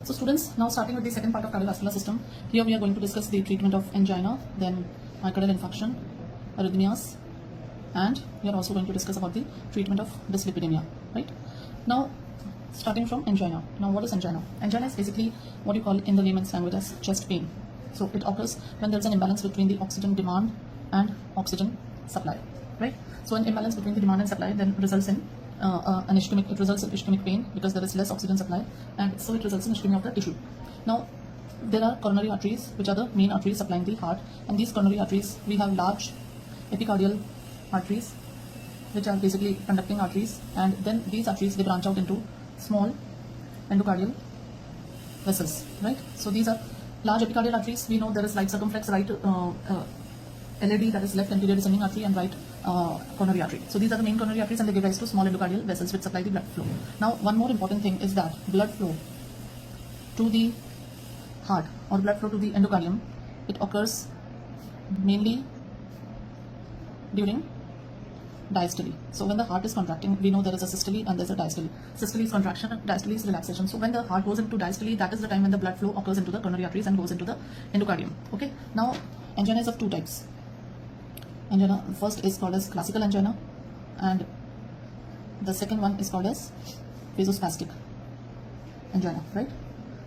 So students, now starting with the second part of cardiovascular system, here we are going to discuss the treatment of angina, then myocardial infarction, arrhythmias, and we are also going to discuss about the treatment of dyslipidemia, right? Now, starting from angina. Now, what is angina? Angina is basically what you call in the layman's language as chest pain. So it occurs when there is an imbalance between the oxygen demand and oxygen supply, right? So an imbalance between the demand and supply then results in it results in ischemic pain because there is less oxygen supply, and so it results in ischemia of the tissue. Now, there are coronary arteries, which are the main arteries supplying the heart, and these coronary arteries, we have large epicardial arteries, which are basically conducting arteries, and then these arteries, they branch out into small endocardial vessels, right? So these are large epicardial arteries. We know there is right circumflex, right LAD, that is left anterior descending artery, and right coronary artery. So these are the main coronary arteries, and they give rise to small endocardial vessels which supply the blood flow. Now, one more important thing is that blood flow to the heart or blood flow to the endocardium, it occurs mainly during diastole. So when the heart is contracting, we know there is a systole and there is a diastole. Systole is contraction, diastole is relaxation. So when the heart goes into diastole, that is the time when the blood flow occurs into the coronary arteries and goes into the endocardium. Okay. Now, angina is of two types. Angina first is called as classical angina, and the second one is called as vasospastic angina, right?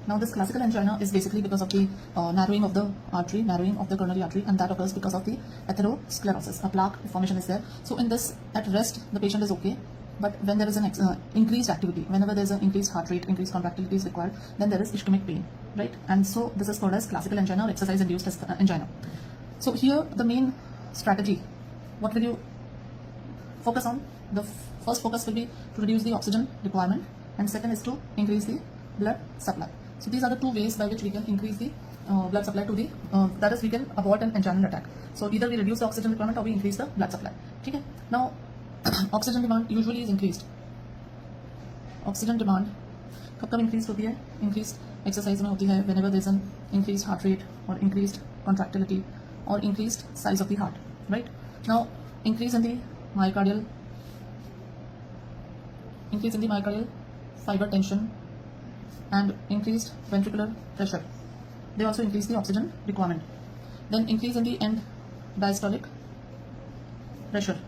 Now, this classical angina is basically because of the narrowing of the artery, narrowing of the coronary artery, and that occurs because of the atherosclerosis. A plaque formation is there. So in this, at rest, the patient is okay, but when there is an increased activity, whenever there is an increased heart rate, increased contractility is required, then there is ischemic pain, right? And so this is called as classical angina or exercise-induced angina. So here, the main strategy, what will you focus on? The first focus will be to reduce the oxygen requirement, and second is to increase the blood supply. So these are the two ways by which we can increase the blood supply to the, that is, we can avoid an anginal attack. So either we reduce the oxygen requirement or we increase the blood supply. Okay. Now, oxygen demand usually is increased. Oxygen demand कब increased होती है? Increased exercise में होती है whenever there is an increased heart rate or increased contractility or increased size of the heart, right? Now, increase in the myocardial fiber tension and increased ventricular pressure, they also increase the oxygen requirement. Then increase in the end diastolic pressure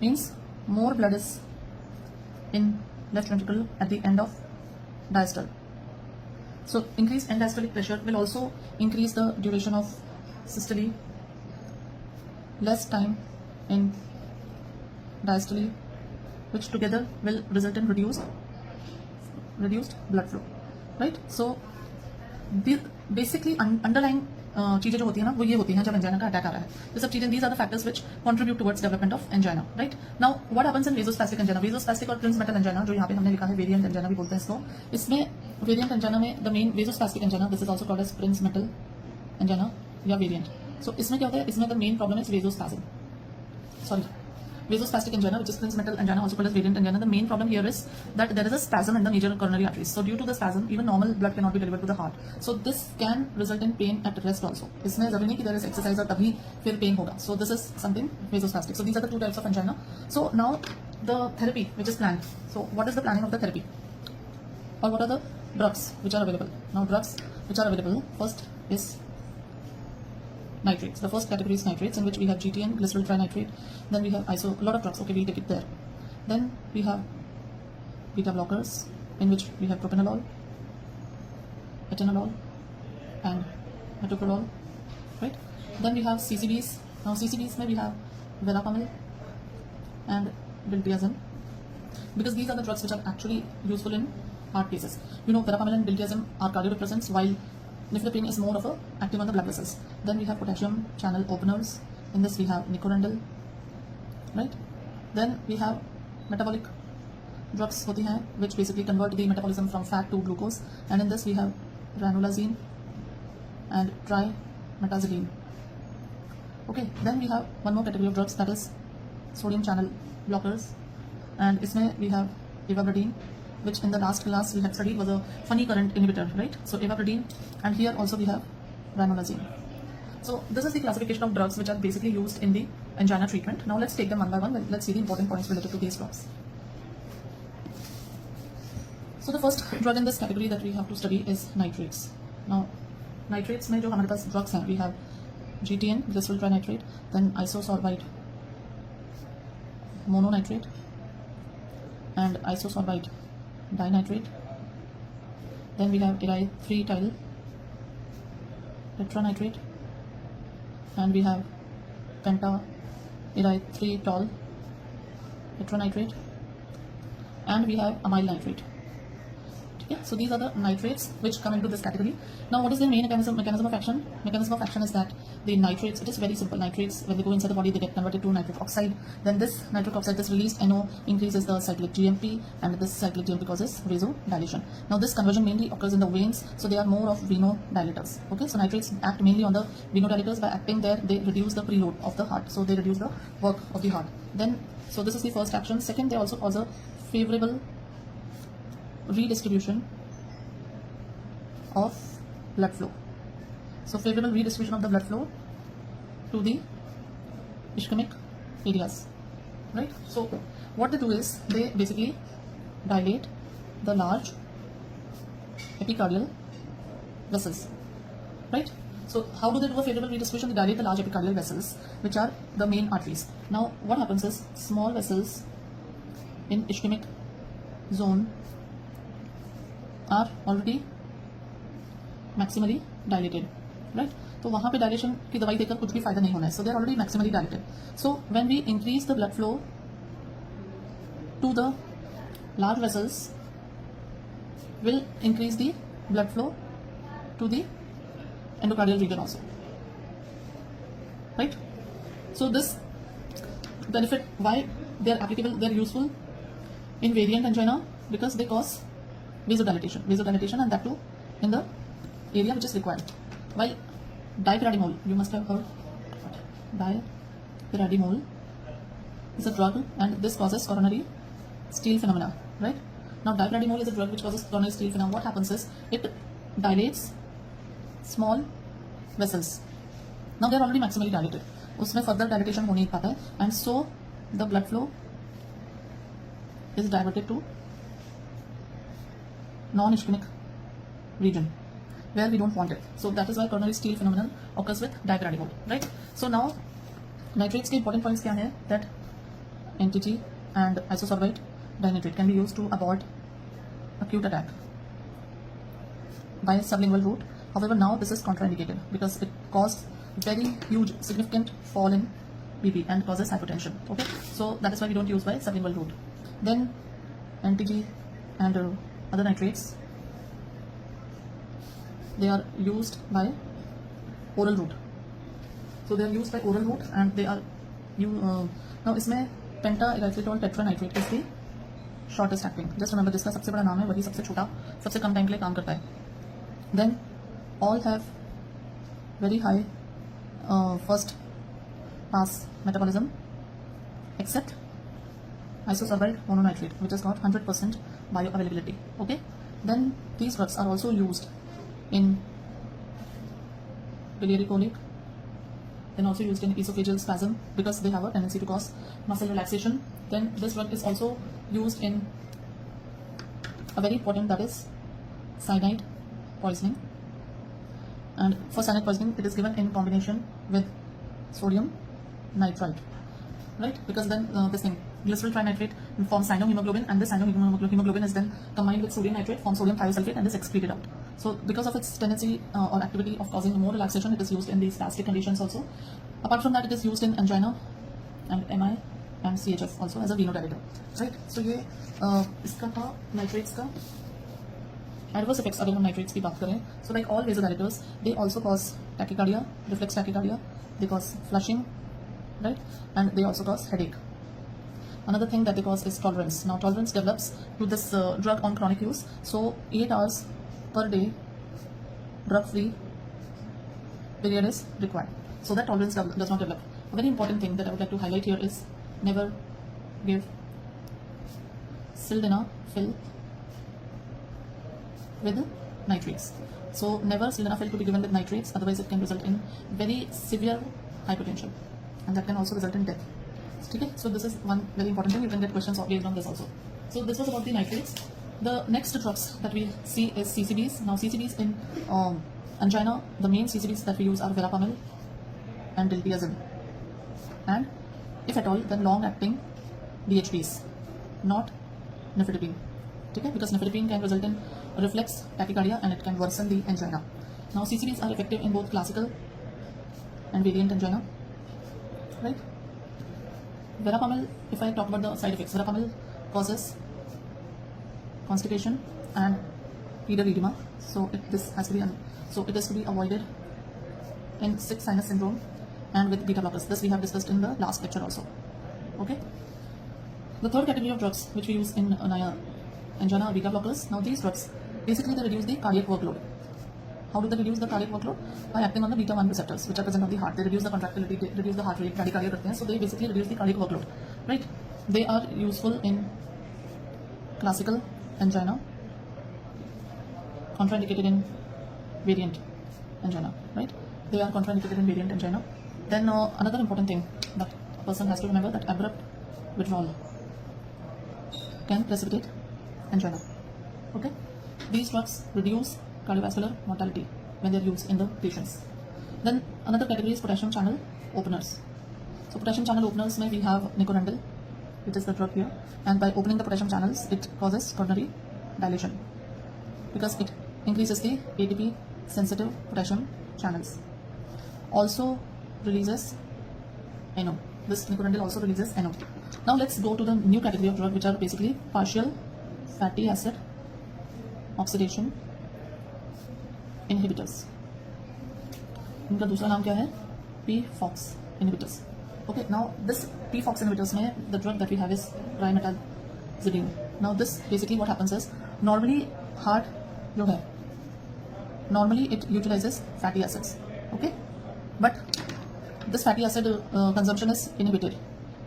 means more blood is in left ventricle at the end of diastole. So increased end diastolic pressure will also increase the duration of systole, less time in diastole, which together will result in reduced blood flow, right? So basically underlying चीजें जो होती है ना, वो ये होती हैं जब एंजाइना का अटैक आ रहा है. ये सब चीजें, these are the factors which contribute towards development of angina, right? Now, what happens in vasospastic angina? Vasospastic और transmetal angina, जो यहाँ पे हमने लिखा है variant angina भी बोलते हैं इसको. इसमें variant angina में the main vasospastic angina, this is also called as transmetal angina या variant. So इसमें क्या होता है? इसमें the main problem is vasospasm. Vasospastic angina, which is transmetal angina, also called as variant angina. The main problem here is that there is a spasm in the major coronary arteries. So due to the spasm, even normal blood cannot be delivered to the heart. So this can result in pain at rest also. इसमें जरूरी नहीं कि there is exercise और तभी फिर pain होगा. So this is something vasospastic. So these are the two types of angina. So now the therapy which is planned. So what is the planning of the therapy? Or what are the drugs which are available? Now, drugs which are available, first is nitrates. The first category is nitrates, in which we have GTN, glyceryl trinitrate. Then we have a lot of drugs. Okay, we take it there. Then we have beta blockers, in which we have propranolol, atenolol, and metoprolol, right? Then we have CCBs. Now CCBs में we have verapamil and diltiazem, because these are the drugs which are actually useful in heart cases. You know, verapamil and diltiazem are cardiodepressants, while nifedipine is more of a active on the blood vessels. Then we have potassium channel openers. In this we have nicorandil, right? Then we have metabolic drugs होती हैं, which basically convert the metabolism from fat to glucose. And in this we have ranolazine and trimetazidine. Okay. Then we have one more category of drugs, that is sodium channel blockers. And इसमें we have ivabradine, which in the last class we had studied was a funny current inhibitor, right? So ivabradine, and here also we have ranolazine. So this is the classification of drugs which are basically used in the angina treatment. Now let's take them one by one. Let's see the important points related to these drugs. So the first drug in this category that we have to study is nitrates. Now nitrates में जो हमारे पास drugs हैं, we have GTN, glycerol trinitrate, then isosorbide mononitrate and isosorbide dinitrate. Then we have erythritol tetranitrate and we have penta-erythritol tetranitrate and we have amyl nitrate. Okay, so these are the nitrates which come into this category. Now what is the main mechanism of action? Mechanism of action is that the nitrates, it is very simple. Nitrates, when they go inside the body, they get converted to nitric oxide. Then this nitric oxide, this released NO, increases the cyclic GMP, and this cyclic GMP causes vasodilation. Now this conversion mainly occurs in the veins, so they are more of venodilators. Okay, so nitrates act mainly on the venodilators. By acting there, they reduce the preload of the heart, so they reduce the work of the heart. Then, so this is the first action. Second, they also cause a favorable redistribution of blood flow. So favorable redistribution of the blood flow to the ischemic areas, right? So what they do is they basically dilate the large epicardial vessels, right? So how do they do a favorable redistribution? They dilate the large epicardial vessels, which are the main arteries. Now what happens is small vessels in ischemic zone are already maximally dilated, right? तो वहाँ पे dilation की दवाई देकर कुछ भी फायदा नहीं होना है. So they are already maximally dilated. So when we increase the blood flow to the large vessels, will increase the blood flow to the endocardial region also, right? So this benefit, why they are applicable, they are useful in variant angina because they cause vasodilatation, and that too in the area which is required. While dipyridamole, you must have heard, dipyridamole is a drug and this causes coronary steal phenomena, right? Now dipyridamole is a drug which causes coronary steal phenomena. What happens is it dilates small vessels. Now they are already maximally dilated. उसमें further dilatation हो नहीं पाता है, and so the blood flow is diverted to non-ischemic region where we don't want it. So that is why coronary steal phenomenon occurs with dipyridamole, right? So now nitrates के important points क्या हैं? That NTG and isosorbide dinitrate can be used to abort acute attack by sublingual route. However, now this is contraindicated because it caused very huge significant fall in BP and causes hypotension. Okay, so that is why we don't use by sublingual route. Then NTG and other nitrates, they are used by oral route. So they are used by oral route and they are now इसमें penta-erythritol tetranitrate is the shortest acting. Just remember जिसका सबसे बड़ा नाम है वही सबसे छोटा सबसे कम टाइम के लिए काम करता है. Then all have very high first pass metabolism except isosorbide mononitrate, which has got 100% bioavailability. Okay, then these drugs are also used in biliary colic, then also used in esophageal spasm because they have a tendency to cause muscle relaxation. Then this drug is also used in a very important, that is cyanide poisoning, and for cyanide poisoning it is given in combination with sodium nitrite, right? Because then this thing glycerol trinitrate forms cyanohemoglobin, and this cyanohemoglobin is then combined with sodium nitrate, forms sodium thiosulfate, and is excreted out. So because of its tendency or activity of causing more relaxation, it is used in these spastic conditions also. Apart from that, it is used in angina and MI and CHF also as a venodilator, right? So ये इसका था nitrates का adverse effects. अगर हम nitrates की बात करें, so like all vasodilators, they also cause tachycardia, reflex tachycardia, they cause flushing, right? And they also cause headache. Another thing that they cause is tolerance. Now tolerance develops to this drug on chronic use. So 8 hours per day drug-free period is required. So that tolerance does not develop. A very important thing that I would like to highlight here is never give sildenafil with nitrates. So never sildenafil to be given with nitrates, otherwise it can result in very severe hypertension, and that can also result in death. Okay, so this is one very important thing. You can get questions based on this also. So this was about the nitrates. The next drugs that we see is CCBs. Now CCBs in angina, the main CCBs that we use are verapamil and diltiazem, and if at all then long-acting DHPs, not nifedipine. Okay? Because nifedipine can result in reflex tachycardia and it can worsen the angina. Now CCBs are effective in both classical and variant angina, right? Verapamil, if I talk about the side effects, verapamil causes constipation and pedal edema, so it is to be avoided in sick sinus syndrome and with beta blockers. This we have discussed in the last lecture also. Okay. The third category of drugs which we use in angina are beta blockers. Now these drugs basically they reduce the cardiac workload. How do they reduce the cardiac workload? By acting on the beta 1 receptors which are present on the heart. They reduce the contractility, they reduce the heart rate, bradycardia करते हैं. So they basically reduce the cardiac workload, right? They are useful in classical angina, contraindicated in variant angina, right? They are contraindicated in variant angina. Then another important thing that a person has to remember, that abrupt withdrawal can precipitate angina. Okay, these drugs reduce cardiovascular mortality when they are used in the patients. Then another category is potassium channel openers. So potassium channel openers may we have nicorandil, which is the drug here, and by opening the potassium channels it causes coronary dilation because it increases the ATP sensitive potassium channels. Also releases NO. This nicorandil also releases NO. Now let's go to the new category of drug which are basically partial fatty acid oxidation inhibitors. इनका दूसरा नाम क्या है? PFOX inhibitors. Okay, now this PFOX inhibitors में the drug that we have is trimetazidine. Now this basically what happens is normally heart जो है normally it utilizes fatty acids. Okay, but this fatty acid consumption is inhibited.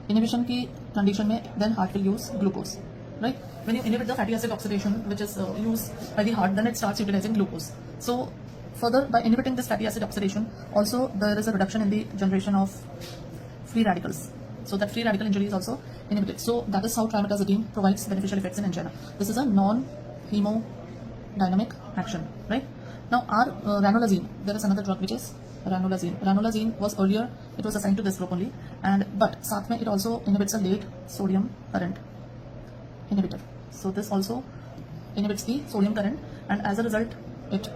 Inhibition की condition में then heart will use glucose, right? When you inhibit the fatty acid oxidation which is used by the heart, then it starts utilizing glucose. So further, by inhibiting this fatty acid oxidation, also there is a reduction in the generation of free radicals. So that free radical injury is also inhibited. So that is how trimetazidine provides beneficial effects in angina. This is a non-hemodynamic action, right? Now our ranolazine, there is another drug which is ranolazine. Ranolazine was earlier, it was assigned to this group only, but साथ में it also inhibits a late sodium current inhibitor. So this also inhibits the sodium current, and as a result it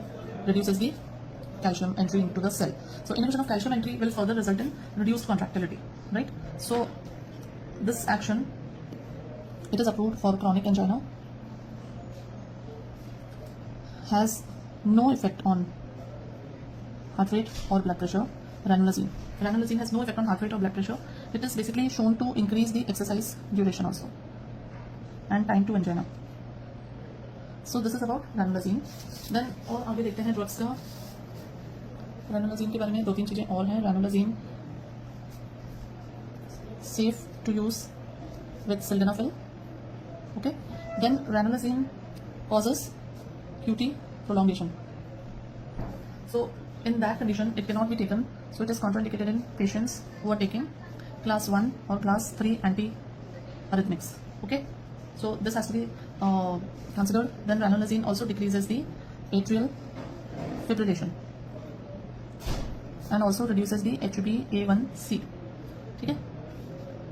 reduces the calcium entry into the cell. So inhibition of calcium entry will further result in reduced contractility, right? So this action, it is approved for chronic angina, has no effect on heart rate or blood pressure. Ranolazine has no effect on heart rate or blood pressure. It is basically shown to increase the exercise duration also and time to angina. So this is about ranolazine. Then और आगे देखते हैं drugs का. ranolazine के बारे में 2-3 चीजें और हैं. ranolazine safe to use with sildenafil. Okay. Then ranolazine causes QT prolongation. So in that condition it cannot be taken. So it is contraindicated in patients who are taking class 1 or class 3 antiarrhythmics. Okay. So this has to be considered. Then ranolazine also decreases the atrial fibrillation and also reduces the HbA1c. Okay.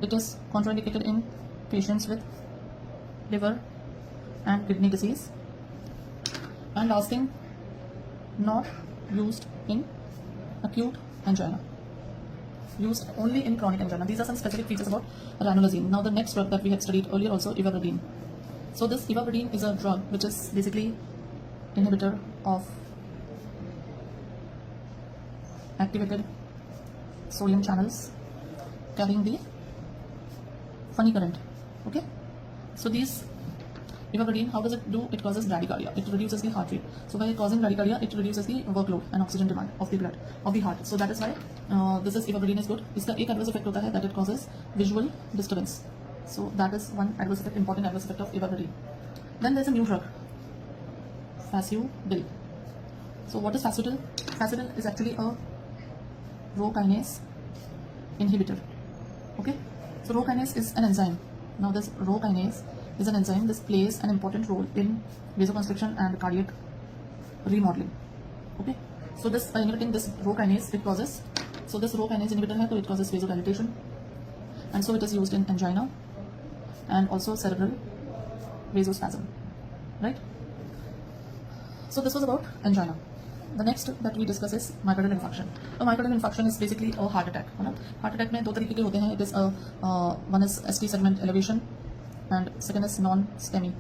It is contraindicated in patients with liver and kidney disease. And last thing, not used in acute angina, used only in chronic angina. These are some specific features about ranolazine. Now the next drug that we had studied earlier also, ivabradine. So this ivabradine is a drug which is basically inhibitor of activated sodium channels carrying the funny current. Okay, so these ivabradine, how does it do? It causes bradycardia. It reduces the heart rate. So by causing bradycardia, it reduces the workload and oxygen demand of the blood, of the heart. So that is why this is ivabradine is good. इसका एक adverse effect होता है that it causes visual disturbance. So that is one adverse effect, important adverse effect of ivabradine. Then there is a new drug, fasudil. So what is fasudil? Fasudil is actually a rho kinase inhibitor. Okay, so rho kinase is an enzyme. Now this rho kinase is an enzyme. This plays an important role in vasoconstriction and cardiac remodeling. Okay, so this inhibiting this rho kinase, it causes, so this rho kinase inhibitor है, तो it causes vasodilatation, and so it is used in angina and also cerebral vasospasm, right? So this was about angina. The next that we discuss is myocardial infarction. So myocardial infarction is basically a heart attack. है ना? Heart attack में दो तरीके के होते हैं. It is one is ST segment elevation and second is non-STEMI.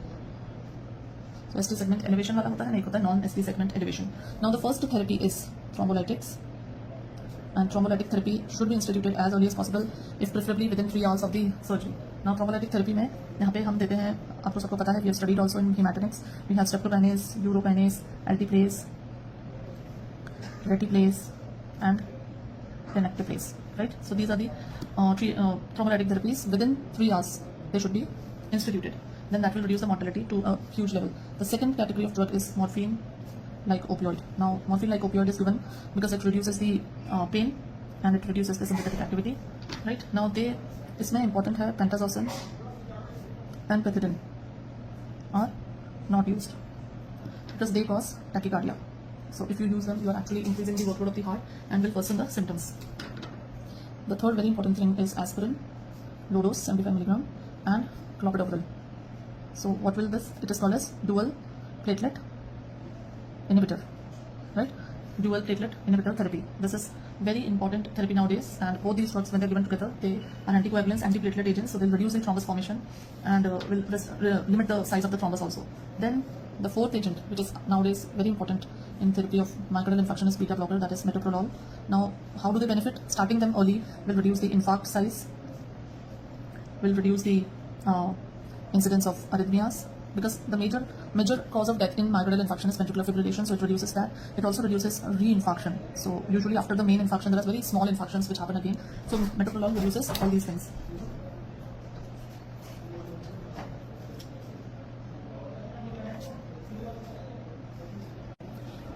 So ST segment elevation वाला होता है, नहीं होता है non-ST segment elevation. Now the first therapy is thrombolytics, and thrombolytic therapy should be instituted as early as possible, if preferably within 3 hours of the surgery. Now thrombolytic therapy में यहाँ पे हम देते हैं, आपको सबको पता है, we have studied also in hematinics. We have streptokinase, urokinase, alteplase, retiplase, and tenecteplase, right? So these are the thrombolytic therapies. Within 3 hours they should be instituted. Then that will reduce the mortality to a huge level. The second category of drug is morphine like opioid. Now morphine like opioid is given because it reduces the pain and it reduces the sympathetic activity, right? Now they इसमें important है pentazocin and pethidine are not used because they cause tachycardia. So if you use them, you are actually increasing the workload of the heart and will worsen the symptoms. The third very important thing is aspirin, low dose 75 mg, and clopidogrel. So what will this? It is called as dual platelet inhibitor, right? Dual platelet inhibitor therapy. This is very important therapy nowadays, and both these drugs, when they're given together, they are anticoagulants, antiplatelet agents, so they'll reduce the thrombus formation and will limit the size of the thrombus also. Then the fourth agent, which is nowadays very important in therapy of myocardial infarction, is beta blocker, that is metoprolol. Now how do they benefit? Starting them early will reduce the infarct size, will reduce the incidence of arrhythmias, because the major cause of death in myocardial infarction is ventricular fibrillation, so it reduces that. It also reduces reinfarction. So usually after the main infarction there are very small infarctions which happen again. So metoprolol reduces all these things.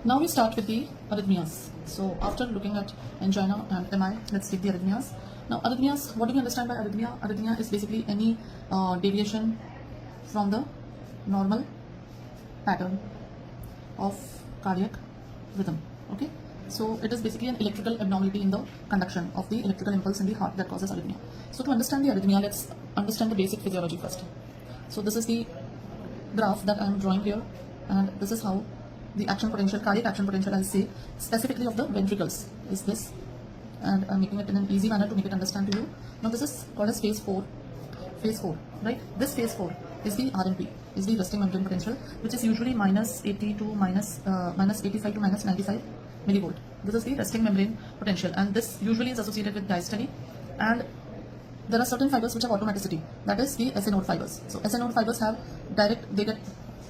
Now we start with the arrhythmias. So after looking at angina and MI, let's take the arrhythmias. Now arrhythmias, what do we understand by arrhythmia? Arrhythmia is basically any deviation from the normal pattern of cardiac rhythm. Okay, so it is basically an electrical abnormality in the conduction of the electrical impulse in the heart that causes arrhythmia. So to understand the arrhythmia, let's understand the basic physiology first. So this is the graph that I am drawing here, and this is how the action potential, cardiac action potential, I'll say specifically of the ventricles is this, and I'm making it in an easy manner to make it understand to you. Now this is called as phase 4, right? This phase 4 is the RMP, is the resting membrane potential, which is usually minus 80 to minus 85 to minus 95 millivolt. This is the resting membrane potential, and this usually is associated with diastole, and there are certain fibers which have automaticity, that is the SA node fibers. So SA node fibers have direct, they get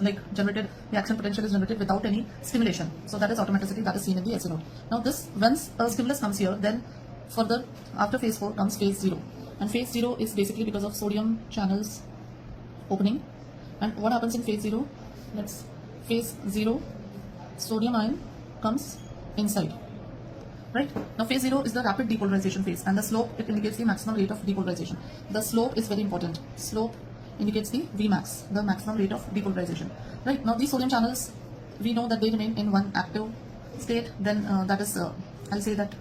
like generated, the action potential is generated without any stimulation, so that is automaticity, that is seen in the SA node. Now this, once a stimulus comes here, then further after phase 4 comes phase 0, and phase 0 is basically because of sodium channels opening. And what happens in phase 0? Let's phase 0, sodium ion comes inside, right? Now phase 0 is the rapid depolarization phase, and the slope, it indicates the maximum rate of depolarization. The slope is very important. Slope indicates the Vmax, the maximum rate of depolarization, right? Now these sodium channels, we know that they remain in one active state, then that is I'll say that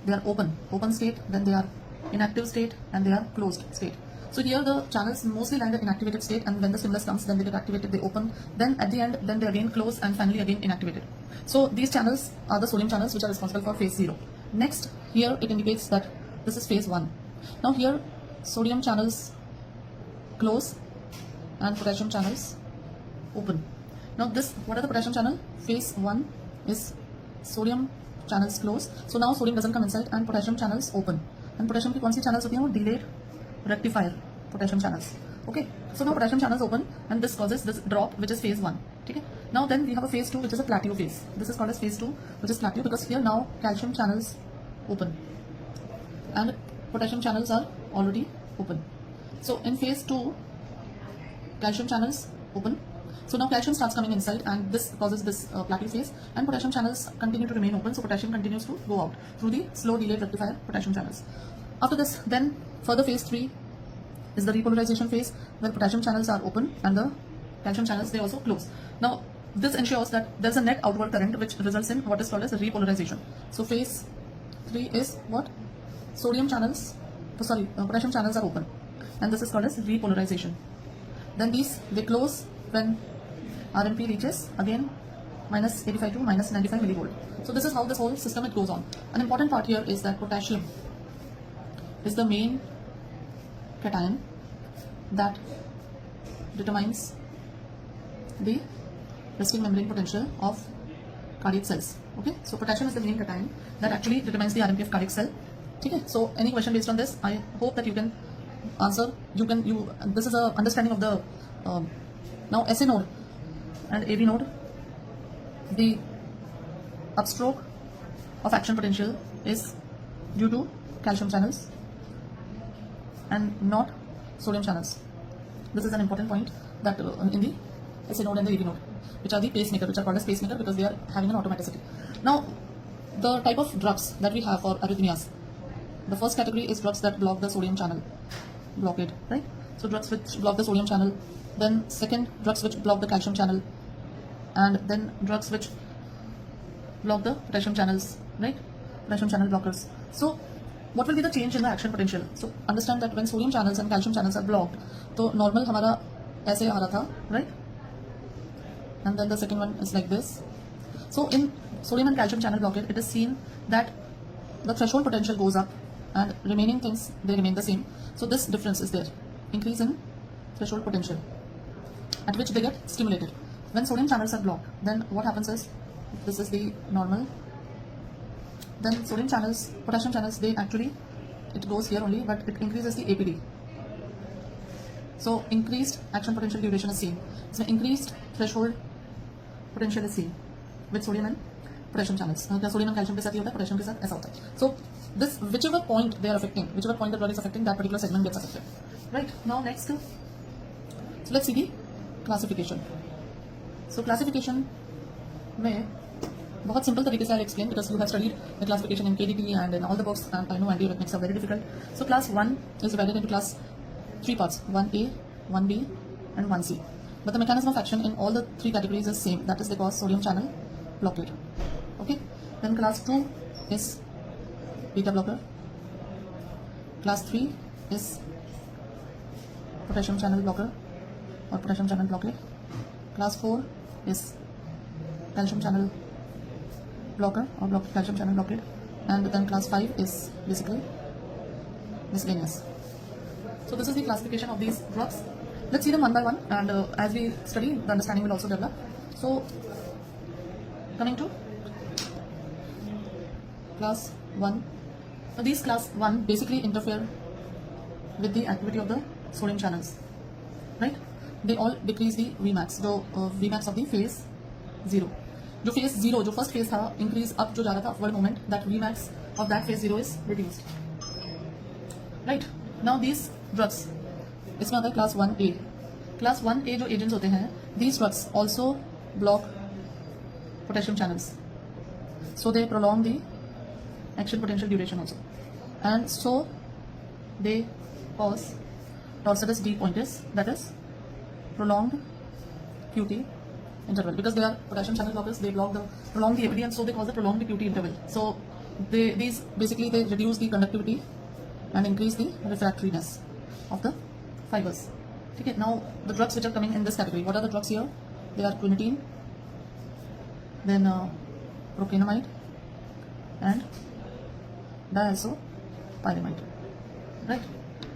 they are open state, then they are inactive state, and they are closed state. So here the channels mostly lie in the inactivated state, and when the stimulus comes, then they get activated, they open, then at the end, then they again close, and finally again inactivated. So these channels are the sodium channels which are responsible for phase 0. Next, here it indicates that this is phase 1. Now here sodium channels close and potassium channels open. Now this, what are the potassium channel? Phase 1 is sodium channels close, so now sodium doesn't come inside and potassium channels open. And potassium की कौन सी channels होती हैं? वो delayed rectifier potassium channels. Okay, so now potassium channels open, and this causes this drop, which is phase 1. Okay, now then we have a phase 2, which is a plateau phase. This is called as phase 2, which is plateau, because here now calcium channels open and potassium channels are already open. So in phase 2, calcium channels open, so now calcium starts coming inside, and this causes this plateau phase, and potassium channels continue to remain open, so potassium continues to go out through the slow delayed rectifier potassium channels. After this, then further phase 3, is the repolarization phase, where potassium channels are open and the calcium channels, they also close. Now this ensures that there's a net outward current which results in what is called as repolarization. So phase 3 is what? Potassium channels are open, and this is called as repolarization. Then these, they close when RMP reaches again minus 85 to minus 95 millivolt. So this is how this whole system it goes on. An important part here is that potassium is the main cation that determines the resting membrane potential of cardiac cells. Okay, so potassium is the main cation that actually determines the RMP of cardiac cell. Okay, so any question based on this, I hope that you can answer. This is a understanding of the now SA node and AV node. The upstroke of action potential is due to calcium channels and not sodium channels. This is an important point that in the SA node and the AV node, which are the pacemaker, which are called as pacemaker because they are having an automaticity. Now, the type of drugs that we have for arrhythmias. The first category is drugs that block the sodium channel blockade, right? So drugs which block the sodium channel. Then second, drugs which block the calcium channel, and then drugs which block the potassium channels, right? Potassium channel blockers. So what will be the change in the action potential? So understand that when sodium channels and calcium channels are blocked, तो normal हमारा ऐसे आ रहा था, right? And then the second one is like this. So in sodium and calcium channel blockade, it is seen that the threshold potential goes up and remaining things, they remain the same. So this difference is there, increase in threshold potential at which they get stimulated. When sodium channels are blocked, then what happens is, this is the normal, then sodium channels, potassium channels, they actually, it goes here only, but it increases the APD. So increased action potential duration is seen. So increased threshold potential is seen with sodium and potassium channels. Sodium and calcium के साथ ही होता है, potassium के साथ ऐसा होता है. So this, whichever point they are affecting, whichever point the drug is affecting, that particular segment gets affected. Right, now next, so let's see the classification. So classification में बहुत simple तरीके से I'll explain because you have studied the classification in KDT and in all the books, and I know antiarrhythmics are very difficult. So class 1 is divided into class 3 parts, 1A, 1B and 1C. But the mechanism of action in all the 3 categories is same, that is they cause sodium channel blockade. Okay, then class 2 is beta blocker, class 3 is potassium channel blocker or potassium channel blockade, class 4 is calcium channel blocker or calcium channel blockade, and then class 5 is basically miscellaneous. So this is the classification of these drugs. Let's see them one by one, and as we study, the understanding will also develop. So coming to class 1. Now these class 1 basically interfere with the activity of the sodium channels, right? They all decrease the Vmax, the Vmax of the phase 0. जो phase 0, जो first phase था, increase up जो जा रहा था, upward moment, that Vmax of that phase 0 is reduced. Right? Now these drugs, इसमें आता है class 1A. Class 1A जो agents होते हैं, these drugs also block potassium channels. So they prolong the action potential duration also. And so they cause torsidus D pointis, that is prolonged QT interval, because they are potassium channel blockers, they prolong the APD, and so they cause the prolonged QT interval. So these basically they reduce the conductivity and increase the refractoriness of the fibers. Okay, now the drugs which are coming in this category, what are the drugs here? They are quinidine, then procainamide and diazopyramide. Right?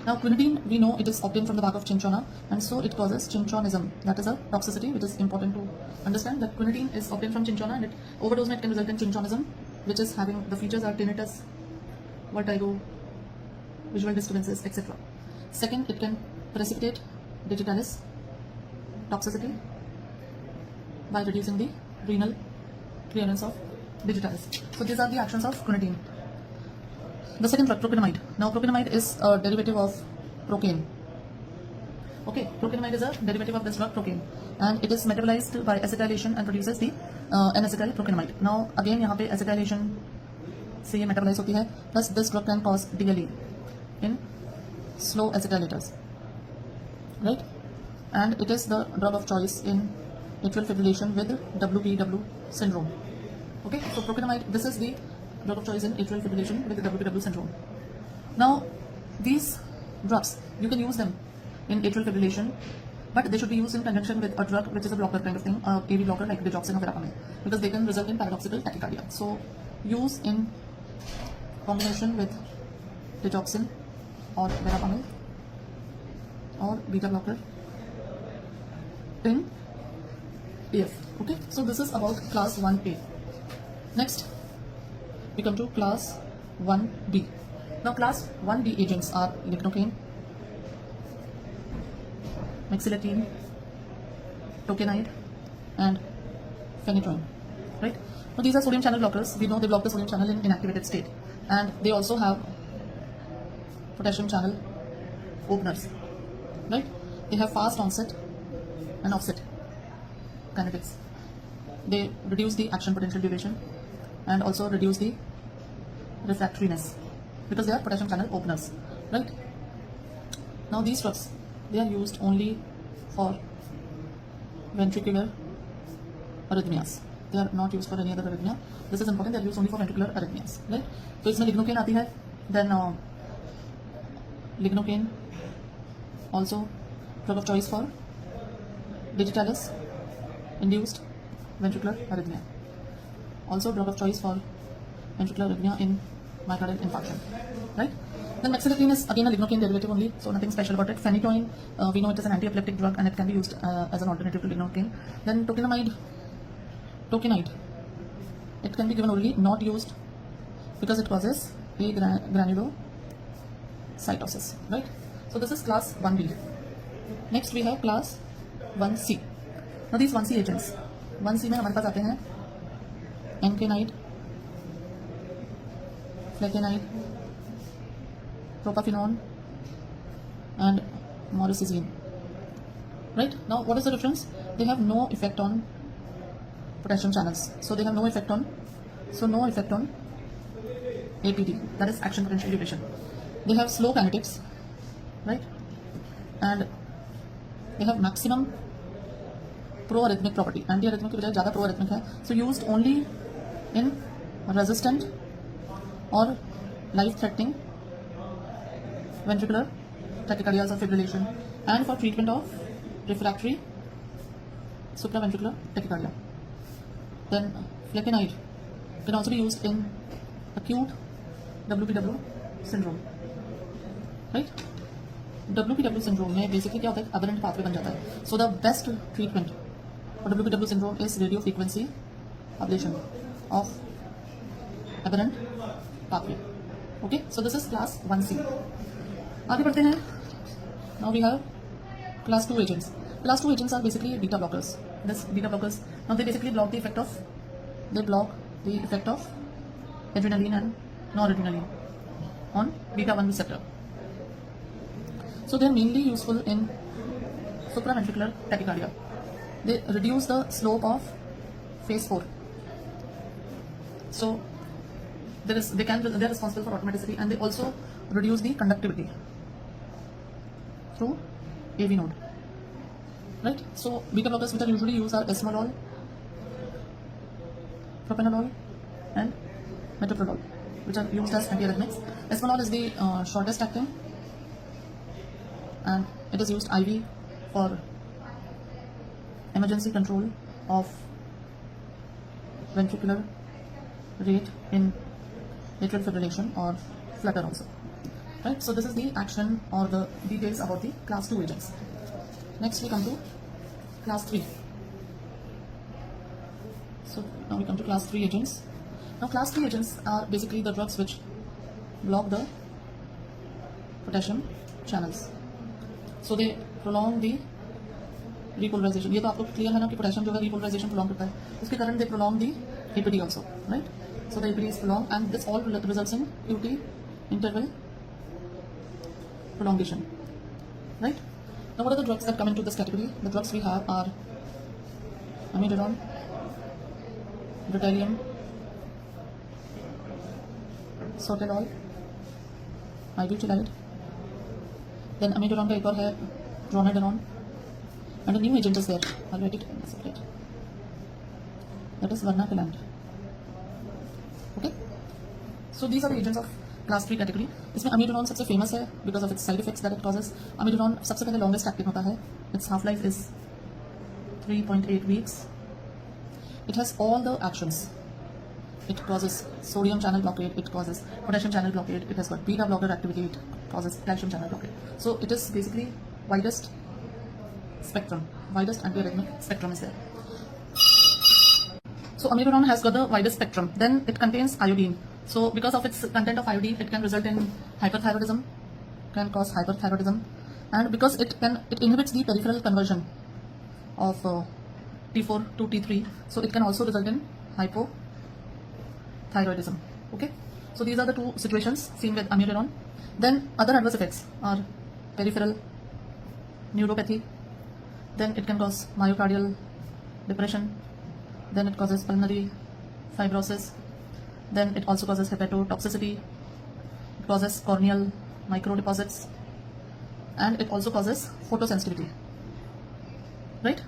Now quinidine, we know it is obtained from the bark of cinchona, and so it causes cinchonism. That is a toxicity which is important to understand, that quinidine is obtained from cinchona, and overdose can result in cinchonism, which is having the features are tinnitus, vertigo, visual disturbances, etc. Second, it can precipitate digitalis toxicity by reducing the renal clearance of digitalis. So these are the actions of quinidine. The second drug, procainamide. Now procainamide is a derivative of procaine. Okay, procainamide is a derivative of this drug procaine, and it is metabolized by acetylation and produces the N-acetyl procainamide. Now again यहाँ पे acetylation से ये metabolize होती है, plus this drug can cause DLE in slow acetylators. right? And it is the drug of choice in atrial fibrillation with WPW syndrome. Okay, so procainamide, this is the drug of choice in atrial fibrillation with WPW syndrome. Now, these drugs, you can use them in atrial fibrillation, but they should be used in conjunction with a drug which is a blocker kind of thing, a AV blocker like digoxin or verapamil, because they can result in paradoxical tachycardia. So, use in combination with digoxin or verapamil or beta blocker in AF. Okay, so this is about class 1A. Next, we come to class 1B. Now, class 1B agents are lignocaine, mexiletine, procainide, and phenytoin. Right? Now, these are sodium channel blockers. We know they block the sodium channel in inactivated state, and they also have potassium channel openers. Right? They have fast onset and offset kinetics. They reduce the action potential duration and also reduce the refractoriness because they are potassium channel openers, right? Now these drugs, they are used only for ventricular arrhythmias. They are not used for any other arrhythmia. This is important. They are used only for ventricular arrhythmias, right? So इसमें lignocaine आती है, then lignocaine also drug of choice for digitalis induced ventricular arrhythmia. Also drug of choice for ventricular arrhythmia in myocardial infarction, right? Then mexiletine is again a lignocaine derivative only, so nothing special about it. Phenytoin, we know it is an anti-epileptic drug and it can be used as an alternative to lignocaine. Then procainamide, it can be given orally, not used because it causes a granulocytosis, right? So this is class 1B. Next we have class 1C. Now these 1C agents, 1C में हमारे पास आते हैं एनकेनाइड, फ्लेकेनाइड, propafenone, and morisizine. Right? Now what is the difference? They have no effect on potassium channels. So they have no effect on APD, that is action potential duration. They have slow kinetics, right? And they have maximum pro-arrhythmic property. Anti-arrhythmic की बजाय ज़्यादा pro-arrhythmic है. So used only in resistant or life-threatening ventricular tachycardias or fibrillation, and for treatment of refractory supraventricular tachycardia. Then flecainide can also be used in acute WPW syndrome, right? WPW syndrome में basically क्या होता है, aberrant pathway बन जाता है. So the best treatment for WPW syndrome is radio frequency ablation of aberrant pathway. Okay, so this is class 1C. आगे बढ़ते हैं. Now we have class 2 agents. Class 2 agents are basically beta blockers. This beta blockers, now they basically block the effect of adrenaline and noradrenaline on beta 1 receptor. So they are mainly useful in supraventricular tachycardia. They reduce the slope of phase 4. So they are responsible for automaticity, and they also reduce the conductivity through AV node, right? So beta blockers which are usually used are esmolol, propranolol, and metoprolol, which are used as antiarrhythmics. Esmolol is the shortest acting, and it is used IV for emergency control of ventricular rate in atrial fibrillation or flutter also. Right, so this is the action or the details about the class 2 agents. Next we come to class 3. So now we come to class 3 agents. Now class 3 agents are basically the drugs which block the potassium channels. So they prolong the repolarization. ये तो आपको clear है ना कि potassium जो है repolarization prolong करता है. उसके कारण they prolong the APD also, right? So the APD is prolonged, and this all results in QT interval prolongation, right? Now what are the drugs that come into this category? The drugs we have are amiodarone, Brutalium, sotalol, ibutylide. Then amiodarone का एक और है dronedaron, and a new agent is there. I'll write it separate. That is vernaculant. Okay. So these are the agents of class 3 category. इसमें amiodarone सबसे famous है because of its side effects that it causes. Amiodarone सबसे पहले longest active होता है. Its half life is 3.8 weeks. It has all the actions. It causes sodium channel blockade, it causes potassium channel blockade, it has got beta blocker activity, it causes calcium channel blockade. So it is basically widest spectrum, widest antiarrhythmic spectrum is there. So amiodarone has got the widest spectrum. Then it contains iodine. So because of its content of iodine, it can result in hyperthyroidism, can cause hyperthyroidism, and because it inhibits the peripheral conversion of T4 to T3, so it can also result in hypothyroidism. Okay, so these are the two situations seen with amiodarone. Then other adverse effects are peripheral neuropathy. Then it can cause myocardial depression. Then it causes pulmonary fibrosis. Then it also causes hepatotoxicity. It causes corneal microdeposits, and it also causes photosensitivity. Right?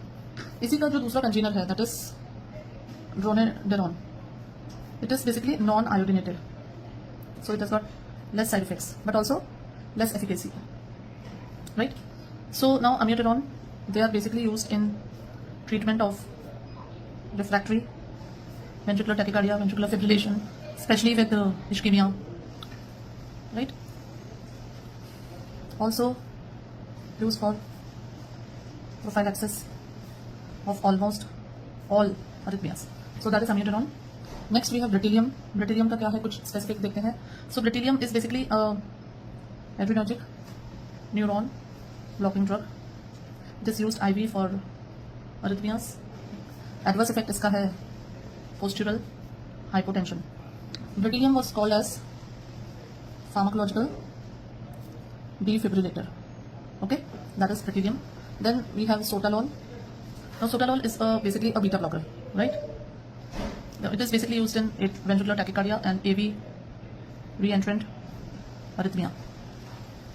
इसी का जो दूसरा कंजीनर है, that is dronedaron. It is basically non-iodinated, so it has got less side effects, but also less efficacy. Right? So now amiodarone, they are basically used in treatment of refractory ventricular tachycardia, ventricular fibrillation, especially with ischemia. Right? Also used for prophylaxis of almost all arrhythmias. So that is amiodarone. Next we have Brutilium. Brutilium का क्या है, कुछ specific देखते हैं. So Brutilium is basically a adrenergic neuron blocking drug. It is used IV for arrhythmias. Adverse effect इसका है postural hypotension. Brutilium was called as pharmacological defibrillator. Okay, that is Brutilium. Then we have sotalol. Now sotalol is basically a beta blocker, right? Now, it is basically used in ventricular tachycardia and AV reentrant arrhythmia.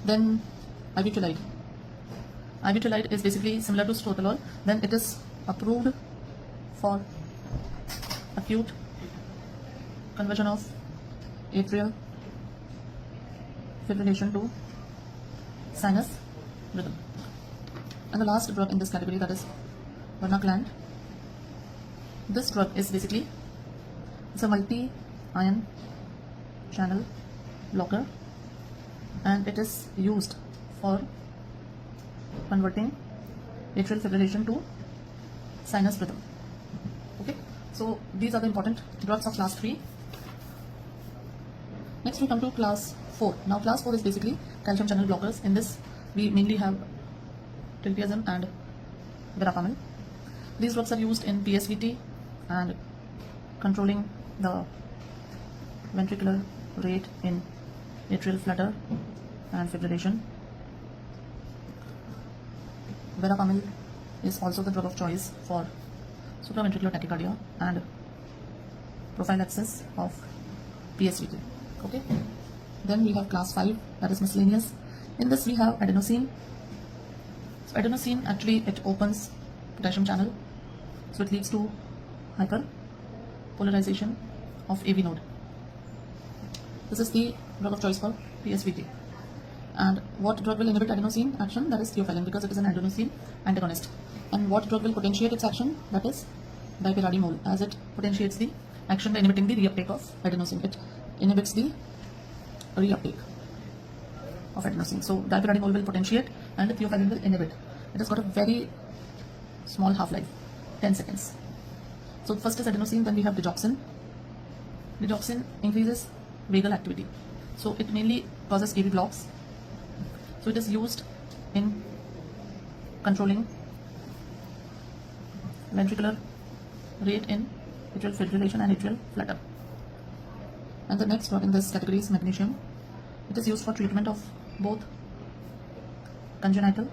Then ibutylide. Ibutylide is basically similar to sotalol. Then it is approved for acute conversion of atrial fibrillation to sinus rhythm. And the last drug in this category, that is vernaculant. This drug is basically, it's a multi-ion channel blocker, and it is used for converting atrial fibrillation to sinus rhythm. Okay, so these are the important drugs of class 3. Next we come to class 4. Now class 4 is basically calcium channel blockers. In this we mainly have diltiazem and verapamil. These drugs are used in PSVT and controlling the ventricular rate in atrial flutter and fibrillation. Verapamil is also the drug of choice for supraventricular tachycardia and prophylaxis of PSVT. Okay. Then we have class 5, that is miscellaneous. In this we have adenosine. So adenosine actually it opens potassium channel, so it leads to hyperpolarization of AV node. This is the drug of choice for PSVT. And what drug will inhibit adenosine action? That is theophylline, because it is an adenosine antagonist. And what drug will potentiate its action? That is dipyridamole, as it potentiates the action by inhibiting the reuptake of adenosine. It inhibits the reuptake of adenosine. So dipyridamole will potentiate and theophylline will inhibit. It has got a very small half-life, 10 seconds. So first is adenosine, then we have digoxin. Digoxin increases vagal activity. So it mainly causes AV blocks. So it is used in controlling ventricular rate in atrial fibrillation and atrial flutter. And the next drug in this category is magnesium. It is used for treatment of both congenital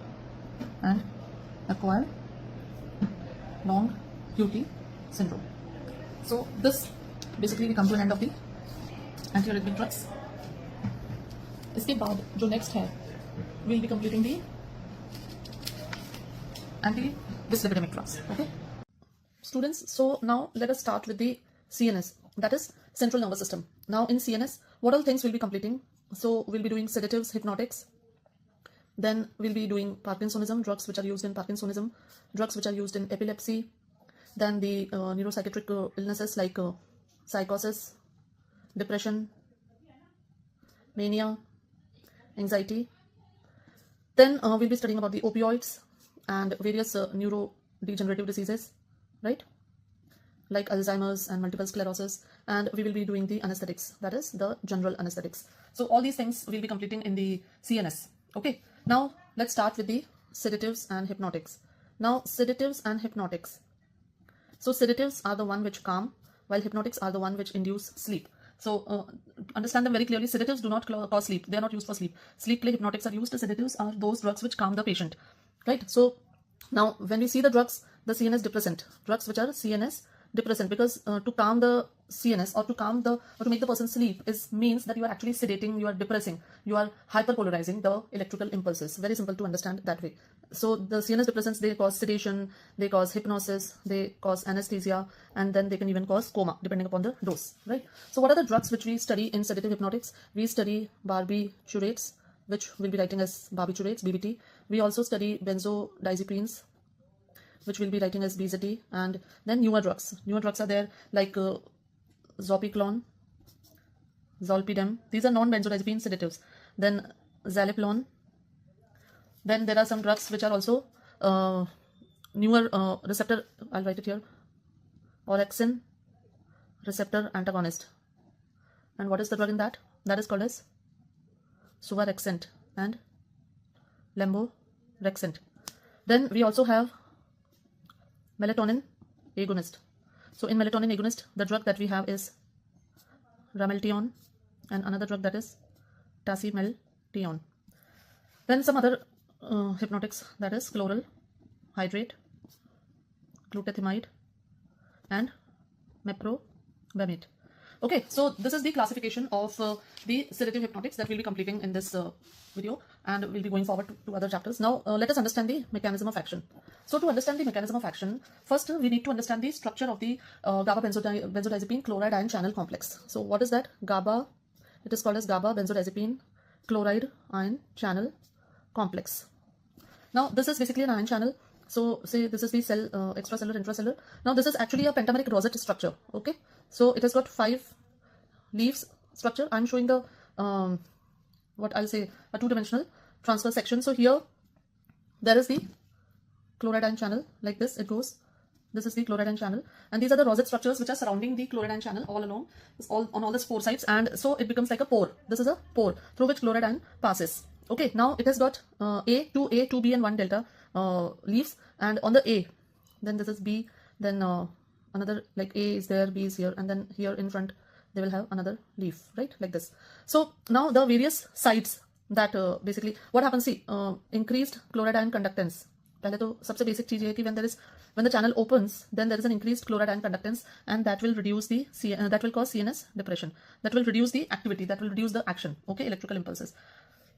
and acquired long QT syndrome. So this basically we come to an end of the antiarrhythmic drugs. इसके बाद जो next है, we'll be completing the anti-dyslipidemic drugs. Okay, students, so now let us start with the CNS, that is central nervous system. Now in CNS, what all things we'll be completing? So we'll be doing sedatives, hypnotics, then we'll be doing Parkinsonism, drugs which are used in Parkinsonism, drugs which are used in epilepsy, then the neuropsychiatric illnesses like psychosis, depression, mania, anxiety. Then we'll be studying about the opioids and various neurodegenerative diseases, right, like Alzheimer's and multiple sclerosis. And we will be doing the anesthetics, that is the general anesthetics. So all these things we'll be completing in the CNS. Okay, now let's start with the sedatives and hypnotics. Now sedatives and hypnotics. So sedatives are the one which calm, while hypnotics are the one which induce sleep. So understand them very clearly. Sedatives do not cause sleep. They are not used for sleep. Sleep play hypnotics are used. Sedatives are those drugs which calm the patient, right? So now when we see the drugs, the CNS depressant, drugs which are CNS depressant, because to calm the CNS or to make the person sleep means that you are actually sedating, you are depressing, you are hyperpolarizing the electrical impulses. Very simple to understand that way. So the CNS depressants, they cause sedation, they cause hypnosis, they cause anesthesia, and then they can even cause coma depending upon the dose, right? So what are the drugs which we study in sedative hypnotics? We study barbiturates, which we'll be writing as barbiturates, BPT. We also study benzodiazepines, which we'll be writing as BZT, and then newer drugs. Newer drugs are there like zopiclone, zolpidem. These are non-benzodiazepine sedatives. Then zaleplon. Then there are some drugs which are also newer receptor, I'll write it here, orexin receptor antagonist. And what is the drug in that? That is called as suvorexant and lemborexant. Then we also have melatonin agonist. So in melatonin agonist, the drug that we have is ramelteon, and another drug that is tasimelteon. Then some other hypnotics, that is chloral hydrate, glutathione, and meprobamate. Okay, so this is the classification of the sedative hypnotics that we'll be completing in this video, and we'll be going forward to other chapters. Now let us understand the mechanism of action. So to understand the mechanism of action, first we need to understand the structure of the GABA benzodiazepine chloride ion channel complex. So what is that? GABA, it is called as GABA benzodiazepine chloride ion channel complex. Now this is basically an ion channel. So say this is the cell, extracellular, intracellular. Now this is actually a pentameric rosette structure. Okay, so it has got 5 leaves structure. I'm showing the what I'll say a 2-dimensional transfer section. So here there is the chloride ion channel, like this it goes. This is the chloride ion channel, and these are the rosette structures which are surrounding the chloride ion channel all along, on all the 4 sides, and so it becomes like a pore. This is a pore through which chloride ion passes. Okay, now it has got A, 2B and 1 delta leaves, and on the A, then this is B, then another, like A is there, B is here, and then here in front they will have another leaf, right, like this. So now the various sites that basically what happens, see, increased chloride ion conductance. पहले तो सबसे basic चीज है कि when the channel opens, then there is an increased chloride ion conductance, and that will reduce the that will cause CNS depression. That will reduce the activity. That will reduce the action. Okay, electrical impulses.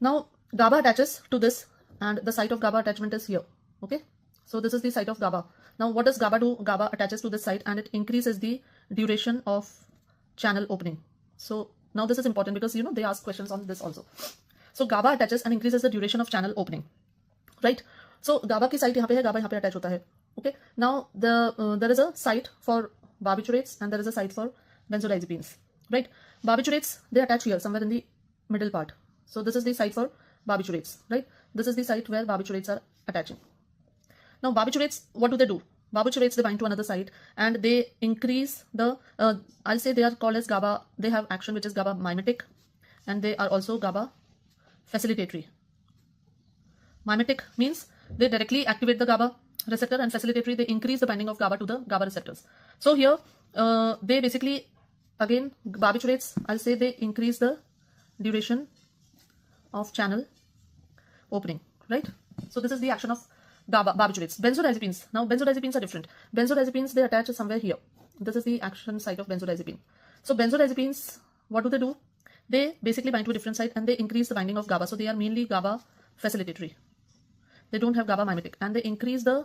Now GABA attaches to this, and the site of GABA attachment is here. Okay, so this is the site of GABA. Now what does GABA do? GABA attaches to this site, and it increases the duration of channel opening. So now this is important because they ask questions on this also. So GABA attaches and increases the duration of channel opening, right? So GABA की site यहाँ पे है, GABA यहाँ पे attach होता है. Okay, now there is a site for barbiturates and there is a site for benzodiazepines, right? Barbiturates, they attach here somewhere in the middle part. So this is the site for barbiturates, right? This is the site where barbiturates are attaching. Now barbiturates, what do? Barbiturates, they bind to another site and they increase the, I'll say they are called as GABA, they have action which is GABA mimetic, and they are also GABA facilitatory. Mimetic means they directly activate the GABA receptor, and facilitatory, they increase the binding of GABA to the GABA receptors. So here they basically, again, barbiturates, I'll say they increase the duration of channel opening, right? So this is the action of barbiturates. Benzodiazepines, now benzodiazepines are different. Benzodiazepines, they attach somewhere here. This is the action site of benzodiazepine. So benzodiazepines, what do? They basically bind to a different site and they increase the binding of GABA. So they are mainly GABA facilitatory. they don't have GABA mimetic, and they increase the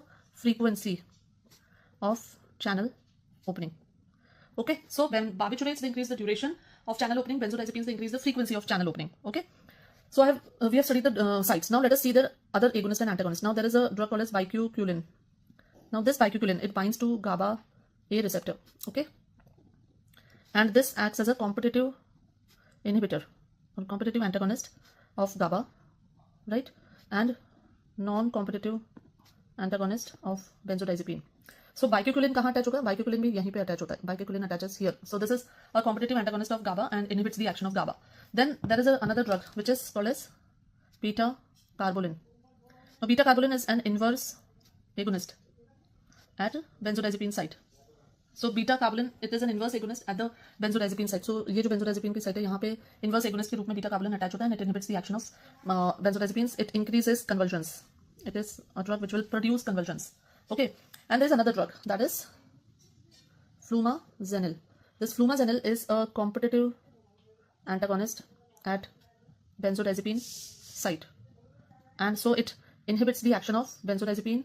frequency of channel opening. Okay, so when barbiturates, they increase the duration of channel opening. Benzodiazepines, they increase the frequency of channel opening. Okay, so we have studied the sites. Now let us see the other agonist and antagonist. Now there is a drug called as bicuculin. Now this bicuculin, it binds to GABA A receptor. Okay, and this acts as a competitive inhibitor or competitive antagonist of GABA, right, and non-competitive antagonist of benzodiazepine. So bicuculin कहाँ attach होगा? Bicuculin भी यहीं पे attach होता है. Bicuculin attaches here. So this is a competitive antagonist of GABA and inhibits the action of GABA. Then there is another drug which is called as beta carbolin. Now beta carbolin is an inverse agonist at benzodiazepine site. So beta carbolin, it is an inverse agonist at the benzodiazepine site. So ये जो benzodiazepine की site है यहाँ पे inverse agonist के रूप में beta carbolin attach होता है, and it inhibits the action of benzodiazepines. It increases convulsions. It is a drug which will produce convulsions. Okay, and there is another drug, that is flumazenil. This flumazenil is a competitive antagonist at benzodiazepine site, and so it inhibits the action of benzodiazepine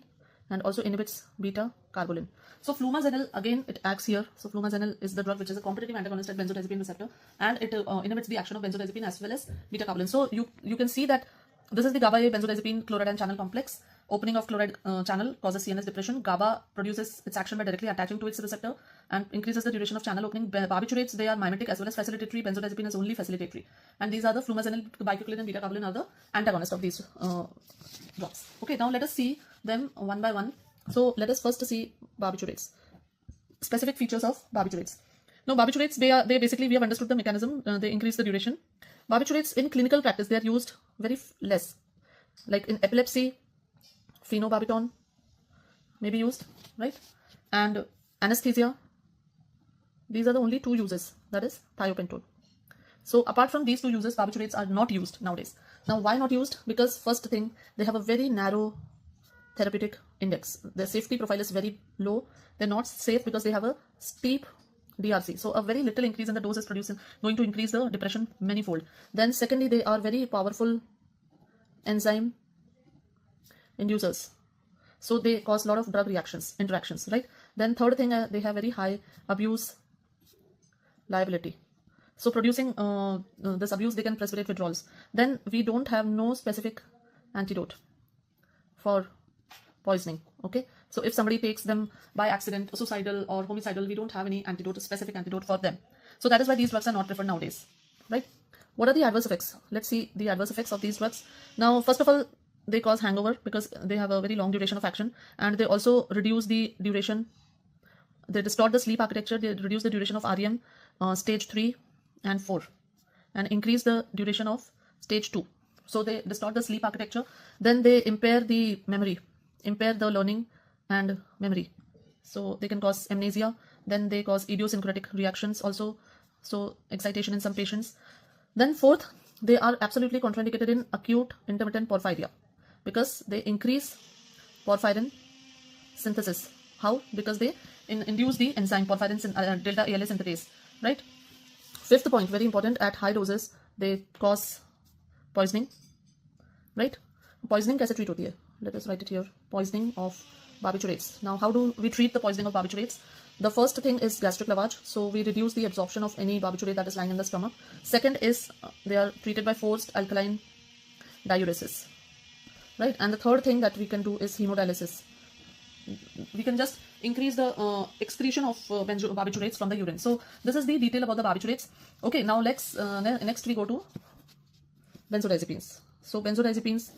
and also inhibits beta carbolin. So flumazenil, again, it acts here. So flumazenil is the drug which is a competitive antagonist at benzodiazepine receptor, and it inhibits the action of benzodiazepine as well as beta carbolin. So you can see that this is the GABA A benzodiazepine chloride and channel complex. Opening of chloride channel causes CNS depression. GABA produces its action by directly attaching to its receptor and increases the duration of channel opening. Barbiturates, they are mimetic as well as facilitatory. Benzodiazepine is only facilitatory. And these are the flumazenil, bicuculin and beta carbolin are the antagonists of these drugs. Okay, now let us see them one by one. So let us first see barbiturates. Specific features of barbiturates. Now barbiturates, they basically, we have understood the mechanism. They increase the duration. Barbiturates in clinical practice, they are used very less. Like in epilepsy, phenobarbital may be used, right? And anesthesia, these are the only two uses, that is thiopental. So apart from these two uses, barbiturates are not used nowadays. Now why not used? Because first thing, they have a very narrow therapeutic index. Their safety profile is very low. They're not safe because they have a steep DRC. So a very little increase in the dose is going to increase the depression manifold. Then secondly, they are very powerful enzyme inducers. So they cause a lot of drug interactions, right? Then third thing, they have very high abuse liability. So producing this abuse, they can precipitate withdrawals. Then we don't have no specific antidote for poisoning. Okay, so if somebody takes them by accident, suicidal or homicidal, we don't have any antidote, specific antidote for them. So that is why these drugs are not preferred nowadays, right? What are the adverse effects? Let's see the adverse effects of these drugs. Now, first of all, they cause hangover because they have a very long duration of action, and they also reduce the duration. They distort the sleep architecture. They reduce the duration of REM stage 3 and 4 and increase the duration of stage 2. So they distort the sleep architecture. Then they impair the memory, impair the learning and memory. So they can cause amnesia. Then they cause idiosyncratic reactions also, so excitation in some patients. Then fourth, they are absolutely contraindicated in acute intermittent porphyria because they increase porphyrin synthesis. How? Because they induce the enzyme porphyrin delta ALA synthetase, right? Fifth point, very important, at high doses they cause poisoning, right? Poisoning कैसे treat होती है? Let us write it here. Poisoning of barbiturates. Now, how do we treat the poisoning of barbiturates? The first thing is gastric lavage. So we reduce the absorption of any barbiturate that is lying in the stomach. Second is they are treated by forced alkaline diuresis, right? And the third thing that we can do is hemodialysis. We can just increase the excretion of barbiturates from the urine. So this is the detail about the barbiturates. Okay, now next we go to benzodiazepines. So benzodiazepines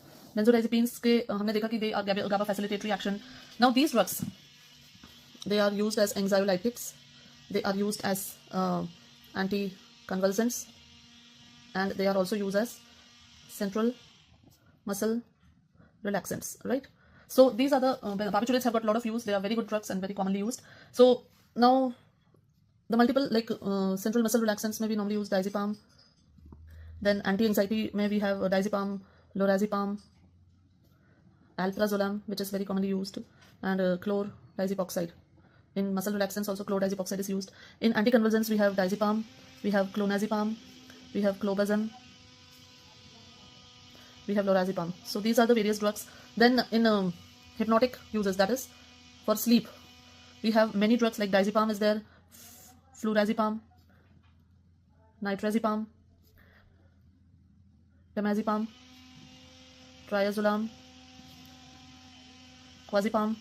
के हमने देखा कि they are GABA facilitatory action. Now these drugs, they are used as anxiolytics. They are used as anticonvulsants, and they are also used as central muscle relaxants, right? So these are the barbiturates have got a lot of use. They are very good drugs and very commonly used. So now the multiple central muscle relaxants may be normally used diazepam. Then anti-anxiety may we have diazepam, lorazepam, alprazolam, which is very commonly used, and chlordiazepoxide. In muscle relaxants also chlordiazepoxide is used. In anticonvulsants we have diazepam, we have clonazepam, we have clobazam, we have lorazepam. So these are the various drugs Then in hypnotic uses, that is for sleep, we have many drugs like diazepam is there, flurazepam, nitrazepam, temazepam, triazolam, quazepam,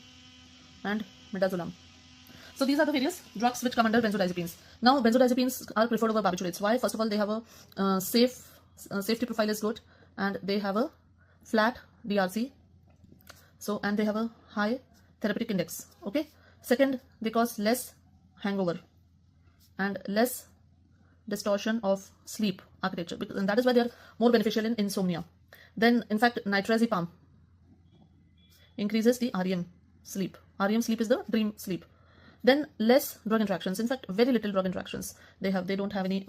and midazolam. So these are the various drugs which come under benzodiazepines. Now benzodiazepines are preferred over barbiturates. Why? First of all, they have a safety profile is good, and they have a flat DRC. So, and they have a high therapeutic index. Okay. Second, they cause less hangover and less distortion of sleep architecture, and that is why they are more beneficial in insomnia. Then, in fact, nitrazepam increases the REM sleep. REM sleep is the dream sleep. Then less drug interactions. In fact, very little drug interactions they have. They don't have any.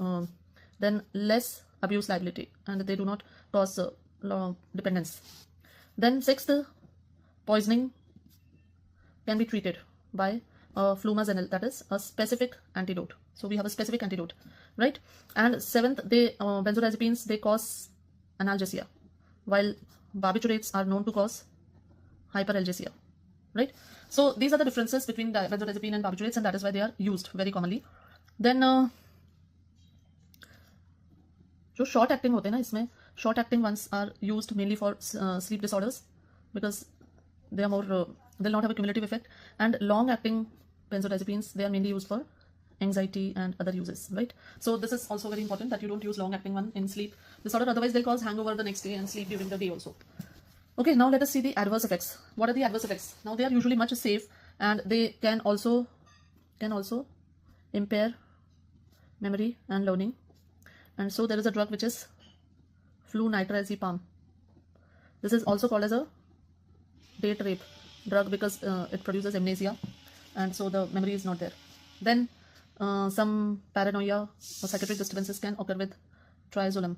Then less abuse liability, and they do not cause dependence. Then sixth, poisoning can be treated by flumazenil, that is a specific antidote. So we have a specific antidote, right? And seventh, benzodiazepines, they cause analgesia, while barbiturates are known to cause hyperalgesia, right? So these are the differences between benzodiazepine and barbiturates, and that is why they are used very commonly. Then जो short acting होते हैं ना, इसमें short acting ones are used mainly for sleep disorders, because they are more they'll not have a cumulative effect. And long acting benzodiazepines, they are mainly used for anxiety and other uses, right? So this is also very important that you don't use long acting one in sleep disorder, otherwise they'll cause hangover the next day and sleep during the day also. Okay, now let us see the adverse effects. What are the adverse effects? Now they are usually much safe, and they can also impair memory and learning. And so there is a drug which is flunitrazepam. This is also called as a date rape drug, because it produces amnesia, and so the memory is not there. Then some paranoia or psychiatric disturbances can occur with triazolam.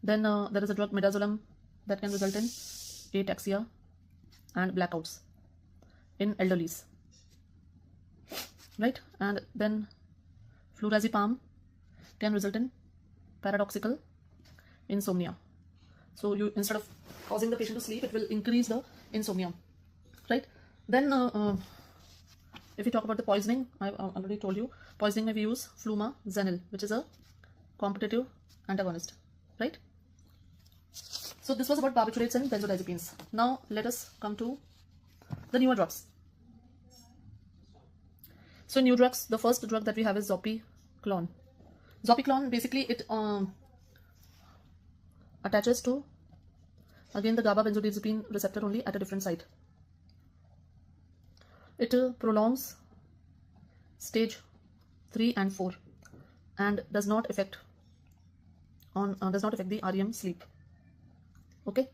Then there is a drug midazolam that can result in ataxia and blackouts in elderlies, right? And then flurazepam can result in paradoxical insomnia. So you, instead of causing the patient to sleep, it will increase the insomnia, right? Then if we talk about the poisoning, I already told you, poisoning may be use flumazenil, which is a competitive antagonist, right? So this was about barbiturates and benzodiazepines. Now let us come to the newer drugs. So new drugs, the first drug that we have is zopiclone. Zopiclone, basically it attaches to, again, the GABA benzodiazepine receptor only at a different site. It prolongs stage 3 and 4 and does not affect the REM sleep. Okay,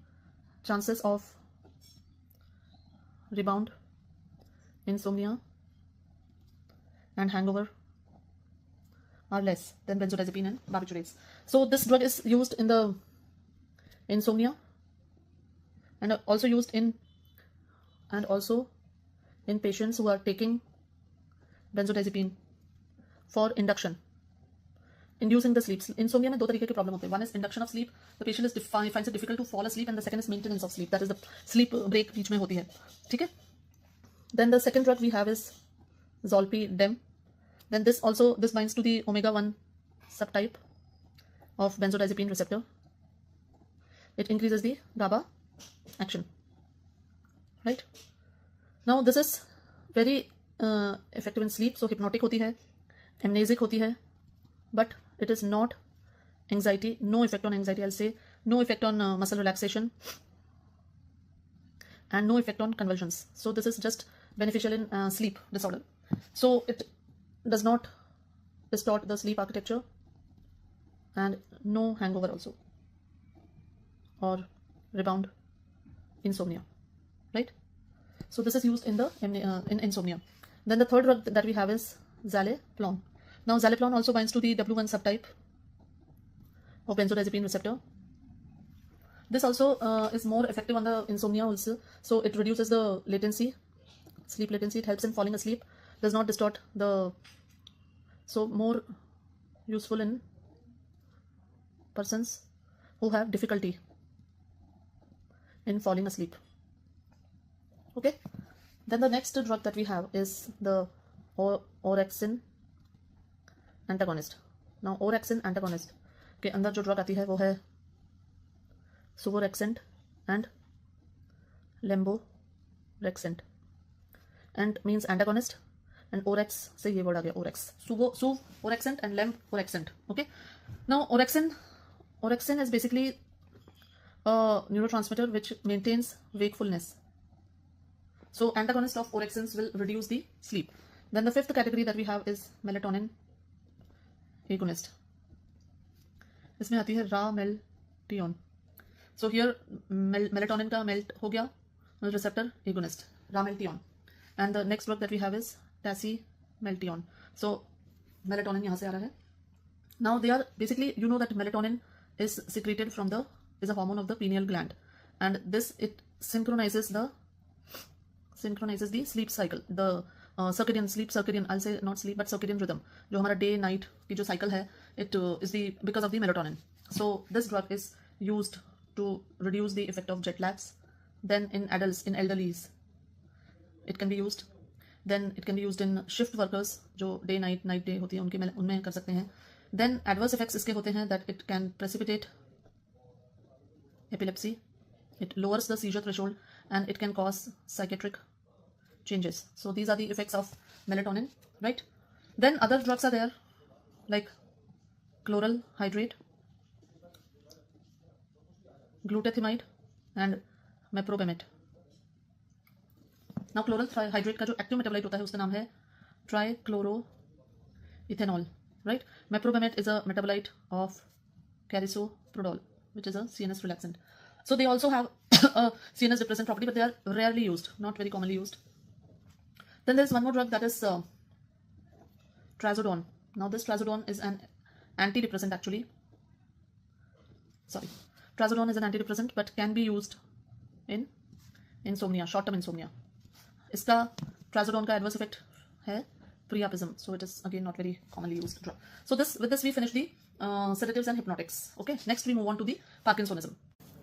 chances of rebound, insomnia, and hangover are less than benzodiazepine and barbiturates. So this drug is used in the insomnia, and also used in patients who are taking benzodiazepine for induction, inducing the sleep. Insomnia में दो तरीके के problem होते हैं. One is induction of sleep. The patient finds it difficult to fall asleep, and the second is maintenance of sleep. That is the sleep break बीच में होती है. ठीक है? Then the second drug we have is zolpidem. Then this binds to the omega-1 subtype of benzodiazepine receptor. It increases the GABA action, right? Now this is very effective in sleep. So hypnotic होती है, amnesic होती है, but it is not anxiety. No effect on anxiety. I'll say no effect on muscle relaxation, and no effect on convulsions. So this is just beneficial in sleep disorder. So it does not distort the sleep architecture, and no hangover also, or rebound insomnia, right? So this is used in the in insomnia. Then the third drug that we have is zaleplon. Now zaleplon also binds to the W1 subtype of benzodiazepine receptor. This also is more effective on the insomnia also. So it reduces the latency, sleep latency. It helps in falling asleep, does not distort the, so more useful in persons who have difficulty in falling asleep. Okay, then the next drug that we have is the orexin antagonist. Now orexin antagonist के अंदर जो drug आती है वो है suvorexant and lemborexant. And means antagonist, and orex से ये word आ गया orex. Suvorexant and lemborexant. Okay, now orexin is basically a neurotransmitter which maintains wakefulness. So antagonist of orexins will reduce the sleep. Then the fifth category that we have is melatonin agonist. इसमें आती है rameltion. So here melatonin का melt हो गया, receptor agonist rameltion. And the next drug that we have is tasimeltion. So melatonin यहाँ से आ रहा है. Now they are basically, you know that melatonin is secreted from is a hormone of the pineal gland, and this it synchronizes the sleep cycle, the circadian, I'll say not sleep but circadian rhythm, जो हमारा day night की जो cycle है, it is because of the melatonin. So this drug is used to reduce the effect of jet lags. Then in adults, in elderlies, it can be used. Then it can be used in shift workers जो day night day होती है उनमें कर सकते हैं. Then adverse effects इसके होते हैं that it can precipitate epilepsy, it lowers the seizure threshold, and it can cause psychiatric changes. So these are the effects of melatonin, right? Then other drugs are there like chloral hydrate, glutathione, and meprobamate. Now chloral hydrate का जो active metabolite होता है उसका नाम है trichloroethanol, right? Meprobamate is a metabolite of carisoprodol, which is a CNS relaxant. So they also have a CNS depressant property, but they are rarely used, not very commonly used. Then there is one more drug that is trazodone. Now this trazodone is an antidepressant actually. Trazodone is an antidepressant but can be used in insomnia, short-term insomnia. इसका trazodone का adverse effect है priapism, so it is again not very commonly used drug. So with this we finish the sedatives and hypnotics. Okay, next we move on to the Parkinsonism.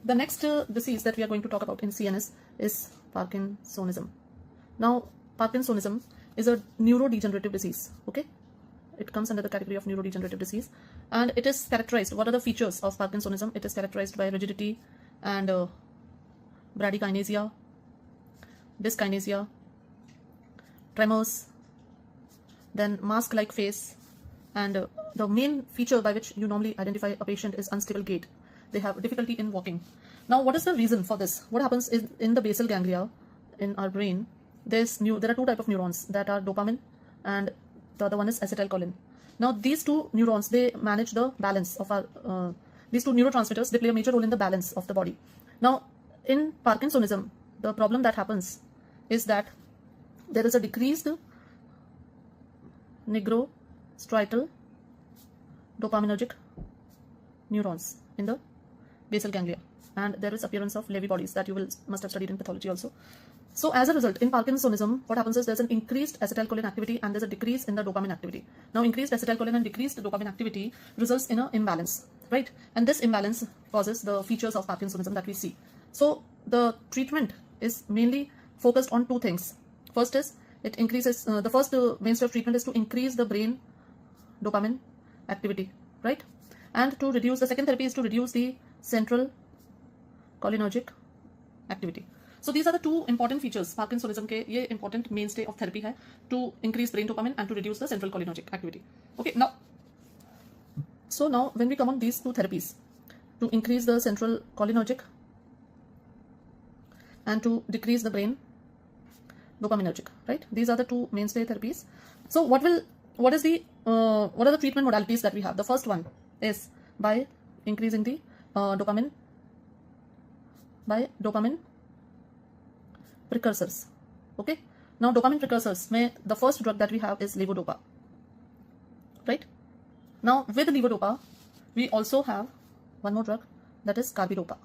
The next disease that we are going to talk about in CNS is Parkinsonism. Now Parkinsonism is a neurodegenerative disease. Okay, it comes under the category of neurodegenerative disease, and it is characterized. What are the features of Parkinsonism? It is characterized by rigidity and bradykinesia, dyskinesia, tremors, then mask-like face, and the main feature by which you normally identify a patient is unstable gait. They have difficulty in walking. Now, what is the reason for this? What happens is in the basal ganglia in our brain, there are two types of neurons that are dopamine, and the other one is acetylcholine. Now, these two neurons, they manage the balance of our these two neurotransmitters. They play a major role in the balance of the body. Now, in Parkinsonism, the problem that happens is that there is a decreased nigrostriatal dopaminergic neurons in the basal ganglia, and there is appearance of Lewy bodies that you must have studied in pathology also. So as a result, in Parkinsonism, what happens is there's an increased acetylcholine activity and there's a decrease in the dopamine activity. Now, increased acetylcholine and decreased dopamine activity results in an imbalance, right? And this imbalance causes the features of Parkinsonism that we see. So the treatment is mainly focused on two things. First is it increases, the first mainstay of treatment is to increase the brain dopamine activity, right? And to reduce, the second therapy is to reduce the central cholinergic activity. So these are the two important features. Parkinsonism के ये important mainstay of therapy है to increase brain dopamine and to reduce the central cholinergic activity. Okay, now when we come on these two therapies, to increase the central cholinergic and to decrease the brain dopaminergic, right? These are the two mainstay therapies. So what are the treatment modalities that we have? The first one is by increasing the dopamine precursors. Okay, now dopamine precursors में the first drug that we have is levodopa, right? Now with levodopa we also have one more drug that is carbidopa.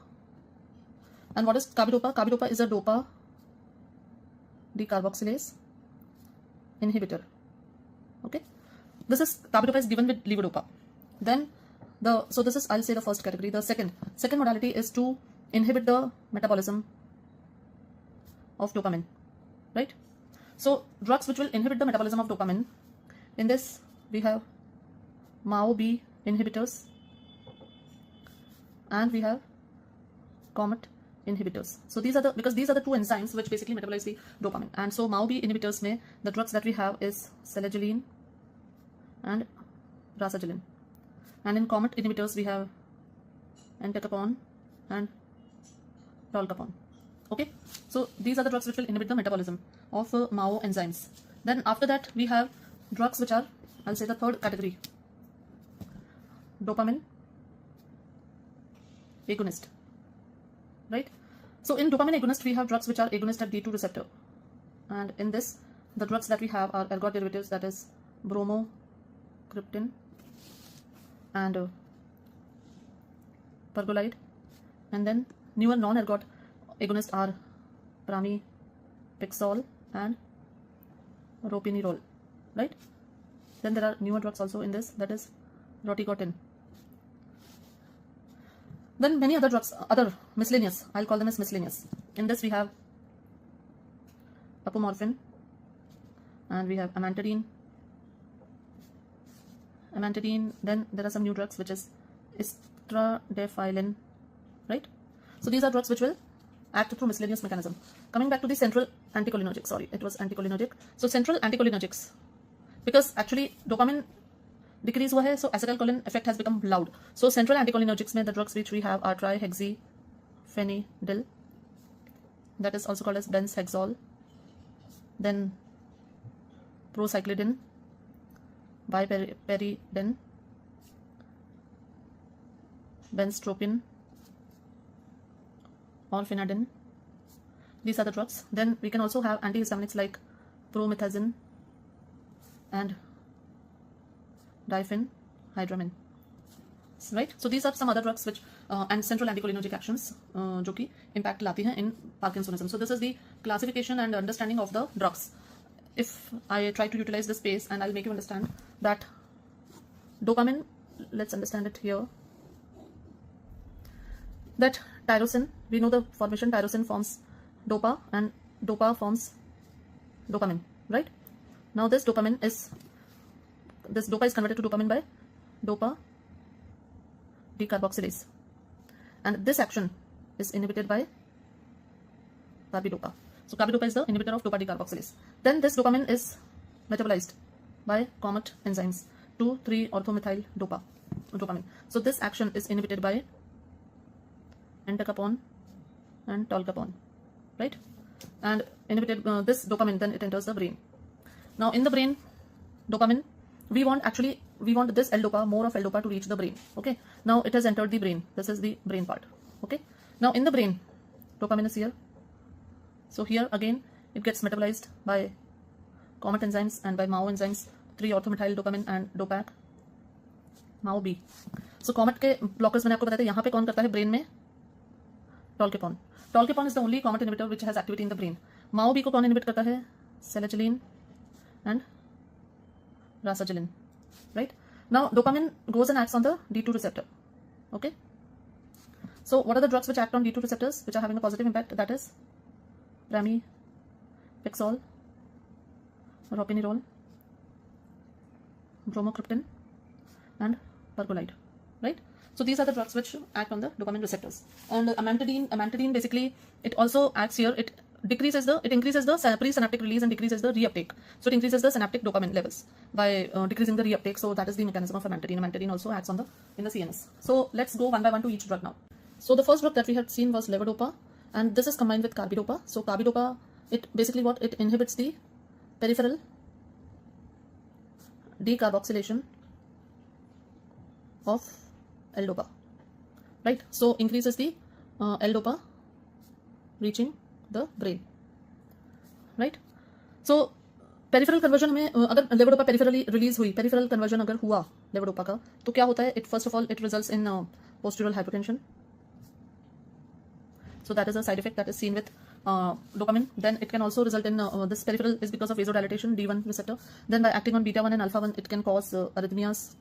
And what is carbidopa? Carbidopa is a dopa decarboxylase inhibitor. Okay, this is carbidopa is given with levodopa. Then so this is, I'll say, the first category. The second modality is to inhibit the metabolism of dopamine, right? So drugs which will inhibit the metabolism of dopamine, in this we have MAO-B inhibitors and we have COMT inhibitors. So these are the, because these are the two enzymes which basically metabolize the dopamine. And so MAO-B inhibitors में the drugs that we have is selegiline and rasagiline. And in COMT inhibitors we have entacapone and tolcapone. Okay, so these are the drugs which will inhibit the metabolism of MAO enzymes. Then after that we have drugs which are, I'll say the third category, dopamine agonist, right? So in dopamine agonist we have drugs which are agonist at D2 receptor, and in this the drugs that we have are ergot derivatives, that is bromocriptine and pergolide, and then newer non-ergot agonists are pramipixole and ropinirole, right? Then there are newer drugs also in this, that is rotigotine. Then many other drugs, other miscellaneous, I'll call them as miscellaneous. In this we have apomorphine and we have amantadine. Then there are some new drugs which is istradefylline, right? So these are drugs which will act through miscellaneous mechanism. Coming back to the central anticholinergic, sorry, it was anticholinergic. So central anticholinergics, because actually dopamine decrease हुआ है, so acetylcholine effect has become loud. So central anticholinergics में the drugs which we have are trihexyphenidyl, that is also called as benzhexol, then procyclidine, biperidine, benztropine, orphanadine. These are the drugs. Then we can also have antihistaminics like promethazine and diphenhydramine, right? So these are some other drugs which and central anticholinergic actions जो कि impact लाती हैं in Parkinsonism. So this is the classification and understanding of the drugs. If I try to utilize this space and I'll make you understand that dopamine, let's understand it here, that tyrosine, we know the formation, tyrosine forms dopa and dopa forms dopamine, right? Now this dopamine is, this dopa is converted to dopamine by dopa decarboxylase, and this action is inhibited by carbidopa. So carbidopa is the inhibitor of dopa decarboxylase. Then this dopamine is metabolized by COMT enzymes 2,3-orthomethyl dopamine. So this action is inhibited by entacapone and tolcapone, right? And inhibited this dopamine, then it enters the brain. Now in the brain, dopamine, we want this L-dopa, more of L-dopa to reach the brain. Okay, now it has entered the brain. This is the brain part. Okay, now in the brain, dopamine is here. So here again it gets metabolized by COMT enzymes and by MAO enzymes, 3-orthomethyl dopamine and dopac, MAO-B. So COMT के blockers मैंने आपको बताया था, यहाँ पे कौन करता है brain में? Tolcapone. Tolcapone is the only COMT inhibitor which has activity in the brain. MAO-B को कौन inhibit करता है? Selegiline and rasagiline, right? Now dopamine goes and acts on the D2 receptor. Okay, so what are the drugs which act on D2 receptors which are having a positive impact? That is pramipixole, ropinirole, bromocriptine and pergolide, right? So these are the drugs which act on the dopamine receptors. And amantadine basically, it also acts here. It increases the presynaptic release and decreases the reuptake. So it increases the synaptic dopamine levels by decreasing the reuptake. So that is the mechanism of amantadine. Amantadine also acts on in the CNS. So let's go one by one to each drug now. So the first drug that we had seen was levodopa, and this is combined with carbidopa. So carbidopa, it basically it inhibits the peripheral decarboxylation of L-dopa, right? So increases the L-dopa reaching the brain, right? So peripheral conversion में अगर levodopa peripherally release हुई, peripheral conversion अगर हुआ levodopa का, तो क्या होता है? It first of all it results in postural hypertension. So that is a side effect that is seen with dopamine. Then it can also result in this peripheral is because of vasodilatation, D1 receptor. Then by acting on beta 1 and alpha 1, it can cause arrhythmias.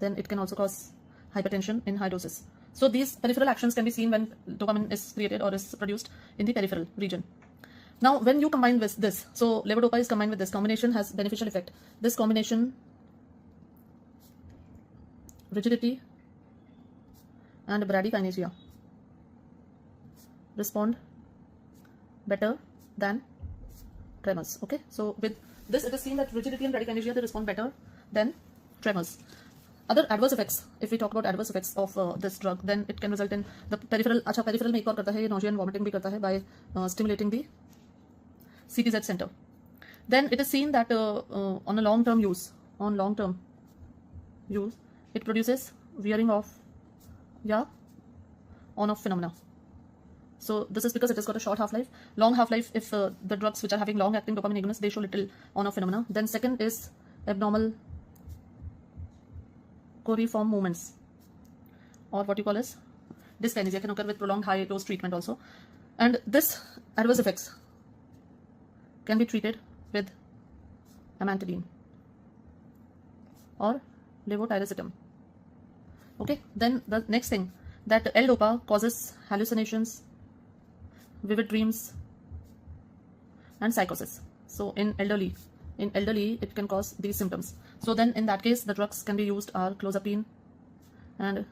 Then it can also cause hypertension in high doses. So these peripheral actions can be seen when dopamine is created or is produced in the peripheral region. Now, when you combine with this, so levodopa is combined with this, combination has beneficial effect. This combination, rigidity and bradykinesia respond better than tremors. Okay, so with this it is seen that rigidity and bradykinesia, they respond better than tremors. Other adverse effects, if we talk about adverse effects of this drug, then it can result in the peripheral. अच्छा, peripheral में एक और करता है, ये nausea and vomiting भी करता है by stimulating the CTZ center. Then it is seen that on a long-term use, it produces wearing off, on-off phenomena. So this is because it has got a short half-life. Long half-life, if the drugs which are having long-acting dopamine agonists, they show little on-off phenomena. Then second is abnormal coriform movements, or what you call as dyskinesia, can occur with prolonged high-dose treatment also. And this adverse effects can be treated with amantadine or levotiracetam. Okay, then the next thing, that L-dopa causes hallucinations, vivid dreams and psychosis. So in elderly it can cause these symptoms. So then in that case the drugs can be used are clozapine and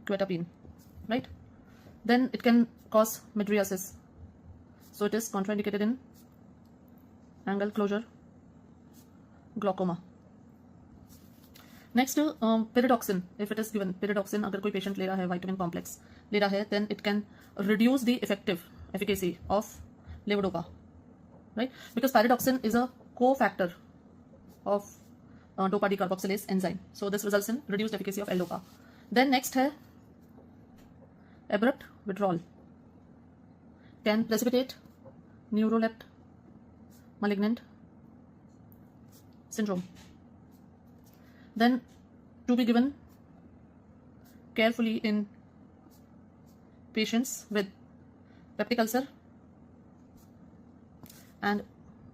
quetiapine, right? Then it can cause mydriasis, so it is contraindicated in angle closure glaucoma. Next, pyridoxine, if it is given, pyridoxine अगर कोई patient ले रहा है, vitamin complex ले रहा है, then it can reduce the efficacy of levodopa, right? Because pyridoxine is a cofactor of dopa decarboxylase enzyme, so this results in reduced efficacy of L-dopa. Then next है abrupt withdrawal, can precipitate neuroleptic malignant syndrome. Then to be given carefully in patients with peptic ulcer and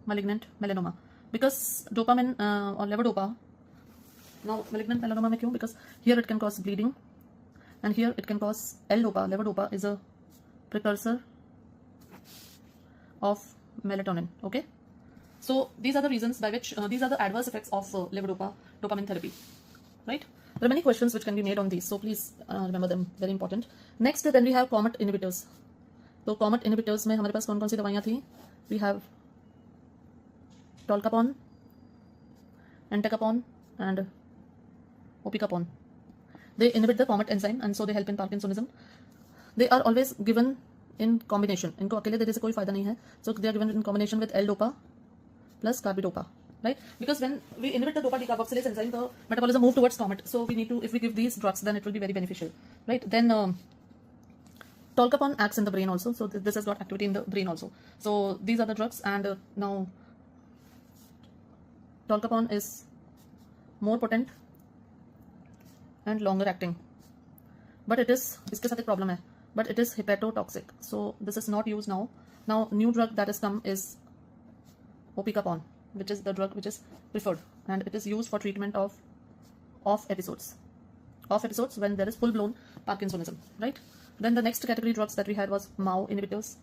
malignant melanoma, because dopamine or levodopa. Now malignant melanoma में क्यों? Because here it can cause bleeding and here it can cause L-dopa. Levodopa is a precursor of melatonin. Okay, so these are the reasons by which these are the adverse effects of levodopa dopamine therapy, right? There are many questions which can be made on these, so please remember them, very important. Next, then we have comet inhibitors. तो comet inhibitors में हमारे पास कौन कौन सी दवाइयाँ थी? We have tolcapone, entacapone and opicapone. They inhibit the comet enzyme and so they help in Parkinsonism. They are always given in combination. इनको अकेले देने से कोई फायदा नहीं है. So they are given in combination with L-dopa plus carbidopa, right? Because when we inhibit the dopa decarboxylase enzyme, the metabolism move towards comet. So we need to, if we give these drugs, then it will be very beneficial, right? Then tolcapone acts in the brain also. So this has got activity in the brain also. So these are the drugs, and now tolcapone is more potent and longer acting, but it is, इसके साथ एक problem है, but it is hepatotoxic. So this is not used now. Now new drug that has come is opicapone, which is the drug which is preferred, and it is used for treatment of off episodes when there is full-blown Parkinsonism, right? Then the next category drugs that we had was MAO inhibitors.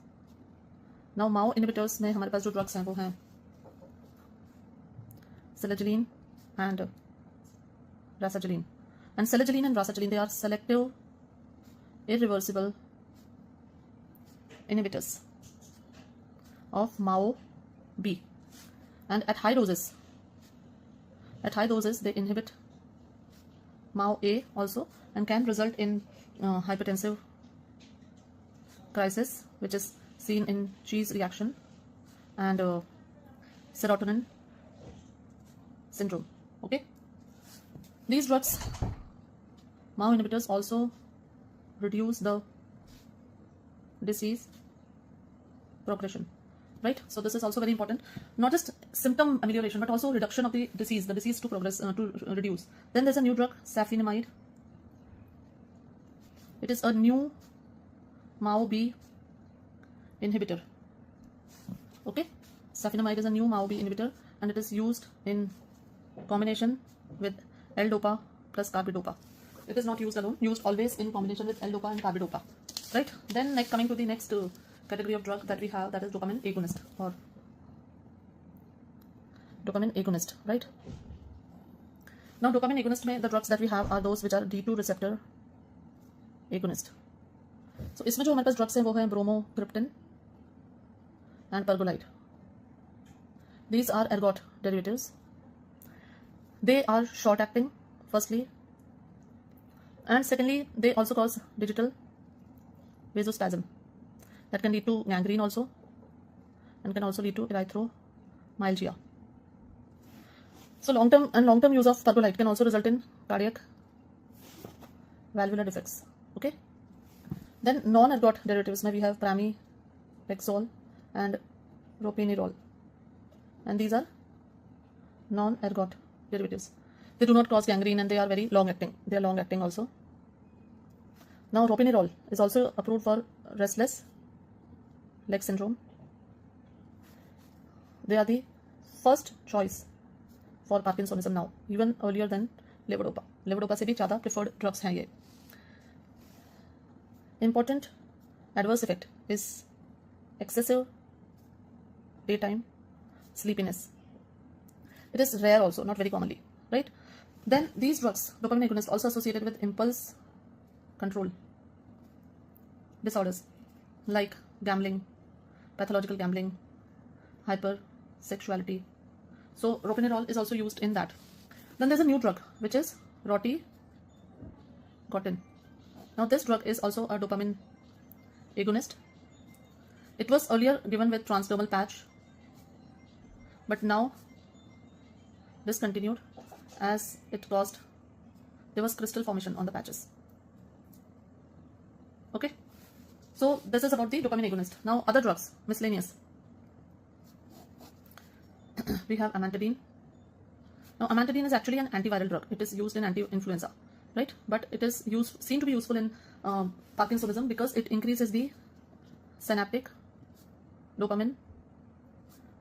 Now MAO inhibitors में हमारे पास जो drugs हैं वो हैं selegiline and rasagiline. And selegiline and rasagiline, they are selective irreversible inhibitors of MAO B, and at high doses they inhibit MAO A also, and can result in hypertensive crisis, which is seen in cheese reaction and serotonin syndrome. Okay, these drugs, MAO inhibitors, also reduce the disease progression, right? So this is also very important, not just symptom amelioration but also reduction of the disease to progress, to reduce. Then there's a new drug, safinamide. It is a new MAO B inhibitor. Okay, safinamide is a new MAO B inhibitor, and it is used in combination with L-dopa plus carbidopa. It is not used alone, used always in combination with L-dopa and carbidopa, right? Then next, coming to the next category of drug that we have, that is dopamine agonist or dopamine agonist, right? Now dopamine agonist में the drugs that we have are those which are D2 receptor agonist. So इसमें जो हमारे पास drugs हैं वो हैं bromocriptine and pergolide. These are ergot derivatives. They are short acting, firstly, and secondly they also cause digital vasospasm that can lead to gangrene also, and can also lead to erythromyalgia. So long-term use of pergolide can also result in cardiac valvular defects. Okay. Then non-ergot derivatives, we have pramipexole and ropinirole, and these are non-ergot derivatives. They do not cause gangrene and they are very long-acting. They are long-acting also. Now ropinirole is also approved for restless leg syndrome. They are the first choice for Parkinsonism now, even earlier than levodopa. Levodopa से भी ज़्यादा preferred drugs हैं ये. Important adverse effect is excessive daytime sleepiness. It is rare also, not very commonly, right? Then these drugs, dopamine agonists, also associated with impulse control disorders like gambling, pathological gambling, hypersexuality. So ropinirole is also used in that. Then there's a new drug which is rotigatin. Now this drug is also a dopamine agonist. It was earlier given with transdermal patch, but now discontinued as there was crystal formation on the patches. Okay, so this is about the dopamine agonist. Now other drugs, miscellaneous. We have amantadine. Now amantadine is actually an antiviral drug. It is used in anti-influenza, right? But it is seen to be useful in Parkinsonism because it increases the synaptic dopamine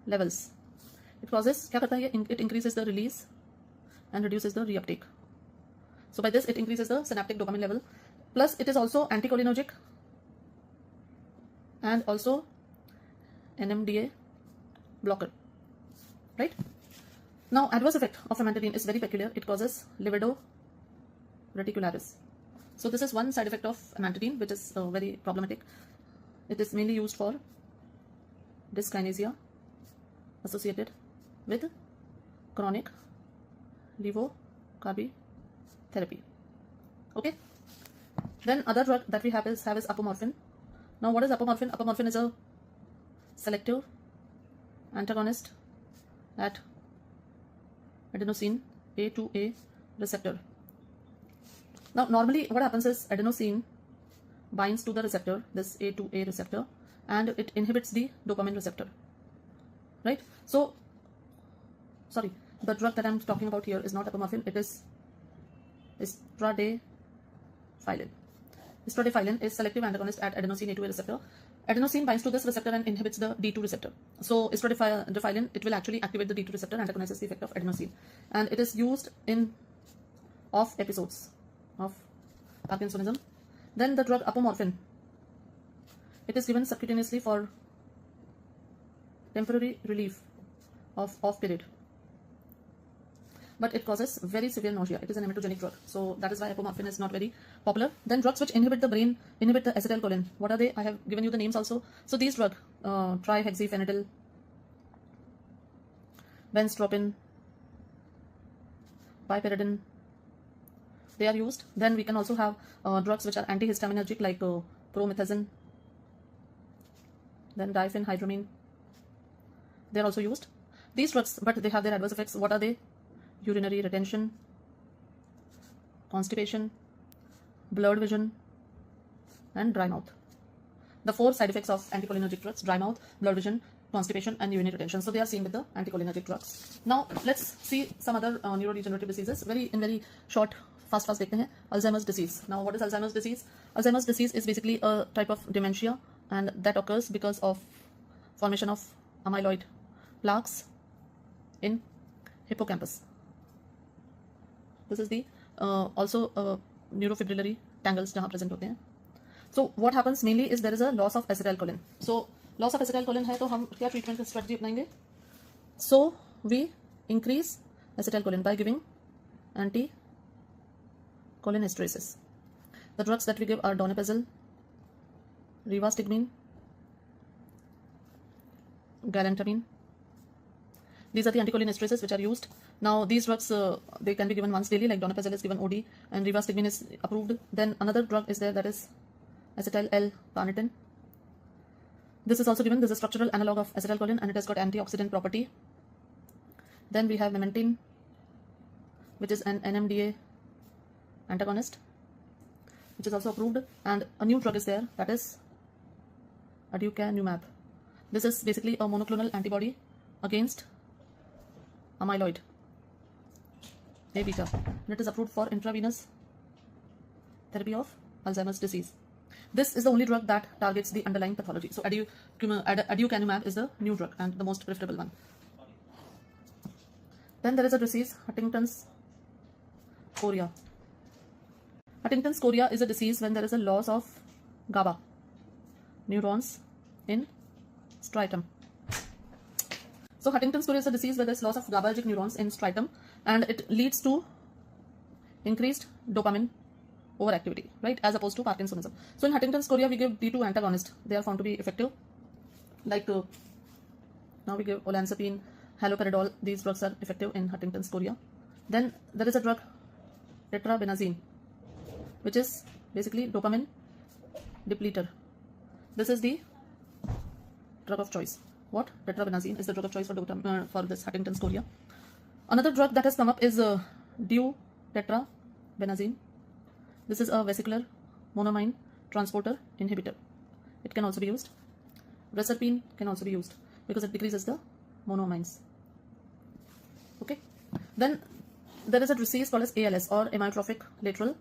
levels. It increases the release and reduces the reuptake. So by this it increases the synaptic dopamine level. Plus it is also anticholinergic and also NMDA blocker, right? Now adverse effect of amantadine is very peculiar. It causes livedo reticularis. So this is one side effect of amantadine which is very problematic. It is mainly used for dyskinesia associated with chronic levocarbitherapy. Okay. Then other drug that we have is apomorphine. Now what is apomorphine? Apomorphine is a selective antagonist at adenosine A2A receptor. Now normally what happens is adenosine binds to the receptor, this A2A receptor, and it inhibits the dopamine receptor, right? So sorry, the drug that I'm talking about here is not apomorphine, it is istradifylline. Istradifylline is selective antagonist at adenosine A2A receptor. Adenosine binds to this receptor and inhibits the D2 receptor. So istradifylline, it will actually activate the D2 receptor, antagonizes the effect of adenosine, and it is used in off episodes of Parkinsonism. Then the drug apomorphine, it is given subcutaneously for temporary relief of off period, but it causes very severe nausea. It is an emetogenic drug, so that is why apomorphine is not very popular. Then drugs which inhibit the brain, inhibit the acetylcholine. What are they? I have given you the names also. So these drugs, trihexyphenidyl, benztropine, piperidine, they are used. Then we can also have drugs which are antihistaminergic like promethazine, then diphenhydramine. They are also used. These drugs, but they have their adverse effects. What are they? Urinary retention, constipation, blurred vision, and dry mouth. The 4 side effects of anticholinergic drugs: dry mouth, blurred vision, constipation, and urinary retention. So they are seen with the anticholinergic drugs. Now let's see some other neurodegenerative diseases. Very short, fast देखते हैं. Alzheimer's disease. Now what is Alzheimer's disease? Alzheimer's disease is basically a type of dementia, and that occurs because of formation of amyloid plaques in hippocampus. This is the also neurofibrillary tangles जहाँ present होते हैं. So what happens mainly is there is a loss of acetylcholine. So loss of acetylcholine है तो हम क्या treatment strategy अपनाएंगे? So we increase acetylcholine by giving anti cholinesterase. The drugs that we give are donepezil, rivastigmine, galantamine. These are the anticholinesterases which are used. Now these drugs they can be given once daily, like donepezil is given OD and rivastigmine is approved. Then another drug is there that is acetyl L-carnitine. This is also given. This is a structural analog of acetylcholine and it has got antioxidant property. Then we have memantine, which is an NMDA antagonist, which is also approved, and a new drug is there that is aducanumab. This is basically a monoclonal antibody against amyloid A beta, and it is approved for intravenous therapy of Alzheimer's disease. This is the only drug that targets the underlying pathology. So aducanumab is the new drug and the most preferable one. Then there is a disease, Huntington's chorea. Huntington's chorea is a disease when there is a loss of GABA neurons in striatum. So Huntington's chorea is a disease where there is loss of GABAergic neurons in striatum and it leads to increased dopamine overactivity, right, as opposed to Parkinsonism. So in Huntington's chorea we give D2 antagonist. They are found to be effective. Like now we give olanzapine, haloperidol. These drugs are effective in Huntington's chorea. Then there is a drug, tetrabenazine, which is basically dopamine depleter. This is the drug of choice. What? Tetrabenazine is the drug of choice for this Huntington's chorea. Another drug that has come up is deutetrabenazine. This is a vesicular monoamine transporter inhibitor. It can also be used. Reserpine can also be used because it decreases the monoamines. Okay. Then there is a disease called as ALS or amyotrophic lateral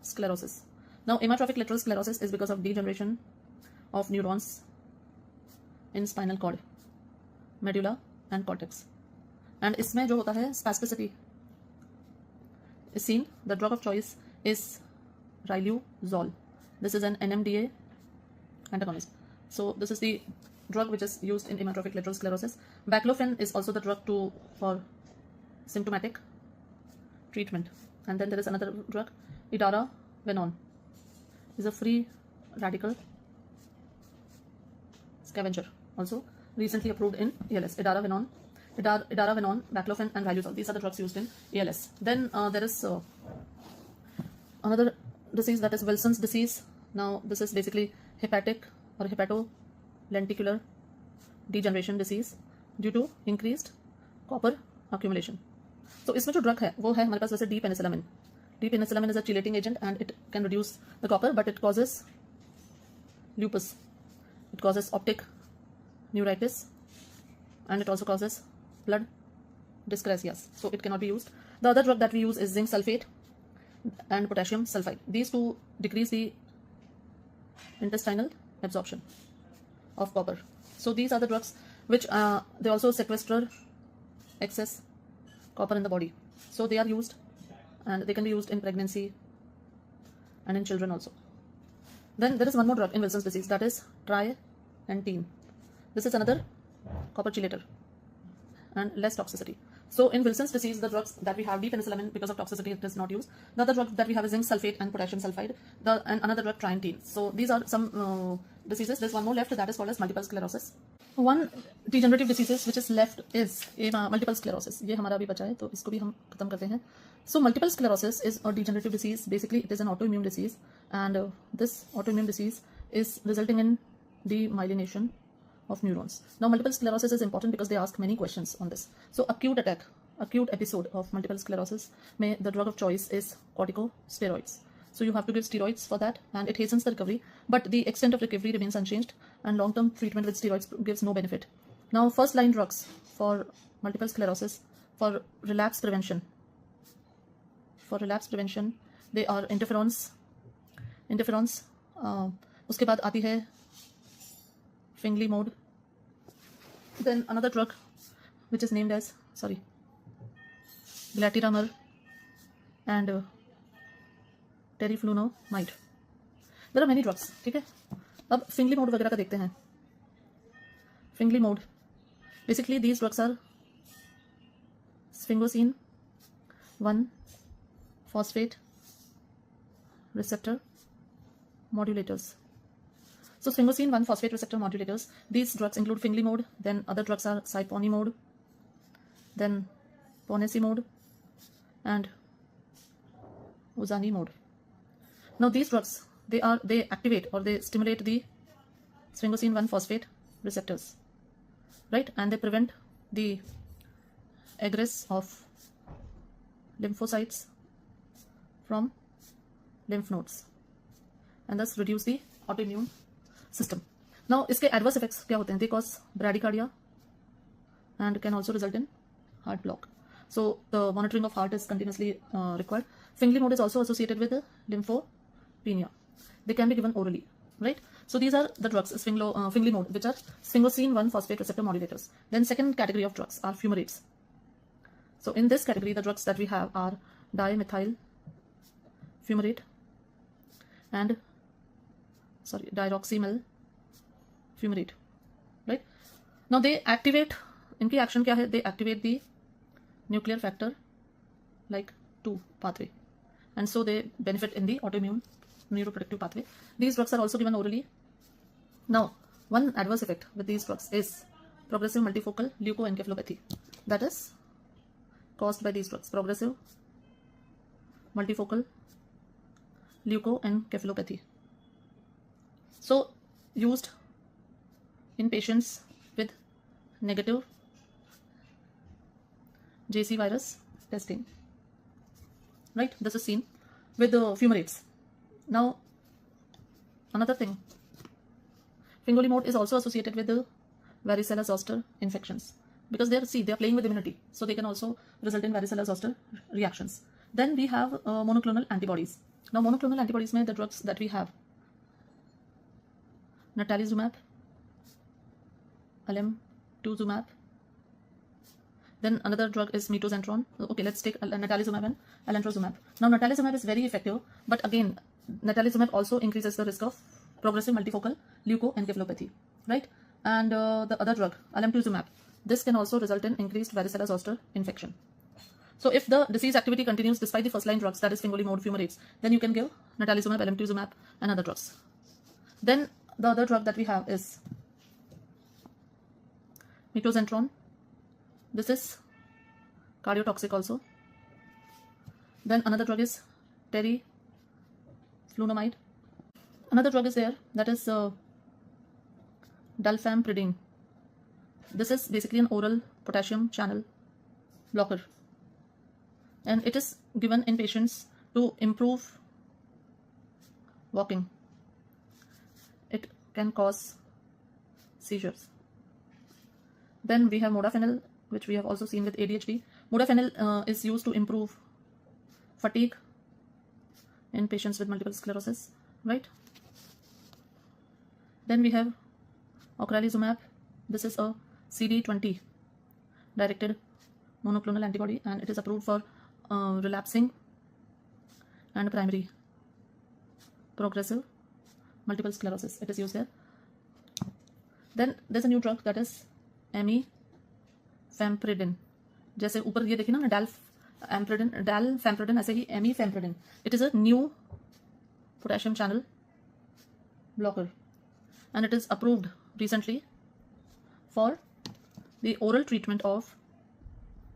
sclerosis. Now amyotrophic lateral sclerosis is because of degeneration of neurons in spinal cord, medulla and cortex. And इसमें जो होता है spasticity is seen. The drug of choice is riluzole. This is an NMDA antagonist. So this is the drug which is used in amyotrophic lateral sclerosis. Baclofen is also the drug for symptomatic treatment. And then there is another drug, edaravone, is a free radical scavenger, also recently approved in ALS. Edaravone, baclofen and riluzole. These are the drugs used in ALS. Then there is another disease that is Wilson's disease. Now this is basically hepatic or hepatolenticular degeneration disease due to increased copper accumulation. So इसमें जो drug है वो है हमारे पास वैसे D-penicillamine. D-penicillamine is a chelating agent and it can reduce the copper, but it causes lupus. It causes optic neuritis and it also causes blood dyscrasias. So it cannot be used. The other drug that we use is zinc sulfate and potassium sulfide. These two decrease the intestinal absorption of copper. So these are the drugs which they also sequester excess copper in the body. So they are used and they can be used in pregnancy and in children also. Then there is one more drug in Wilson's disease, that is trientine. This is another copper chelator and less toxicity. So in Wilson's disease, the drugs that we have, D-penicillamine, because of toxicity, it is not used. The other drug that we have is zinc sulfate and potassium sulfide, and another drug, trientine. So these are some diseases. There's one more left, that is called as multiple sclerosis. One degenerative diseases which is left is multiple sclerosis. ये हमारा अभी बचा है, तो इसको भी हम खत्म करते हैं. So multiple sclerosis is a degenerative disease. Basically, it is an autoimmune disease, and this autoimmune disease is resulting in demyelination of neurons. Now, multiple sclerosis is important because they ask many questions on this. So, acute episode of multiple sclerosis, the drug of choice is corticosteroids. So, you have to give steroids for that, and it hastens the recovery, but the extent of recovery remains unchanged, and long-term treatment with steroids gives no benefit. Now, first-line drugs for multiple sclerosis, for relapse prevention. They are interferons. उसके बाद आती है Fingolimod. Then another drug which is named as glatiramar and teriflunomide. There are many drugs. ठीक है, अब Fingley mode वगैरह का देखते हैं. Fingley mode, basically these drugs are sphingosine 1-phosphate receptor modulators. So sphingosine 1-phosphate receptor modulators, these drugs include Fingley mode. Then other drugs are Cyponi mode, then Ponesi mode, and Uzani mode. Now these drugs, they activate or they stimulate the sphingosine 1-phosphate receptors, right? And they prevent the egress of lymphocytes from lymph nodes and thus reduce the autoimmune system. Now इसके adverse effects क्या होते हैं? They cause bradycardia and can also result in heart block. So the monitoring of heart is continuously required. Fingley mode is also associated with lymphopenia. They can be given orally, right? So these are the drugs, Fingley mode, which are sphingosine 1-phosphate receptor modulators. Then second category of drugs are fumarates. So in this category, the drugs that we have are dimethyl fumarate and diroximel fumarate, right? Now they activate, इनकी action क्या है? They activate the nuclear factor like 2 pathway, and so they benefit in the autoimmune neuroprotective pathway. These drugs are also given orally. Now one adverse effect with these drugs is progressive multifocal leukoencephalopathy, that is caused by these drugs, progressive multifocal leukoencephalopathy. So used in patients with negative JC virus testing, right? This is seen with the fumarates. Now another thing, Fingley mode is also associated with the varicella zoster infections, because they are playing with immunity, so they can also result in varicella zoster reactions. Then we have monoclonal antibodies. Now monoclonal antibodies में the drugs that we have, natalizumab, alemtuzumab. Then another drug is metozentron. Okay, let's take natalizumab and alemtuzumab. Now natalizumab is very effective, but again natalizumab also increases the risk of progressive multifocal leukoencephalopathy, right? And the other drug, alemtuzumab, this can also result in increased varicella zoster infection. So if the disease activity continues despite the first line drugs, that is Fingley mode fumarates, then you can give natalizumab, alemtuzumab, and other drugs. Then the other drug that we have is metozentron. This is cardiotoxic also. Then another drug is teriflunomide. Another drug is there, that is dalfampridine. This is basically an oral potassium channel blocker, and it is given in patients to improve walking. It can cause seizures. Then we have modafinil, which we have also seen with ADHD. Modafinil is used to improve fatigue in patients with multiple sclerosis, right? Then we have ocrelizumab. This is a CD20 directed monoclonal antibody, and it is approved for relapsing and primary progressive multiple sclerosis. It is used there. Then there's a new drug that is amifampridine. जैसे ऊपर ये देखिए ना dalfampridine, ऐसे ही amifampridine. It is a new potassium channel blocker, and it is approved recently for the oral treatment of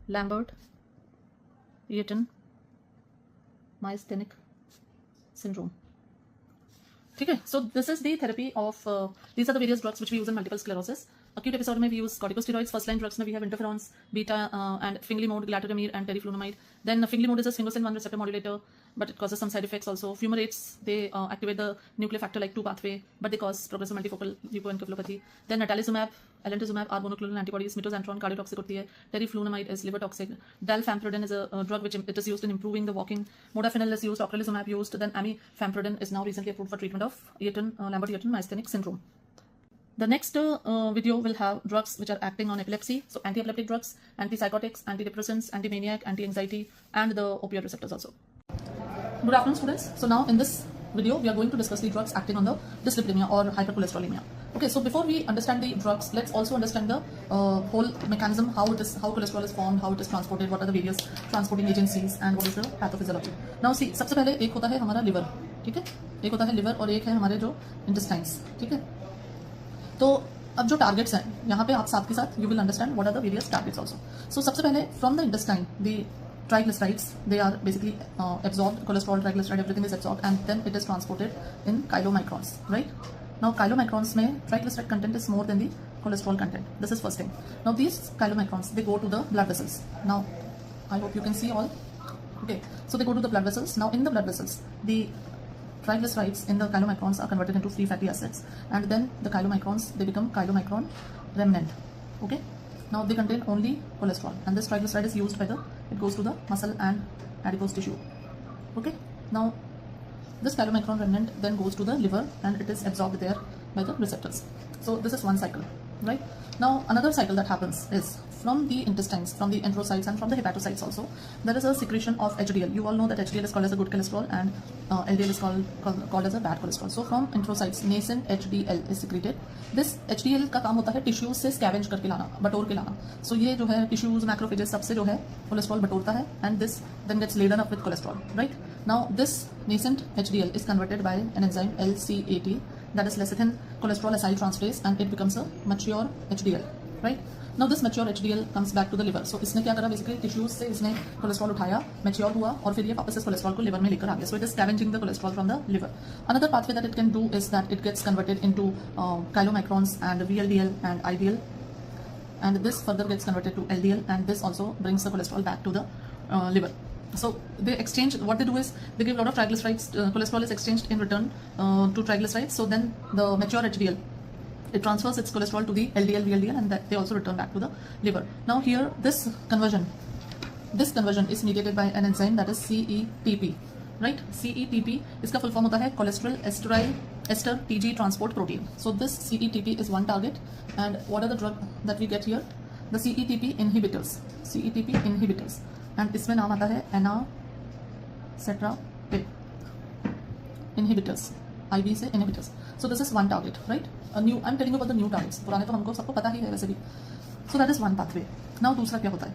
Lambert-Eaton myasthenic syndrome. Okay, so this is the therapy of these are the various drugs which we use in multiple sclerosis. Acute episode में we use corticosteroids. First line drugs में we have interferons, beta and Fingley mode, glatiramer and teriflunomide. Then Fingley mode is a sphingosine 1 receptor modulator, but it causes some side effects also. Fumarates, they activate the nuclear factor like 2 pathway, but they cause progressive multifocal leukoencephalopathy. Then natalizumab, alemtuzumab are monoclonal antibodies. Metozentron cardiotoxic होती है. Teriflunomide is liver toxic. Dalfampridine is a drug which it is used in improving the walking. Modafinil is used. Ocrelizumab used. Then amifampridine is now recently approved for treatment of Lambert-Eaton myasthenic syndrome. The next video will have drugs which are acting on epilepsy. So anti-epileptic drugs, antipsychotics, antidepressants, anti-maniac, anti-anxiety, and the opioid receptors also. Good afternoon, students. So now in this video, we are going to discuss the drugs acting on the dyslipidemia or hypercholesterolemia. Okay, so before we understand the drugs, let's also understand the whole mechanism, how cholesterol is formed, how it is transported, what are the various transporting agencies, and what is the pathophysiology. Now see, सबसे पहले एक होता है हमारा liver, ठीक है? एक होता है liver और एक है हमारे जो intestines, ठीक है? तो अब जो टारगेट्स हैं यहाँ पे आप साथ के साथ you will understand what are the various targets also. So सबसे पहले from the intestine, the triglycerides, they are basically absorbed, cholesterol, triglyceride, everything is absorbed and then it is transported in chylomicrons, right? Now chylomicrons mein triglyceride content is more than the cholesterol content. This is first thing. Now these chylomicrons, they go to the blood vessels. Now I hope you can see all. Okay, so they go to the blood vessels. Now in the blood vessels, the triglycerides in the chylomicrons are converted into free fatty acids, and then the chylomicrons, they become chylomicron remnant. Okay, now they contain only cholesterol, and this triglyceride is used by it goes to the muscle and adipose tissue. Okay, now this chylomicron remnant then goes to the liver and it is absorbed there by the receptors. So this is one cycle, right? Now another cycle that happens is from the intestines, from the enterocytes and from the hepatocytes also, there is a secretion of HDL. You all know that HDL is called as a good cholesterol and LDL is called as a bad cholesterol. So from enterocytes, nascent HDL is secreted. This HDL का काम होता है tissues से scavenge करके लाना, बटोर के लाना. So ये जो है टिश्यूज, मैक्रोफेजेस, सबसे जो है कोलेस्ट्रॉल बटोरता है and this then gets laden up with cholesterol, right? Now this nascent HDL is converted by an enzyme LCAT, that is lecithin cholesterol acyl transferase, and it becomes a mature HDL, right? Now this mature HDL comes back to the liver. So इसने क्या करा, basically tissues से इसने cholesterol उठाया, mature हुआ और फिर ये वापस इस cholesterol को liver में लेकर आ गया. So it is scavenging the cholesterol from the liver. Another pathway that it can do is that it gets converted into chylomicrons and VLDL and IDL, and this further gets converted to LDL, and this also brings the cholesterol back to the liver. So they exchange, what they do is they give a lot of triglycerides, cholesterol is exchanged in return to triglycerides. So then the mature HDL, it transfers its cholesterol to the LDL, VLDL, and that they also return back to the liver. Now here this conversion is mediated by an enzyme that is CETP, right? CETP, इसका full form होता है cholesterol ester TG transport protein. So this CETP is one target, and what are the drug that we get here? The CETP inhibitors, and इसमें नाम आता है anacetrapib inhibitors, IV से inhibitors. So this is one target, right? I'm telling you about the new targets. पुराने तो हमको सबको पता ही है वैसे भी. So that is one pathway. Now दूसरा क्या होता है?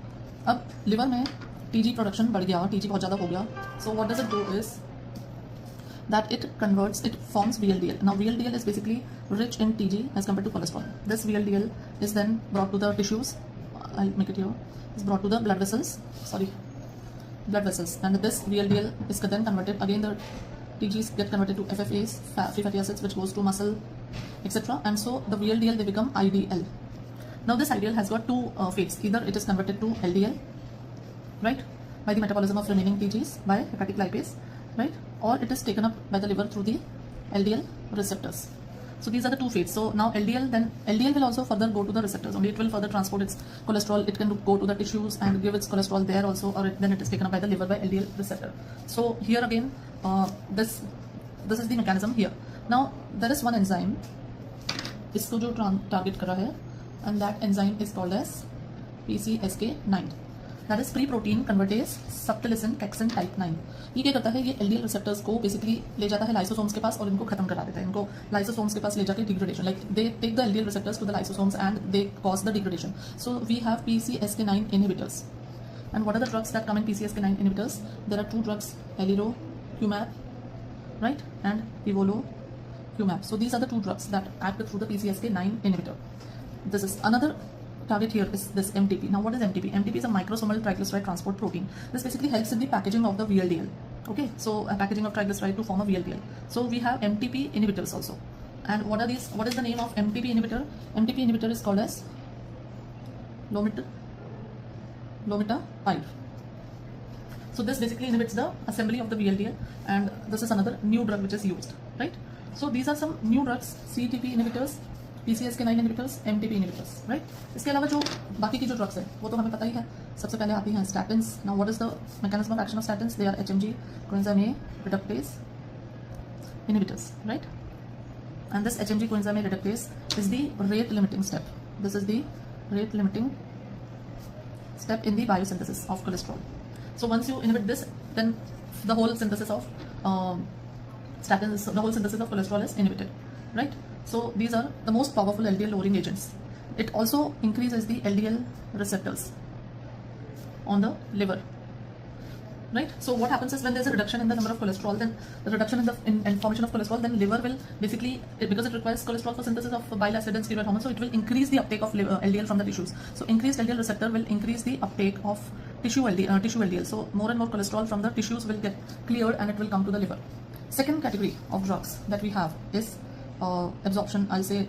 अब liver में TG production बढ़ गया, TG बहुत ज़्यादा हो गया. So what does it do is that it forms VLDL. Now VLDL is basically rich in TG as compared to cholesterol. This VLDL is then brought to the tissues. I'll make it here. It's brought to the blood vessels, and this VLDL is then converted, again the TGs get converted to FFAs, free fatty acids, which goes to muscle, etc. And so the VLDL, they become IDL. Now this IDL has got two fates. Either it is converted to LDL, right, by the metabolism of remaining TGs by hepatic lipase, right, or it is taken up by the liver through the LDL receptors. So these are the two fates. So now LDL will also further go to the receptors. Only it will further transport its cholesterol. It can go to the tissues and give its cholesterol there also, or then it is taken up by the liver by LDL receptor. So here again, this is the mechanism here. Now there is one enzyme, इसको जो target कर रहा है, and that enzyme is called as PCSK9. That is pre-protein convertase subtilissin caxin type 9. ये क्या करता है, ये LDL receptors को basically ले जाता है lysosomes के पास और इनको खत्म करा देता है. इनको lysosomes के पास ले जाके degradation, like they take the LDL receptors to the lysosomes and they cause the degradation. So we have PCSK9 inhibitors. And what are the drugs that come in PCSK9 inhibitors? There are two drugs, alirocumab, right, and evolocumab. So these are the two drugs that act through the PCSK9 inhibitor. This is another target here is this MTP. Now what is MTP? MTP is a microsomal triglyceride transport protein. This basically helps in the packaging of the VLDL. Okay, so packaging of triglyceride to form a VLDL. So we have MTP inhibitors also. And what are these? What is the name of MTP inhibitor? MTP inhibitor is called as lomitapide. So this basically inhibits the assembly of the VLDL, and this is another new drug which is used, right? So these are some new drugs: CETP inhibitors, PCSK9 inhibitors, MTP inhibitors, right? इसके अलावा जो बाकी की जो drugs है वो तो हमें पता ही है. सबसे पहले आती हैं statins. Now what is the mechanism of action of statins? They are HMG coenzyme A reductase inhibitors, right? And this HMG coenzyme A reductase is the rate limiting step. This is the rate limiting step in the biosynthesis of cholesterol. So once you inhibit this, then the whole synthesis of statins, the whole synthesis of cholesterol is inhibited, right? So these are the most powerful LDL lowering agents. It also increases the LDL receptors on the liver, right? So what happens is when there's a reduction in the number of cholesterol, then the reduction in the formation of cholesterol, then liver will basically, because it requires cholesterol for synthesis of bile acid and steroid hormone, so it will increase the uptake of LDL from the tissues. So increased LDL receptor will increase the uptake of tissue LDL. So more and more cholesterol from the tissues will get cleared and it will come to the liver. Second category of drugs that we have is absorption, I'll say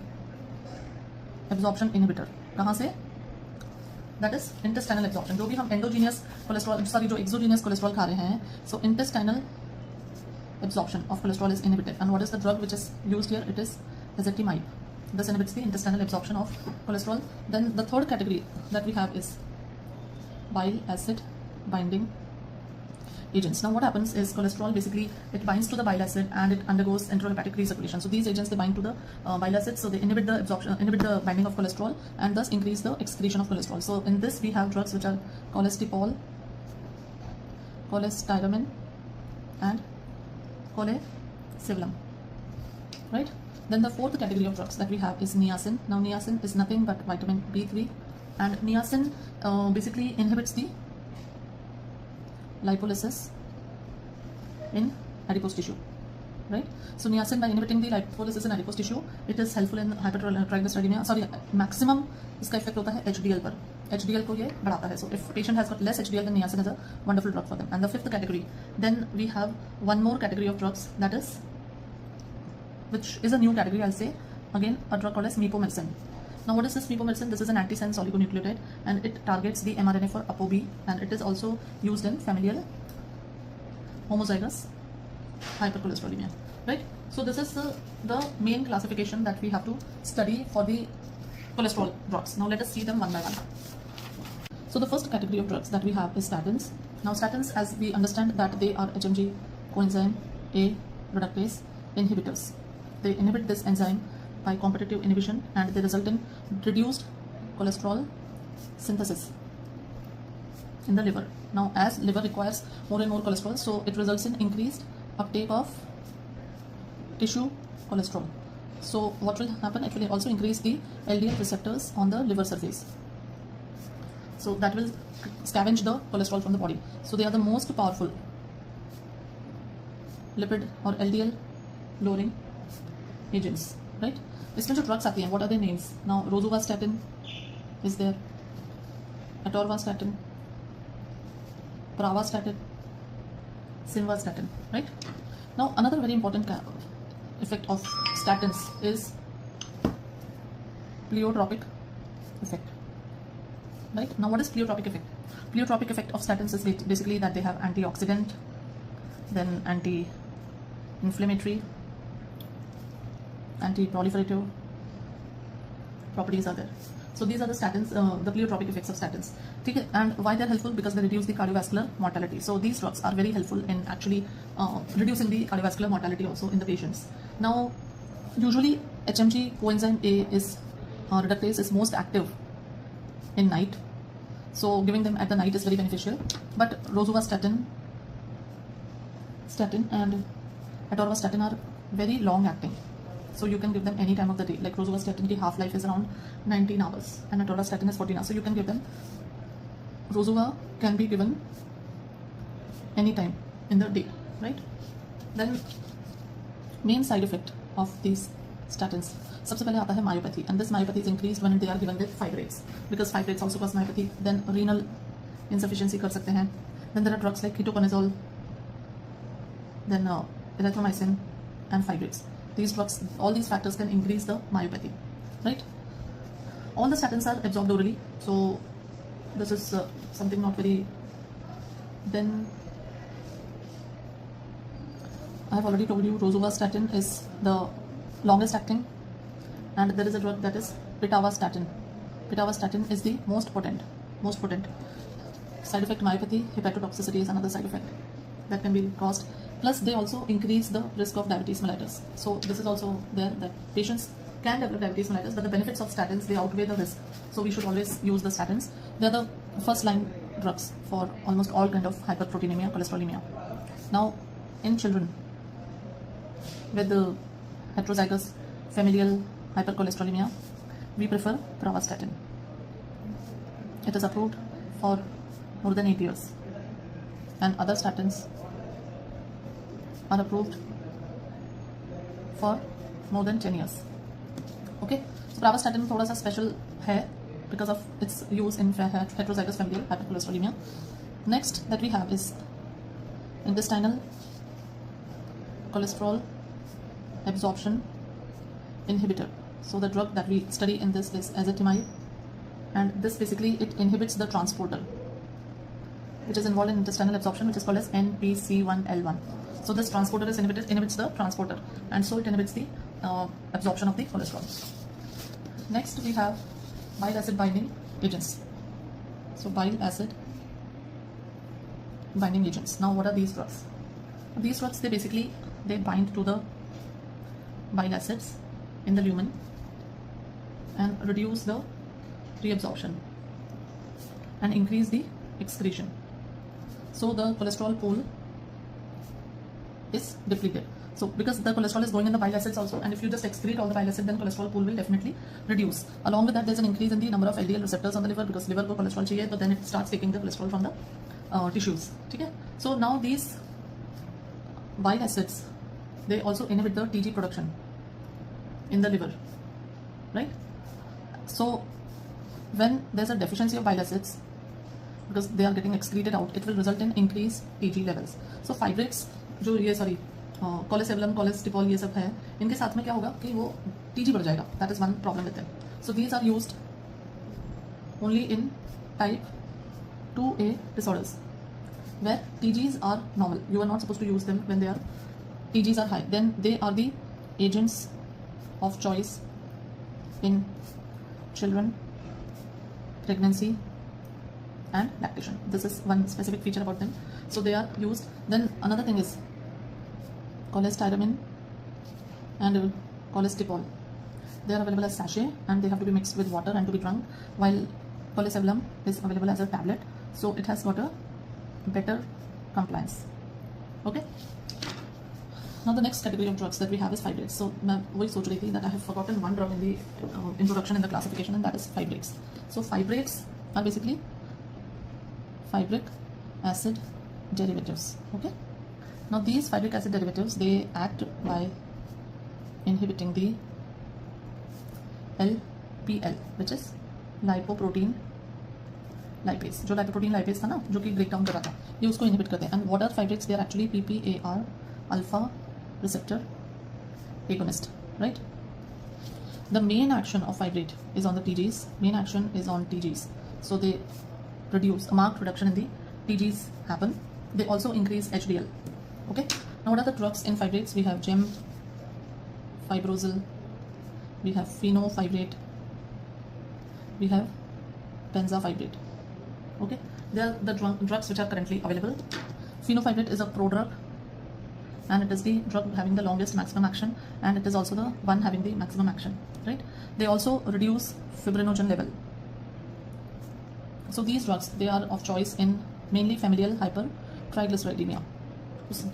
absorption inhibitor. कहाँ से? That is intestinal absorption. जो भी हम endogenous cholesterol, जो exogenous cholesterol खा रहे हैं, so intestinal absorption of cholesterol is inhibited. And what is the drug which is used here? It is ezetimibe. This inhibits the intestinal absorption of cholesterol. Then the third category that we have is bile acid binding agents. Now what happens is cholesterol basically it binds to the bile acid and it undergoes enterohepatic recirculation. So these agents, they bind to the bile acid, so they inhibit the absorption, inhibit the binding of cholesterol and thus increase the excretion of cholesterol. So in this we have drugs which are cholestyramine and cholecivlam, right? Then the fourth category of drugs that we have is niacin. Now niacin is nothing but vitamin B3, and niacin basically inhibits the lipolysis in adipose tissue, right? So niacin, by inhibiting the lipolysis in adipose tissue, it is helpful in hypertriglyceridemia. Sorry, maximum इसका effect होता है HDL पर. HDL को ये बढ़ाता है. So if patient has got less HDL, then niacin is a wonderful drug for them. And the fifth category, then we have one more category of drugs, that is, which is a new category, I'll say, again, a drug called as mepomycin. Now what is this mepomycin? This is an antisense oligonucleotide and it targets the mRNA for ApoB, and it is also used in familial homozygous hypercholesterolemia, right? So this is the main classification that we have to study for the cholesterol drugs. Now let us see them one by one. So the first category of drugs that we have is statins. Now statins, as we understand that they are HMG coenzyme A reductase inhibitors. They inhibit this enzyme by competitive inhibition and they result in reduced cholesterol synthesis in the liver. Now as liver requires more and more cholesterol, so it results in increased uptake of tissue cholesterol. So what will happen? It will also increase the LDL receptors on the liver surface. So that will scavenge the cholesterol from the body. So they are the most powerful lipid or LDL lowering agents, right? इसमें जो drugs आती हैं, what are their names? Now rosuvastatin is there, atorvastatin, pravastatin, simvastatin, right? Now another very important effect of statins is pleiotropic effect, right? Now what is pleiotropic effect? Pleiotropic effect of statins is basically that they have antioxidant, then anti-inflammatory, anti-proliferative properties are there. So these are the statins, the pleiotropic effects of statins. And why they're helpful? Because they reduce the cardiovascular mortality. So these drugs are very helpful in actually reducing the cardiovascular mortality also in the patients. Now usually HMG coenzyme A is reductase is most active in night, so giving them at the night is very beneficial. But rosuvastatin and atorvastatin are very long acting, so you can give them any time of the day. Like rosuvastatin ki half life is around 19 hours and atorvastatin is 14 hours, so you can give them. Rosuva can be given any time in the day, right? Then main side effect of these statins, सबसे पहले आता है myopathy, and this myopathy is increased when they are given with fibrates, because fibrates also cause myopathy. Then renal insufficiency कर सकते हैं. Then there are drugs like ketoconazole, then erythromycin and fibrates. These drugs, all these factors can increase the myopathy, right? All the statins are absorbed orally, so this is something not very. Then I have already told you rosuvastatin is the longest acting, and there is a drug that is pitavastatin. Pitavastatin is the most potent. Side effect myopathy, hepatotoxicity is another side effect that can be caused. Plus they also increase the risk of diabetes mellitus. So this is also there, that patients can develop diabetes mellitus, but the benefits of statins, they outweigh the risk. So we should always use the statins. They are the first line drugs for almost all kind of hyperproteinemia, cholesterolemia. Now, in children with the heterozygous familial hypercholesterolemia, we prefer pravastatin. It is approved for more than 8 years, and other statins are approved for more than 10 years. Okay, so pravastatin थोड़ा सा special है because of its use in heterozygous familial hypercholesterolemia. Next that we have is intestinal cholesterol absorption inhibitor. So the drug that we study in this is ezetimibe, and this basically it inhibits the transporter which is involved in intestinal absorption, which is called as NPC1L1. So this transporter is inhibits the transporter, and so it inhibits the absorption of the cholesterol. Next we have bile acid binding agents. So bile acid binding agents. Now what are these drugs? These drugs, they bind to the bile acids in the lumen and reduce the reabsorption and increase the excretion. So the cholesterol pool is depleted. So because the cholesterol is going in the bile acids also, and if you just excrete all the bile acid, then cholesterol pool will definitely reduce. Along with that, there's an increase in the number of LDL receptors on the liver, because liver ko cholesterol chahiye, but then it starts taking the cholesterol from the tissues. Okay? So now these bile acids, they also inhibit the TG production in the liver, right? So when there's a deficiency of bile acids, because they are getting excreted out, it will result in increased TG levels. So fibrates, जो ये कोलेसेवलम, कोलेस्टिपॉल, ये सब है, इनके साथ में क्या होगा कि वो TG बढ़ जाएगा. That is one problem with them. So these are used only in type 2A disorders where TGs are normal. You are not supposed to use them when their TGs are high. Then they are the agents of choice in children, pregnancy and lactation. This is one specific feature about them. So they are used. Then another thing is cholestyramine and cholestipol. They are available as sachet and they have to be mixed with water and to be drunk, while colesevelam is available as a tablet, so it has got a better compliance. Okay, now the next category of drugs that we have is fibrates. So मैं वही सोच रही थी that I have forgotten one drug in the introduction in the classification, and that is fibrates. So fibrates are basically fibric acid derivatives. Okay, now these fibric acid derivatives, they act by inhibiting the LPL, which is lipoprotein lipase. जो lipoprotein lipase था ना, जो कि break down कर रहा था, ये उसको inhibit करते हैं. And what are fibrates? They are actually PPAR alpha receptor agonist, right? The main action of fibrate is on the TGs. Main action is on TGs. So they produce a marked reduction in the TGs happen. They also increase HDL. Okay. Now what are the drugs in fibrates? We have gem, fibrozil, we have fenofibrate, we have benzafibrate. Okay, they are the drugs which are currently available. Fenofibrate is a prodrug, and it is the drug having the longest maximum action, and it is also the one having the maximum action, right? They also reduce fibrinogen level. So these drugs, they are of choice in mainly familial hypertriglyceridemia.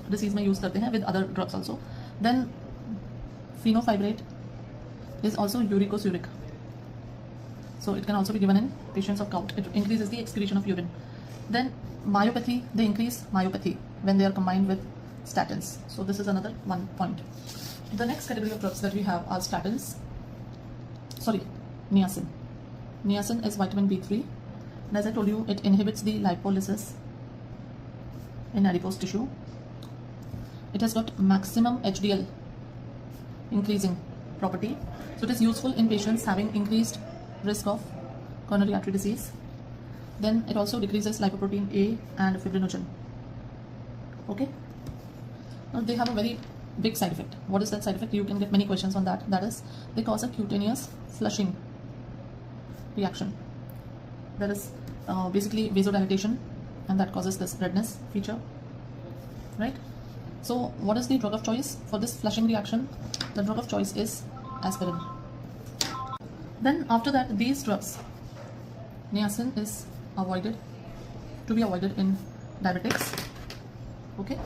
Disease में use करते हैं with other drugs also. Then fenofibrate is also uricosuric, so it can also be given in patients of gout. It increases the excretion of urine. Then myopathy, they increase myopathy when they are combined with statins. So this is another one point. The next category of drugs that we have are statins. Sorry, niacin. Niacin is vitamin B3, and as I told you, it inhibits the lipolysis in adipose tissue. It has got maximum HDL increasing property, so it is useful in patients having increased risk of coronary artery disease. Then it also decreases lipoprotein A and fibrinogen. Okay, now they have a very big side effect. What is that side effect? You can get many questions on that. That is, they cause a cutaneous flushing reaction. That is basically vasodilatation, and that causes this redness feature, right? So what is the drug of choice for this flushing reaction? The drug of choice is aspirin. Then after that, these drugs, niacin is avoided, to be avoided in diabetics. Okay,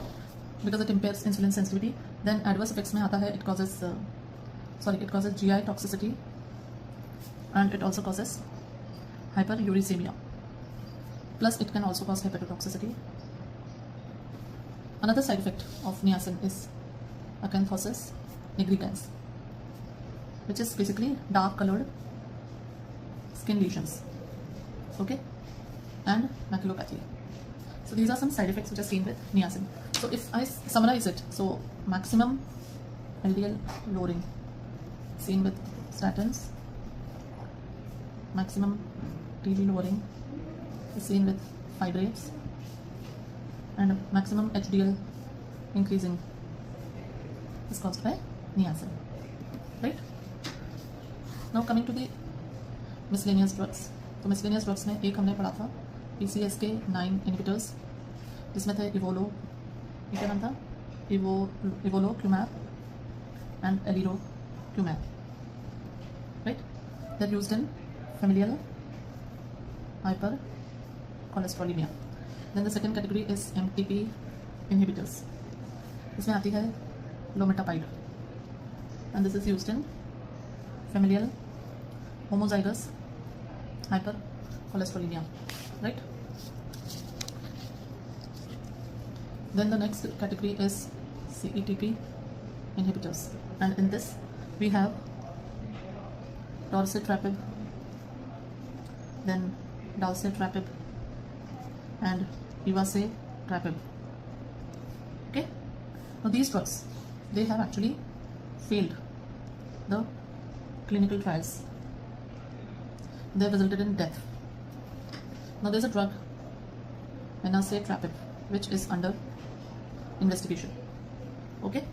because it impairs insulin sensitivity. Then adverse effects में आता है, it causes GI toxicity, and it also causes hyperuricemia. Plus it can also cause hepatotoxicity. Another side effect of niacin is acanthosis nigricans, which is basically dark colored skin lesions, okay, and maculopathy. So these are some side effects which are seen with niacin. So if I summarize it, so maximum LDL lowering seen with statins, maximum TG lowering is seen with fibrates, and maximum HDL increasing is caused by niacin, right? Now coming to the miscellaneous drugs. तो miscellaneous drugs में एक हमने पढ़ा था PCSK9 inhibitors, जिसमें थे क्या नाम था, evolocumab and alirocumab, right? They're used in familial hypercholesterolemia. Then the second category is MTP inhibitors. इसमें आती है lometapide, and this is used in familial homozygous hypercholesterolemia, right? Then the next category is CETP inhibitors, and in this we have torcetrapib, then dalcetrapib, and evacetrapib. Okay, now these drugs, they have actually failed the clinical trials. They have resulted in death. Now there's a drug, enacetrapib, which is under investigation. Okay.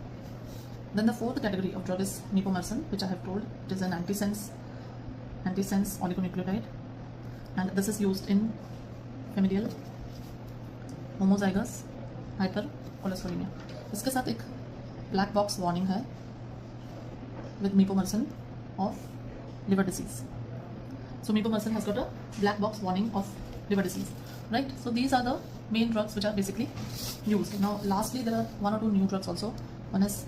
Then the fourth category of drug is mipomersen, which I have told it is an antisense oligonucleotide, and this is used in familial homozygous hypercholesterolemia. इसके साथ एक black box warning है with mipomersen of liver disease. So mipomersen has got a black box warning of liver disease, right? So these are the main drugs which are basically used. Now lastly, there are one or two new drugs also. One is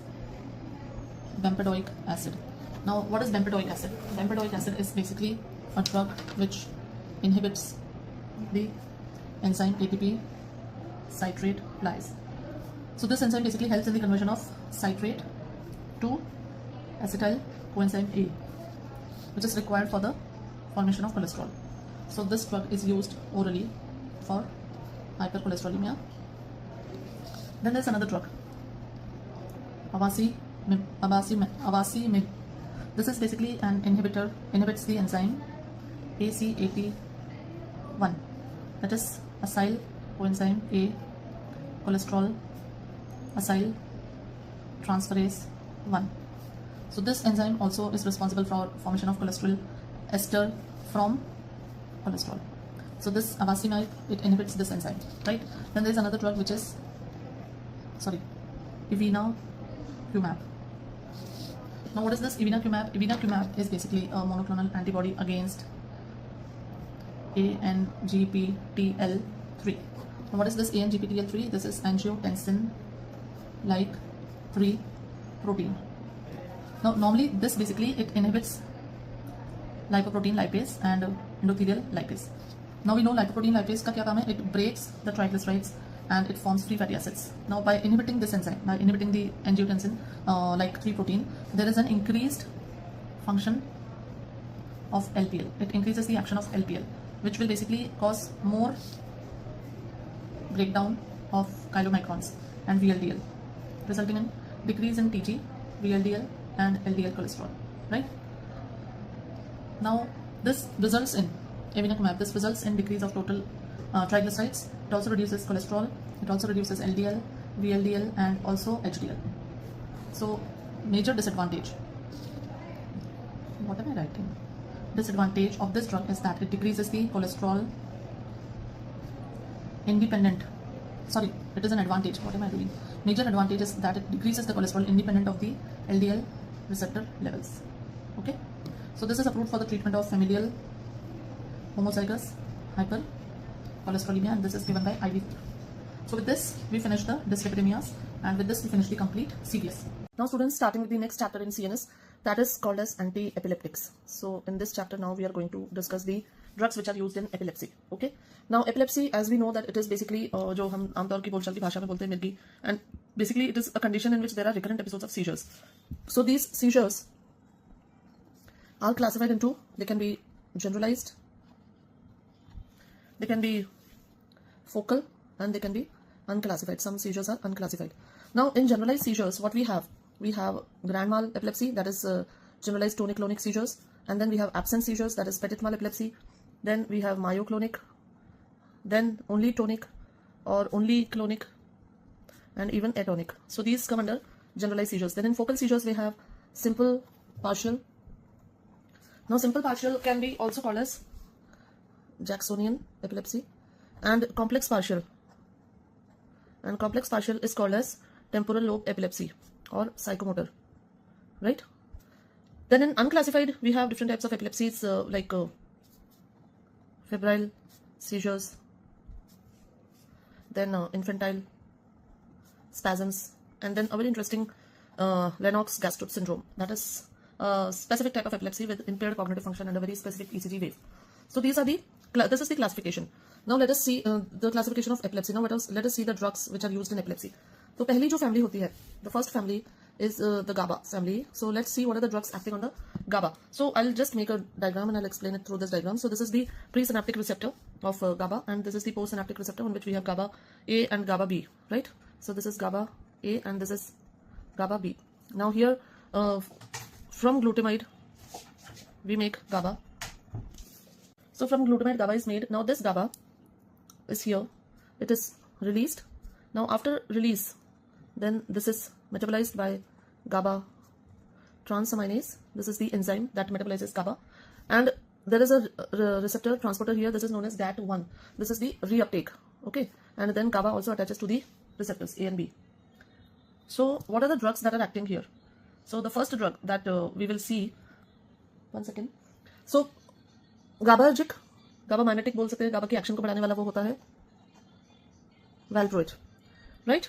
bempedoic acid. Now what is bempedoic acid? Bempedoic acid is basically a drug which inhibits the enzyme ATP citrate lyase. So this enzyme basically helps in the conversion of citrate to acetyl coenzyme A, which is required for the formation of cholesterol. So this drug is used orally for hypercholesterolemia. Then there's another drug, avacimab. This is basically an inhibitor, inhibits the enzyme ACAT1, that is acyl coenzyme A cholesterol acyl transferase 1. So this enzyme also is responsible for formation of cholesterol ester from cholesterol. So this avacimab, it inhibits this enzyme, right? Then there is another drug which is evinacumab. Now what is this evinacumab? Evinacumab is basically a monoclonal antibody against ANGPTL3. Now what is this ANGPTL3? This is angiotensin-like 3 protein. Now normally this basically it inhibits lipoprotein lipase and endothelial lipase. Now we know lipoprotein lipase का क्या काम है? It breaks the triglycerides and it forms free fatty acids. Now by inhibiting this enzyme, by inhibiting the angiotensin like 3 protein, there is an increased function of LPL. It increases the action of LPL, which will basically cause more breakdown of chylomicrons and VLDL, resulting in decrease in TG, VLDL and LDL cholesterol, right? Now this results in evinacumab, this results in decrease of total triglycerides. It also reduces cholesterol, it also reduces LDL, VLDL and also HDL. So major disadvantage, what am I writing? Disadvantage of this drug is that it decreases the cholesterol independent, it is an advantage, what am I doing? Major advantage is that it decreases the cholesterol independent of the LDL receptor levels. Okay, so this is approved for the treatment of familial homozygous hypercholesterolemia, and this is given by IV. So with this we finish the dyslipidemias. and with this we finish the complete CVS. Now students, starting with the next chapter in CNS, that is called as anti-epileptics. So in this chapter now we are going to discuss the drugs which are used in epilepsy. Okay, now epilepsy, as we know that it is basically जो हम आमतौर की बोलचाल की भाषा में बोलते हैं मिर्गी, and basically it is a condition in which there are recurrent episodes of seizures. So these seizures are classified into, they can be generalized, they can be focal, and they can be unclassified. Some seizures are unclassified. Now in generalized seizures, what we have grand mal epilepsy, that is generalized tonic-clonic seizures, and then we have absent seizures, that is petit mal epilepsy, then we have myoclonic, then only tonic or only clonic, and even atonic. So these come under generalized seizures. Then in focal seizures we have simple partial. Now simple partial can be also called as Jacksonian epilepsy, and complex partial. And complex partial is called as temporal lobe epilepsy or psychomotor, right? Then in unclassified we have different types of epilepsies like febrile seizures, then infantile spasms, and then a very interesting Lennox-Gastaut syndrome. That is a specific type of epilepsy with impaired cognitive function and a very specific ECG wave. So these are this is the classification. Now let us see the classification of epilepsy. Now let us see the drugs which are used in epilepsy. So पहली जो family होती है, the first family is the GABA family. So let's see what are the drugs acting on the GABA. So I'll just make a diagram and I'll explain it through this diagram. So this is the presynaptic receptor of GABA, and this is the postsynaptic receptor on which we have GABA A and GABA B, right? So this is GABA A and this is GABA B. Now here from glutamide we make GABA. So from glutamide GABA is made. Now this GABA is here, it is released. Now after release, then this is metabolized by GABA transaminase. This is the enzyme that metabolizes GABA, and there is a receptor transporter here. This is known as GAT1. This is the reuptake, okay? And then GABA also attaches to the receptors A and B. So what are the drugs that are acting here? So the first drug that we will see, one second. So GABAergic, GABA mimetic बोल सकते हैं, GABA की action को बढ़ाने वाला वो होता है valproate, right?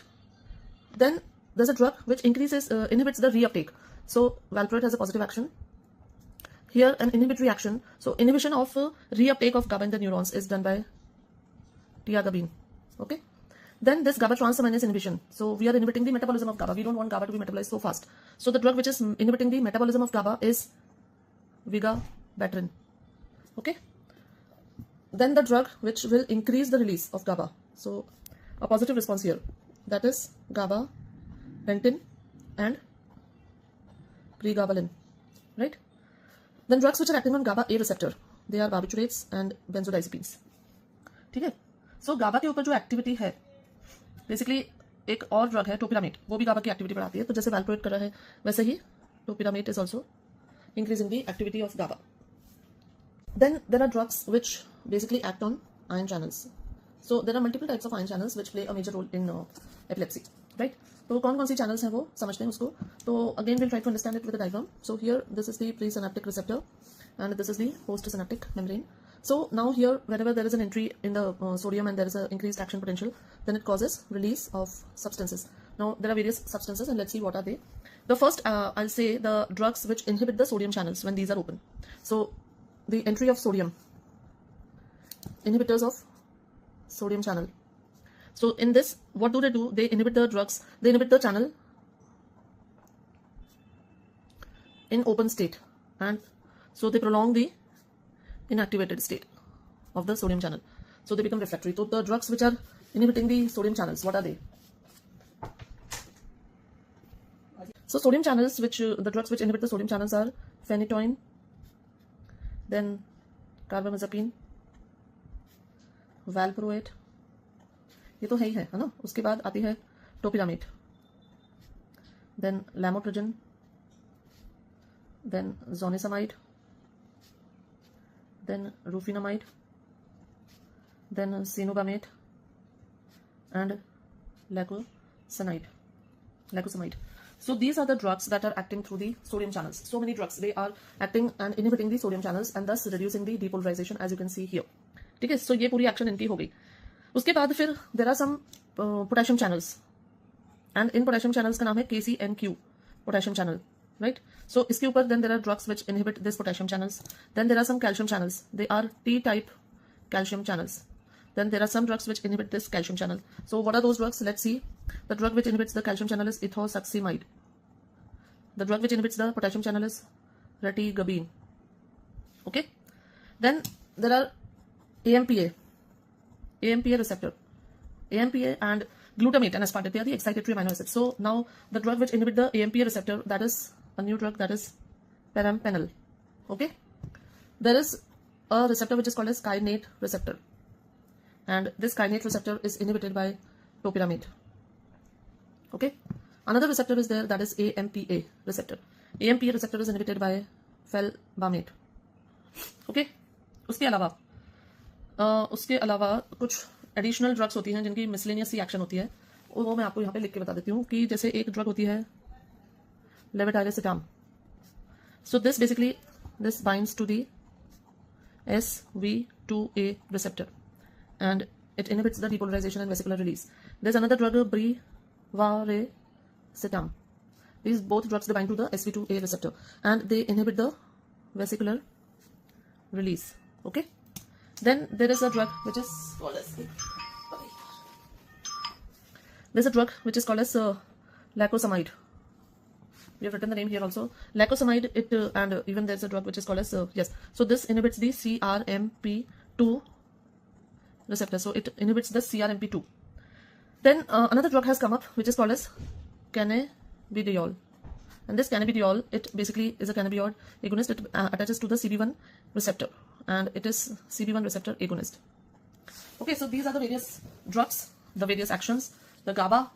Then there's a drug which inhibits the reuptake. So valproate has a positive action. Here an inhibitory action. So inhibition of reuptake of GABA in the neurons is done by tiagabine. Okay. Then this GABA transaminase inhibition. So we are inhibiting the metabolism of GABA. We don't want GABA to be metabolized so fast. So the drug which is inhibiting the metabolism of GABA is vigabatrin. Okay. Then the drug which will increase the release of GABA. So a positive response here. That is gabapentin and pregabalin, right? Then drugs which are acting on GABA A receptor, they are barbiturates and benzodiazepines. ठीक है? So GABA के ऊपर जो activity है, basically एक और drug है topiramate, वो भी GABA की एक्टिविटी बढ़ाती है. तो जैसे वैल्प्रोएट कर रहा है वैसे ही topiramate is also increasing the activity of GABA. Then there are drugs which basically act on ion channels. So there are multiple types of ion channels which play a major role in epilepsy, right? तो कौन कौन सी channels हैं वो समझते हैं उसको. तो again we'll try to understand it with a diagram. So here this is the presynaptic receptor and this is the postsynaptic membrane. So now here whenever there is an entry in the sodium and there is an increased action potential, then it causes release of substances. Now there are various substances and let's see what are they. The first I'll say the drugs which inhibit the sodium channels when these are open. So the entry of sodium, inhibitors of sodium channel. So in this, what do? They inhibit the drugs, they inhibit the channel in open state, and so they prolong the inactivated state of the sodium channel. So they become refractory. So the drugs which are inhibiting the sodium channels, what are they? So sodium channels, the drugs which inhibit the sodium channels are phenytoin, then carbamazepine, valproate, ये तो है ही है ना. उसके बाद आती है topiramate, then lamotrigine, then zonisamide, then rufinamide, then cenobamate and lacosamide. So these are the drugs that are acting through the sodium channels. So many drugs, they are acting and inhibiting the sodium channels and thus reducing the depolarization as you can see here. ठीक है, so ये पूरी action इनकी हो गई. उसके बाद फिर there are some potassium channels. And इन पोटेशियम चैनल्स का नाम है KCNQ potassium channel, right. So इसके ऊपर then there are drugs which inhibit this potassium channels. Then there are some calcium channels, they are T type calcium channels. Then there are some drugs which inhibit this calcium channel. So what are those drugs? Let's see. The drug which inhibits the calcium channel is ethosuximide. The drug which inhibits the potassium channel is retigabine. Okay. Then there are AMPA receptor. AMPA and glutamate and aspartate, they are the excitatory amino acids. So now the drug which inhibits the AMPA receptor, that is a new drug, that is perampanel. Okay. There is a receptor which is called as kainate receptor, and this kainate receptor is inhibited by topiramate. Okay. Another receptor is there, that is AMPA receptor. AMPA receptor is inhibited by felbamate. Okay. उसके अलावा कुछ additional drugs होती हैं जिनकी miscellaneous सी action होती है, वो मैं आपको यहाँ पे लिख के बता देती हूँ कि जैसे एक ड्रग होती है levetiracetam. So this basically this binds to the SV2A receptor and it inhibits the depolarization and vesicular release. There's another drug, brivaracetam. These both drugs, they bind to the SV2A receptor and they inhibit the vesicular release. Okay. Then there is a drug which is called as lacosamide. We have written the name here also. Lacosamide, and even there's a drug which is called as yes. So this inhibits the CRMP2 receptor. So it inhibits the CRMP2. Then another drug has come up which is called as cannabidiol. And this cannabidiol, it basically is a cannabidiol agonist. It attaches to the CB1 receptor and it is CB1 receptor agonist. Okay, so these are the various drugs, the various actions, the GABA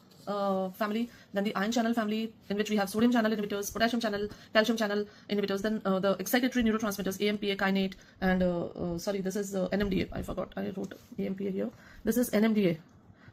family, then the ion channel family, in which we have sodium channel inhibitors, potassium channel, calcium channel inhibitors, then the excitatory neurotransmitters, AMPA, kainate, and sorry, this is NMDA. I forgot, I wrote AMPA here. This is NMDA.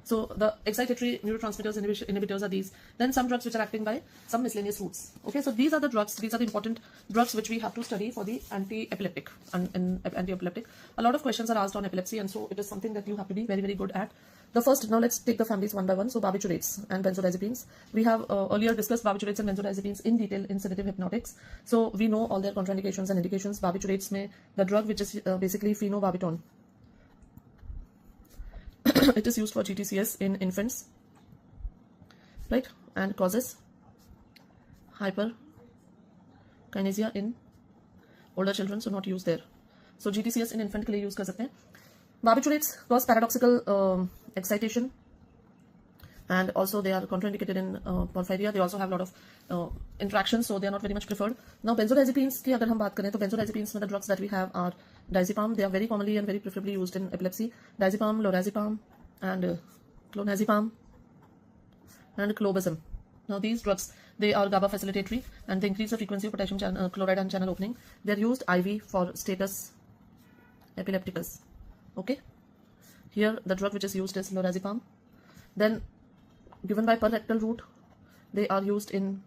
So the excitatory neurotransmitters inhibitors are these. Then some drugs which are acting by some miscellaneous routes. Okay, so these are the drugs, these are the important drugs which we have to study for the anti-epileptic. Anti-epileptic. A lot of questions are asked on epilepsy, and so it is something that you have to be very, very good at. The first, now let's take the families one by one. So barbiturates and benzodiazepines. We have earlier discussed barbiturates and benzodiazepines in detail in sedative hypnotics. So we know all their contraindications and indications. Barbiturates में the drug which is basically phenobarbital. It is used for GTCS in infants, right, and causes hyperkinesia in older children, so not used there. So GTCS in infant के लिए use कर सकते हैं. Barbiturates cause paradoxical excitation, and also they are contraindicated in porphyria. They also have a lot of interactions, so they are not very much preferred. Now benzodiazepines की अगर हम बात करें तो benzodiazepines में the drugs that we have are diazepam. They are very commonly and very preferably used in epilepsy. Diazepam, lorazepam, and clonazepam, and clobazam. Now these drugs, they are GABA facilitatory and they increase the frequency of potassium chloride and channel opening. They are used IV for status epilepticus. Okay. Here the drug which is used is lorazepam. Then given by per rectal route, they are used in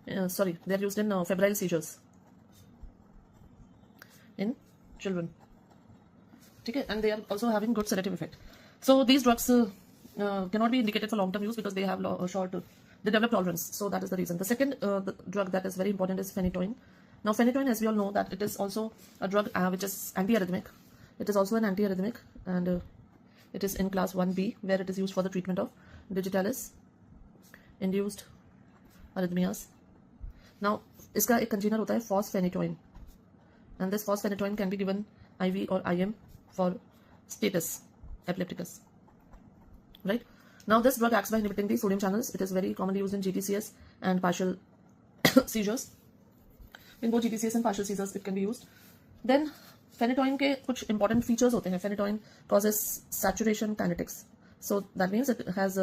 febrile seizures in children. Okay, and they are also having good sedative effect. So these drugs cannot be indicated for long-term use because they have they develop tolerance. So that is the reason. The second the drug that is very important is phenytoin. Now phenytoin, as we all know, that it is also a drug which is antiarrhythmic. It is also an antiarrhythmic, and it is in class 1B, where it is used for the treatment of digitalis induced arrhythmias. Now इसका एक congener होता है phosphenitoin, and this phosphenitoin can be given IV or IM for status epilepticus. Right? Now this drug acts by inhibiting the sodium channels. It is very commonly used in GTCS and partial seizures. In both GTCS and partial seizures it can be used. Then phenytoin के कुछ important features होते हैं. Phenytoin causes saturation kinetics. So that means it has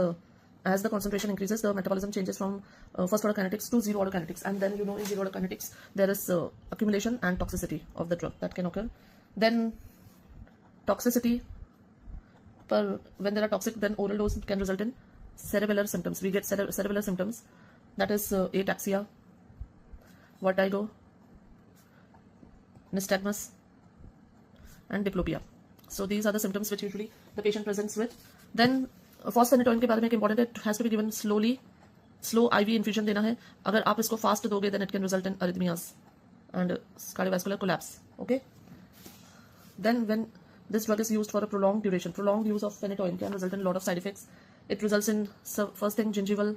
as the concentration increases, the metabolism changes from first order kinetics to zero order kinetics, and then in zero order kinetics there is accumulation and toxicity of the drug that can occur. Then toxicity, when there are toxic, then oral dose can result in cerebellar symptoms. We get cerebellar symptoms, that is ataxia, vertigo, nystagmus, and diplopia. So these are the symptoms which usually the patient presents with. Then fosphenytoin के बारे में एक important है, it has to be given slowly, slow IV infusion देना है. अगर आप इसको फास्ट दोगे then it can result in arrhythmias and cardiovascular collapse. Okay, then when this drug is used for a prolonged duration, prolonged use of phenytoin can result in a lot of side effects. It results in first thing gingival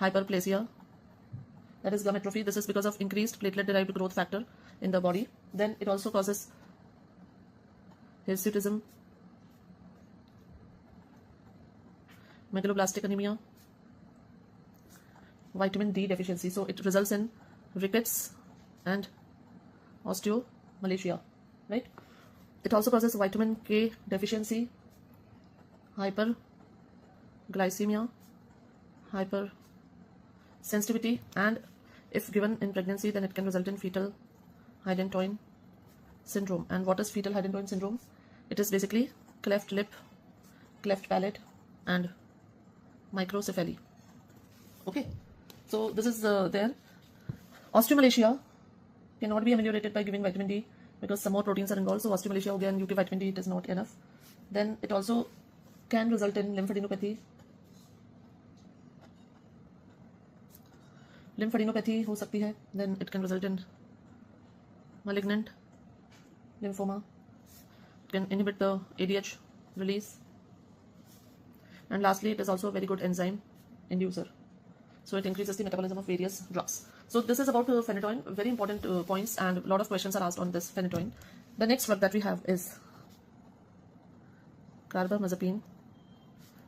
hyperplasia, that is gum atrophy. This is because of increased platelet derived growth factor in the body. Then it also causes hirsutism, megaloblastic anemia, vitamin D deficiency, so it results in rickets and osteomalacia, right? It also causes vitamin K deficiency, hyperglycemia, hypersensitivity, and if given in pregnancy then it can result in fetal hydantoin syndrome. And what is fetal hydantoin syndrome? It is basically cleft lip, cleft palate, and microcephaly. Okay, so this is there. Osteomalacia cannot be ameliorated by giving vitamin D because some more proteins are involved. So osteomalacia again, you give vitamin D, it is not enough. Then it also can result in lymphadenopathy. Lymphadenopathy हो सकती है. Then it can result in malignant lymphoma. It can inhibit the ADH release. And lastly, it is also a very good enzyme inducer. So it increases the metabolism of various drugs. So this is about phenytoin, very important points, and a lot of questions are asked on this phenytoin. The next drug that we have is carbamazepine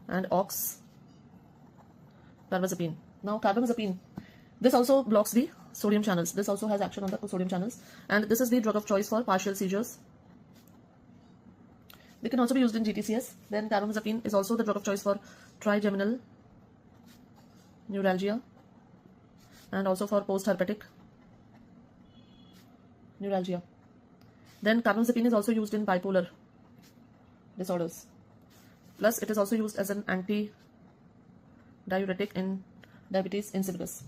and oxcarbazepine. Now carbamazepine, this also blocks the sodium channels. This also has action on the sodium channels, and this is the drug of choice for partial seizures. They can also be used in GTCS. Then carbamazepine is also the drug of choice for trigeminal neuralgia and also for post-herpetic neuralgia. Then carbamazepine is also used in bipolar disorders. Plus it is also used as an anti-diuretic in diabetes insipidus.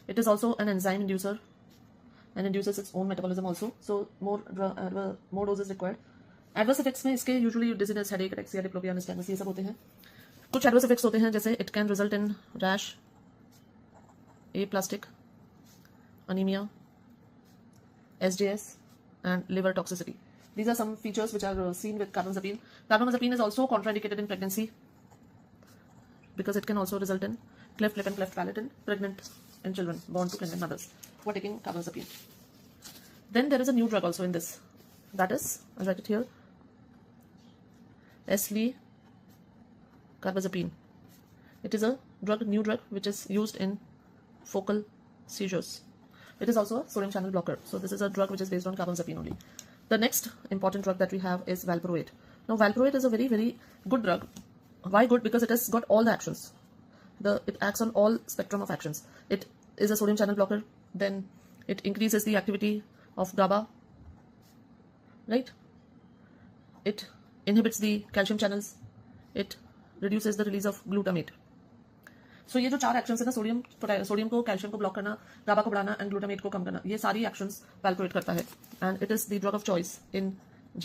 It is also an enzyme inducer and induces its own metabolism also. So more doses required. Adverse effects में इसके usually dizziness, headache, ataxia, diplopia, nystagmus ये सब होते हैं. कुछ adverse effects होते हैं जैसे it can result in rash, aplastic anemia, SJS, and liver toxicity. These are some features which are seen with carbamazepine. Carbamazepine is also contraindicated in pregnancy because it can also result in cleft lip and cleft palate in pregnant and children born to pregnant mothers who are taking carbamazepine. Then there is a new drug also in this. That is, I'll write it here, carbazepine. It is a new drug which is used in focal seizures. It is also a sodium channel blocker. So this is a drug which is based on carbamazepine only. The next important drug that we have is valproate. Now valproate is a very, very good drug. Why good? Because it has got all the actions. It acts on all spectrum of actions. It is a sodium channel blocker. Then it increases the activity of GABA. Right? It inhibits the calcium channels. It reduces the release of glutamate. So ये जो चार actions है ना, sodium को calcium को block करना, गाबा को बढ़ाना एंड ग्लूटामेट को कम करना, ये सारी एक्शंस वैल्प्रोएट करता है. And it is the drug of choice in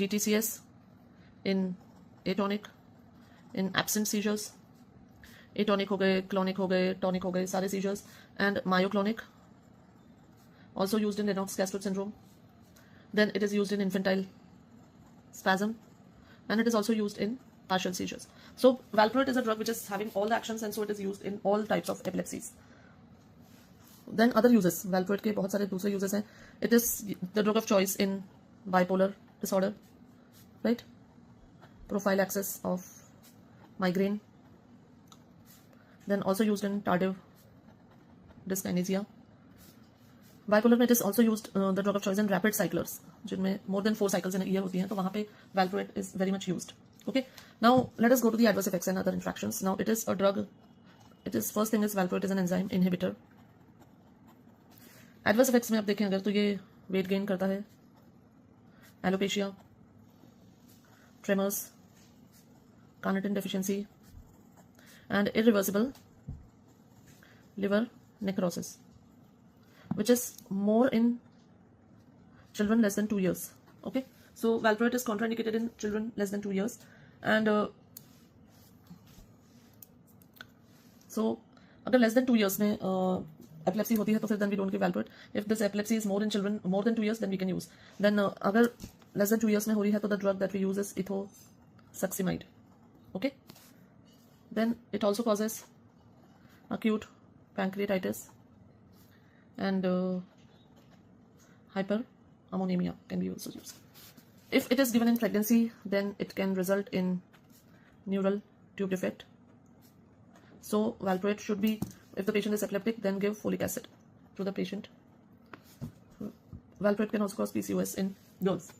GTCS, in atonic, in absent seizures. Atonic हो गए, क्लोनिक हो गए, टॉनिक हो गए, सारे seizures. And myoclonic, also used in Lennox-Gastaut syndrome. Then it is used in infantile spasm, and it is also used in partial seizures. So valproate is a drug which is having all the actions, and so it is used in all types of epilepsies. Then other uses, valproate के बहुत सारे दूसरे uses हैं. It is the drug of choice in bipolar disorder, right? Prophylaxis of migraine. Then also used in tardive dyskinesia. Bipolar में it is also used the drug of choice in rapid cyclers, जिनमें more than 4 cycles in a year होती हैं, तो वहाँ पे valproate is very much used. Okay, now let us go to the adverse effects and other interactions. Now it is a drug. It is first thing is valproate is an enzyme inhibitor. Adverse effects में आप देखें अगर तो ये weight gain करता है, alopecia, tremors, carnitine deficiency, and irreversible liver necrosis, which is more in children less than 2 years. Okay, so valproate is contraindicated in children less than 2 years, and So अगर less than 2 years में epilepsy होती है तो फिर then we don't give valproate. If this epilepsy is more in children more than 2 years, then we can use. Then अगर less than 2 years में हो रही है तो the drug that we use is ethosuximide. Okay. Then it also causes acute pancreatitis and hyperammonemia can be also used. If it is given in pregnancy, then it can result in neural tube defect. So valproate should be, if the patient is epileptic, then give folic acid to the patient. Valproate can also cause PCOS in girls.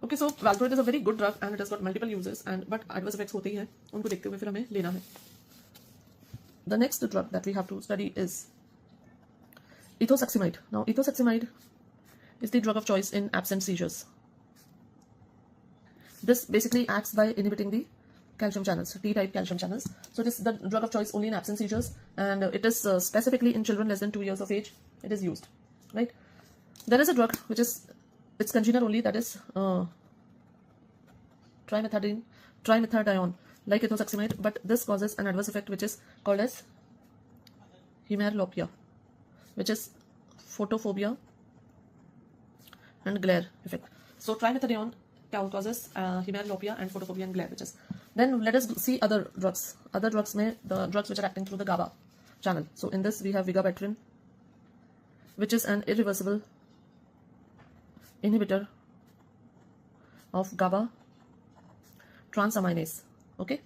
Okay, so valproate is a very good drug and it has got multiple uses, but adverse effects होते ही हैं, उनको देखते हुए फिर हमें लेना है. The next drug that we have to study is ethosuximide. Now ethosuximide is the drug of choice in absent seizures. This basically acts by inhibiting the calcium channels, T-type calcium channels. So it is the drug of choice only in absent seizures, and it is specifically in children less than 2 years of age. It is used, right? There is a drug which is its congener only, that is trimethadione, like ethosuximide, but this causes an adverse effect which is called as hemerotopia, which is photophobia and glare effect. So trimethadione causes hemerotopia and photophobia and glare, which is. Then let us see other drugs. Other drugs may the drugs which are acting through the GABA channel. So in this we have vigabatrin, which is an irreversible inhibitor of GABA transaminase. Okay,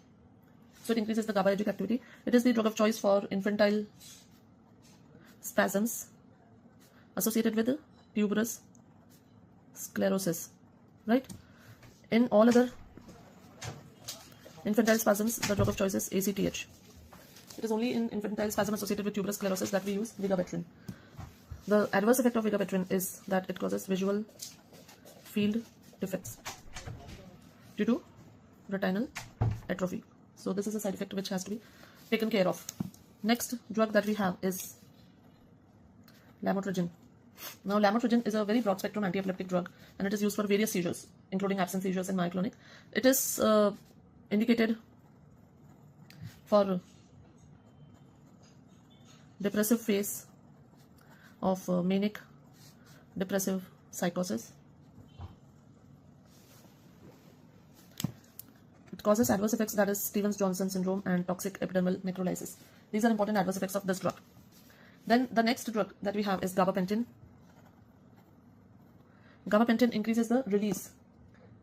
so it increases the GABAergic activity. It is the drug of choice for infantile spasms associated with tuberous sclerosis, right? In all other infantile spasms, the drug of choice is ACTH. It is only in infantile spasm associated with tuberous sclerosis that we use vigabatrin. The adverse effect of vigabatrin is that it causes visual field defects due to retinal atrophy. So this is a side effect which has to be taken care of. Next drug that we have is lamotrigine. Now lamotrigine is a very broad spectrum anti-epileptic drug and it is used for various seizures, including absent seizures and myoclonic. It is indicated for depressive phase of manic depressive psychosis. It causes adverse effects, that is Stevens-Johnson syndrome and toxic epidermal necrolysis. These are important adverse effects of this drug. Then the next drug that we have is gabapentin. Gabapentin increases the release.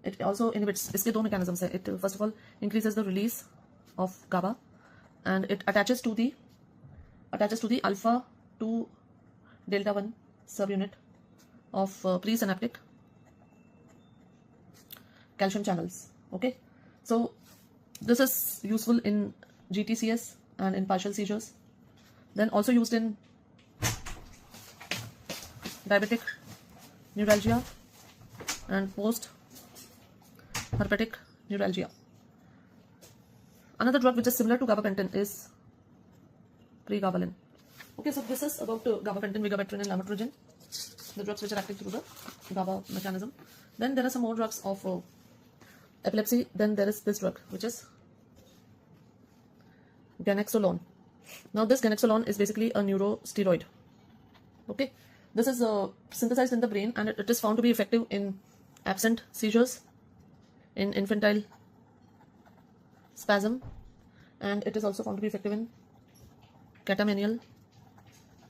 It also inhibits, इसके दो mechanisms है. It first of all increases the release of GABA and it attaches to the alpha 2 delta 1 subunit of presynaptic calcium channels. Okay, so this is useful in GTCS and in partial seizures. Then also used in diabetic neuralgia and post-herpetic neuralgia. Another drug which is similar to gabapentin is pregabalin. Okay, so this is about gabapentin, vigabatrin and lamotrigine, the drugs which are acting through the GABA mechanism. Then there are some more drugs of epilepsy. Then there is this drug which is ganaxolone. Now this ganaxolone is basically a neurosteroid. Okay, this is synthesized in the brain and it is found to be effective in absent seizures, in infantile spasm, and it is also found to be effective in catamenial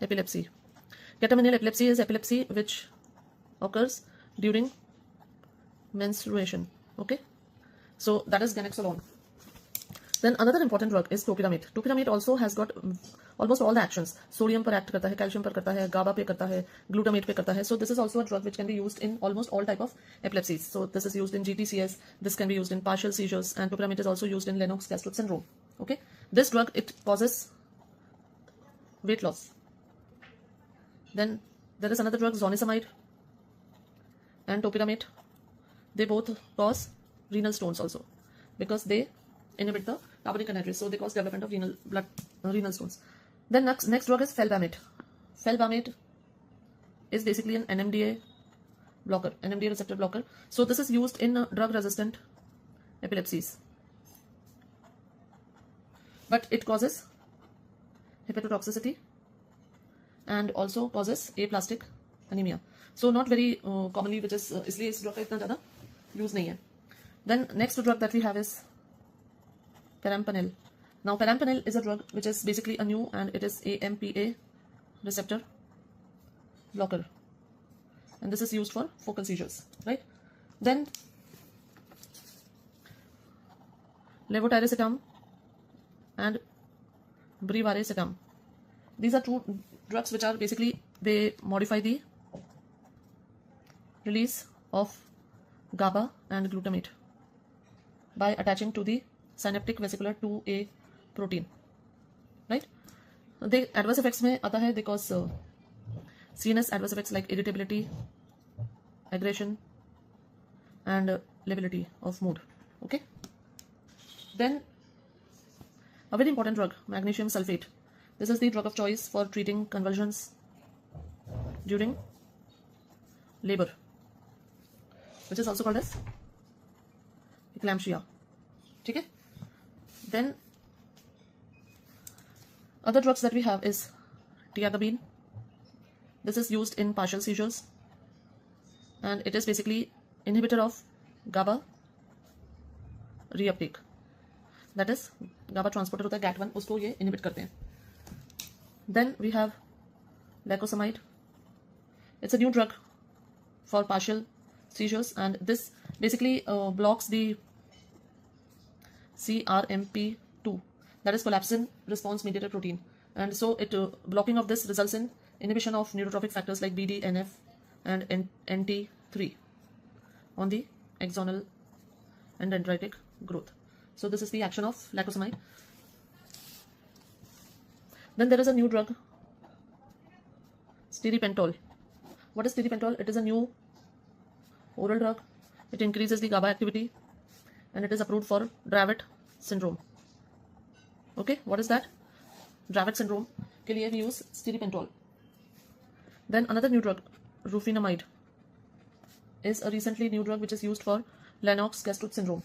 epilepsy. Catamenial epilepsy is epilepsy which occurs during menstruation. Okay, so that is ganaxolone. Then another important drug is topiramate. Topiramate also has got almost all the actions. Sodium पर act करता है, calcium पर करता है, GABA पे करता है, glutamate पे करता है. So this is also a drug which can be used in almost all type of epilepsies. So this is used in GTCS. This can be used in partial seizures, and topiramate is also used in Lennox-Gastaut syndrome. Okay, this drug, it causes weight loss. Then there is another drug, zonisamide and topiramate. They both cause renal stones also because they inhibit the carbonic anhydrase, so they cause development of renal stones. Then next drug is felbamate. Felbamate is basically an NMDA blocker, NMDA receptor blocker. So this is used in drug-resistant epilepsies, but it causes hepatotoxicity and also causes aplastic anemia. So not very commonly, which is इसलिए इस drug का इतना ज़्यादा use नहीं है. Then next drug that we have is perampanel. Now perampanel is a drug which is basically a new and it is AMPA receptor blocker, and this is used for focal seizures, right? Then levetiracetam and brivaracetam. These are two drugs which are basically, they modify the release of GABA and glutamate by attaching to the synaptic vesicular 2A protein, right? The adverse effects में आता है because CNS adverse effects like irritability, aggression and lability of mood. Okay, then a very important drug, magnesium sulfate. This is the drug of choice for treating convulsions during labor, which is also called as eclampsia. Okay, then other drugs that we have is tiagabine. This is used in partial seizures and it is basically inhibitor of GABA reuptake. That is GABA transporter होता है GAT1, उसको ये inhibit करते हैं. Then we have lacosamide. It's a new drug for partial seizures and this basically blocks the CRMP2, that is collapsin response mediator protein, and so it blocking of this results in inhibition of neurotrophic factors like BDNF and NT3 on the axonal and dendritic growth. So this is the action of lacosamide. Then there is a new drug, stiripentol. What is stiripentol? It is a new oral drug. It increases the GABA activity and it is approved for Dravet syndrome. Okay, what is that? Dravet syndrome के लिए we use stiripentol. Then another new drug, rufinamide, is a recently new drug which is used for Lennox-Gastaut syndrome.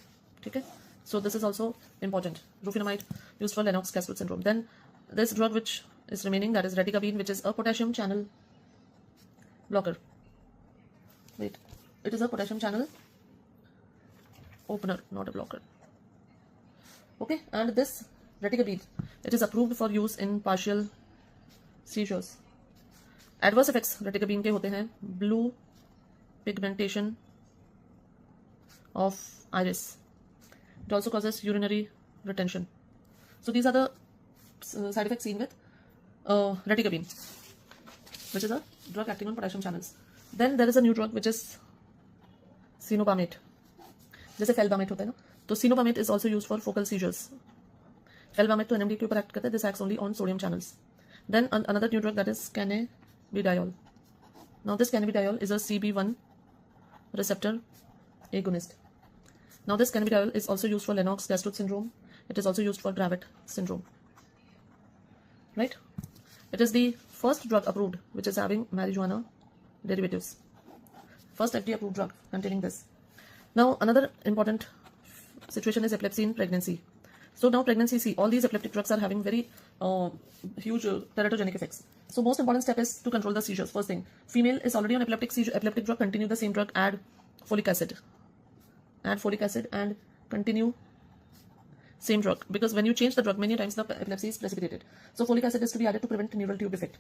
Okay, so this is also important. Rufinamide used for Lennox-Gastaut syndrome. Then this drug which is remaining, that is reticabine, which is a potassium channel blocker. Wait, it is a potassium channel opener, not a blocker. Okay, and this reticabine, it is approved for use in partial seizures. Adverse effects reticabine के होते हैं blue pigmentation of iris. It also causes urinary retention. So these are the side effects seen with reticabine, which is a drug acting on potassium channels. Then there is a new drug which is cenobamate. जैसे felbamate होता है ना, तो cenobamate is also used for focal seizures. Felbamate तो NMD के ऊपर act करता है. This acts only on sodium channels. Then another new drug, that is cannabidiol. Now this cannabidiol is a CB1 receptor agonist. Now this cannabidiol is also used for Lennox-Gastaut syndrome. It is also used for Dravet syndrome. Right? It is the first drug approved which is having marijuana derivatives. First FDA approved drug containing this. Now another important situation is epilepsy in pregnancy. So now pregnancy, see, all these epileptic drugs are having very huge teratogenic effects. So most important step is to control the seizures. First thing, female is already on epileptic drug, continue the same drug, add folic acid. Add folic acid and continue same drug, because when you change the drug many times the epilepsy is precipitated. So folic acid is to be added to prevent neural tube defect.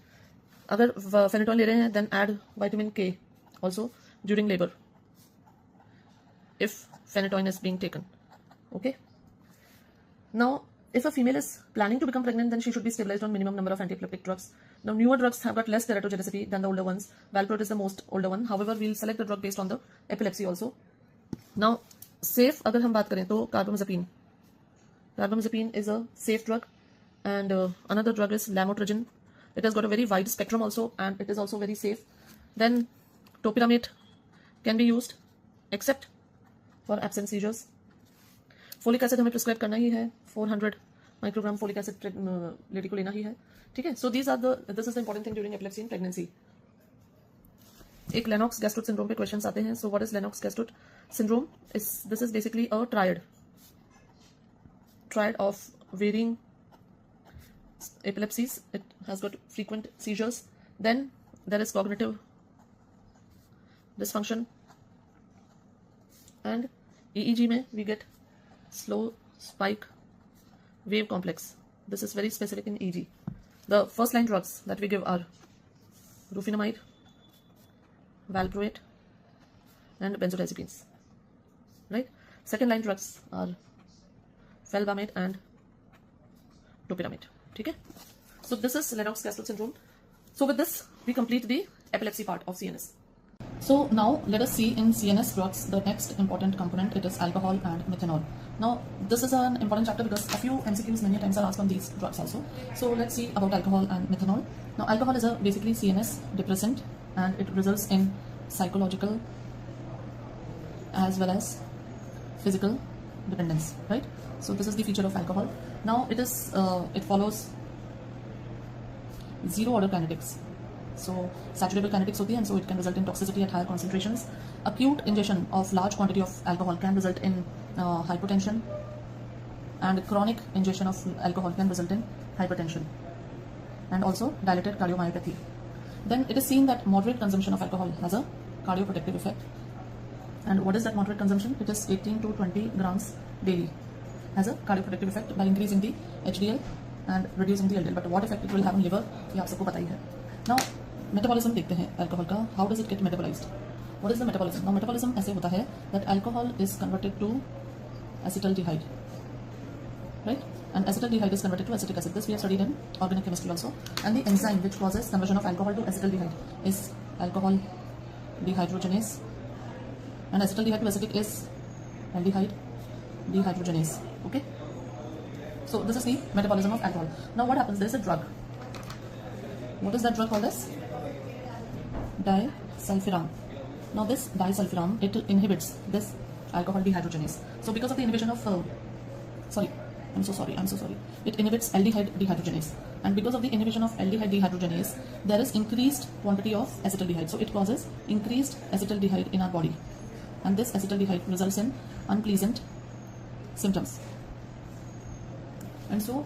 अगर phenytoin ले रहे हैं, then add vitamin K also during labor if phenytoin is being taken. Okay. Now, if a female is planning to become pregnant, then she should be stabilized on minimum number of anti-epileptic drugs. Now, newer drugs have got less teratogenicity than the older ones. Valproate is the most older one. However, we'll select the drug based on the epilepsy also. Now, safe अगर हम बात करें तो carbamazepine. Carbamazepine is a safe drug, and another drug is lamotrigine. It has got a very wide spectrum also, and it is also very safe. Then topiramate can be used except for absent seizures. Folic acid हमें prescribe करना ही है, 400 microgram folic acid lady को लेना ही है, ठीक है. So this is the important thing during epilepsy in pregnancy. एक Lennox-Gastaut syndrome पे questions आते हैं. So what is Lennox-Gastaut syndrome? This is basically a triad of varying epilepsies, it has got frequent seizures. Then there is cognitive dysfunction, and EEG mein we get slow spike wave complex. This is very specific in EEG. The first line drugs that we give are rufinamide, valproate, and benzodiazepines, right? Second line drugs are felbamate and topiramate. Okay, so this is Lennox-Gastaut syndrome. So with this we complete the epilepsy part of CNS. So now let us see in CNS drugs the next important component. It is alcohol and methanol. Now this is an important chapter because a few MCQs many times are asked on these drugs also. So let's see about alcohol and methanol. Now alcohol is a basically CNS depressant, and it results in psychological as well as physical dependence, right? So this is the feature of alcohol. Now it follows zero order kinetics. So saturable kinetics होती है, and so it can result in toxicity at higher concentrations. Acute ingestion of large quantity of alcohol can result in hypotension, and chronic ingestion of alcohol can result in hypertension and also dilated cardiomyopathy. Then it is seen that moderate consumption of alcohol has a cardioprotective effect. And what is that moderate consumption? It is 18 to 20 grams daily. Has a cardioprotective effect by increasing the HDL and reducing the LDL. But what effect it will have on liver, ये आप सबको पता ही है. Now metabolism देखते हैं alcohol का. How does it get metabolized? What is the metabolism? Now metabolism ऐसे होता है that alcohol is converted to acetaldehyde, right? And acetaldehyde is converted to acetic acid. This we have studied in organic chemistry also. And the enzyme which causes conversion of alcohol to acetaldehyde is alcohol dehydrogenase. And acetaldehyde to acetic is aldehyde dehydrogenase. Okay. So this is the metabolism of alcohol. Now what happens? There is a drug. What is that drug called as? Disulfiram. Now this disulfiram, it inhibits this alcohol dehydrogenase. So because of the inhibition of I'm so sorry. It inhibits aldehyde dehydrogenase, and because of the inhibition of aldehyde dehydrogenase, there is increased quantity of acetaldehyde. So it causes increased acetaldehyde in our body, and this acetaldehyde results in unpleasant symptoms. And so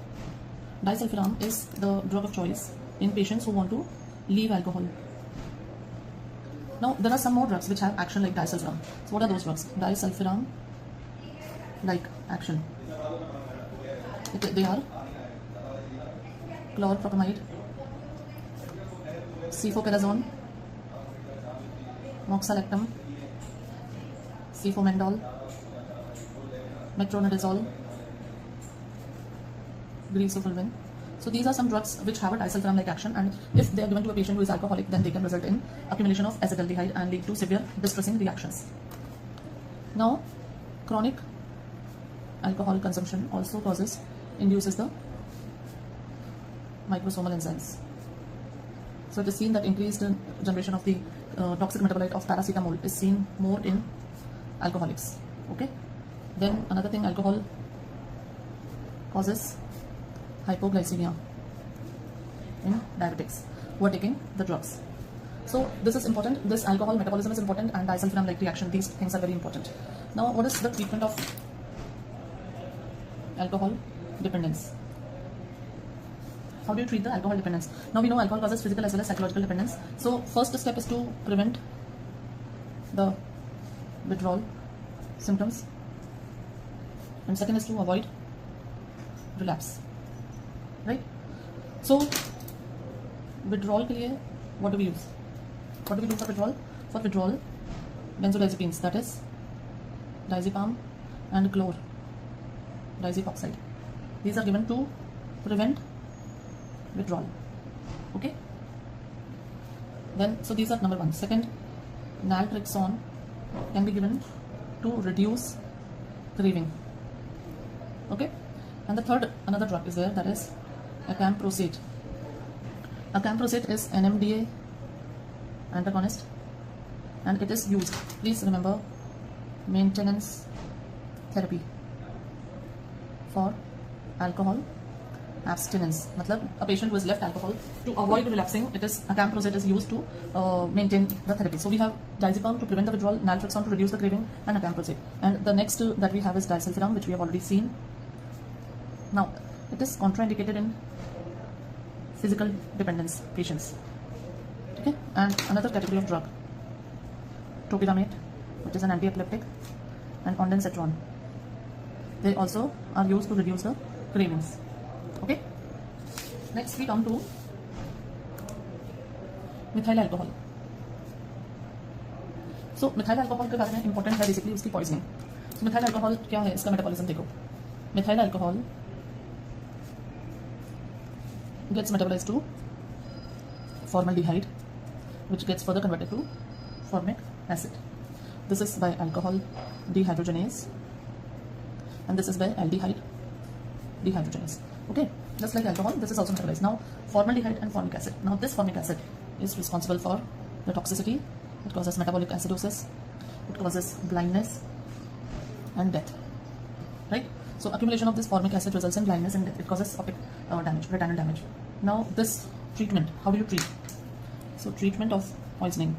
disulfiram is the drug of choice in patients who want to leave alcohol. Now there are some more drugs which have action like disulfiram. So what are those drugs? Disulfiram like action. They are chlorpropamide, cefoperazone, moxalactam, cefomendol, metronidazole, greaseprevin. So these are some drugs which have a disulfiram-like action, and if they are given to a patient who is alcoholic, then they can result in accumulation of acetaldehyde and lead to severe distressing reactions. Now, chronic alcohol consumption also induces the microsomal enzymes. So it is seen that increased generation of the toxic metabolite of paracetamol is seen more in alcoholics. Okay. Then another thing, alcohol causes hypoglycemia in diabetics who are taking the drugs. So this is important. This alcohol metabolism is important, and disulfiram-like reaction. These things are very important. Now, what is the treatment of alcohol dependence? How do you treat the alcohol dependence? Now we know alcohol causes physical as well as psychological dependence. So first step is to prevent the withdrawal symptoms, and second is to avoid relapse, right? So withdrawal के लिए what do we use? What do we do for withdrawal? For withdrawal, benzodiazepines, that is diazepam and chlor diazepoxide. These are given to prevent withdrawal. Okay. Then so these are number one. Second, naltrexone can be given to reduce craving. Okay. And the third, another drug is there, that is acamprosate. Acamprosate is NMDA antagonist, and it is used, please remember, maintenance therapy for alcohol abstinence. Matlab, a patient who has left alcohol, to avoid relapsing, it is acamprosate is used to maintain the therapy. So we have diazepam to prevent the withdrawal, naltrexone to reduce the craving, and acamprosate. And the next that we have is disulfiram, which we have already seen. Now it is contraindicated in physical dependence patients. Okay, and another category of drug, topiramate, which is an anti-epileptic, and ondansetron. They also are used to reduce the cravings. Okay, next we come to methyl alcohol. So methyl alcohol के बारे में important है basically उसकी poisoning. सो methyl alcohol क्या है, इसका metabolism देखो. Methyl alcohol gets metabolized to formaldehyde, which gets further converted to formic acid. This is by alcohol dehydrogenase, and this is by aldehyde dehydrogenase. Okay, just like alcohol, this is also metabolized. Now formaldehyde and formic acid. Now this formic acid is responsible for the toxicity. It causes metabolic acidosis, it causes blindness and death, right? So accumulation of this formic acid results in blindness and death. It causes optic damage, retinal damage. Now this treatment, how do you treat? So treatment of poisoning.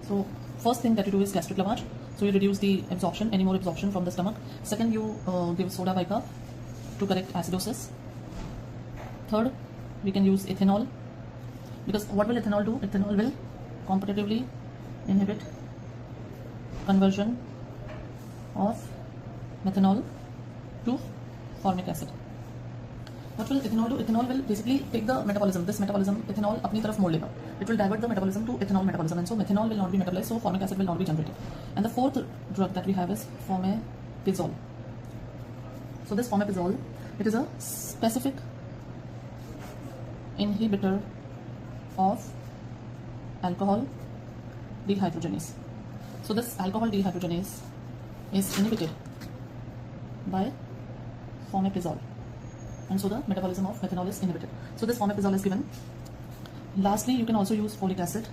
So first thing that you do is gastric lavage. So you reduce the absorption, any more absorption from the stomach. Second, you give soda bicarb to correct acidosis. Third, we can use ethanol, because what will ethanol do? Ethanol will competitively inhibit conversion of methanol to formic acid. What will ethanol do? Ethanol will basically take the metabolism, this metabolism, ethanol अपनी तरफ मोड़ लेगा. It will divert the metabolism to ethanol metabolism, and so methanol will not be metabolized, so formic acid will not be generated. And the fourth drug that we have is fomepizole. So this fomepizole, it is a specific inhibitor of alcohol dehydrogenase. So this alcohol dehydrogenase is inhibited by fomepizole, and so the metabolism of methanol is inhibited. So this fomepizole is given. Lastly, you can also use folic acid,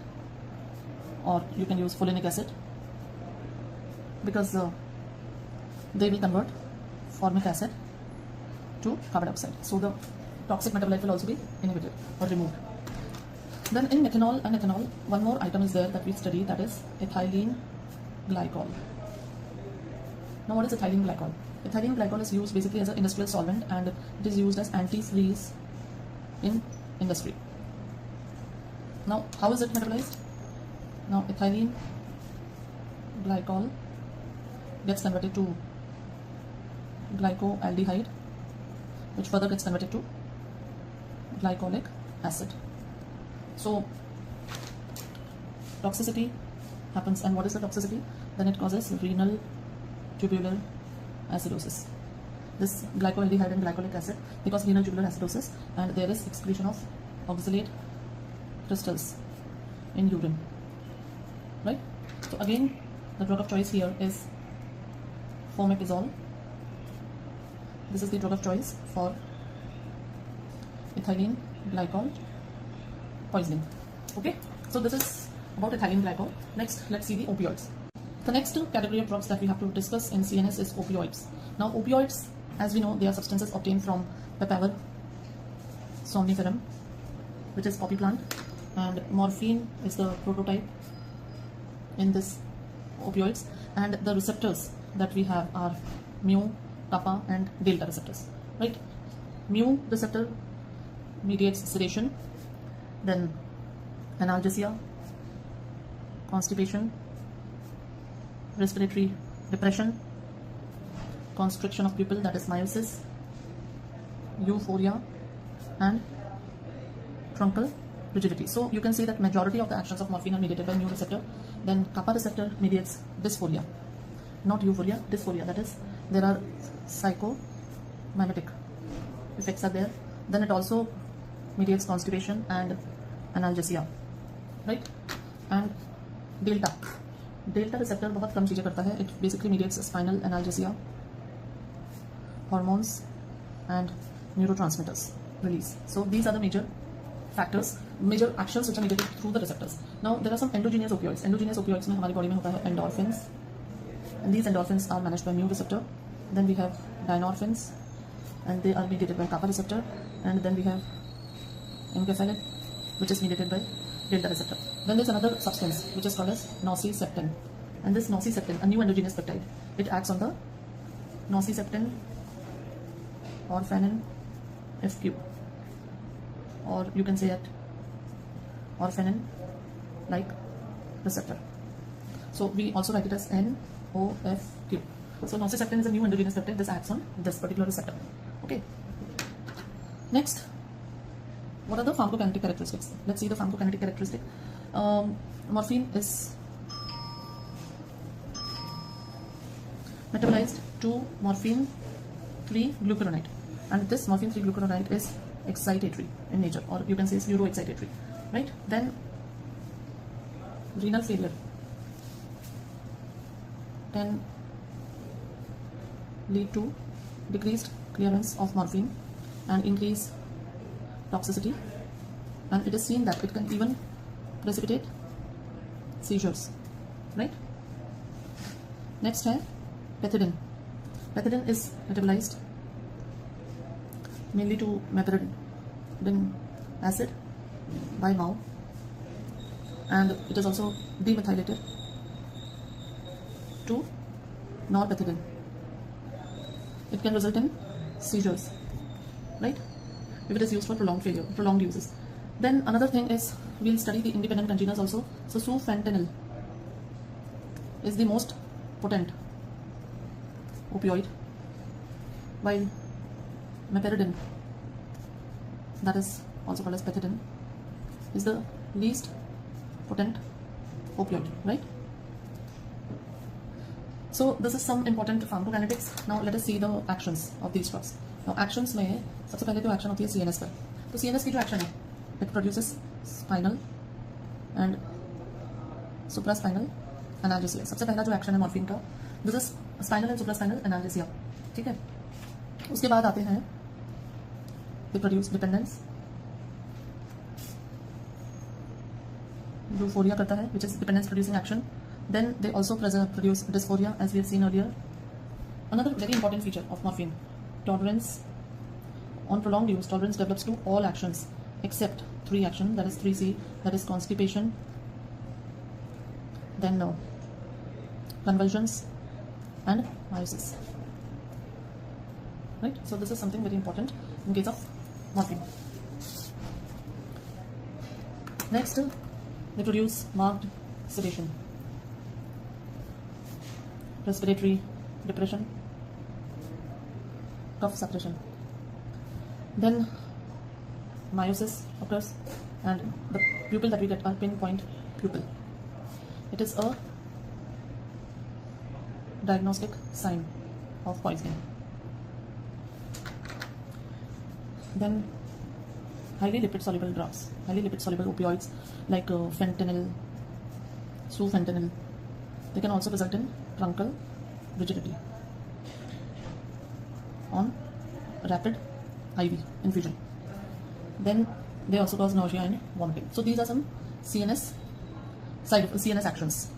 or you can use folinic acid, because they will convert formic acid to carbon dioxide. So the toxic metabolite will also be inhibited or removed. Then in methanol and ethanol, one more item is there that we study, that is ethylene glycol. Now what is ethylene glycol? Ethylene glycol is used basically as an industrial solvent, and it is used as antifreeze in industry. Now how is it metabolized? Now ethylene glycol gets converted to glycoaldehyde, which further gets converted to glycolic acid. So toxicity happens, and what is the toxicity? Then it causes renal tubular acidosis. This glycoaldehyde and glycolic acid, because renal tubular acidosis, and there is excretion of oxalate crystals in urine, right? So again, the drug of choice here is fomepizole. This is the drug of choice for ethylene glycol poisoning. Okay, so this is about ethylene glycol. Next, let's see the opioids. The next category of drugs that we have to discuss in CNS is opioids. Now opioids, as we know, they are substances obtained from papaver somniferum, which is poppy plant, and morphine is the prototype in this opioids, and the receptors that we have are mu, kappa and delta receptors, right? Mu receptor mediates sedation, then analgesia, constipation, respiratory depression, constriction of pupil, that is miosis, euphoria, and truncal rigidity. So you can see that majority of the actions of morphine are mediated by mu receptor. Then kappa receptor mediates dysphoria, not euphoria, dysphoria. That is, there are psychomimetic effects are there. Then it also mediates constipation and analgesia, right? And delta receptor बहुत कम चीजें करता है. It basically mediates spinal analgesia, hormones and neurotransmitters release. So these are the major factors, major actions which are mediated through the receptors. Now there are some endogenous opioids. Endogenous opioids में हमारी body में होता है endorphins, and these endorphins are managed by mu receptor. Then we have dynorphins, and they are mediated by kappa receptor. And then we have enkephalin, which is mediated by delta receptor. Then there's another substance which is called as nociceptin, and this nociceptin, a new endogenous peptide, it acts on the nociceptin orphanin FQ or you can say it orphanin like receptor. So we also write it as NOFQ. So nociceptin is a new endogenous peptide. This acts on this particular receptor. Okay. Next, what are the pharmacokinetic characteristics? Let's see the pharmacokinetic characteristic. Morphine is metabolized to morphine 3-glucuronide, and this morphine 3-glucuronide is excitatory in nature, or you can say it's neuroexcitatory, right? Then renal failure can lead to decreased clearance of morphine and increase toxicity, and it is seen that it can even precipitate seizures, right? Next है pethidine. Pethidine is metabolized mainly to methadone acid by mouth, and it is also demethylated to norpethidine. It can result in seizures, right, if it is used for prolonged uses. Then another thing is, we'll study the independent congeners also. So sufentanil is the most potent opioid, while meperidine, that is also called as pethidine, is the least potent opioid, right? So this is some important pharmacokinetics. Now let us see the actions of these drugs. Now actions में सबसे पहले तो action होती है CNS पर. तो CNS की जो action है, it produces spinal and supraspinal analgesia. सबसे पहला जो action है morphine का, this is spinal and supraspinal analgesia. ठीक है? उसके बाद आते हैं, they produce dependence, euphoria करता है, which is dependence producing action. Then they also produce dysphoria, as we have seen earlier. Another very important feature of morphine, tolerance. On prolonged use, tolerance develops to all actions except 3 actions, that is 3C, that is constipation, then convulsions and meiosis, right? So this is something very important in case of morphine. Next, they produce marked sedation, respiratory depression, cough suppression. Then meiosis occurs, and the pupil that we get are pinpoint pupil. It is a diagnostic sign of poisoning. Then highly lipid soluble drugs, highly lipid soluble opioids like fentanyl, sufentanil, they can also result in truncal rigidity on rapid IV infusion. Then they also cause nausea and vomiting. So these are some CNS actions.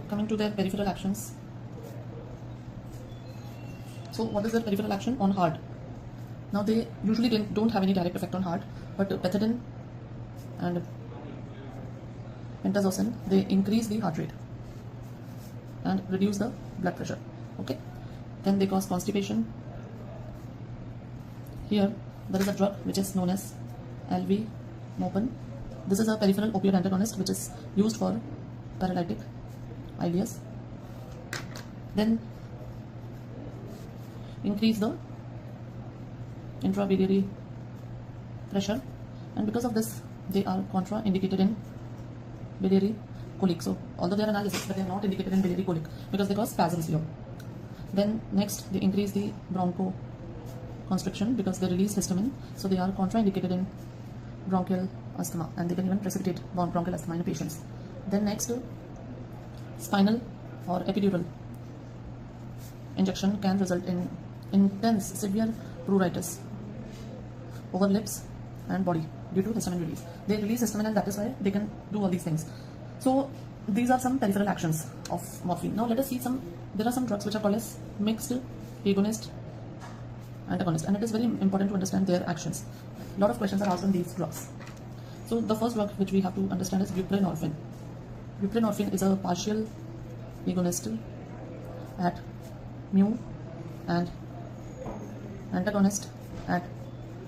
Coming to their peripheral actions. So what is their peripheral action on heart? Now they usually don't have any direct effect on heart, but pethidine and pentazocine, they increase the heart rate and reduce the blood pressure. Okay. Then they cause constipation. Here there is a drug which is known as alvimopin. This is a peripheral opioid antagonist which is used for paralytic ileus. Then increase the intrabiliary pressure, and because of this they are contraindicated in biliary colic. So although they are analgesics, but they are not indicated in biliary colic because they cause spasms here. Then next they increase the bronchoconstriction because they release histamine, so they are contraindicated in bronchial asthma, and they can even precipitate bronchial asthma in patients. Then next, spinal or epidural injection can result in intense severe pruritus over lips and body due to histamine release. They release histamine, and that is why they can do all these things. So these are some peripheral actions of morphine. Now let us see there are some drugs which are called as mixed agonist antagonist, and it is very important to understand their actions. A lot of questions are asked on these drugs. So the first drug which we have to understand is buprenorphine. Buprenorphine is a partial agonist at mu and antagonist at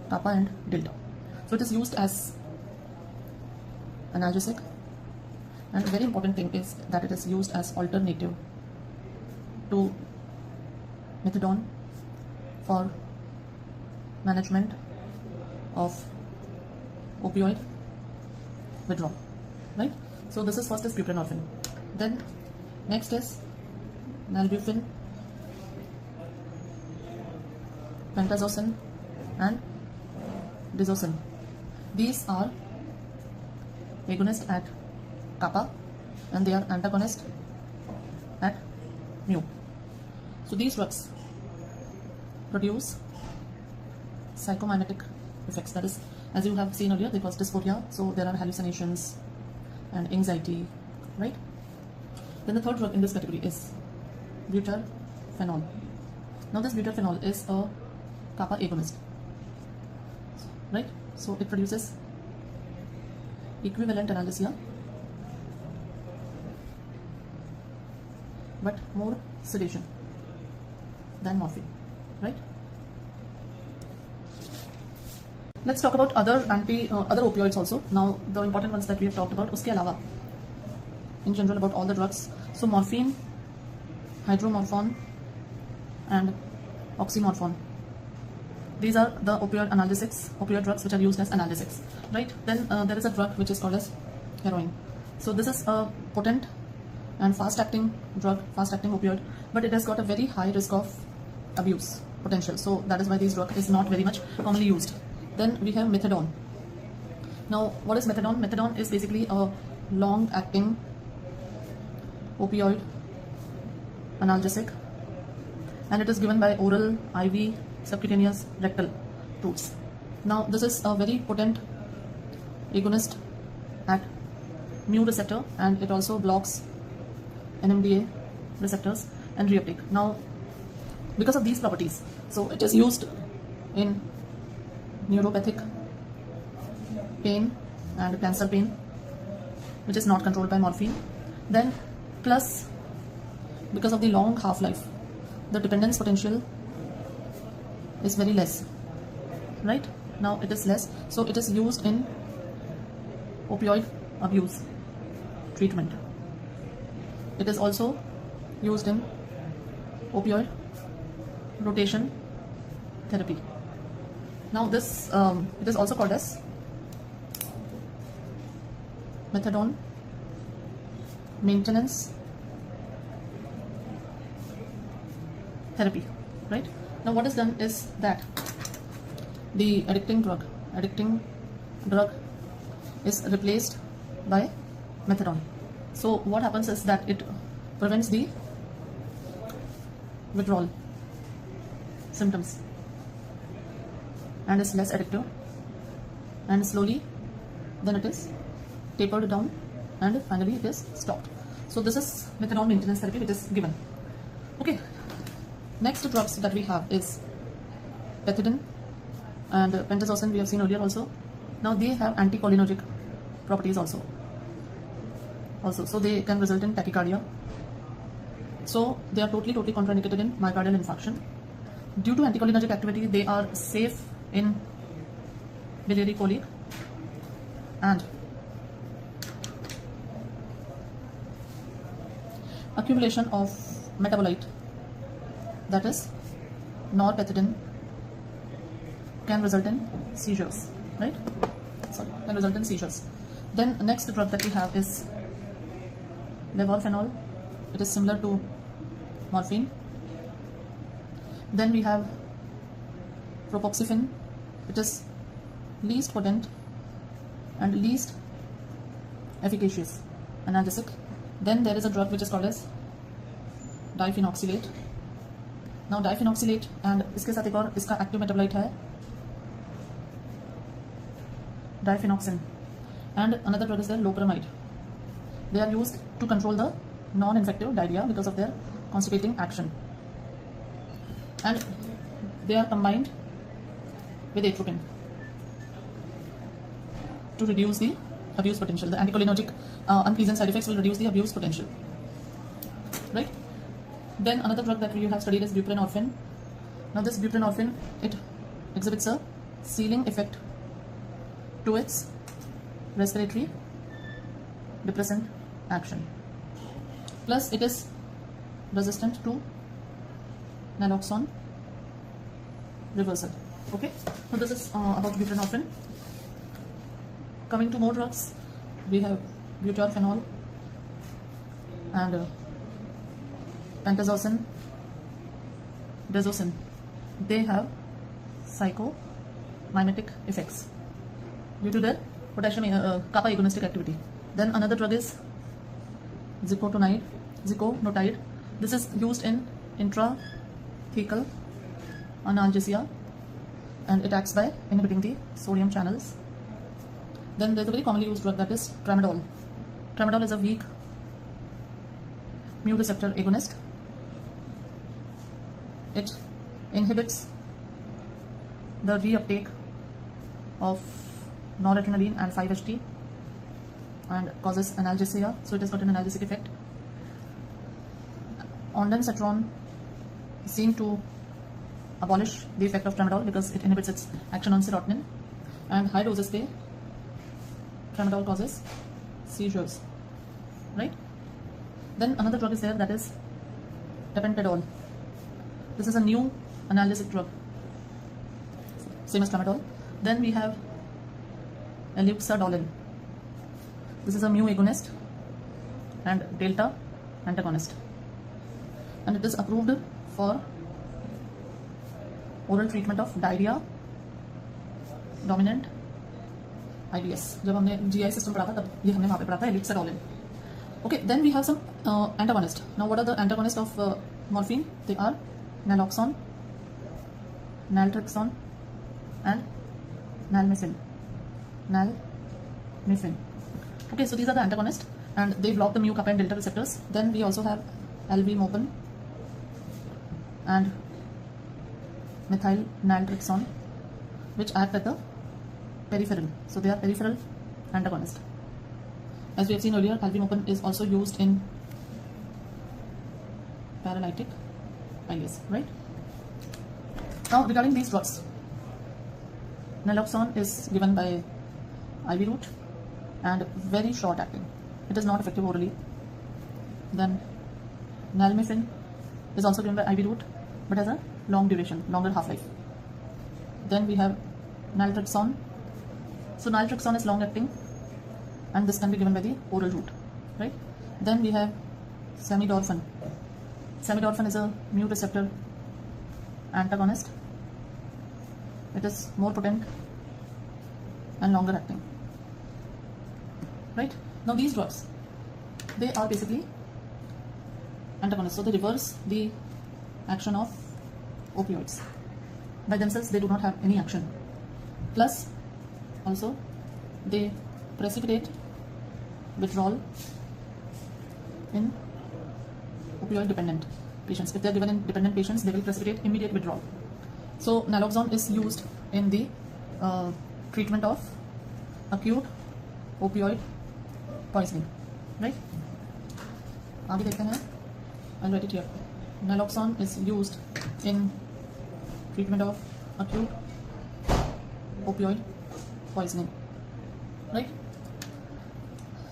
kappa and delta. So it is used as analgesic, and a very important thing is that it is used as alternative to methadone for management of opioid withdrawal, right? So this is first is buprenorphine. Then next is nalbuphine, pentazocine and digoxin. These are agonist at kappa and they are antagonist at mu. So these drugs produce psychomimetic effects. That is, as you have seen earlier, there was dysphoria, so there are hallucinations and anxiety, right? Then the third drug in this category is buterphenol. Now this buterphenol is a kappa agonist, right? So it produces equivalent analgesia but more sedation than morphine, right? Let's talk about other opioids also. Now the important ones that we have talked about, uske alawa, in general about all the drugs. So morphine, hydromorphone and oxymorphone. These are the opioid drugs which are used as analgesics, right? Then there is a drug which is called as heroin. So this is a potent and fast-acting drug, fast-acting opioid, but it has got a very high risk of abuse potential. So that is why this drug is not very much commonly used. Then we have methadone. Now what is methadone? Methadone is basically a long-acting opioid analgesic, and it is given by oral, IV, subcutaneous, rectal routes. Now this is a very potent agonist at mu receptor, and it also blocks NMDA receptors and reuptake. Now because of these properties, so it is used in neuropathic pain and cancer pain, which is not controlled by morphine. Then plus, because of the long half-life, the dependence potential is very less, right? Now it is less, so it is used in opioid abuse treatment. It is also used in opioid rotation therapy. Now this it is also called as methadone maintenance therapy, right? Now what is done is that the addicting drug is replaced by methadone. So what happens is that it prevents the withdrawal symptoms and is less addictive, and slowly then it is tapered down and finally it is stopped. So this is methadone maintenance therapy which is given. Okay, next drugs that we have is pethidine and pentazocine. We have seen earlier also. Now they have anticholinergic properties also, so they can result in tachycardia. So they are totally contraindicated in myocardial infarction. Due to anticholinergic activity, they are safe in biliary colic and accumulation of metabolite, that is norpethidine, can result in seizures, right? Sorry, can result in seizures. Then next drug that we have is levorphenol. It is similar to morphine. Then we have propoxyphene. It is least potent and least efficacious analgesic. Then there is a drug which is called as diphenoxylate. Now diphenoxylate and इसके साथ एक और इसका active metabolite है diphenoxin, and another drug is the loperamide. They are used to control the non-infective diarrhea because of their constipating action, and they are combined with atropine to reduce the abuse potential. The anticholinergic unpleasant side effects will reduce the abuse potential, right? Then another drug that we have studied is buprenorphine. Now this buprenorphine, it exhibits a ceiling effect to its respiratory depressant action. Plus it is resistant to naloxone reversal. Okay, so this is about buprenorphine. Coming to more drugs, we have butorphanol and pentazocine, dazocine. They have psychomimetic effects due to their potassium kappa agonistic activity. Then another drug is ziconotide. This is used in intrathecal analgesia and it acts by inhibiting the sodium channels. Then there's a very commonly used drug, that is tramadol. Tramadol is a weak mu receptor agonist. It inhibits the reuptake of noradrenaline and 5-HT and causes analgesia, so it has got an analgesic effect. Ondansetron is seen to abolish the effect of tramadol because it inhibits its action on serotonin, and high doses pe tramadol causes seizures, right? Then another drug is there, that is tapentadol. This is a new analgesic drug, same as tramadol. Then we have eleuxadolin. This is a mu agonist and delta antagonist, and it is approved for oral treatment of diarrhea dominant IBS. जब हमने GI system पढ़ा था तब ये हमने वहाँ पे पढ़ा था eleuxadolin. Okay, then we have some antagonists. Now what are the antagonists of morphine? They are naloxone, naltrexone and nalmefene. Okay, so these are the antagonists and they block the mu kappa and delta receptors. Then we also have alvimopin and methyl naltrexone, which act at the peripheral. So they are peripheral antagonists. As we have seen earlier, alvimopin is also used in paralytic IBS, right? Now regarding these drugs, naloxone is given by IV route and very short acting. It is not effective orally. Then nalmefene is also given by IV route but has a long duration, longer half-life. Then we have naltrexone. So naltrexone is long acting and this can be given by the oral route, right? Then we have samidorphan. Samidorphan is a mu receptor antagonist. It is more potent and longer acting, right? Now these drugs, they are basically antagonists, so they reverse the action of opioids. By themselves they do not have any action, plus also they precipitate withdrawal in opioid dependent patients. If they are given in dependent patients, they will precipitate immediate withdrawal. So naloxone is used in the treatment of acute opioid poisoning, right? आगे देखते हैं. I'll write it here. Naloxone is used in treatment of acute opioid poisoning, right?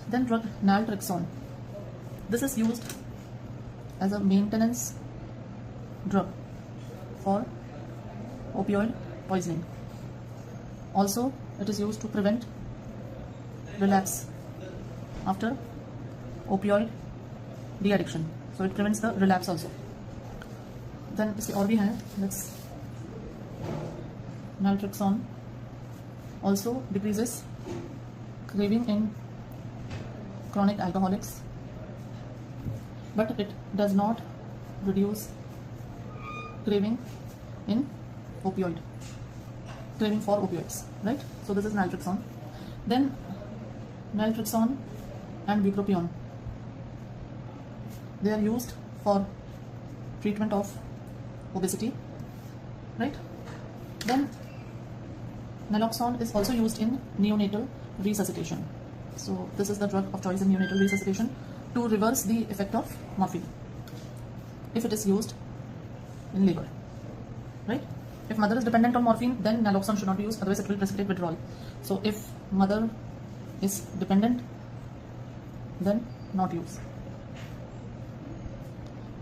Then drug naltrexone. This is used as a maintenance drug for opioid poisoning. Also, it is used to prevent relapse after opioid de-addiction. So it prevents the relapse also. Then इसके और भी हैं. Let's naltrexone also decreases craving in chronic alcoholics, but it does not reduce craving in craving for opioids, right? So this is naltrexone. Then naltrexone and bupropion, they are used for treatment of obesity, right? Then naloxone is also used in neonatal resuscitation. So this is the drug of choice in neonatal resuscitation to reverse the effect of morphine if it is used in labor, right? If mother is dependent on morphine, then naloxone should not be used, otherwise it will precipitate withdrawal. So if mother is dependent, then not use.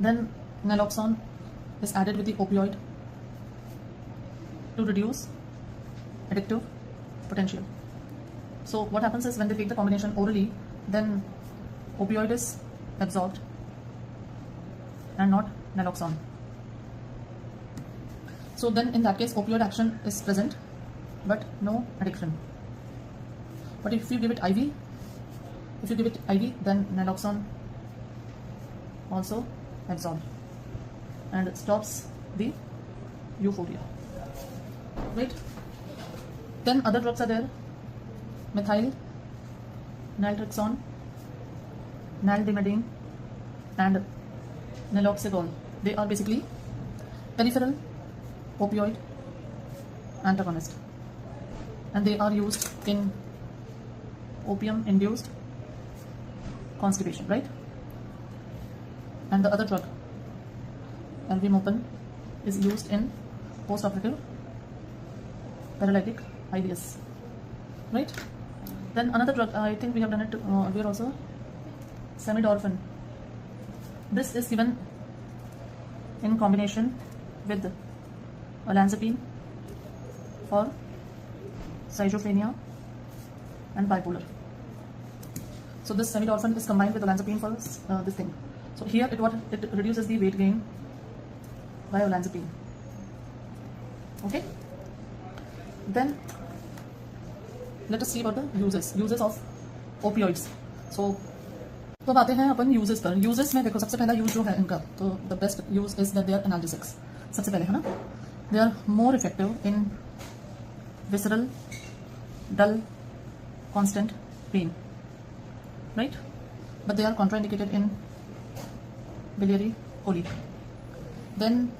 Then naloxone is added with the opioid to reduce addictive potential. So what happens is when they take the combination orally, then opioid is absorbed and not naloxone. So then in that case opioid action is present but no addiction. But if you give it IV, then naloxone also absorbed and it stops the euphoria, right? Then other drugs are there: methyl, naltrexone, naldimadine, and naloxegol. They are basically peripheral opioid antagonist, and they are used in opium-induced constipation, right? And the other drug, albumin, is used in post-operative paralytic IBS, right? Then another drug, I think we have done it earlier also, samidorphan. This is given in combination with olanzapine for schizophrenia and bipolar. So this samidorphan is combined with olanzapine for this thing. So here it reduces the weight gain by olanzapine. Okay. Then let us see about the uses of opioids. So तो अब आते हैं अपन uses पर. Uses में देखो सबसे पहला use जो है इनका, तो the best use is that they are analgesics. सबसे पहले है ना, they are more effective in visceral dull constant pain, right? But they are contraindicated in biliary colic. Then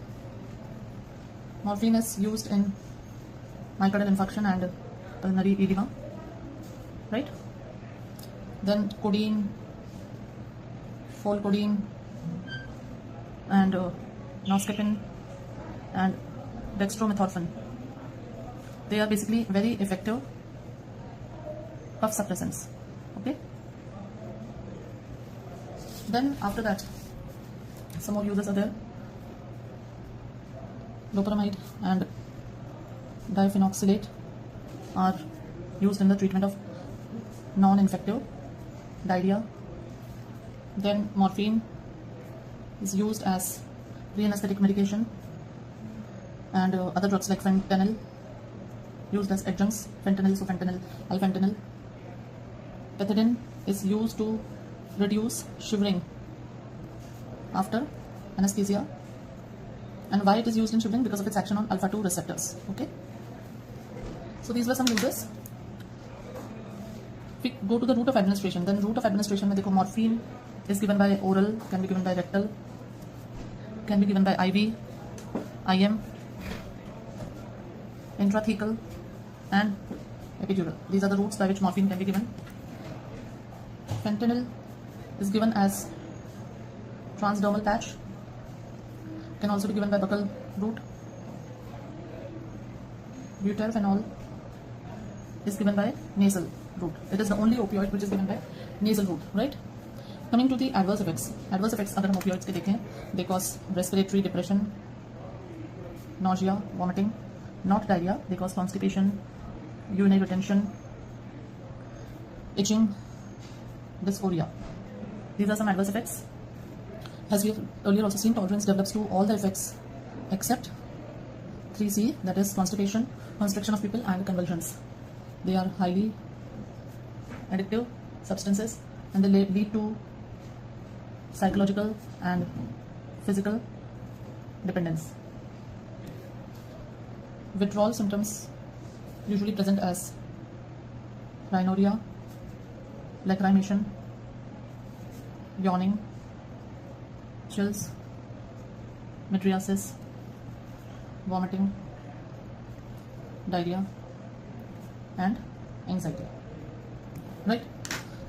morphine is used in myocardial infarction and pulmonary edema, right? Then codeine, folcodeine, and noscapine and dextromethorphan. They are basically very effective cough suppressants. Okay. Then after that, some more uses are there. Loperamide and diphenoxylate are used in the treatment of non-infective diarrhea. Then morphine is used as pre-anesthetic medication, and other drugs like fentanyl used as adjuncts. Fentanyl, so fentanyl, alfentanil. Pethidine is used to reduce shivering after anesthesia. And why it is used in shivering? Because of its action on alpha 2 receptors. Okay. So these were some uses. We go to the route of administration. Then route of administration में देखो, morphine is given by oral, can be given by rectal, can be given by IV, IM, intrathecal, and epidural. These are the routes by which morphine can be given. Fentanyl is given as transdermal patch, can also be given by buccal route. Buterphenol is given by nasal route. It is the only opioid which is given by nasal route, right? Coming to the adverse effects. Adverse effects अगर हम opioids के देखें, they cause respiratory depression, nausea, vomiting, not diarrhea. They cause constipation, urinary retention, itching, dysphoria. These are some adverse effects. As we have earlier also seen, tolerance develops to all the effects except 3C, that is constipation, constriction of pupil, and convulsions. They are highly addictive substances and they lead to psychological and physical dependence. Withdrawal symptoms usually present as rhinorrhea, lacrimation, yawning, chills, mydriasis, vomiting, diarrhea, and anxiety. Right?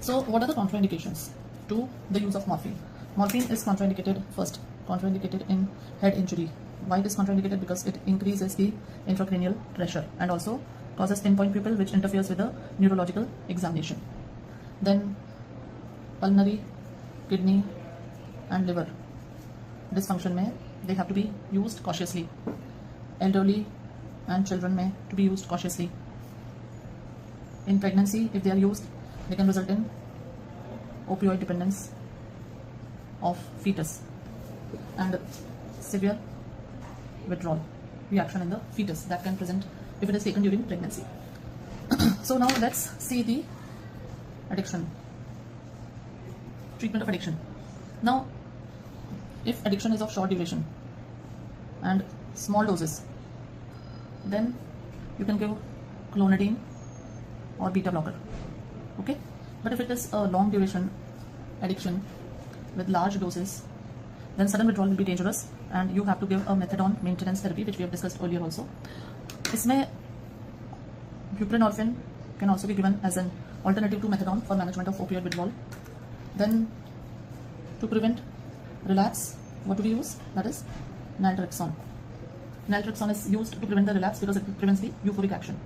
So what are the contraindications to the use of morphine? Morphine is contraindicated first, contraindicated in head injury. Why it is contraindicated? Because it increases the intracranial pressure and also causes pinpoint pupil which interferes with the neurological examination. Then pulmonary, kidney and liver dysfunction may they have to be used cautiously. Elderly and children may to be used cautiously. In pregnancy, if they are used, they can result in opioid dependence of fetus and severe withdrawal reaction in the fetus that can present if it is taken during pregnancy. So now let's see the addiction, treatment of addiction. Now, if addiction is of short duration and small doses, then you can give clonidine or beta blocker. Okay, but if it is a long duration addiction with large doses, then sudden withdrawal will be dangerous and you have to give a methadone maintenance therapy, which we have discussed earlier also. Isme buprenorphine can also be given as an alternative to methadone for management of opioid withdrawal. Then to prevent relapse, what do we use? That is naltrexone. Naltrexone is used to prevent the relapse because it prevents the euphoric action.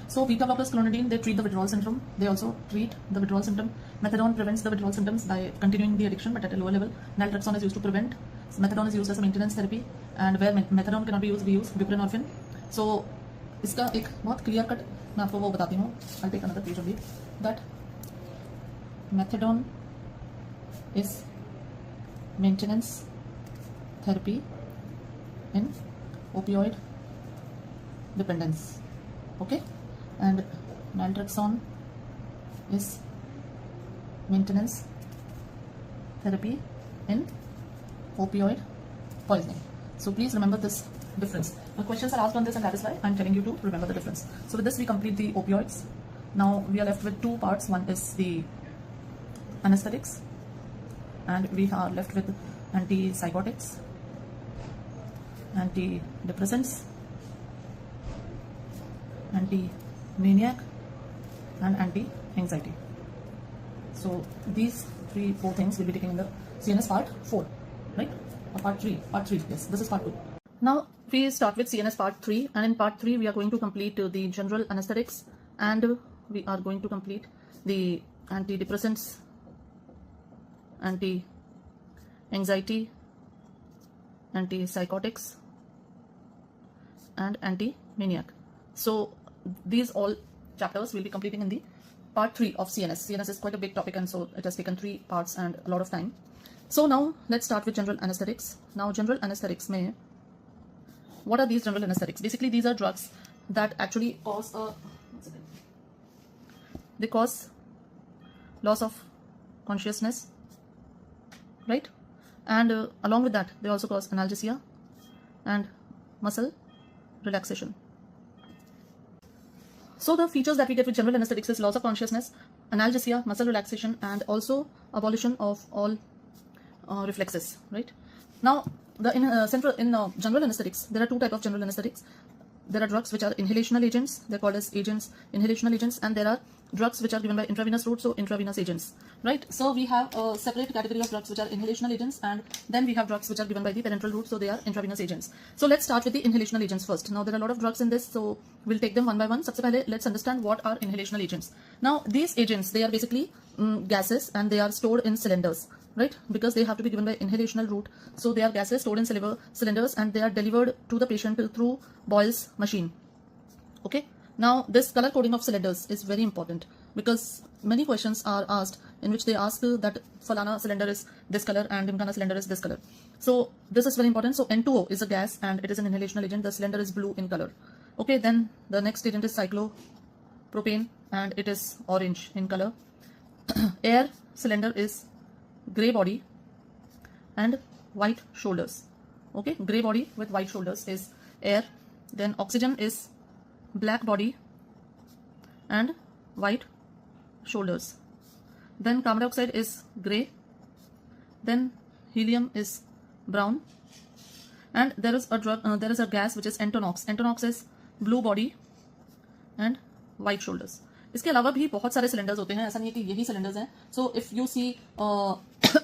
So beta blockers, clonidine, they treat the withdrawal syndrome. They also treat the withdrawal symptom. Methadone prevents the withdrawal symptoms by continuing the addiction, but at a lower level. Naltrexone is used to prevent. So methadone is used as a maintenance therapy, and where methadone cannot be used, we use buprenorphine. So इसका एक बहुत clear cut मैं आपको वो बताती हूँ. I'll take another page of it. That methadone is maintenance therapy in opioid dependence. Okay. And naltrexone is maintenance therapy in opioid poisoning. So please remember this difference. The questions are asked on this, and that is why I'm telling you to remember the difference. So with this we complete the opioids. Now we are left with two parts. One is the anesthetics, and we are left with antipsychotics, antidepressants, anti-maniac and anti-anxiety. So these four things will be taken in the CNS part 4, right? Or part 3, yes, this is part 2. Now we start with CNS part 3, and in part 3 we are going to complete the general anesthetics, and we are going to complete the antidepressants, anti-anxiety, antipsychotics and anti-maniac. So these all chapters will be completing in the part 3 of CNS. CNS is quite a big topic, and so it has taken 3 parts and a lot of time. So now let's start with general anesthetics. Now general anesthetics may, what are these general anesthetics? Basically these are drugs that actually cause they cause loss of consciousness, right? And along with that they also cause analgesia and muscle relaxation. So the features that we get with general anesthetics is loss of consciousness, analgesia, muscle relaxation, and also abolition of all reflexes, right? Now in general anesthetics there are two types of general anesthetics. There are drugs which are inhalational agents, they're called as inhalational agents, and there are drugs which are given by intravenous route, so intravenous agents, right? So we have a separate category of drugs which are inhalational agents, and then we have drugs which are given by the parenteral route, so they are intravenous agents. So let's start with the inhalational agents first. Now there are a lot of drugs in this, so we'll take them one by one. Sabse pehle, let's understand what are inhalational agents. Now these agents, they are basically gases, and they are stored in cylinders, right? Because they have to be given by inhalational route, so they are gases stored in cylinders, and they are delivered to the patient through Boyle's machine. Okay. Now this color coding of cylinders is very important, because many questions are asked in which they ask that falana cylinder is this color and dimkana cylinder is this color. So this is very important. So N2O is a gas and it is an inhalational agent. The cylinder is blue in color. Okay, then the next agent is cyclopropane and it is orange in color. Air cylinder is gray body and white shoulders. Okay, gray body with white shoulders is air. Then oxygen is black body and white shoulders. Then carbon dioxide is gray. Then helium is brown. And there is a gas which is Entonox. Entonox is blue body and white shoulders. इसके अलावा भी बहुत सारे cylinders होते हैं, ऐसा नहीं है कि यही cylinders हैं. So if you see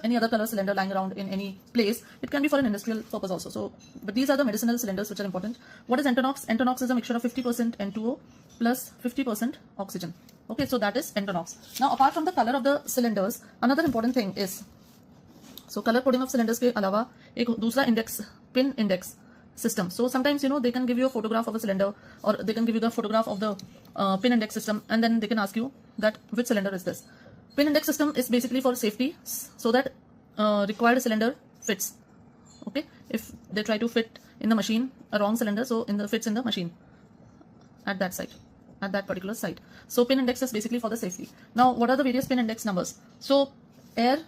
any other color cylinder lying around in any place. It can be for an industrial purpose also. So, but these are the medicinal cylinders which are important. What is Entonox? Entonox is a mixture of 50% N2O plus 50% oxygen. Okay, so that is Entonox. Now, apart from the color of the cylinders, another important thing is, so color coding of cylinders के अलावा एक दूसरा index, pin index system. So sometimes, you know, they can give you a photograph of a cylinder, or they can give you the photograph of the pin index system, and then they can ask you that which cylinder is this. Pin index system is basically for safety, so that required cylinder fits. Okay, if they try to fit in the machine a wrong cylinder, so fits in the machine at that site, at that particular site. So pin index is basically for the safety. Now, what are the various pin index numbers? So air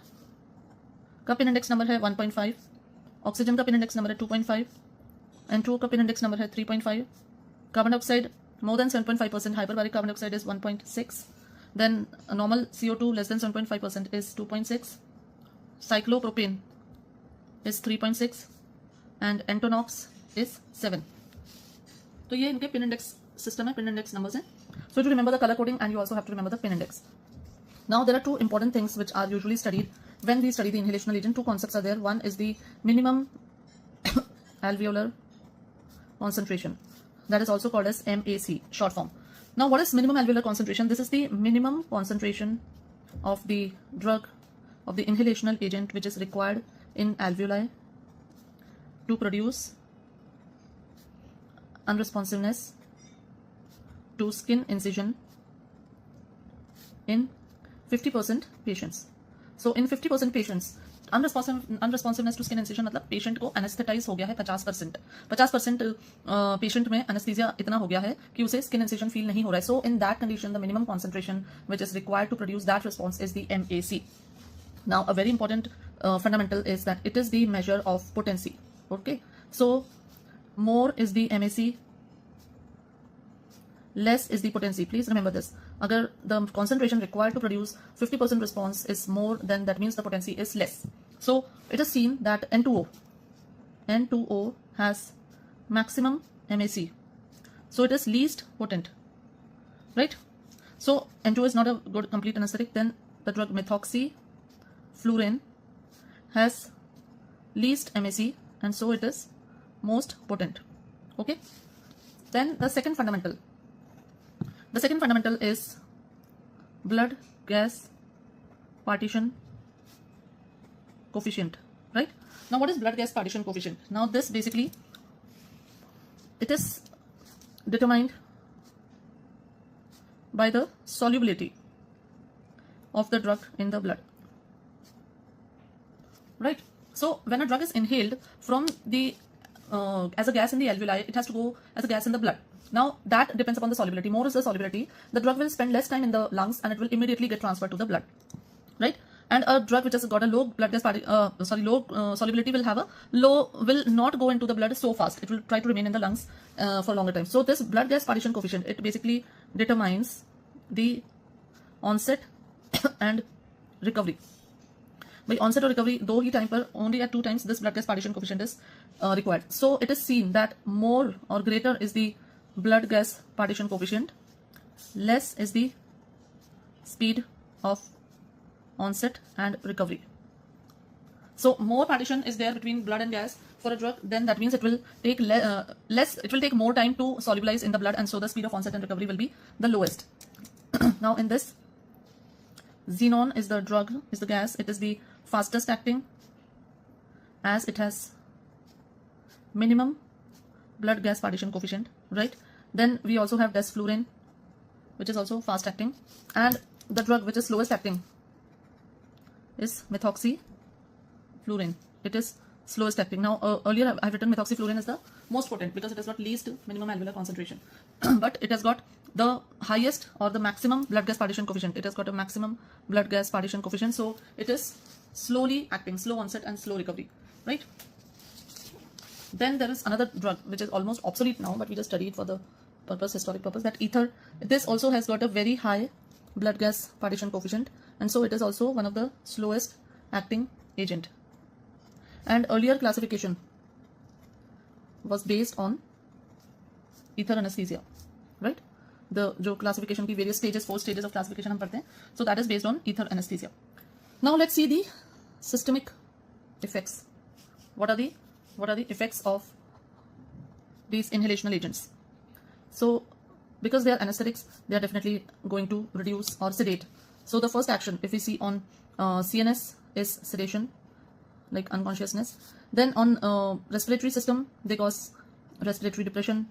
का pin index number है 1.5, oxygen का pin index number है 2.5, N2O का pin index number है 3.5, carbon dioxide more than 7.5%, hyperbaric carbon dioxide is 1.6, then a normal CO2 less than 7.5% is 2.6, cyclopropane is 3.6, and Entonox is 7. तो ये इनके pin index system है, pin index numbers हैं. So to remember the color coding, and you also have to remember the pin index. Now there are two important things which are usually studied when we study the inhalational agent. Two concepts are there. One is the minimum alveolar concentration, that is also called as MAC, short form. Now, what is minimum alveolar concentration? This is the minimum concentration of the drug, of the inhalational agent which is required in alveoli to produce unresponsiveness to skin incision in 50% patients. So in 50% patients, unresponsiveness to skin incision मतलब patient को anaesthetise हो गया है 50%. 50% patient में anaesthesia इतना हो गया है कि उसे स्किन इंसिजन फील नहीं हो रहा है. So in that condition the minimum concentration which is required to produce that response is the MAC. Now a very important fundamental is that it is the measure of potency. Okay, so more is the MAC, less is the potency. Please remember this. Agar the concentration required to produce 50% response is more, then that means the potency is less. So it is seen that N2O has maximum MAC, so it is least potent, right? So N2O is not a good complete anesthetic. Then the drug methoxyfluorine has least MAC, and so it is most potent. Okay, then the second fundamental. The second fundamental is blood gas partition coefficient, right? Now, what is blood gas partition coefficient? Now, this basically, it is determined by the solubility of the drug in the blood, right? So, when a drug is inhaled from the as a gas in the alveoli, it has to go as a gas in the blood. Now that depends upon the solubility. More is the solubility, the drug will spend less time in the lungs and it will immediately get transferred to the blood, right? And a drug which has got a low blood gas low solubility will not go into the blood so fast. It will try to remain in the lungs for a longer time. So this blood gas partition coefficient, it basically determines the onset and recovery. By onset or recovery, दो ही time पर only at 2 times this blood gas partition coefficient is required. So it is seen that more or greater is the blood gas partition coefficient, less is the speed of onset and recovery. So more partition is there between blood and gas for a drug, then that means it will take it will take more time to solubilize in the blood, and so the speed of onset and recovery will be the lowest. Now in this, xenon is the drug, is the gas. It is the fastest acting as it has minimum blood gas partition coefficient, right? Then we also have desflurane, which is also fast acting, and the drug which is slowest acting is methoxyfluorine. It is slowest acting. Now earlier I've written methoxyfluorine is the most potent because it has got least minimum alveolar concentration, but it has got the highest or the maximum blood gas partition coefficient. It has got a maximum blood gas partition coefficient, so it is slowly acting, slow onset and slow recovery, right? Then there is another drug which is almost obsolete now, but we just studied for the historic purpose, that ether. This also has got a very high blood gas partition coefficient, and so it is also one of the slowest acting agent. And earlier classification was based on ether anesthesia, right? The जो classification की various stages, 4 stages of classification हम पढ़ते हैं, so that is based on ether anesthesia. Now let's see the systemic effects. What are the effects of these inhalational agents? So because they are anesthetics, they are definitely going to reduce or sedate. So the first action, if we see on CNS, is sedation, like unconsciousness. Then on respiratory system, they cause respiratory depression,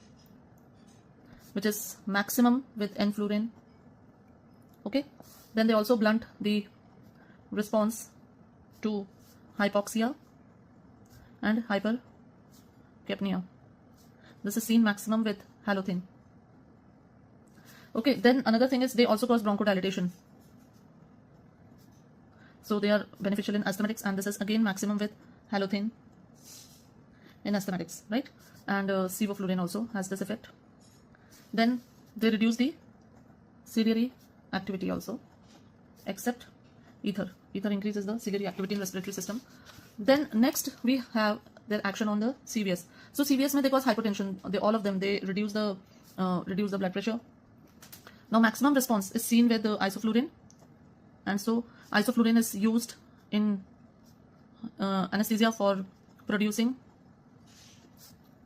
which is maximum with enflurane. Okay. Then they also blunt the response to hypoxia and hypercapnia. This is seen maximum with halothane. Okay, then another thing is they also cause bronchodilation. So they are beneficial in asthmatics, and this is again maximum with halothane in asthmatics, right? And sevoflurane also has this effect. Then they reduce the ciliary activity also, except ether. Ether increases the ciliary activity in respiratory system. Then next we have their action on the CVS. So CVS may they cause hypertension. All of them, they reduce the blood pressure. Now maximum response is seen with the isoflurane, and so isoflurane is used in anesthesia for producing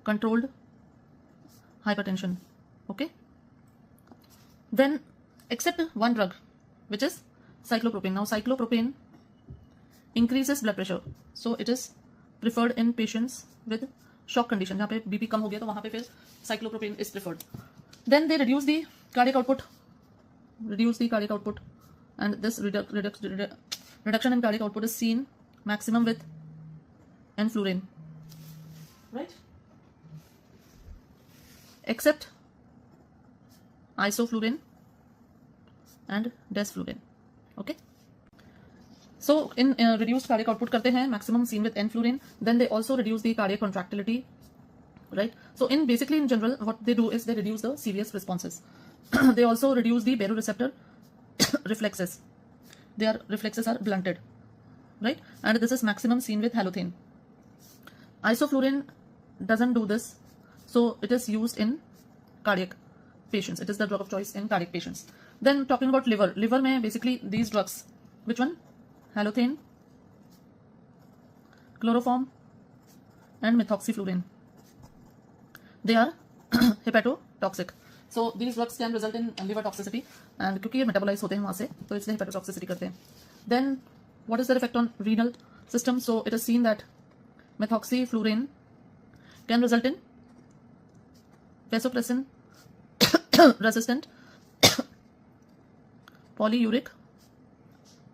controlled hypertension. Okay. Then except one drug, which is cyclopropane. Now cyclopropane increases blood pressure, so it is preferred in patients with shock condition. जहाँ पे BP कम हो गया तो वहाँ पे फिर cyclopropane is preferred. Then they reduce the cardiac output, and this reduction in cardiac output is seen maximum with enflurane, right? Except isoflurane and desflurane. Okay. So in reduced cardiac output करते हैं, maximum seen with enflurane. Then they also reduce the cardiac contractility, right? So basically in general, what they do is they reduce the serious responses. They also reduce the baroreceptor reflexes. Their reflexes are blunted, right? And this is maximum seen with halothane. Isoflurane doesn't do this, so it is used in cardiac patients. It is the drug of choice in cardiac patients. Then talking about liver. Liver में basically these drugs. Which one? Halothane, chloroform, and methoxyflurane. They are hepatotoxic. So these drugs can result in liver toxicity, and क्योंकि ये metabolize होते हैं वहाँ से, तो इसलिए hepatotoxicity करते हैं. Then what is their effect on renal system? So it is seen that methoxyflurane can result in vasopressin resistant polyuric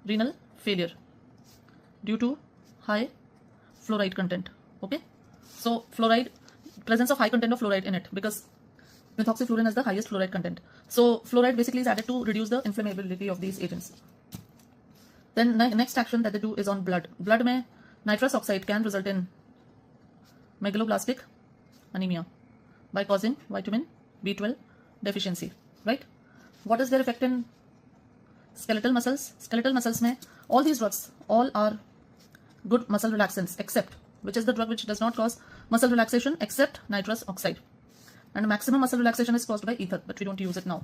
renal failure due to high fluoride content. Okay, so presence of high content of fluoride in it, because methoxyflurane has the highest fluoride content. So fluoride basically is added to reduce the inflammability of these agents. Then next action that they do is on blood. Blood में nitrous oxide can result in megaloblastic anemia by causing vitamin B12 deficiency, right? What is their effect in skeletal muscles? Skeletal muscles में all these drugs all are good muscle relaxants, except which is the drug which does not cause muscle relaxation, except nitrous oxide. And maximum muscle relaxation is caused by ether, but we don't use it now.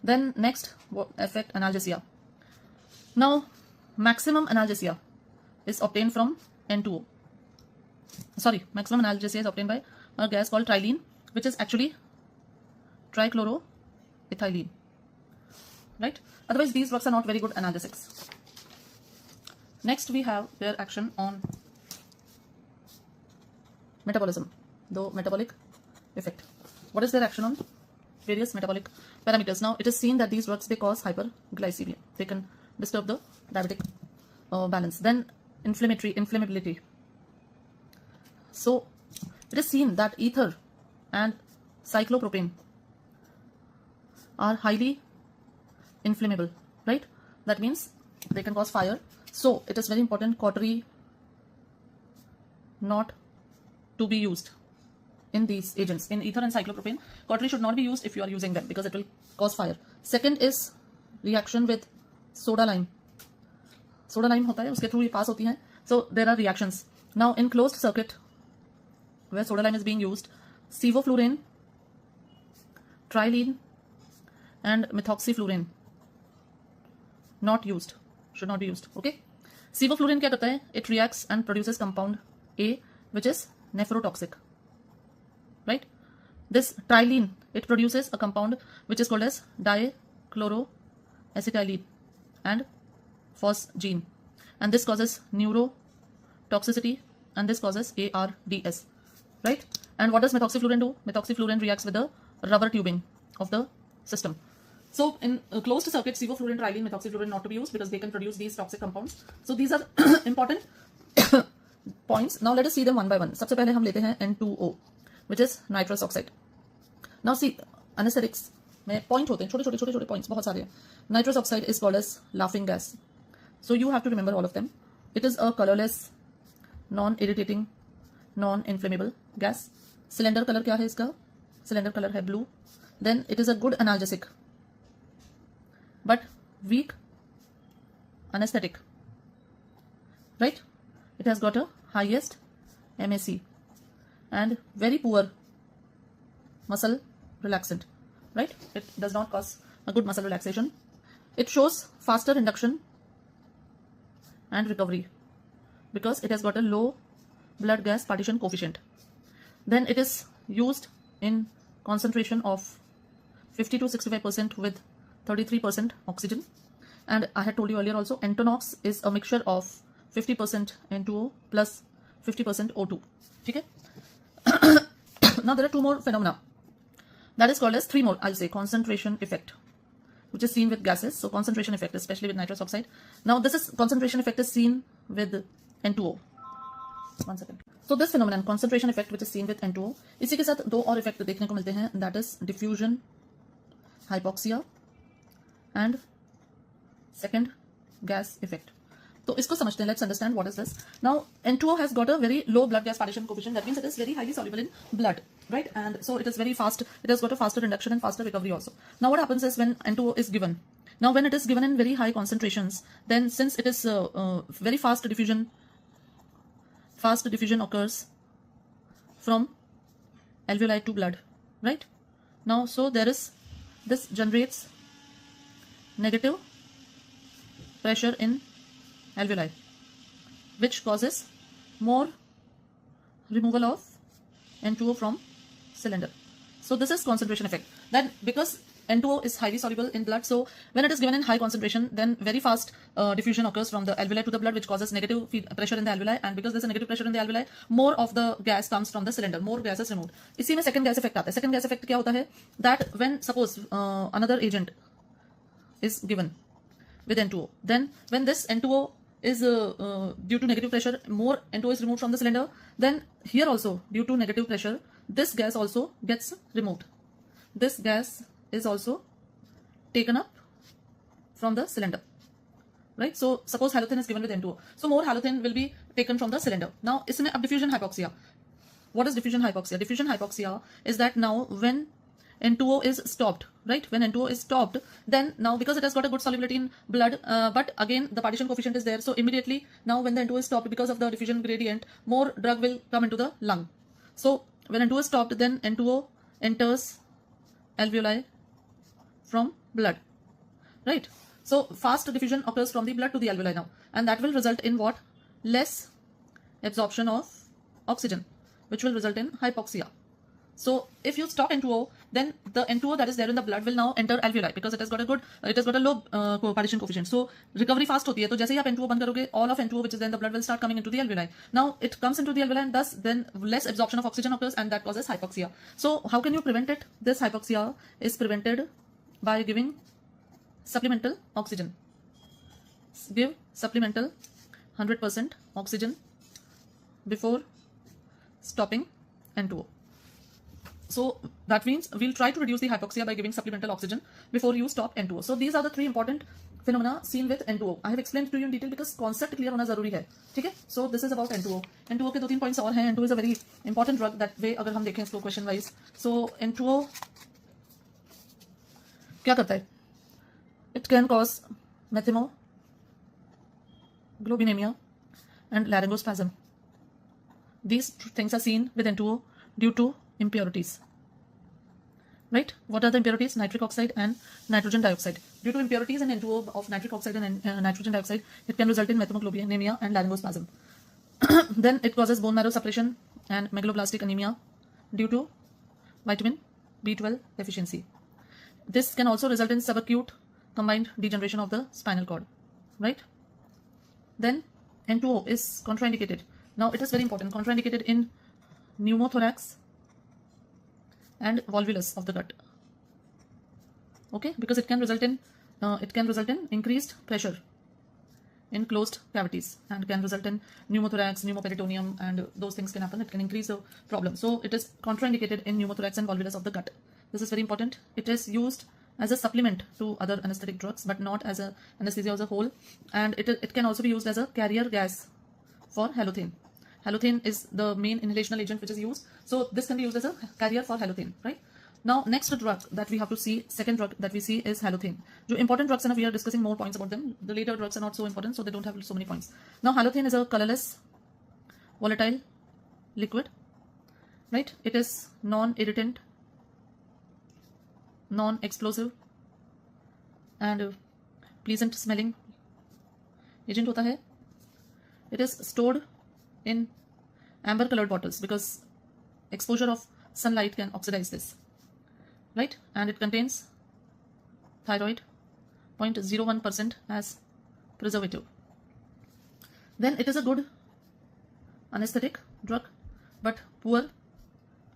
Then next effect, analgesia. Now maximum analgesia is obtained from N2O. Sorry, maximum analgesia is obtained by a gas called trilene, which is actually trichloroethylene, right? Otherwise these drugs are not very good analgesics. Next we have their action on metabolism, the metabolic effect. What is their action on various metabolic parameters? Now it is seen that these drugs, they cause hyperglycemia. They can disturb the diabetic balance. Then inflammability. So it is seen that ether and cyclopropane are highly inflammable, right? That means they can cause fire. So it is very important cautery not to be used in these agents. In ether and cyclopropane, cautery should not be used if you are using them, because it will cause fire. Second is reaction with soda lime. Soda lime होता है, उसके through ये pass होती हैं. So there are reactions. Now in closed circuit, where soda lime is being used, sevoflurane, trilene, and methoxyflurane not used, should not be used. Okay. Sevoflurane क्या करता है? It reacts and produces compound A, which is nephrotoxic, right? This trilene, it produces a compound which is called as dichloroacetylene and phosgene, and this causes neurotoxicity, and this causes ARDS, right? And what does methoxyflurane do? Methoxyflurane reacts with the rubber tubing of the system. So in closed circuit, sevoflurane, trilene, methoxyflurane not to be used because they can produce these toxic compounds. So these are important points. Now let us see them one by one. सबसे पहले हम लेते हैं N2O, which is nitrous oxide. Now see, anesthetics में point होते हैं, छोटे points बहुत सारे हैं. Nitrous oxide is called as laughing gas. So you have to remember all of them. It is a colorless, non-irritating, non-inflammable gas. Cylinder color क्या है इसका? Cylinder color है blue. Then it is a good analgesic, but weak anesthetic, right? It has got a highest MAC and very poor muscle relaxant, right? It does not cause a good muscle relaxation. It shows faster induction and recovery because it has got a low blood gas partition coefficient. Then it is used in concentration of 50 to 65% with 33% oxygen. And I had told you earlier also, Entonox is a mixture of 50% N2O plus 50% O2. Okay? Now there are two more phenomena. That is called as three more, I'll say, concentration effect, which is seen with gases. So concentration effect, especially with nitrous oxide. Now this is concentration effect is seen with N2O. One second. So this phenomenon, concentration effect, which is seen with N2O, इसी के साथ दो और effect देखने को मिलते हैं. That is diffusion hypoxia and second gas effect. तो इसको समझते हैं. Let's understand what is this. Now N2O has got a very low blood gas partition coefficient. That means it is very highly soluble in blood, right? And so it is very fast. It has got a faster induction and faster recovery also. Now what happens is when N2O is given. Now when it is given in very high concentrations, then since it is very fast diffusion occurs from alveoli to blood, right? Now so there is, this generates negative pressure in alveoli, which causes more removal of N2O from cylinder. So this is concentration effect. Then because N2O is highly soluble in blood, so when it is given in high concentration, then very fast diffusion occurs from the alveoli to the blood, which causes negative pressure in the alveoli, and because there is a negative pressure in the alveoli, more of the gas comes from the cylinder, more gas is removed. इसी में second gas effect आता है. Second gas effect क्या होता है? That when suppose another agent is given with N2O, then when this N2O is due to negative pressure, more N2O is removed from the cylinder, then here also due to negative pressure, this gas also gets removed. This gas is also taken up from the cylinder, right? So suppose halogen is given with N2O, so more halogen will be taken from the cylinder. Now इसमें अब diffusion hypoxia. What is diffusion hypoxia? Diffusion hypoxia is that now when N2O is stopped, right? When N2O is stopped, then now because it has got a good solubility in blood, but again the partition coefficient is there, so immediately now when the N2O is stopped, because of the diffusion gradient, more drug will come into the lung. So when N2O is stopped, then N2O enters alveoli from blood, right? So fast diffusion occurs from the blood to the alveoli now, and that will result in what? Less absorption of oxygen, which will result in hypoxia. So if you stop N2O, then the N2O that is there in the blood will now enter alveoli because it has got a low partition coefficient. So recovery fast होती है. तो जैसे ही आप N2O बंद करोगे, all of N2O which is there in the blood will start coming into the alveoli. Now it comes into the alveoli, and thus then less absorption of oxygen occurs, and that causes hypoxia. So how can you prevent it? This hypoxia is prevented by giving supplemental oxygen. Give supplemental 100% oxygen before stopping N2O. So that means we'll try to reduce the hypoxia by giving supplemental oxygen before you stop N2O. So these are the three important phenomena seen with N2O. I have explained to you in detail because concept clear होना जरूरी है, ठीक है? So this is about N2O. N2O के 2-3 points और हैं. N2O is a very important drug that way अगर हम देखें इसको question wise. So N2O क्या करता है? It can cause methemoglobinemia and laryngospasm. These things are seen with N2O due to impurities, right? What are the impurities? Nitric oxide and nitrogen dioxide. Due to impurities in N2O of nitric oxide and nitrogen dioxide, it can result in methemoglobinemia and laryngospasm. Then it causes bone marrow suppression and megaloblastic anemia due to vitamin B12 deficiency. This can also result in subacute combined degeneration of the spinal cord, right? Then N2O is contraindicated. Now it is very important, contraindicated in pneumothorax and volvulus of the gut. Okay, because it can result in increased pressure in closed cavities and can result in pneumothorax, pneumoperitoneum, and those things can happen. It can increase the problem. So it is contraindicated in pneumothorax and volvulus of the gut. This is very important. It is used as a supplement to other anesthetic drugs, but not as a anesthesia as a whole. And it can also be used as a carrier gas for halothane. Halothane is the main inhalational agent which is used. So this can be used as a carrier for halothane, right? Now, next drug that we have to see, second drug that we see is halothane. जो important drugs, and we are discussing more points about them. The later drugs are not so important, so they don't have so many points. Now, halothane is a colorless, volatile liquid, right? It is non-irritant, non-explosive, and pleasant smelling agent होता है. It is stored in amber colored bottles because exposure of sunlight can oxidize this. Right, and it contains thyroid 0.01% as preservative. Then it is a good anesthetic drug, but poor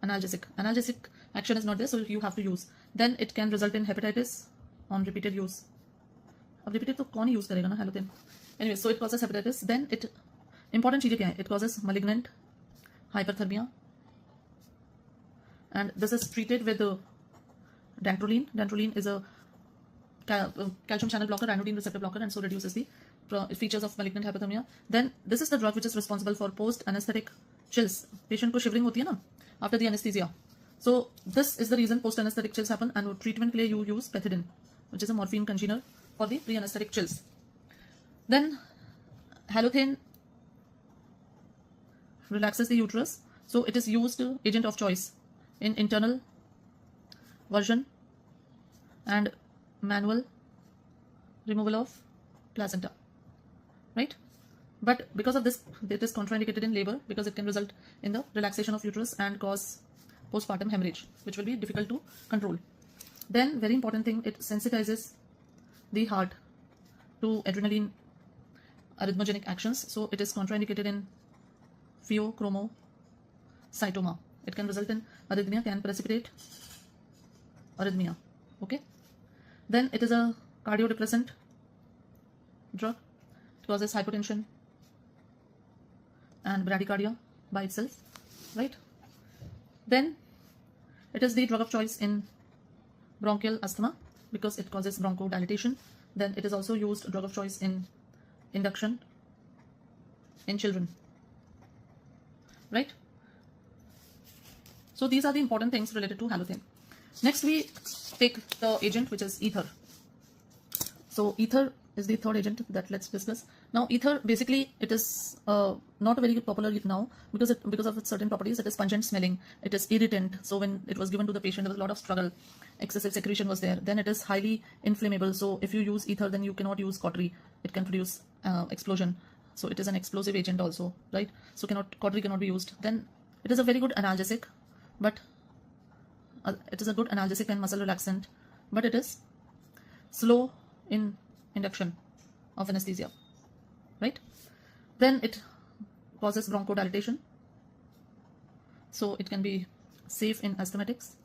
analgesic. Analgesic action is not there, so you have to use. Then it can result in hepatitis on repeated use. अब repeated तो कौन ही use करेगा ना halothane? Anyway, so it causes hepatitis. Then important चीजें क्या है? It causes malignant hyperthermia, and this is treated with dantrolene. Dantrolene is a calcium channel blocker, ranitidine receptor blocker, and so reduces the features of malignant hyperthermia. Then this is the drug which is responsible for post-anesthetic chills. Patient को shivering होती है ना after the anesthesia. So this is the reason post-anesthetic chills happen, and treatment के लिए you use pethidine, which is a morphine congener for the pre-anesthetic chills. Then halothane relaxes the uterus, so it is used agent of choice in internal version and manual removal of placenta, right? But because of this, it is contraindicated in labor because it can result in the relaxation of uterus and cause postpartum hemorrhage, which will be difficult to control. Then very important thing, it sensitizes the heart to adrenaline arrhythmogenic actions, so it is contraindicated in pheochromocytoma. It can result in arrhythmia, can precipitate arrhythmia. Okay, then it is a cardiodepressant drug. It causes hypotension and bradycardia by itself, right? Then it is the drug of choice in bronchial asthma because it causes bronchodilation. Then it is also used drug of choice in induction in children, right? So these are the important things related to halothane. Next we take the agent which is ether. So ether is the third agent that let's discuss. Now ether, basically it is not very popular now because of its certain properties. It is pungent smelling, it is irritant, so when it was given to the patient there was a lot of struggle, excessive secretion was there. Then it is highly inflammable, so if you use ether then you cannot use cautery, it can produce explosion, so it is an explosive agent also, right? So cautery cannot be used. Then it is a very good analgesic, but it is a good analgesic and muscle relaxant, but it is slow in induction of anesthesia, right? Then it causes bronchodilation, so it can be safe in asthmatics.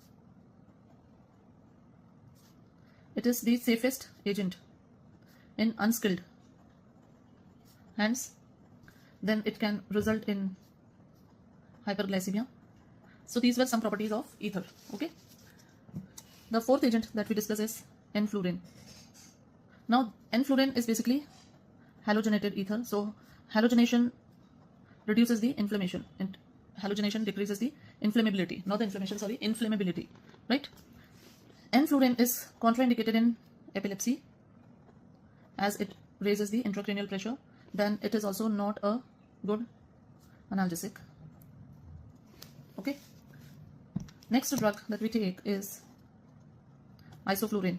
It is the safest agent in unskilled hands. Then it can result in hyperglycemia. So these were some properties of ether. Okay. The fourth agent that we discuss is N-fluorine. Now N-fluorine is basically halogenated ether. So halogenation reduces the inflammation, and halogenation decreases the inflammability. Not the inflammation, sorry, inflammability. Right? N-fluorine is contraindicated in epilepsy as it raises the intracranial pressure. Then it is also not a good analgesic. Okay. Next drug that we take is isoflurane.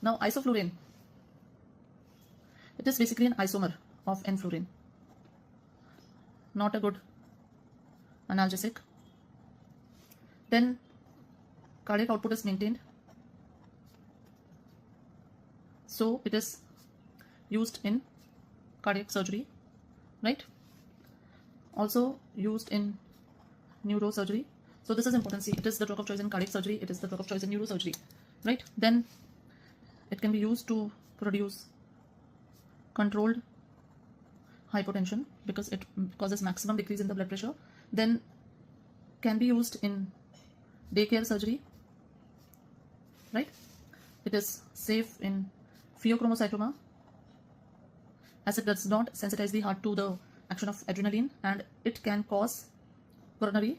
Now isoflurane, it is basically an isomer of enflurane, not a good analgesic. Then cardiac output is maintained, so it is used in cardiac surgery, right? Also used in neurosurgery. So this is important. See, it is the drug of choice in cardiac surgery, it is the drug of choice in neurosurgery, right? Then it can be used to produce controlled hypotension because it causes maximum decrease in the blood pressure. Then can be used in daycare surgery, right? It is safe in pheochromocytoma as it does not sensitize the heart to the action of adrenaline, and it can cause coronary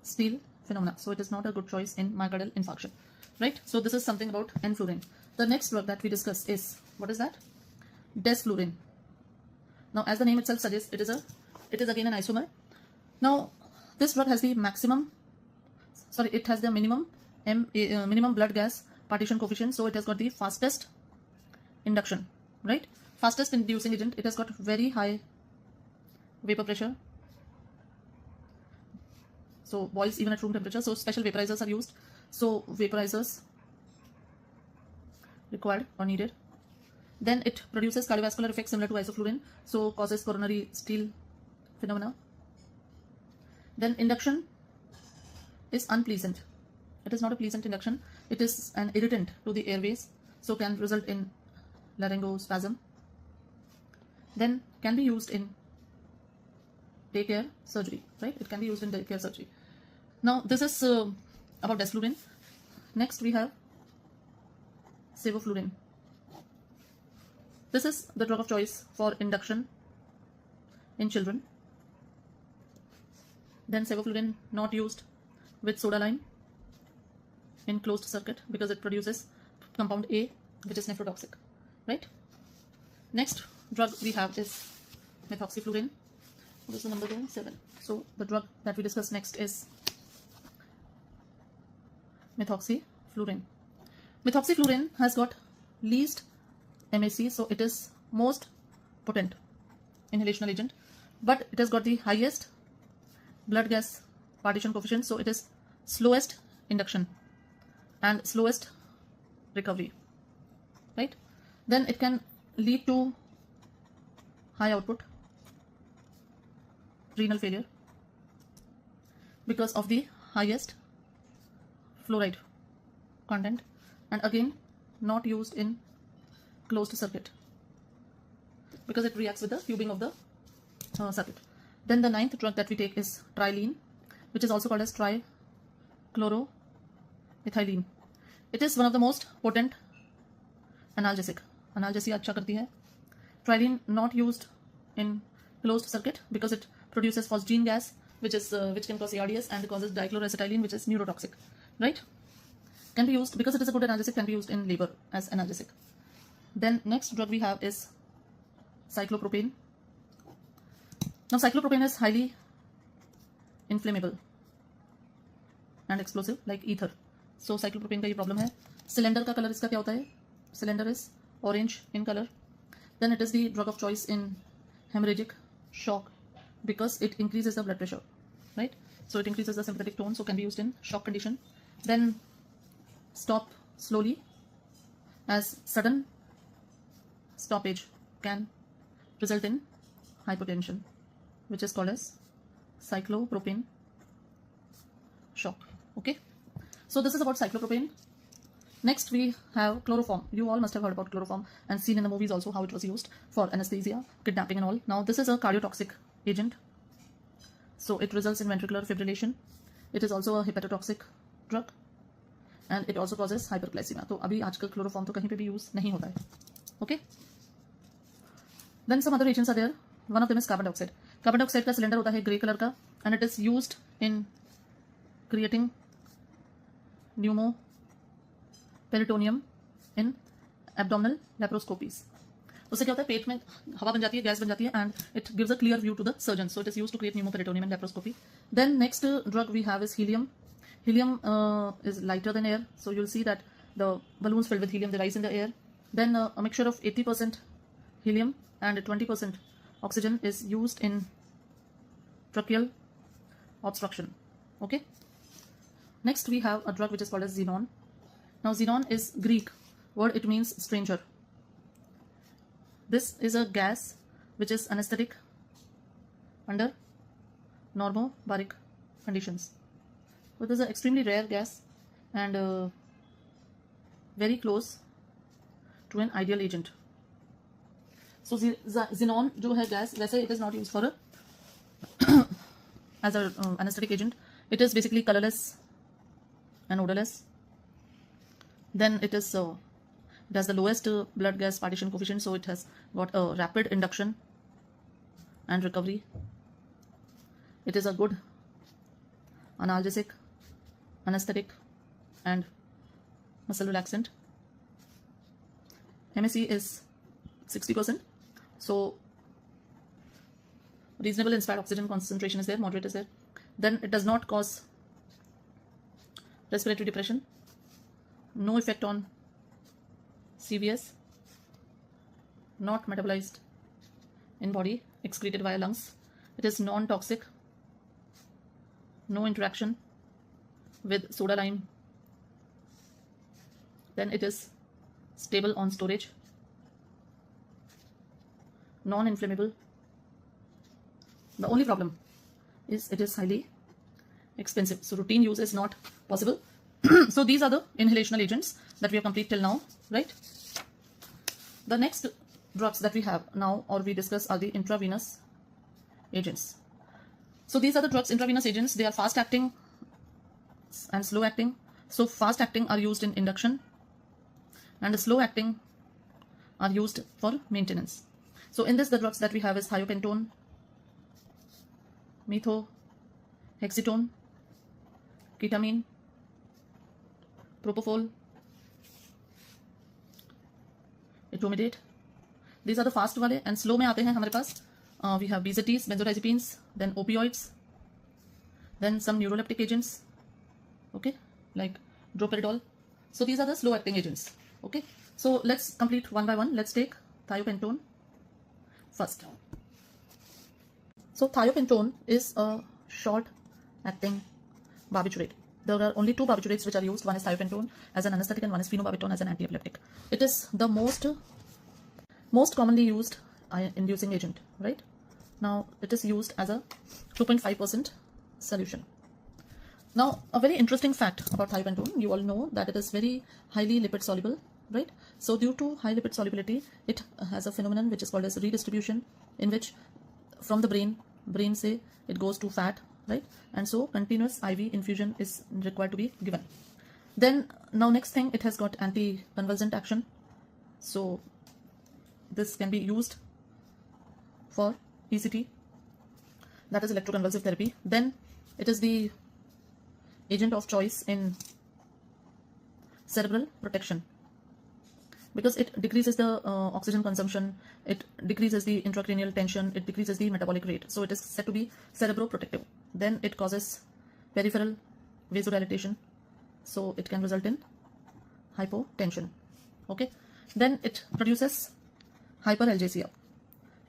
steal phenomena. So it is not a good choice in myocardial infarction, right? So this is something about enflurane. The next drug that we discuss is, what is that? Desflurane. Now, as the name itself suggests, it is again an isomer. Now, this drug has the minimum blood gas partition coefficient, so it has got the fastest induction, right? Fastest inducing agent. It has got very high vapor pressure, so boils even at room temperature. So special vaporizers are used. So vaporizers required or needed. Then it produces cardiovascular effects similar to isoflurane, so causes coronary steal phenomena. Then induction is unpleasant. It is not a pleasant induction. It is an irritant to the airways, so can result in laryngospasm. Then can be used in daycare surgery, right? It can be used in daycare surgery. Now this is about desflurane. Next we have sevoflurane. This is the drug of choice for induction in children. Then sevoflurane not used with soda lime in closed circuit because it produces compound A, which is nephrotoxic, right? Next drug we have is methoxyflurane. What is the number there? 7. So the drug that we discuss next is methoxyflurane. Methoxyflurane has got least MAC, so it is most potent inhalational agent, but it has got the highest blood gas partition coefficient, so it is slowest induction and slowest recovery, right? Then it can lead to high output renal failure because of the highest fluoride content, and again not used in closed circuit because it reacts with the tubing of the circuit. Then the 9th drug that we take is trilene, which is also called as trichloroethylene. It is one of the most potent analgesic. Analgesia अच्छा करती है. Trilene not used in closed circuit because it produces phosgene gas, which can cause ARDS, and causes dichloroacetylene, which is neurotoxic, right? Can be used because it is a good analgesic, can be used in labor as analgesic. Then next drug we have is cyclopropane. Now cyclopropane is highly inflammable and explosive like ether. So cyclopropane का ये problem है. Cylinder का color इसका क्या होता है? Cylinder is orange in color. Then it is the drug of choice in hemorrhagic shock because it increases the blood pressure, right? So it increases the sympathetic tone, so can be used in shock condition. Then stop slowly, as sudden stoppage can result in hypotension, which is called as cyclopropane shock. Okay, so this is about cyclopropane. Next we have chloroform. You all must have heard about chloroform and seen in the movies also how it was used for anesthesia, kidnapping and all. Now this is a cardiotoxic agent, so it results in ventricular fibrillation. It is also a hepatotoxic drug and it also causes hyperglycemia. तो अभी आजकल chloroform तो कहीं पे भी use नहीं होता है. Okay. Then some other agents are there. One of them is carbon dioxide. Carbon dioxide का cylinder होता है grey color का, and it is used in creating pneumoperitoneum in abdominal laparoscopies. उससे क्या होता है, पेट में हवा बन जाती है, गैस बन जाती है, and it gives a clear view to the surgeon. So it is used to create pneumoperitoneum in laparoscopy. Then next drug we have is helium. Helium is lighter than air, so you'll see that the balloons filled with helium, they rise in the air. Then a mixture of 80% helium and 20% oxygen is used in tracheal obstruction. Okay. Next we have a drug which is called as xenon. Now xenon is Greek word, it means stranger. This is a gas which is anesthetic under normobaric conditions. So this is an extremely rare gas and very close to an ideal agent. So xenon जो है gas, वैसे it is not used for as a anesthetic agent. It is basically colorless and odorless. Then it has the lowest blood gas partition coefficient, so it has got a rapid induction and recovery. It is a good analgesic, anesthetic and muscle relaxant. MSE is 60%, so reasonable inspired oxygen concentration is there, moderate is there. Then it does not cause respiratory depression, no effect on CVS, not metabolized in body, excreted via lungs. It is non-toxic, no interaction with soda lime. Then it is stable on storage, non-inflammable. The only problem is it is highly expensive, so routine use is not possible. So these are the inhalational agents that we have completed till now, right? The next drugs that we have now or we discuss are the intravenous agents. So these are the drugs, intravenous agents. They are fast acting and slow acting. So fast acting are used in induction and the slow acting are used for maintenance. So in this, the drugs that we have is thiopentone, methohexitone, ketamine, propofol, etomidate. These are the fast wale, and slow में आते हैं हमारे पास we have BZTs, benzodiazepines, then opioids, then some neuroleptic agents, okay, like droperidol. So these are the slow acting agents. Okay, so let's complete one by one. Let's take thiopentone first. So thiopentone is a short acting barbiturate. There are only two barbiturates which are used. One is thiopentone as an anesthetic and one is phenobarbital as an antiepileptic. It is the most commonly used inducing agent, right? Now it is used as a 2.5% solution. Now a very interesting fact about thiopentone, you all know that it is very highly lipid soluble, right? So due to high lipid solubility, it has a phenomenon which is called as redistribution, in which from the brain say it goes to fat, right? And so continuous IV infusion is required to be given. Then now next thing, it has got anticonvulsant action. So this can be used for ECT, that is electroconvulsive therapy. Then it is the agent of choice in cerebral protection because it decreases the oxygen consumption, it decreases the intracranial tension, it decreases the metabolic rate. So it is said to be cerebroprotective. Then it causes peripheral vasodilatation, so it can result in hypotension. Okay. Then it produces hyperalgesia.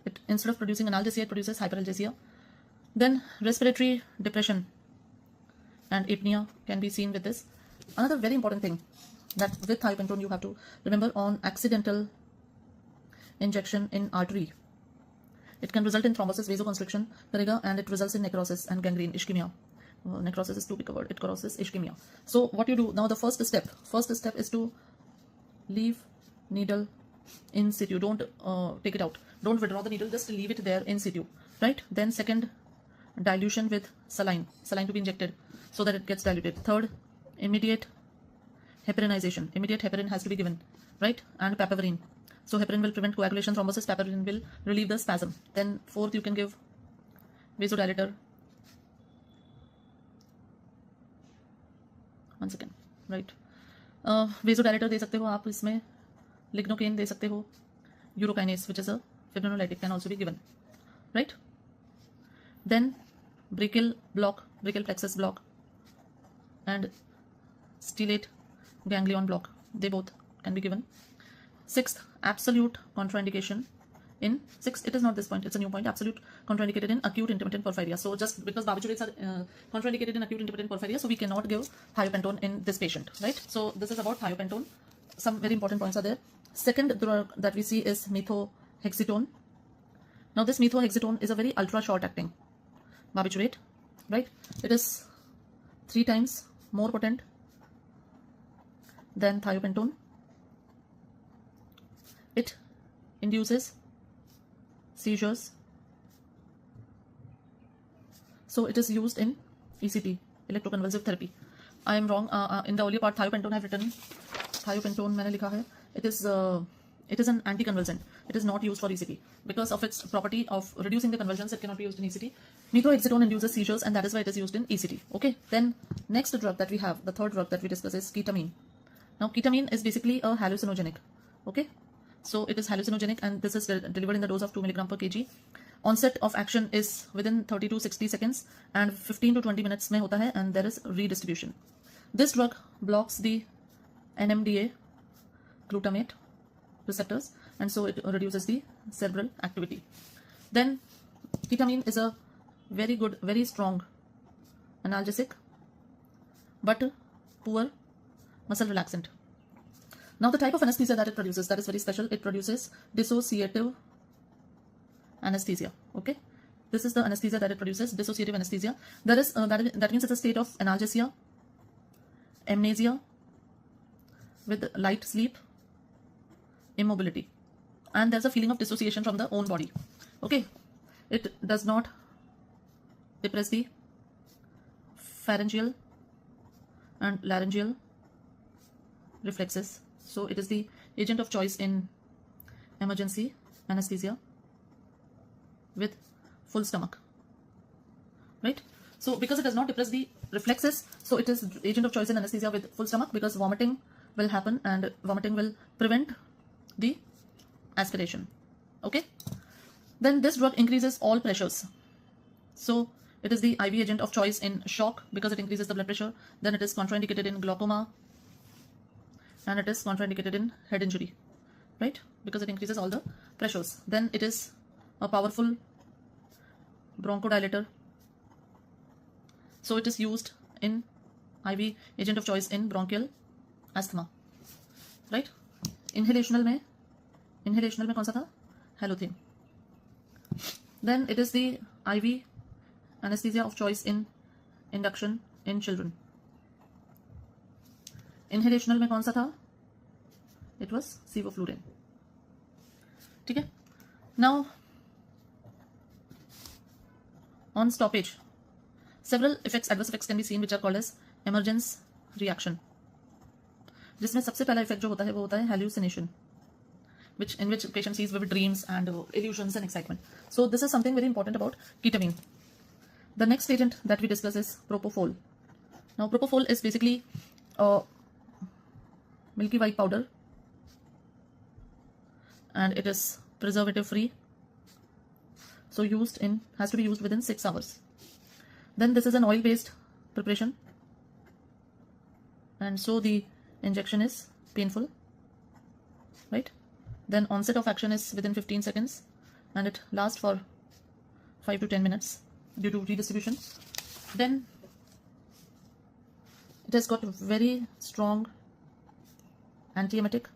It, instead of producing analgesia, it produces hyperalgesia. Then respiratory depression and apnea can be seen with this. Another very important thing that with thiopentone you have to remember, on accidental injection in artery, it can result in thrombosis, vasoconstriction करेगा, and it results in necrosis and gangrene, ischemia. Necrosis is too big a word, it causes ischemia. So what you do now, the first step is to leave needle in situ. Don't take it out, don't withdraw the needle, just leave it there in situ, right? Then second, dilution with saline to be injected so that it gets diluted. Third, immediate heparinization, immediate heparin has to be given, right? And papaverine. So heparin will prevent coagulation, thrombosis, papaverine will relieve the spasm. Then fourth, you can give vasodilator. One second, right? Vasodilator दे सकते हो आप इसमें, lignocaine दे सकते हो, urokinase which is a fibrinolytic can also be given, right? Then brachial plexus block and stellate ganglion block, they both can be given. Sixth, absolute contraindication in it is not this point, it's a new point. Absolute contraindicated in acute intermittent porphyria. So just because barbiturates are contraindicated in acute intermittent porphyria, so we cannot give thiopentone in this patient, right? So this is about thiopentone. Some very important points are there. Second drug that we see is methotrexate. Now this methotrexate is a very ultra short acting barbiturate, right? It is 3 times more potent than thiopentone. It induces seizures. So it is used in ECT, electroconvulsive therapy. I am wrong. In the earlier part, thiopentone I have written. Thiopentone मैंने लिखा है. It is an anticonvulsant. It is not used for ECT because of its property of reducing the convulsions. It cannot be used in ECT. Methotrexate induces seizures, and that is why it is used in ECT. Okay. Then next drug that we have, the third drug that we discuss is ketamine. Now ketamine is basically a hallucinogenic. Okay. So it is hallucinogenic, and this is delivered in the dose of 2 mg per kg. Onset of action is within 30 to 60 seconds and 15 to 20 minutes में होता है, and there is redistribution. This drug blocks the NMDA glutamate receptors, and so it reduces the cerebral activity. Then ketamine is a very good, very strong analgesic but poor muscle relaxant. Now the type of anesthesia that it produces, that is very special. It produces dissociative anesthesia. Okay, this is the anesthesia that it produces, dissociative anesthesia. That is that means it's a state of analgesia, amnesia with light sleep, immobility, and there's a feeling of dissociation from the own body. Okay, it does not depress the pharyngeal and laryngeal reflexes. So it is the agent of choice in emergency anesthesia with full stomach, right? So because it does not depress the reflexes, so it is agent of choice in anesthesia with full stomach, because vomiting will happen and vomiting will prevent the aspiration. Okay, then this drug increases all pressures. So it is the IV agent of choice in shock because it increases the blood pressure. Then it is contraindicated in glaucoma, and it is contraindicated in head injury, right? Because it increases all the pressures. Then it is a powerful bronchodilator. So it is used in IV agent of choice in bronchial asthma, right? Inhalational में कौन सा था? Halothane. Then it is the IV anesthesia of choice in induction in children. Inhalational में कौन सा था? It was sevoflurane. ठीक है? Now on stoppage, several adverse effects can be seen, which are called as emergence reaction. जिसमें सबसे पहला effect जो होता है वो होता है hallucination, in which patient sees vivid dreams and illusions and excitement. So this is something very important about ketamine. The next agent that we discuss is propofol. Now propofol is basically a milky white powder, and it is preservative free. So has to be used within 6 hours. Then this is an oil based preparation, and so the injection is painful, right? Then onset of action is within 15 seconds, and it lasts for 5 to 10 minutes due to redistribution. Then it has got very strong antiemetic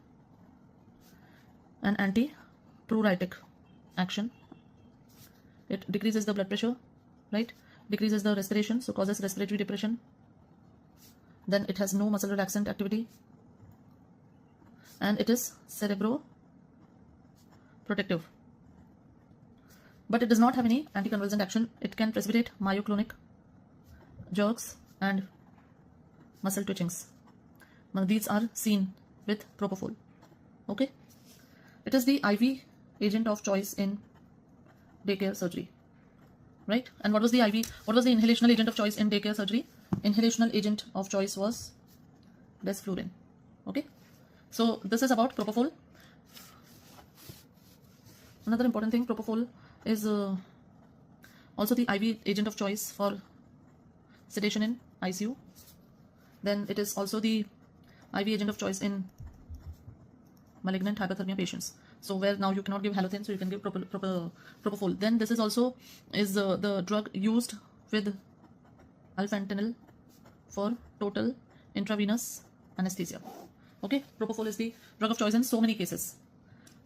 and antipruritic action. It decreases the blood pressure, right? Decreases the respiration, so causes respiratory depression. Then it has no muscle relaxant activity, and it is cerebroprotective. But it does not have any anticonvulsant action. It can precipitate myoclonic jerks and muscle twitchings. Now these are seen with propofol. Okay, it is the IV agent of choice in daycare surgery, right? And what was the inhalational agent of choice in daycare surgery? Inhalational agent of choice was desflurane. Okay, so this is about propofol. Another important thing, propofol is also the IV agent of choice for sedation in ICU. Then it is also the IV agent of choice in malignant hyperthermia patients. So where now you cannot give halothane, so you can give propofol. Then this is also the drug used with alfentanil for total intravenous anesthesia. Okay, propofol is the drug of choice in so many cases: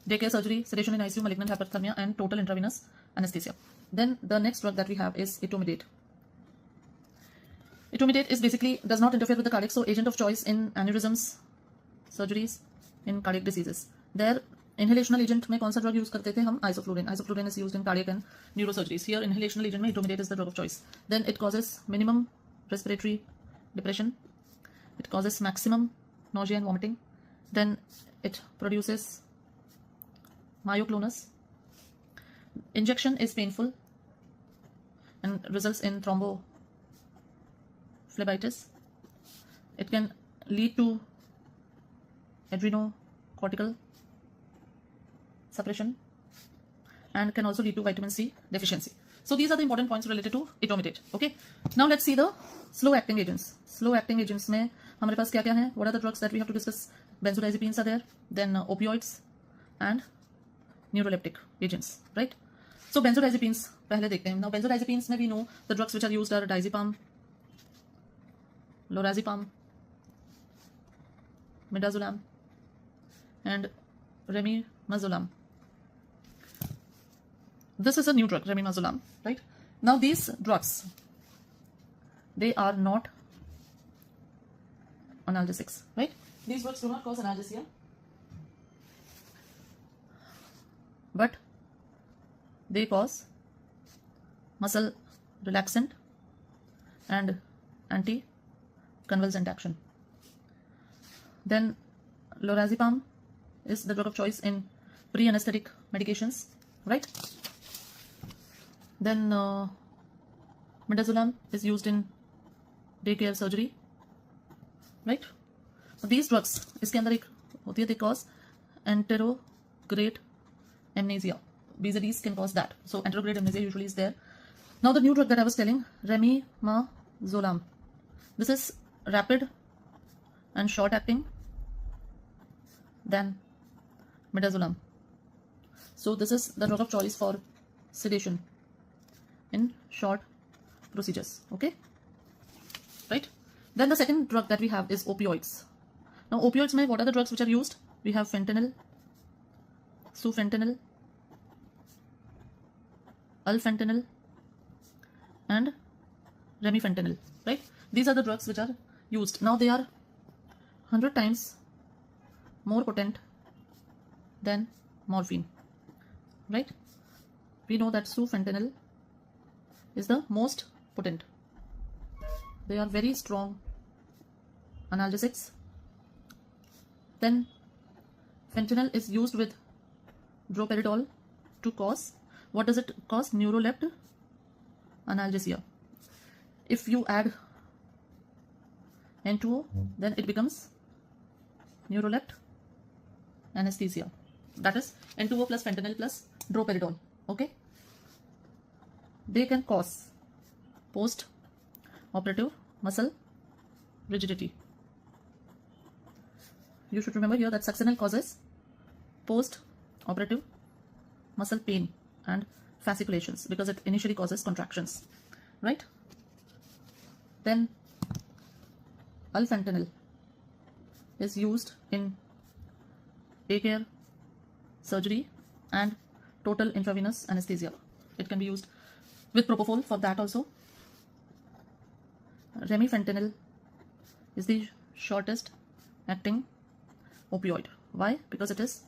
daycare surgery, sedation in ICU, malignant hyperthermia, and total intravenous anesthesia. Then the next drug that we have is etomidate. Etomidate is basically does not interfere with the cardiac, so agent of choice in aneurysms, surgeries, in cardiac diseases. There inhalational agent में कौन सा drug use करते थे हम? Isoflurane. Isoflurane is used in cardiac and neurosurgeries. Here inhalational agent में etomidate is the drug of choice. Then it causes minimum respiratory depression. It causes maximum nausea and vomiting. Then it produces myoclonus. Injection is painful and results in thrombophlebitis. It can lead to adrenocortical suppression and can also lead to vitamin C deficiency. So these are the important points related to etomidate. Okay. Now let's see the slow acting agents. Slow acting agents में हमारे पास क्या-क्या हैं? What are the drugs that we have to discuss? Benzodiazepines are there. Then opioids and neuroleptic agents, right? So benzodiazepines पहले देखते हैं. Now benzodiazepines में we know the drugs which are used are diazepam, lorazepam, midazolam, and remimazolam. This is a new drug, remimazolam, right? Now these drugs, they are not analgesics, right? These drugs do not cause analgesia, but they cause muscle relaxant and anti-convulsant action. Then lorazepam is the drug of choice in pre-anesthetic medications, right? Then midazolam is used in daycare surgery, right? So these drugs, इसके अंदर एक होती है, they cause anterograde amnesia. BZDs can cause that. So anterograde amnesia usually is there. Now the new drug that I was telling, remimazolam. This is rapid and short acting than midazolam. So this is the drug of choice for sedation in short procedures. Okay, right? Then the second drug that we have is opioids. Now opioids mein what are the drugs which are used? We have fentanyl, sufentanil, alfentanil, and remifentanil, right? These are the drugs which are used. Now they are 100 times more potent than morphine, right? We know that sufentanil is the most potent. They are very strong analgesics. Then fentanyl is used with droperidol to cause, what does it cause? Neurolept analgesia. If you add N2O, then it becomes neurolept anesthesia. That is N2O plus fentanyl plus droperidol. Okay. They can cause post-operative muscle rigidity. You should remember here that succinil causes post-operative muscle pain and fasciculations because it initially causes contractions, right? Then alfentanil is used in daycare surgery and total intravenous anesthesia. It can be used with propofol for that also. Remifentanil is the shortest acting opioid. Why? Because it is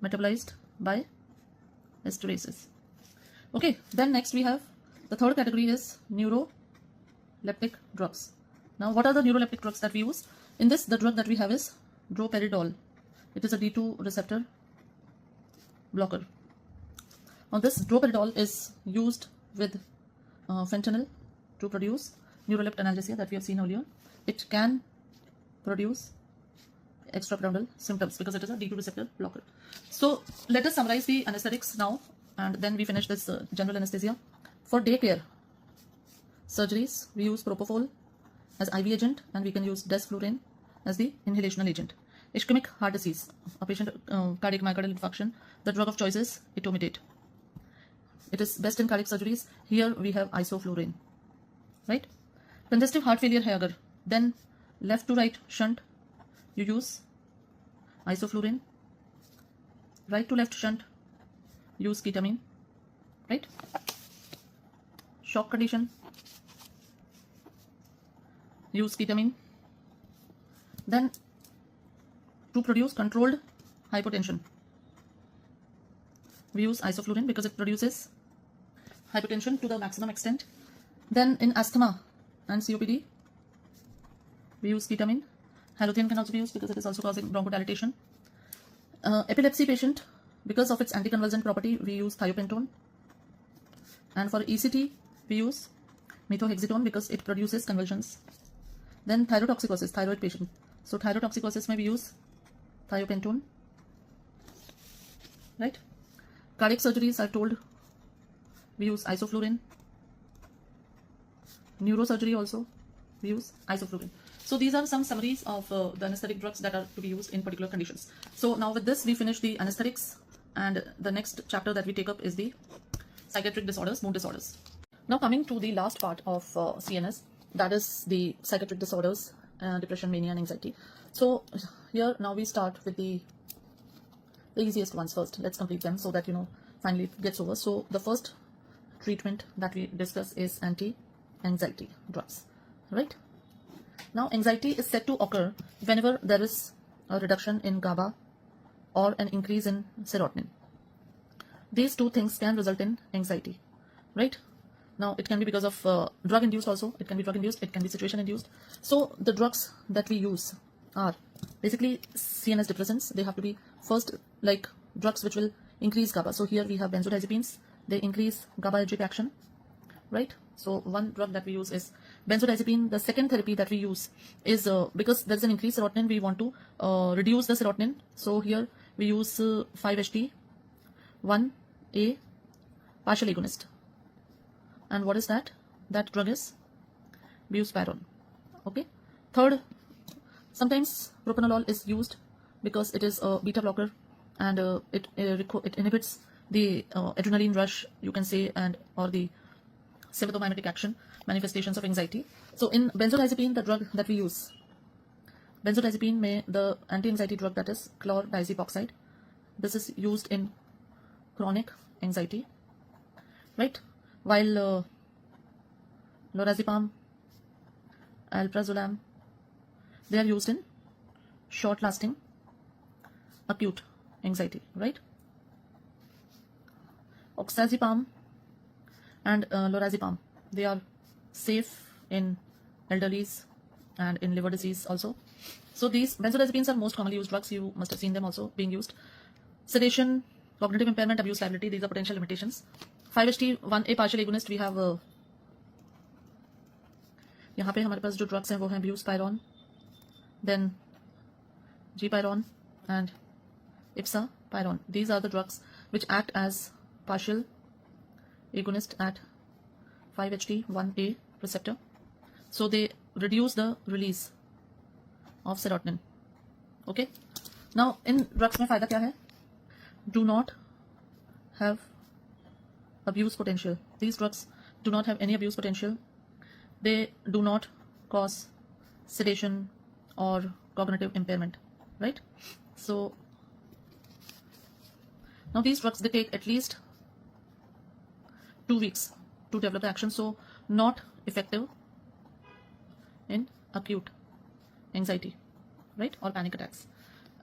metabolized by esterases. Okay, then next we have the third category is neuroleptic drugs. Now what are the neuroleptic drugs that we use? In this, the drug that we have is droperidol. It is a D2 receptor blocker. Now this droperidol is used with fentanyl to produce neurolept analgesia that we have seen earlier. It can produce extrapyramidal symptoms because it is a D2 receptor blocker. So let us summarize the anesthetics now and then we finish this general anesthesia. For daycare surgeries, we use propofol as IV agent and we can use desflurane as the inhalational agent. Ischemic heart disease, a patient cardiac myocardial infarction, the drug of choice is etomidate. It is best in cardiac surgeries. Here we have isoflurane, right? Congestive heart failure hai agar, then left to right shunt, you use isoflurane. Right to left shunt, use ketamine, right? Shock condition, use ketamine. Then to produce controlled hypotension, we use isoflurane because it produces hypertension to the maximum extent. Then in asthma and COPD, we use ketamine. Halothane can also be used because it is also causing bronchodilation. Epilepsy patient, because of its anticonvulsant property, we use thiopentone. And for ECT, we use methotrexate because it produces convulsions. Then thyrotoxicosis, thyroid patient. So thyrotoxicosis may we use thiopentone, right? Cardiac surgeries, I've told, we use isoflurane. Neurosurgery also, we use isoflurane. So these are some summaries of the anesthetic drugs that are to be used in particular conditions. So now with this, we finish the anesthetics, and the next chapter that we take up is the psychiatric disorders, mood disorders. Now coming to the last part of CNS, that is the psychiatric disorders, depression, mania, and anxiety. So here now we start with the easiest ones first. Let's complete them so that finally it gets over. So the first treatment that we discuss is anti-anxiety drugs, right? Now anxiety is said to occur whenever there is a reduction in GABA or an increase in serotonin. These two things can result in anxiety, right? Now it can be because of drug induced also. It can be drug induced, it can be situation induced. So the drugs that we use are basically CNS depressants. They have to be first like drugs which will increase GABA. So here we have benzodiazepines. They increase GABAergic action, right? So one drug that we use is benzodiazepine. The second therapy that we use is because there is an increased serotonin, we want to reduce the serotonin. So here we use 5-HT 1A partial agonist. And what is that? That drug is buspirone. Okay. Third, sometimes propranolol is used because it is a beta blocker, and it inhibits the adrenaline rush, you can say, and or the sympathomimetic action manifestations of anxiety. So in benzodiazepine, the drug that we use, benzodiazepine the anti-anxiety drug, that is chlordiazepoxide. This is used in chronic anxiety, right? While lorazepam, alprazolam, they are used in short-lasting acute anxiety, right? Oxazepam and lorazepam, they are safe in elderlies and in liver disease also. So these benzodiazepines are most commonly used drugs. You must have seen them also being used. Sedation, cognitive impairment, abuse liability, these are potential limitations. 5-HT 1A partial agonist, we have यहाँ पे हमारे पास जो drugs हैं वो हैं buspirone, then gpirone and ipsapirone. These are the drugs which act as partial agonist at 5-HT 1A receptor. So they reduce the release of serotonin. Okay. Now in drugs में फायदा क्या है? Do not have abuse potential. These drugs do not have any abuse potential. They do not cause sedation or cognitive impairment, right? So now these drugs, they take at least 2 weeks to develop the action, so not effective in acute anxiety, right, or panic attacks,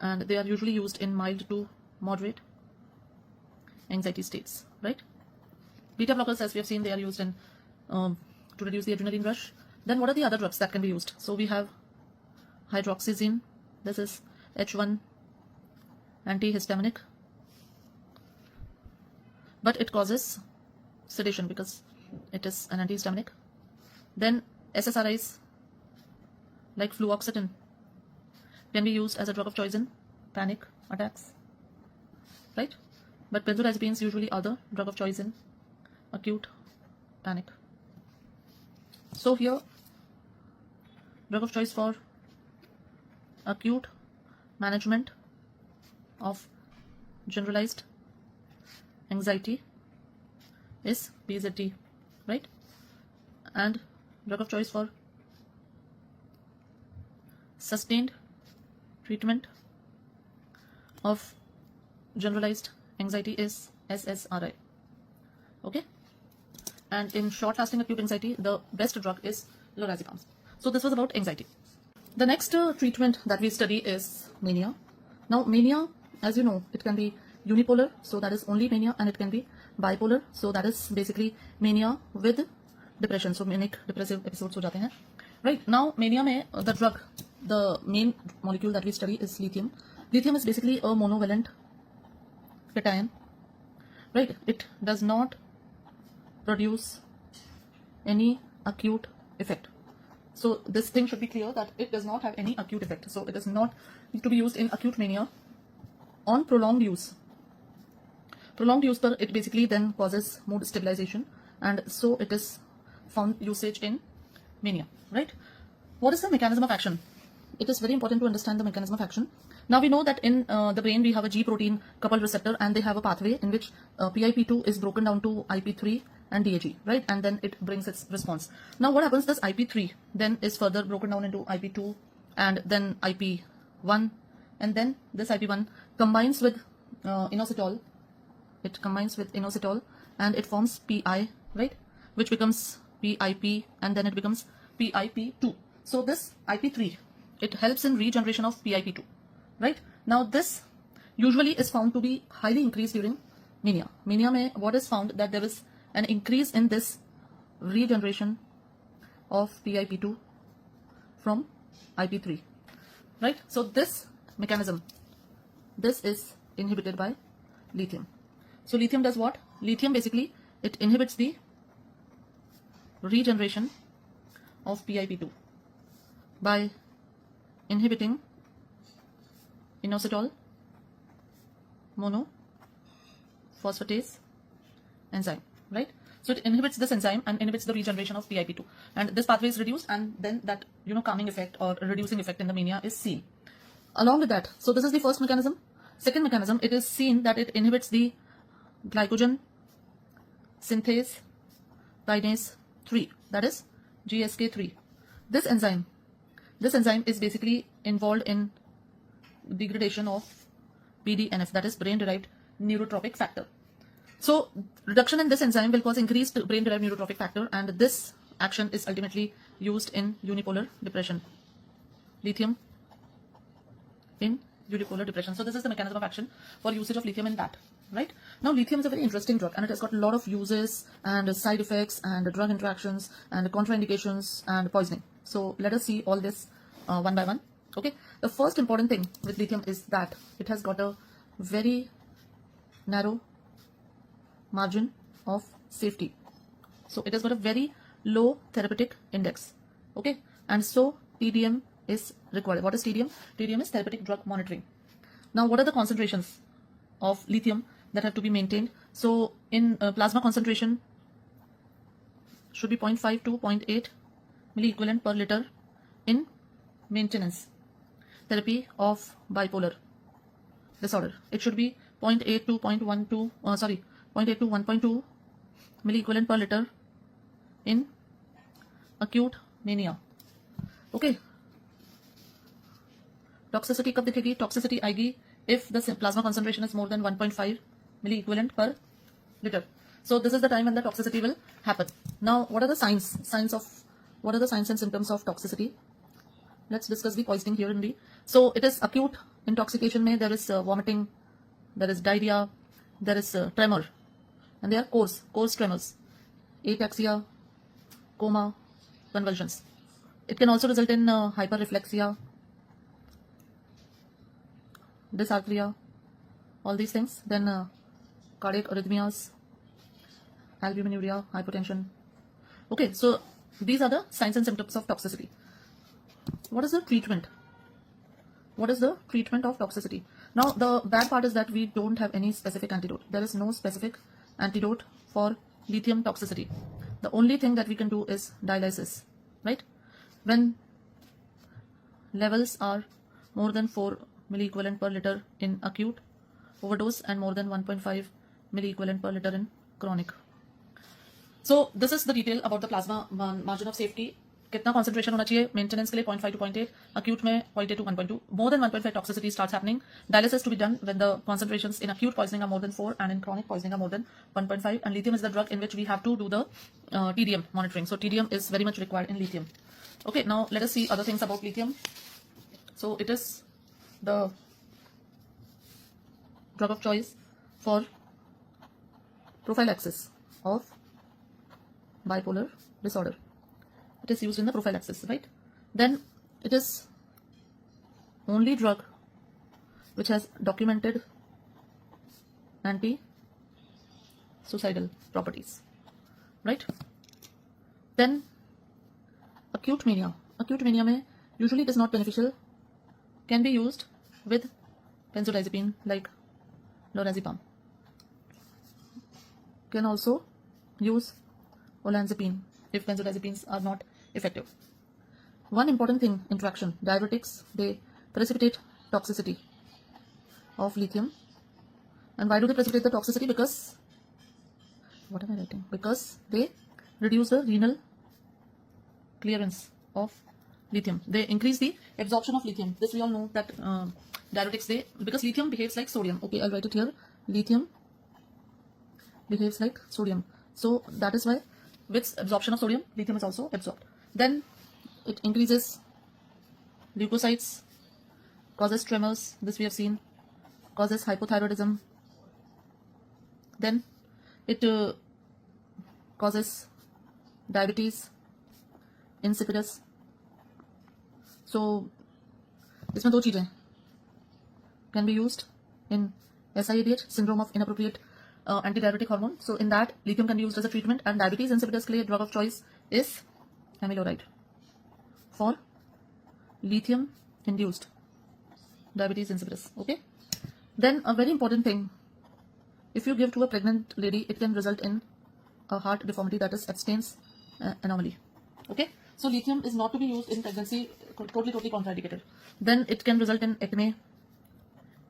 and they are usually used in mild to moderate anxiety states, right? Beta blockers, as we have seen, they are used in to reduce the adrenaline rush. Then what are the other drugs that can be used? So we have hydroxyzine. This is H1 antihistaminic, but it causes sedation because it is an antihistaminic. Then SSRIs like fluoxetine can be used as a drug of choice in panic attacks, right? But benzodiazepines usually are the drug of choice in acute panic. So here, drug of choice for acute management of generalized anxiety is BZT, right? And drug of choice for sustained treatment of generalized anxiety is SSRI. Okay, and in short-lasting acute anxiety, the best drug is lorazepam. So this was about anxiety. The next treatment that we study is mania. Now mania, as you know, it can be unipolar, so that is only mania, and it can be bipolar, so that is basically mania with depression. So manic depressive episodes ho jate hain. Right, now mania mein the drug, the main molecule that we study is lithium. Lithium is basically a monovalent cation, right? It does not produce any acute effect. So this thing should be clear that it does not have any acute effect. So it is not to be used in acute mania. On prolonged use per it basically then causes mood stabilization, and so it is found usage in mania, right? What is the mechanism of action? It is very important to understand the mechanism of action. Now we know that in the brain we have a G protein coupled receptor, and they have a pathway in which PIP2 is broken down to IP3 and DAG, right? And then it brings its response. Now what happens, this IP3 then is further broken down into IP2 and then IP1, and then this IP1 combines with inositol. It combines with inositol and it forms PI, right? Which becomes PIP, and then it becomes PIP2. So this IP3, it helps in regeneration of PIP2, right? Now this usually is found to be highly increased during mania. Mania mein what is found, that there is an increase in this regeneration of PIP2 from IP3, right? So this mechanism, this is inhibited by lithium. So lithium does what? Lithium basically, it inhibits the regeneration of PIP2 by inhibiting inositol monophosphatase enzyme, right? So it inhibits this enzyme and inhibits the regeneration of PIP2, and this pathway is reduced, and then that calming effect or reducing effect in the mania is seen. Along with that, so this is the first mechanism. Second mechanism, it is seen that it inhibits the glycogen synthase kinase 3, that is GSK3. This enzyme is basically involved in degradation of BDNF, that is brain derived neurotrophic factor. So reduction in this enzyme will cause increased brain derived neurotrophic factor, and this action is ultimately used in unipolar depression. Lithium in unipolar depression. So this is the mechanism of action for usage of lithium in that, right? Now lithium is a very interesting drug, and it has got a lot of uses and side effects and drug interactions and contraindications and poisoning. So let us see all this one by one. Okay, the first important thing with lithium is that it has got a very narrow margin of safety. So it has got a very low therapeutic index. Okay, and so TDM is required. What is TDM? TDM is therapeutic drug monitoring. Now what are the concentrations of lithium that have to be maintained? So in plasma concentration should be 0.5 to 0.8 milliequivalent per liter in maintenance therapy of bipolar disorder. It should be 0.8 to 0.12 0.8 to 1.2 milliequivalent per liter in acute mania. Okay, toxicity कब दिखेगी? Toxicity आएगी if the plasma concentration is more than 1.5 milliequivalent per liter. So this is the time when the toxicity will happen. Now what are the signs and symptoms of toxicity? Let's discuss the poisoning here only. So it is acute intoxication mein there is vomiting, there is diarrhea, there is tremor, and they are coarse tremors, ataxia, coma, convulsions. It can also result in hyperreflexia, dysarthria, all these things. Then cardiac arrhythmias, albuminuria, hypotension. Okay, so these are the signs and symptoms of toxicity. What is the treatment? What is the treatment of toxicity? Now the bad part is that we don't have any specific antidote. There is no specific antidote for lithium toxicity. The only thing that we can do is dialysis, right? When levels are more than 4 milliequivalent per liter in acute overdose and more than 1.5 milliequivalent per liter in chronic. So this is the detail about the plasma margin of safety. कितना concentration होना चाहिए maintenance के लिए 0.5 to 0.8, acute में 0.8 to 1.2, more than 1.5 toxicity starts happening. Dialysis to be done when the concentrations in acute poisoning are more than 4 and in chronic poisoning are more than 1.5. And lithium is the drug in which we have to do the TDM monitoring. So TDM is very much required in lithium. Okay, now let us see other things about lithium. So it is the drug of choice for prophylaxis of bipolar disorder. It is used in the prophylaxis, right? Then it is only drug which has documented anti-suicidal properties, right? Then acute mania. Acute mania mein usually it is not beneficial, can be used with benzodiazepine like lorazepam. Can also use olanzapine if benzodiazepines are not effective. One important thing, interaction. Diuretics, they precipitate toxicity of lithium. And why do they precipitate the toxicity? Because, what am I writing? Because they reduce the renal clearance of lithium. They increase the absorption of lithium. This we all know that diuretics, because lithium behaves like sodium. Okay, I'll write it here. Lithium behaves like sodium. So that is why with absorption of sodium, lithium is also absorbed. Then it increases leukocytes, causes tremors, this we have seen, causes hypothyroidism. Then it causes diabetes insipidus. So इसमें दो चीजें can be used in SIADH, syndrome of inappropriate antidiuretic hormone. So in that, lithium can be used as a treatment, and diabetes insipidus के लिए drug of choice is amiloride for lithium induced diabetes insipidus. Okay. Then a very important thing, if you give to a pregnant lady, it can result in a heart deformity, that is Epstein's anomaly. Okay. So lithium is not to be used in pregnancy, totally contraindicated. Then it can result in acne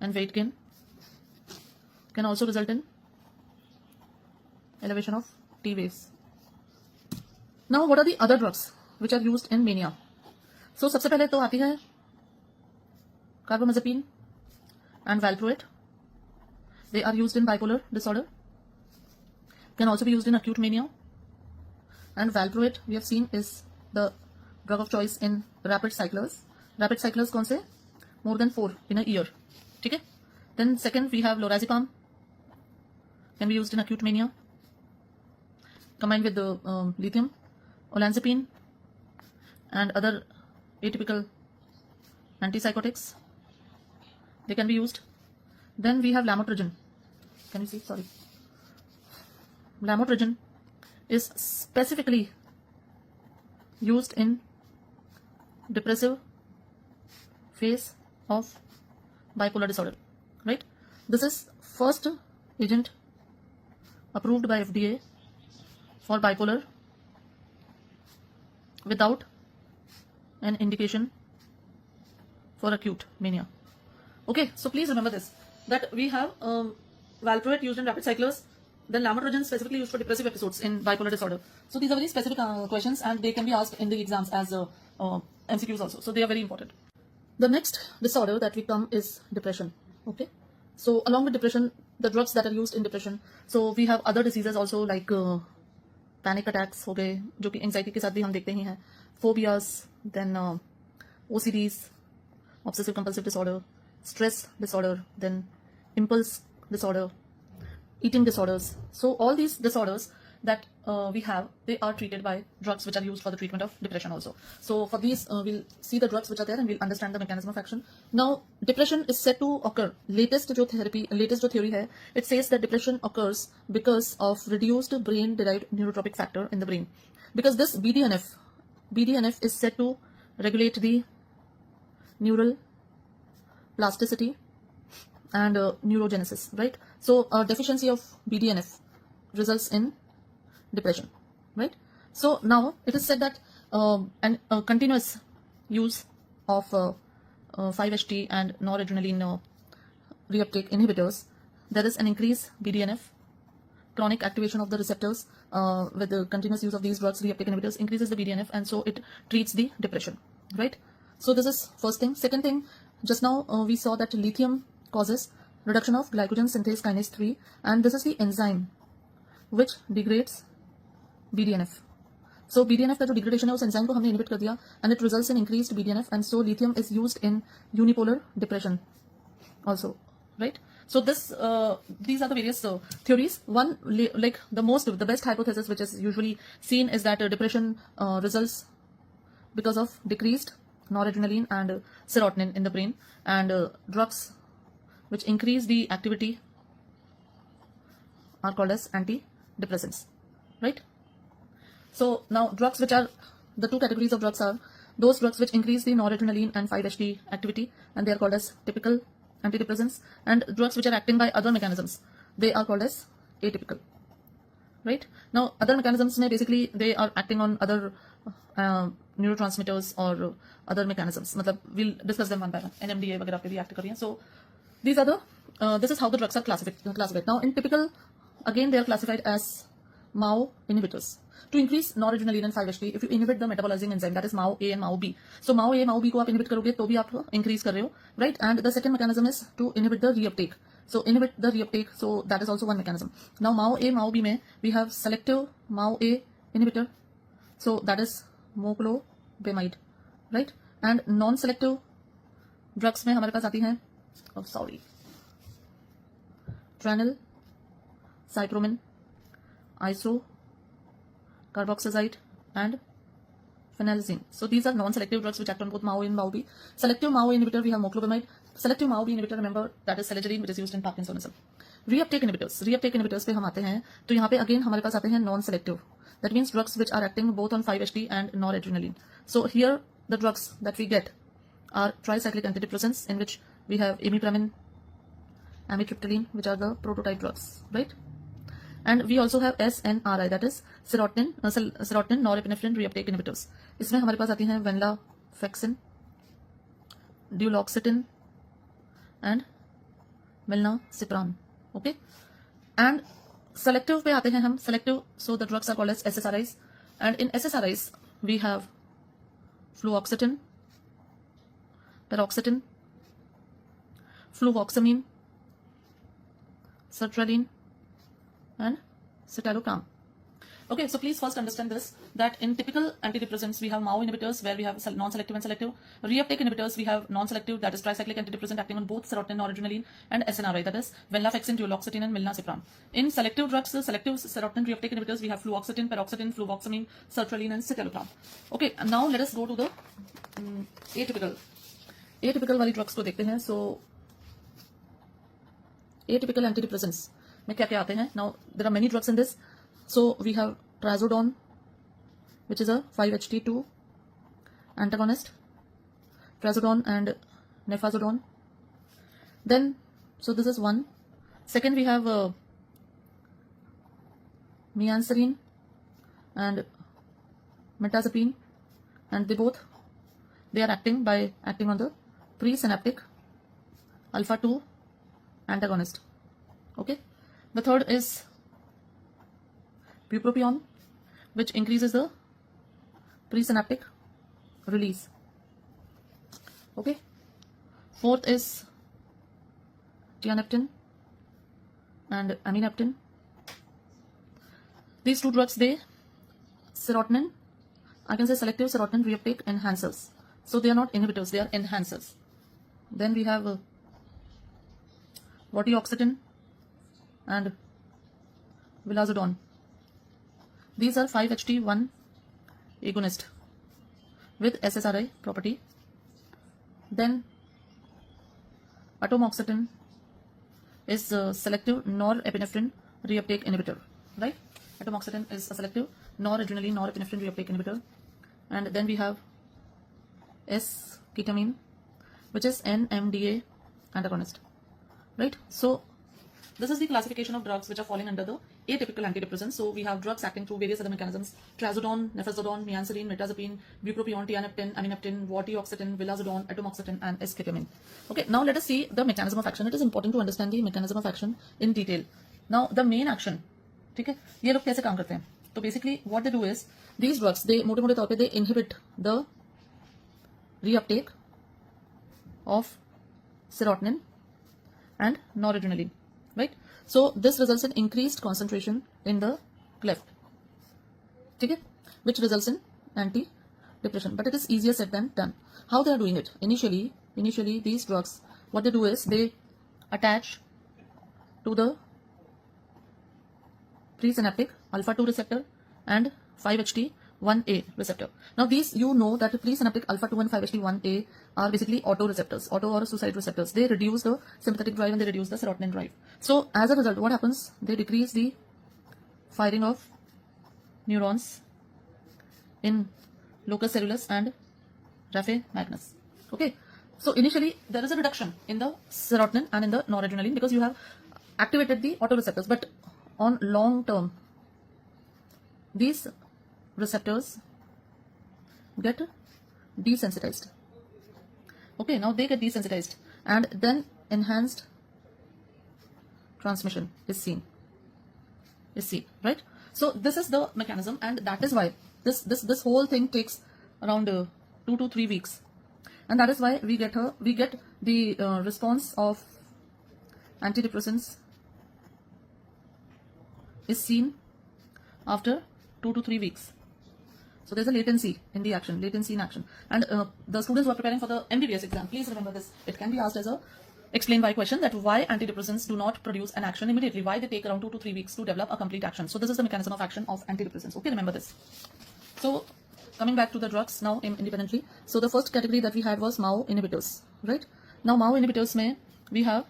and weight gain. Can also result in elevation of T waves. Now what are the other drugs which are used in mania? So सबसे पहले तो आती है carbamazepine and valproate. They are used in bipolar disorder. Can also be used in acute mania. And valproate we have seen is the drug of choice in rapid cyclers. Rapid cyclers कौन से? More than 4 in a year. ठीक है? Then second we have lorazepam. Can be used in acute mania. Combined with the lithium, olanzapine, and other atypical antipsychotics. They can be used. Then we have lamotrigine. Can you see? Sorry. Lamotrigine is specifically used in depressive phase of bipolar disorder. Right? This is first agent approved by FDA for bipolar without an indication for acute mania. Okay, so please remember this, that we have valproate used in rapid cyclers, then lamotrigine specifically used for depressive episodes in bipolar disorder. So these are very specific questions, and they can be asked in the exams as MCQs also. So they are very important. The next disorder that we come is depression. Okay, so along with depression, the drugs that are used in depression, so we have other diseases also like panic attacks हो गए, जो कि anxiety के साथ भी हम देखते ही हैं, phobias, then OCDs, obsessive compulsive disorder, stress disorder, then impulse disorder, eating disorders. So all these disorders that we have, they are treated by drugs which are used for the treatment of depression also. So for these, we'll see the drugs which are there and we'll understand the mechanism of action. Now, depression is said to occur. Latest theory hai, it says that depression occurs because of reduced brain-derived neurotropic factor in the brain. Because this BDNF is said to regulate the neural plasticity and neurogenesis, right? So a deficiency of BDNF results in depression, right? So now it is said that continuous use of 5-HT and noradrenaline reuptake inhibitors, there is an increased BDNF, chronic activation of the receptors with the continuous use of these drugs, reuptake inhibitors, increases the BDNF, and so it treats the depression, right? So this is first thing. Second thing, just now we saw that lithium causes reduction of glycogen synthase kinase 3, and this is the enzyme which degrades BDNF. So BDNF का जो degradation है उस enzyme को हमने inhibit कर दिया, and it results in increased BDNF, and so lithium is used in unipolar depression also, right? So this these are the various theories. One, like the best hypothesis which is usually seen is that depression results because of decreased noradrenaline and serotonin in the brain, and drugs which increase the activity are called as antidepressants, right? So now drugs which are, the two categories of drugs are those drugs which increase the noradrenaline and 5-HT activity, and they are called as typical antidepressants, and drugs which are acting by other mechanisms, they are called as atypical, right? Now other mechanisms may basically they are acting on other neurotransmitters or other mechanisms. मतलब we'll discuss them one by one. NMDA वगैरह पे भी act कर रही हैं. So these are the this is how the drugs are classified. Now in typical, again they are classified as MAO inhibitors. To increase noradrenaline and 5-HT, if you inhibit the metabolizing enzyme, that is MAO A and MAO B. So MAO A, MAO B को आप inhibit करोगे तो भी आप increase कर रहे हो, right? And the second mechanism is to inhibit the reuptake. So inhibit the reuptake, so that is also one mechanism. Now MAO A, MAO B में we have selective MAO A inhibitor, so that is moclobemide, right? And non-selective drugs में हमारे पास आती हैं, tranil, cypromin, carboxazide, and phenelzine. So these are non-selective drugs which act on both MAO A and MAO B. Selective MAO A inhibitor we have moclobemide. Selective MAO B inhibitor, remember, that is selegiline, which is used in Parkinsonism. Reuptake inhibitors पे हम आते हैं, तो यहाँ पे again हमारे पास आते हैं non-selective. That means drugs which are acting both on 5-HT and noradrenaline. So here the drugs that we get are tricyclic antidepressants, in which we have imipramine, amitriptyline, which are the prototype drugs, right? And we also have SNRI, that is serotonin norepinephrine reuptake inhibitors. इसमें हमारे पास आती हैं venlafaxine, duloxetine, and milnacipran. Okay, and selective पे आते हैं हम. Selective, so the drugs are called as SSRIs, and in SSRIs we have fluoxetine, paroxetine, fluvoxamine, sertraline, and citalopram. Okay, so please first understand this, that in typical antidepressants we have MAO inhibitors where we have non-selective and selective. Reuptake inhibitors we have non-selective, that is tricyclic antidepressant acting on both serotonin, noradrenaline, and SNRI, that is venlafaxine, duloxetine, and milnacipran. In selective drugs, selective serotonin reuptake inhibitors, we have fluoxetine, paroxetine, fluvoxamine, sertraline, and citalopram. Okay, and now let us go to the atypical वाली drugs को देखते हैं. So atypical antidepressants में क्या क्या आते हैं? Now there are many drugs in this. So we have trazodone, which is a 5-HT2 antagonist, trazodone and nefazodone. Then, so this is one. Second, we have mianserine and metazapine, and they are acting on the presynaptic alpha-2 antagonist. Okay. The third is bupropion, which increases the presynaptic release. Okay. Fourth is tianeptine and amineptine. These two drugs, they serotonin, I can say selective serotonin reuptake enhancers. So they are not inhibitors, they are enhancers. Then we have vortioxetine and vilazodone. These are 5-HT1 agonist with SSRI property. Then atomoxetine is a selective norepinephrine reuptake inhibitor, right? Atomoxetine is a selective noradrenaline norepinephrine reuptake inhibitor. And then we have S-ketamine, which is NMDA antagonist, right? So This is the classification of drugs which are falling under the atypical antidepressants. So we have drugs acting through various other mechanisms: trazodone, nefazodone, miancillin, mirtazapine, bupropion, tianeptine, amineptine, vortioxetine, vilazodone, atomoxetine, and esketamine. Okay, now let us see the mechanism of action. It is important to understand the mechanism of action in detail. Now the main action, ठीक है, ये लोग कैसे काम करते हैं? तो basically what they do is these drugs, they मोटे-मोटे तौर पे they inhibit the reuptake of serotonin and noradrenaline, right? So this results in increased concentration in the cleft, okay, which results in anti-depression. But it is easier said than done. How they are doing it? Initially these drugs, what they do is they attach to the presynaptic alpha 2 receptor and 5-HT1A receptor. Now these, you know that the presynaptic alpha 2 and 5-HT1A are basically autoreceptors, auto or suicide receptors. They reduce the sympathetic drive and they reduce the serotonin drive. So as a result, what happens? They decrease the firing of neurons in locus coeruleus and raphe magnus. Okay, so initially there is a reduction in the serotonin and in the noradrenaline because you have activated the autoreceptors, but on long term these receptors get desensitized. Okay, now they get desensitized and then enhanced transmission is seen, right? So this is the mechanism, and that is why this whole thing takes around 2 to 3 weeks, and that is why we get the response of antidepressants is seen after 2 to 3 weeks. So there's a latency in the action, and the students who are preparing for the MBBS exam, please remember this. It can be asked as a explain why question, that why antidepressants do not produce an action immediately, why they take around 2 to 3 weeks to develop a complete action. So this is the mechanism of action of antidepressants. Okay, remember this. So coming back to the drugs now independently. So the first category that we had was MAO inhibitors, right? Now MAO inhibitors में we have,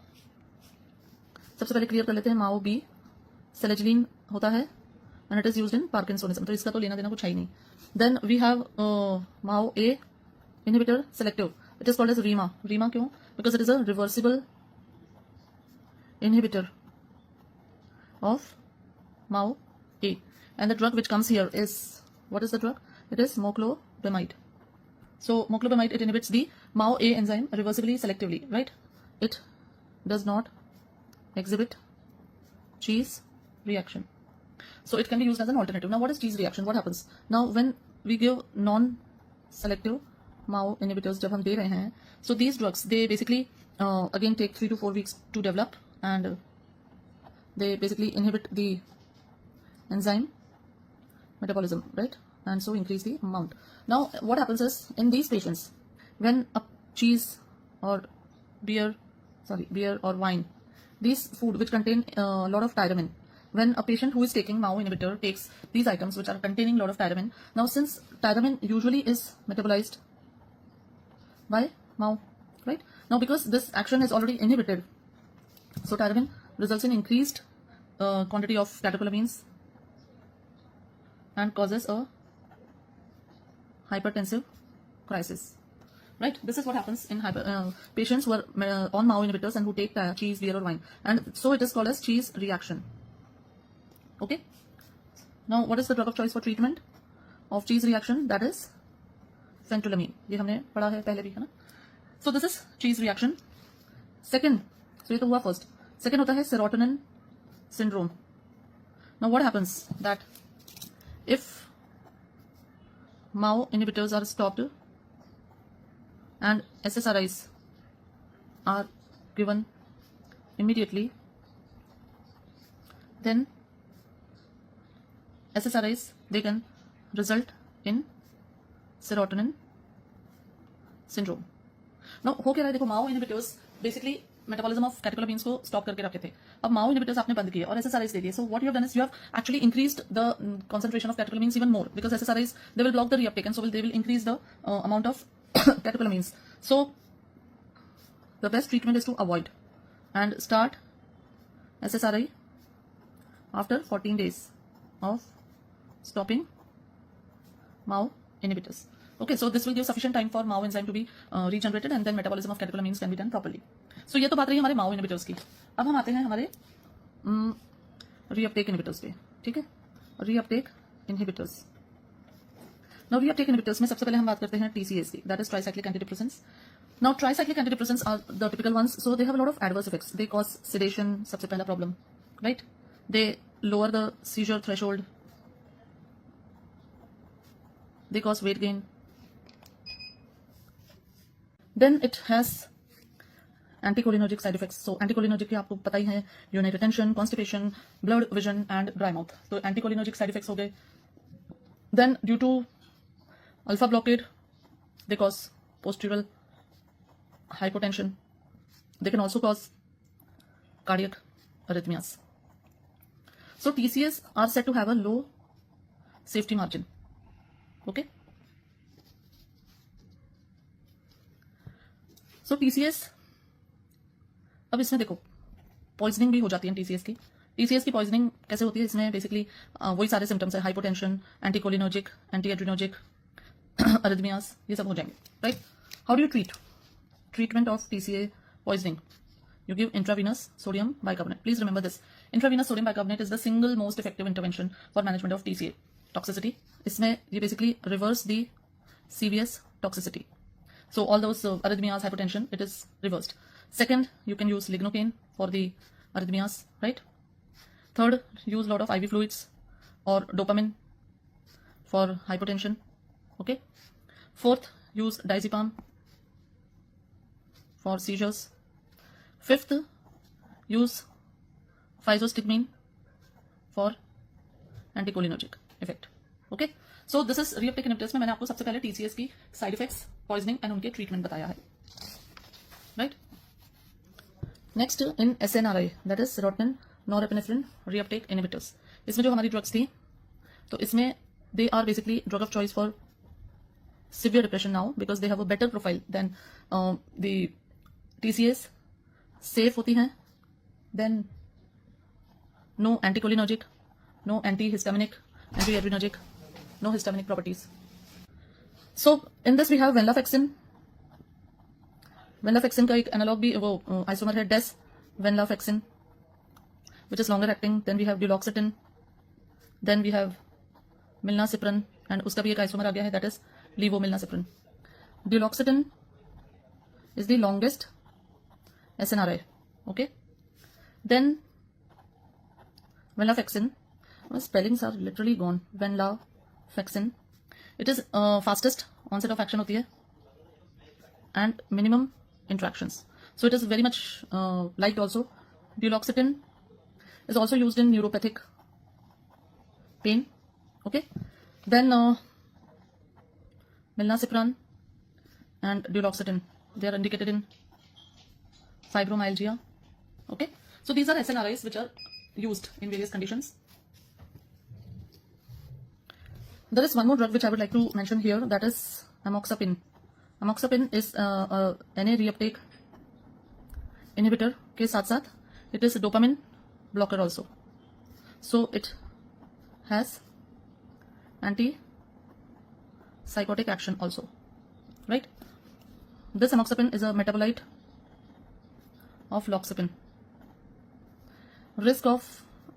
सबसे पहले clear कर लेते हैं, MAO B सेलेजिलिन होता है and it is used in Parkinsonism, तो इसका तो लेना देना कुछ है ही नहीं. Then we have MAO A inhibitor selective. It is called as REMA. REMA क्यों? Because it is a reversible inhibitor of MAO A, and the drug which comes here is, what is the drug? It is moclobemide. So moclobemide, it inhibits the MAO A enzyme reversibly selectively, right? It does not exhibit cheese reaction, so it can be used as an alternative. Now what is cheese reaction? What happens now when we give non-selective MAO inhibitors? जब हम दे रहे हैं, so these drugs, they basically again take 3 to 4 weeks to develop, and they basically inhibit the enzyme metabolism, right? And so increase the amount. Now what happens is, in these patients, when a cheese or beer or wine, these food which contain a lot of tyramine, when a patient who is taking MAO inhibitor takes these items which are containing a lot of tyramine, now since tyramine usually is metabolized by MAO, right? Now because this action is already inhibited, so tyramine results in increased quantity of catecholamines and causes a hypertensive crisis, right? This is what happens in patients who are on MAO inhibitors and who take cheese, beer or wine, and so it is called as cheese reaction. Okay, now what is the drug of choice for treatment of cheese reaction? That is phentolamine. ये हमने पढ़ा है पहले भी, है ना? So this is cheese reaction. Second, so ये तो हुआ first. Second होता है serotonin syndrome. Now what happens that if MAO inhibitors are stopped and SSRIs are given immediately, then SSRIs, they can result in serotonin syndrome. Now हो क्या रहा है? देखो, MAO inhibitors basically metabolism of catecholamines को stop करके रखे थे. अब MAO inhibitors आपने बंद किए और SSRIs दे दिए. So what you have done is you have actually increased the concentration of catecholamines even more, because SSRIs, they will block the reuptake, and so they will increase the amount of catecholamines. So the best treatment is to avoid and start SSRI after 14 days of stopping MAO inhibitors. Okay, so this will give sufficient time for MAO enzyme to be regenerated, and then metabolism of catecholamines can be done properly. So ये तो बात रही हमारे MAO inhibitors की. अब हम आते हैं हमारे रीअपटेक इनहिबिटर्स पे, ठीक है, reuptake inhibitors. Now reuptake inhibitors में सबसे पहले हम बात करते हैं TCAs की, that is tricyclic antidepressants. Now tricyclic antidepressants are the typical ones, so they have a lot of adverse effects. They cause sedation, सबसे पहला problem, right. They lower the seizure threshold, they cause weight gain, then it has anticholinergic side effects. So anticholinergic के आपको पता ही है, urinary retention, constipation, blood vision and dry mouth. तो anticholinergic side effects हो गए। Then due to alpha blockade they cause postural hypotension. They can also cause cardiac arrhythmias. So TCAs are said to have a low safety margin. Okay. So TCAs, अब इसमें देखो poisoning भी हो जाती है TCAs की। TCAs की poisoning कैसे होती है? इसमें बेसिकली वही सारे सिम्टम्स है, हाइपोटेंशन, एंटीकोलिनर्जिक, एंटी एड्रिनर्जिक, अरिथमियास, ये सब हो जाएंगे, right. How do you treatment of TCA poisoning? You give intravenous sodium bicarbonate. Please remember this. Intravenous sodium bicarbonate is the single most effective intervention for management of TCA toxicity. इसमें ये basically reverse the CVS toxicity. So all those arrhythmias, hypertension, it is reversed. Second, you can use lignocaine for the arrhythmias, right? Third, use lot of IV fluids or dopamine for hypotension. Okay. Fourth, use diazepam for seizures. Fifth, use physostigmine for anticholinergic effect. Okay, so this is reuptake inhibitors में मैंने आपको सबसे पहले TCAs की side effects, poisoning and उनके treatment बताया है, right. Next in SNRI, that is serotonin norepinephrine reuptake inhibitors। इसमें जो हमारी ड्रग्स थी, तो इसमें they are basically drug of choice for severe depression now because they have a better profile than the TCAs, safe होती हैं, then no anticholinergic, no antihistaminic, antiadrenergic, no histaminic properties. So in this we have venlafaxine। venlafaxine का एक analogue भी वो isomer है des venlafaxine which is longer acting। then we have duloxetine, then we have milnacipran and उसका भी एक isomer आ गया है, that is levomilnacipran। duloxetine is the longest SNRI, okay। then venlafaxine, spellings are literally gone, venlafaxine, it is fastest onset of action होती है and minimum interactions, so it is very much liked also। duloxetine is also used in neuropathic pain, okay। then milnacipran and duloxetine, they are indicated in fibromyalgia, okay। so these are SNRIs which are used in various conditions। there is one more drug which I would like to mention here, that is amoxapine। amoxapine is NA reuptake inhibitor के साथ साथ it is dopamine blocker also, so it has anti psychotic action also, right। this amoxapine is a metabolite of loxapine। risk of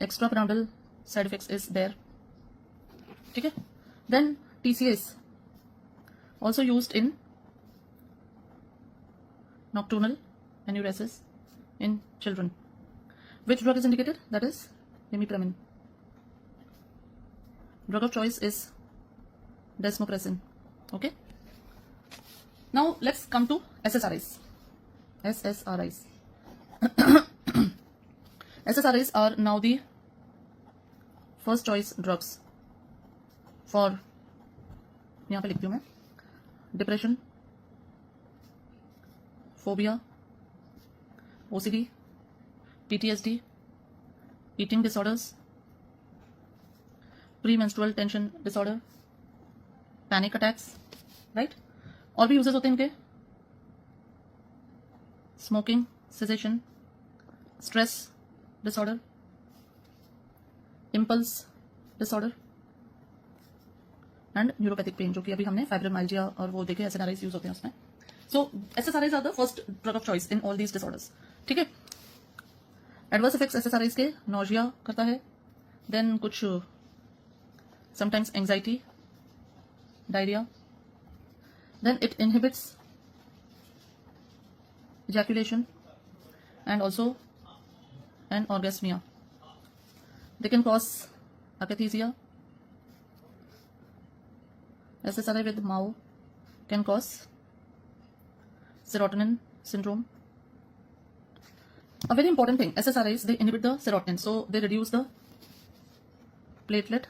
extrapyramidal side effects is there, ठीक है। then TCAs also used in nocturnal enuresis in children। which drug is indicated? that is imipramine। drug of choice is desmopressin, okay। now let's come to SSRIs। SSRIs are now the first choice drugs for, यहाँ पे लिखती हूँ मैं, depression, phobia, OCD, PTSD, eating disorders, premenstrual tension disorder, panic attacks, right. और भी uses होते हैं इनके, smoking cessation, stress disorder, impulse disorder and neuropathic pain, जो कि अभी हमने फाइब्रोमाइल्जिया और वो देखे SNRIs यूज होते हैं उसमें। So SSRIs are the first drug of choice in all these disorders, ठीक है। एडवर्स इफेक्ट्स एसएसआरआईज के, नोजिया करता है, देन कुछ sometimes anxiety, diarrhoea, then it inhibits ejaculation and also an orgasmia. They can cause akathisia. SSRI with MAO can cause serotonin syndrome. A very important thing, SSRIs, they inhibit the serotonin, so they reduce the platelet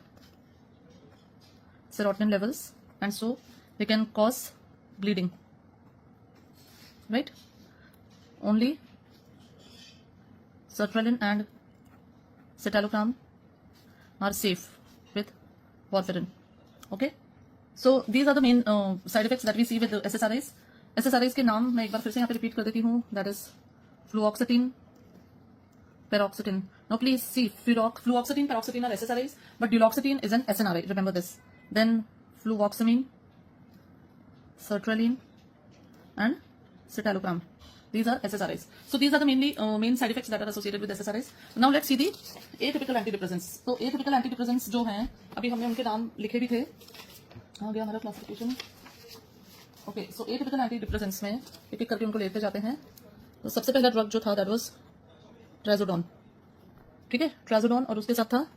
serotonin levels, and so they can cause bleeding, right? Only sertraline and citalopram are safe with warfarin. Okay, so these are the main side effects that we see with the SSRIs. SSRIs के नाम मैं एक बार फिर से यहाँ पे repeat कर देती हूँ. That is fluoxetine, paroxetine. Now please see, fluoxetine, paroxetine are SSRIs, but duloxetine is an SNRI. Remember this. Then fluvoxamine, sertraline, and citalopram. These are SSRIs. So these are the main side effects that are associated with SSRIs. Now let's see the atypical antidepressants. तो atypical antidepressants जो हैं, अभी हमने उनके नाम लिखे भी थे. आ गया हमारा क्लासिफिकेशन. ओके, सो एटिपिकल एंटीडिप्रेसेंट्स में एक एक करके उनको लेते जाते हैं. तो सबसे पहला ड्रग जो था दैट वाज ट्राजोडोन. ठीक है, ट्राजोडोन, और उसके साथ था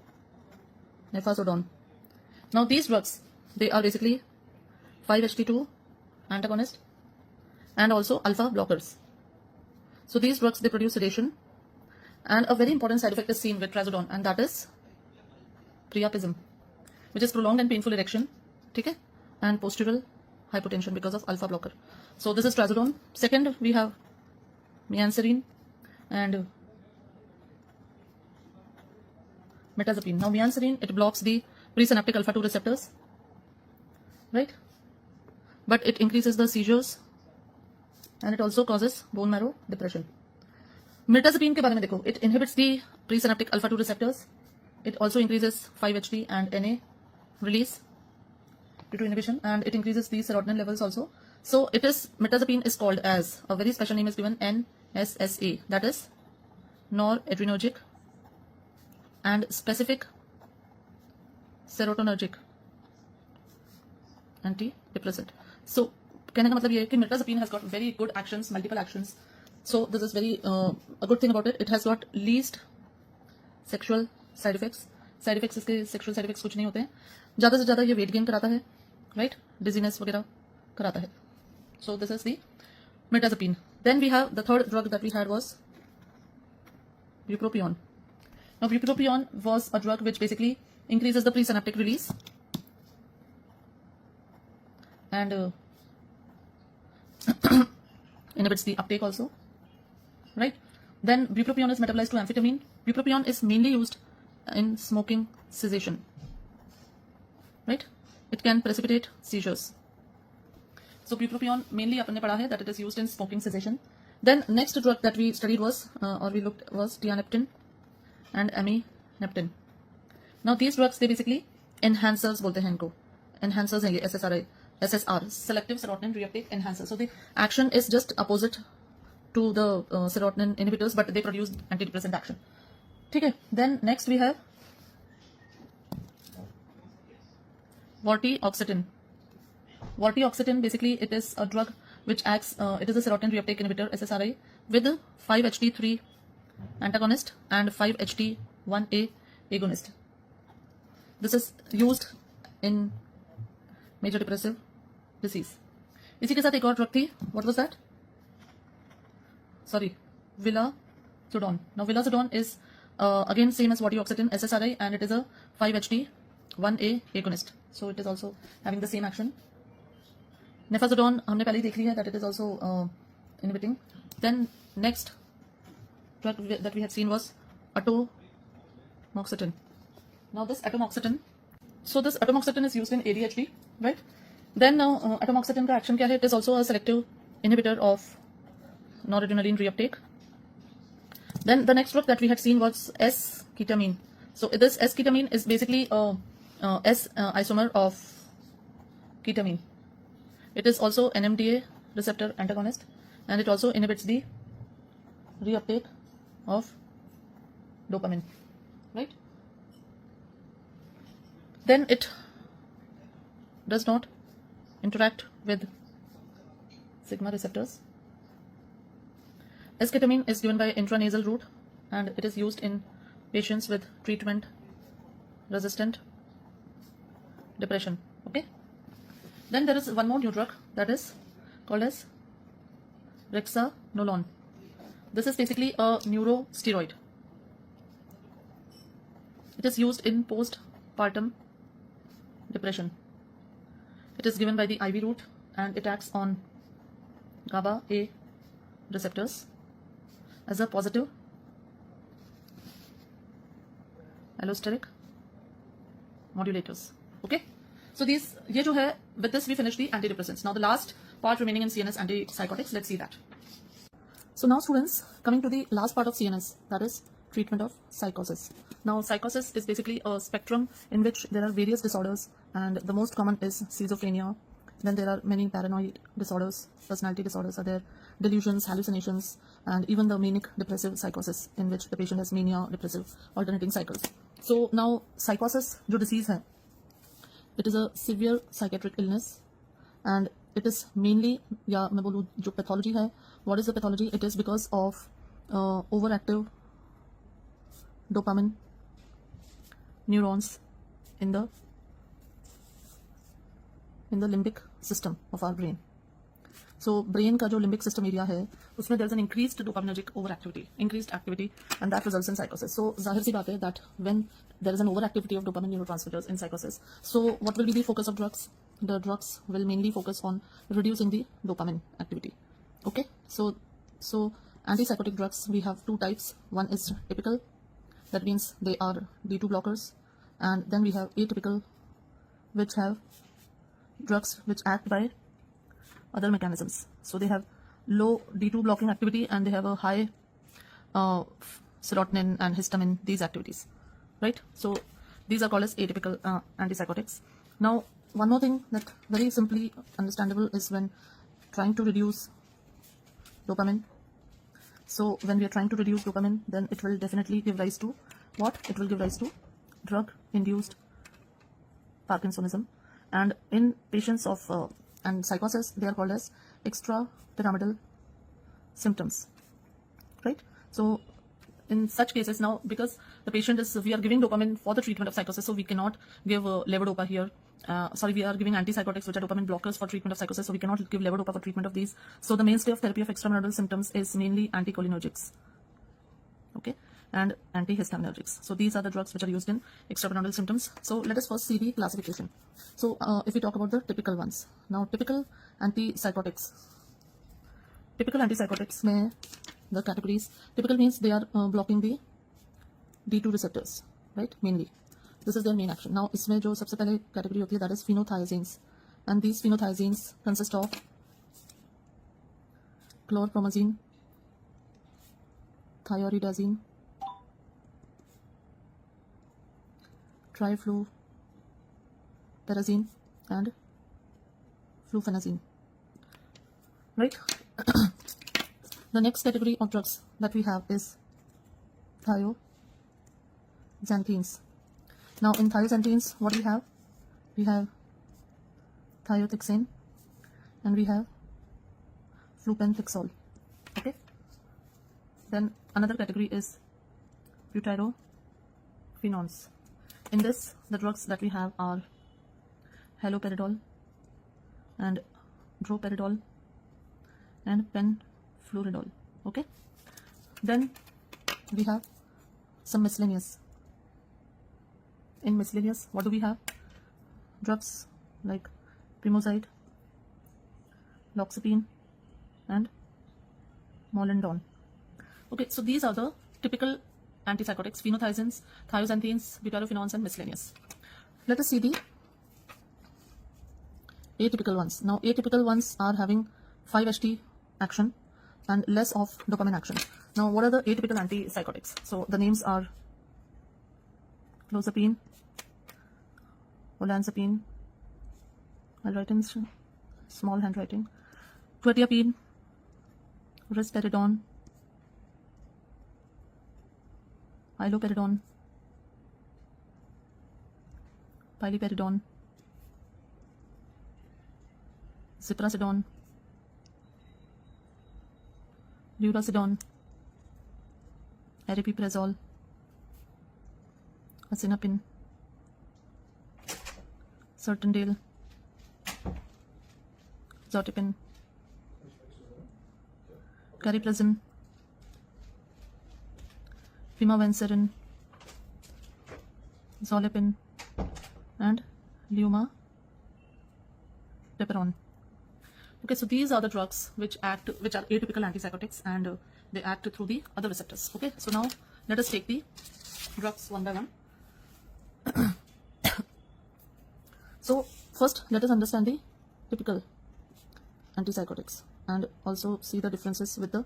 nefazodone. Now these drugs they are basically 5-HT2 antagonist and also alpha blockers. So these drugs, they produce sedation, and a very important side effect is seen with trazodone, and that is priapism, which is prolonged and painful erection, okay, and postural hypotension because of alpha blocker. So this is trazodone. Second, we have mianserine and metazapine. Now mianserine, it blocks the presynaptic alpha 2 receptors, right, but it increases the seizures and it also causes bone marrow depression. Mirtazapine के बारे में देखो, it inhibits the presynaptic alpha 2 receptors. It also increases 5-HT and NA release due to inhibition, and it increases the serotonin levels also. So it is, mirtazapine is called as, a very special name is given, NSSA, that is noradrenergic and specific serotonergic antidepressant. So कहने का मतलब ये है कि mirtazapine has got very good actions, multiple actions. So this is very a good thing about it. It has got least sexual side effects. Side effects इसके sexual side effects कुछ नहीं होते हैं. ज़्यादा से ज़्यादा ये weight gain कराता है, right? Dizziness वगैरह कराता है. So this is the mirtazapine. Then we have the third drug that we had was bupropion. Now bupropion was a drug which basically increases the presynaptic release and inhibits the uptake also, right? Then bupropion is metabolized to amphetamine. Bupropion is mainly used in smoking cessation, right? It can precipitate seizures. So bupropion mainly अपन ने पढ़ा है that it is used in smoking cessation. Then next drug that we studied was or we looked was tianeptine and amineptine. Now these drugs, they basically enhancers बोलते हैं इनको. Enhancers हैं ये SSR, selective serotonin reuptake enhancer. So the action is just opposite to the serotonin inhibitors, but they produce antidepressant action. ठीक है. Then next we have vortioxetine. Vortioxetine, basically it is a drug which acts, it is a serotonin reuptake inhibitor, SSRI, with 5-HT3 antagonist and 5-HT1A agonist. This is used in major depressive disease. इसी के साथ एक और drug थी. What was that? Sorry, vilazodone. Now vilazodone is again same as vortioxetine, SSRI, and it is a 5-HT1A agonist. So it is also having the same action. Nefazodone हमने पहले ही देख ली है that it is also inhibiting. Then next drug that we had seen was atomoxetine. Now this atomoxetine, so this atomoxetine is used in ADHD, right? Then atomoxetine का action क्या है? It is also a selective inhibitor of noradrenaline reuptake. Then the next drug that we had seen was S-ketamine. So this S-ketamine is basically a S isomer of ketamine. It is also NMDA receptor antagonist, and it also inhibits the reuptake of dopamine, right? Then it does not interact with sigma receptors. Esketamine is given by intranasal route and it is used in patients with treatment resistant depression. Okay. Then there is one more new drug that is called as brexanolone. This is basically a neurosteroid. It is used in postpartum depression. It is given by the IV route and it acts on GABA A receptors as a positive allosteric modulators. Okay, so ये जो है, with this we finish the antidepressants. Now the last part remaining in CNS, antipsychotics. Let's see that. So now students, coming to the last part of CNS, that is treatment of psychosis. Now psychosis is basically a spectrum in which there are various disorders, and the most common is schizophrenia. Then there are many paranoid disorders, personality disorders are there, delusions, hallucinations, and even the manic depressive psychosis in which the patient has mania, depressive, alternating cycles. So now psychosis जो disease है, it is a severe psychiatric illness and it is mainly, या मैं बोलूँ जो pathology है, what is the pathology? It is because of overactive dopamine neurons in the limbic system of our brain. So brain का जो limbic system area है, उसमें there is an increased dopaminergic overactivity, increased activity, and that results in psychosis. So जाहिर सी बात है that when there is an overactivity of dopamine neurotransmitters in psychosis, so what will be the focus of drugs? The drugs will mainly focus on reducing the dopamine activity. Okay, so antipsychotic drugs, we have two types. One is typical, that means they are D2 blockers, and then we have atypical, which have drugs which act by other mechanisms. So they have low D2 blocking activity and they have a high serotonin and histamine, these activities, right? So these are called as atypical antipsychotics. Now one more thing that very simply understandable is when trying to reduce dopamine. So when we are trying to reduce dopamine, then it will definitely give rise to what? It will give rise to drug-induced Parkinsonism. And in patients of and psychosis, they are called as extrapyramidal symptoms, right? So in such cases, now because the patient is, we are giving dopamine for the treatment of psychosis, so we cannot give levodopa here. We are giving antipsychotics which are dopamine blockers for treatment of psychosis, so we cannot give levodopa for treatment of these. So the mainstay of therapy of extrapyramidal symptoms is mainly anticholinergics, okay, and antihistaminergics. So these are the drugs which are used in extrapyramidal symptoms. So let us first see the classification. So if we talk about the typical ones, now typical antipsychotics में the categories, typical means they are blocking the D2 receptors, right? Mainly this is their main action. Now इसमें जो सबसे पहले category होती है, that is phenothiazines, and these phenothiazines consist of chlorpromazine, thioridazine, trifluperazine, and fluphenazine, right? The next category of drugs that we have is thioxanthines. Now in thioxanthines, what we have? We have thiothixane and we have flupenthixol, okay? Then another category is butyrophenones. In this, the drugs that we have are haloperidol and droperidol and penfluridol, okay? Then we have some miscellaneous. In miscellaneous, what do we have? Drugs like primoside, loxapine, and molendon. Okay, so these are the typical antipsychotics: phenothiazines, thioxanthines, butyrophenones, and miscellaneous. Let us see the atypical ones. Now atypical ones are having 5-HT action and less of dopamine action. Now what are the atypical antipsychotics? So the names are clozapine, olanzapine, I'll write in small handwriting, quetiapine, risperidone, haloperidol, paliperidol, ziprasidone, lurasidone, aripiprazole, acinapin, Certandale, Zotipin, Cariprazine, Pimavanserin, Zolpidem, and Lumateperone. Okay, so these are the drugs which are atypical antipsychotics, and they act through the other receptors. Okay, so now let us take the drugs one by one. So first, let us understand the typical antipsychotics and also see the differences with the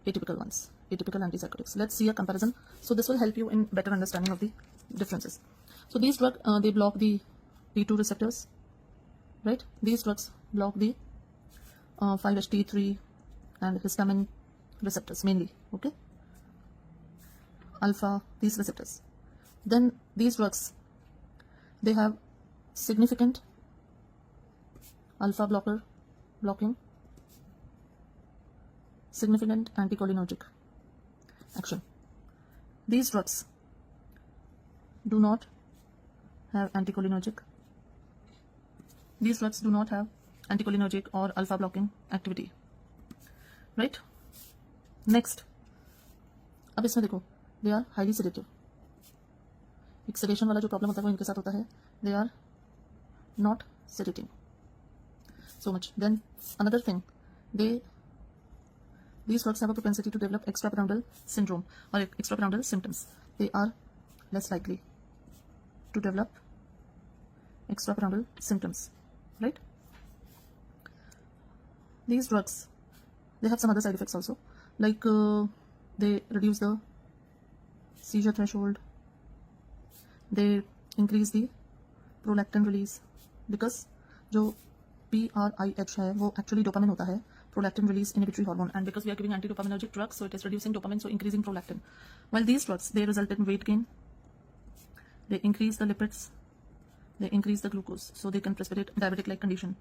atypical ones, atypical antipsychotics. Let's see a comparison. So this will help you in better understanding of the differences. So these drugs, they block the T2 receptors, right? These drugs block the 5-HT3 and histamine receptors mainly, okay? Alpha, these receptors. Then these drugs, they have significant alpha blocking, significant anticholinergic action. These drugs do not have anticholinergic. These drugs do not have anticholinergic or alpha blocking activity, right? Next, अब इसमें देखो, they are highly sedative. एक sedation वाला जो problem होता है वो इनके साथ होता है. They are not sedating so much. Then another thing, these drugs have a propensity to develop extrapyramidal syndrome or extrapyramidal symptoms. They are less likely to develop extrapyramidal symptoms, right? These drugs, they have some other side effects also, like they reduce the seizure threshold, they increase the prolactin release, because जो PRIH है वो actually dopamine होता है, prolactin release inhibitory hormone, and because we are giving antidopaminergic drugs, so it is reducing dopamine, so increasing prolactin. While these drugs, they result in weight gain, they increase the lipids, they increase the glucose, so they can precipitate diabetic-like condition,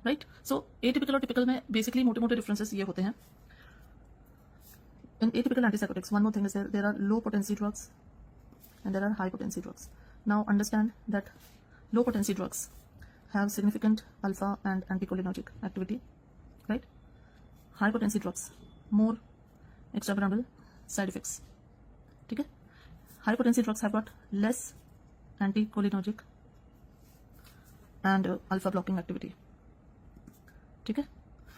right? So atypical और typical में basically मोटे-मोटे differences ये होते हैं. In atypical antipsychotics, one more thing is there are low potency drugs and there are high potency drugs. Now understand that low potency drugs have significant alpha and anticholinergic activity, right? High potency drugs, more extrapyramidal side effects. ठीक है? High potency drugs have got less anticholinergic and alpha blocking activity. ठीक है?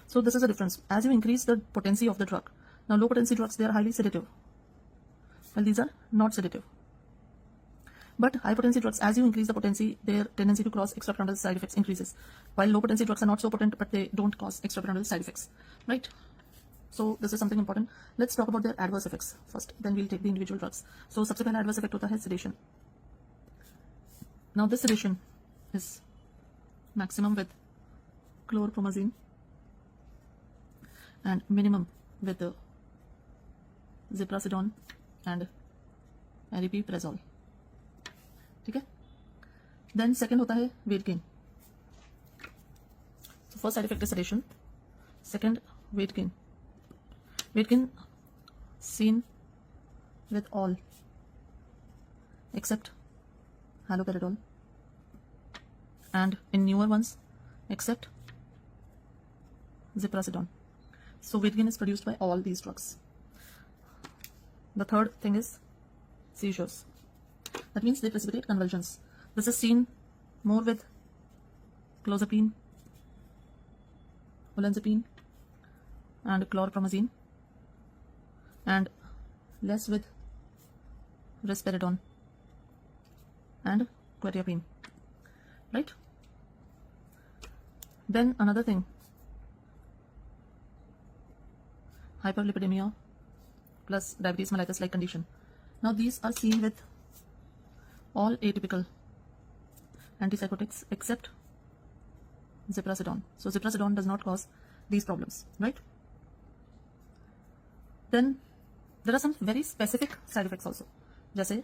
So this is the difference. As you increase the potency of the drug, now low potency drugs, they are highly sedative, while these are not sedative. But high potency drugs, as you increase the potency, their tendency to cause extrapyramidal side effects increases. While low potency drugs are not so potent, but they don't cause extrapyramidal side effects, right? So this is something important. Let's talk about their adverse effects first, then we'll take the individual drugs. So सबसे पहला adverse effect होता है sedation. Now this sedation is maximum with chlorpromazine and minimum with ziprasidone and aripiprazole. ठीक है? Then second होता है weight gain. So first side effect is sedation. Second, weight gain. Weight gain seen with all except haloperidol, and in newer ones except ziprasidone. So weight gain is produced by all these drugs. The third thing is seizures. That means they precipitate convulsions. This is seen more with clozapine, olanzapine, and chlorpromazine, and less with risperidone and quetiapine, right? Then another thing, hyperlipidemia plus diabetes mellitus like condition. Now these are seen with all atypical antipsychotics except ziprasidone. So ziprasidone does not cause these problems, right? Then there are some very specific side effects also, जैसे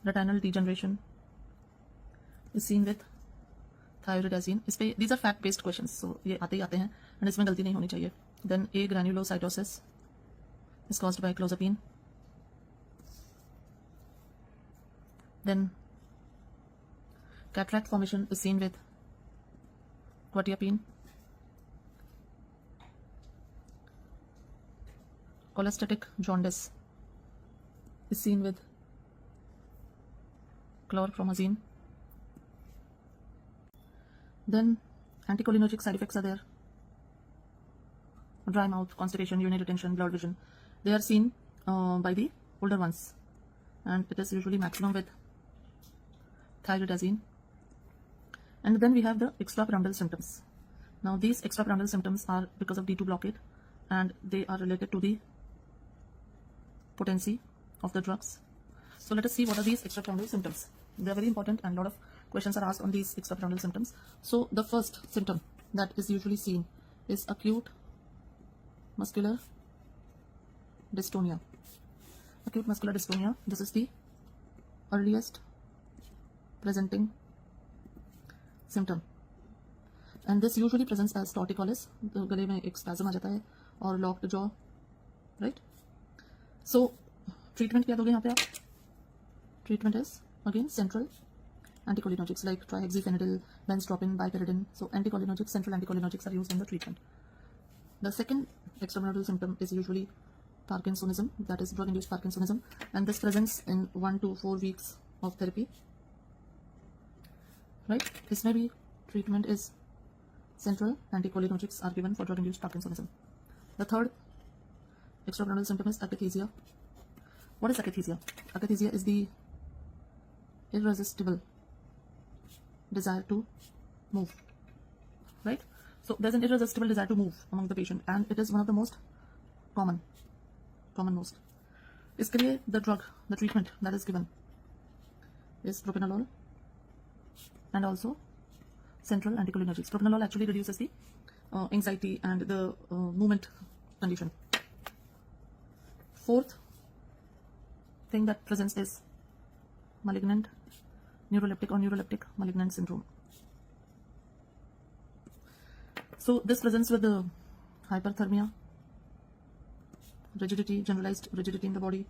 retinal degeneration is seen with thyroidazine. इस पे these are fact based questions, so ये आते ही आते हैं and इसमें गलती नहीं होनी चाहिए. Then A granulocytosis is caused by clozapine. Then cataract formation is seen with quetiapine. Cholestatic jaundice is seen with chlorpromazine. Then anticholinergic side effects are there. Dry mouth, constipation, urinary retention, blurred vision. They are seen by the older ones, and it is usually maximum with thyroidazine. And then we have the extrapyramidal symptoms. Now these extrapyramidal symptoms are because of D2 blockade, and they are related to the potency of the drugs. So let us see what are these extrapyramidal symptoms. They are very important, and a lot of questions are asked on these extrapyramidal symptoms. So the first symptom that is usually seen is acute muscular dystonia. Acute muscular dystonia, this is the earliest presenting symptom, and this usually presents as torticollis. तो गले में एक spasm आ जाता है और locked jaw, right? So treatment क्या दोगे यहाँ पे आप? Treatment is again central anticholinergics like trihexyphenidyl, benztropine, piperidine. So anticholinergics, central anticholinergics are used in the treatment. The second extrapyramidal symptom is usually Parkinsonism, that is drug-induced Parkinsonism, and this presents in 1 to 4 weeks of therapy. Right? This may be treatment is central anticholinergics are given for drug-induced Parkinsonism. The third extrapyramidal symptom is akathisia. What is akathisia? Akathisia is the irresistible desire to move. Right? So there's an irresistible desire to move among the patient, and it is one of the most commonmost. इसके लिए the drug, the treatment that is given is propranolol and also central anticholinergics. Propranolol actually reduces the anxiety and the movement condition. Fourth thing that presents is malignant neuroleptic or neuroleptic malignant syndrome. So this presents with the hyperthermia, rigidity, generalized rigidity in the body,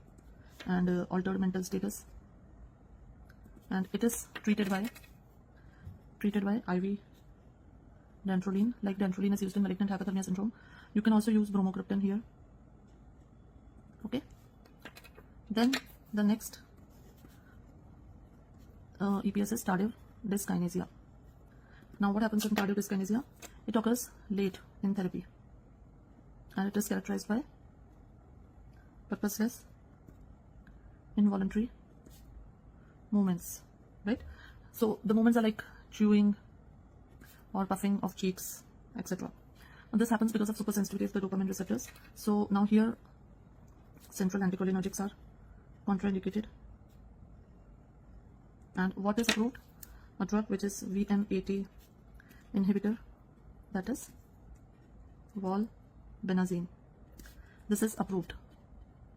and altered mental status, and it is treated by IV dantrolene. Like dantrolene is used in malignant hyperthermia syndrome, you can also use bromocriptine here. Okay, then the next EPS is tardive dyskinesia. Now what happens in tardive dyskinesia? It occurs late in therapy, and it is characterized by purposeless involuntary movements, right? So the movements are like chewing or puffing of cheeks, etc. And this happens because of supersensitivity of the dopamine receptors. So now here central anticholinergics are contraindicated. And what is approved? A drug which is VMAT inhibitor, that is valbenazine. This is approved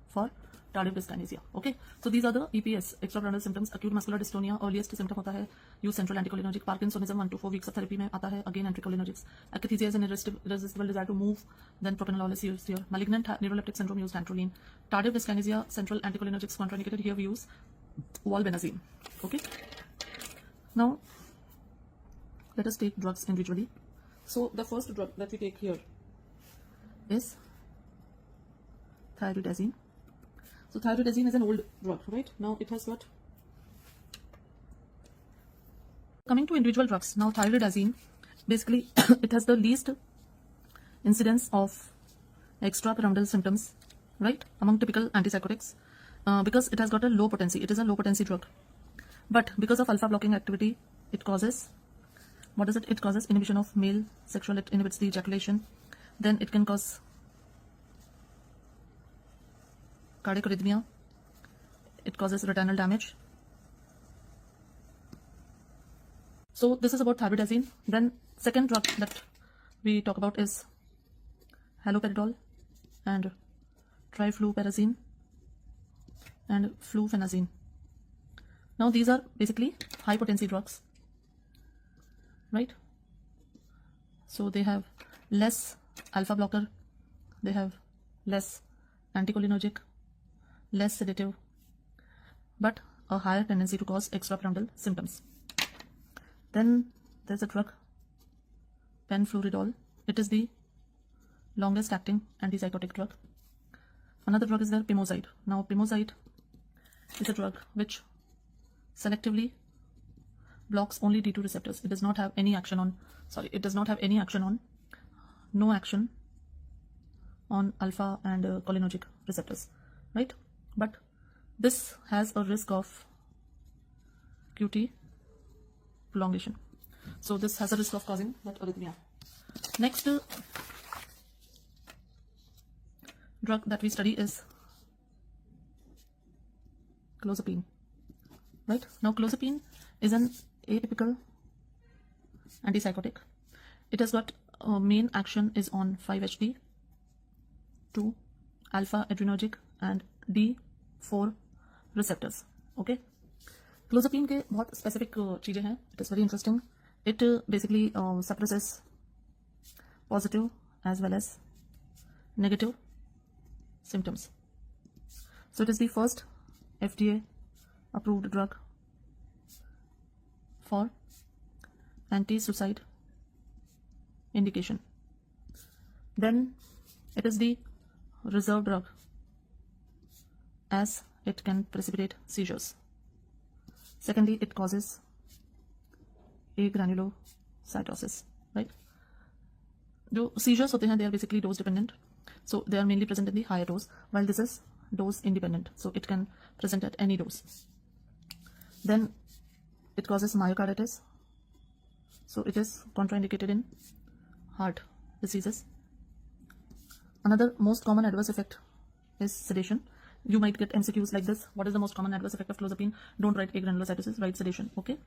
for tardive dyskinesia. Okay, so these are the EPS, extrapyramidal symptoms. Acute muscular dystonia, earliest symptom होता है. Use central anticholinergic. Parkinsonism 1 to 4 weeks of therapy में आता है. Again anticholinergics. Akathisia is an irresistible desire to move. Then propranolol is used here. Malignant neuroleptic syndrome, use dantrolene. Tardive dyskinesia, central anticholinergics contraindicated. Here we use valbenazine. Okay. Now let us take drugs individually. So the first drug that we take here is thyroidazine. So thyroidazine is an old drug, right? Now it has got, coming to individual drugs. Now thyroidazine, basically it has the least incidence of extrapyramidal symptoms, right, among typical antipsychotics, because it has got a low potency. It is a low potency drug, but because of alpha blocking activity, it causes, what is it? It causes inhibition of male sexual, it inhibits the ejaculation. Then it can cause cardiac arrhythmia, it causes retinal damage. So this is about thyroidazine. Then second drug that we talk about is haloperidol and trifluperazine, and fluphenazine. Now these are basically high potency drugs, right? So they have less alpha blocker, they have less anticholinergic, less sedative, but a higher tendency to cause extrapyramidal symptoms. Then there's a drug penfluridol. It is the longest acting antipsychotic drug. Another drug is the pimozide. Now pimozide is a drug which selectively blocks only D2 receptors. It does not have any action on, no action on alpha and cholinergic receptors, right? But this has a risk of QT prolongation. So this has a risk of causing that arrhythmia. Next drug that we study is clozapine, right? Now clozapine is an atypical antipsychotic. It has got main action is on 5-HT2, alpha adrenergic and D4 receptors. Okay, clozapine के बहुत specific चीजें हैं. It is very interesting. It basically suppresses positive as well as negative symptoms. So it is the first FDA approved drug for anti-suicide indication. Then it is the reserve drug as it can precipitate seizures. Secondly, it causes agranulocytosis, right? जो seizures होते हैं, they are basically dose dependent, so they are mainly present in the higher dose, while this is dose independent, so it can present at any dose. Then it causes myocarditis, so it is contraindicated in heart diseases. Another most common adverse effect is sedation. You might get MCQs like this. What is the most common adverse effect of clozapine? Don't write agranulocytosis, write sedation. Okay.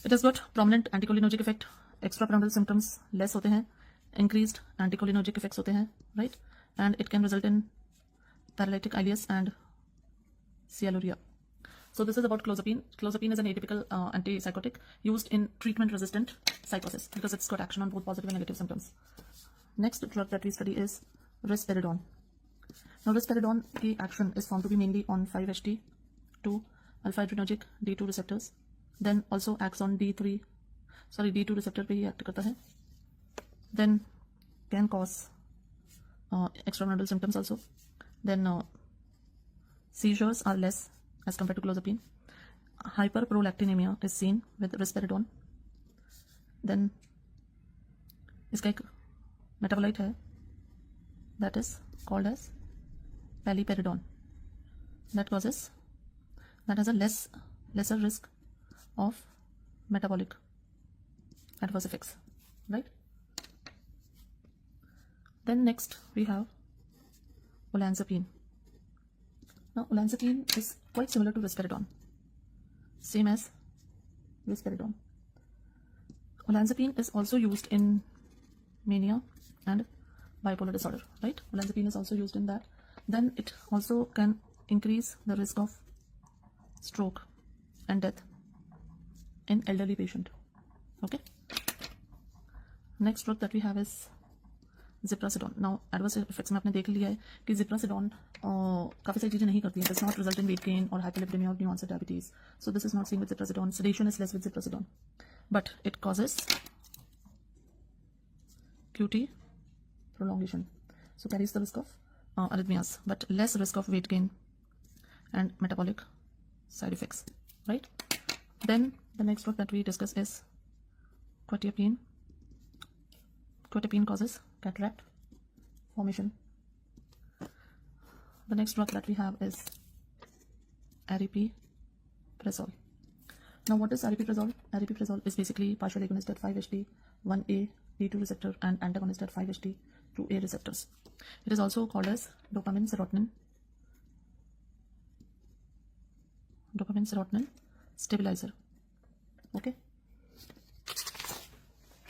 It has got prominent anticholinergic effect. Extrapyramidal symptoms less होते हैं. Increased anticholinergic effects होते हैं, right? And it can result in paralytic ileus and cyalluria. So this is about clozapine. Clozapine is an atypical antipsychotic used in treatment-resistant psychosis because it's got action on both positive and negative symptoms. Next drug that we study is risperidone. Now risperidone की action is found to be mainly on 5-HT2 alpha adrenergic D2 receptors. Then also acts on D2 receptor पे ही act करता है. Then can cause extrapyramidal symptoms also. Then seizures are less as compared to clozapine. Hyperprolactinemia is seen with risperidone. Then इसका एक metabolite है that is called as paliperidone that has a lesser risk of metabolic adverse effects, right? Then next we have olanzapine. Now olanzapine is quite similar to risperidone, same as risperidone. Olanzapine is also used in mania and bipolar disorder, right? Olanzapine is also used in that. Then it also can increase the risk of stroke and death in elderly patient. Okay. Next drug that we have is ziprasidone. Now adverse effects में आपने देख लिया है कि ziprasidone काफी सारी चीजें नहीं करती है. Does not result in weight gain or hyperlipidemia or new onset diabetes. So this is not seen with ziprasidone. Sedation is less with ziprasidone, but it causes QT prolongation, so carries the risk of arrhythmias, but less risk of weight gain and metabolic side effects, right? Then the next drug that we discuss is quetiapine. Quetiapine causes cataract formation. The next drug that we have is aripiprazole. Now what is aripiprazole? Aripiprazole is basically partial agonist at 5-HT1A D2 receptor and antagonist at 5-HT2A receptors. It is also called as dopamine serotonin stabilizer. Okay.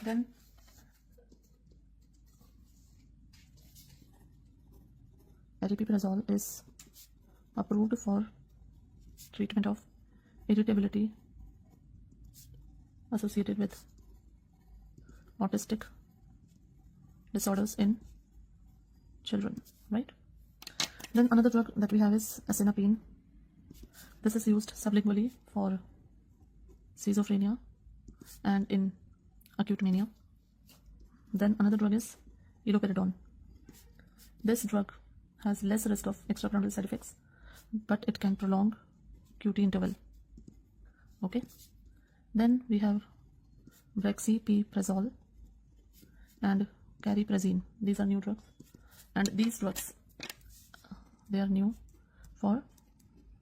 Then aripiprazole is approved for treatment of irritability associated with autistic disorders in children, right? Then another drug that we have is asenapine. This is used sublingually for schizophrenia and in acute mania. Then another drug is iloperidone. This drug has less risk of extrapyramidal side effects, but it can prolong QT interval. Okay. Then we have brexpiprazole and cariprazine. These are new drugs, and these drugs, they are new for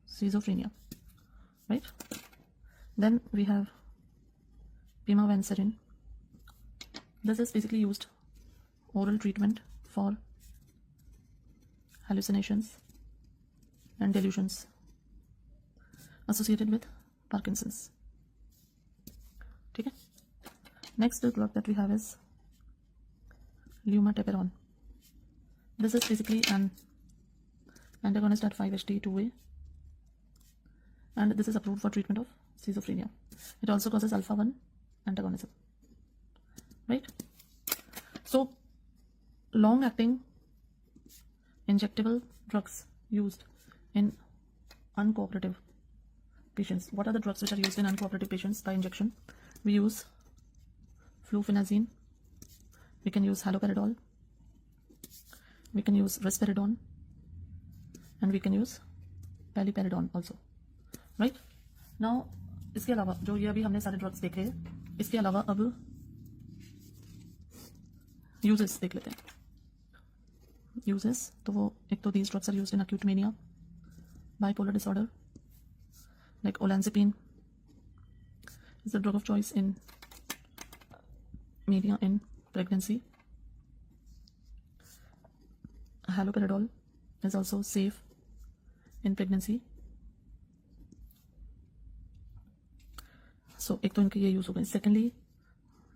schizophrenia, right? Then we have pimavanserin. This is basically used oral treatment for hallucinations and delusions associated with Parkinson's. Okay. Next drug that we have is lumateperone. This is basically an antagonist at 5-HT2A, and this is approved for treatment of schizophrenia. It also causes alpha-1 antagonism, right? So long-acting injectable drugs used in uncooperative patients. What are the drugs which are used in uncooperative patients by injection? We use flufenazine, we can use haloperidol, we can use risperidone, and we can use paliperidone also, right? Now इसके अलावा जो ये अभी हमने सारे drugs देखे हैं, इसके अलावा अब यूजेस देख लेते हैं. यूजेस तो वो एक तो these drugs are used in acute mania, bipolar disorder, like olanzapine is the drug of choice in mania in pregnancy. Haloperidol is also safe in pregnancy. So एक तो इनके ये यूज हो गए. Secondly,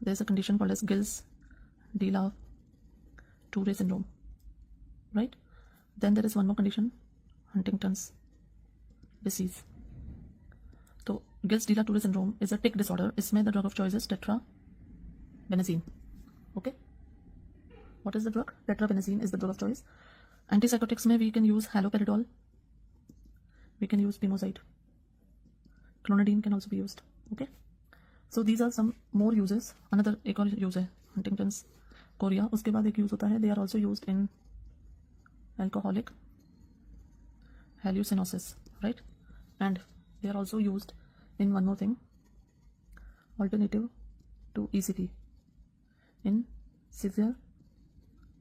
there is a condition called as Gilles-de la-Tourette syndrome, right? Then there is one more condition, Huntington's disease. So Gilles-de-la-Tourette syndrome is a tic disorder. इसमें the drug of choice is tetrabenazine. Okay. What is the drug? Tetrabenazine is the drug of choice. Antipsychotics में we can use haloperidol, we can use pimozide, clonidine can also be used. Okay. So these are some more uses. Another एक और use है Huntington's chorea. उसके बाद एक use होता है, they are also used in alcoholic hallucinosis, right? And they are also used in one more thing, alternative to ECT, in severe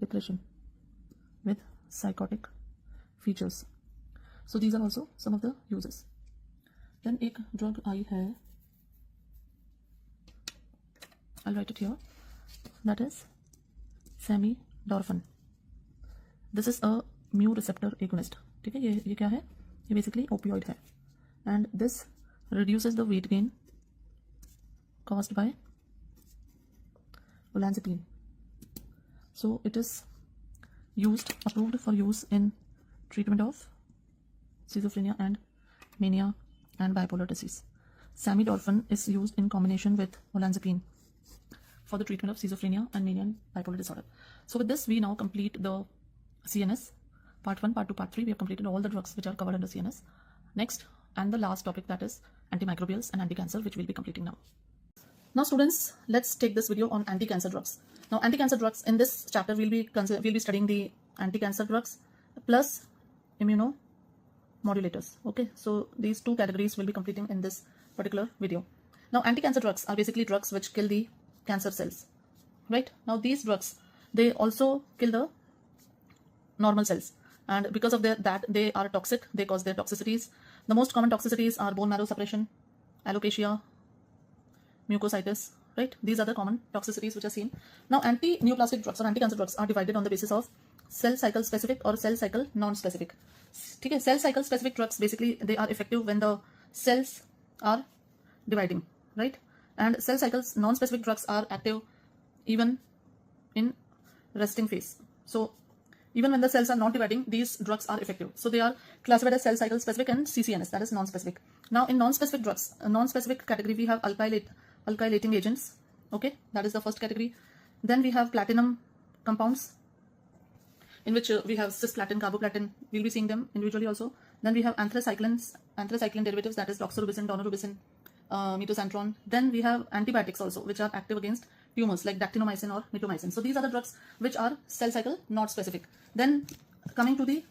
depression with psychotic features. So these are also some of the uses. Then एक drug आई है, I'll write it here, that is samidorphan. This is a mu receptor agonist. ठीक है, ये क्या है? ये basically opioid है, and this reduces the weight gain caused by olanzapine. So it is approved for use in treatment of schizophrenia and mania and bipolar disease. Samidorphan is used in combination with olanzapine for the treatment of schizophrenia and mania and bipolar disorder. So with this, we now complete the CNS part 1, part 2, part 3. We have completed all the drugs which are covered under CNS. Next and the last topic, that is antimicrobials and anti-cancer, which we'll be completing now. Now students, let's take this video on anti-cancer drugs. Now anti-cancer drugs, in this chapter we'll be studying the anti-cancer drugs plus immunomodulators. Okay, so these two categories we'll be completing in this particular video. Now anti-cancer drugs are basically drugs which kill the cancer cells, right? Now these drugs, they also kill the normal cells, and because of that they are toxic, they cause their toxicities. The most common toxicities are bone marrow suppression, alopecia, mucositis, right? These are the common toxicities which are seen. Now anti-neoplastic drugs or anti-cancer drugs are divided on the basis of cell cycle specific or cell cycle non-specific. Okay, cell cycle specific drugs, basically they are effective when the cells are dividing, right? And cell cycles non-specific drugs are active even in resting phase. So Even when the cells are not dividing, these drugs are effective. So they are classified as cell cycle specific and CCNS, that is non-specific. Now in non-specific drugs, a non-specific category, we have alkylating agents. Okay, that is the first category. Then we have platinum compounds, in which we have cisplatin, carboplatin. We'll be seeing them individually also. Then we have anthracycline derivatives, that is doxorubicin, daunorubicin, metoxantron. Then we have antibiotics also, which are active against tumors like dactinomycin or mitomycin. So these are the drugs which are cell cycle not specific. Then coming to the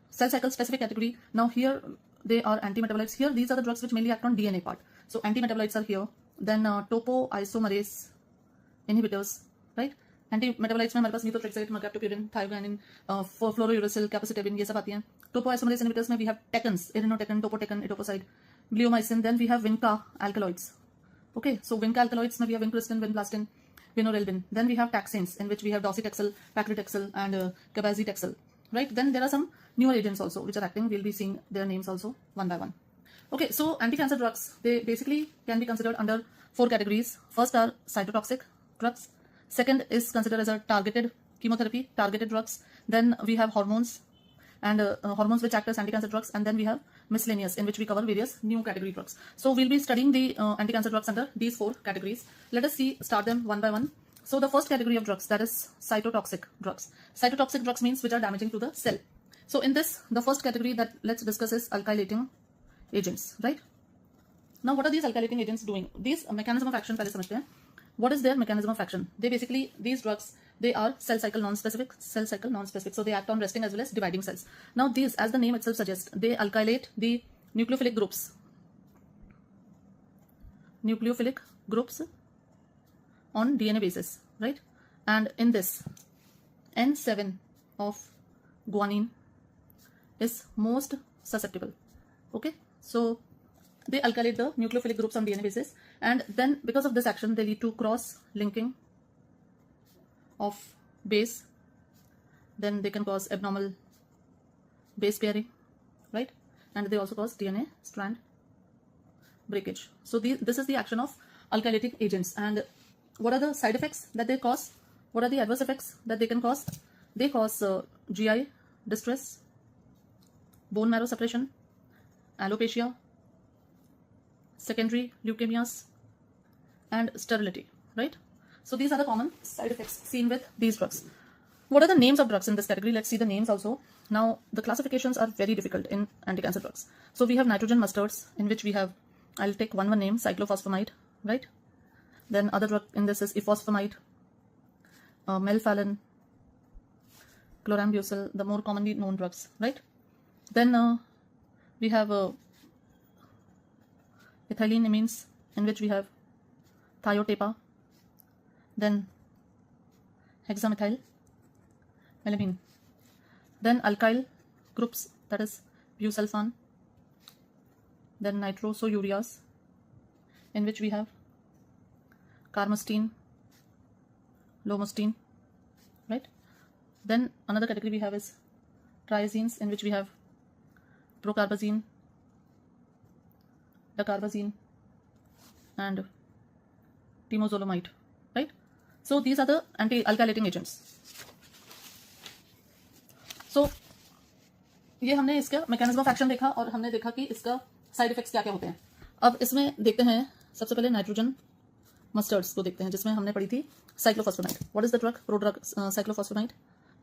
cell cycle specific category, now here they are antimetabolites. Here these are the drugs which mainly act on DNA part. So antimetabolites are here. Then topoisomerase inhibitors, right? Antimetabolites में हमारे पास methotrexate, mercaptopurine, thioguanine, fluorouracil, capecitabine, ये सब आती हैं. Topoisomerase inhibitors में we have tecans, irinotecan, topotecan, etoposide, bleomycin. Then we have vinca alkaloids. Okay, so vinca alkaloids में we have vincristine, vinplastin, vinorelbin. Then we have taxanes, in which we have docetaxel, paclitaxel, and cabazitaxel. Right? Then there are some newer agents also which are acting. We'll be seeing their names also one by one. Okay, so anti-cancer drugs, they basically can be considered under 4 categories. First are cytotoxic drugs. Second is considered as a targeted chemotherapy, targeted drugs. Then we have hormones, and hormones which act as anti-cancer drugs. And then we have miscellaneous, in which we cover various new category drugs. So we'll be studying the anti-cancer drugs under these 4 categories. Let us start them one by one. So the first category of drugs, that is cytotoxic drugs. Cytotoxic drugs means which are damaging to the cell. So in this, the first category that let's discuss is alkylating agents, right? Now what are these alkylating agents doing? These mechanism of action पहले समझते हैं. What is their mechanism of action? They basically, these drugs, they are cell cycle non-specific. So they act on resting as well as dividing cells. Now these, as the name itself suggests, they alkylate the nucleophilic groups on DNA basis, right? And in this, N7 of guanine is most susceptible. Okay, so they alkylate the nucleophilic groups on DNA basis, and then because of this action they lead to cross linking of base. Then they can cause abnormal base pairing, right? And they also cause DNA strand breakage. So this is the action of alkylating agents. And what are the side effects that they cause? What are the adverse effects that they can cause? They cause GI distress, bone marrow suppression, alopecia, secondary leukemias, and sterility, right? So these are the common side effects seen with these drugs. What are the names of drugs in this category? Let's see the names also. Now the classifications are very difficult in anti-cancer drugs. So we have nitrogen mustards, in which we have, I'll take one name, cyclophosphamide, right? Then other drug in this is ifosfamide, melphalan, chlorambucil, the more commonly known drugs, right? Then we have ethylene amines, in which we have thiotepa, then hexamethyl melamine, then alkyl groups, that is busulfan, then nitrosoureas, in which we have carmustine, lomustine, right? Then another category we have is triazines, in which we have procarbazine, dacarbazine, and temozolomide, right? So these are the anti-alkylating agents. So ये हमने इसका mechanism of action देखा, और हमने देखा कि इसका side effects क्या क्या होते हैं. अब इसमें देखते हैं सबसे पहले नाइट्रोजन मस्टर्ड्स को देखते हैं, जिसमें हमने पढ़ी थी cyclophosphamide. What is the drug? Pro drug cyclophosphamide.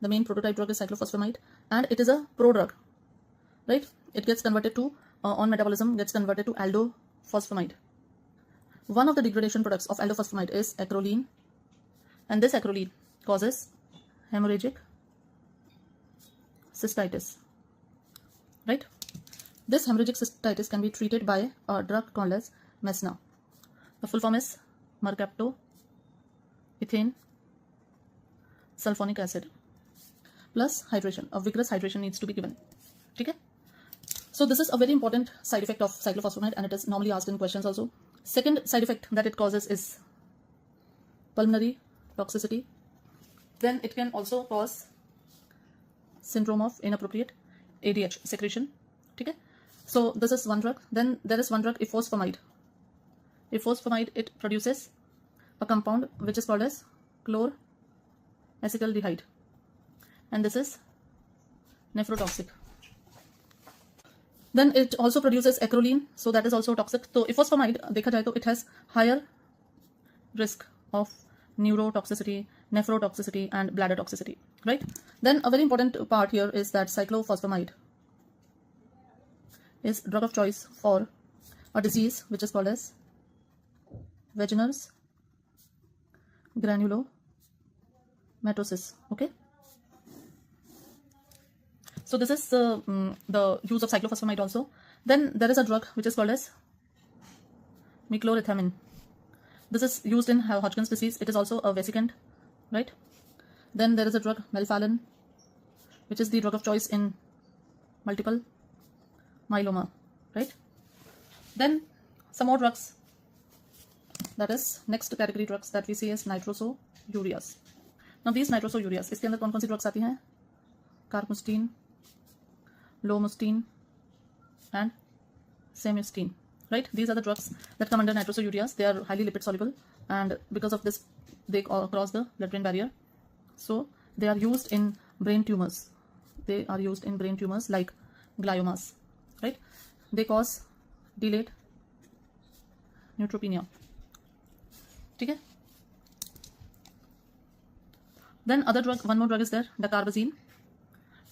The main prototype drug is cyclophosphamide, and it is a pro drug, right? It gets converted to on metabolism gets converted to aldophosphamide. One of the degradation products of aldophosphamide is acrolein, and this acrolein causes hemorrhagic cystitis, right? This hemorrhagic cystitis can be treated by a drug called as Mesna. The full form is mercaptoethane sulfonic acid plus hydration. A vigorous hydration needs to be given. Okay? So this is a very important side effect of cyclophosphamide, and it is normally asked in questions also. Second side effect that it causes is pulmonary toxicity. Then it can also cause syndrome of inappropriate ADH secretion. Okay? So this is one drug. Then there is one drug, ifosfamide. Ifosfamide, it produces a compound which is called as chloracetyldehyde, and this is nephrotoxic. Then it also produces acrolein, so that is also toxic. So ifosfamide देखा जाए तो it has higher risk of neurotoxicity, nephrotoxicity and bladder toxicity, right? Then a very important part here is that cyclophosphamide is drug of choice for a disease which is called as Wegener's granulomatosis. Okay, so this is the use of cyclophosphamide also. Then there is a drug which is called as miclorethamine. This is used in Hodgkin's disease. It is also a vesicant, right? Then there is a drug melphalan, which is the drug of choice in multiple myeloma, right? Then some more drugs, that is next category drugs that we see as nitrosoureas. Now these nitrosoureas, इसके अंदर कौन कौन सी drugs आती हैं? Carmustine, lomustine and semustine, right? These are the drugs that come under nitrosoureas. They are highly lipid soluble, and because of this they cross the blood-brain barrier, so they are used in brain tumors. They are used in brain tumors like gliomas, right? They cause delayed neutropenia. ठीक है? Then other drug, one more drug is there, dacarbazine.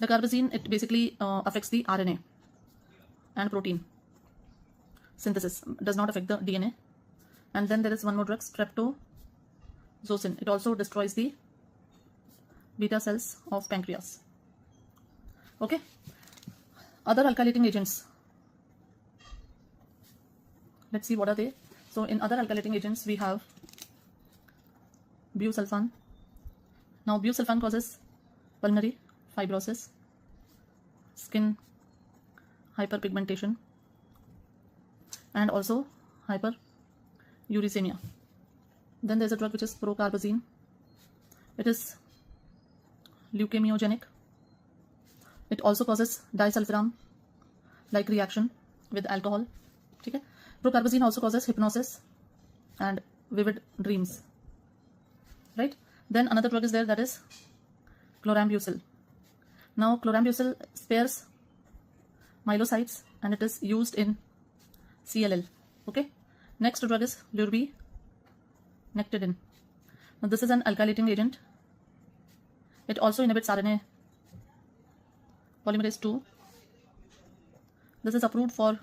Dacarbazine, it basically affects the RNA and protein synthesis, does not affect the DNA. And then there is one more drug, streptozocin. It also destroys the beta cells of pancreas. Okay. Other alkylating agents, let's see what are they. So in other alkylating agents we have busulfan. Now busulfan causes pulmonary fibrosis, skin hyperpigmentation and also hyperuricemia. Then there is a drug which is procarbazine. It is leukemiogenic. It also causes disulfiram like reaction with alcohol. Okay? Procarbazine also causes hypnosis and vivid dreams, right? Then another drug is there, that is chlorambucil. Now chlorambucil spares myelocytes and it is used in CLL. Okay. Next drug is lurbinectedin. Now this is an alkylating agent. It also inhibits RNA polymerase 2. This is approved for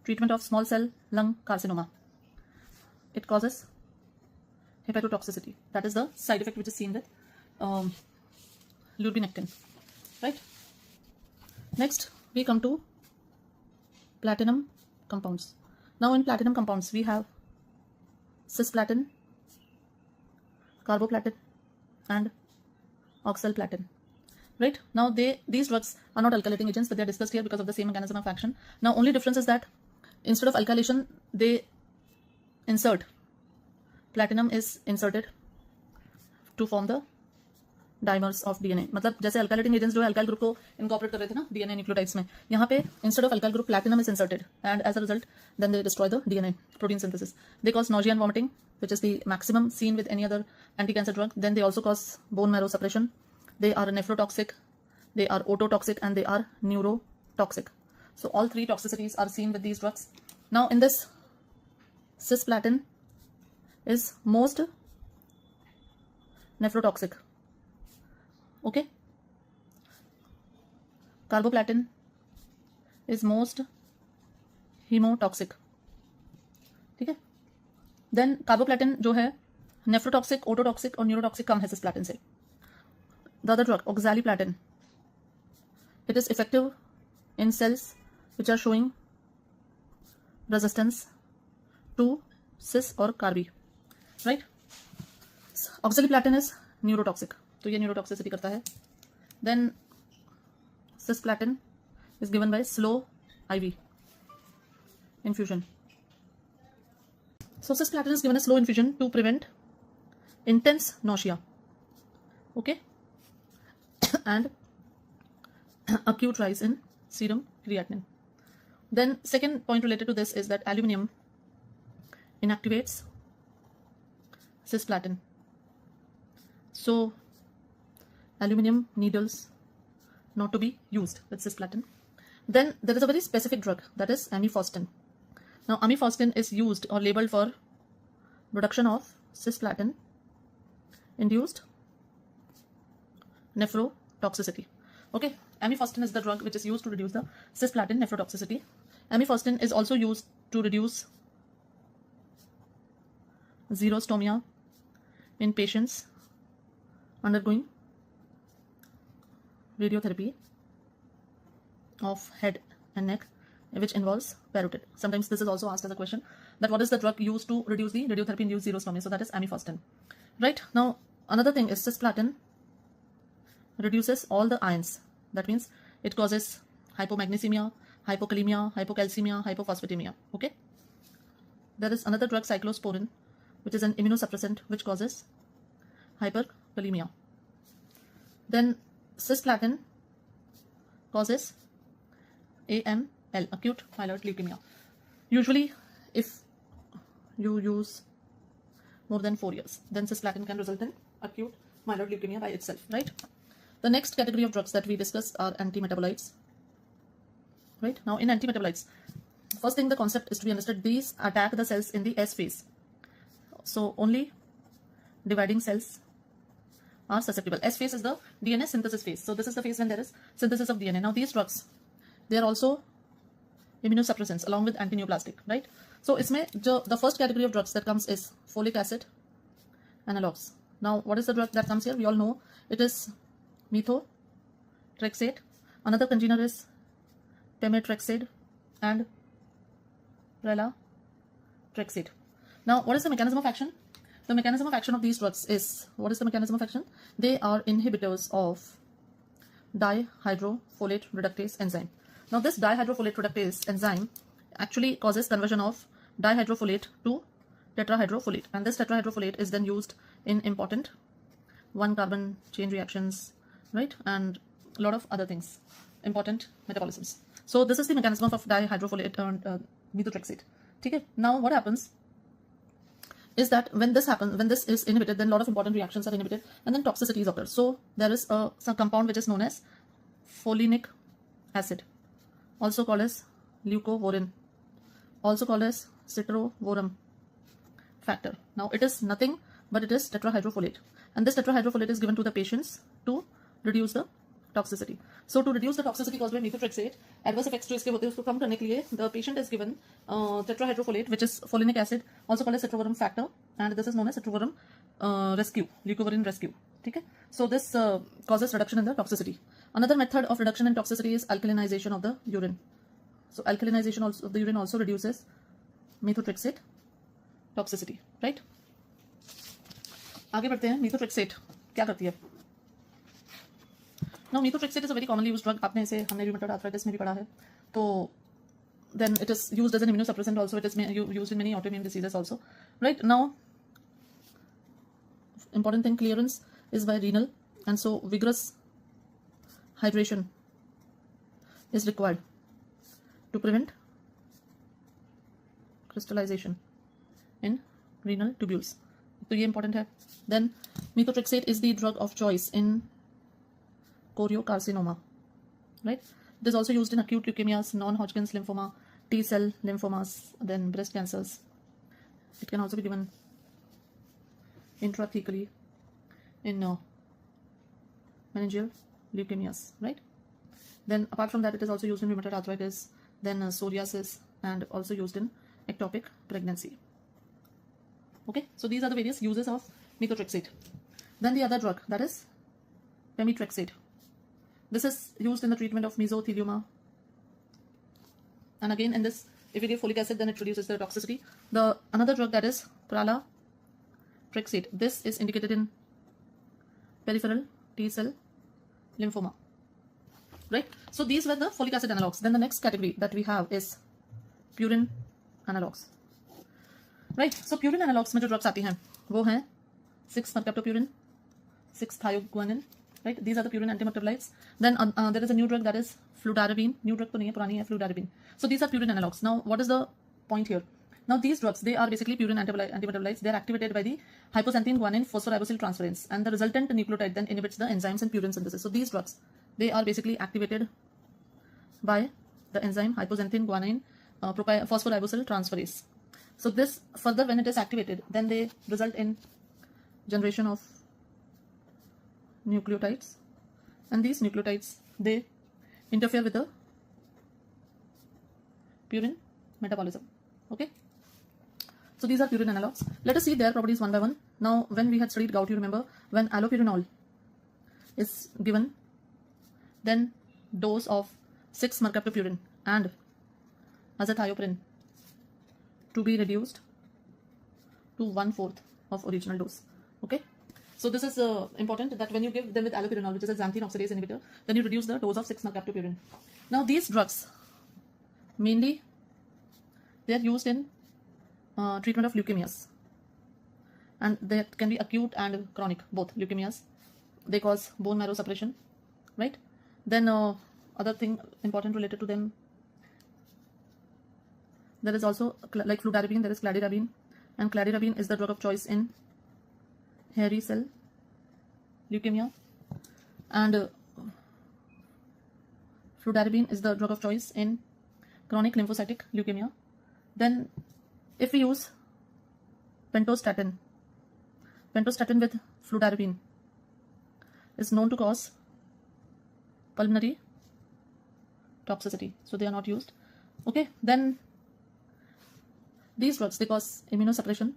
treatment of small cell lung carcinoma. It causes hepatotoxicity. That is the side effect which is seen with lurbinectin, right? Next we come to platinum compounds. Now in platinum compounds we have cisplatin, carboplatin and oxalplatin, right? Now these drugs are not alkylating agents, but they are discussed here because of the same mechanism of action. Now only difference is that instead of alkylation they insert platinum is inserted to form the dimers of DNA. मतलब जैसे alkylating agents जो है alkyl group को incorporate कर रहे थे ना DNA nucleotides में, यहाँ पे instead of alkyl group platinum is inserted and as a result then they destroy the DNA protein synthesis. They cause nausea and vomiting, which is the maximum seen with any other anti-cancer drug. Then they also cause bone marrow suppression. They are nephrotoxic, they are ototoxic and they are neurotoxic. So all three toxicities are seen with these drugs. Now in this, cisplatin is most nephrotoxic. Okay. Carboplatin is most hemotoxic. ठीक है. Then carboplatin जो है nephrotoxic, ototoxic और neurotoxic कम है cisplatin से. The other drug, oxaliplatin, it is effective in cells which are showing resistance to cis or carby, right? Oxaliplatin is neurotoxic, तो ये neurotoxicity करता है. Then cisplatin is given by slow IV infusion. So cisplatin is given a slow infusion to prevent intense nausea, okay, and acute rise in serum creatinine. Then second point related to this is that aluminium inactivates cisplatin. So aluminium needles not to be used with cisplatin. Then there is a very specific drug, that is amifostin. Now amifostin is used or labeled for reduction of cisplatin induced nephrotoxicity. Okay, amifostin is the drug which is used to reduce the cisplatin nephrotoxicity. Amifostin is also used to reduce xerostomia in patients undergoing radiotherapy of head and neck, which involves parotid. Sometimes this is also asked as a question, that what is the drug used to reduce the radiotherapy induced xerostomia? So that is amifostin. Right, now another thing is cisplatin reduces all the ions. That means it causes hypomagnesemia, hypokalemia, hypocalcemia, hypophosphatemia. Okay, there is another drug, cyclosporin, which is an immunosuppressant which causes hyperkalemia. Then cisplatin causes AML, acute myeloid leukemia. Usually if you use more than 4 years, then cisplatin can result in acute myeloid leukemia by itself, right? The next category of drugs that we discussed are antimetabolites. Right, now in antimetabolites, first thing the concept is to be understood, these attack the cells in the S phase. So only dividing cells are susceptible. S phase is the DNA synthesis phase. So this is the phase when there is synthesis of DNA. Now these drugs, they are also immunosuppressants along with antineoplastic, right? So the first category of drugs that comes is folic acid analogs. Now what is the drug that comes here? We all know it is methotrexate. Another congener is pemetrexate and pralatrexate. Now what is the mechanism of action? The mechanism of action of these drugs is, what is the mechanism of action? They are inhibitors of dihydrofolate reductase enzyme. Now this dihydrofolate reductase enzyme actually causes conversion of dihydrofolate to tetrahydrofolate, and this tetrahydrofolate is then used in important 1-carbon chain reactions, right, and a lot of other things, important metabolisms. So this is the mechanism of dihydrofolate and methotrexate. Okay, now what happens is that when this happens, when this is inhibited, then a lot of important reactions are inhibited and then toxicities occur. So there is some compound which is known as folinic acid, also called as leucovorin, also called as citrovorum factor. Now it is nothing but it is tetrahydrofolate, and this tetrahydrofolate is given to the patients to reduce the toxicity. So to reduce the toxicity caused by methotrexate, adverse effects जो इसके होते हैं उसको कम करने के लिए the patient is given tetrahydrofolate, which is folinic acid, also called as citrovorum factor, and this is known as citrovorum rescue, leucovorin rescue. ठीक है? So this causes reduction in the toxicity. Another method of reduction in toxicity is alkalinization of the urine. So alkalinization also of the urine also reduces methotrexate toxicity, right? आगे बढ़ते हैं. methotrexate क्या करती है? Now methotrexate is a very commonly used drug. आपने इसे हमने rheumatoid arthritis में भी पढ़ा है. तो then it is used as an immunosuppressant also. It is used in many autoimmune diseases also. Right, now important thing, clearance is by renal, and so vigorous hydration is required to prevent crystallization in renal tubules. तो ये important है. Then methotrexate is the drug of choice in choriocarcinoma, right? It is also used in acute leukemias, non-Hodgkin's lymphoma, T-cell lymphomas, then breast cancers. It can also be given intrathecally in meningeal leukemias, right? Then apart from that, it is also used in rheumatoid arthritis, then psoriasis, and also used in ectopic pregnancy. Okay, so these are the various uses of methotrexate. Then the other drug, that is pemetrexate. This is used in the treatment of mesothelioma, and again in this, if you give folic acid, then it reduces the toxicity. The another drug, that is pralatrexate. This is indicated in peripheral T-cell lymphoma, right? So these were the folic acid analogs. Then the next category that we have is purine analogs, right? So purine analogs में जो drugs आती हैं वो हैं 6-mercaptopurine, 6-thioguanine, right? These are the purine antimetabolites. Then there is a new drug, that is fludarabine. New drug तो नहीं है, पुरानी है, fludarabine. So these are purine analogs. Now what is the point here? Now these drugs, they are basically purine antimetabolites. They are activated by the hypoxanthine guanine phosphoribosyl transferase, and the resultant nucleotide then inhibits the enzymes in purine synthesis. So these drugs, they are basically activated by the enzyme hypoxanthine guanine phosphoribosyl transferase. So this further, when it is activated, then they result in generation of nucleotides, and these nucleotides, they interfere with the purine metabolism. Okay, so these are purine analogs. Let us see their properties one by one. Now, when we had studied gout, you remember, when allopurinol is given, then dose of 6 mercaptopurine and azathioprine to be reduced to 1/4 of original dose. Okay, so this is important, that when you give them with allopurinol, which is a xanthine oxidase inhibitor, then you reduce the dose of 6 mercaptopurine. Now, these drugs mainly they are used in treatment of leukemias, and they can be acute and chronic, both leukemias. They cause bone marrow suppression, right? Then other thing important related to them, there is also like fludarabine, there is cladirabine, and cladirabine is the drug of choice in hairy cell leukemia, and fludarabine is the drug of choice in chronic lymphocytic leukemia. Then if we use pentostatin with fludarabine is known to cause pulmonary toxicity, so they are not used. Okay, then these drugs, they cause immunosuppression,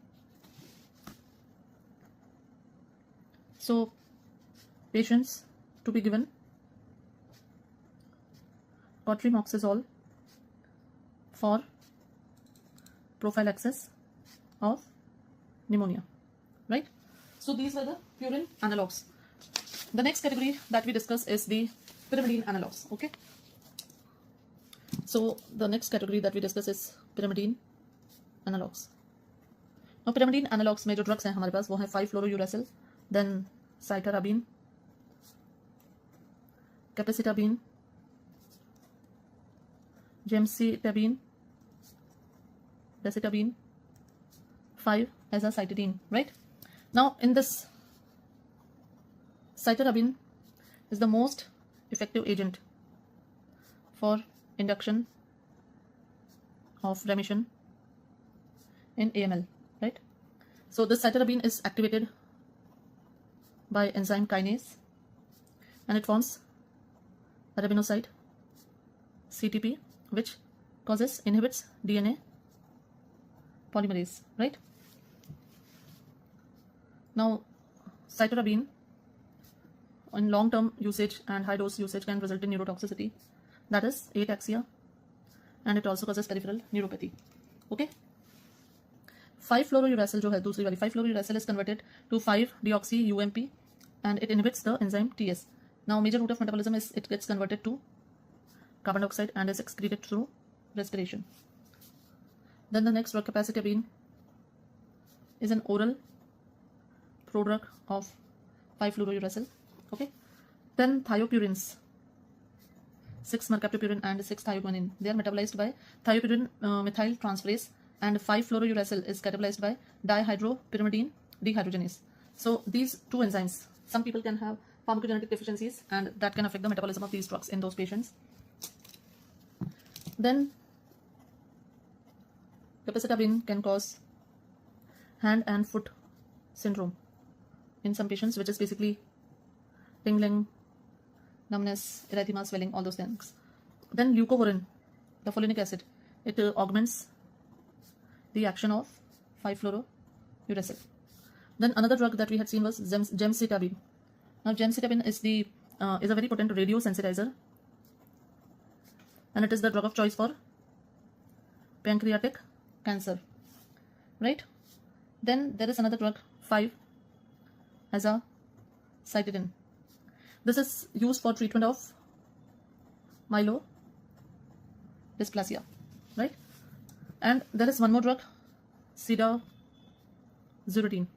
so patients to be given cotrimoxazole for prophylaxis of pneumonia, right? So these were the purine analogs. The next category that we discuss is the pyrimidine analogs. Okay, so the next category that we discuss is pyrimidine analogs. Now, pyrimidine analogs में जो drugs हैं हमारे पास, वो है 5-fluorouracil, then cytarabine, capecitabine, gemcitabine, decitabine, 5-azacitidine, right? Now, in this, cytarabine is the most effective agent for induction of remission in AML, right? So this cytarabine is activated by enzyme kinase, and it forms arabinocyte CTP, which inhibits DNA polymerase, right? Now, cytarabine in long-term usage and high-dose usage can result in neurotoxicity, that is ataxia, and it also causes peripheral neuropathy. Okay, 5-fluorouracil जो है दूसरी वाली, 5-fluorouracil is converted to 5-deoxy-UMP, and it inhibits the enzyme TS. Now, major route of metabolism is it gets converted to carbon dioxide and is excreted through respiration. Then the next drug, capecitabine, is an oral prodrug of 5-fluorouracil. Okay, then thiopurines, 6-mercaptopurine and 6-thioguanine, they are metabolized by thiopurine methyl transferase, and 5-fluorouracil is catabolized by dihydropyrimidine dehydrogenase. So these two enzymes, some people can have pharmacogenetic deficiencies, and that can affect the metabolism of these drugs in those patients. Then capecitabine can cause hand and foot syndrome in some patients, which is basically tingling, numbness, erythema, swelling, all those things. Then leucovorin, the folinic acid, it augments the action of 5-fluorouracil. Then another drug that we had seen was gemcitabine. Now, gemcitabine is a very potent radiosensitizer, and it is the drug of choice for pancreatic cancer, right? Then there is another drug, 5-azacitidine. This is used for treatment of myelodysplasia, right? And there is one more drug, cedazuridine.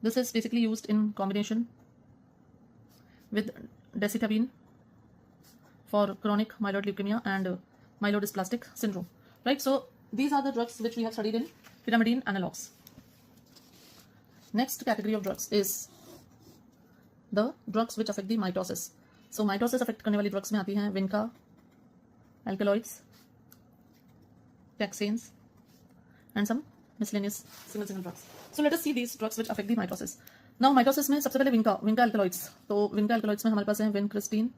This is basically used in combination with decitabine for chronic myeloid leukemia and myelodysplastic syndrome, right? So these are the drugs which we have studied in pyrimidine analogs. Next category of drugs is the drugs which affect the mitosis. So mitosis affect करने वाली drugs में आती हैं विनका, alkaloids, taxanes, and some miscellaneous single drugs. So let us see these drugs which affect the mitosis. Now mitosis में सबसे पहले विनका alkaloids. तो विनका alkaloids में हमारे पास हैं विनक्रिस्टीन,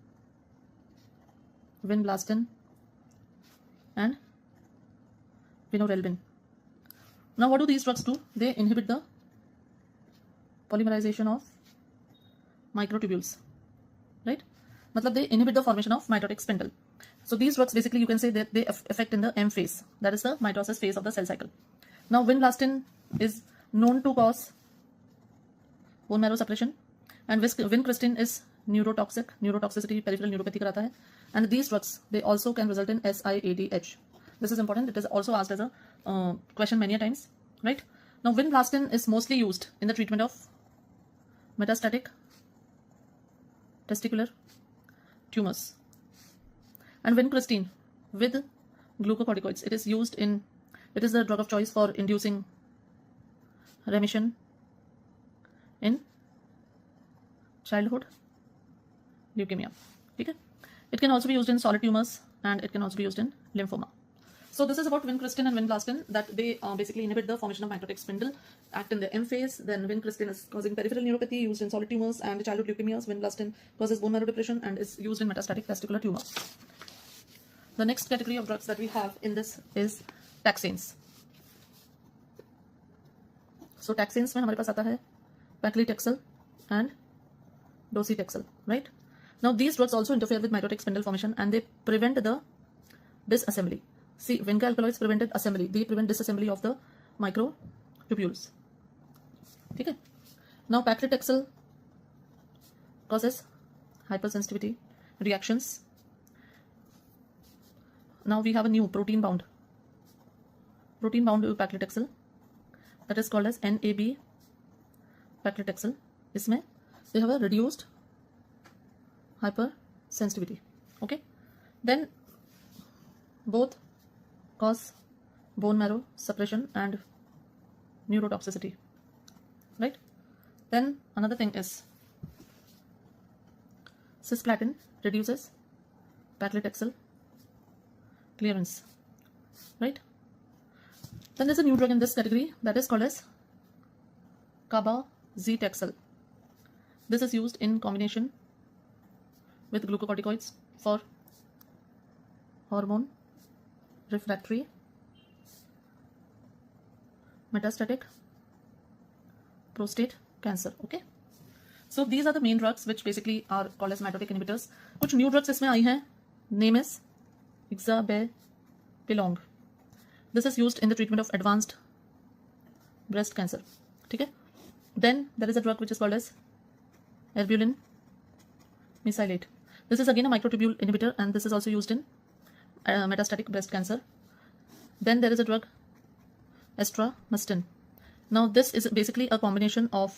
vinblastine and vinorelbin. Now what do these drugs do? They inhibit the polymerization of microtubules, right? मतलब they inhibit the formation of mitotic spindle. So these drugs basically you can say that they affect in the M phase, that is the mitosis phase of the cell cycle. Now vinblastine is known to cause bone marrow suppression and vincristine is neurotoxic, neurotoxicity, peripheral neuropathy कराता है, and these drugs they also can result in SIADH. This is important, it is also asked as a question many a times, right? Now vinblastine is mostly used in the treatment of metastatic testicular tumors. And vincristine with glucocorticoids, it is the drug of choice for inducing remission in childhood leukemia. Okay? It can also be used in solid tumors and it can also be used in lymphoma. So this is about vincristine and vinblastine, that they basically inhibit the formation of mitotic spindle, act in the M phase. Then vincristine is causing peripheral neuropathy, used in solid tumors and childhood leukemias. Vinblastine causes bone marrow depression and is used in metastatic testicular tumor. The next category of drugs that we have in this is taxanes. So taxanes में हमारे पास आता है paclitaxel and docetaxel, right? Now these drugs also interfere with mitotic spindle formation and they prevent the disassembly. See, vinca alkaloids prevented assembly. They prevent disassembly of the microtubules. Okay. Now paclitaxel causes hypersensitivity reactions. Now we have a new protein bound paclitaxel that is called as NAB paclitaxel. इसमें they have a reduced hypersensitivity. Okay. Then both cause bone marrow suppression and neurotoxicity, right? Then another thing is cisplatin reduces paclitaxel clearance, right? Then there's a new drug in this category that is called as cabazitaxel. This is used in combination with glucocorticoids for hormone refractory metastatic prostate cancer. Okay, so these are the main drugs which basically are called as mitotic inhibitors. कुछ new drugs इसमें आई हैं. Name is Ixabepilong. This is used in the treatment of advanced breast cancer. ठीक है. Then there is a drug which is called as erbuline mesylate. This is again a microtubule inhibitor and this is also used in metastatic breast cancer. Then there is a drug estromestin. Now this is basically a combination of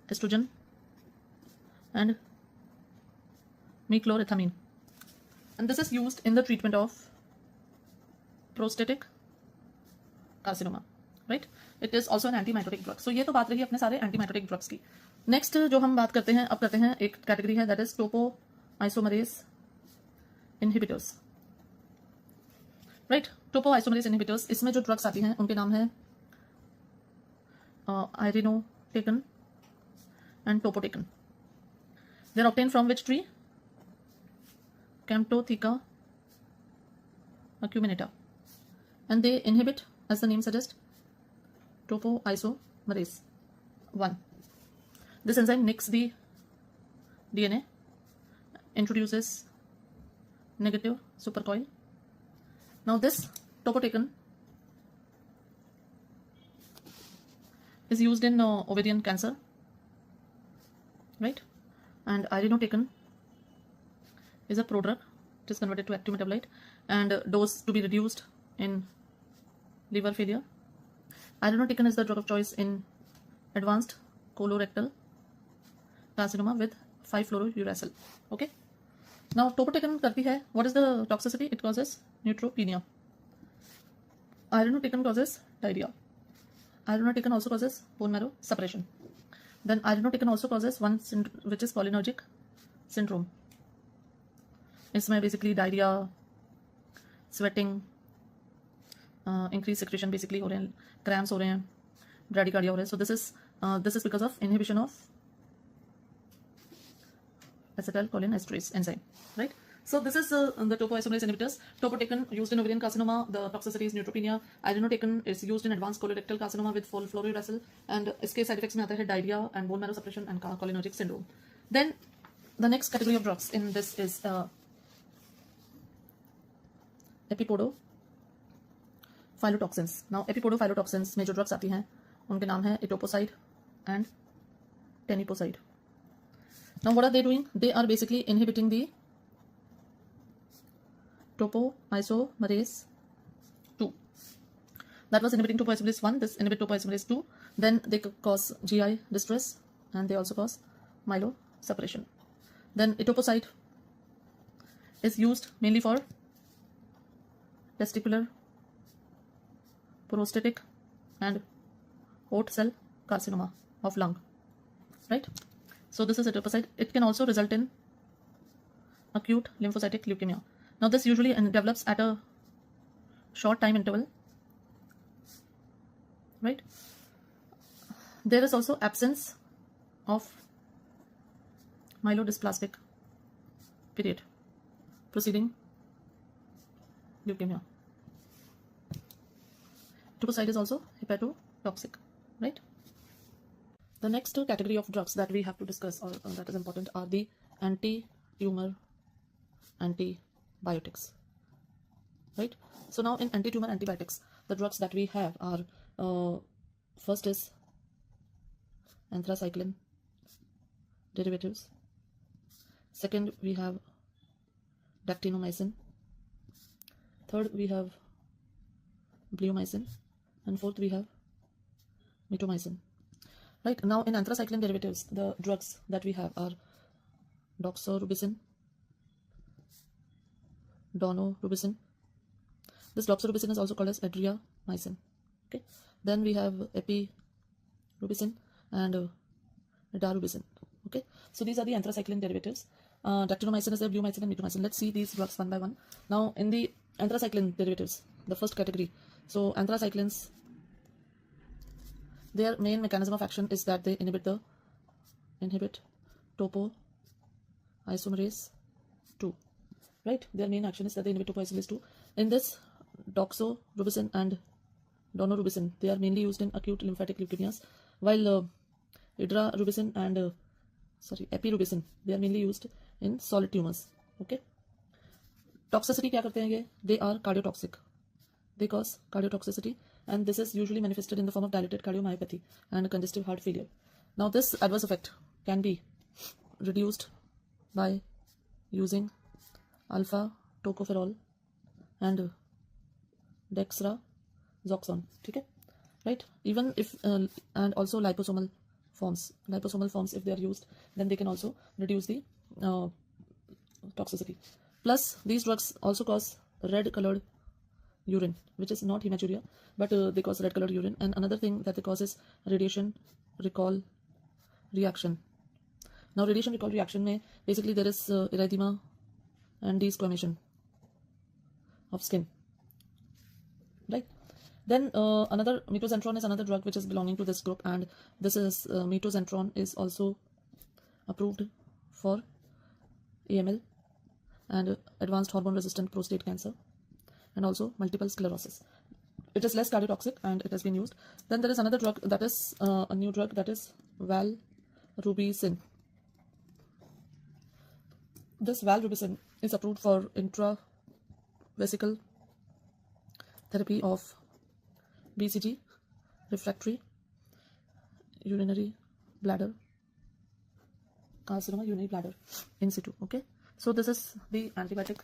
estrogen and mechlorethamine, and this is used in the treatment of prostatic carcinoma, right? It is also an anti-mitotic drug. So ये तो बात रही अपने सारे anti-mitotic drugs की. Next जो हम बात करते हैं, अब करते हैं एक category है that is topoisomerase inhibitors, right? Topoisomerase inhibitors, इसमें जो drugs आती हैं उनके नाम है irinotecan and topotecan. They are obtained from which tree? Camptotheca acuminata, and they inhibit, as the name suggests, topoisomerase 1. This enzyme nicks the DNA, introduces negative supercoil. Now this topotecan is used in ovarian cancer, right? And irinotecan is a prodrug. It is converted to active metabolite and dose to be reduced in liver failure. Irinotecan is the drug of choice in advanced colorectal carcinoma with 5-fluorouracil. Okay. Now topotecan करती है, what is the toxicity? It causes neutropenia. Irinotecan causes diarrhea. Irinotecan also causes bone marrow suppression. Then irinotecan also causes one which is cholinergic syndrome. इसमें basically diarrhoea, sweating, increase secretion basically हो रहे हैं, cramps हो रहे हैं, bradycardia हो रहा है. So this is because of inhibition of acetylcholine esterase enzyme, right? So this is the topoisomerase inhibitors. Topotecan used in ovarian carcinoma, the toxicity is neutropenia. Irinotecan is used in advanced colorectal carcinoma with full fluorouracil, and इसके side effects में आता है diarrhea and bone marrow suppression and cholinergic syndrome. Then the next category of drugs in this is epipodophytotoxins. Now epipodophytotoxins में जो drugs आती हैं उनके नाम है etoposide and teniposide. Now what are they doing? They are basically inhibiting the topoisomerase 2. That was inhibiting topoisomerase 1. This inhibit topoisomerase 2. Then they cause GI distress and they also cause myelosuppression. Then etoposide is used mainly for testicular, prostatic and haute cell carcinoma of lung, right? So this is etoposide. It can also result in acute lymphocytic leukemia. Now this usually develops at a short time interval, right? There is also absence of myelodysplastic period preceding leukemia. Etoposide is also hepatotoxic, right? The next category of drugs that we have to discuss or that is important are the anti-tumor antibiotics, right? So now in anti-tumor antibiotics, the drugs that we have are first is anthracycline derivatives. Second, we have dactinomycin. Third, we have bleomycin. And fourth, we have mitomycin. Right, now in anthracycline derivatives, the drugs that we have are doxorubicin, daunorubicin. This doxorubicin is also called as adriamycin. Okay, then we have epirubicin and darubicin. Okay, so these are the anthracycline derivatives. Dactinomycin is there, bleomycin and mitomycin. Let's see these drugs one by one. Now in the anthracycline derivatives, the first category. So anthracyclines, their main mechanism of action is that they inhibit topoisomerase 2, right? Their main action is that they inhibit topoisomerase 2. In this doxorubicin and daunorubicin, they are mainly used in acute lymphatic leukemias, while epirubicin, they are mainly used in solid tumors. Okay, toxicity क्या करते हैं ये? They are cardiotoxic. They cause cardiotoxicity, and this is usually manifested in the form of dilated cardiomyopathy and congestive heart failure. Now this adverse effect can be reduced by using alpha tocopherol and dexrazoxone. Okay, right? Even if and also liposomal forms if they are used, then they can also reduce the toxicity. Plus these drugs also cause red colored urine, which is not hematuria, but they cause red colored urine. And another thing that they cause is radiation recall reaction. Now radiation recall reaction mein basically there is erythema and desquamation of skin, right? Then another metozentron is another drug which is belonging to this group, and this is metozentron is also approved for AML and advanced hormone resistant prostate cancer and also multiple sclerosis. It is less cardiotoxic and it has been used. Then there is another drug that is a new drug, that is valrubicin. This valrubicin is approved for intravesical therapy of BCG, refractory urinary bladder carcinoma, urinary bladder in situ. Okay, so this is the antibiotic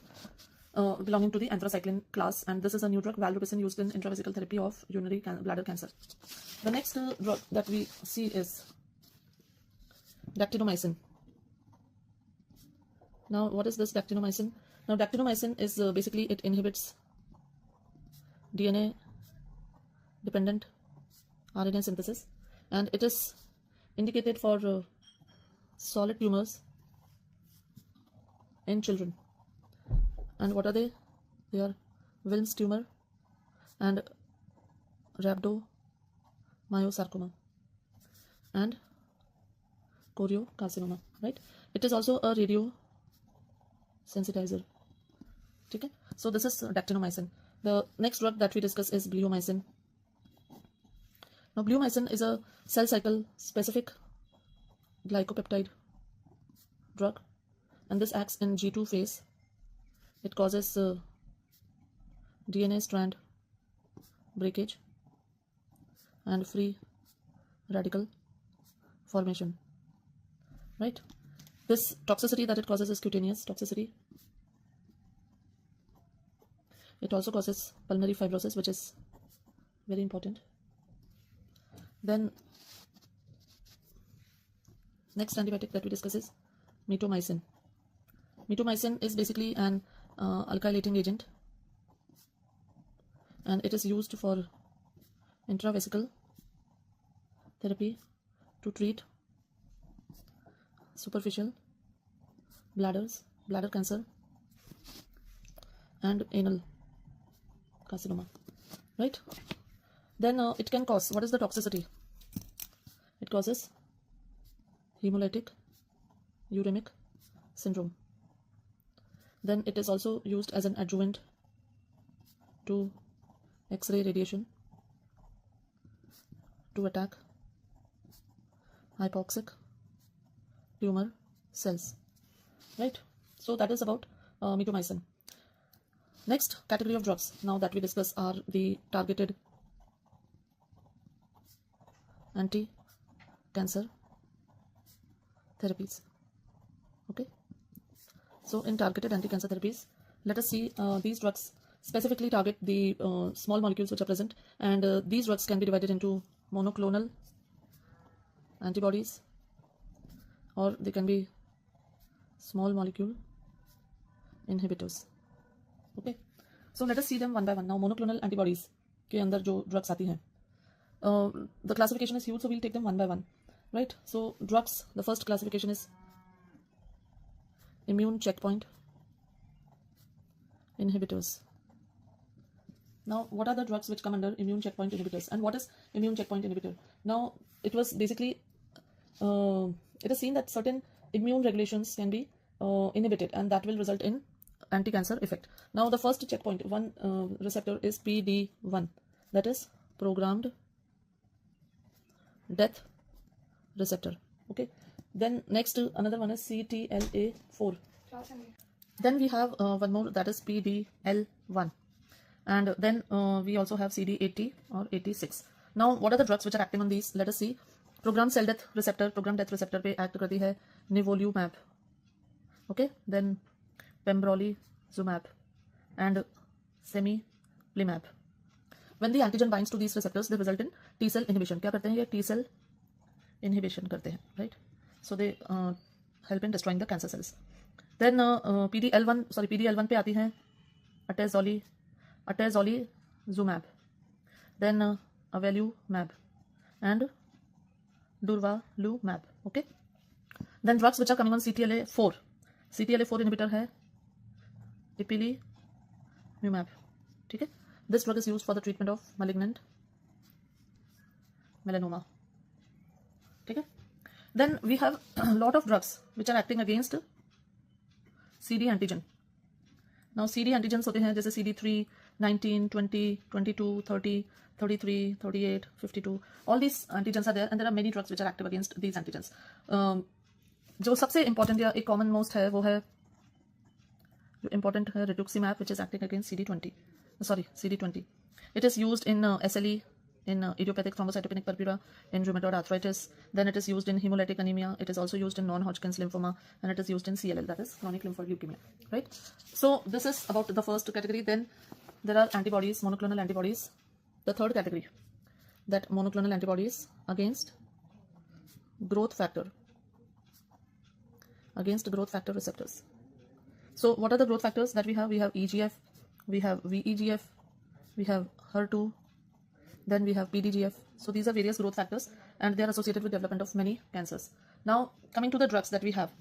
belonging to the anthracycline class, and this is a new drug, valrubicin, used in intravesical therapy of urinary bladder cancer. The next drug that we see is dactinomycin. Now what is this dactinomycin? Now dactinomycin is basically it inhibits DNA dependent RNA synthesis, and it is indicated for solid tumors in children. And what are they? They are Wilms tumor and rhabdomyosarcoma and choriocarcinoma, right? It is also a radio sensitizer. Okay, so this is dactinomycin. The next drug that we discuss is bleomycin. Now bleomycin is a cell cycle specific glycopeptide drug, and this acts in G2 phase. It causes DNA strand breakage and free radical formation, right? This toxicity that it causes is cutaneous toxicity. It also causes pulmonary fibrosis, which is very important. Then next antibiotic that we discuss is mitomycin. Mitomycin is basically an alkylating agent, and it is used for intravesical therapy to treat superficial bladder cancer and anal carcinoma, right? Then it can cause, what is the toxicity? It causes hemolytic uremic syndrome. Then it is also used as an adjuvant to X-ray radiation to attack hypoxic tumor cells, right? So that is about mitomycin. Next category of drugs now that we discuss are the targeted anti-cancer therapies. Okay, so in targeted anti-cancer therapies, let us see these drugs specifically target the small molecules which are present, and these drugs can be divided into monoclonal antibodies, or they can be small molecule inhibitors. Okay, so let us see them one by one. Now monoclonal antibodies के अंदर जो drugs आती हैं, the classification is huge, so we'll take them one by one, right? So drugs, the first classification is immune checkpoint inhibitors. Now what are the drugs which come under immune checkpoint inhibitors, and what is immune checkpoint inhibitor? Now it was basically it is seen that certain immune regulations can be inhibited, and that will result in anti-cancer effect. Now the first checkpoint one receptor is PD1, that is programmed death receptor. Okay, then next another one is CTLA4. Then we have one more, that is PDL1, and then we also have CD80 or 86. Now what are the drugs which are acting on these? Let us see. Programmed cell death receptor, programmed death receptor पे act करती है nivolumab. Okay, then pembrolizumab and semiplimab. When the antigen binds to these receptors, they result in T cell inhibition. क्या करते हैं ये? T cell inhibition करते हैं, right? So they help in destroying the cancer cells. Then PDL1 पे आती है atezolizumab, then avelumab and durvalumab. Okay, then drugs which are coming on CTLA4 inhibitor है ipilimumab. ठीक है, this drug is used for the treatment of malignant melanoma. ठीक है, then we have a lot of drugs which are acting against CD antigen. Now CD antigens होते हैं जैसे CD3, 19, 20, 22, 30, 33, 38, 52. All these antigens are there, and there are many drugs which are active against these antigens. जो सबसे important या एक common most है वो है जो important है rituximab, which is acting against CD20. It is used in SLE, in idiopathic thrombocytopenic purpura, in rheumatoid arthritis. Then it is used in hemolytic anemia. It is also used in non-Hodgkin's lymphoma, and it is used in CLL, that is chronic lymphoid leukemia, right? So this is about the first category. Then there are antibodies, monoclonal antibodies. The third category, that monoclonal antibodies against growth factor receptors. So what are the growth factors that we have? We have EGF, we have VEGF, we have HER2, then we have PDGF. So these are various growth factors, and they are associated with development of many cancers. Now coming to the drugs that we have.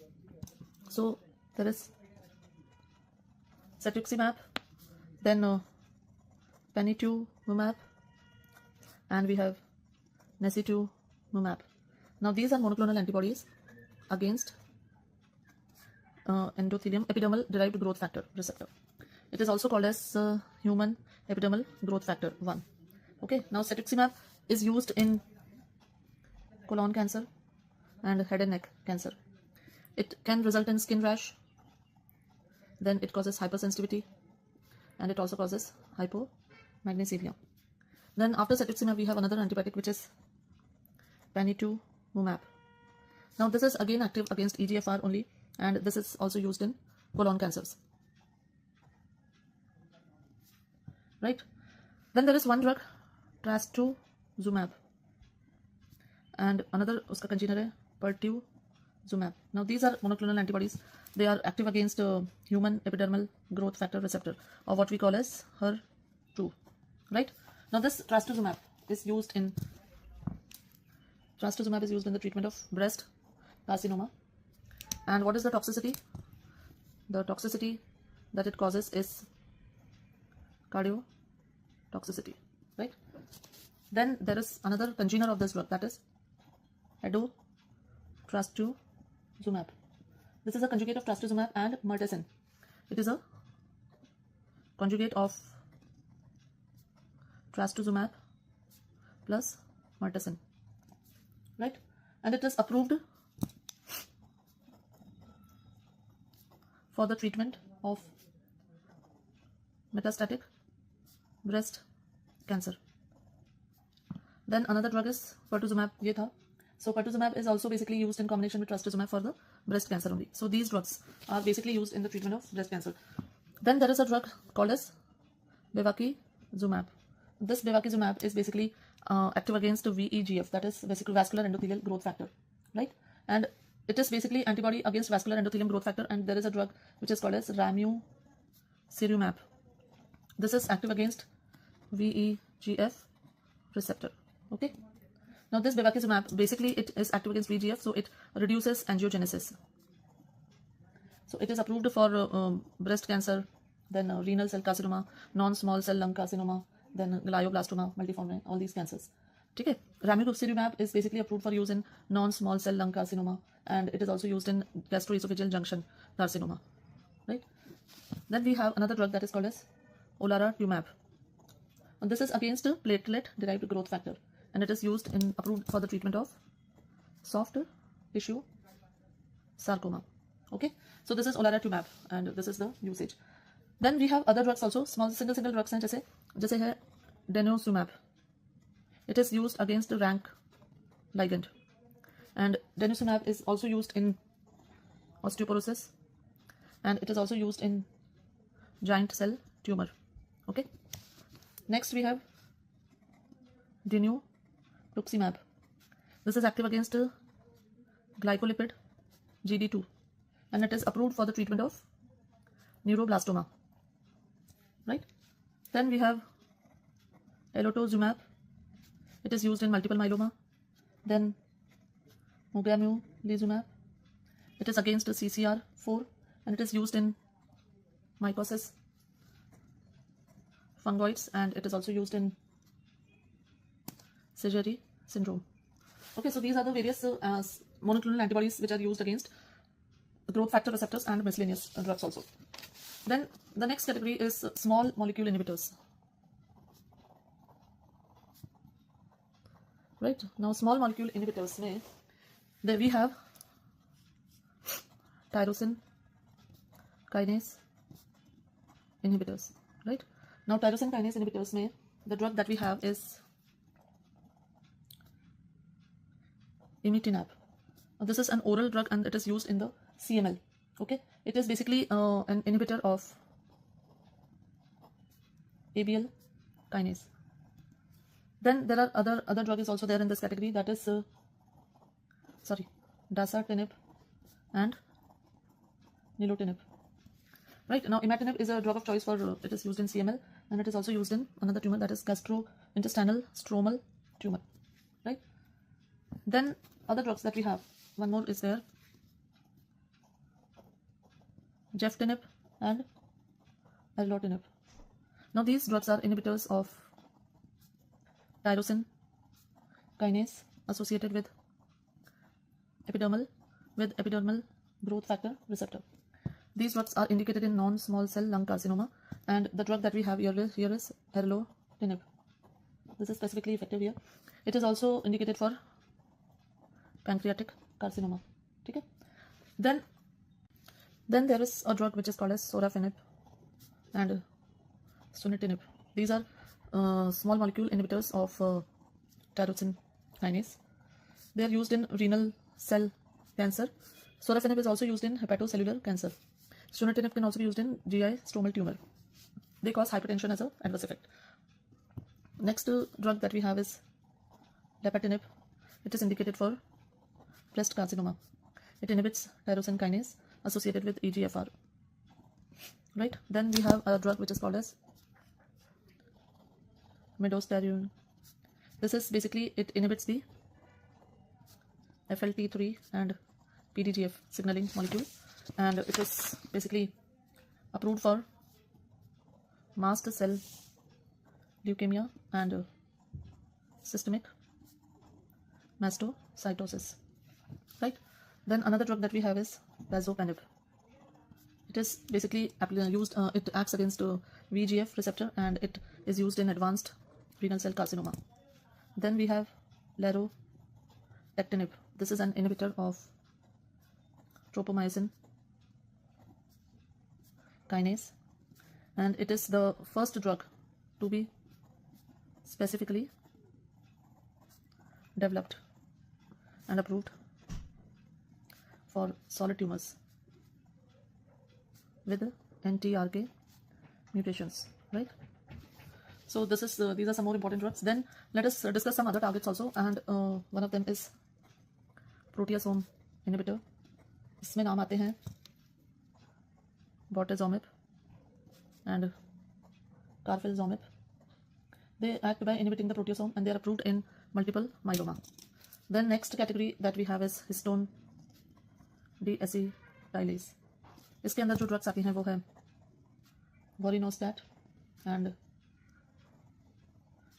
So there is cetuximab, then panitumumab, and we have necitumumab. Now these are monoclonal antibodies against endothelium epidermal derived growth factor receptor. It is also called as human epidermal growth factor 1. Okay, now cetuximab is used in colon cancer and head and neck cancer. It can result in skin rash, then it causes hypersensitivity, and it also causes hypomagnesemia. Then after cetuximab we have another antibiotic which is panitumumab. Now this is again active against EGFR only, and this is also used in colon cancers. Right? Then there is one drug, trastuzumab, and another uska congener hai pertuzumab. Now these are monoclonal antibodies. They are active against human epidermal growth factor receptor, or what we call as HER2. Right? Now this trastuzumab is used in the treatment of breast carcinoma. And what is the toxicity? The toxicity that it causes is cardiotoxicity, right? Then there is another congener of this drug, that is trastuzumab. This is a conjugate of trastuzumab and mirtazapine. It is a conjugate of trastuzumab plus mirtazapine, right? And it is approved for the treatment of metastatic breast cancer. Then another drug is pertuzumab. Ye tha. So pertuzumab is also basically used in combination with trastuzumab for the breast cancer only. So these drugs are basically used in the treatment of breast cancer. Then there is a drug called as bevacizumab. This bevacizumab is basically active against VEGF, that is vascular endothelial growth factor, right? And it is basically antibody against vascular endothelium growth factor, and there is a drug which is called as ramucirumab. This is active against VEGF receptor. Okay. Now this bevacizumab, basically it is active against VEGF, so it reduces angiogenesis. So it is approved for breast cancer, then renal cell carcinoma, non-small cell lung carcinoma, then glioblastoma, multiforme, all these cancers. Okay. Ramucirumab is basically approved for use in non-small cell lung carcinoma, and it is also used in gastroesophageal junction carcinoma, right? Then we have another drug that is called as olaratumab. And this is against a platelet-derived growth factor, and it is used in approved for the treatment of soft tissue sarcoma. Okay, so this is olaratumab, and this is the usage. Then we have other drugs also, small single drugs, हैं जैसे है denosumab. It is used against the rank ligand, and denosumab is also used in osteoporosis, and it is also used in giant cell tumor. Okay. Next we have denutuximab. This is active against glycolipid GD2, and it is approved for the treatment of neuroblastoma, right? Then we have elotuzumab. It is used in multiple myeloma. Then mogamulizumab. It is against CCR4, and it is used in mycosis fungoides, and it is also used in Sézary syndrome. Okay, so these are the various monoclonal antibodies which are used against growth factor receptors and miscellaneous drugs also. Then the next category is small molecule inhibitors. Right, now small molecule inhibitors में we have tyrosine kinase inhibitors. Right, now tyrosine kinase inhibitors में the drug that we have is imitinab. This is an oral drug, and it is used in the CML. Okay, it is basically an inhibitor of ABL kinase. Then there are other drug is also there in this category, that is dasatinib and nilotinib. Right, now imatinib is a drug of choice for it is used in CML, and it is also used in another tumor, that is gastrointestinal stromal tumor. Right, then other drugs that we have, one more is there, geftinib and erlotinib. Now these drugs are inhibitors of tyrosine kinase associated with epidermal growth factor receptor. These drugs are indicated in non-small cell lung carcinoma, and the drug that we have here is erlotinib. This is specifically effective here. It is also indicated for pancreatic carcinoma. Okay? Then there is a drug which is called as sorafenib and sunitinib. These are small molecule inhibitors of tyrosine kinase. They are used in renal cell cancer. Sorafenib is also used in hepatocellular cancer. Sunitinib can also be used in GI stromal tumor. They cause hypertension as an adverse effect. Next drug that we have is dapatinib. It is indicated for breast carcinoma. It inhibits tyrosine kinase associated with EGFR. Right? Then we have a drug which is called as midostaurin. This is basically, it inhibits the FLT3 and PDGF signaling molecule, and it is basically approved for mast cell leukemia and systemic mastocytosis. Right? Then another drug that we have is pazopanib. It is basically used, it acts against VEGF receptor, and it is used in advanced renal cell carcinoma. Then we have larotectinib. This is an inhibitor of tropomyosin kinase, and it is the first drug to be specifically developed and approved for solid tumors with NTRK mutations, right? So this is these are some more important drugs. Then let us discuss some other targets also, and one of them is proteasome inhibitor. इसमें नाम आते हैं bortezomib and carfilzomib. They act by inhibiting the proteasome, and they are approved in multiple myeloma. Then next category that we have is histone deacetylase. इसके अंदर जो drugs आती हैं वो है वोरिनोस्टैट and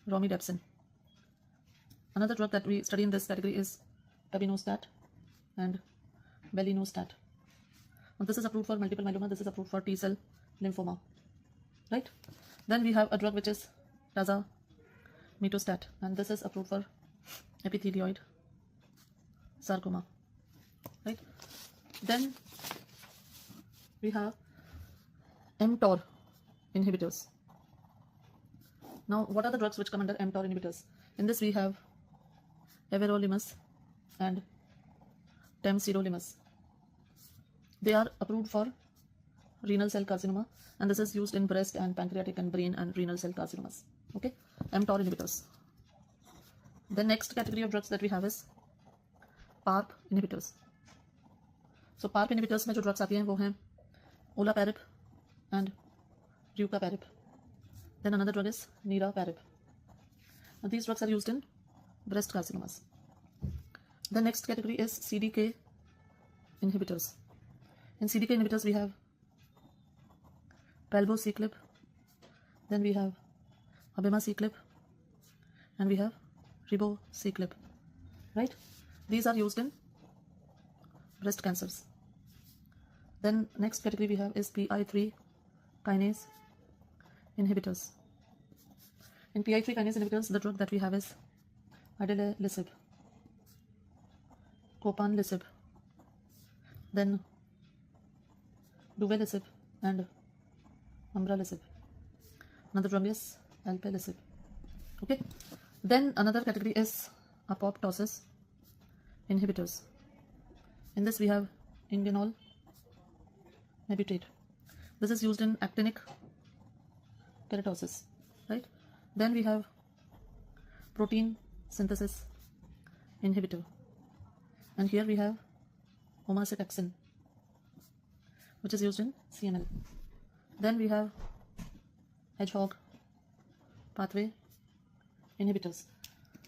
romidepsin. Another drug that we study in this category is tabinostat and belinostat. Now this is approved for multiple myeloma. This is approved for T-cell lymphoma, right? Then we have a drug which is tazametostat, and this is approved for epithelioid sarcoma, right? Then we have mTOR inhibitors. Now, what are the drugs which come under mTOR inhibitors? In this, we have everolimus and temsirolimus. They are approved for renal cell carcinoma, and this is used in breast and pancreatic and brain and renal cell carcinomas. Okay, mTOR inhibitors. The next category of drugs that we have is PARP inhibitors. So PARP inhibitors में जो drugs आती हैं वो हैं olaparib and rucaparib. Then another drug is niraparib. Now these drugs are used in breast carcinomas. The next category is CDK inhibitors. In CDK inhibitors we have palbociclib, then we have abemaciclib, and we have ribociclib, right? These are used in breast cancers. Then next category we have is PI3 kinase inhibitors. In PI3 kinase inhibitors, the drug that we have is adalimumab, copanlisib, then duvelisib and umbralisib. Another drug is alpelisib. Okay. Then another category is apoptosis inhibitors. In this we have indinol mebutate. This is used in actinic keratosis, right? Then we have protein synthesis inhibitor, and here we have omacetaxin, which is used in CNL. Then we have hedgehog pathway inhibitors.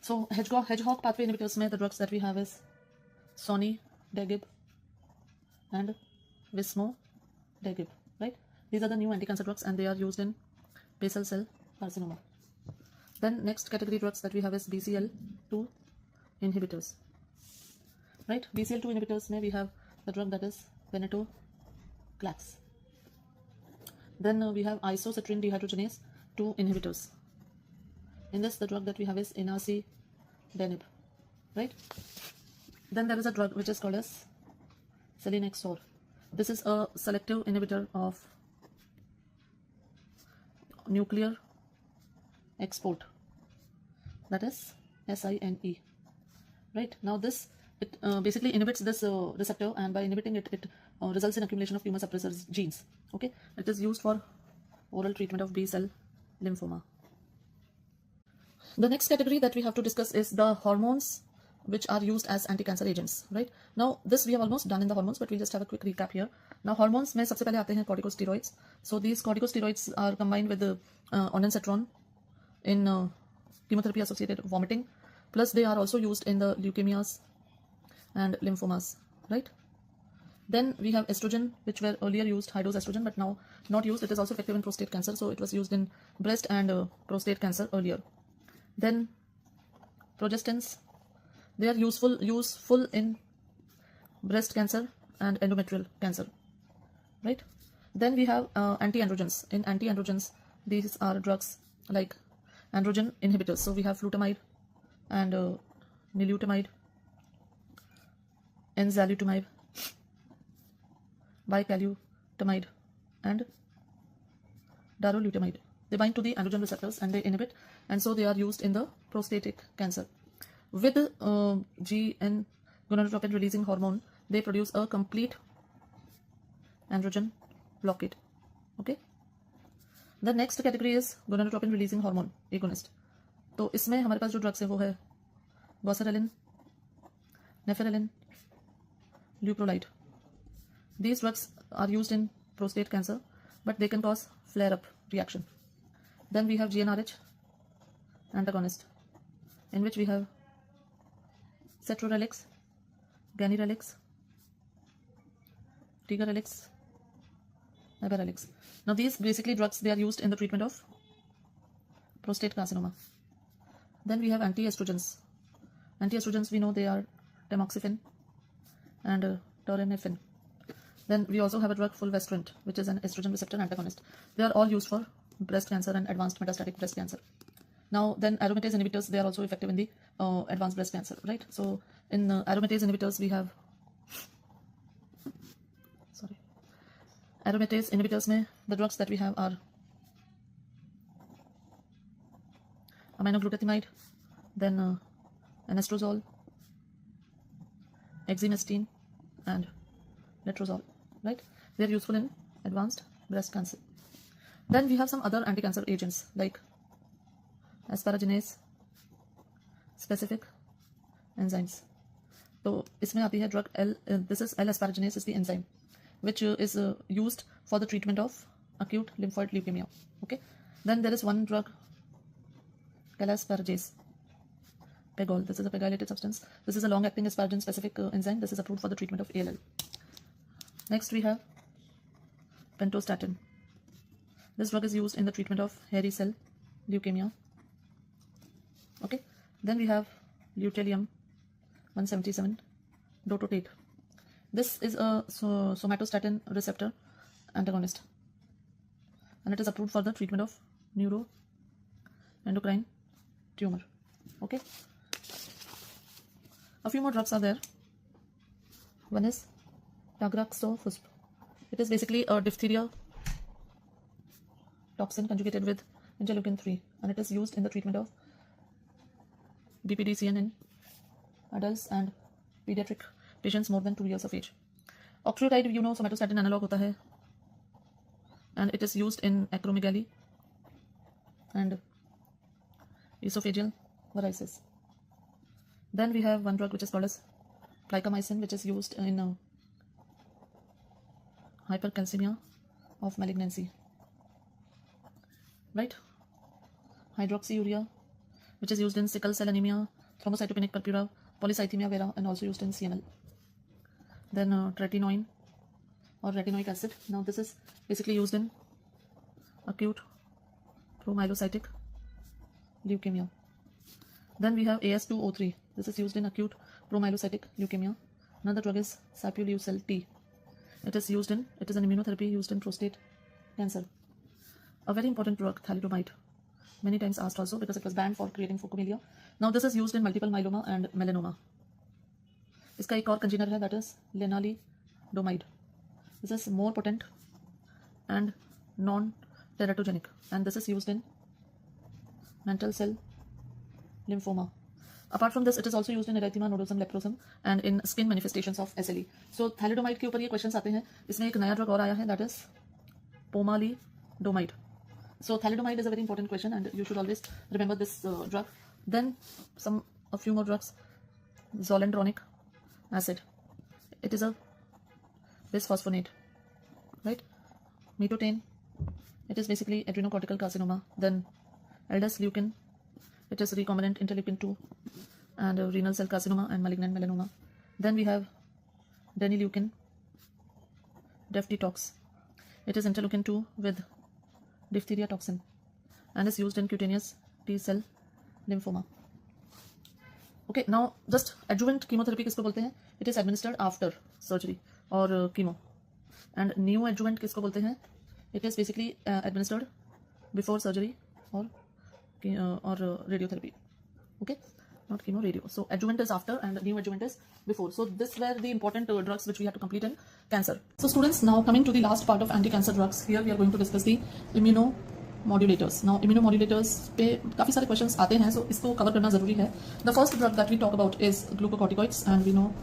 So hedgehog pathway inhibitors में the drugs that we have is sonidegib and vismodegib, right? These are the new anti-cancer drugs and they are used in basal cell carcinoma. Then next category drugs that we have is BCL2 inhibitors. Right, BCL2 inhibitors may we have the drug that is venetoclax. Then we have isocitrine dehydrogenase 2 inhibitors. In this, the drug that we have is inacidenib. Right. Then there is a drug which is called as selinexor. This is a selective inhibitor of nuclear export, that is SINE. Right, now this it basically inhibits this receptor, and by inhibiting it results in accumulation of tumor suppressor genes. Okay, it is used for oral treatment of B cell lymphoma. The next category that we have to discuss is the hormones which are used as anti-cancer agents. Right, now this we have almost done in the hormones, but we'll just have a quick recap here. Now hormones में सबसे पहले आते हैं corticosteroids. So these corticosteroids are combined with the ondansetron in chemotherapy associated vomiting, plus they are also used in the leukemias and lymphomas. Right, then we have estrogen, which were earlier used, high dose estrogen, but now not used. It is also effective in prostate cancer, so it was used in breast and prostate cancer earlier. Then progestins, they are useful in breast cancer and endometrial cancer. Right, then we have anti-androgens. In anti-androgens, these are drugs like androgen inhibitors. So we have flutamide and nilutamide, enzalutamide, bicalutamide, and darolutamide. They bind to the androgen receptors and they inhibit, and so they are used in the prostatic cancer. With GN, gonadotropin releasing hormone, they produce a complete androgen blockade. Okay, the next category is gonadotropin releasing hormone agonist. तो इसमें हमारे पास जो drugs है वो है goserelin, नेफेरेलिन, leuprolide. These drugs are used in prostate cancer, but they can cause flare-up reaction. Then we have GnRH antagonist, in which we have cetrorelix, ganirelix, tigarelix, ibarelix. Now these basically drugs, they are used in the treatment of prostate carcinoma. Then we have anti-estrogens. Anti-estrogens, we know they are tamoxifen and taurinephen. Then we also have a drug fulvestrant, which is an estrogen receptor antagonist. They are all used for breast cancer and advanced metastatic breast cancer. Now then aromatase inhibitors, they are also effective in the advanced breast cancer. Right, so in aromatase inhibitors we have aromatase inhibitors में the drugs that we have are aminoglutathione, then anastrozole, exemestane, and letrozole. Right, they are useful in advanced breast cancer. Then we have some other anti-cancer agents like asparaginase specific enzymes. So इसमें आती है drug L. This is L-asparaginase is the enzyme which is used for the treatment of acute lymphoid leukemia. Okay. Then there is one drug, calasparagase, pegol. This is a pegylated substance. This is a long-acting asparaginase-specific enzyme. This is approved for the treatment of ALL. Next we have pentostatin. This drug is used in the treatment of hairy cell leukemia. Okay. Then we have lutetium-177 dotatate. This is a somatostatin receptor antagonist, and it is approved for the treatment of neuroendocrine tumor. Okay. A few more drugs are there. One is tagraxofusp. It is basically a diphtheria toxin conjugated with interleukin 3, and it is used in the treatment of BPDCN in adults and pediatric patients more than 2 years of age. Octreotide, you know, somatostatin analog होता है, and it is used in acromegaly and esophageal varices. Then we have one drug which is called as plicamycin, which is used in hypercalcemia of malignancy. Right? Hydroxyurea, which is used in sickle cell anemia, thrombocytopenic purpura, polycythemia vera, and also used in CML. Then tretinoin or retinoic acid. Now this is basically used in acute promyelocytic leukemia. Then we have AS203. This is used in acute promyelocytic leukemia. Another drug is Sapuleucel T. It is an immunotherapy used in prostate cancer. A very important drug, thalidomide. Many times asked also because it was banned for creating phocomelia. Now this is used in multiple myeloma and melanoma. इसका एक और congener है, that is lenalidomide. This is more potent and non-teratogenic, and this is used in mantle cell lymphoma. Apart from this, it is also used in erythema nodosum leprosum and in skin manifestations of SLE. So thalidomide के ऊपर ये questions आते हैं. इसमें एक नया drug और आया है, that is pomalidomide. So thalidomide is a very important question, and you should always remember this drug. Then a few more drugs. Zoledronic acid. It is a bisphosphonate, right? Metotane. It is basically adrenocortical carcinoma. Then aldesleukin. It is recombinant interleukin 2 and renal cell carcinoma and malignant melanoma. Then we have denileukin, DefDetox. It is interleukin 2 with diphtheria toxin and is used in cutaneous T-cell lymphoma. Okay, now just adjuvant chemotherapy किसको बोलते हैं? It is administered after surgery or chemo. And neoadjuvant किसको बोलते हैं? It is basically administered before surgery or radiotherapy. Okay, not chemo, radio. So adjuvant is after and neoadjuvant is before. So these were the important drugs which we have to complete in cancer. So students, now coming to the last part of anti-cancer drugs. Here we are going to discuss the immunomodulators. Now immunomodulators पे काफी सारे questions आते हैं, so इसको cover करना जरूरी है. The first drug that we talk about is glucocorticoids, and we know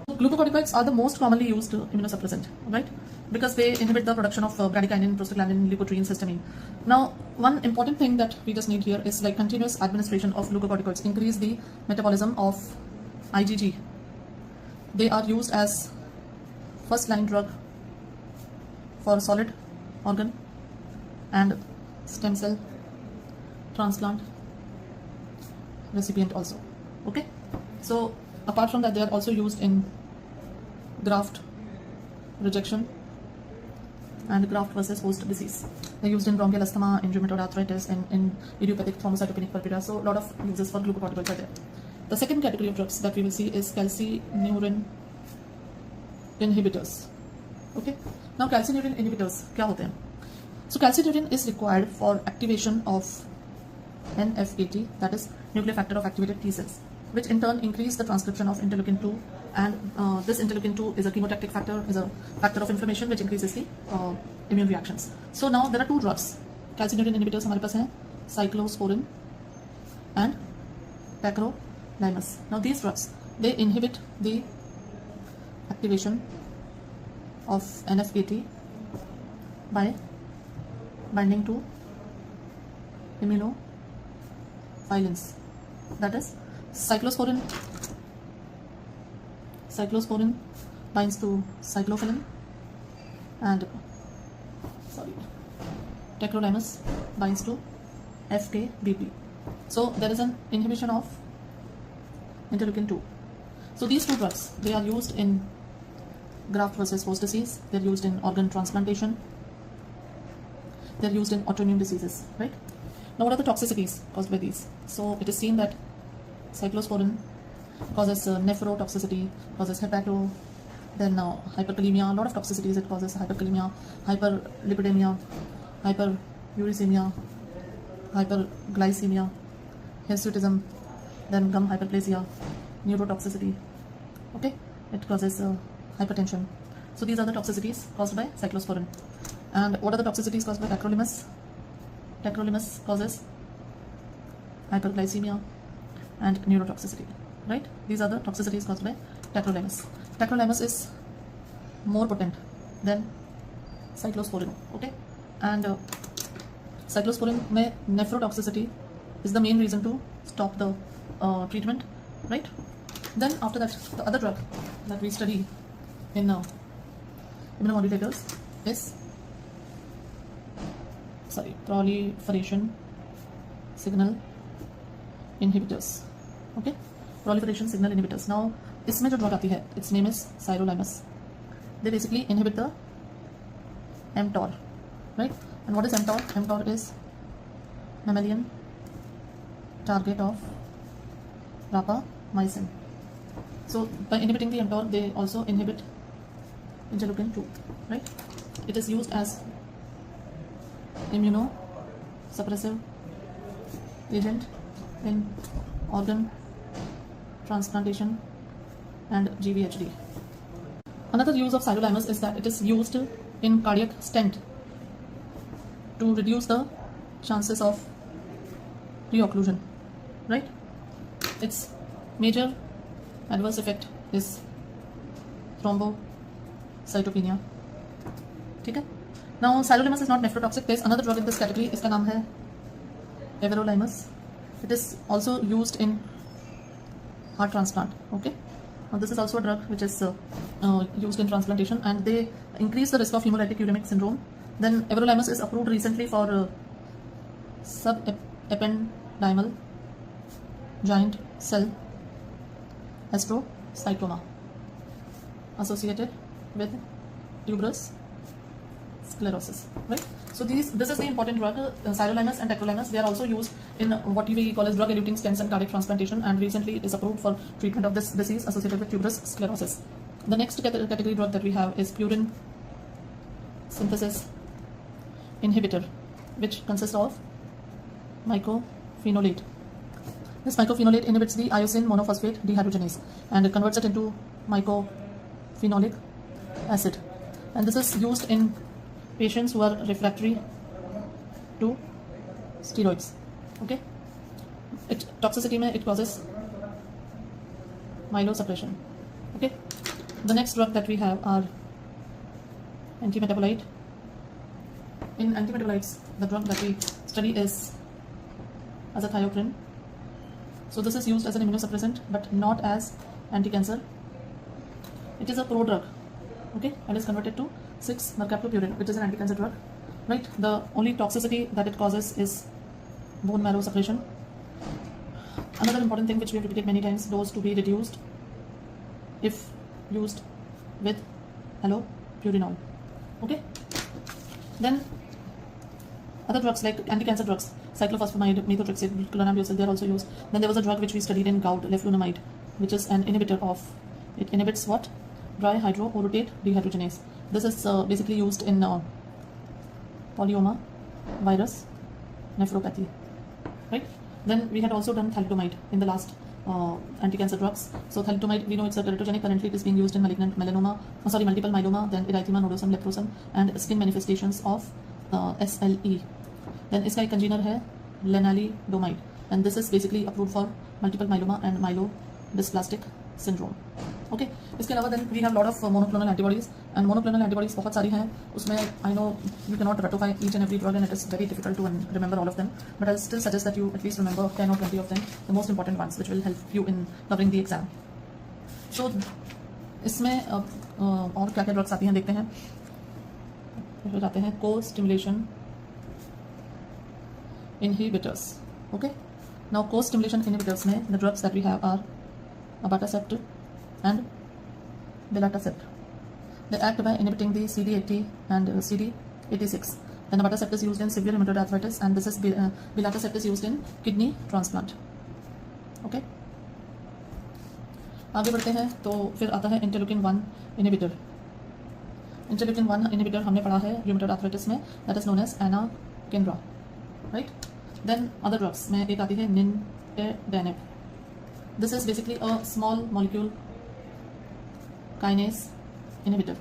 glucocorticoids are the most commonly used immunosuppressant, right? Because they inhibit the production of bradykinin, prostaglandin, leukotriene, histamine. Now, one important thing that we just need here is like continuous administration of glucocorticoids increase the metabolism of IgG. They are used as first-line drug for solid organ and stem cell transplant recipient also. Okay, so apart from that, they are also used in graft rejection and graft versus host disease. They're used in bronchial asthma, in rheumatoid arthritis, and in idiopathic thrombocytopenic purpura. So a lot of uses for glucocorticoids are there. The second category of drugs that we will see is calcineurin inhibitors. Okay, now calcineurin inhibitors क्या होते हैं? So calcineurin is required for activation of NFAT, that is nuclear factor of activated T cells, which in turn increase the transcription of interleukin 2, and this interleukin 2 is a chemotactic factor, is a factor of inflammation which increases the immune reactions. So now there are two drugs. Calcineurin inhibitors हमारे पास हैं, cyclosporin and tacrolimus. Now these drugs, they inhibit the activation of NFAT by binding to immunophilins. That is, cyclosporin binds to cyclophilin, and tacrolimus binds to FKBP. So there is an inhibition of interleukin 2. So these two drugs, they are used in graft versus host disease, they're used in organ transplantation, they're used in autoimmune diseases, right? Now what are the toxicities caused by these? So it is seen that cyclosporin causes nephrotoxicity, causes hepato, then hyperkalemia, a lot of toxicities. It causes hyperkalemia, hyperlipidemia, hyperuricemia, hyperglycemia, hirsutism, then gum hyperplasia, neurotoxicity. Okay, it causes hypertension. So these are the toxicities caused by cyclosporin. And what are the toxicities caused by tacrolimus? Tacrolimus causes hyperglycemia and neurotoxicity, right? These are the toxicities caused by tacrolimus. Tacrolimus is more potent than cyclosporin, okay? And cyclosporin में nephrotoxicity is the main reason to stop the treatment, right? Then after that, the other drug that we study in immunomodulators is proliferation signal inhibitors. Okay, proliferation signal inhibitors. Now इसमें जो drug आती है, its name is sirolimus. They basically inhibit the mTOR, right? And what is mTOR? mTOR is mammalian target of rapamycin. So by inhibiting the mTOR, they also inhibit interleukin 2, right? It is used as immunosuppressive agent in organ transplantation and GVHD. Another use of sirolimus is that it is used in cardiac stent to reduce the chances of reocclusion, right? Its major adverse effect is thrombocytopenia. ठीक है? Now sirolimus is not nephrotoxic. There is another drug in this category. इसका नाम है everolimus. It is also used in heart transplant. Okay. Now this is also a drug which is used in transplantation, and they increase the risk of hemolytic uremic syndrome. Then everolimus is approved recently for subependymal giant cell astrocytoma associated with tuberous sclerosis, right? So this is the important drug. Sirolimus and tacrolimus, they are also used in what we call as drug-eluting stents and cardiac transplantation, and recently it is approved for treatment of this disease associated with tuberous sclerosis. The next category drug that we have is purine synthesis inhibitor, which consists of mycophenolate. This mycophenolate inhibits the iosine monophosphate dehydrogenase and converts it into mycophenolic acid, and this is used in patients who are refractory to steroids. Okay, toxicity mein it causes myelosuppression. Okay, the next drug that we have are antimetabolite. In antimetabolites, the drug that we study is azathioprine. So this is used as an immunosuppressant but not as anti-cancer. It is a prodrug, okay, and is converted to 6-mercaptopurine, which is an anti-cancer drug, right? The only toxicity that it causes is bone marrow suppression. Another important thing which we have repeated many times: dose to be reduced if used with allopurinol. Okay. Then other drugs like anti-cancer drugs, cyclophosphamide, methotrexate, clonambucil, they are also used. Then there was a drug which we studied in gout, leflunomide, which is an inhibitor of, it inhibits what? Dry hydroorotate dehydrogenase. This is basically used in polyoma virus nephropathy, right? Then we had also done thalidomide in the last anti-cancer drugs. So thalidomide, we know it's a teratogenic. Currently it is being used in malignant melanoma, multiple myeloma, then erythema nodosum leprosum, and skin manifestations of SLE. Then इसका एक congener है lenalidomide, and this is basically approved for multiple myeloma and myelodysplastic syndrome. Okay, इसके अलावा then we have lot of monoclonal antibodies, and monoclonal antibodies बहुत सारी हैं. उसमें I know you cannot ratify each and every drug, and it is very difficult to remember all of them, but I'll still suggest that you at least remember 10 or 20 of them, the most important ones, which will help you in covering the exam. So इसमें और क्या क्या drugs आती हैं देखते हैं. फिर आते हैं co-stimulation inhibitors. Okay, now co-stimulation inhibitors में the drugs that we have are abatacept and belatacept. They act by inhibiting the CD80 and CD86. Then abatacept is used in severe rheumatoid arthritis, and this is belatacept is used in kidney transplant. Okay, आगे बढ़ते हैं तो फिर आता है interleukin 1 inhibitor. Interleukin 1 inhibitor हमने पढ़ा है rheumatoid arthritis में, that is known as anakinra, right? Then other drugs में एक आती है nintedanib. This is basically a small molecule kinase inhibitor,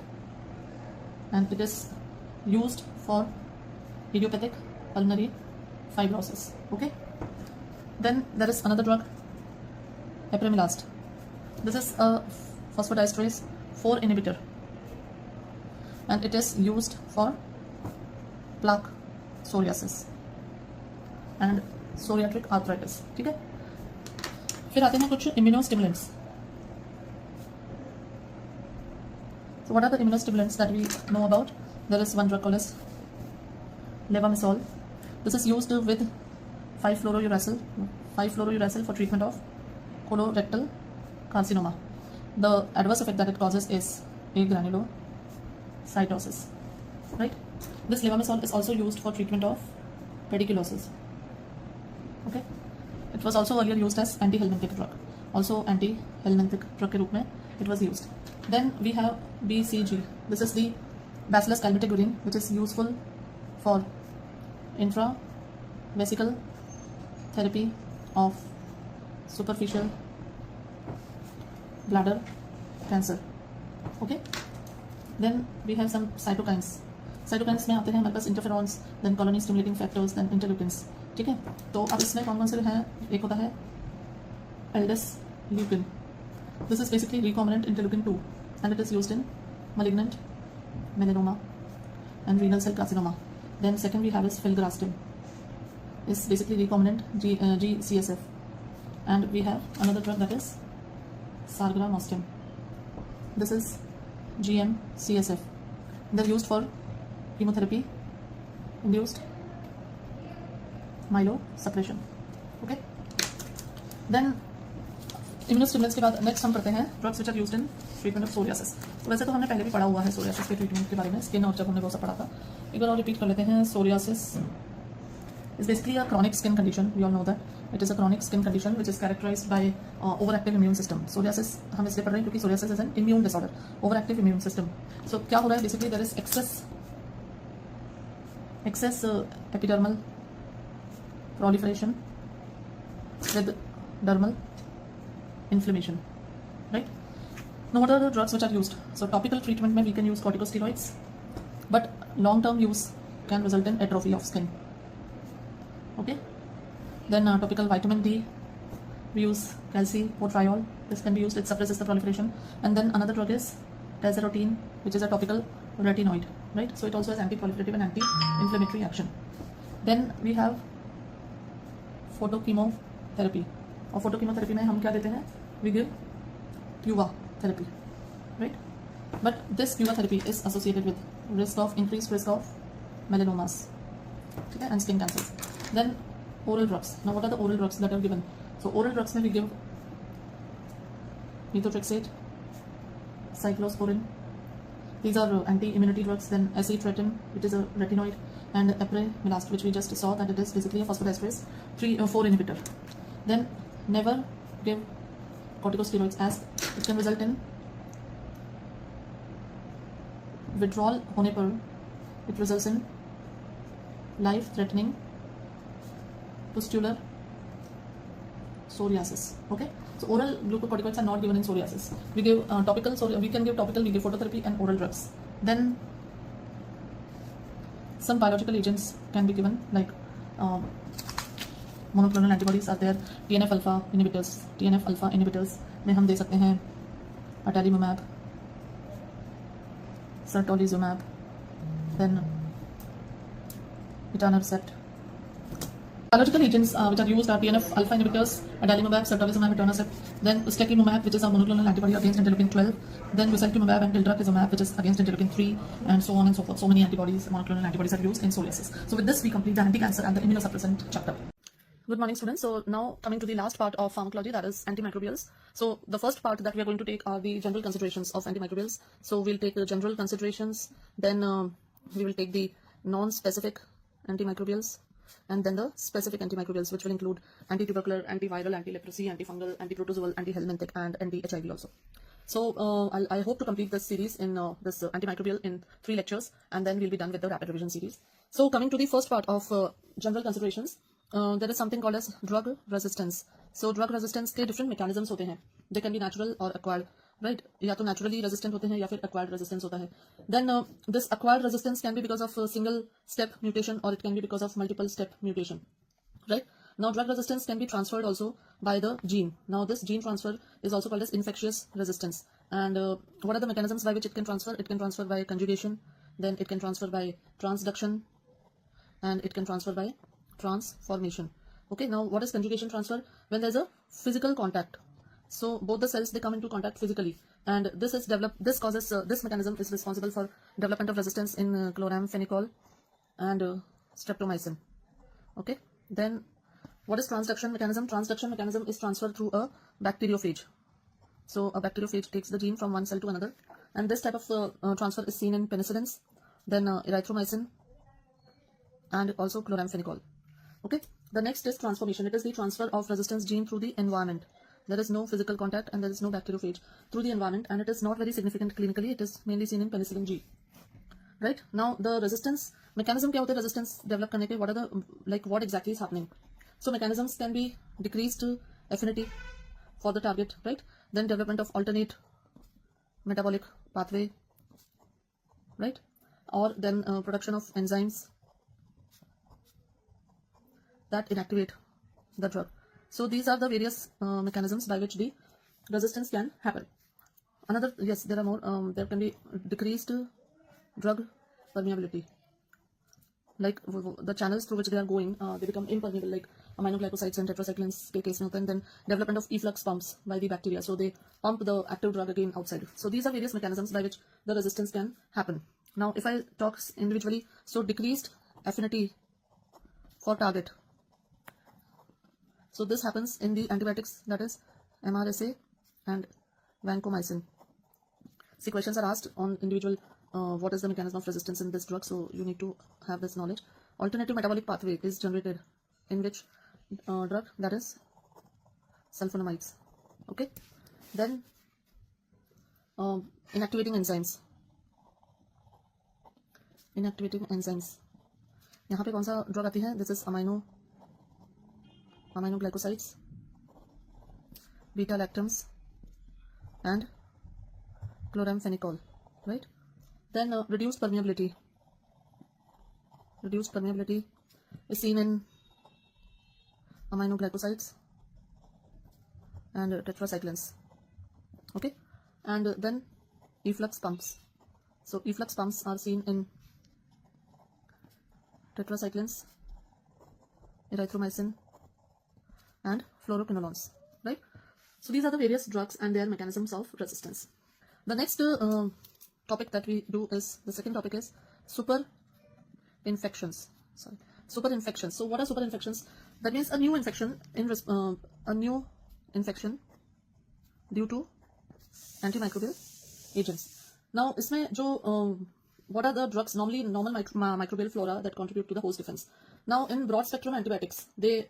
and it is used for idiopathic pulmonary fibrosis. Okay, then there is another drug, apremilast. This is a phosphodiesterase 4 inhibitor, and it is used for plaque psoriasis and psoriatic arthritis. ठीक है, फिर आते हैं कुछ immunostimulants. So what are the immunostimulants that we know about? There is one drug called as levamisole. This is used with 5-fluorouracil for treatment of colorectal carcinoma. The adverse effect that it causes is agranulocytosis, right? This levamisole is also used for treatment of pediculosis. Okay, it was also earlier used as anti-helminthic drug. Also anti-helminthic drug के रूप में it was used. Then we have BCG. This is the Bacillus calmette-guerin, which is useful for intravesical therapy of superficial bladder cancer. Okay, then we have some cytokines. Cytokines में आते हैं हमारे पास interferons, then colony stimulating factors, then interleukins. ठीक है, तो अब इसमें कौन कौन से हैं? एक होता है aldesleukin. This is basically recombinant interleukin 2 and it is used in malignant melanoma and renal cell carcinoma. Then second we have is filgrastim. Is basically recombinant GCSF, and we have another drug that is sargramostim. This is GM-CSF. They're used for chemotherapy induced myelosuppression. Okay. Then immunostimulants के बाद next हम पढ़ते हैं drugs which are used in treatment of psoriasis. तो वैसे तो हमने पहले भी पढ़ा हुआ है psoriasis के ट्रीटमेंट के बारे में, स्किन और जब हमने वो सब पढ़ा था, एक बार और रिपीट कर लेते हैं. psoriasis is basically a chronic skin condition. We all know that it is a chronic skin condition which is characterized by overactive immune system. Psoriasis हम इसलिए पढ़ रहे हैं क्योंकि psoriasis is an immune disorder, overactive immune system. So क्या हो रहा है? Basically there is excess epidermal proliferation with dermal inflammation, right? Now what are the drugs which are used? So topical treatment में we can use corticosteroids, but long-term use can result in atrophy of skin. Okay, then topical vitamin D, we use calcipotriol. This can be used, it suppresses the proliferation. And then another drug is tazarotene, which is a topical retinoid, right? So it also has anti-proliferative and anti-inflammatory action. Then we have photochemotherapy. और photochemotherapy में हम क्या देते हैं? We give PUVA therapy, right? But this PUVA therapy is associated with increased risk of melanomas, okay, and skin cancers. Then oral drugs. Now what are the oral drugs that are given? So oral drugs में we give methotrexate, cyclosporin. These are anti-immunity drugs. Then acitretin, which is a retinoid, and apremilast, which we just saw that it is basically a phosphodiesterase 4 inhibitor. Then never give corticosteroids as it can result in withdrawal होने पर it results in life-threatening pustular psoriasis. Okay, so oral glucocorticoids are not given in psoriasis. We give topical, so we can give topical, we give phototherapy and oral drugs. Then some biological agents can be given, like monoclonal antibodies are there. TNF alpha inhibitors में हम दे सकते हैं adalimumab, certolizumab, then etanercept. Biological agents which are used are TNF alpha inhibitors, adalimumab, certolizumab, etanercept. Then ustekinumab, which is a monoclonal antibody against interleukin 12. Then guselkumab and tildrakizumab, which is against interleukin 3, and so on and so forth. So many antibodies, monoclonal antibodies are used in psoriasis. So with this, we complete the anti-cancer and the immunosuppressant chapter. Good morning, students. So now coming to the last part of pharmacology, that is antimicrobials. So the first part that we are going to take are the general considerations of antimicrobials. So we'll take the general considerations, then we will take the non-specific antimicrobials, and then the specific antimicrobials, which will include antitubercular, antiviral, anti-leprosy, antifungal, antiprotozoal, anti-helminthic, and anti-HIV also. So I hope to complete this series in this antimicrobial in 3 lectures, and then we'll be done with the rapid revision series. So coming to the first part of general considerations, there is something called as drug resistance. So drug resistance के different mechanisms होते हैं. They can be natural or acquired, right? या तो naturally resistant होते हैं या फिर acquired resistance होता है. Then this acquired resistance can be because of a single step mutation, or it can be because of multiple step mutation, right? Now drug resistance can be transferred also by the gene. Now this gene transfer is also called as infectious resistance. And what are the mechanisms by which it can transfer? It can transfer by conjugation, then it can transfer by transduction, and it can transfer by transformation. Okay, now what is conjugation transfer? When there's a physical contact. So both the cells, they come into contact physically, and this is developed. This causes this mechanism is responsible for development of resistance in chloramphenicol and streptomycin. Okay, then what is transduction mechanism? Transduction mechanism is transfer through a bacteriophage. So a bacteriophage takes the gene from one cell to another, and this type of transfer is seen in penicillins, then erythromycin, and also chloramphenicol. Okay, the next is transformation. It is the transfer of resistance gene through the environment. There is no physical contact and there is no bacteriophage through the environment, and it is not very significant clinically. It is mainly seen in penicillin G. Right, now the resistance mechanism क्या होता है resistance develop करने के, what are the, like what exactly is happening? So mechanisms can be decreased affinity for the target, right? Then development of alternate metabolic pathway, right? Or then production of enzymes that inactivate the drug. So these are the various mechanisms by which the resistance can happen. Another, yes, there are more. There can be decreased drug permeability, like the channels through which they are going, they become impermeable, like aminoglycosides and tetracyclines के case में होता है, and then development of efflux pumps by the bacteria, so they pump the active drug again outside. So these are various mechanisms by which the resistance can happen. Now if I talk individually, so decreased affinity for target, so this happens in the antibiotics, that is MRSA and vancomycin. See, questions are asked on individual what is the mechanism of resistance in this drug, so you need to have this knowledge. Alternative metabolic pathway is generated in which drug, that is sulfonamides. Okay, then inactivating enzymes. यहाँ पे कौन सा drug आती है? This is aminoglycosides, beta lactams, and chloramphenicol, right? Then reduced permeability is seen in aminoglycosides and tetracyclines. Okay, and then efflux pumps. So efflux pumps are seen in tetracyclines, erythromycin, and fluoroquinolones, right? So these are the various drugs and their mechanisms of resistance. The next topic that we do is, the second topic is super infections. So what are super infections? That means a new infection due to antimicrobial agents. Now इसमें जो what are the drugs? Normally normal microbial flora that contribute to the host defense. Now in broad spectrum antibiotics, they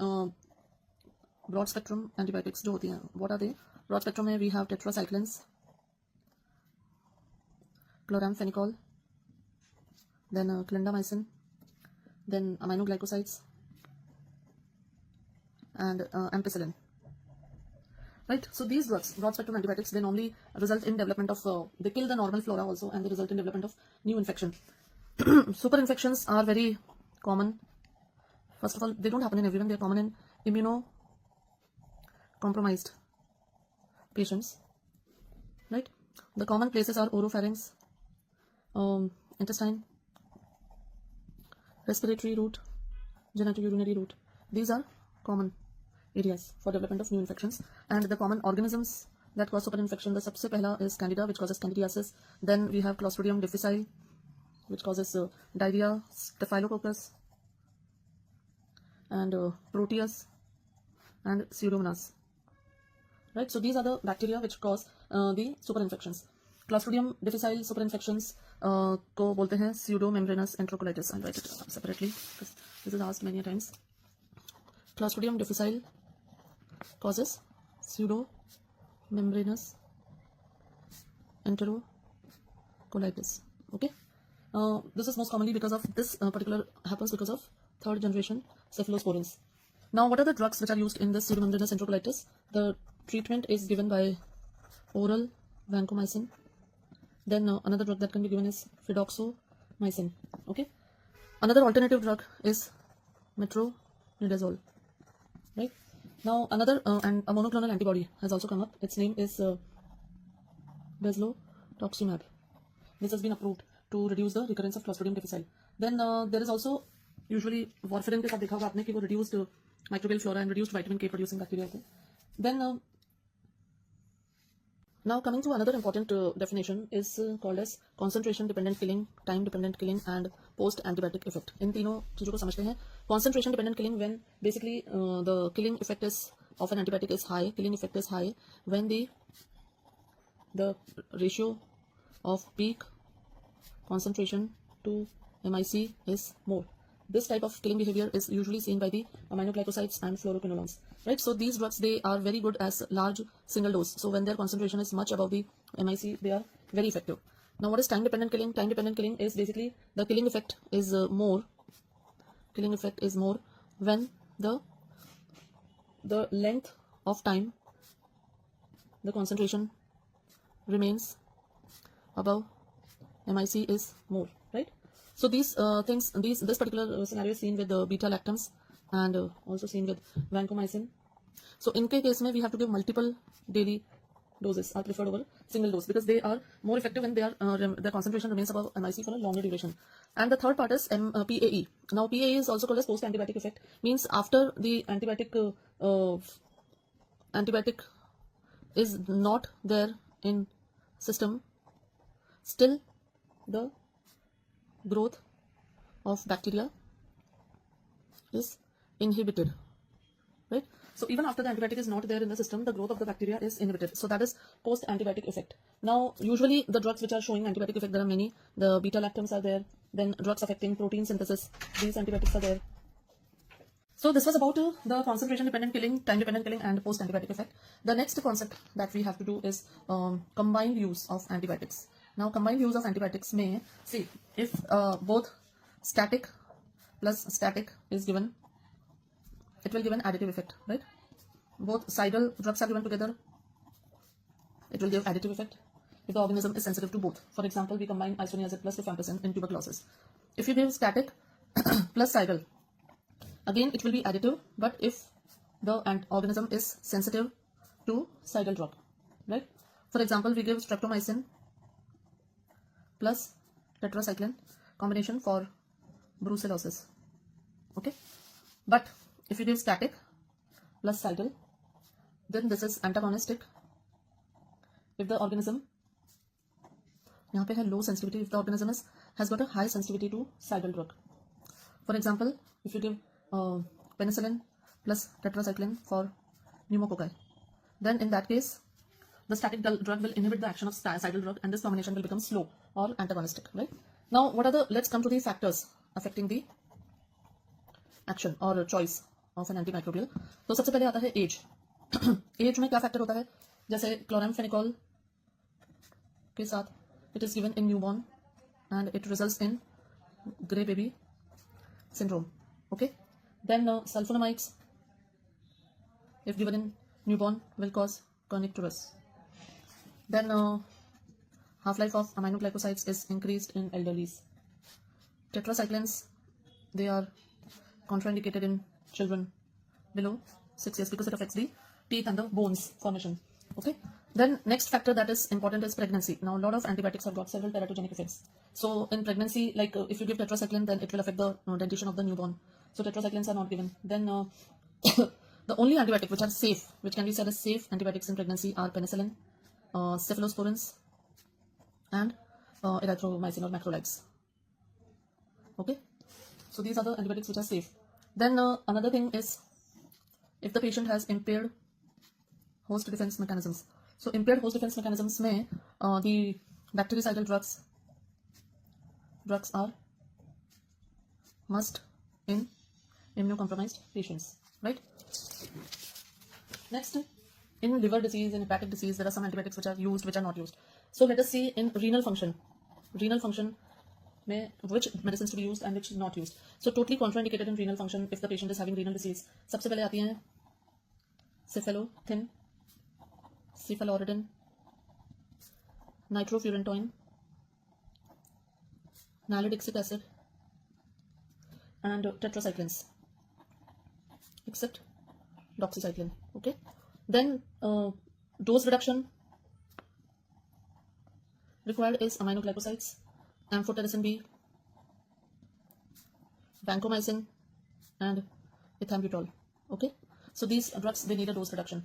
broad spectrum antibiotics जो होती हैं, what are they? Broad spectrum में we have tetracyclines, chloramphenicol, then clindamycin, then aminoglycosides, and ampicillin. Right, so these drugs, broad spectrum antibiotics, they normally result in development of they kill the normal flora also, and they result in development of new infection. Super infections are very common. First of all, they don't happen in everyone. They are common in immunocompromised patients, right? The common places are oropharynx, intestine, respiratory route, genitourinary route. These are common areas for development of new infections. And the common organisms that cause super infection, the सबसे पहला is Candida, which causes candidiasis. Then we have Clostridium difficile, which causes diarrhea, Staphylococcus, and Proteus, and Pseudomonas. Right, so these are the bacteria which cause the super infections. Clostridium difficile super infections को बोलते हैं pseudomembranous enterocolitis. I'll write it separately because this is asked many times. Clostridium difficile causes pseudomembranous enterocolitis. Okay, this is most commonly because of this particular happens because of third generation cephalosporins. Now, what are the drugs which are used in this pseudomembranous enterocolitis? The treatment is given by oral vancomycin. Then another drug that can be given is fidaxomicin. Okay, another alternative drug is metronidazole. Right, now another and a monoclonal antibody has also come up. Its name is bezlotoxumab. This has been approved to reduce the recurrence of Clostridium difficile. Then there is also usually warfarin के साथ देखा होगा आपने कि वो reduced microbial flora and reduced vitamin K producing bacteria को. Then now coming to another important definition is called as concentration dependent killing, time dependent killing, and post antibiotic effect. इन तीनों चीजों को समझते हैं. Concentration dependent killing, when basically the killing effect is of an antibiotic is high. Killing effect is high when the ratio of peak concentration to MIC is more. This type of killing behavior is usually seen by the aminoglycosides and fluoroquinolones, right? So these drugs, they are very good as large single dose. So when their concentration is much above the MIC, they are very effective. Now, what is time dependent killing? Time dependent killing is basically the killing effect is more. Killing effect is more when the length of time the concentration remains above MIC is more, right? So these this particular scenario is seen with the beta lactams and also seen with vancomycin. So in case we have to give multiple daily doses are preferred over single dose because they are more effective when they are their concentration remains above MIC for a longer duration. And the third part is PAE. Now PAE is also called as post antibiotic effect, means after the antibiotic is not there in system, still the growth of bacteria is inhibited, right? So even after the antibiotic is not there in the system, the growth of the bacteria is inhibited. So that is post antibiotic effect. Now usually the drugs which are showing antibiotic effect, there are many. The beta lactams are there, then drugs affecting protein synthesis, these antibiotics are there. So this was about the concentration dependent killing, time dependent killing and post antibiotic effect. The next concept that we have to do is combined use of antibiotics. Now combined use of antibiotics may, see, if both static plus static is given, it will give an additive effect, right? Both sidal drugs are given together, it will give additive effect if the organism is sensitive to both. For example, we combine isoniazid plus rifampicin in tuberculosis. If you give static plus sidal, again it will be additive, but if the organism is sensitive to sidal drug, right? For example, we give streptomycin plus tetracycline combination for brucellosis, okay? But if you give static plus sidal, then this is antagonistic if the organism, यहाँ पे है low sensitivity, if the organism has got a high sensitivity to sidal drug. For example, if you give penicillin plus tetracycline for pneumococci, then in that case the static drug will inhibit the action of sidal drug and this combination will become slow or antagonistic, right? Now what are the, let's come to the factors affecting the action or choice of an antimicrobial. तो सबसे पहले आता है as. As में क्या factor होता है? जैसे क्लोरामफेनिकोल के साथ it is given in newborn and it results in gray baby syndrome, okay? Then sulfonamides, if given in newborn, will cause kernicterus. Then half-life of aminoglycosides is increased in elderlies. Tetracyclines, they are contraindicated in children below 6 years because it affects the teeth and the bones formation, okay? Then next factor that is important is pregnancy. Now a lot of antibiotics have got several teratogenic effects. So in pregnancy, like if you give tetracycline, then it will affect the dentition of the newborn. So tetracyclines are not given. Then the only antibiotic which are safe, which can be said as safe antibiotics in pregnancy are penicillin, cephalosporins and erythromycin or macrolides, okay? So these are the antibiotics which are safe. Then another thing is if the patient has impaired host defense mechanisms. So impaired host defense mechanisms may the bactericidal drugs are must in immunocompromised patients, right? Next, in liver disease and hepatic disease, there are some antibiotics which are used, which are not used. So let us see in renal function. Renal function may which medicines to be used and which is not used. So totally contraindicated in renal function if the patient is having renal disease. सबसे पहले आती हैं cephalothin, cephaloridin, nitrofurantoin, nalidixic acid and tetracyclines except doxycycline, okay? Then dose reduction required is aminoglycosides, amphotericin B, vancomycin and ethambutol, okay? So these drugs, they need a dose reduction.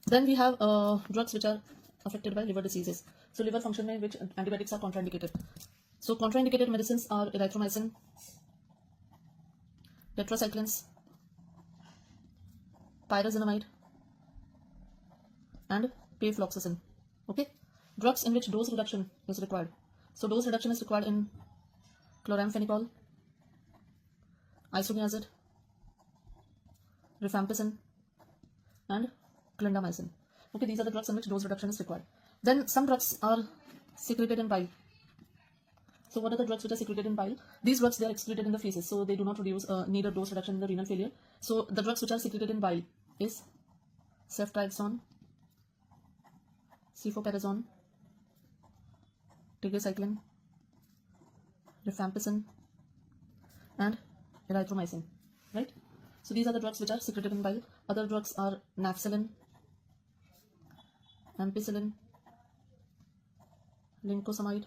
Then we have drugs which are affected by liver diseases. So liver function में which antibiotics are contraindicated. So contraindicated medicines are erythromycin, tetracyclines, pyrazinamide and pafloxacin, okay? Drugs in which dose reduction is required. So dose reduction is required in chloramphenicol, isoniazid, rifampicin, and clindamycin. Okay, these are the drugs in which dose reduction is required. Then some drugs are secreted in bile. So what are the drugs which are secreted in bile? These drugs, they are excreted in the feces, so they do not produce need a dose reduction in the renal failure. So the drugs which are secreted in bile is ceftriaxone, cefoperazone, tigecycline, rifampicin, and erythromycin, right? So these are the drugs which are secreted in bile. Other drugs are nafcillin, ampicillin, lincosamide,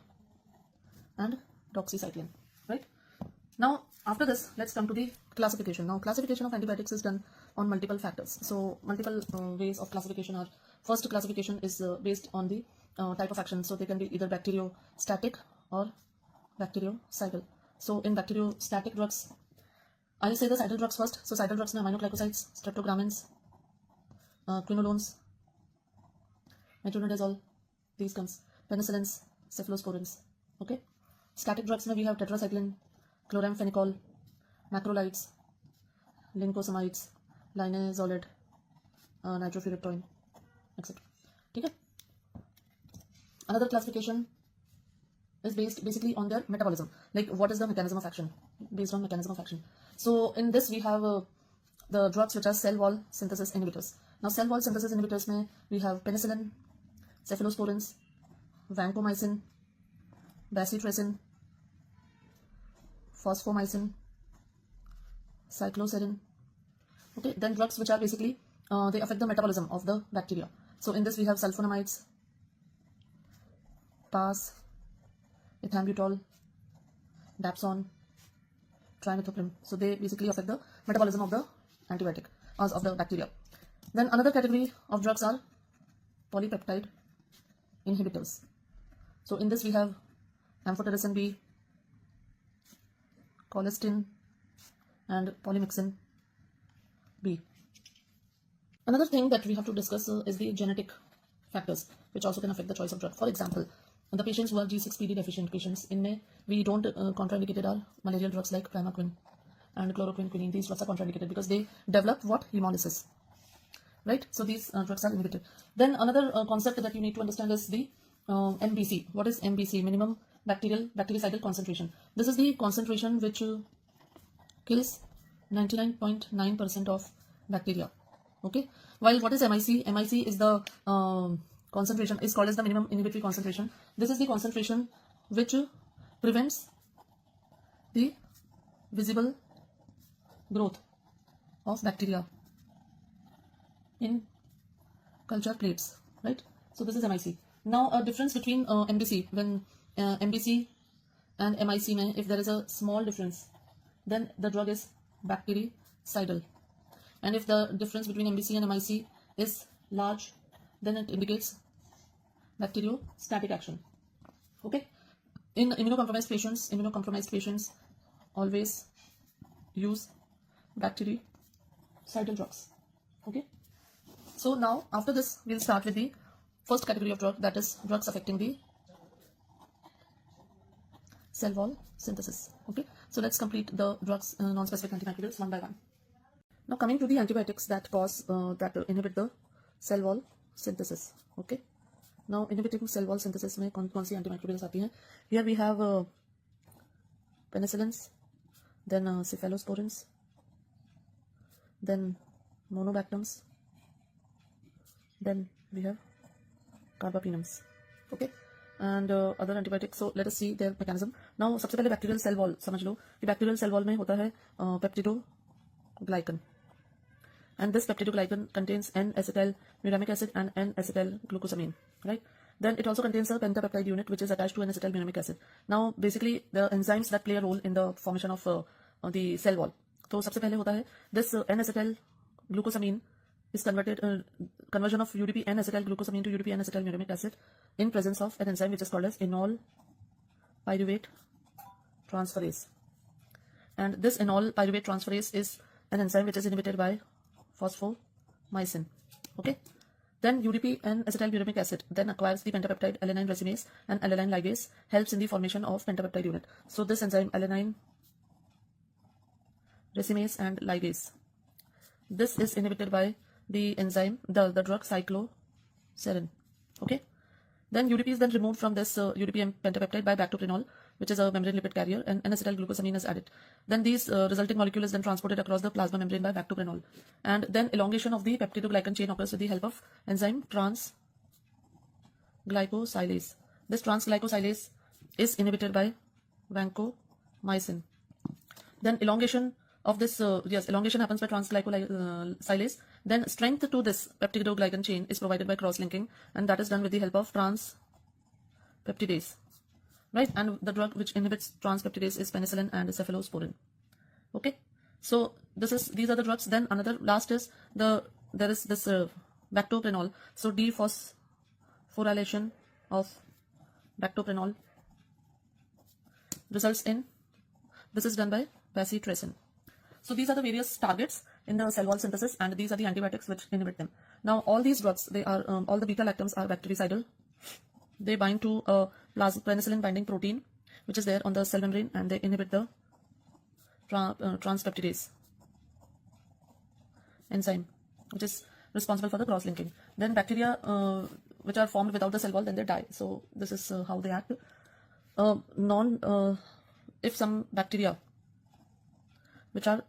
and doxycycline, right? Now after this, let's come to the classification. Now classification of antibiotics is done on multiple factors. So multiple ways of classification are: first classification is based on the type of action. So they can be either bacteriostatic or bactericidal. So in bacteriostatic drugs, I'll say the cidal drugs first. So cidal drugs में aminoglycosides, streptogramins, quinolones, metronidazole, these comes, penicillins, cephalosporins. Okay. Static drugs में we have tetracycline, chloramphenicol, macrolides, lincosamides, linezolid, nitrofurantoin, etc. Okay. Another classification is based basically on their metabolism, like what is the mechanism of action, based on mechanism of action. So in this we have the drugs which are cell wall synthesis inhibitors. Now cell wall synthesis inhibitors में we have penicillin, cephalosporins, vancomycin, bacitracin, phosphomycin, cycloserine. Okay, then drugs which are basically they affect the metabolism of the bacteria. So in this we have sulfonamides, PAS, ethambutol, dapsone, trimethoprim. So they basically affect the metabolism of the antibiotic, of the bacteria. Then another category of drugs are polypeptide inhibitors. So in this we have amphotericin B, colistin, and polymyxin B. Another thing that we have to discuss is the genetic factors which also can affect the choice of drug. For example, the patients who are G6PD deficient patients, in we don't contraindicated our malarial drugs like primaquine and chloroquine, quinine. These drugs are contraindicated because they develop what? Hemolysis, right? So these drugs are inhibited. Then another concept that you need to understand is the MBC. What is MBC? Minimum bactericidal concentration. This is the concentration which kills 99.9% of bacteria. Okay. While what is MIC? MIC is the concentration, is called as the minimum inhibitory concentration. This is the concentration which prevents the visible growth of bacteria in culture plates, right? So this is MIC. Now a difference between MBC, when MBC and MIC, if there is a small difference, then the drug is bactericidal. And if the difference between MBC and MIC is large, then it indicates bacteriostatic action. Okay. In immunocompromised patients always use bactericidal drugs. Okay. So now after this we'll start with the first category of drug, that is drugs affecting the cell wall synthesis. Okay. So let's complete the drugs, non-specific antimicrobials one by one. Now coming to the antibiotics that cause that inhibit the cell wall synthesis. Okay. Now inhibiting cell wall synthesis में कौन सी antimicrobials आती हैं? Here we have penicillins, then cephalosporins, then monobactams, then we have carbapenems. Okay. And other antibiotics. So let us see their mechanism. Now सबसे पहले bacterial cell wall समझ लो कि bacterial cell wall में होता है peptidoglycan. And this peptidoglycan contains N-acetylmuramic acid and N-acetylglucosamine, right? Then it also contains a pentapeptide unit which is attached to N-acetylmuramic acid. Now basically the enzymes that play a role in the formation of the cell wall. So सबसे पहले होता है this N-acetylglucosamine is conversion of UDP N-acetylglucosamine to UDP N-acetylmuramic acid in presence of an enzyme which is called as enol pyruvate transferase. And this enol pyruvate transferase is an enzyme which is inhibited by phosphomycin. Okay. Then UDP and acetylglutamic acid then acquires the pentapeptide alanine racemase and alanine ligase, helps in the formation of pentapeptide unit. So this enzyme alanine racemase and ligase, this is inhibited by the enzyme, the drug cycloserine. Okay. Then UDP is then removed from this UDP pentapeptide by bactoprenol, which is a membrane lipid carrier, and N-acetylglucosamine is added. Then these resulting molecule is then transported across the plasma membrane by bactoprenol. And then elongation of the peptidoglycan chain occurs with the help of enzyme transglycosylase. This transglycosylase is inhibited by vancomycin. Then elongation of this, elongation happens by transglycosylase. Then strength to this peptidoglycan chain is provided by cross-linking, and that is done with the help of transpeptidase. Right, and the drug which inhibits transpeptidase is penicillin and cephalosporin. Okay, so these are the drugs. Then another last is there is this bactoprenol. So dephosphorylation of bactoprenol results in, this is done by bacitracin. So these are the various targets in the cell wall synthesis, and these are the antibiotics which inhibit them. Now all these drugs, they are all the beta lactams are bactericidal. They bind to a penicillin binding protein which is there on the cell membrane, and they inhibit the transpeptidase enzyme, which is responsible for the cross-linking. Then bacteria which are formed without the cell wall, then they die. So this is how they act. If some bacteria which are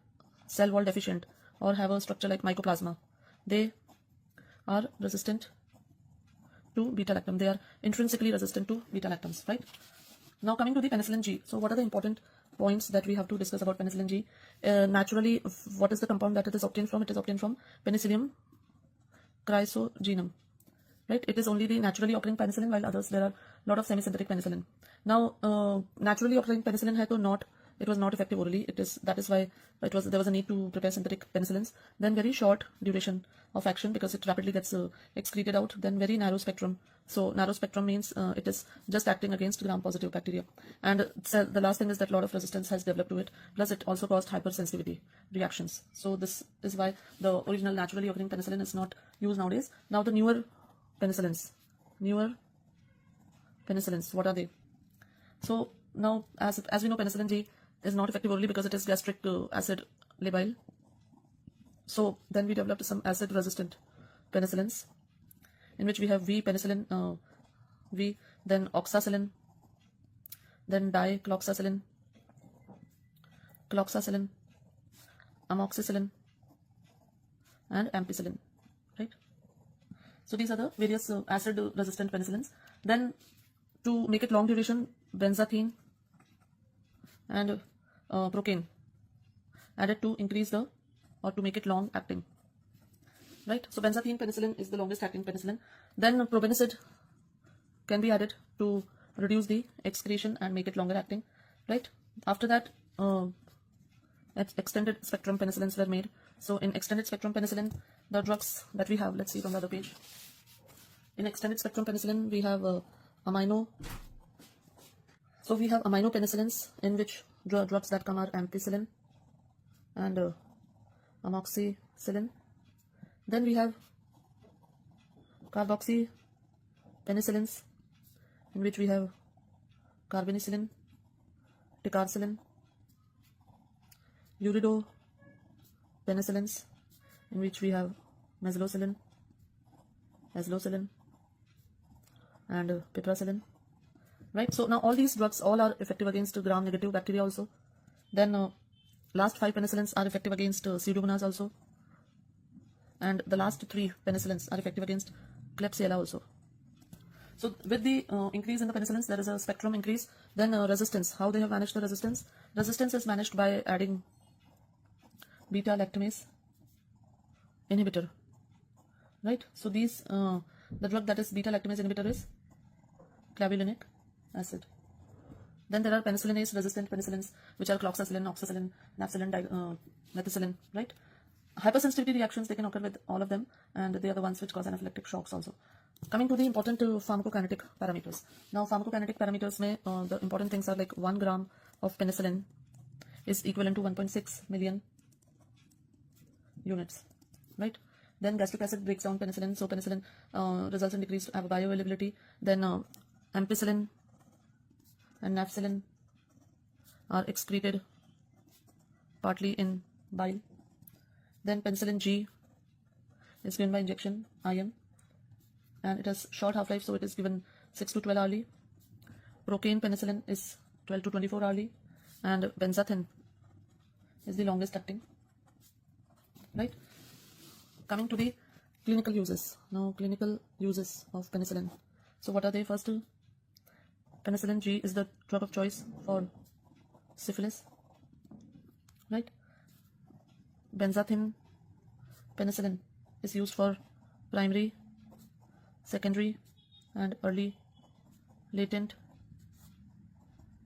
cell wall deficient or have a structure like mycoplasma, they are resistant to beta lactam. They are intrinsically resistant to beta lactams, right? Now coming to the penicillin G. So what are the important points that we have to discuss about penicillin G? Naturally, what is the compound that it is obtained from? It is obtained from Penicillium chrysogenum, right? It is only the naturally occurring penicillin, while others there are a lot of semi-synthetic penicillin. Now naturally occurring penicillin hai to not, it was not effective orally. That is why there was a need to prepare synthetic penicillins. Then very short duration of action because it rapidly gets excreted out. Then very narrow spectrum. So narrow spectrum means it is just acting against gram-positive bacteria. And the last thing is that a lot of resistance has developed to it. Plus it also caused hypersensitivity reactions. So this is why the original naturally occurring penicillin is not used nowadays. Now the newer penicillins, what are they? So now as we know, penicillin G is not effective orally because it is gastric acid labile. So then we developed some acid resistant penicillins, in which we have V-penicillin, then oxacillin, then dicloxacillin, cloxacillin, amoxicillin, and ampicillin, right? So these are the various acid resistant penicillins. Then to make it long duration, benzathine and procaine added to increase the, or to make it long acting, right? So benzathine penicillin is the longest acting penicillin. Then probenecid can be added to reduce the excretion and make it longer acting, right? After that extended spectrum penicillins were made. So in extended spectrum penicillin, the drugs that we have, let's see it on the other page. In extended spectrum penicillin, we have amino penicillins, in which drugs that come are ampicillin and amoxicillin. Then we have carboxy penicillins, in which we have carbonicillin, ticarcillin, urido penicillins, in which we have mesalocillin, azlocillin, and piperacillin, right? So now all these drugs all are effective against gram-negative bacteria also. Then last 5 penicillins are effective against pseudomonas also, and the last 3 penicillins are effective against Klebsiella also. So with the increase in the penicillins, there is a spectrum increase. Then resistance, how they have managed the resistance? Resistance is managed by adding beta lactamase inhibitor, right? So these the drug that is beta lactamase inhibitor is clavulanic acid. Then there are penicillinase resistant penicillins, which are cloxacillin, oxacillin, napcillin, methicillin, right? Hypersensitivity reactions, they can occur with all of them, and they are the ones which cause anaphylactic shocks also. Coming to the important pharmacokinetic parameters. Now pharmacokinetic parameters may the important things are like 1 gram of penicillin is equivalent to 1.6 million units, right? Then gastric acid breaks down penicillin, so penicillin results in decreased bioavailability. Then ampicillin and nafcillin are excreted partly in bile. Then penicillin G is given by injection, IM, and it has short half-life, so it is given 6 to 12 hourly. Procaine penicillin is 12 to 24 hourly, and benzathin is the longest acting. Right? Coming to the clinical uses. Now, clinical uses of penicillin. So, what are they? First, penicillin G is the drug of choice for syphilis. Right? Benzathin penicillin is used for primary, secondary, and early latent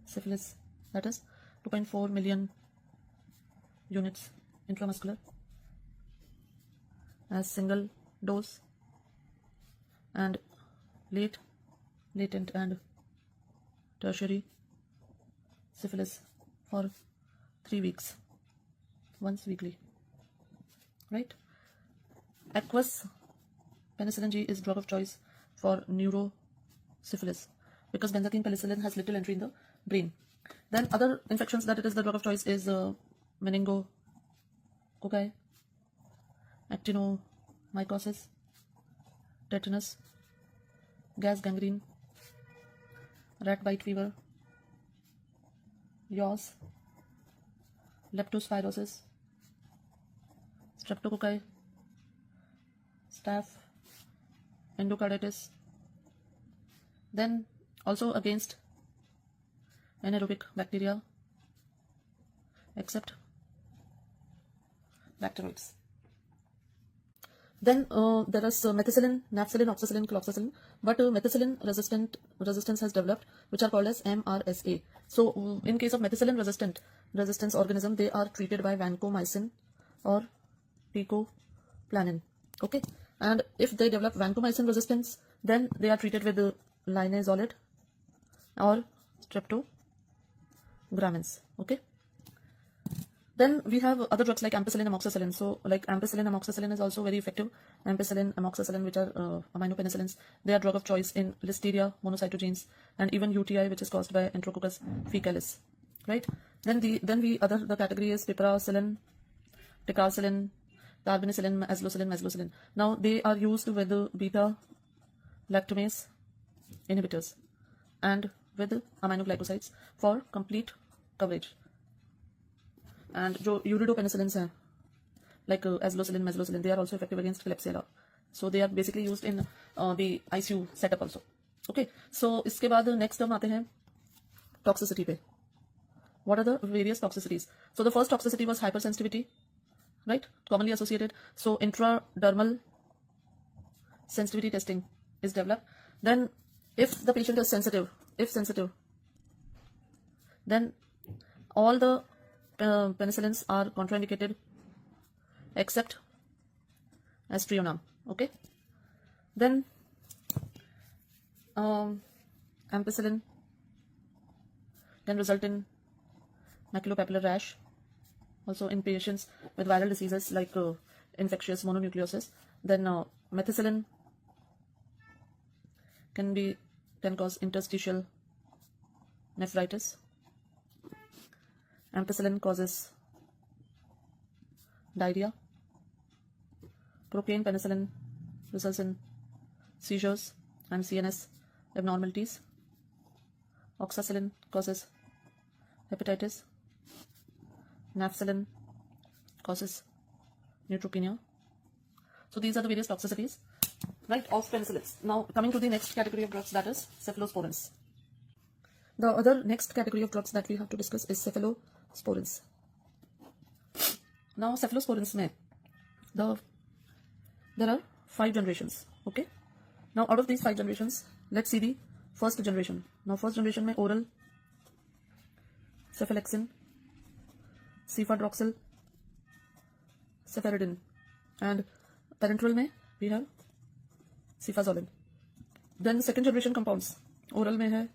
syphilis. That is 2.4 million units intramuscular as single dose, and latent and tertiary syphilis for 3 weeks, once weekly. Right? Aqueous penicillin G is drug of choice for neurosyphilis because benzathine penicillin has little entry in the brain. Then other infections that it is the drug of choice is meningococci, actinomycosis, tetanus, gas gangrene, rat bite fever, yaws, leptospirosis, streptococci, staph, endocarditis. Then also against anaerobic bacteria except bacteroids. Then there is methicillin, nafcillin, oxacillin, cloxacillin, but methicillin resistance has developed, which are called as MRSA. So in case of methicillin resistance organism, they are treated by vancomycin or teicoplanin. Okay, and if they develop vancomycin resistance, then they are treated with linezolid or streptogramins. Okay. Then we have other drugs like ampicillin, amoxicillin. So like ampicillin, amoxicillin is also very effective. Ampicillin, amoxicillin, which are aminopenicillins, they are drug of choice in listeria monocytogenes and even UTI, which is caused by Enterococcus faecalis. Right? Then the category is piperacillin, ticarcillin, carbanicillin, azlocillin. Now they are used with beta lactamase inhibitors and with aminoglycosides for complete coverage. And जो uridopenicillins हैं like azlocillin, meslocillin, they are also effective against Klebsiella. So they are basically used in the ICU setup also. Okay, so इसके बाद next हम आते हैं toxicity पे. What are the various toxicities? So the first toxicity was hypersensitivity, right? Commonly associated. So intradermal sensitivity testing is developed. Then if the patient is sensitive, then all the penicillins are contraindicated except aztreonam. Okay. Then ampicillin can result in maculopapular rash, also in patients with viral diseases like infectious mononucleosis. Then methicillin can cause interstitial nephritis. Ampicillin causes diarrhea. Procaine penicillin results in seizures and CNS abnormalities. Oxacillin causes hepatitis. Nafcillin causes neutropenia. So these are the various toxicities, right, of penicillins. Now coming to the next category of drugs, that is cephalosporins. The other next category of drugs that we have to discuss is cephalosporins. Now cephalosporins mein there are 5 generations. Okay. Now out of these 5 generations, let's see the first generation. Now first generation mein oral cephalexin, cefadroxil, cefaridin, and parenteral mein we have cefazolin. Then second generation compounds, oral mein hai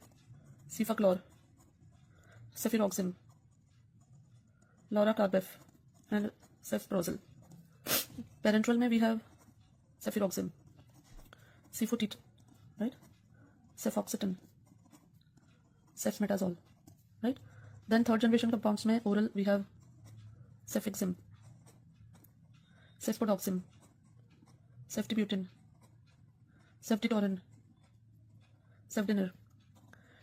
cefaclor, cefiroxim, lauracarbef, and cefprozil. Parenteral mein we have cefuroxime, cefotet, right? Cefoxitin, cefmetazole, right? Then third generation compounds में oral we have cefixime, cefpodoxime, ceftibutin, ceftitorin, cefdinir.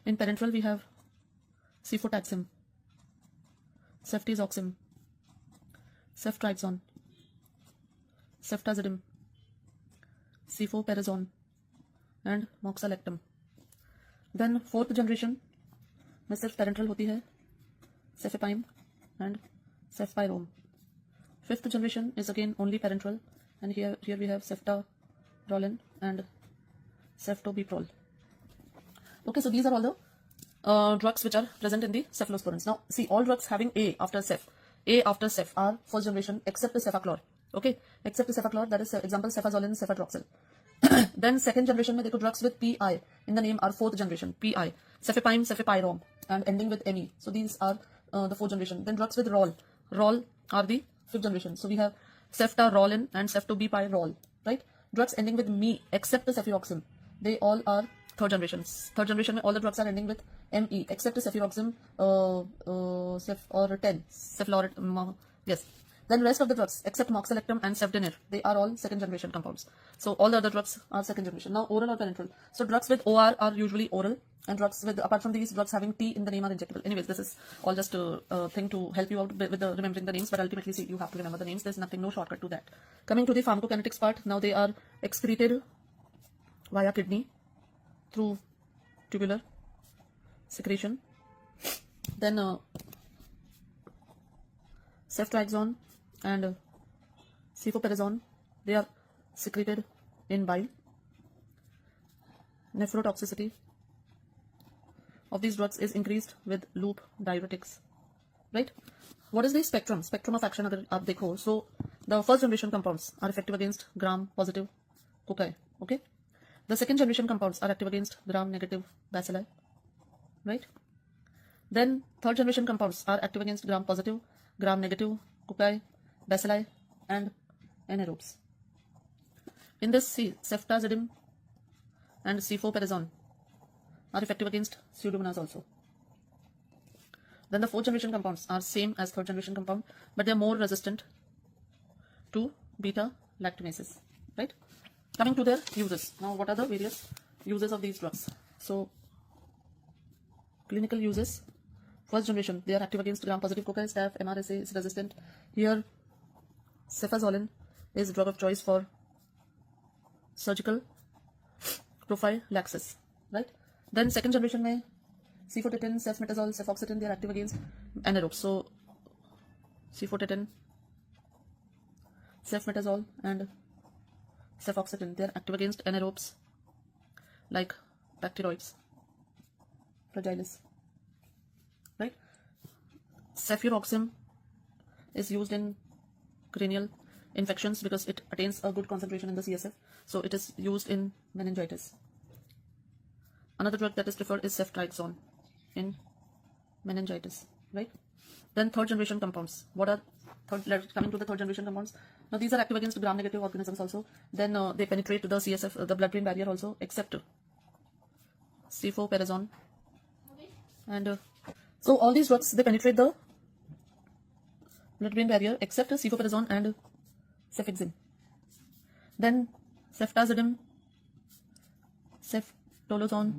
In parenteral we have cefotaxime, ceftriaxone, ceftriaxone, ceftazidime, cefoperazone, and moxalectum. Then fourth generation में सिर्फ parenteral होती है cefepime and cefpyrome. Fifth generation is again only parenteral, and here we have ceftaroline and ceftobiprole. Okay, so these are all the drugs which are present in the cephalosporins. Now see, all drugs having A after cef are first generation except the cefaclor. Okay, except the cefaclor, that is example cefazolin, cefadroxil. Then second generation में देखो drugs with PI in the name are fourth generation. PI, cefepime, cefepyrome, and ending with ME. So these are the fourth generation. Then drugs with rol are the fifth generation. So we have ceftarolin and ceftobipyrole, right? Drugs ending with me except the cefuroxime, they all are third generations. Third generation में all the drugs are ending with ME except the cefuroxime or 10 cephaloret, yes. Then rest of the drugs except moxalectum and cefdinir, they are all second generation compounds. So all the other drugs are second generation. Now oral or parenteral. So drugs with OR are usually oral, and drugs with, apart from these, drugs having T in the name are injectable. Anyways, this is all just a thing to help you out with the remembering the names, but ultimately see, you have to remember the names. There's nothing, no shortcut to that. Coming to the pharmacokinetics part, now they are excreted via kidney through tubular secretion. Then ceftriaxone and cefoperazone, they are secreted in bile. Nephrotoxicity of these drugs is increased with loop diuretics, right? What is the spectrum of action अगर आप देखो, so the first generation compounds are effective against gram positive cocci, okay? The second generation compounds are active against gram negative bacilli, right? Then third generation compounds are active against gram positive, gram negative cocci, bacilli, and anaerobes. In this, see, ceftazidime and cefoperazone are effective against pseudomonas also. Then the fourth generation compounds are same as third generation compound, but they are more resistant to beta lactamases, right? Coming to their uses. Now, what are the various uses of these drugs? So, clinical uses. First generation, they are active against gram-positive cocci, staph, MRSA is resistant. Here, cefazolin is drug of choice for surgical prophylaxis, right? Then second generation में cefotatin, cefmetazole, cefoxitin, they are active against anaerobes. So cefotatin, cefmetazole, and cefoxitin, they are active against anaerobes like bacteroides, fragilis, right? Cefuroxime is used in cranial infections because it attains a good concentration in the CSF. So it is used in meningitis. Another drug that is preferred is ceftriaxone in meningitis, right? Then third generation compounds. What are coming to the third generation compounds? Now these are active against gram-negative organisms also. Then they penetrate the CSF, the blood-brain barrier also, except cefoperazone. And so all these drugs, they penetrate the blood-brain barrier except cefoperazone and cefixime. Then ceftazidime, ceftolozone,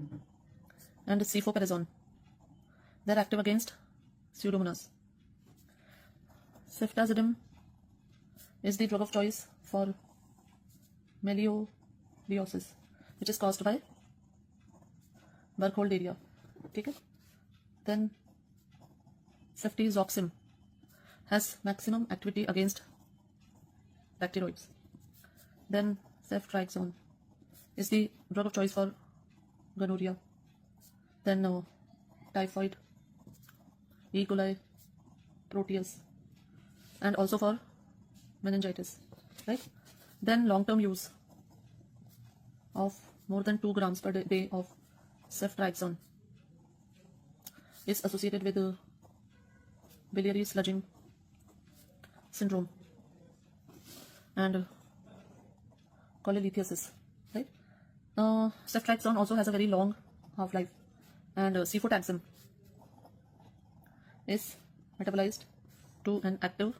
and cefoperazone, they're active against pseudomonas. Ceftazidime is the drug of choice for melioidosis, which is caused by Burkholderia. Okay? Then ceftriaxone has maximum activity against bacteroids. Then ceftriaxone is the drug of choice for gonorrhea. Then typhoid, E. coli, Proteus, and also for meningitis, right? Then long-term use of more than 2 grams per day of ceftriaxone is associated with biliary sludging syndrome and cholelithiasis, right? Ceftriaxone also has a very long half-life, and cefotaxime is metabolized to an active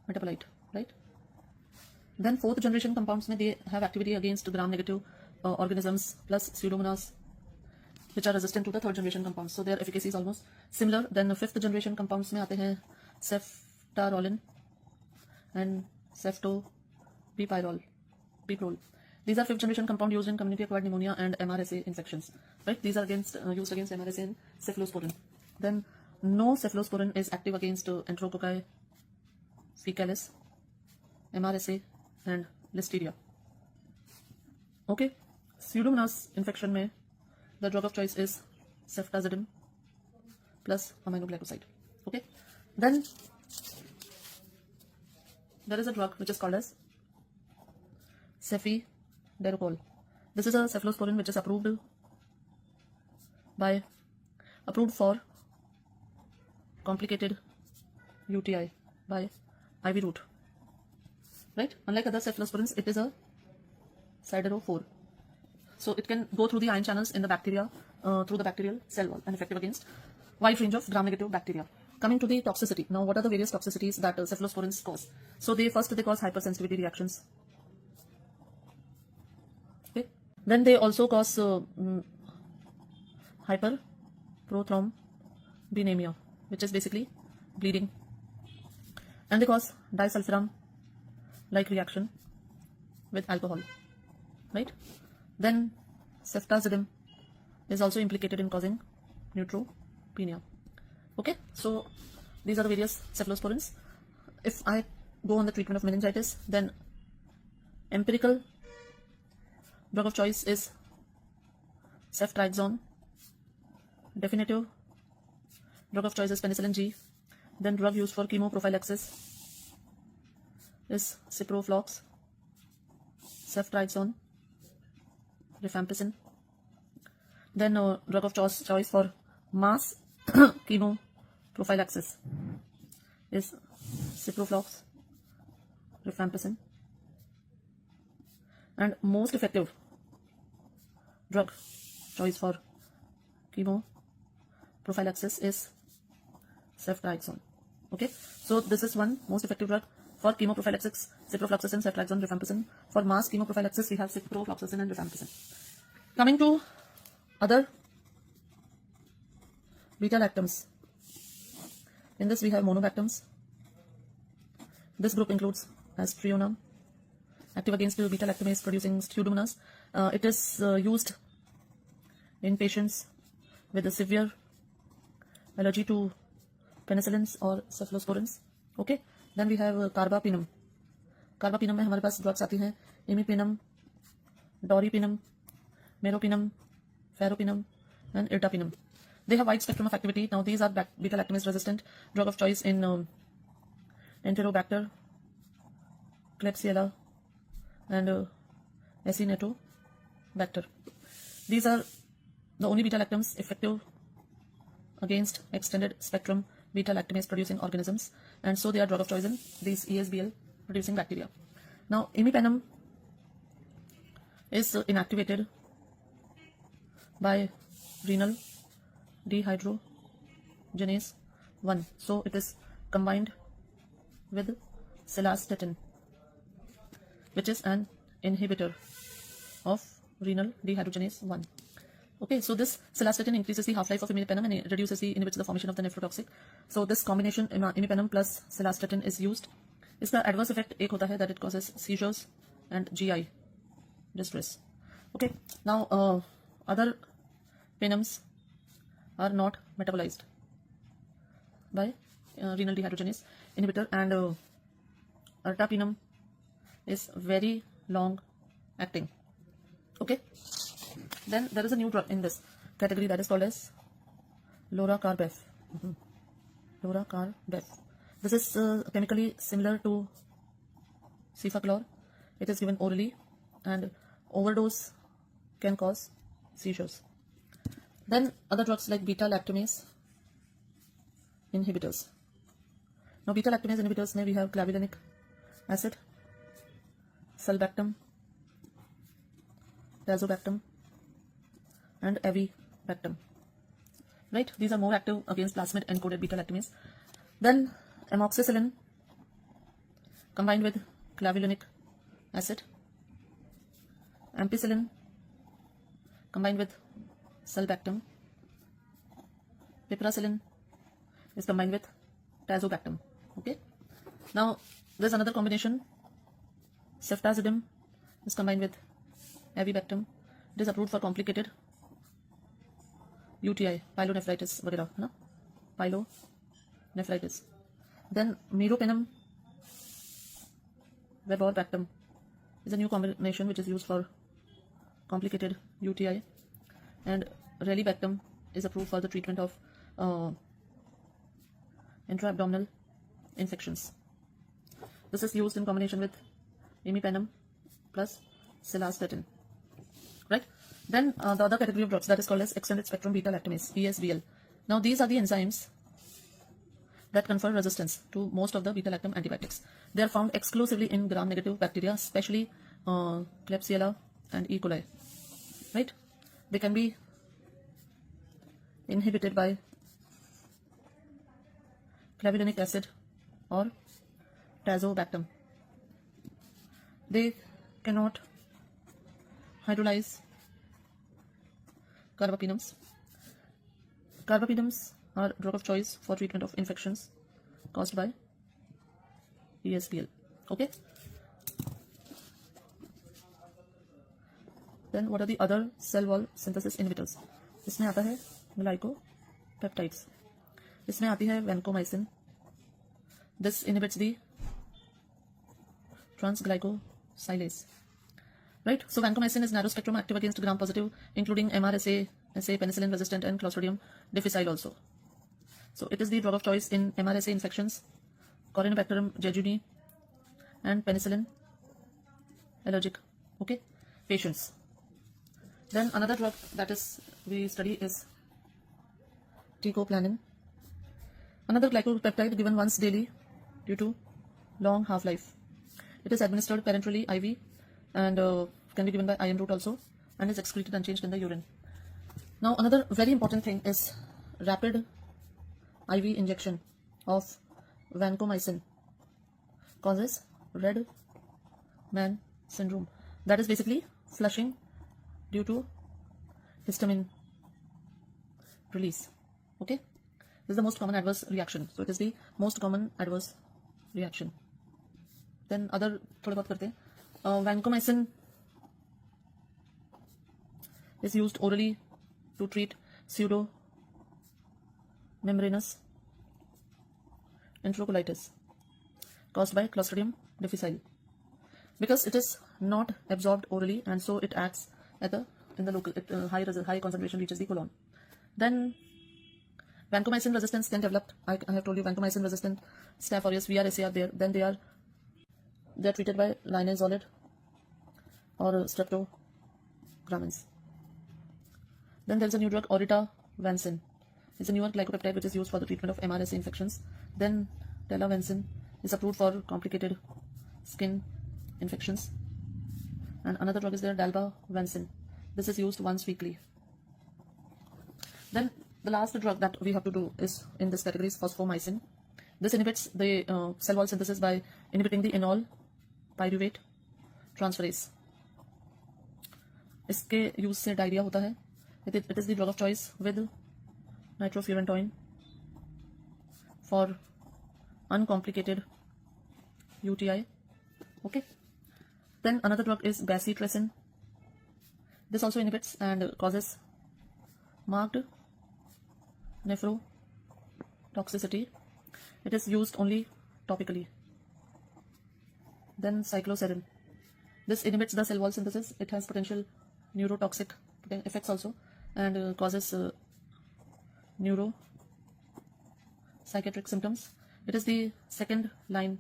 metabolite, right? Then fourth generation compounds may they have activity against gram-negative organisms plus pseudomonas, which are resistant to the third generation compounds. So their efficacy is almost similar. Then the fifth generation compounds में आते हैं ceftaroline and ceftobipyrrole. These are fifth generation compound used in community acquired pneumonia and MRSA infections, right? These are used against MRSA and cephalosporin. Then no cephalosporin is active against enterococci fecalis, MRSA and listeria. Okay, pseudomonas infection में the drug of choice is ceftazidime plus aminoglycoside. Okay, then there is a drug which is called as cefiderocol. This is a cephalosporin which is approved for complicated UTI by IV route, right? Unlike other cephalosporins, it is a siderophore, so it can go through the ion channels in the bacteria, through the bacterial cell wall, and effective against wide range of gram-negative bacteria. Coming to the toxicity, now what are the various toxicities that cephalosporins cause? So they cause hypersensitivity reactions. Okay, then they also cause hyperprothrombinemia, which is basically bleeding, and they cause disulfiram-like reaction with alcohol, right? Then ceftazidime is also implicated in causing neutropenia. Okay, so these are the various cephalosporins. If I go on the treatment of meningitis, then empirical drug of choice is ceftriaxone. Definitive drug of choice is penicillin G. Then drug used for chemoprophylaxis is ciproflox, ceftriaxone, rifampicin. Then drug of choice for mass chemoprophylaxis is ciproflox, rifampicin. And most effective drug choice for chemoprophylaxis is ceftriaxone. Okay, so this is one most effective drug for chemoprophylaxis: ciprofloxacin, ceftriaxone, rifampicin. For mass chemoprophylaxis, we have ciprofloxacin and rifampicin. Coming to other beta-lactams. In this we have monobactams. This group includes aztreonam, active against beta-lactamase producing pseudomonas. It is used in patients with a severe allergy to penicillins or cephalosporins. Okay, then we have carbapinum. Carbapinum में हमारे पास drugs आती हैं imipinum, doripinum, meropenem, ferropinum, and ertapenem. They have wide spectrum of activity. Now these are beta-lactamase resistant. Drug of choice in Enterobacter, Klebsiella, and Acinetobacter. These are the only beta-lactams effective against extended spectrum beta-lactamase producing organisms, and so they are drug of choice in these ESBL producing bacteria. Now imipenem is inactivated by renal dehydrogenase 1, so it is combined with cilastatin, which is an inhibitor of renal dehydrogenase 1. Okay, so this cilastatin increases the half-life of imipenem and inhibits the formation of the nephrotoxic. So this combination imipenem plus cilastatin is used. इसका adverse effect एक होता है that it causes seizures and GI distress. Okay, now other penems are not metabolized by renal dehydrogenase inhibitor, and ertapenem is very long acting. Okay, then there is a new drug in this category that is called as loracarbev. Loracarbev. This is chemically similar to cefaclor. It is given orally, and overdose can cause seizures. Then other drugs like beta-lactamase inhibitors. Now beta-lactamase inhibitors may we have clavulanic acid, sulbactam, tazobactam, and avibactam. Right? These are more active against plasmid encoded beta lactamase. Then amoxicillin combined with clavulanic acid, ampicillin combined with sulbactam, piperacillin is combined with tazobactam. Okay. Now there's another combination. Ceftazidime is combined with avibactam. It is approved for complicated UTI, pyelonephritis, वगैरह है ना, pyelonephritis. Then meropenem vaborbactam is a new combination which is used for complicated UTI, and relibactam is approved for the treatment of intra-abdominal infections. This is used in combination with imipenem plus cilastatin. Right? Then the other category of drugs that is called as extended spectrum beta lactamase, ESBL. Now these are the enzymes that confer resistance to most of the beta lactam antibiotics. They are found exclusively in gram-negative bacteria, especially Klebsiella and E. coli. Right? They can be inhibited by clavulanic acid or tazobactam. They cannot hydrolyze carbapenems. Carbapenems are drug of choice for treatment of infections caused by ESBL. Okay. Then what are the other cell wall synthesis inhibitors? इसमें आता है glycopeptides. इसमें आती है vancomycin. This inhibits the transglycosylase. Right? So vancomycin is narrow spectrum, active against gram positive, including MRSA, SA, penicillin resistant, and Clostridium difficile also. So it is the drug of choice in MRSA infections, Corynebacterium jejuni, and penicillin allergic, okay, patients. Then another drug that is we study is teicoplanin. Another glycopeptide given once daily due to long half-life. It is administered parenterally IV and can be given by IM route also, and is excreted unchanged in the urine. Now another very important thing is rapid IV injection of vancomycin causes red man syndrome. That is basically flushing due to histamine release. Okay, this is the most common adverse reaction. So it is the most common adverse reaction. Then other थोड़े बहुत करते हैं. Vancomycin is used orally to treat pseudo membranous enterocolitis caused by Clostridium difficile, because it is not absorbed orally, and so it acts at in the local high concentration reaches the colon. Then vancomycin resistance can develop. I have told you vancomycin resistant Staph aureus, VRSA are there. Then they are treated by linezolid or streptogramins. Then there is a new drug, oritavancin. It's a newer glycopeptide which is used for the treatment of MRSA infections. Then telavancin is approved for complicated skin infections. And another drug is there, dalbavancin. This is used once weekly. Then the last drug that we have to do is in this category is phosphomycin. This inhibits the cell wall synthesis by inhibiting the enol pyruvate transferase. इसके use से diarrhoea होता है. It is the drug of choice with nitrofurantoin for uncomplicated UTI. Okay. Then another drug is bacitracin. This also inhibits and causes marked nephrotoxicity. It is used only topically. Then cycloserine. This inhibits the cell wall synthesis. It has potential neurotoxic effects also, and causes neuropsychiatric symptoms. It is the second line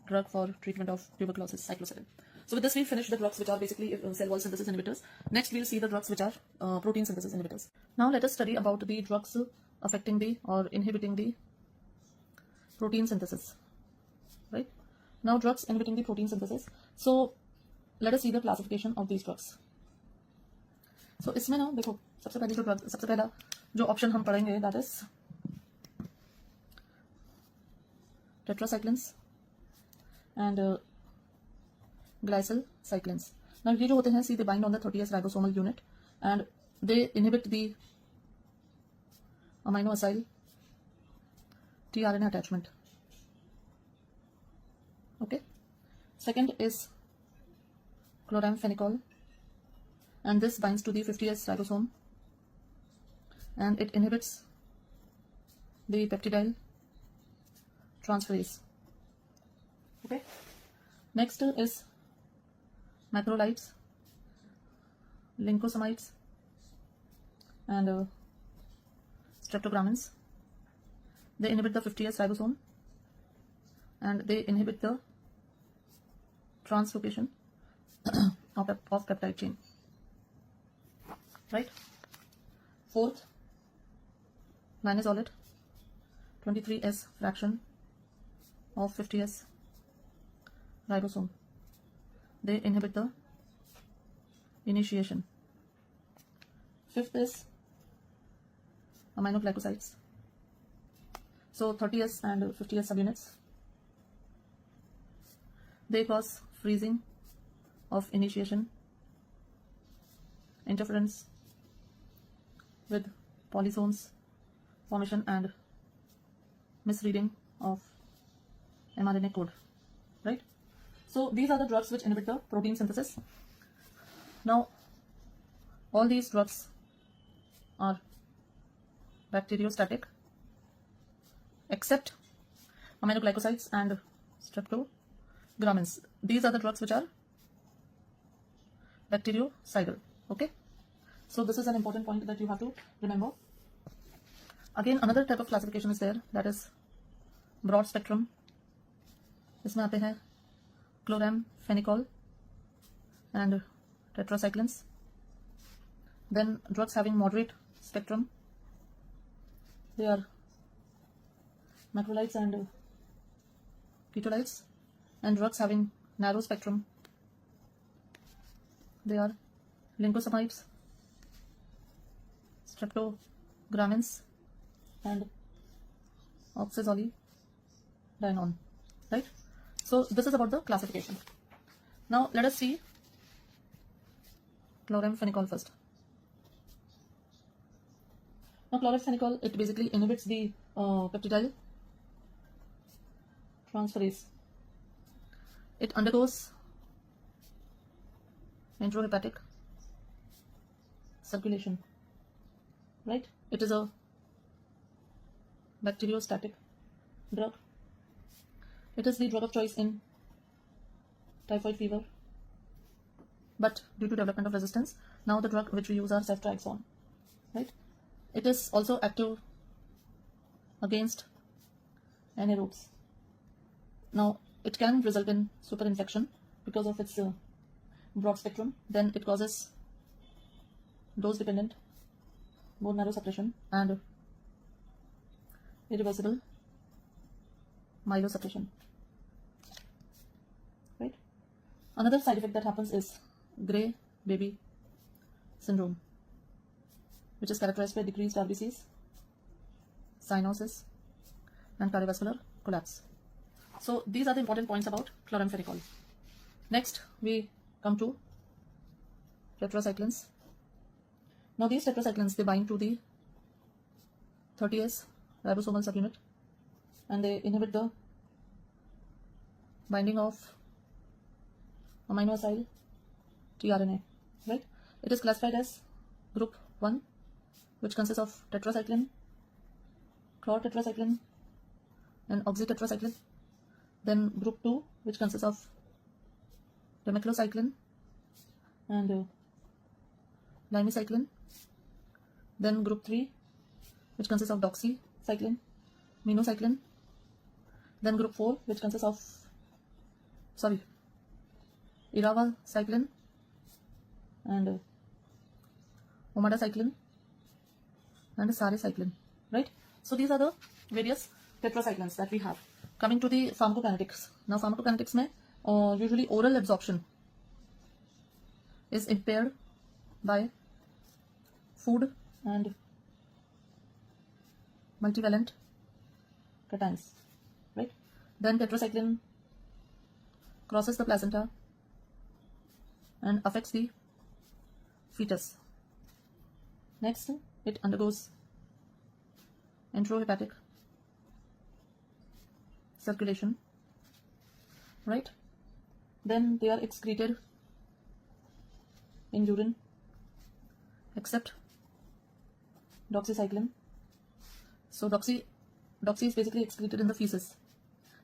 drug for treatment of tuberculosis, cycloserine. So with this we finish the drugs which are basically cell wall synthesis inhibitors. Next we'll see the drugs which are protein synthesis inhibitors. Now let us study about the drugs affecting the or inhibiting the protein synthesis. Right? Now drugs inhibiting the protein synthesis. So let us see the classification of these drugs. So इसमें ना देखो सबसे पहला जो option हम पढ़ेंगे that is tetracyclines and glycyl cyclines. Now ये जो होते हैं, see they bind on the 30S ribosomal unit and they inhibit the amino acyl tRNA attachment. Okay. Second is chloramphenicol, and this binds to the 50S ribosome and it inhibits the peptidyl transferase. Okay. Next is macrolides, lincosamides and streptogramins. They inhibit the 50S ribosome and they inhibit the translocation of peptide chain. Right. Fourth, linezolid, 23S fraction of 50S ribosome. They inhibit the initiation. Fifth is aminoglycosides. So 30S and 50S subunits. They cause freezing of initiation, interference with polysomes formation and misreading of mRNA code, right? So these are the drugs which inhibit the protein synthesis. Now all these drugs are bacteriostatic except aminoglycosides and streptogramins. These are the drugs which are bactericidal. Okay, so this is an important point that you have to remember. Again, another type of classification is there, that is broad spectrum. इसमें आते हैं chloramphenicol and tetracyclines. Then drugs having moderate spectrum, they are macrolides and ketolides, and drugs having narrow spectrum, they are lincosamides, streptogramins and oxazolidinone, right? So this is about the classification. Now let us see chloramphenicol first. Now chloramphenicol, it basically inhibits the peptidyl transferase. It undergoes intrahepatic circulation, right? It is a bacteriostatic drug. It is the drug of choice in typhoid fever, but due to development of resistance, now the drug which we use are ceftriaxone, right? It is also active against anaerobes. Now it can result in superinfection because of its broad spectrum. Then it causes dose dependent bone marrow suppression and irreversible myelosuppression, right? Another side effect that happens is gray baby syndrome, which is characterized by decreased RBCs, cyanosis and cardiovascular collapse. So these are the important points about chloramphenicol. Next we come to tetracyclines. Now these tetracyclines, they bind to the 30S ribosomal subunit and they inhibit the binding of amino acyl tRNA, right? It is classified as group 1, which consists of tetracycline, chlortetracycline and oxytetracycline. Then group 2, which consists of demeclocycline and limecycline. Then group 3, which consists of doxycycline, minocycline. Then group 4, which consists of iravacycline and omadacycline and saracycline, right? So these are the various tetracyclines that we have. Coming to the pharmacokinetics. Now pharmacokinetics में usually oral absorption is impaired by food and multivalent cations, right? Then tetracycline crosses the placenta and affects the fetus. Next, it undergoes enterohepatic circulation, right? Then they are excreted in urine except doxycycline. So doxy is basically excreted in the feces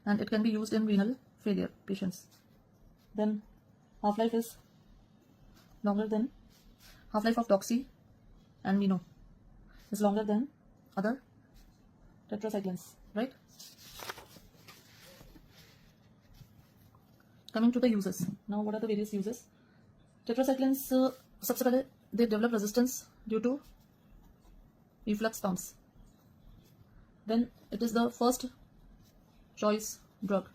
and it can be used in renal failure patients. Then half-life is longer than half-life of doxy and mino is longer than other tetracyclines, right? Coming to the uses. Now what are the various uses? Tetracyclines सबसे पहले they develop resistance due to reflux pumps. Then it is the first choice drug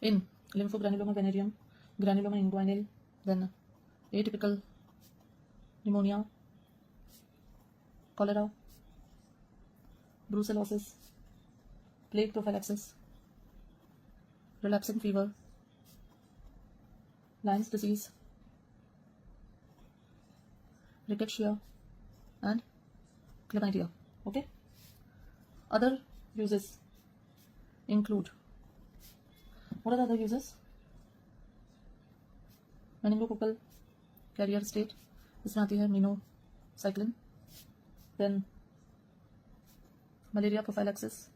in lymphogranuloma venereum, granuloma inguinale, then atypical pneumonia, cholera, brucellosis, plague prophylaxis, relapsing fever, Lyme's disease, rickettsia, and chlamydia. Okay. Other uses include, what are the other uses? Meningococcal carrier state, इसमें आती है minocycline. Then malaria prophylaxis,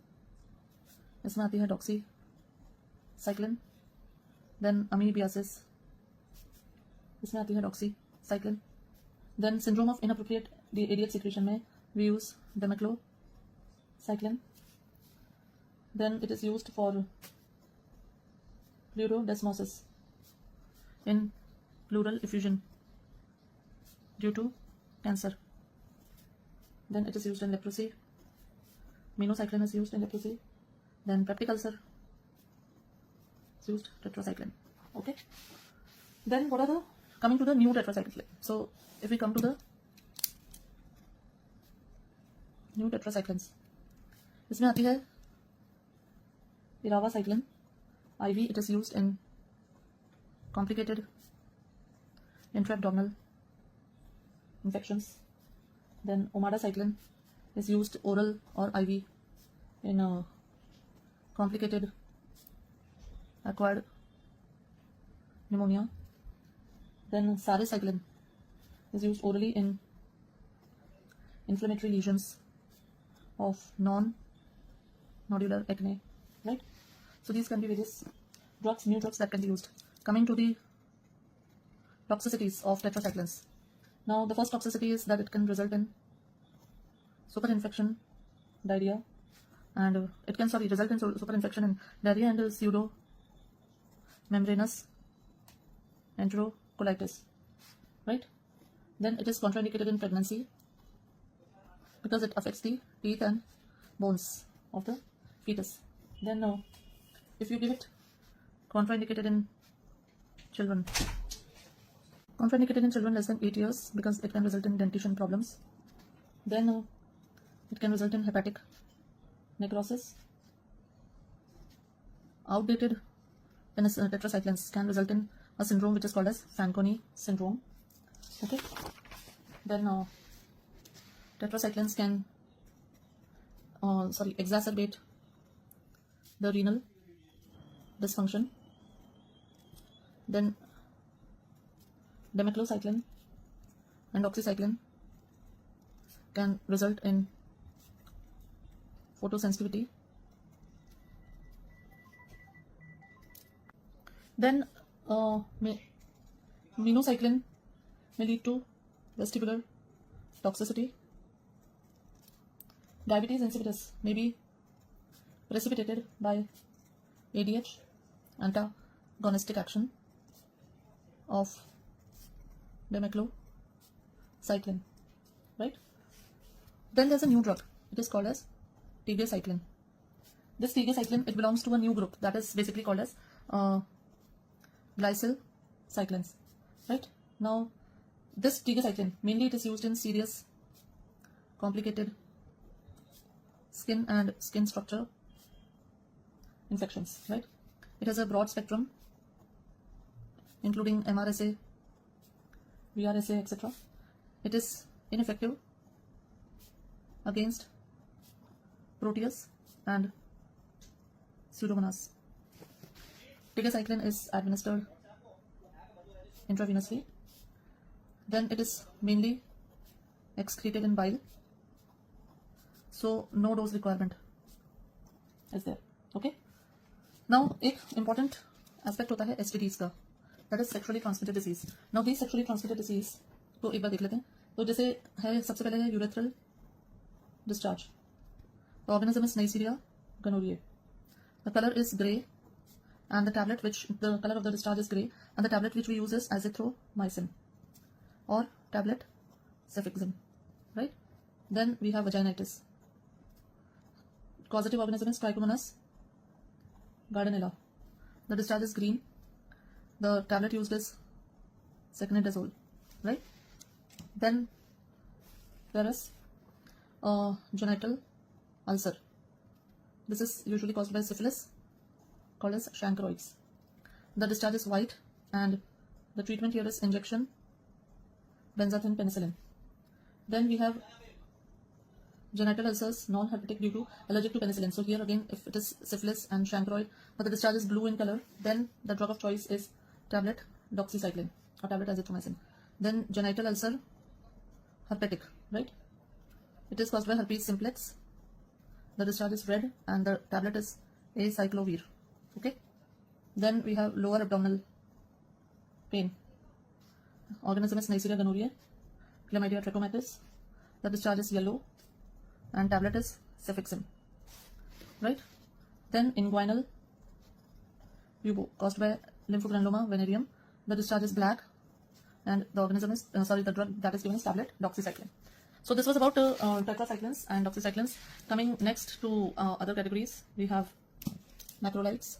इसमें आती है doxycycline. Then amoebiasis, इसमें आती है doxycycline. Then syndrome of inappropriate ADH secretion में we use demeclocycline. Then it is used for pleurodesmosis in pleural effusion due to cancer. Then it is used in leprosy. Minocycline is used in leprosy. Then peptic ulcer is used tetracycline. Okay. Then what are the coming to the new tetracycline? So if we come to the new tetracyclines, इसमें आती है iravacycline IV. It is used in complicated intra-abdominal infections. Then omadacycline is used oral or IV in complicated acquired pneumonia. Then saracycline is used orally in inflammatory lesions of non-nodular acne, right? So these can be various drugs, new drugs that can be used. Coming to the toxicities of tetracyclines. Now the first toxicity is that it can result in superinfection, diarrhea, and it can result in superinfection and diarrhea and pseudo membranous enterocolitis, right? Then it is contraindicated in pregnancy because it affects the teeth and bones of the fetus. Then if you give it contraindicated in children, less than 8 years because it can result in dentition problems. Then it can result in hepatic necrosis. Outdated tetracyclines can result in a syndrome which is called as Fanconi syndrome. Okay. Then tetracyclines can exacerbate the renal dysfunction. Then demeclocycline and doxycycline can result in photosensitivity. Then minocycline may lead to vestibular toxicity. Diabetes insipidus may be precipitated by ADH, antagonistic action of demeclocycline, right? Then there's a new drug. It is called as tigecycline. This tigecycline, it belongs to a new group that is basically called as glycyl cyclines, right? Now, this tigecycline, mainly it is used in serious, complicated skin and skin structure infections, right? It has a broad spectrum, including MRSA, VRSA, etc. It is ineffective against Proteus and Pseudomonas. Tigecycline is administered intravenously. Then it is mainly excreted in bile, so no dose requirement is there. Okay. Now एक important aspect होता है STDs का, that is sexually transmitted disease. Now these sexually transmitted disease को एक बार देख लेते हैं. तो जैसे है, सबसे पहले है urethral discharge. The organism is Neisseria gonorrhoeae. The color is grey, and the color of the discharge is grey, and the tablet which we use is azithromycin or tablet cefixime, right? Then we have vaginitis. Causative organism is Trichomonas gardnerella. The discharge is green. The tablet used is secnidazole, right? Then there is genital ulcer. This is usually caused by syphilis, called as chancroids. The discharge is white, and the treatment here is injection benzathine penicillin. Then we have genital ulcers, non-herpetic due to allergic to penicillin. So here again, if it is syphilis and chancroid, but the discharge is blue in color, then the drug of choice is tablet doxycycline or tablet azithromycin. Then genital ulcer, herpetic, right? It is caused by herpes simplex. The discharge is red, and the tablet is acyclovir. Okay. Then we have lower abdominal pain. Organism is Neisseria gonorrhoeae, chlamydia trachomatis. The discharge is yellow, and tablet is cefixime, right? Then inguinal bubo, caused by lymphogranuloma venereum. The discharge is black, and the organism is the drug that is given is tablet doxycycline. So this was about tetracyclines and doxycyclines. Coming next to other categories, we have macrolides.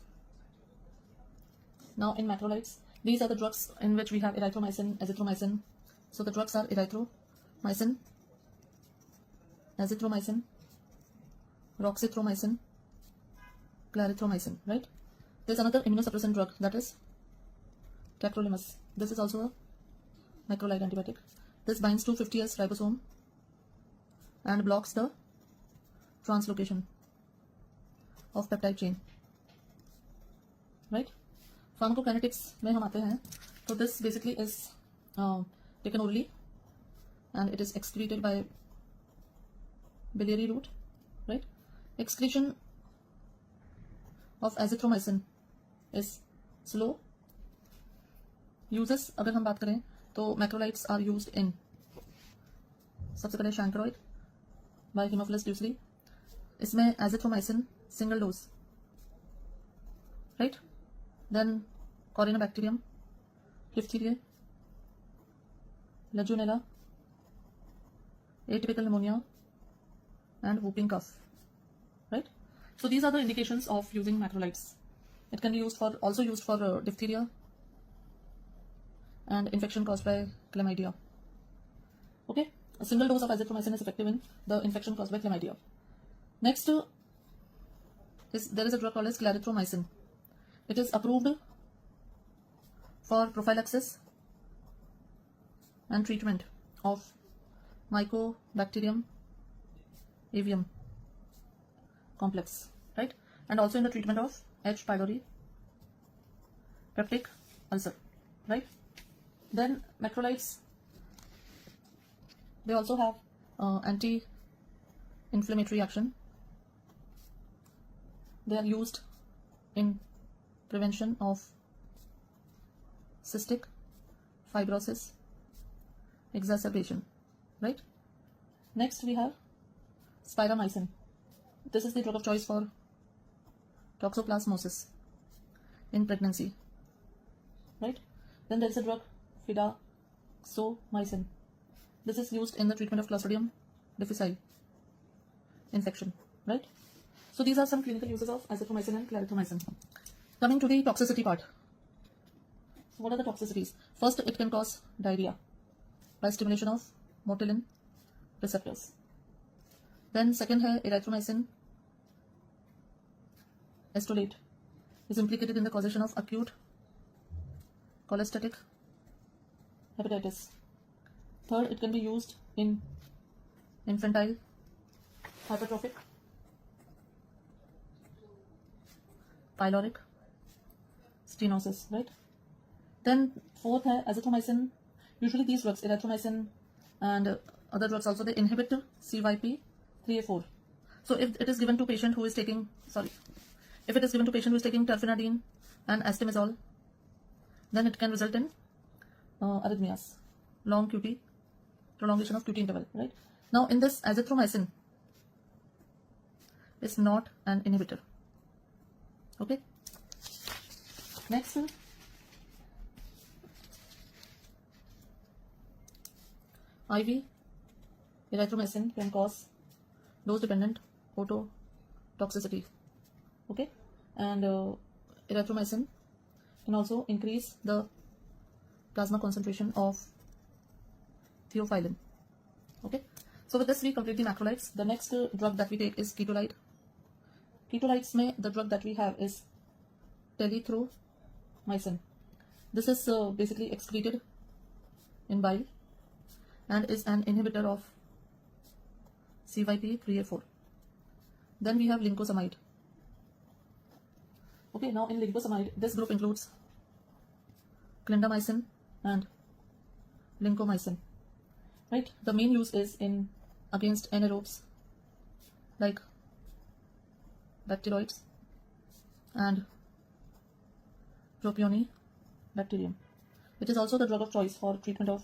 Now in macrolides, these are the drugs in which we have erythromycin, azithromycin. So the drugs are erythromycin, azithromycin, roxithromycin, clarithromycin, right? There's another immunosuppressant drug, that is tacrolimus. This is also a macrolide antibiotic. This binds to 50S ribosome and blocks the translocation of peptide chain, right? Pharmacokinetics में हम आते हैं, तो this basically is taken orally, and it is excreted by biliary route, right? Excretion of azithromycin is slow. Uses अगर हम बात करें तो macrolides are used in सबसे पहले chancroid by Haemophilus duceli. इसमें azithromycin single dose, right? Then Corynebacterium, diphtheria, Legionella, atypical pneumonia, and whooping cough, right? So these are the indications of using macrolides. It can be used for diphtheria and infection caused by chlamydia. Okay, a single dose of azithromycin is effective in the infection caused by chlamydia. Next there is a drug called as clarithromycin. It is approved for prophylaxis and treatment of Mycobacterium avium complex, right? And also in the treatment of H. pylori peptic ulcer, right? Then macrolides, they also have anti-inflammatory action. They are used in prevention of cystic fibrosis exacerbation, right? Next we have spiramycin. This is the drug of choice for toxoplasmosis in pregnancy, right? Then there is a drug fidaxomicin. This is used in the treatment of Clostridium difficile infection, right? So these are some clinical uses of azithromycin and clarithromycin. Coming to the toxicity part. So what are the toxicities? First, it can cause diarrhea by stimulation of motilin receptors. Then second है erythromycin estrolate is implicated in the causation of acute cholestatic hepatitis. Third, it can be used in infantile hypertrophic pyloric stenosis, right? Then fourth है azithromycin. Usually these drugs, erythromycin and other drugs also, they inhibit CYP3A4. So if it is given to patient who is taking, terfenadine and astimazole, then it can result in arrhythmias, prolongation of QT interval, right? Now in this, azithromycin is not an inhibitor. Okay. Next, IV erythromycin can cause dose-dependent ototoxicity. Okay, and erythromycin can also increase the plasma concentration of theophylline. Okay, so with this we complete the macrolides. The next drug that we take is ketolide. Ketolides में the drug that we have is telithromycin. This is basically excreted in bile and is an inhibitor of CYP3A4. Then we have lincosamide. Okay, now in lincosamide, this group includes clindamycin and lincomycin. Right? The main use is in against anaerobes like bacteroids and propionibacterium. It is also the drug of choice for treatment of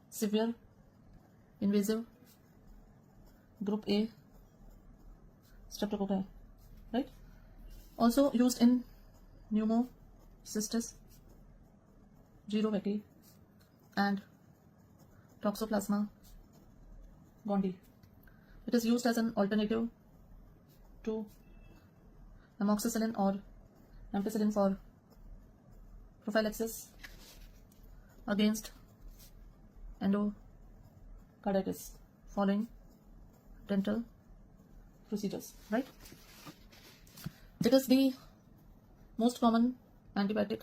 severe invasive group A streptococci, right? Also used in pneumocystis jirovecii and toxoplasma gondii. It is used as an alternative to amoxicillin or ampicillin for prophylaxis against endocarditis following dental procedures, right? It is the most common antibiotic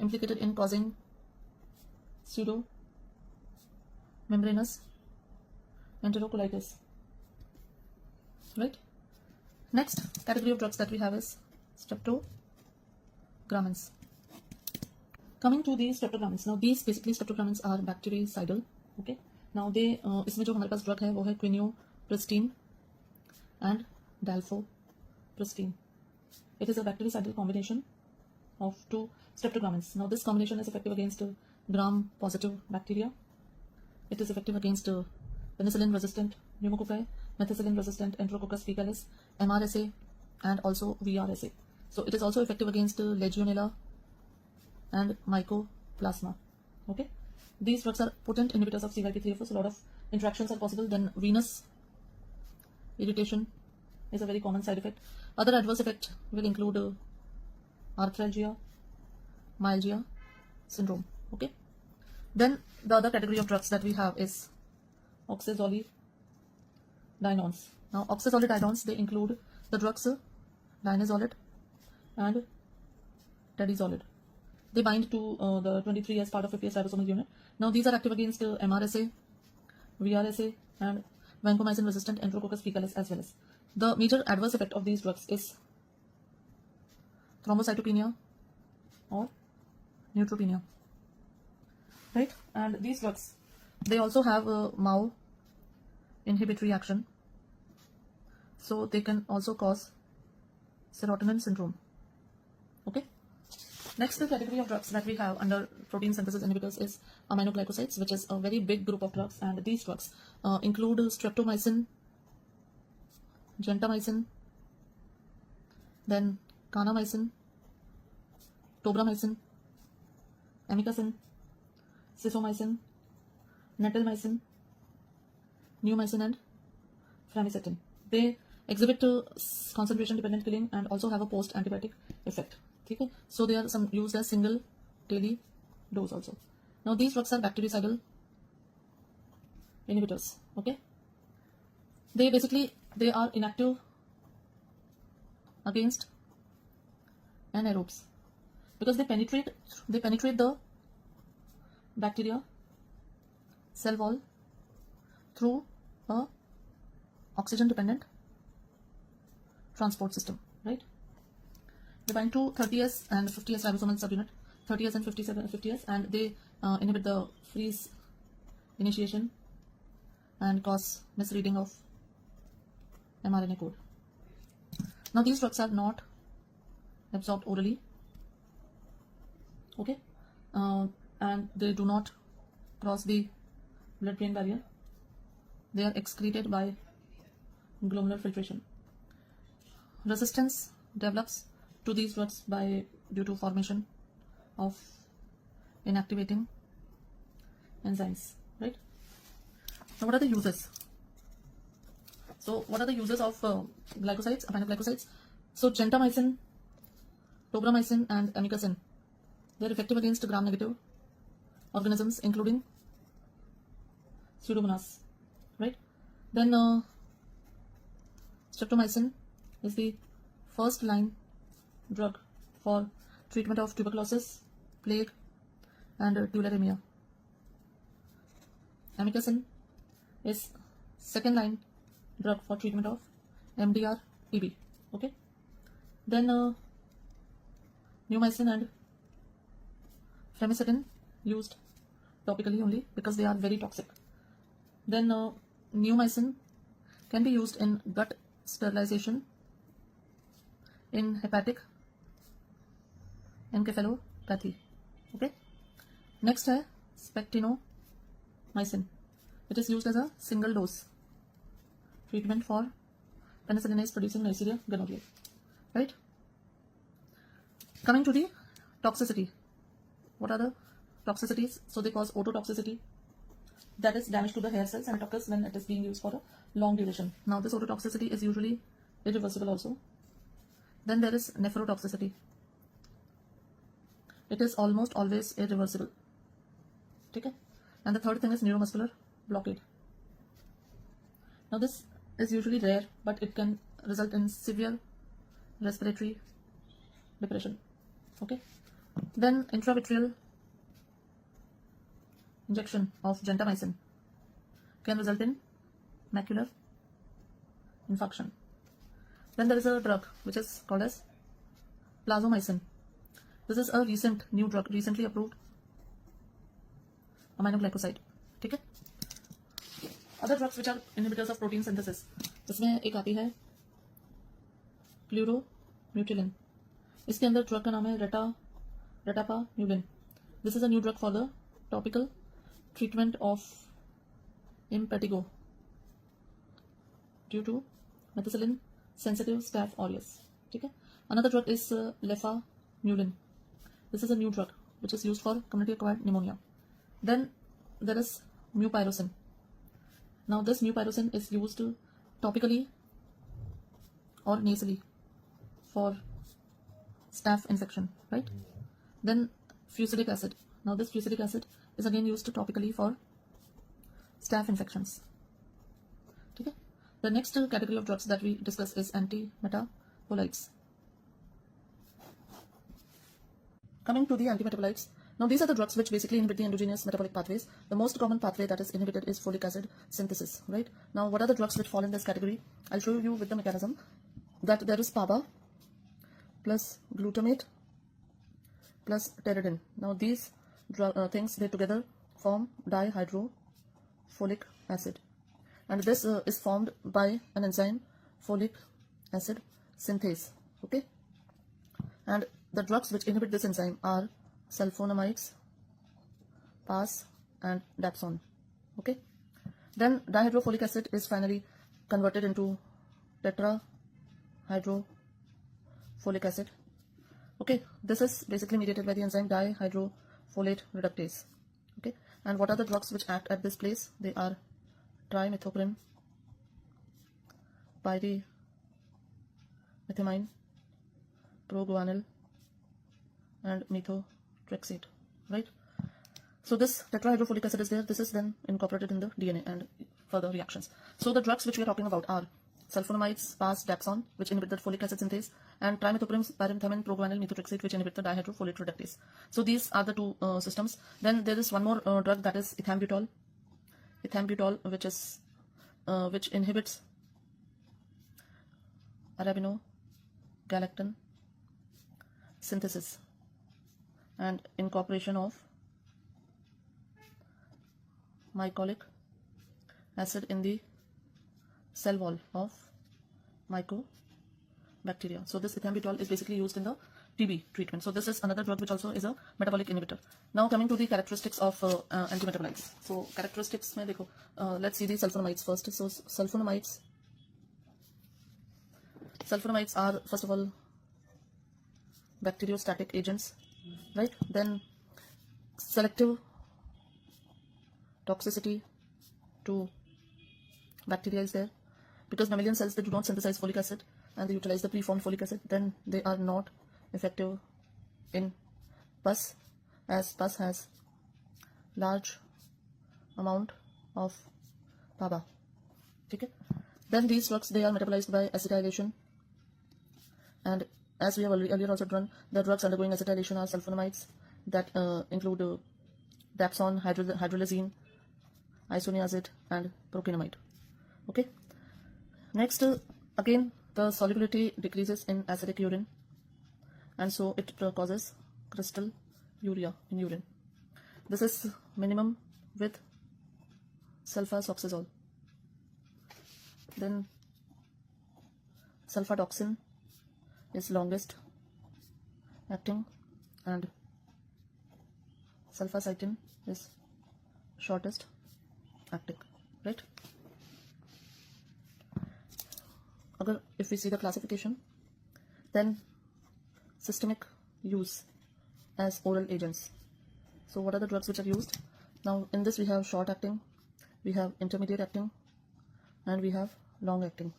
implicated in causing pseudo membranous enterocolitis, right? Next category of drugs that we have is streptogramins. Coming to these streptogramins, now these basically streptogramins are bactericidal. Okay, now they इसमें जो हमारे पास drug है वो है quinopristine and dalfopristine. It is a bactericidal combination of two streptogramins. Now this combination is effective against gram-positive bacteria. It is effective against penicillin-resistant pneumococci, methicillin-resistant Enterococcus faecalis, MRSA, and also VRSA. So it is also effective against Legionella and Mycoplasma. Okay, these drugs are potent inhibitors of CYP3A4, so a lot of interactions are possible. Then venous irritation is a very common side effect. Other adverse effect will include arthralgia, myalgia syndrome. Okay, then the other category of drugs that we have is oxazolidinones. Now oxazolidinones, they include the drugs linezolid and tadizolid. They bind to the 23 as part of 50S ribosomal unit. Now these are active against MRSA, VRSA, and vancomycin resistant Enterococcus faecalis as well as. The major adverse effect of these drugs is thrombocytopenia or neutropenia, right? And these drugs, they also have a MAO inhibitory action, so they can also cause serotonin syndrome. Okay, next the category of drugs that we have under protein synthesis inhibitors is aminoglycosides, which is a very big group of drugs, and these drugs include streptomycin, gentamicin, then kanamycin, tobramycin, amikacin, cisomycin, netilmycin, neomycin, and framicetin. They exhibit concentration dependent killing and also have a post antibiotic effect. ठीक है. So they are some used as single daily dose also. Now these drugs are bactericidal inhibitors. Okay, they are inactive against anaerobes because they penetrate the bacteria cell wall through a oxygen dependent transport system, right? They bind to 30S and 50S ribosomal subunit, 30S and 50S, and they inhibit the freeze initiation and cause misreading of mRNA code. Now these drugs are not absorbed orally, okay, and they do not cross the blood-brain barrier. They are excreted by glomerular filtration. Resistance develops to these drugs due to formation of inactivating enzymes, right? Now what are the uses? So what are the uses of glycosides, aminoglycosides? So gentamicin, tobramycin and amikacin, they are effective against gram-negative organisms including Pseudomonas, right? Then streptomycin is the first line drug for treatment of tuberculosis, plague and tularemia. Amikacin is second line drug for treatment of MDR EB. Okay, then neomycin and famicidin used topically only because they are very toxic. Then neomycin can be used in gut sterilization, in hepatic encephalopathy. Okay, next है spectinomycin. It is used as a single dose treatment for penicillinase producing Neisseria gonorrhoeae, right? Coming to the toxicity, what are the toxicities? So they cause ototoxicity, that is damage to the hair cells, and it occurs when it is being used for a long duration. Now this ototoxicity is usually irreversible also. Then there is nephrotoxicity. It is almost always irreversible. Okay? And the third thing is neuromuscular blockade. Now this is usually rare, but it can result in severe respiratory depression. Okay? Then intravitreal injection of gentamicin can result in macular infarction. Then there is a drug which is called as plasmomycin. This is a new drug, recently approved aminoglycoside. ठीक है? Other drugs which are inhibitors of protein synthesis, इसमें एक आती है क्लूरोम्यूटिलिन. इसके अंदर drug का नाम है रेटापाम्यूलिन. This is a new drug for the topical treatment of impetigo due to methicillin sensitive staph aureus. ठीक है? Another drug is lefamulin. This is a new drug which is used for community acquired pneumonia. Then there is mupirocin. Now this mupirocin is used topically or nasally for staph infection, right? Then fusidic acid. Now this fusidic acid is again used topically for staph infections. Okay? The next category of drugs that we discuss is antimetabolites. Coming to the antimetabolites. Now these are the drugs which basically inhibit the endogenous metabolic pathways. The most common pathway that is inhibited is folic acid synthesis, right? Now what are the drugs which fall in this category? I'll show you with the mechanism that there is PABA plus glutamate plus pteridine. Now these things, they together form dihydrofolic acid, and this is formed by an enzyme, folic acid synthase. Okay, and the drugs which inhibit this enzyme are sulfonamides, PAS and dapsone. Okay, then dihydrofolic acid is finally converted into tetrahydrofolic acid. Okay, this is basically mediated by the enzyme dihydrofolate reductase. Okay, and what are the drugs which act at this place? They are trimethoprim, pyrimethymine, proguanyl, and methotrexate, right? So this tetrahydrofolic acid is there. This is then incorporated in the DNA and further reactions. So the drugs which we are talking about are sulfonamides, PAS, Dapsone, which inhibit the folic acid synthase, and trimethoprim, pyrimethamine, proguanil, methotrexate, which inhibit the dihydrofolate reductase. So these are the two systems. Then there is one more drug, that is ethambutol, which inhibits arabinogalactan synthesis and incorporation of mycolic acid in the cell wall of mycobacteria. So this ethambutol is basically used in the TB treatment. So this is another drug which also is a metabolic inhibitor. Now coming to the characteristics of antimetabolites. So characteristics mein dekho, let's see the sulfonamides first. So sulfonamides are first of all bacteriostatic agents, right? Then selective toxicity to bacteria is there, because mammalian cells, they do not synthesize folic acid and they utilize the preformed folic acid. Then they are not effective in pus, as pus has large amount of PABA. Okay. Then these drugs, they are metabolized by acetylation, and as we have earlier also done, the drugs undergoing acetylation are sulfonamides that include Dapsone, hydrolazine, isoniazid, and procainamide. Okay. Next, again, the solubility decreases in acidic urine, and so it causes crystal urea in urine. This is minimum with sulfasoxazole. Then sulfadoxin is longest acting, and sulfacytin is shortest acting, right? If we see the classification, then systemic use as oral agents. So what are the drugs which are used? Now in this we have short acting, we have intermediate acting, and we have long acting.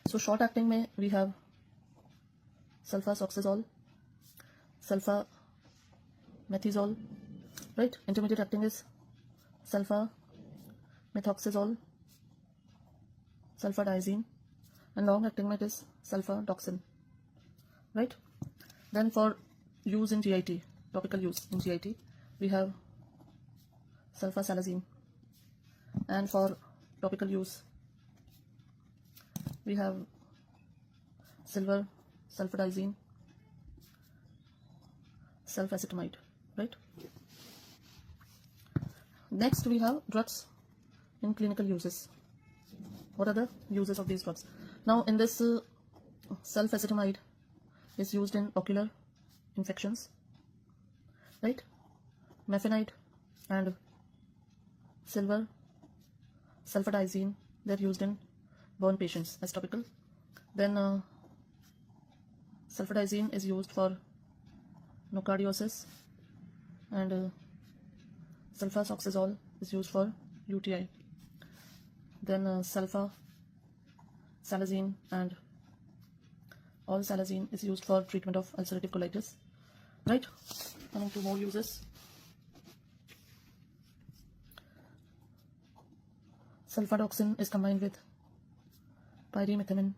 So short acting mein we have sulfasoxazole, sulfamethisole, right? Intermediate acting is sulfamethoxazole, sulfadiazine, and long acting it is sulfadoxin, right? Then for use in GIT, topical use in GIT, we have sulfasalazine, and for topical use we have silver sulfadiazine, sulfacetamide, right? Next we have drugs in clinical uses. What are the uses of these drugs? Now in this sulfacetamide is used in ocular infections, right? Mephenide and silver sulfadiazine, they're used in burn patients as topical. Then sulfadiazine is used for nocardiosis, and sulfasoxazole is used for UTI. Then sulfasalazine and all-salazine is used for treatment of ulcerative colitis, right? Coming to more uses, sulfadoxin is combined with pyrimethamine,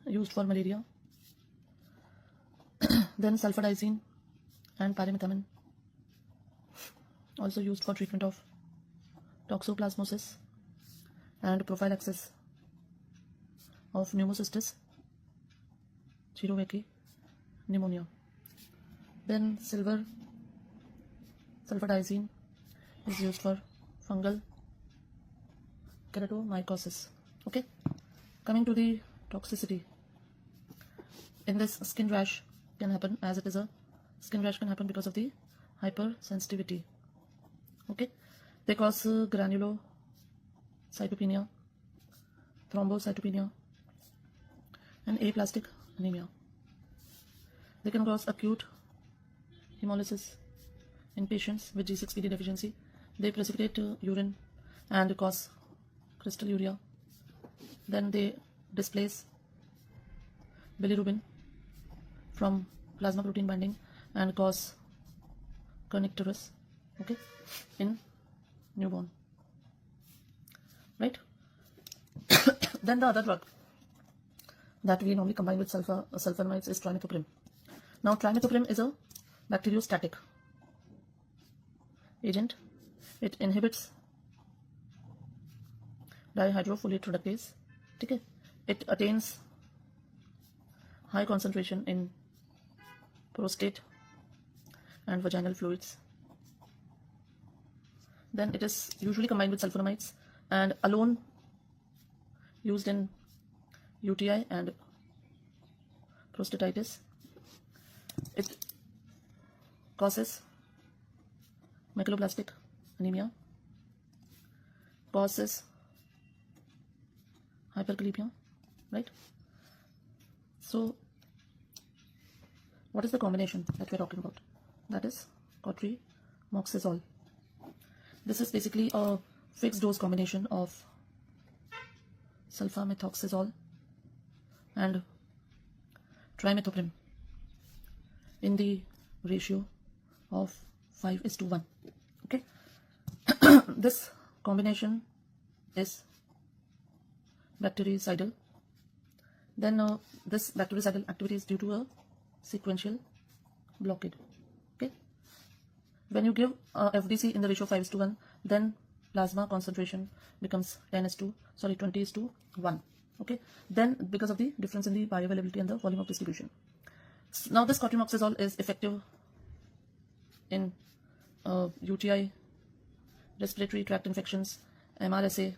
used for malaria. Then sulfadiazine and pyrimethamine, also used for treatment of toxoplasmosis and prophylaxis of pneumocystis jirovecii pneumonia. Then silver sulfadiazine is used for fungal keratomycosis. Okay. Coming to the toxicity, in this skin rash can happen, as it is a skin rash can happen because of the hypersensitivity. Okay. They cause granulocytopenia, thrombocytopenia, and aplastic anemia. They can cause acute hemolysis in patients with G6PD deficiency. They precipitate urine and cause crystal urea. Then they displace bilirubin from plasma protein binding and cause kernicterus, okay, in newborn, right? Then the other drug that we normally combine with sulfonamides is trimethoprim. Now trimethoprim is a bacteriostatic agent. It inhibits dihydrofolate reductase, okay? It attains high concentration in prostate and vaginal fluids. Then it is usually combined with sulfonamides and alone used in UTI and prostatitis. It causes megaloblastic anemia, causes hyperkalemia, right? So what is the combination that we're talking about? That is cotrimoxazole. This is basically a fixed dose combination of sulfamethoxazole and trimethoprim in the ratio of 5:1, okay? This combination is bactericidal. Then this bactericidal activity is due to a sequential blockade, okay? When you give FDC in the ratio 5:1, then plasma concentration becomes 20:1, okay? Then because of the difference in the bioavailability and the volume of distribution. Now this cotrimoxazole is effective in UTI, respiratory tract infections, MRSA,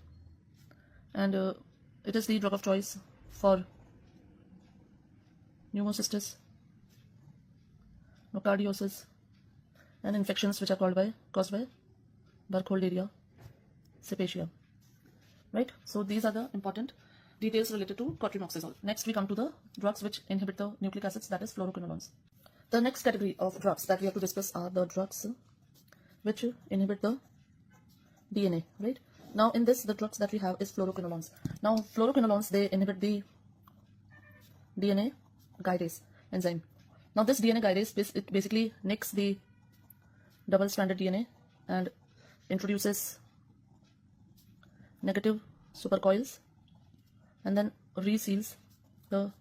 and it is the drug of choice for pneumocystis, nocardiosis, and infections which are caused by Burkholderia cepacia, right? So these are the important details related to cotrimoxazole. Next we come to the drugs which inhibit the nucleic acids, that is fluoroquinolones. The next category of drugs that we have to discuss are the drugs which inhibit the DNA, right? Now in this, the drugs that we have is fluoroquinolones. Now fluoroquinolones, they inhibit the DNA guidase enzyme. Now this DNA guidase, it basically nicks the double-stranded DNA and introduces negative supercoils and then reseals the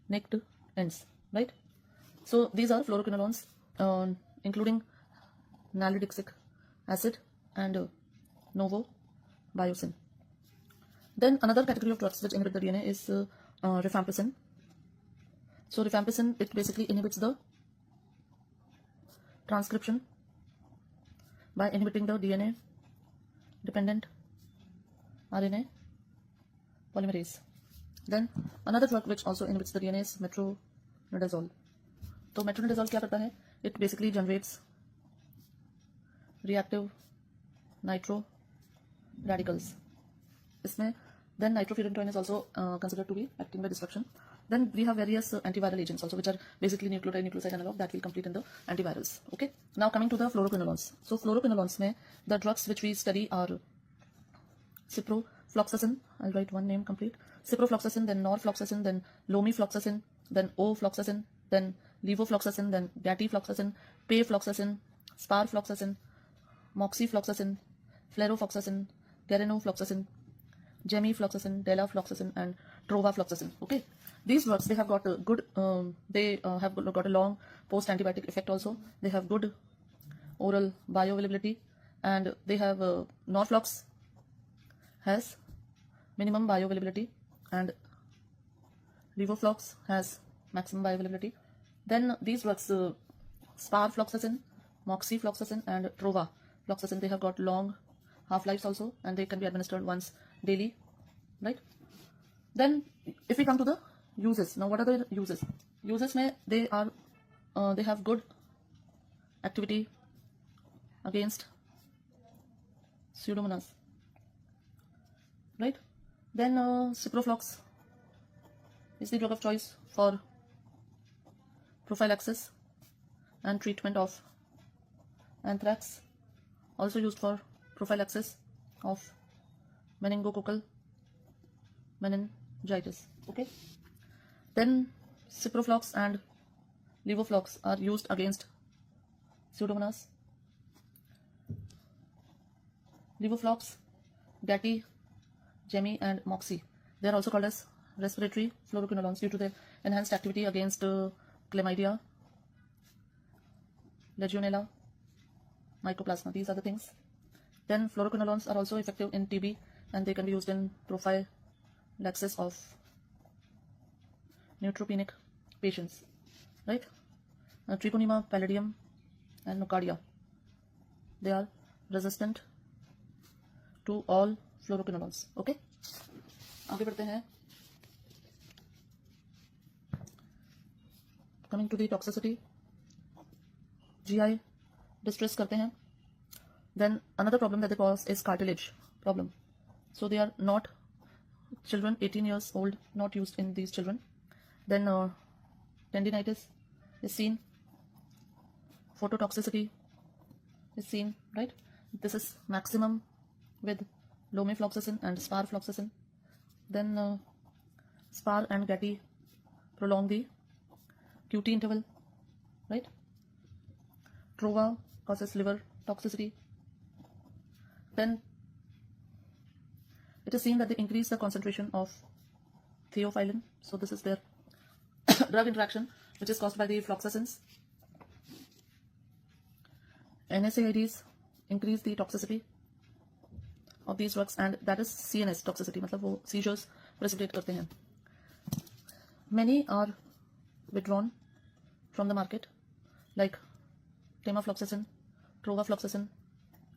nicked ends, right? So these are fluoroquinolones, including nalidixic acid and novobiocin. Then another category of drugs which inhibit the DNA is rifampicin. So rifampicin, it basically inhibits the transcription by inhibiting the DNA dependent RNA polymerase. Then another drug which also inhibits the DNA is metronidazole. So metronidazole क्या करता है? It basically generates reactive nitro radicals. इसमें then nitrofurantoin is also considered to be acting by destruction. Then we have various antiviral agents also, which are basically nucleoside analog that will complete in the antivirals. Okay. Now coming to the fluoroquinolones. So fluoroquinolones में the drugs which we study are ciprofloxacin. I'll write one name complete. Ciprofloxacin, then norfloxacin, then lomifloxacin, then ofloxacin, then levofloxacin, then datifloxacin, payfloxacin, sparfloxacin, moxifloxacin, flerofloxacin, geranofloxacin, gemifloxacin, delafloxacin, and trovafloxacin. Okay. These drugs, they have got a good, have got a long post-antibiotic effect also. They have good oral bioavailability, and they have Norflox has minimum bioavailability, and Levoflox has maximum bioavailability. Then these drugs, sparfloxacin, moxifloxacin, and trovafloxacin, they have got long half-lives also, and they can be administered once daily, right? Then if we come to the uses, now what are the uses? Uses may they have good activity against pseudomonas, right? Then ciproflox is the drug of choice for prophylaxis and treatment of anthrax, also used for prophylaxis of meningococcal meningitis. Okay. Then ciproflox and levoflox are used against Pseudomonas, Levoflox, Gatti, Gemi, and Moxie. They are also called as respiratory fluoroquinolones due to their enhanced activity against chlamydia, Legionella, Mycoplasma. These are the things. Then fluoroquinolones are also effective in TB, and they can be used in prophylaxis of neutropenic patients, right? Treponema pallidum and nocardia, they are resistant to all fluoroquinolones. Okay, आगे बढ़ते हैं. Coming to the toxicity, GI distress करते हैं. Then another problem that they cause is cartilage problem. So they are not children 18 years old, not used in these children. Then tendinitis is seen, phototoxicity is seen, right? This is maximum with lomifloxacin and sparfloxacin. Then spar and Gatti prolong the QT interval, right? Trova causes liver toxicity. Then it is seen that they increase the concentration of theophylline. So this is their drug interaction, which is caused by the floxacins. NSAIDs increase the toxicity of these drugs, and that is CNS toxicity, मतलब वो seizures precipitate करते हैं. Many are withdrawn from the market, like temafloxacin, trovafloxacin,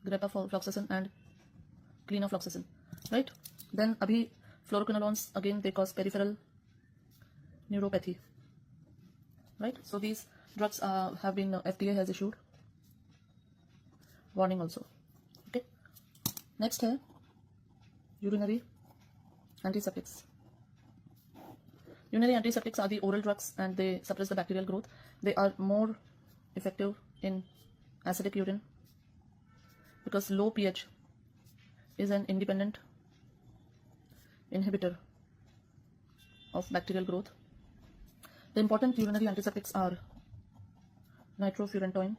grapafloxacin, and clenofloxacin, right? Then abhi fluoroquinolones, again they cause peripheral neuropathy, right? So these drugs have been FDA has issued warning also. Okay, next है urinary antiseptics. Urinary antiseptics are the oral drugs, and they suppress the bacterial growth. They are more effective in acidic urine because low pH is an independent inhibitor of bacterial growth. The important urinary antiseptics are nitrofurantoin,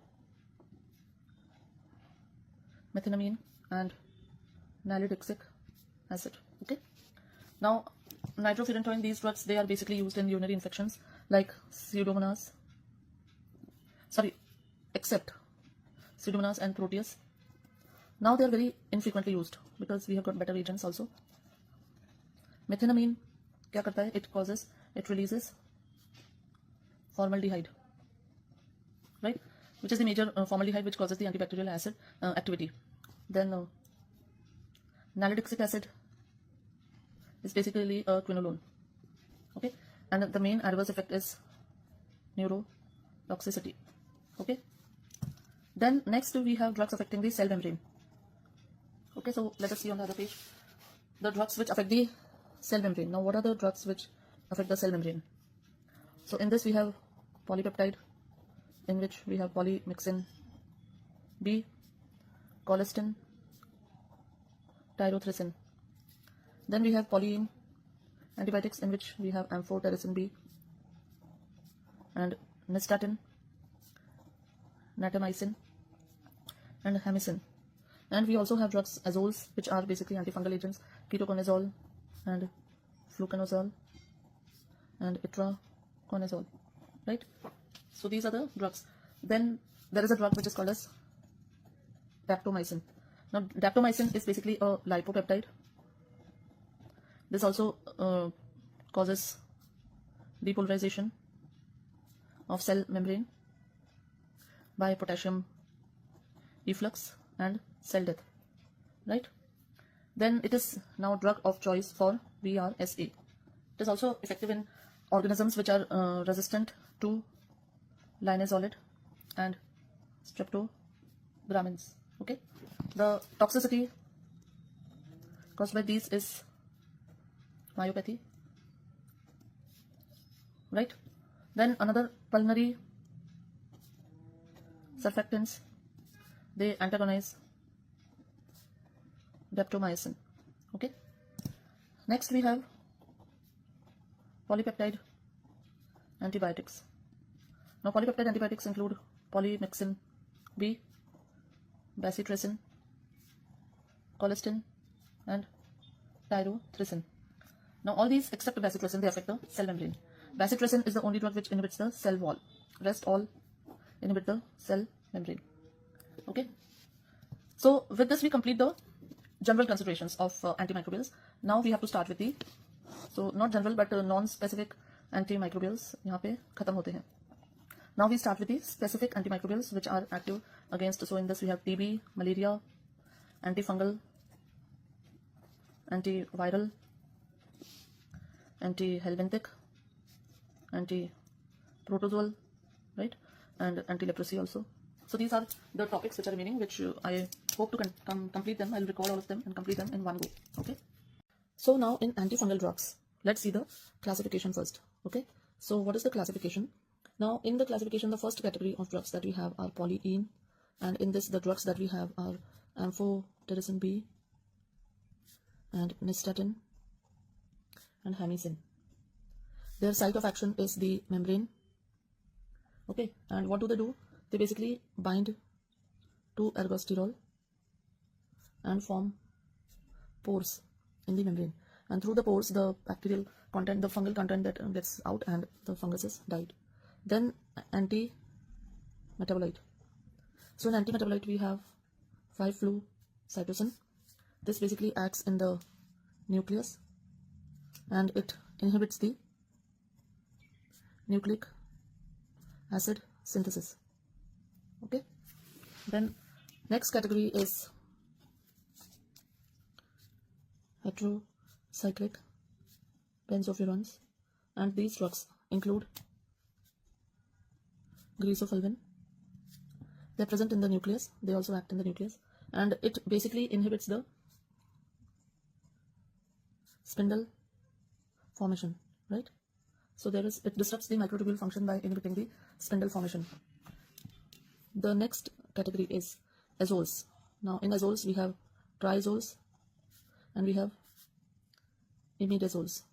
methenamine, and nalidixic acid. Okay, now nitrofurantoin, these drugs, they are basically used in urinary infections like Pseudomonas, except Pseudomonas and Proteus. Now they are very infrequently used because we have got better agents also. Methenamine क्या करता है? It releases formaldehyde, right? Which is the major formaldehyde which causes the antibacterial acid activity. Then nalidixic acid is basically a quinolone. Okay, and the main adverse effect is neurotoxicity. Okay, then next we have drugs affecting the cell membrane. Okay, so let us see on the other page the drugs which affect the cell membrane. Now what are the drugs which affect the cell membrane? So in this we have polypeptide, in which we have polymyxin B, colistin, tyrothricin. Then we have polyene antibiotics, in which we have amphotericin B and nystatin, natamycin, and hamicin. And we also have drugs azoles, which are basically antifungal agents, ketoconazole and fluconazole and itraconazole, right? So these are the drugs. Then there is a drug which is called as daptomycin. Now daptomycin is basically a lipopeptide. This also causes depolarization of cell membrane by potassium efflux and cell death, right? Then it is now drug of choice for VRSA. It is also effective in organisms which are resistant to linezolid and streptogramins. Okay, the toxicity caused by these is myopathy, right? Then another pulmonary surfactants, they antagonize daptomycin. Okay, next we have polypeptide antibiotics. Now polypeptide antibiotics include polymyxin B. Bacitracin, colistin, and tyrothricin. Now all these except bacitracin, they affect the cell membrane. Bacitracin is the only drug which inhibits the cell wall. Rest all inhibit the cell membrane. Okay. So with this we complete the general considerations of antimicrobials. Now we have to start with the, so not general but non-specific antimicrobials. यहाँ पे खत्म होते हैं. Now we start with the specific antimicrobials which are active against, so in this we have TB, malaria, antifungal, antiviral, anti-helminthic, anti-protozoal, right, and anti-leprosy also. So these are the topics which are remaining, which I hope to complete them. I'll record all of them and complete them in one go. Okay. So now in antifungal drugs, let's see the classification first. Okay. So what is the classification? Now in the classification, the first category of drugs that we have are polyene, and in this the drugs that we have are amphotericin B and nystatin and hamicin. Their site of action is the membrane. Okay, and what do? They basically bind to ergosterol and form pores in the membrane, and through the pores the bacterial content, the fungal content that gets out, and the fungus is died. Then anti-metabolite. So in anti-metabolite we have 5-flucytosine. This basically acts in the nucleus and it inhibits the nucleic acid synthesis. Okay. Then next category is heterocyclic benzofurans, and these drugs include greasephulvin. They're present in the nucleus, they also act in the nucleus, and it basically inhibits the spindle formation, right? So it disrupts the microtubule function by inhibiting the spindle formation. The next category is azoles. Now in azoles we have triazoles and we have imidazoles.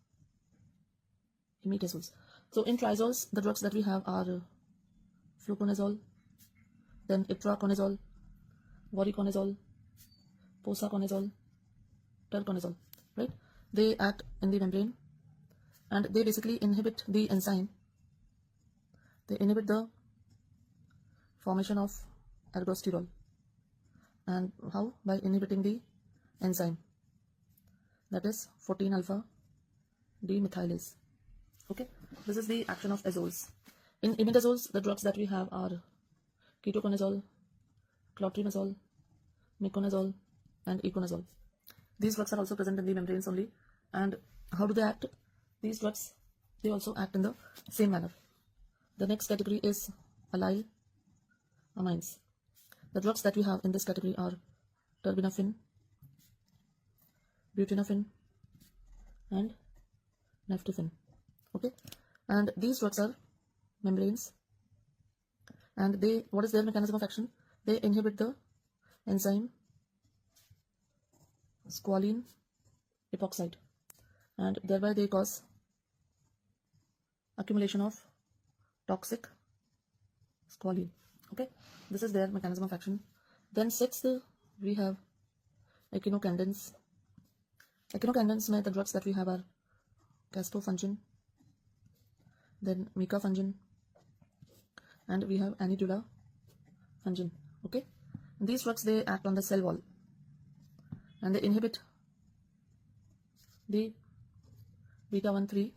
So in triazoles, the drugs that we have are fluconazole, then itraconazole, voriconazole, posaconazole, terconazole, right? They act in the membrane and they basically inhibit the enzyme. They inhibit the formation of ergosterol. And how? By inhibiting the enzyme, that is 14-alpha demethylase. Okay, this is the action of azoles. In imidazoles, the drugs that we have are ketoconazole, clotrimazole, miconazole, and iconazole. These drugs are also present in the membranes only. And how do they act? These drugs, they also act in the same manner. The next category is allyl amines. The drugs that we have in this category are terbinafine, butinafine, and naphthafine. Okay, and these drugs are membranes, and what is their mechanism of action? They inhibit the enzyme squalene epoxide, and thereby they cause accumulation of toxic squalene. Okay, this is their mechanism of action. Then sixth we have echinocandins. Echinocandins में the drugs that we have are caspofungin, then micafungin, and we have anidulafungin. Okay, and these drugs, they act on the cell wall and they inhibit the beta-1,3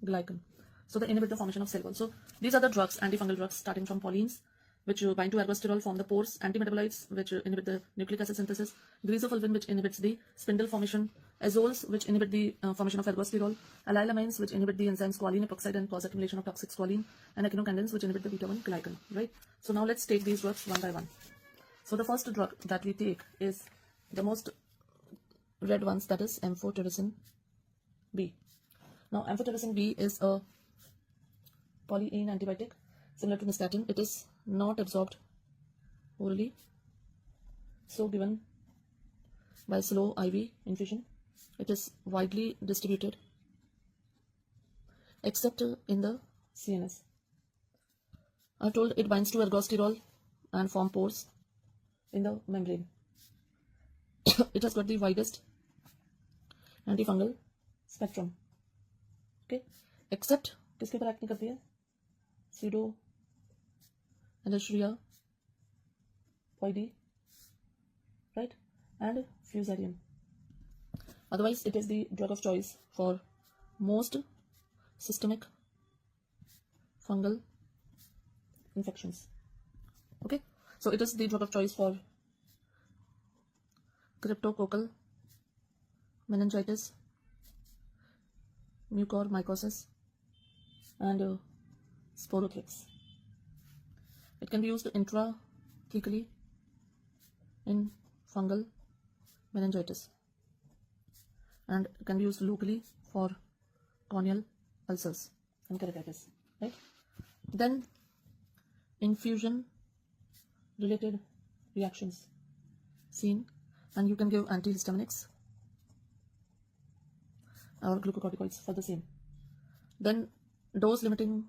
glycan. So they inhibit the formation of cell wall. So these are the drugs, antifungal drugs, starting from polyenes, which bind to ergosterol, form the pores, antimetabolites, which inhibit the nucleic acid synthesis, greasephulvin, which inhibits the spindle formation, azoles, which inhibit the formation of ergosterol, allyl amines, which inhibit the enzyme squalene epoxide and cause accumulation of toxic squalene, and echinocandins, which inhibit the beta-1 glycan, right? So now let's take these drugs one by one. So the first drug that we take is the most read ones, that is amphotericin B. Now amphotericin B is a polyene antibiotic similar to nystatin. It is not absorbed orally, so given by slow IV infusion. It is widely distributed except in the CNS. I told it binds to ergosterol and form pores in the membrane. It has got the widest antifungal spectrum. Okay, except किसके ऊपर act नहीं करती है? Pseudo Aleuria poidi, right, and Fusarium. Otherwise, it is the drug of choice for most systemic fungal infections. Okay, so it is the drug of choice for cryptococcal meningitis, mucormycosis, and sporothrix. It can be used intrathecally in fungal meningitis, and it can be used locally for corneal ulcers and keratitis, right? Then infusion related reactions seen, and you can give antihistaminics or glucocorticoids for the same. Then dose limiting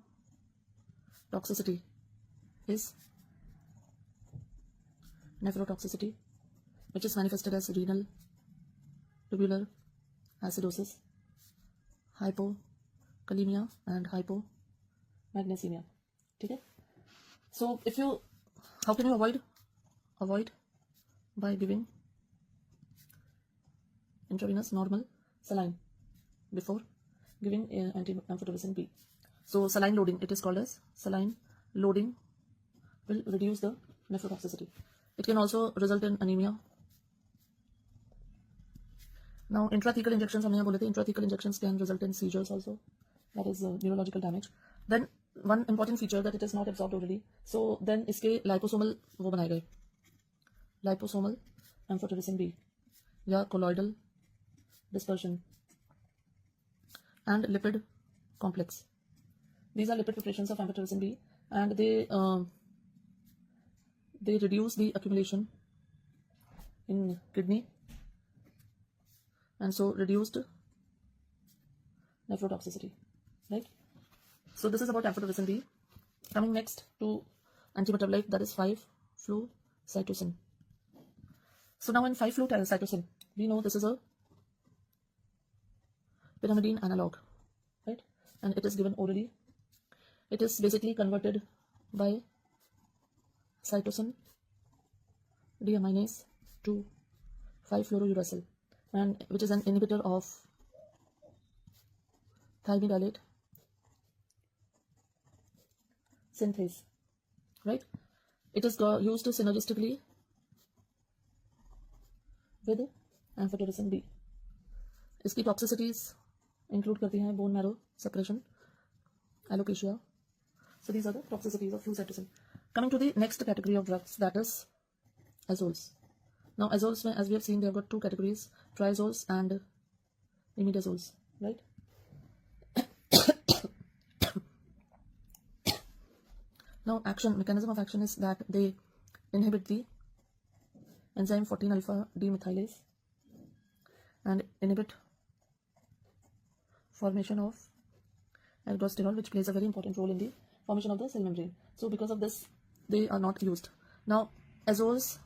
toxicity is nephrotoxicity, which is manifested as renal tubular acidosis, hypokalemia, and hypomagnesemia. Okay, so how can you avoid by giving intravenous normal saline before giving anti-amphotericin B. So saline loading, it is called as saline loading, will reduce the nephrotoxicity. It can also result in anemia. Now intrathecal injections, हमने यहाँ बोले थे, intrathecal injections can result in seizures also, that is neurological damage. Then one important feature that it is not absorbed orally, so then इसके liposomal वो बनाए गए, liposomal amphotericin B या colloidal dispersion and lipid complex. These are lipid preparations of amphotericin B, and they reduce the accumulation in kidney, and so reduced nephrotoxicity, right? So this is about amphotericin B. Coming next to antimetabolite, that is 5-flucytosine. So now in 5-flucytosine, we know this is a pyrimidine analog, right? And it is given orally. It is basically converted by cytosine deaminase to 5-fluorouracil, and which is an inhibitor of thymidylate synthase, right? It is used synergistically with amphotericin B. इसकी toxicities include करती हैं bone marrow suppression, alopecia. So these are the toxicities of flucytosine. Coming to the next category of drugs, that is azoles. Now azoles, as we have seen, they have got two categories, triazoles and imidazoles, right? Now mechanism of action is that they inhibit the enzyme 14-alpha demethylase and inhibit formation of aldosterone, which plays a very important role in the formation of the cell membrane. So because of this, they are not used. Now azoles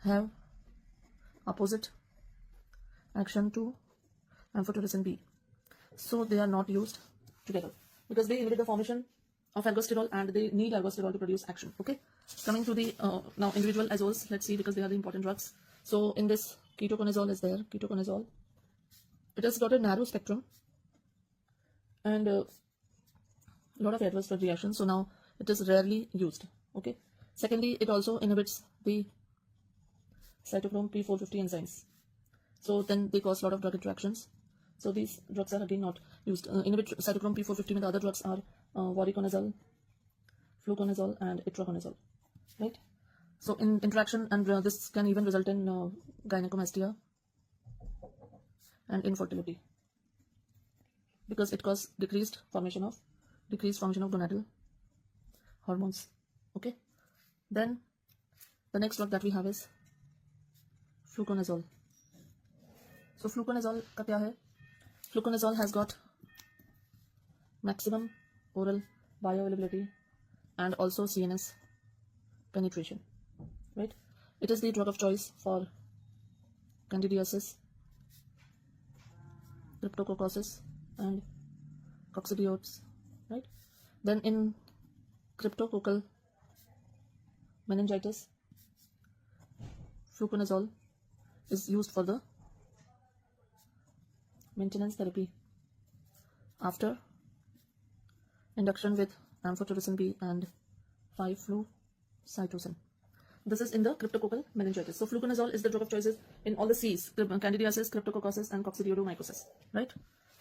have opposite action to amphotericin B, so they are not used together because they inhibit the formation of aldosterone and they need aldosterone to produce action. Okay, coming to the now individual azoles, let's see, because they are the important drugs. So in this, ketoconazole is there. Ketoconazole, it has got a narrow spectrum and a lot of adverse drug reactions, so now it is rarely used. Okay, secondly, it also inhibits the cytochrome P450 enzymes, so then they cause a lot of drug interactions. So these drugs are again not used. Inhibit cytochrome P450 with the other drugs are voriconazole, fluconazole, and itraconazole, right? So in interaction, and this can even result in gynecomastia and infertility because it causes decreased formation of gonadal hormones. Okay, then the next drug that we have is fluconazole. So fluconazole का क्या है? Fluconazole has got maximum oral bioavailability and also CNS penetration, right? It is the drug of choice for candidiasis, cryptococcosis, and coccidioides, right? Then in cryptococcal meningitis, fluconazole is used for the maintenance therapy after induction with amphotericin B and 5-flucytosine. This is in the cryptococcal meningitis. So fluconazole is the drug of choice in all the C's: candidiasis, cryptococcosis, and coccidioidomycosis, right?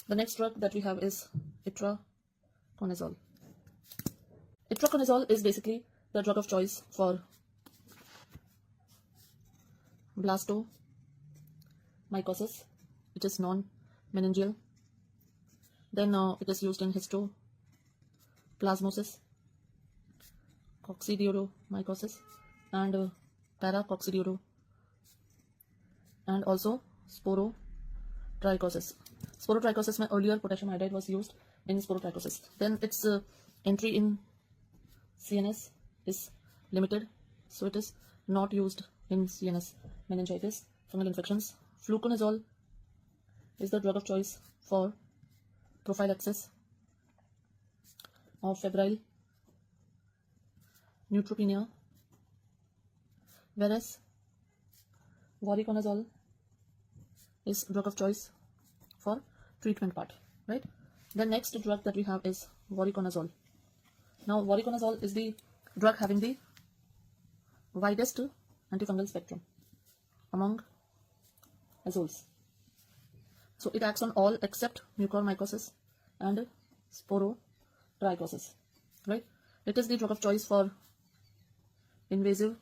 The next drug that we have is itraconazole. Itraconazole is basically the drug of choice for blastomycosis, which is non-meningeal. Then it is used in histoplasmosis, coccidioidomycosis, and paracoccidioido, and also sporotrichosis. Sporotrichosis, my earlier potassium iodide was used in sporotrichosis. Then its entry in CNS is limited, so it is not used in CNS meningitis, fungal infections. Fluconazole is the drug of choice for prophylaxis of febrile neutropenia, whereas voriconazole is drug of choice for treatment part, right? The next drug that we have is voriconazole. Now voriconazole is the drug having the widest antifungal spectrum among azoles. So it acts on all except mucormycosis and sporotrichosis, right? It is the drug of choice for invasive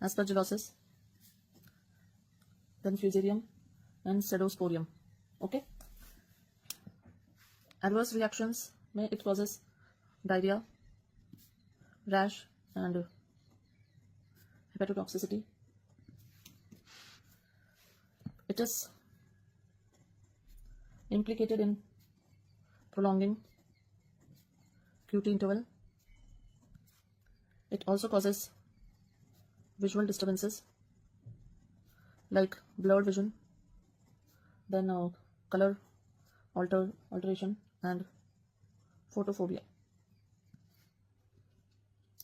aspergillosis, then fusarium and pseudosporium. Okay. Adverse reactions: it causes diarrhea, rash, and hepatotoxicity. It is implicated in prolonging QT interval. It also causes visual disturbances like blurred vision, then color alteration, and photophobia.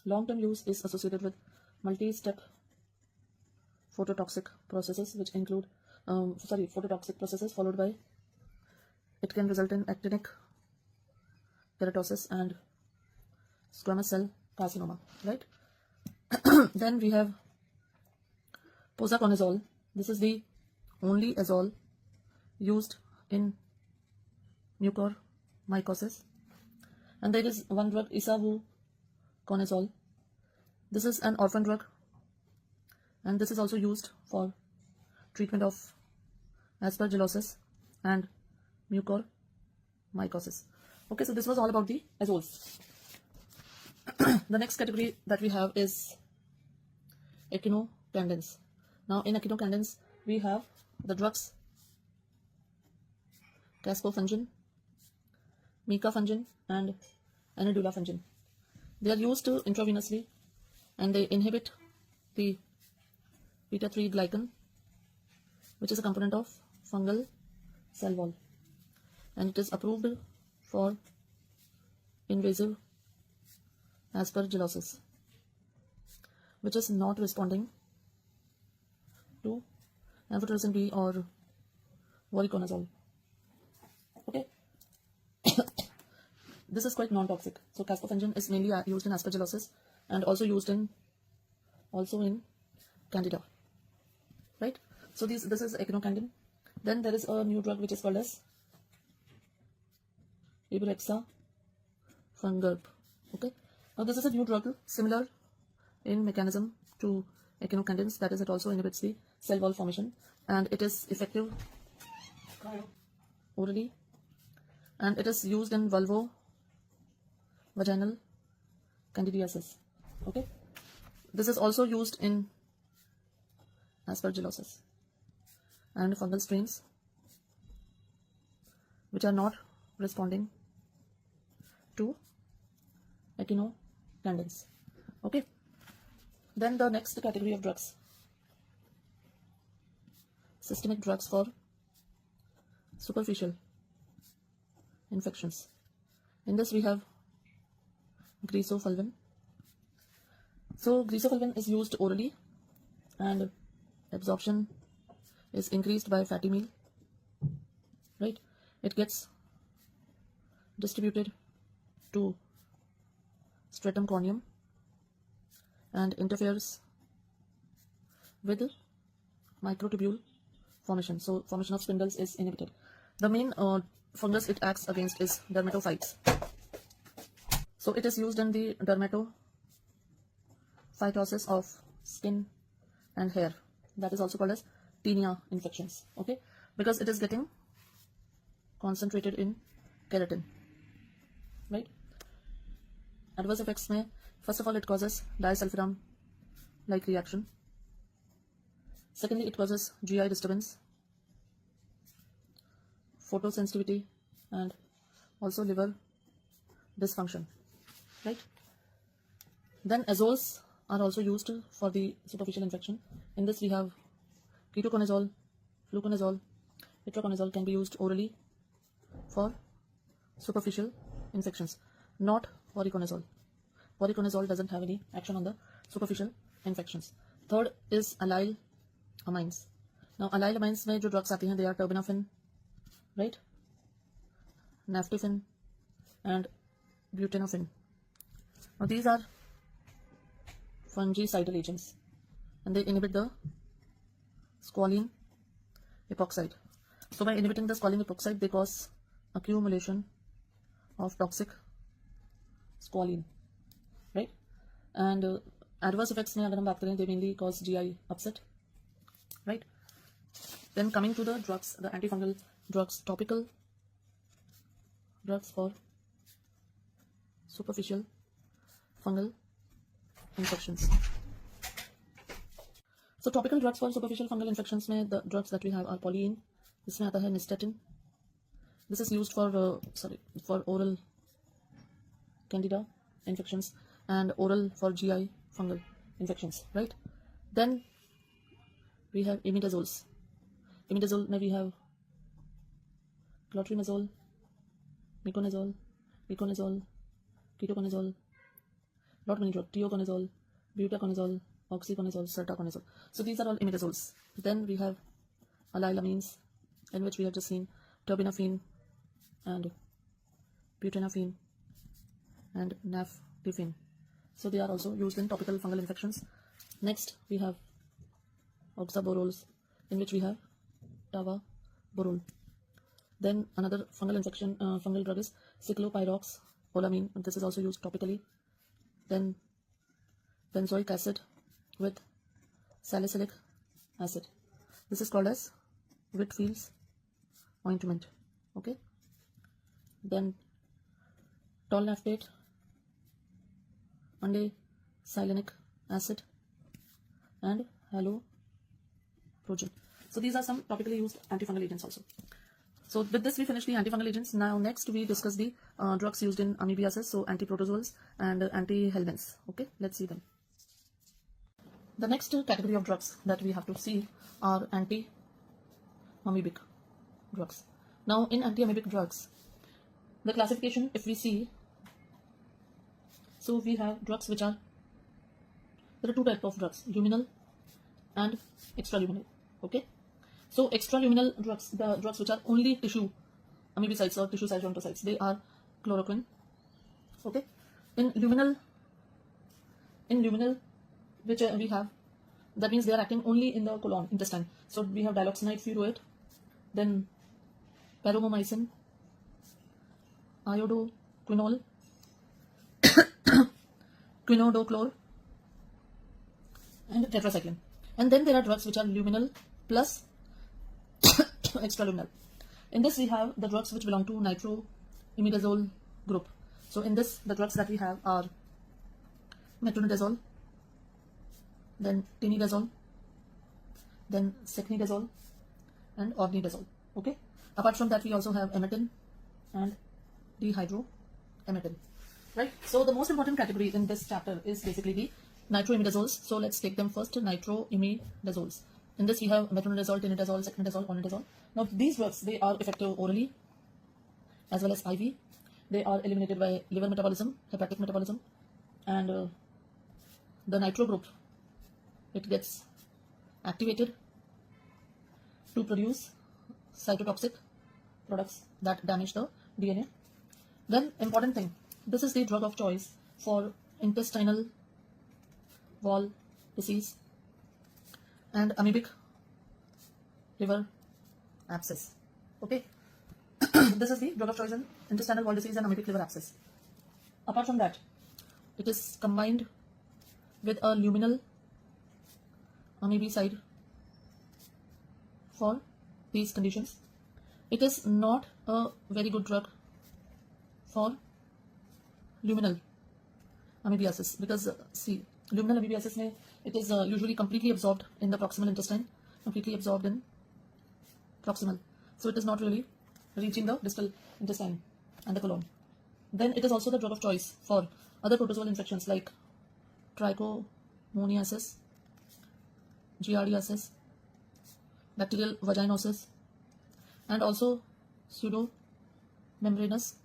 Long-term use is associated with multi-step phototoxic processes, which include phototoxic processes followed by, it can result in actinic keratosis and squamous cell carcinoma, right? Then we have posaconazole. This is the only azole used in mucormycosis. And there is one drug, isavuconazole. This is an orphan drug, and this is also used for treatment of aspergillosis and mucormycosis. Okay, so this was all about the azoles. The next category that we have is echinocandins. Now in echinocandins we have the drugs caspofungin, micafungin, and anidulafungin. They are used intravenously, and they inhibit the beta-3 glycan, which is a component of fungal cell wall, and it is approved for invasive aspergillosis, which is not responding to amphotericin B or voriconazole. Okay. This is quite non-toxic. So caspofungin is mainly used in aspergillosis and also used in candida, right? So this is echinocandin. Then there is a new drug which is called as ibrexafungerp. Okay. Now this is a new drug similar in mechanism to echinocandins, that is, it also inhibits the cell wall formation, and it is effective orally, and it is used in vulvo-vaginal candidiasis. Okay. This is also used in aspergillosis and fungal strains which are not responding to echinocandins. Okay. Then the next category of drugs, systemic drugs for superficial infections. In this we have greaseprevir. So greaseprevir is used orally and absorption is increased by fatty meal, right? It gets distributed to stratum corneum and interferes with microtubule formation. So formation of spindles is inhibited. The main fungus it acts against is dermatophytes. So it is used in the dermatophytosis of skin and hair. That is also called as tinea infections. Okay, because it is getting concentrated in keratin, right? Adverse effects may, first of all, it causes disulfiram like reaction. Secondly, it causes GI disturbance, photosensitivity, and also liver dysfunction, right? Then azoles are also used for the superficial infection. In this we have ketoconazole, fluconazole, itraconazole can be used orally for superficial infections, not voriconazole. Voriconazole doesn't have any action on the superficial infections. Third is allyl amines. Now allyl amines में जो drugs आती हैं, they are terbinafine, right, naftifin and butanafin. Now these are fungicidal agents and they inhibit the squalene epoxide. So by inhibiting the squalene epoxide, they cause accumulation of toxic squalene, right? And adverse effects में अगर हम बात करें, they mainly cause GI upset, right? Then coming to the drugs, the antifungal drugs, topical drugs for superficial fungal infections. So topical drugs for superficial fungal infections में the drugs that we have are polyene. इसमें आता है nystatin. This is used for for oral candida infections and oral for GI fungal infections, right? Then we have imidazoles. Imidazole में we have clotrimazole, miconazole, iconazole, ketoconazole, lot many drugs, tioconazole, butaconazole, oxyconazole, sertaconazole. So these are all imidazoles. Then we have allylamines, in which we have just seen terbinafine and butanafine and naftifine. So they are also used in topical fungal infections. Next we have oxaboroles, in which we have tavaborole. Then another fungal infection, fungal drug is cyclopyroxolamine. This is also used topically. Then benzoic acid with salicylic acid. This is called as Whitfield's ointment. Okay. Then tolnaftate, andecyclinic acid, and haloprogen. So these are some topically used antifungal agents also. So with this we finish the antifungal agents. Now next we discuss the drugs used in amoebiasis, so antiprotozoals and antihelminths. Okay, let's see them. The next category of drugs that we have to see are anti-amoebic drugs. Now in anti-amoebic drugs, the classification, if we see, so we have drugs which are, there are two types of drugs, luminal and extraluminal. Okay, so extraluminal drugs, the drugs which are only tissue amoebocytes or tissue cytocytes, they are chloroquine. Okay, in luminal which we have, that means they are acting only in the colon, intestine. So we have diloxanide furoate, then paromomycin, iodoquinol, quinodochlor, and tetracycline. And then there are drugs which are luminal plus extraluminal. In this we have the drugs which belong to nitroimidazole group. So in this the drugs that we have are metronidazole, then tinidazole, then secnidazole, and ornidazole. Okay. Apart from that we also have emetin and dihydroemetin. Right. So the most important category in this chapter is basically the Nitroimidazoles. So let's take them first. Nitroimidazoles. In this we have metronidazole, tinidazole, secnidazole, onidazole. Now these drugs, they are effective orally as well as IV. They are eliminated by liver metabolism, hepatic metabolism, and the nitro group, it gets activated to produce cytotoxic products that damage the DNA. Then important thing, this is the drug of choice for intestinal wall disease and amoebic liver abscess. Okay. This is the drug of choice in intestinal wall disease and amoebic liver abscess. Apart from that, it is combined with a luminal amebicide for these conditions. It is not a very good drug for luminal amoebiasis because see, luminal amoebiasis mein, it is usually completely absorbed in the proximal intestine, completely absorbed in proximal, so it is not really reaching the distal intestine and the colon. Then it is also the drug of choice for other protozoal infections like trichomoniasis, giardiasis, bacterial vaginosis, and also pseudomembranous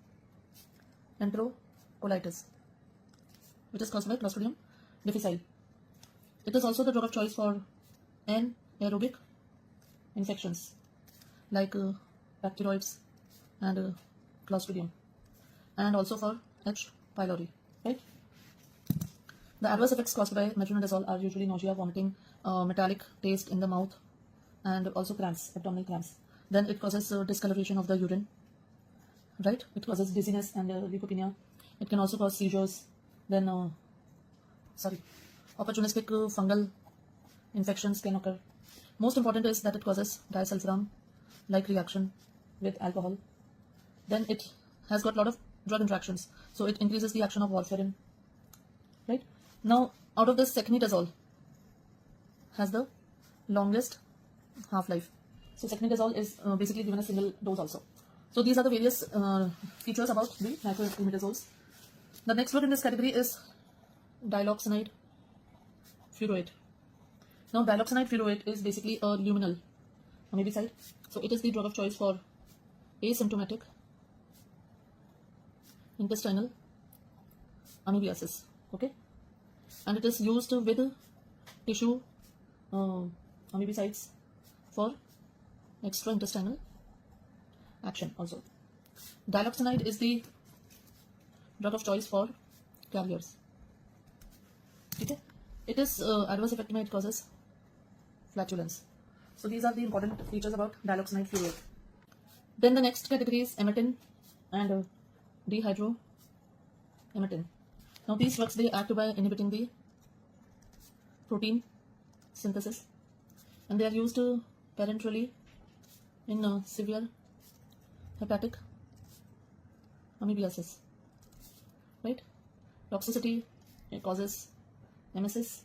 enterocolitis, which is caused by Clostridium difficile. It is also the drug of choice for anaerobic infections like bacteroids and Clostridium, and also for H. pylori, right? The adverse effects caused by metronidazole are usually nausea, vomiting, metallic taste in the mouth, and also cramps, abdominal cramps. Then it causes discoloration of the urine, right? It causes dizziness and leukopenia. It can also cause seizures. Then, opportunistic fungal infections can occur. Most important is that it causes disulfiram-like reaction with alcohol. Then it has got a lot of drug interactions, so it increases the action of warfarin, right? Now, out of this, secnidazole has the longest half-life. So secnidazole is basically given a single dose also. So these are the various features about the nitroimidazoles. The next drug in this category is diloxanide furoate. Now diloxanide furoate is basically a luminal amebicide. So it is the drug of choice for asymptomatic intestinal amoebiasis. Okay, and it is used with tissue amoebicides for extraintestinal action also. Diloxanide is the drug of choice for carriers. Okay, it is adverse effect may it causes flatulence. So these are the important features about diloxanide furoate. Then the next category is emetin and dihydroemetin. Now these drugs, they act by inhibiting the protein synthesis, and they are used parenterally in severe hepatic amoebiasis, right? Toxicity, it causes emesis,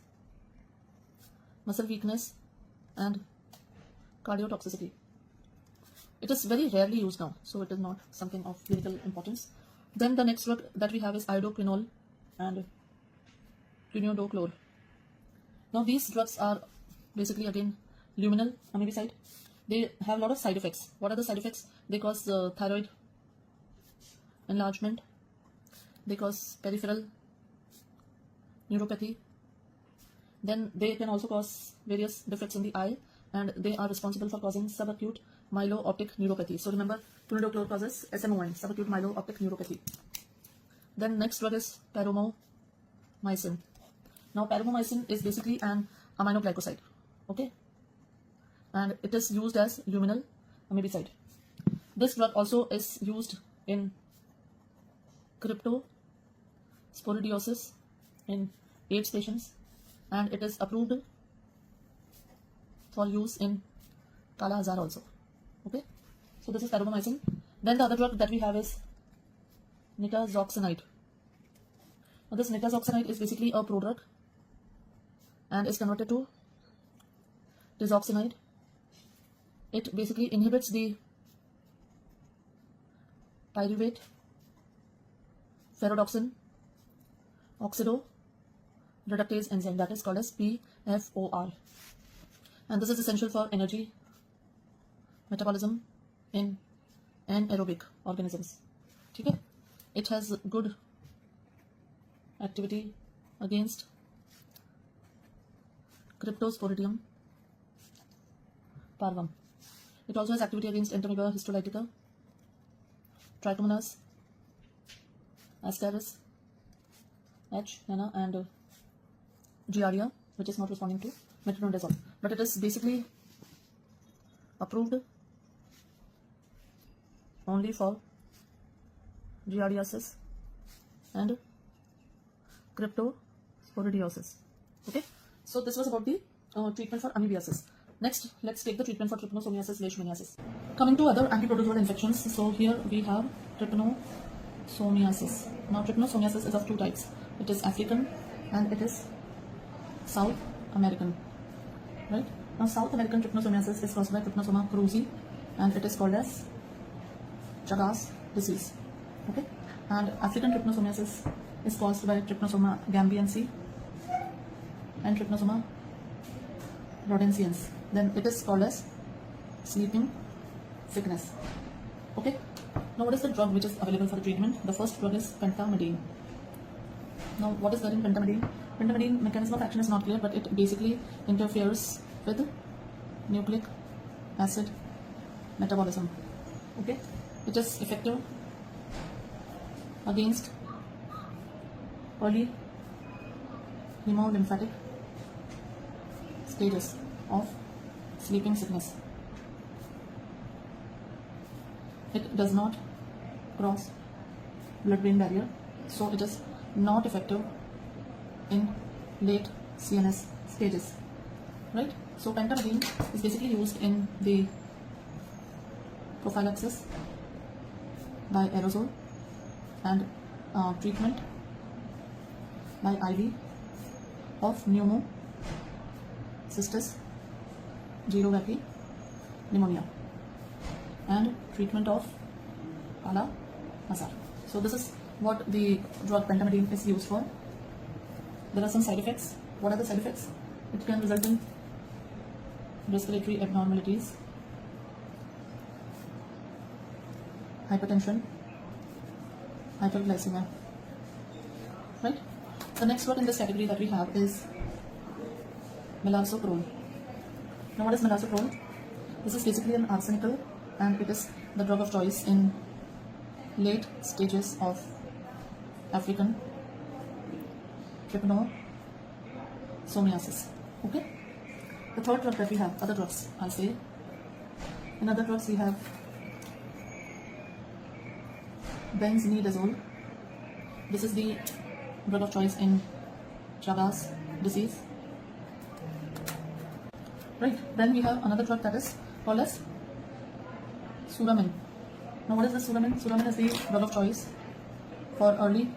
muscle weakness, and cardiotoxicity. It is very rarely used now, so it is not something of clinical importance. Then the next drug that we have is iodoquinol and quinidochlor. Now these drugs are basically again luminal amebicide. They have a lot of side effects. What are the side effects? They cause thyroid enlargement. They cause peripheral neuropathy. Then they can also cause various defects in the eye, and they are responsible for causing subacute myelooptic neuropathy. So remember, quinidochlor causes SMON, subacute myelooptic neuropathy. Then next drug is paromomycin. Now paromomycin is basically an aminoglycoside, okay, and it is used as luminal amebicide. This drug also is used in cryptosporidiosis in AIDS patients, and it is approved for use in Kala Azar also. Okay, so this is paromomycin. Then the other drug that we have is nitazoxanide. Now this nitazoxanide is basically a prodrug and is converted to tizoxanide. It basically inhibits the pyruvate ferrodoxin oxidoreductase reductase enzyme, that is called as PFOR, and this is essential for energy metabolism in anaerobic organisms. Okay? It has good activity against Cryptosporidium parvum. It also has activity against Entamoeba histolytica, Trichomonas, Ascaris, H, Nana, and Giardia, which is not responding to metronidazole. But it is basically approved only for giardiasis and cryptosporidiosis. Okay, so this was about the treatment for amoebiasis. Next, let's take the treatment for trypanosomiasis, leishmaniasis. Coming to other antiprotozoal infections, so here we have trypanosomiasis. Now, trypanosomiasis is of two types. It is African and it is South American. Right? Now, South American trypanosomiasis is caused by Trypanosoma cruzi, and it is called as Chagas disease. Okay? And African trypanosomiasis is caused by Trypanosoma gambiense and Trypanosoma rhodensiensis. Then it is called as sleeping sickness. Okay? Now, what is the drug which is available for the treatment? The first drug is pentamidine. Now, what is that in pentamidine? Pentamidine mechanism of action is not clear, but it basically interferes with nucleic acid metabolism. Okay? It is effective against early hemolymphatic stages of sleeping sickness. It does not cross blood-brain barrier, so it is not effective in late CNS stages. Right? So pentamidine is basically used in the prophylaxis by aerosol and treatment by IV of pneumocystis jirovecii pneumonia and treatment of Kala Azar. So this is what the drug pentamidine is used for. There are some side effects. What are the side effects? It can result in respiratory abnormalities, hypertension, hyperglycemia. Right? The next one in this category that we have is melarsoprol. Now, what is melarsoprol? This is basically an arsenical, and it is the drug of choice in late stages of African trypanosomiasis. Okay? The third drug that we have, other drugs, I'll say. In other drugs, we have benzimidazole. This is the drug of choice in Chagas disease. Right. Then we have another drug that is called as suramin. Now, what is the suramin? Suramin is the drug of choice for early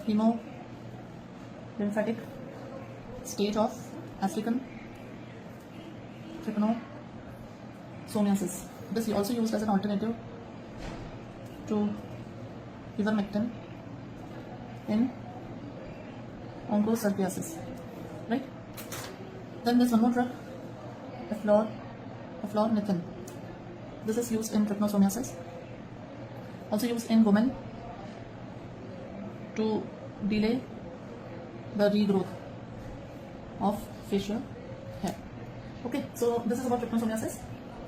hemolymphatic stage of African trypanosomiasis. It is also used as an alternative to ivermectin in onchocerciasis. Right? Then there's one more drug, eflornithine. This is used in trypanosomiasis. Also used in women to delay the regrowth of facial hair. Okay, so this is about trypanosomiasis.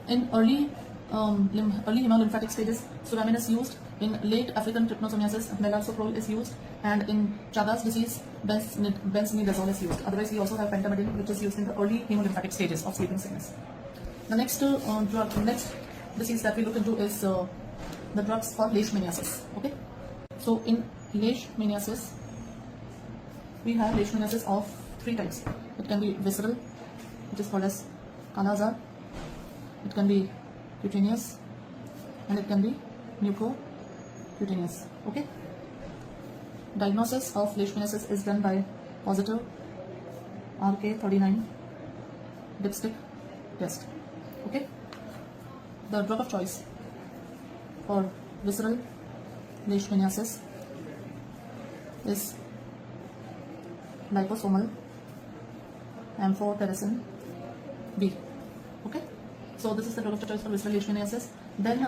In early hemolymphatic stages, suramin is used. In late African trypanosomiasis, melarsoprol is used, and in Chagas disease, benzimidazole is used. Otherwise, we also have pentamidine, which is used in the early hemolymphatic stages of sleeping sickness. The next next disease that we look into is the drugs for leishmaniasis. Okay, so in leishmaniasis, we have leishmaniasis of three types. It can be visceral, which is called as Kala Azar. It can be cutaneous, and it can be mucocutaneous. Okay. Diagnosis of leishmaniasis is done by positive RK39 dipstick test. Okay. The drug of choice for visceral leishmaniasis is liposomal amphotericin B. Okay, so this is the drug of choice for visceral leishmaniasis. Then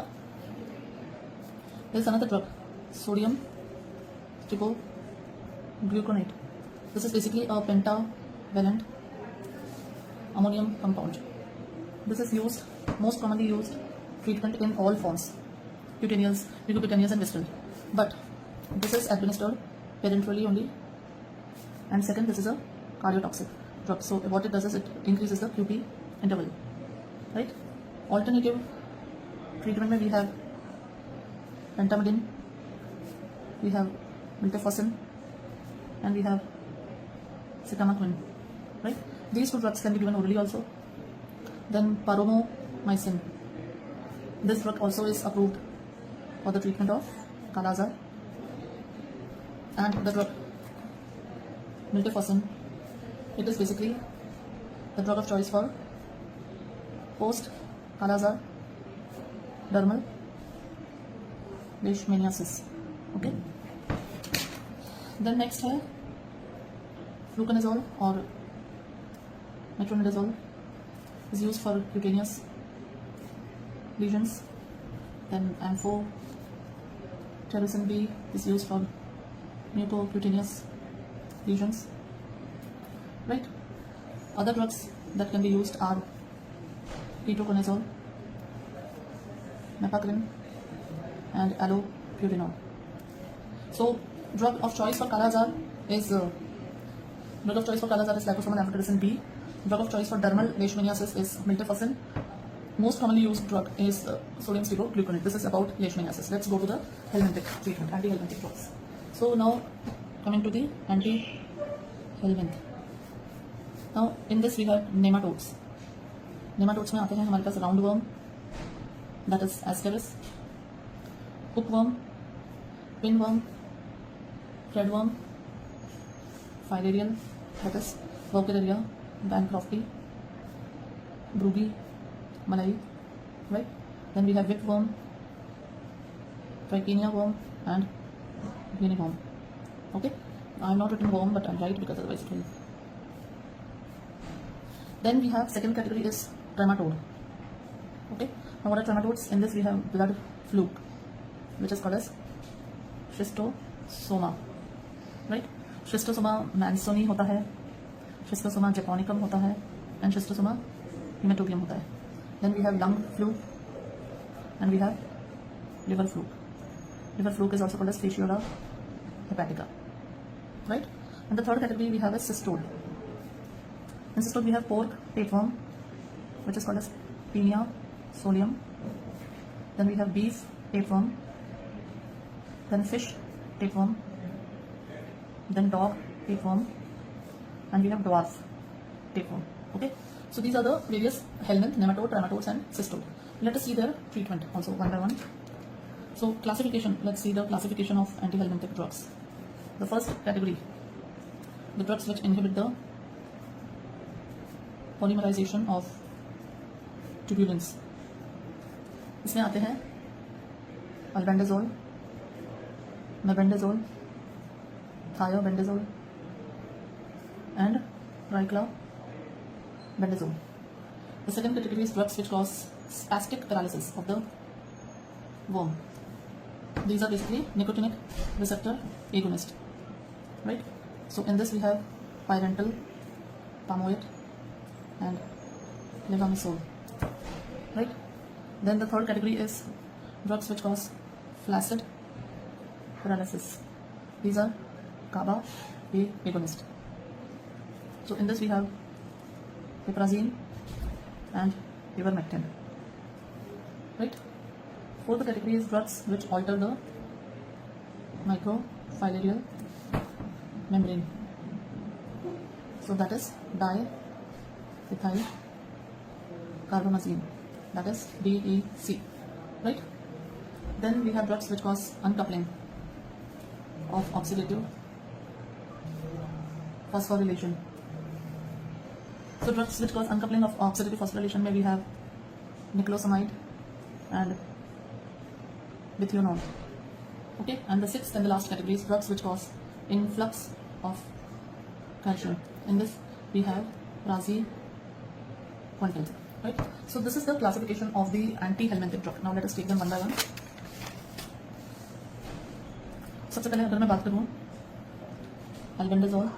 there is another drug, sodium gluconate. This is basically a pentavalent ammonium compound. This is used, most commonly used treatment in all forms, cutaneous, mucocutaneous and visceral. But this is administered parenterally only. And second, this is a cardiotoxic drug. So what it does is it increases the QP interval, right? Alternative treatment में we have pentamidine, we have miltefosine, and we have cyclamaquine, right? These two drugs can be given orally also. Then paromomycin. This drug also is approved for the treatment of Kala-Azar. And the drug miltefosine, it is basically the drug of choice for post Kala-Azar dermal leishmaniasis. Okay. Then next है fluconazole or metronidazole is used for cutaneous lesions. Then amphotericin B is used for mucocutaneous lesions, right? Other drugs that can be used are ketoconazole, mepacrin, and allopurinol. So drug of choice for Kala-Azar is liposomal amphotericin B. Drug of choice for dermal leishmaniasis is miltefosine. Most commonly used drug is sodium gluconate. This is about leishmaniasis. Let's go to the helminthic treatment, anti-helminthic drugs. So now coming to the anti-helminth. Now in this we have nematodes. Nematodes में आते हैं हमारे पास roundworm, that is ascaris, hookworm, pinworm, threadworm, filarial, that is Vauqueria, Bancrofti, Brugge, Malai, right? Then we have whipworm, Trichinea worm, and guinea worm. Okay, I am not written worm, but I am right because otherwise it will. Then we have second category is trematode. Okay, now what are trematodes? In this we have blood fluke, which is called as schistosoma, right? Schistosoma mansoni होता है, schistosoma japonicum होता है, and schistosoma hematobium होता है. Then we have lung fluke, and we have liver fluke. Liver fluke is also called as fasciola hepatica, right? And the third category we have is cystode. In cystode we have pork tapeworm, which is called as Pinia solium. Then we have beef tapeworm, then fish tapeworm, then dog tapeworm, and we have dwarf tapeworm. Okay, so these are the various helminth, nematode, trematodes, and cystode. Let us see their treatment also one by one. So classification, let's see the classification of anti-helminthic drugs. The first category, the drugs which inhibit the polymerization of tubulins. इसमें आते हैं albendazole, mebendazole, thiobendazole, and triclobendazole. The second category is drugs which cause spastic paralysis of the worm. These are basically nicotinic receptor agonist, right? So in this we have pyrantel, pamoate, and levamisole, right? Then the third category is drugs which cause flaccid paralysis. These are GABA A agonist. So in this we have piperazine and ivermectin, right? Fourth category is drugs which alter the microfilarial membrane. So that is diethyl carbamazine, that is DEC, right? Then we have drugs which cause uncoupling of oxidative phosphorylation. So drugs which cause uncoupling of oxidative phosphorylation, may we have niclosamide and methionine. Okay, and the sixth and the last category is drugs which cause influx of calcium. In this we have praziquantel, right? So this is the classification of the anti-helminthic drug. Now let us take them one by one. सबसे पहले अगर मैं बात करूँ albendazole,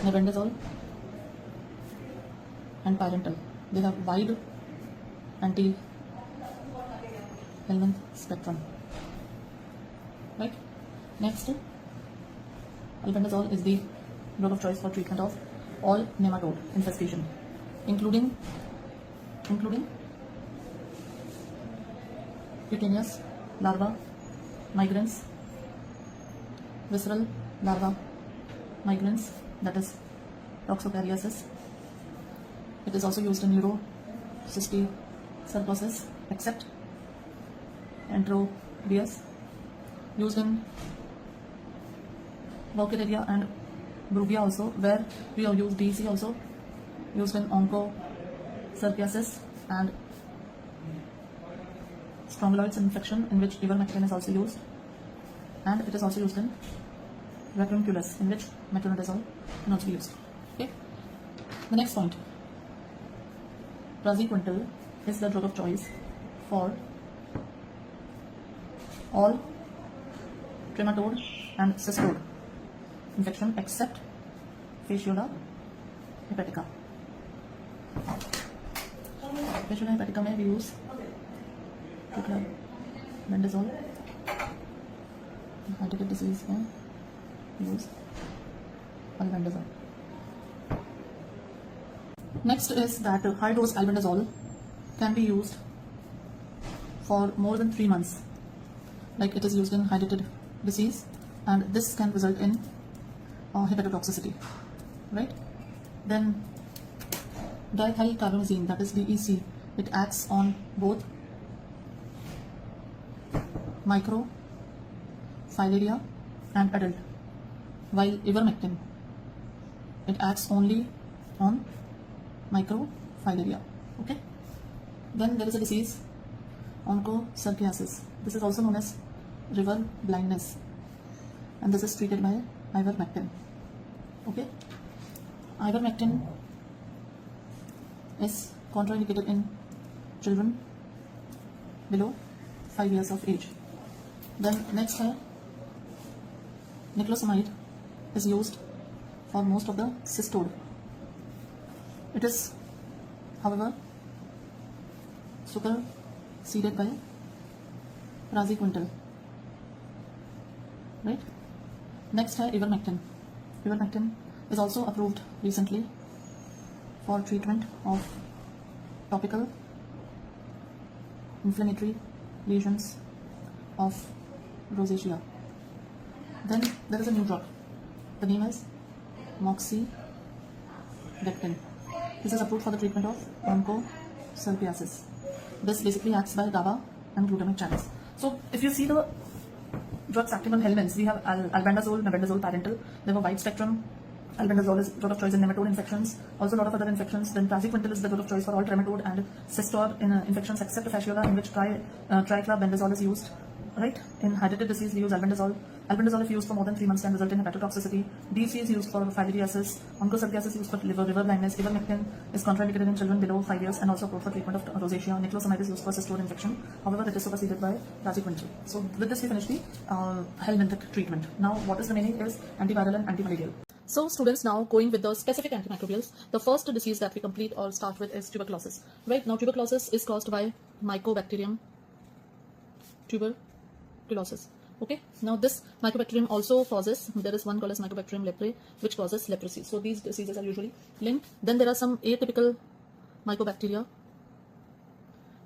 mebendazole and pyrantel, they have wide anti-helminth spectrum, right? Next, albendazole is the drug of choice for treatment of all nematode infestation, including cutaneous larva migrans, visceral larva migrans, that is toxopariasis. It is also used in neurocysticercosis, except enterobius, used in Burkhardia and Bruvia also, where we have used DC also, used in onchocerciasis and strongyloids infection, in which ivermectin is also used, and it is also used in racunculus, in which metronidazole can also be used. Okay. The next point, praziquantel is the drug of choice for all trematode and cystode infection except fasciola hepatica. Fasciola hepatica में we use bendazole. Hydatid disease में use albendazole. Next is that high dose albendazole can be used for more than 3 months, like it is used in hydatid disease, and this can result in hepatotoxicity, right? Then dithylcarbamazine, that is DEC, it acts on both microfilaria and adult, while ivermectin, it acts only on microfilaria. Okay. Then there is a disease, onchocerciasis. This is also known as river blindness, and this is treated by ivermectin. Okay. Ivermectin is contraindicated in children below 5 years of age. Then next है niclosamide is used for most of the cystode. It is, however, superseded by praziquantel, right? Next है ivermectin. Ivermectin is also approved recently for treatment of topical inflammatory lesions of rosacea. Then there is a new drug. The name is moxidectin. This is approved for the treatment of onchocerciasis. This basically acts by GABA and glutamic channels. So if you see the drugs active on helminths, we have albendazole, mebendazole, pyrantel. They have a wide spectrum. Albendazole is drug of choice in nematode infections, also a lot of other infections. Then praziquantel is the drug of choice for all trematode and cystode infections except fasciola, in which triclabendazole is used. Right? In hydatid disease, we use albendazole. Albendazole, if used for more than 3 months, can result in hepatotoxicity. DC is used for filariasis. Onchocerciasis is used for river blindness. Ivermectin is contraindicated in children below 5 years and also approved for treatment of rosacea. Niclosamide is used for cystode infection. However, it is superseded by praziquantel. So with this, we finish the helminthic treatment. Now, what is remaining is antiviral and antimalarial. So students, now going with the specific antimicrobials, the first disease that we complete or start with is tuberculosis. Right? Now, tuberculosis is caused by Mycobacterium tuberculosis. Okay. Now this Mycobacterium also causes, there is one called as Mycobacterium leprae, which causes leprosy. So these diseases are usually linked. Then there are some atypical Mycobacteria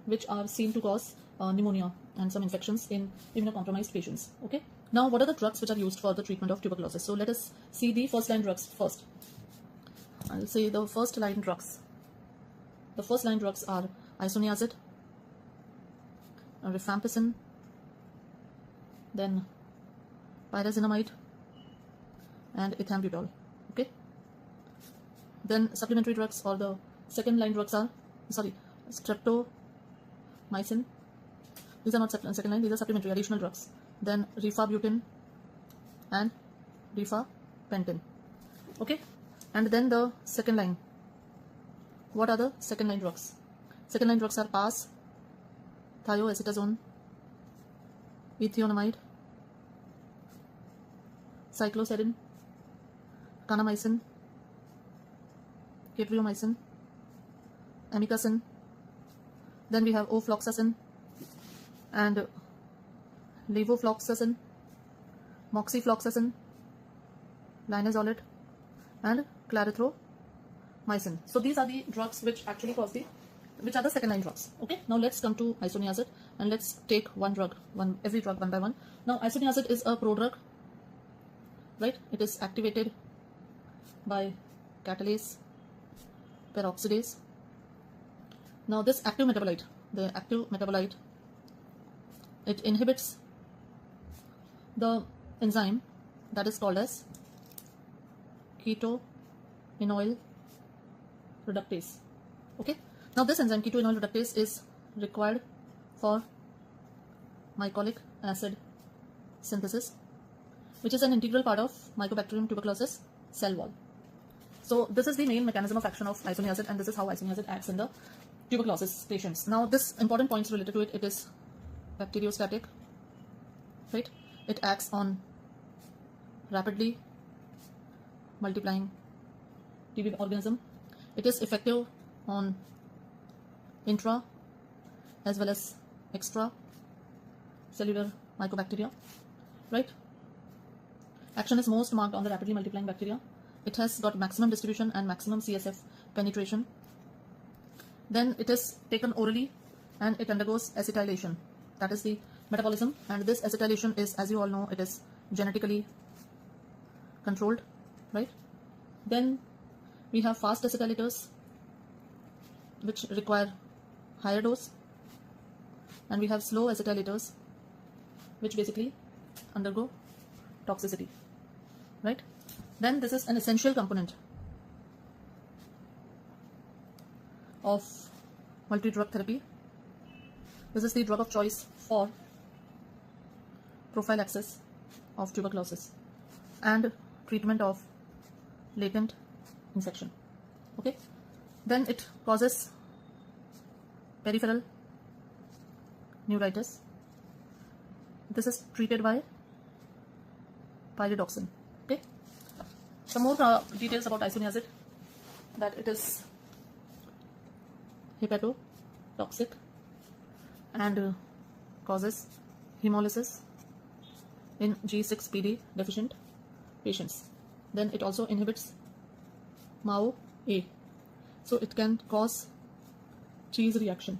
which are seen to cause pneumonia and some infections in immunocompromised patients. Okay. Now what are the drugs which are used for the treatment of tuberculosis? So let us see the first line drugs first. I'll say the first line drugs. The first line drugs are isoniazid, rifampicin, then pyrazinamide and ethambutol. Okay. Then supplementary drugs, or the second line drugs are, streptomycin. These are not second line, these are supplementary additional drugs. Then rifabutin and rifapentin. Okay, and then the second line. What are the second line drugs? Second line drugs are PAS, thioacetazone, ethionamide, cycloserine, kanamycin, ketriomycin, amikacin. Then we have ofloxacin and levofloxacin, moxifloxacin, linezolid, and clarithromycin. So these are the drugs which actually which are the second line drugs. Okay, now let's come to isoniazid and let's take every drug one by one. Now isoniazid is a prodrug, right? It is activated by catalase peroxidase. Now this active metabolite, it inhibits the enzyme that is called as keto-enol reductase. Okay, now this enzyme keto-enol reductase is required for mycolic acid synthesis, which is an integral part of Mycobacterium tuberculosis cell wall. So this is the main mechanism of action of isoniazid, and this is how isoniazid acts in the tuberculosis patients. Now this important points related to it. It is bacteriostatic, right? It acts on rapidly multiplying TB organism. It is effective on intra as well as extra cellular mycobacteria, right? Action is most marked on the rapidly multiplying bacteria. It has got maximum distribution and maximum CSF penetration. Then it is taken orally and it undergoes acetylation. That is the metabolism, and this acetylation is, as you all know, it is genetically controlled, right? Then we have fast acetylators which require higher dose, and we have slow acetylators which basically undergo toxicity, right? Then this is an essential component of multi-drug therapy. This is the drug of choice for prophylaxis of tuberculosis and treatment of latent infection. Okay, then it causes peripheral neuritis. This is treated by pyridoxine. Okay, some more details about isoniazid, that it is hepatotoxic and causes hemolysis in G6PD deficient patients. Then it also inhibits MAO-A, so it can cause cheese reaction.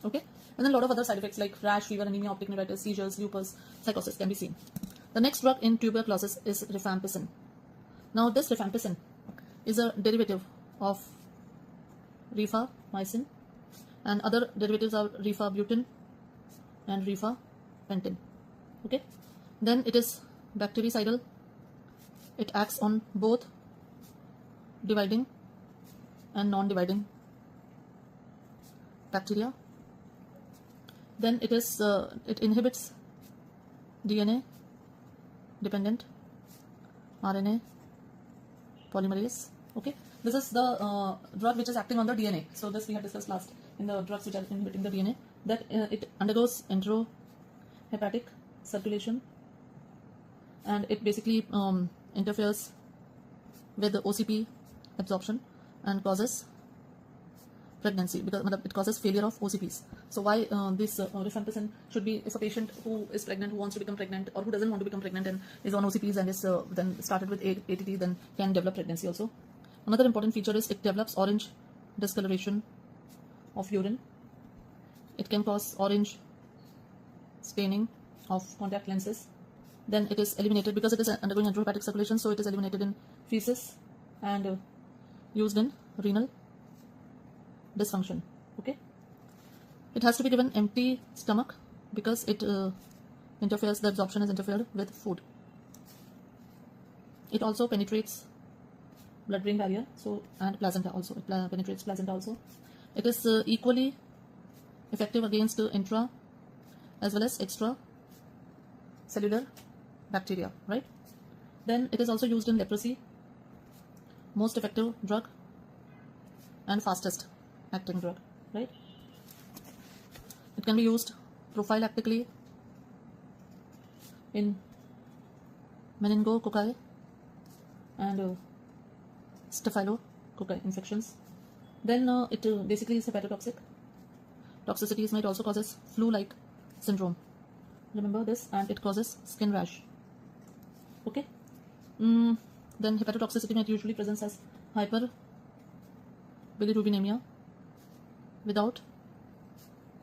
Okay, and then a lot of other side effects like rash, fever, anemia, optic neuritis, seizures, lupus, psychosis can be seen. The next drug in tuberculosis is rifampicin. Now this rifampicin is a derivative of rifamycin, and other derivatives are rifabutin and rifapentin. Okay, then it is bactericidal. It acts on both dividing and non-dividing bacteria. Then it is it inhibits DNA dependent RNA polymerase. Okay, this is the drug which is acting on the DNA. So this we have discussed last in the drugs which are inhibiting the DNA, that it undergoes enterohepatic circulation, and it basically interferes with the OCP absorption and causes pregnancy, because it causes failure of OCPs. So why this rifampicin should be, if a patient who is pregnant, who wants to become pregnant, or who doesn't want to become pregnant and is on OCPs and is then started with ATT, then can develop pregnancy also. Another important feature is it develops orange discoloration of urine. It can cause orange staining of contact lenses. Then it is eliminated, because it is undergoing enterohepatic circulation, so it is eliminated in feces and used in renal dysfunction. Okay, it has to be given empty stomach because it interferes, the absorption is interfered with food. It also penetrates blood-brain barrier, so, and placenta also. It penetrates placenta also. It is equally effective against intra as well as extra cellular bacteria, right? Then it is also used in leprosy most effective drug and fastest acting drug, right? It can be used prophylactically in meningococci and staphylococci infections. Then it basically is hepatotoxic. Toxicities might also causes flu-like syndrome. Remember this, and it causes skin rash. Okay. Then hepatotoxicity might usually present as hyperbilirubinemia without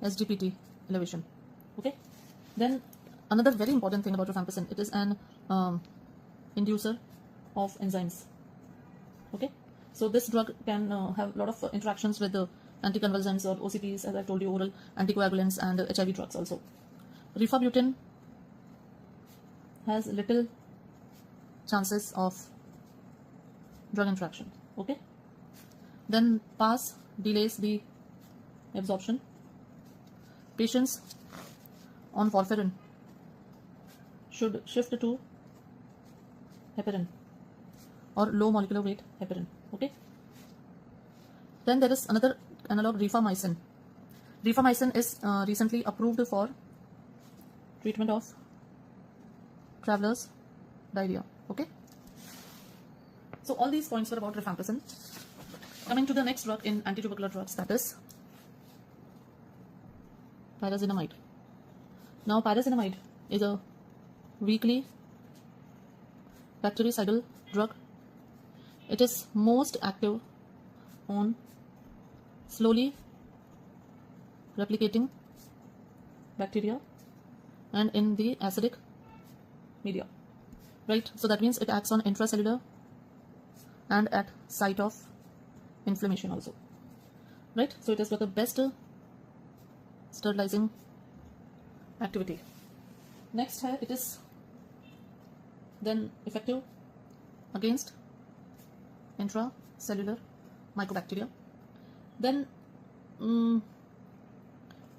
SGPT elevation. Okay. Then another very important thing about rifampicin, it is an inducer of enzymes. Okay. So this drug can have a lot of interactions with the anticonvulsants or OCPs, as I told you, oral anticoagulants and HIV drugs also. Rifabutin has little chances of drug interaction. Okay. Then PAS delays the absorption. Patients on warfarin should shift to heparin or low molecular weight heparin. Okay. Then there is another analog, rifamycin. Rifamycin is recently approved for treatment of traveler's diarrhea. Okay. So all these points were about rifampicin. Coming to the next drug in antitubercular drugs, that is pyrazinamide. Now pyrazinamide is a weakly bactericidal drug. It is most active on slowly replicating bacteria and in the acidic media, right? So that means it acts on intracellular and at site of inflammation also, right? So it has got the best sterilizing activity. Next here, it is then effective against intracellular mycobacteria. Then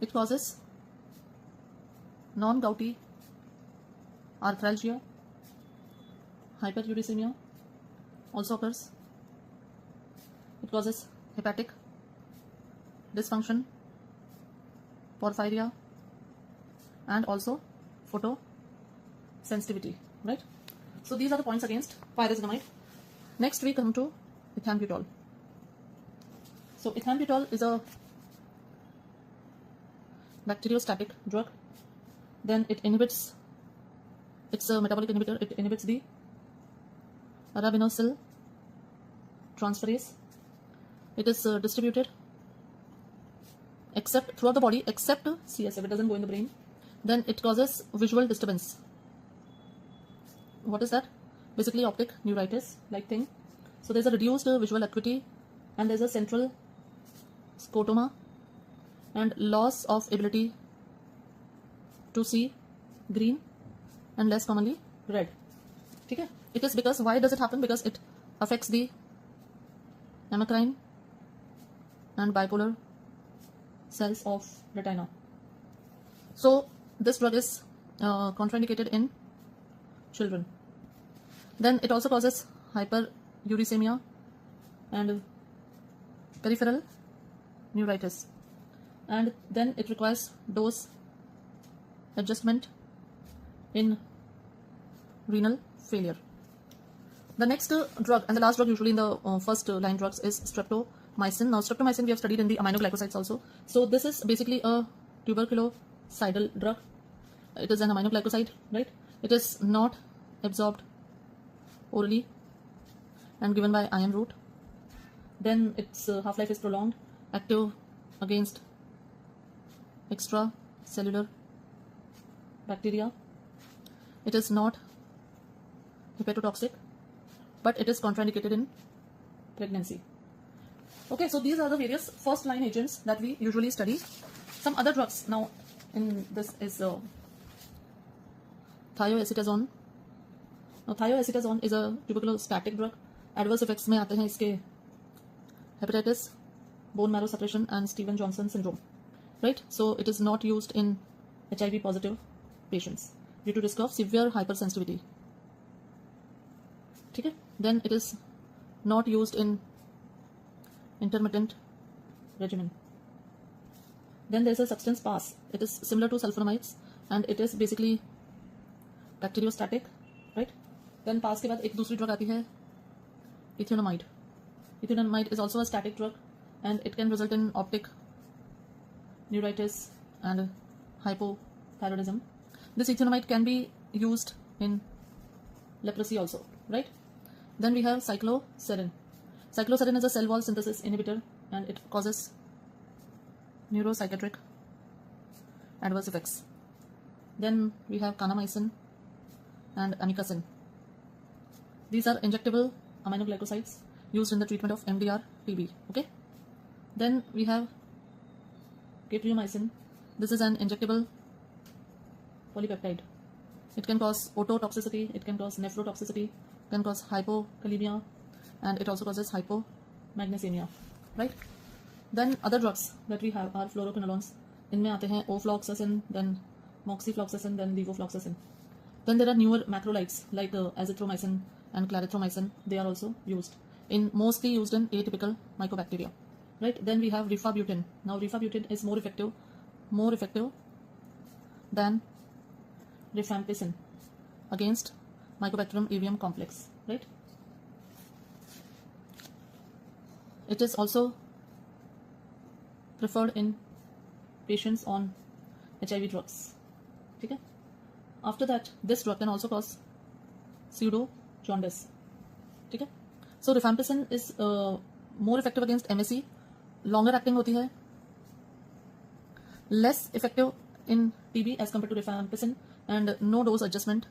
it causes non-gouty arthralgia, hyperuricemia also occurs. It causes hepatic dysfunction, porphyria, and also photosensitivity, right? So these are the points against pyrazinamide. Next we come to ethambutol. So ethambutol is a bacteriostatic drug. Then it inhibits, it's a metabolic inhibitor, it inhibits the arabinosyl transferase. It is distributed except throughout the body except CSF, it doesn't go in the brain. Then it causes visual disturbance. What is that? Basically optic neuritis like thing. So there's a reduced visual acuity and there's a central scotoma and loss of ability to see green and less commonly red. Okay? It is because, why does it happen? Because it affects the amacrine and bipolar cells of retina. So this drug is contraindicated in children. Then it also causes hyperuricemia and peripheral neuritis, and then it requires dose adjustment in renal failure. The next drug and the last drug usually in the first line drugs is streptomycin. Now streptomycin we have studied in the aminoglycosides also. So this is basically a tuberculocidal drug. It is an aminoglycoside, right? It is not absorbed orally and given by iron route. Then its half-life is prolonged, active against extracellular bacteria. It is not hepatotoxic, but it is contraindicated in pregnancy. Okay, so these are the various first line agents that we usually study. Some other drugs now in this is thioacetazone. Now thioacetazone is a tuberculostatic drug. Adverse effects में आते हैं इसके hepatitis, bone marrow suppression and Stevens-Johnson syndrome, right? So it is not used in HIV positive patients due to risk of severe hypersensitivity. Okay? Then it is not used in intermittent regimen. Then there's a substance PAS. It is similar to sulfonamides and it is basically bacteriostatic, right? Then PAS के बाद एक दूसरी drug आती है ethionamide. Ethionamide is also a static drug and it can result in optic neuritis and hypothyroidism. This ethionamide can be used in leprosy also, right? Then we have cycloserine. Cycloserine is a cell wall synthesis inhibitor and it causes neuropsychiatric adverse effects. Then we have kanamycin and amikacin. These are injectable aminoglycosides used in the treatment of MDR TB. Okay. Then we have capreomycin. This is an injectable polypeptide. It can cause ototoxicity, it can cause nephrotoxicity, it can cause hypokalemia, and it also causes hypomagnesemia, right? Then other drugs that we have are fluoroquinolones. इनमें आते हैं ofloxacin, then moxifloxacin, then levofloxacin. Then there are newer macrolides like azithromycin and clarithromycin. They are also used mostly used in atypical mycobacteria, right? Then we have rifabutin. Now rifabutin is more effective than rifampicin against Mycobacterium avium complex, right? It is also preferred in patients on HIV drugs. Okay? After that, this drug can also cause pseudo jaundice. Okay? So rifampicin is more effective against MSE, longer acting होती है, less effective in TB as compared to rifampicin, and no dose adjustment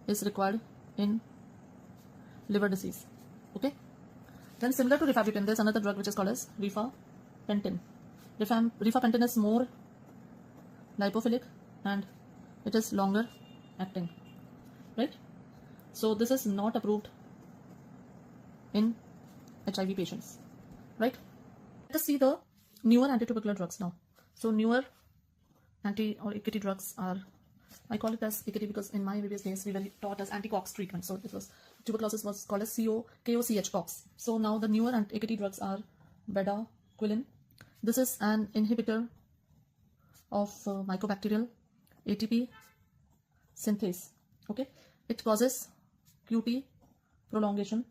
is required in liver disease. Okay? Then similar to rifabutin, there's another drug which is called as rifapentin. Rifapentin is more lipophilic and it is longer acting, right? So this is not approved in HIV patients, right? Let us see the newer antitubercular drugs now. So newer anti or AKT drugs are, I call it as AKT because in my previous days we were taught as anti-COX treatment. So it was tuberculosis was called as KOCH COX. So now the newer AKT drugs are bedaquiline. This is an inhibitor of mycobacterial ATP synthase. Okay, it causes QT prolongation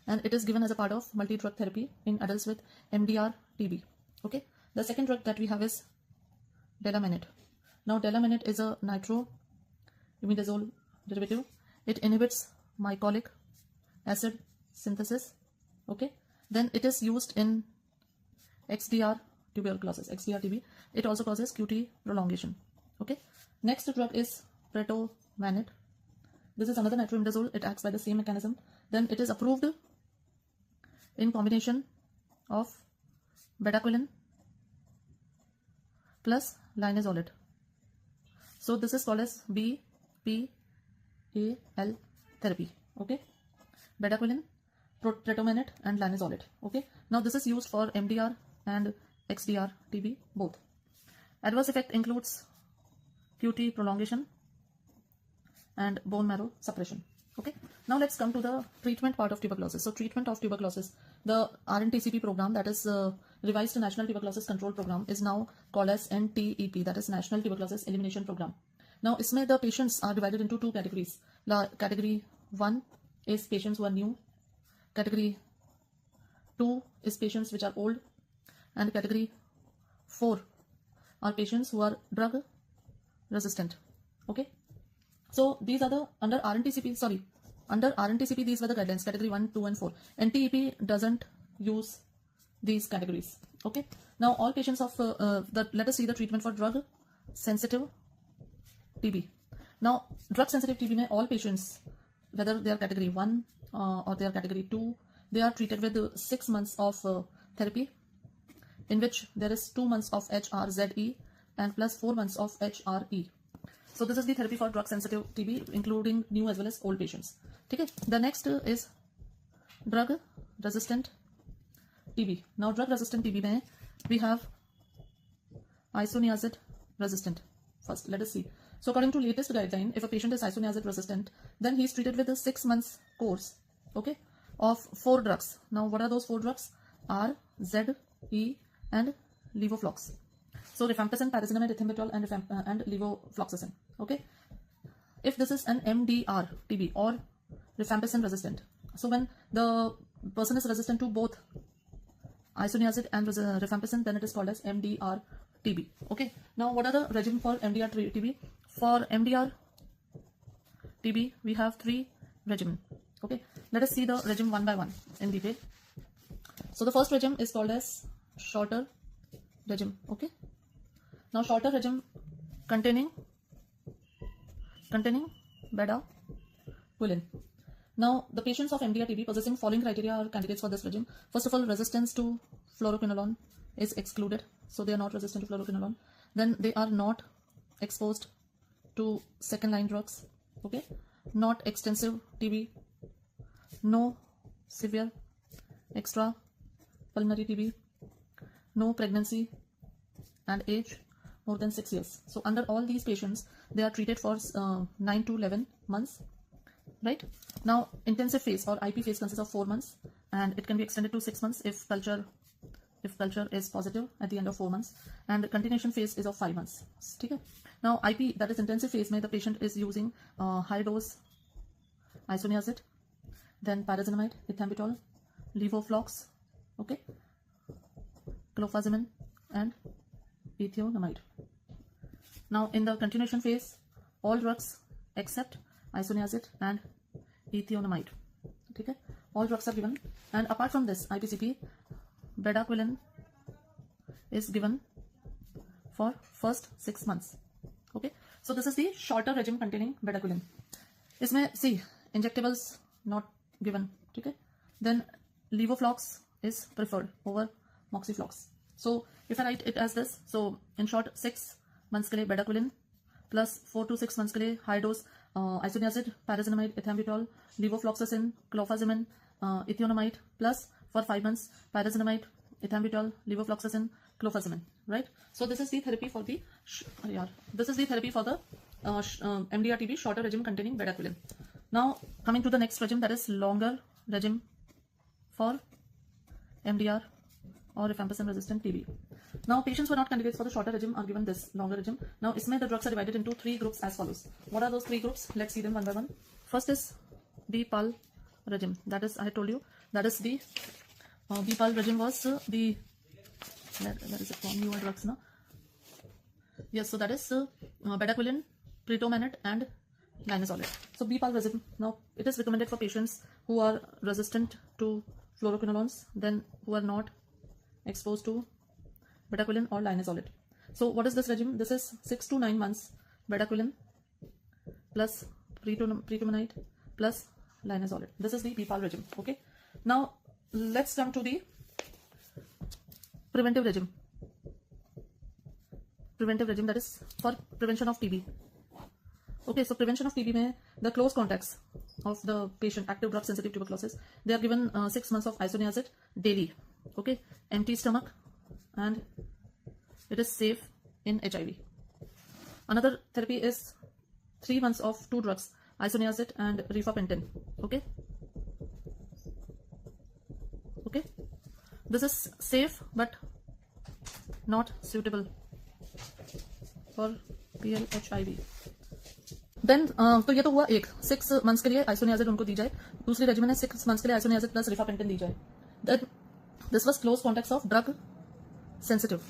and it is given as a part of multi-drug therapy in adults with MDR TB. Okay, the second drug that we have is delamenid. Now delamenid is a nitro-imidazole derivative. It inhibits mycolic acid synthesis. Okay, then it is used in XDR tuberculosis, XDR TB. It also causes QT prolongation. Okay, next drug is pretomanid. This is another nitro-imidazole. It acts by the same mechanism. Then it is approved in combination of bedaquiline plus linezolid. So this is called as BPAL therapy. Okay, bedaquiline, pretomanid and linezolid. Okay, now this is used for MDR and XDR TB both. Adverse effect includes QT prolongation and bone marrow suppression. Okay, now let's come to the treatment part of tuberculosis. So treatment of tuberculosis, the RNTCP program, that is revised National Tuberculosis Control Program, is now called as NTEP, that is National Tuberculosis Elimination Program. Now isme the patients are divided into two categories. Category 1 is patients who are new, category 2 is patients which are old, and category 4 are patients who are drug resistant. Okay, so these are the under RNTCP these were the guidelines, category 1, 2 and 4. NTEP doesn't use these categories. Okay, now all patients of let us see the treatment for drug sensitive TB. Now drug sensitive TB mein all patients, whether they are category 1 or they are category 2, they are treated with 6 months of therapy, in which there is 2 months of HRZE and plus 4 months of HRE. So this is the therapy for drug sensitive TB, including new as well as old patients. Okay, the next is drug resistant TB. Now drug resistant TB mein we have isoniazid resistant. First let us see. So according to latest guideline, if a patient is isoniazid resistant, then he is treated with a 6 months course. Okay, of 4 drugs. Now, what are those 4 drugs? R, Z, E, and levoflox. So, rifampicin, pyrazinamide, ethambutol, and levofloxacin. Okay. If this is an MDR TB or rifampicin resistant, so when the person is resistant to both isoniazid and rifampicin, then it is called as MDR TB. Okay. Now, what are the regimen for MDR TB? For MDR TB, we have 3 regimen. Okay. Let us see the regimen one by one in detail. So, the first regimen is called as shorter regimen. Okay. Now, shorter regimen containing bedaquiline. Now, the patients of MDR TB possessing following criteria are candidates for this regimen. First of all, resistance to fluoroquinolone is excluded, so they are not resistant to fluoroquinolone. Then they are not exposed to second line drugs. Okay, not extensive TB, no severe extra pulmonary TB, no pregnancy, and age more than 6 years. So under all these patients, they are treated for 9 to 11 months. Right now, intensive phase or IP phase consists of 4 months, and it can be extended to 6 months if culture is positive at the end of 4 months, and the continuation phase is of 5 months. Okay. Now, IP, that is intensive phase, the patient is using high dose isoniazid, then pyrazinamide, ethambutol, levoflox, okay, clofazimine, and ethionamide. Now, in the continuation phase, all drugs except isoniazid and ethionamide. Okay, all drugs are given, and apart from this IPCP, bedaquiline is given for first 6 months. Okay, so this is the shorter regimen containing bedaquiline. Isme see injectables not given. Okay, then levoflox is preferred over moxiflox. So if I write it as this, so in short, 6 months के लिए bedaquiline plus 4 to 6 months के लिए high dose isoniazid, pyrazinamide, ethambutol, levofloxacin, clofazimine, ethionamide, plus for 5 months pyrazinamide, ethambutol, levofloxacin, clofazimine. Right. So this is the therapy for the MDR TB shorter regimen containing bedaquiline. Now coming to the next regimen, that is longer regimen for MDR or rifampicin resistant TB. Now, patients who are not candidates for the shorter regimen are given this longer regimen. Now, isme the drugs are divided into 3 groups as follows. What are those 3 groups? Let's see them one by one. First is BPAL regimen. That is, I told you, that is the BPAL regimen was the where is it from? Newer drugs now. Yes, so that is bedaquiline, pretomanid, and linezolid. So BPAL regimen. Now, it is recommended for patients who are resistant to fluoroquinolones, then who are not exposed to bedaquiline or linezolid. So what is this regimen? This is 6 to 9 months bedaquiline plus pretomanid plus linezolid. This is the BPAL regimen. Okay. Now let's come to the preventive regimen. Preventive regimen, that is for prevention of TB. Okay, so prevention of TB mein the close contacts of the patient, active drug sensitive tuberculosis, they are given 6 months of isoniazid daily. Okay, empty stomach, and it is safe in HIV. Another therapy is 3 months of 2 drugs, isoniazid and rifampicin. Okay. Okay. This is safe but not suitable for PLHIV. Then तो ये तो हुआ 6 months के लिए isoniazid उनको दी जाए. दूसरी regiment है 6 मंथ्स के लिए आइसोनियाजिड प्लस रिफापेंटिन दी जाए. Then this was close contacts of drug sensitive.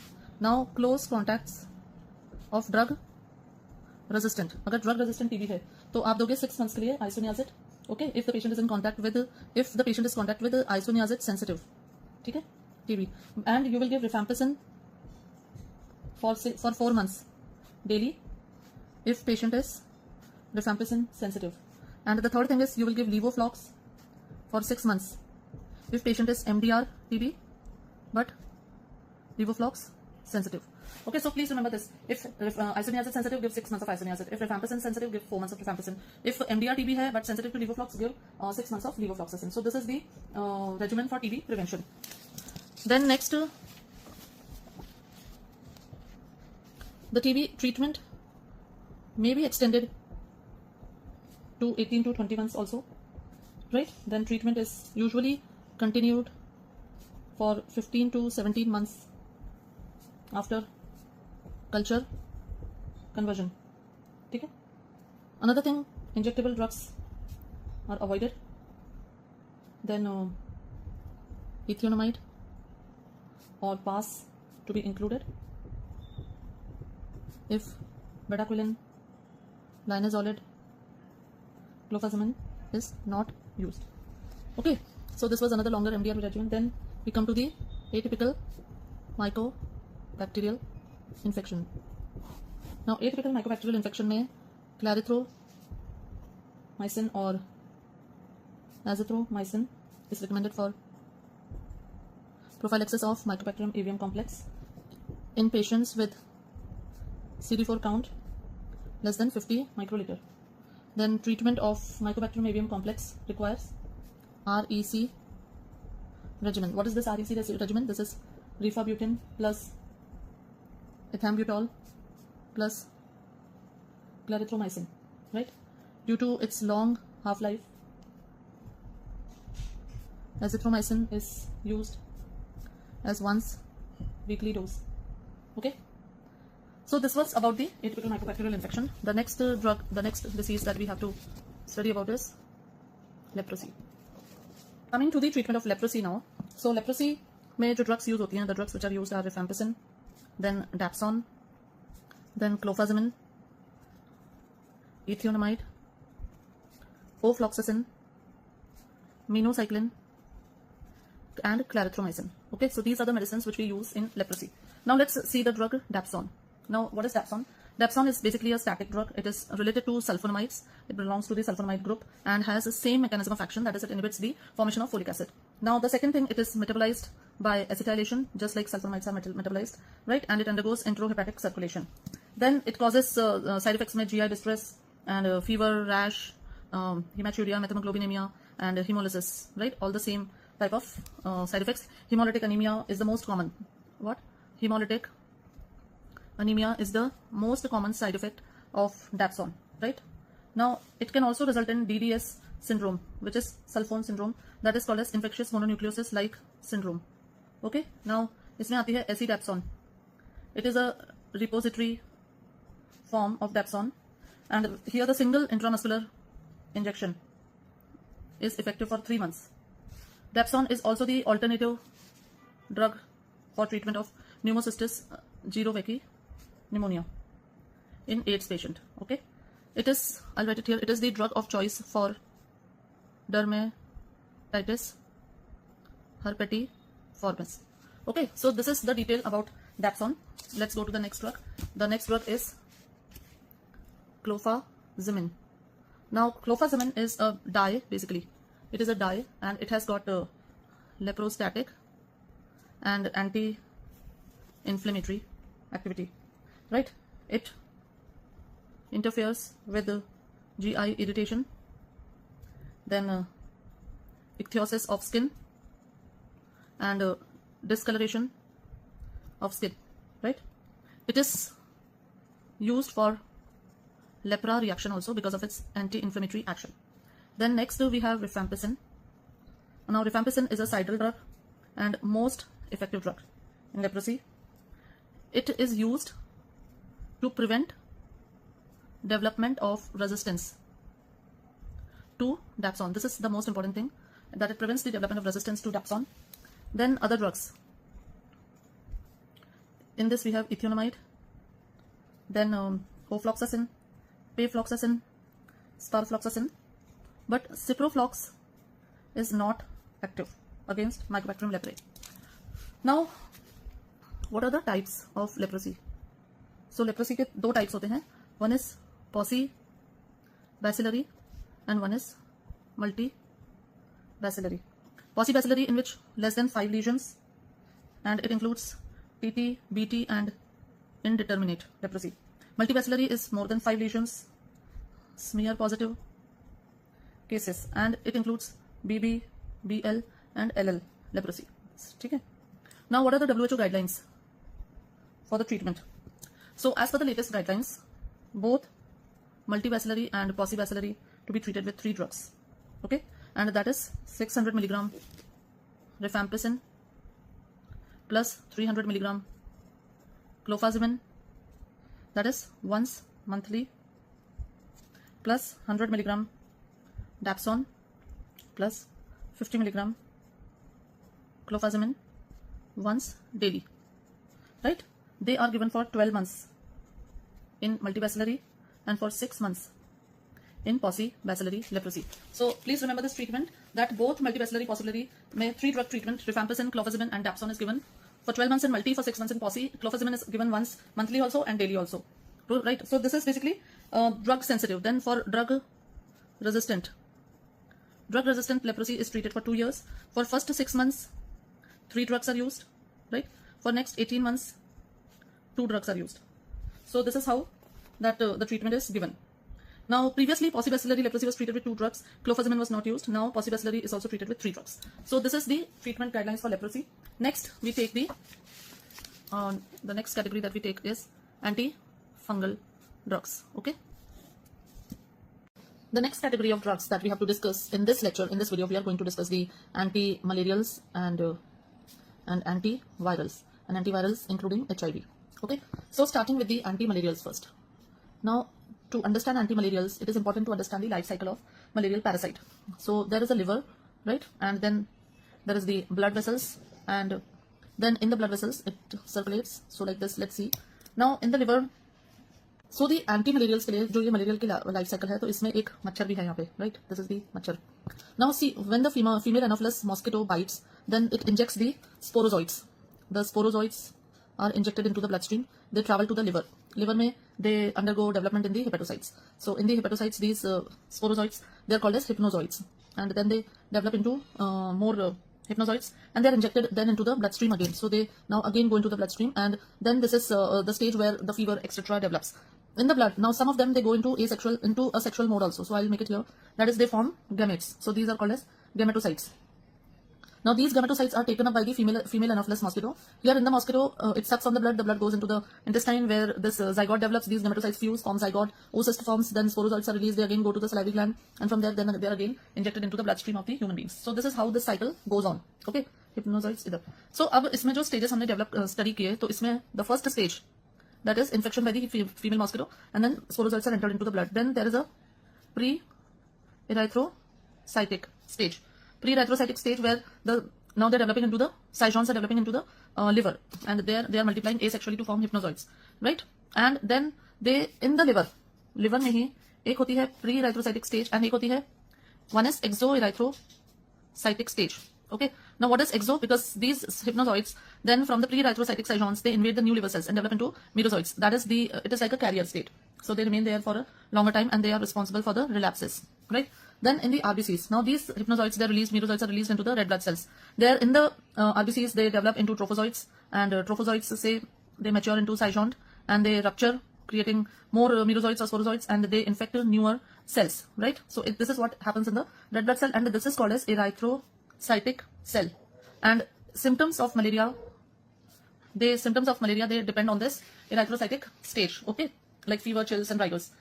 Now close contacts of drug resistant. अगर ड्रग रेजिस्टेंट टीबी है तो आप दोगे 6 मंथ्स के लिए isoniazid. Okay, if the patient is in contact with isoniazid sensitive, ठीक है, TB, and you will give rifampicin for 4 months daily if patient is rifampicin sensitive. And the third thing is you will give levoflox for 6 months if patient is MDR TB but levoflox sensitive. Okay, so please remember this. If isoniazid sensitive, give 6 months of isoniazid. If rifampicin sensitive, give 4 months of rifampicin. If MDR TB hai but sensitive to levoflox, give 6 months of levofloxacin. So this is the regimen for TB prevention. Then next, the TB treatment may be extended to 18 to 20 months also. right? Then treatment is usually continued for 15 to 17 months after culture conversion. Okay? Another thing, injectable drugs are avoided. Then ethionamide or PAS to be included. If bedaquiline, linezolid, clofazimine is not used. Okay, so this was another longer MDR regimen. Then we come to the atypical mycobacterial infection. Now atypical mycobacterial infection में clarithromycin or azithromycin is recommended for prophylaxis of Mycobacterium avium complex in patients with CD4 count less than 50 microliter. Then treatment of Mycobacterium avium complex requires REC regimen. What is this REC regimen? This is rifabutin plus ethambutol plus clarithromycin, right? Due to its long half-life, azithromycin is used as once weekly dose. Okay, so this was about the atypical mycobacterial infection. The next the next disease that we have to study about is leprosy. Coming to the treatment of leprosy now. So leprosy में जो drugs use होती हैं, the drugs which are used are rifampicin, then dapsone, then clofazimine, ethionamide, ofloxacin, minocycline, and clarithromycin. Okay, so these are the medicines which we use in leprosy. Now let's see the drug dapsone. Now what is dapsone? Dapsone is basically a static drug. It is related to sulfonamides. It belongs to the sulfonamide group and has the same mechanism of action, that is, it inhibits the formation of folic acid. Now the second thing, it is metabolized by acetylation, just like sulfonamides are metabolized, right? And it undergoes enterohepatic circulation. Then it causes side effects में GI distress and fever, rash, hematuria, methemoglobinemia, and hemolysis, right? All the same type of side effects. Hemolytic anemia is the most common. What? Hemolytic anemia is the most common side effect of dapsone, right? Now it can also result in DDS syndrome, which is sulfone syndrome, that is called as infectious mononucleosis like syndrome. Okay, now इसमें आती है एसिडैप्सोन. It is a repository form of dapsone, and here the single intramuscular injection is effective for 3 months. Dapsone is also the alternative drug for treatment of pneumocystis jirovecii pneumonia in AIDS patient. Okay, it is, I'll write it here, it is the drug of choice for dermatitis herpetiformis. Okay, so this is the detail about dapsone. Let's go to the next drug. The next drug is clofazimine. Now clofazimine is a dye, basically. It is a dye and it has got a leprostatic and anti-inflammatory activity, right? It interferes with the GI irritation, then ichthyosis of skin and discoloration of skin, right? It is used for lepra reaction also because of its anti-inflammatory action. Then next we have rifampicin. Now rifampicin is a cidal drug and most effective drug in leprosy. It is used to prevent development of resistance to dapsone. This is the most important thing, that it prevents the development of resistance to dapsone. Then other drugs. In this we have ethionamide, then ofloxacin, pafloxacin, sparfloxacin, but ciproflox is not active against Mycobacterium leprae. Now, what are the types of leprosy? So leprosy के दो types होते हैं. One is paucibacillary and one is multibacillary. Paucibacillary, in which less than 5 lesions, and it includes TT, BT and indeterminate leprosy. Multibacillary is more than 5 lesions, smear positive cases, and it includes BB, BL and LL leprosy. Okay. Now what are the WHO guidelines for the treatment? So as per the latest guidelines, both multibacillary and paucibacillary to be treated with 3 drugs. Okay, and that is 600 milligram rifampicin plus 300 milligram clofazimine, that is once monthly, plus 100 milligram dapsone plus 50 milligram clofazimine once daily, right? They are given for 12 months in multibacillary and for 6 months in paucibacillary leprosy. So please remember this treatment, that both multibacillary, paucibacillary में 3 drug treatment, rifampicin, clofazimine and dapsone is given for 12 months in multi, for 6 months in pauci. Clofazimine is given once monthly also and daily also, right? So this is basically drug sensitive. Then for drug resistant leprosy is treated for 2 years. For first 6 months 3 drugs are used, right? For next 18 months 2 drugs are used. So this is how that the treatment is given. Now previously paucibacillary leprosy was treated with 2 drugs, clofazimine was not used. Now paucibacillary is also treated with 3 drugs. So this is the treatment guidelines for leprosy. Next we take the next category that we take is antifungal drugs. Okay, the next category of drugs that we have to discuss in this lecture, in this video, we are going to discuss the anti-malarials and antivirals, including HIV. Okay, so starting with the anti-malarials first. Now to understand anti-malarials, it is important to understand the life cycle of malarial parasite. So there is a liver, right? And then there is the blood vessels, and then in the blood vessels it circulates. So like this, let's see. Now in the liver, so the anti-malarials के लिए जो ये malarial की life cycle है, तो इसमें एक मच्छर भी है यहाँ पे, right? This is the मच्छर. Now see, when the female Anopheles mosquito bites, then it injects the sporozoites. The sporozoites are injected into the bloodstream. They travel to the liver. Liver में they undergo development in the hepatocytes. So in the hepatocytes, these sporozoites, they are called as hypnozoites, and then they develop into more hypnozoites, and they are injected then into the bloodstream again. So they now again go into the bloodstream, and then this is the stage where the fever etc. develops in the blood. Now some of them, they go into a sexual mode also. So I'll make it here. That is, they form gametes. So these are called as gametocytes. Now these gametocytes are taken up by the female Anopheles mosquito. Here in the mosquito, it sucks on the blood goes into the intestine where this zygote develops. These gametocytes fuse, form zygote, oocyst forms, then sporozoites are released, they again go to the salivary gland, and from there then they are again injected into the bloodstream of the human beings. So this is how this cycle goes on. Okay, hypnozoites इधर. So अब इसमें जो stages हमने develop study किए, तो इसमें the first stage, that is infection by the female mosquito, and then sporozoites are entered into the blood. Then there is a pre-erythrocytic stage. Pre-erythrocytic stage where now they're developing into the cytons are developing into the liver, and they are multiplying asexually to form hypnozoites, right? And then they in the liver में ही एक होती है pre-erythrocytic stage and एक होती है, one is exoerythrocytic stage. Okay, now what is exo? Because these hypnozoites then from the pre-erythrocytic cytons they invade the new liver cells and develop into merozoites. That is it is like a carrier state. So they remain there for a longer time and they are responsible for the relapses, right? Then in the RBCs, now these hypnozoites, they're released, merozoites are released into the red blood cells. There in the RBCs, they develop into trophozoites, and trophozoites say they mature into cytont and they rupture, creating more merozoites or sporozoites, and they infect newer cells, right? So this is what happens in the red blood cell, and this is called as erythrocytic cell. And symptoms of malaria, they depend on this erythrocytic stage, okay? Like fever, chills, and rigors.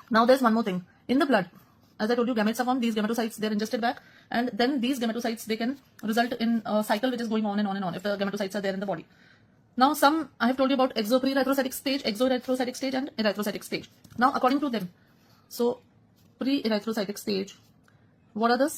Now there's one more thing. In the blood, as I told you, gametes are formed. These gametocytes, they're ingested back, and then these gametocytes, they can result in a cycle which is going on and on and on if the gametocytes are there in the body. Now I have told you about pre-erythrocytic stage, exoerythrocytic stage, and erythrocytic stage. Now according to them, so pre-erythrocytic stage, what are the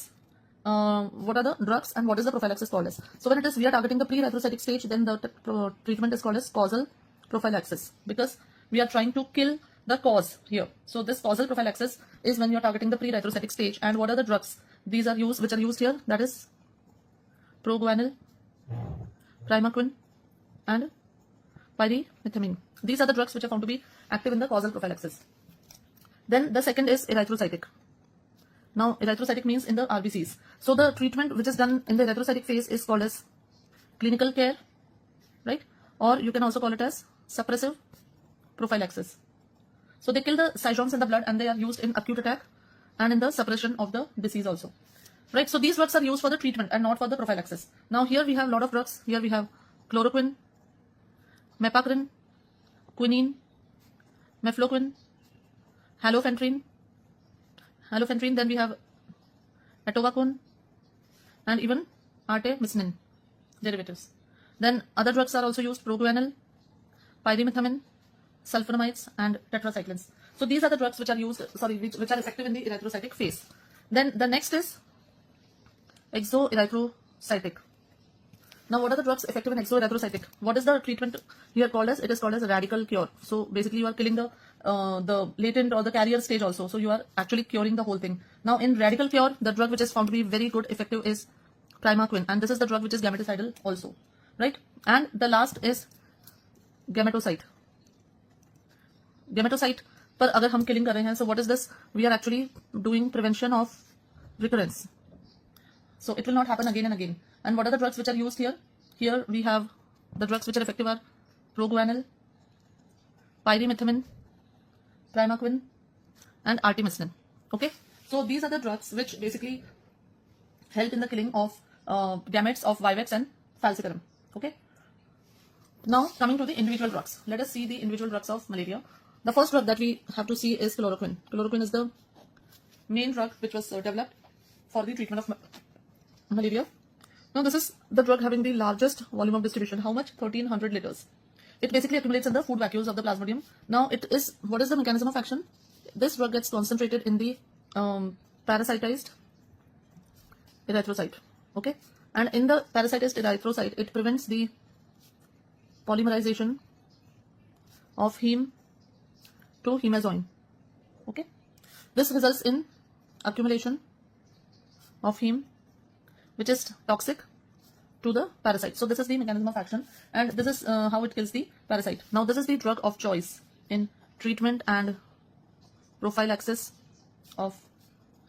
drugs and what is the prophylaxis called as? So when we are targeting the pre-erythrocytic stage, then the treatment is called as causal prophylaxis, because we are trying to kill the cause here. So this causal prophylaxis is when you are targeting the pre-erythrocytic stage. And what are the drugs which are used here? That is proguanil, primaquine, and pyrimethamine. These are the drugs which are found to be active in the causal prophylaxis. Then the second is erythrocytic. Now erythrocytic means in the RBCs. So the treatment which is done in the erythrocytic phase is called as clinical care, right? Or you can also call it as suppressive prophylaxis. So they kill the cytons in the blood and they are used in acute attack and in the suppression of the disease also, right? So these drugs are used for the treatment and not for the prophylaxis. Now here we have a lot of drugs. Here we have chloroquine, mepacrin, quinine, mefloquine, halofentrin. Then we have atovaquone, and even artemisinin derivatives. Then other drugs are also used: proguanil, pyrimethamine, sulfonamides, and tetracyclines. So these are the drugs which are used, which are effective in the erythrocytic phase. Then the next is exoerythrocytic. Now, what are the drugs effective in exoerythrocytic? What is the treatment here called as? It is called as a radical cure. So basically, you are killing the latent or the carrier stage also. So you are actually curing the whole thing. Now, in radical cure, the drug which is found to be very good effective is primaquine, and this is the drug which is gameticidal also, right? And the last is gametocyte. Gametocyte पर अगर हम killing कर रहे हैं, so what is this? We are actually doing prevention of recurrence. So it will not happen again and again. And what are the drugs which are used here? Here we have the drugs which are effective are proguanil, pyrimethamine, primaquine, and artemisinin. Okay, so these are the drugs which basically help in the killing of gametes of vivax and falciparum. Okay. Now coming to the individual drugs, let us see the individual drugs of malaria. The first drug that we have to see is chloroquine. Chloroquine is the main drug which was developed for the treatment of malaria. Now this is the drug having the largest volume of distribution. How much? 1300 liters. It basically accumulates in the food vacuoles of the plasmodium. Now it is, what is the mechanism of action? This drug gets concentrated in the parasitized erythrocyte. Okay, and in the parasitized erythrocyte, it prevents the polymerization of heme to hemazoin. Okay, this results in accumulation of heme, which is toxic to the parasite. So this is the mechanism of action, and this is how it kills the parasite. Now this is the drug of choice in treatment and prophylaxis of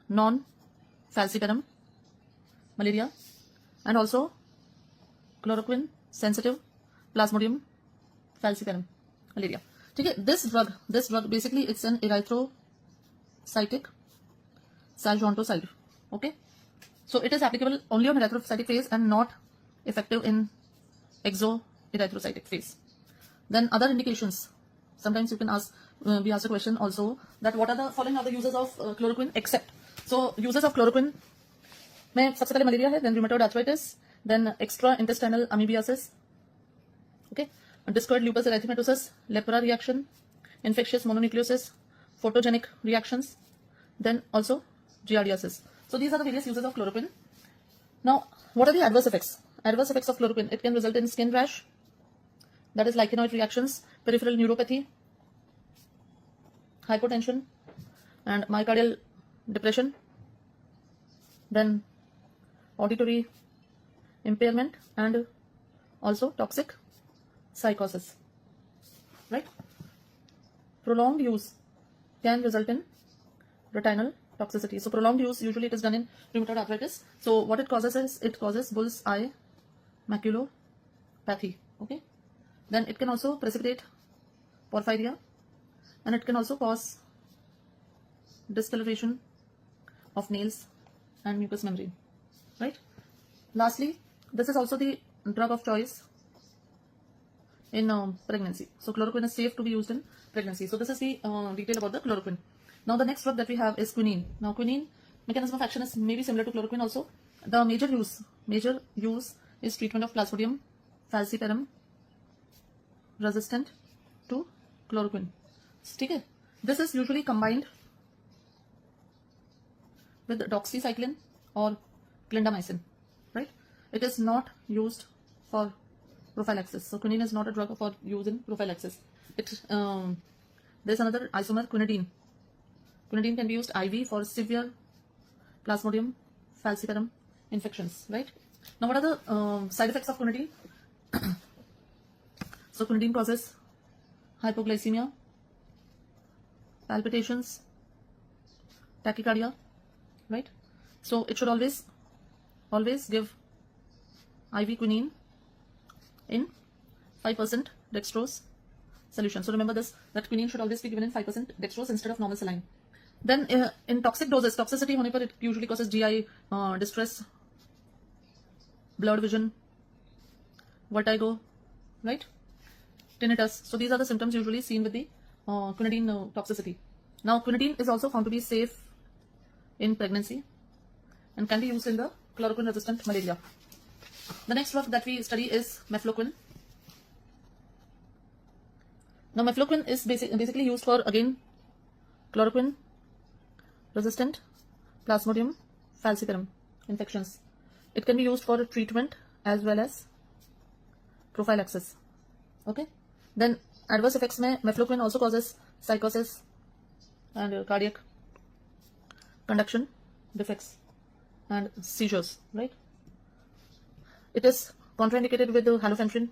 non-falciparum malaria, and also chloroquine sensitive plasmodium falciparum malaria. Okay, this drug basically it's an erythrocytic salgontocyte. Okay, so it is applicable only on erythrocytic phase and not effective in exoerythrocytic phase. Then other indications. Sometimes you can ask, we ask a question also that what are the following other uses of chloroquine except. So uses of chloroquine में सबसे पहले malaria है, then rheumatoid arthritis, then extra intestinal amoebiasis, okay, discoid lupus erythematosus, lepra reaction, infectious mononucleosis, photogenic reactions, then also giardiasis. So these are the various uses of chloroquine. Now, what are the adverse effects? Adverse effects of chloroquine. It can result in skin rash, that is lichenoid reactions, peripheral neuropathy, hypotension, and myocardial depression, then auditory impairment, and also toxic psychosis, right? Prolonged use can result in retinal toxicity. So prolonged use, usually it is done in rheumatoid arthritis. So what it causes is, it causes bull's eye maculopathy, okay? Then it can also precipitate porphyria, and it can also cause discoloration of nails and mucous membrane, right? Lastly, this is also the drug of choice in pregnancy. So chloroquine is safe to be used in pregnancy. So this is the detail about the chloroquine. Now the next drug that we have is quinine. Now quinine mechanism of action is maybe similar to chloroquine also. The major use is treatment of Plasmodium falciparum resistant to chloroquine. Okay? This is usually combined with doxycycline or clindamycin, right? It is not used for prophylaxis. So quinine is not a drug for use in prophylaxis. There's another isomer, quinidine. Quinidine can be used IV for severe Plasmodium falciparum infections, right? Now, what are the side effects of quinidine? So quinidine causes hypoglycemia, palpitations, tachycardia, right? So it should always give IV quinine in 5% dextrose solution. So remember this, that quinine should always be given in 5% dextrose instead of normal saline. Then in toxic doses, toxicity होने पर it usually causes GI distress, blurred vision, vertigo, right? Tinnitus. So these are the symptoms usually seen with the quinidine toxicity. Now quinidine is also found to be safe in pregnancy and can be used in the chloroquine resistant malaria. The next drug that we study is mefloquine. Now mefloquine is basically used for, again, chloroquine resistant Plasmodium falciparum infections. It can be used for treatment as well as prophylaxis. Okay. Then adverse effects में mefloquine also causes psychosis and cardiac conduction defects and seizures, right? It is contraindicated with halofenfrin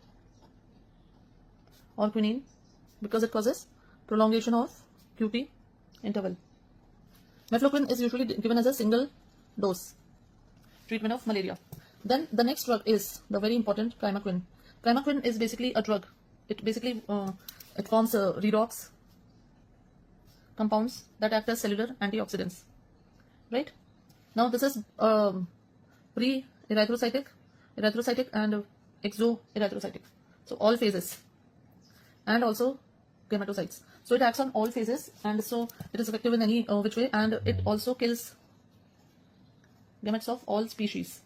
or quinine because it causes prolongation of QT interval. Mefloquine is usually given as a single dose treatment of malaria. Then the next drug is the very important primaquine. Primaquine is basically a drug. It basically it forms redox compounds that act as cellular antioxidants. Right? Now this is pre-erythrocytic, erythrocytic and exoerythrocytic. So all phases, and also gametocytes. So it acts on all phases, and so it is effective in any which way, and it also kills gametes of all species.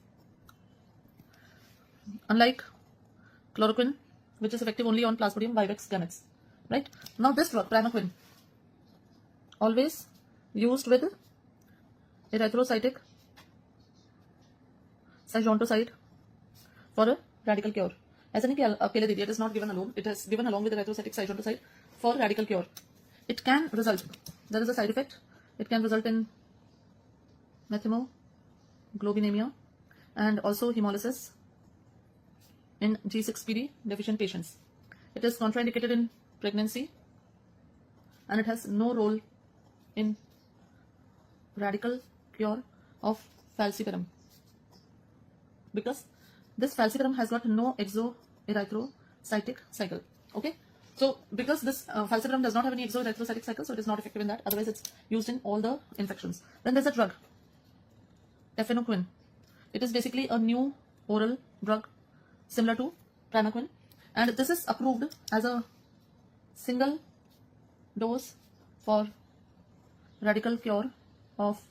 Unlike chloroquine, which is effective only on Plasmodium vivax gametes. Right? Now this drug, primaquine, always used with erythrocytic cytotoxide for a radical cure. ऐसा नहीं कि अकेले दे दिया, it is not given alone. It is given along with erythrocytic cytotoxide for radical cure. It can result, there is a side effect, it can result in methemoglobinemia and also hemolysis in G6PD deficient patients. It is contraindicated in pregnancy and it has no role in radical cure of falciparum because this falciparum has got no exoerythrocytic cycle. Okay, so because this falciparum does not have any exoerythrocytic cycle, so it is not effective in that. Otherwise, it's used in all the infections. Then there's a drug, efenoquine. It is basically a new oral drug similar to primaquine, and this is approved as a single dose for radical cure of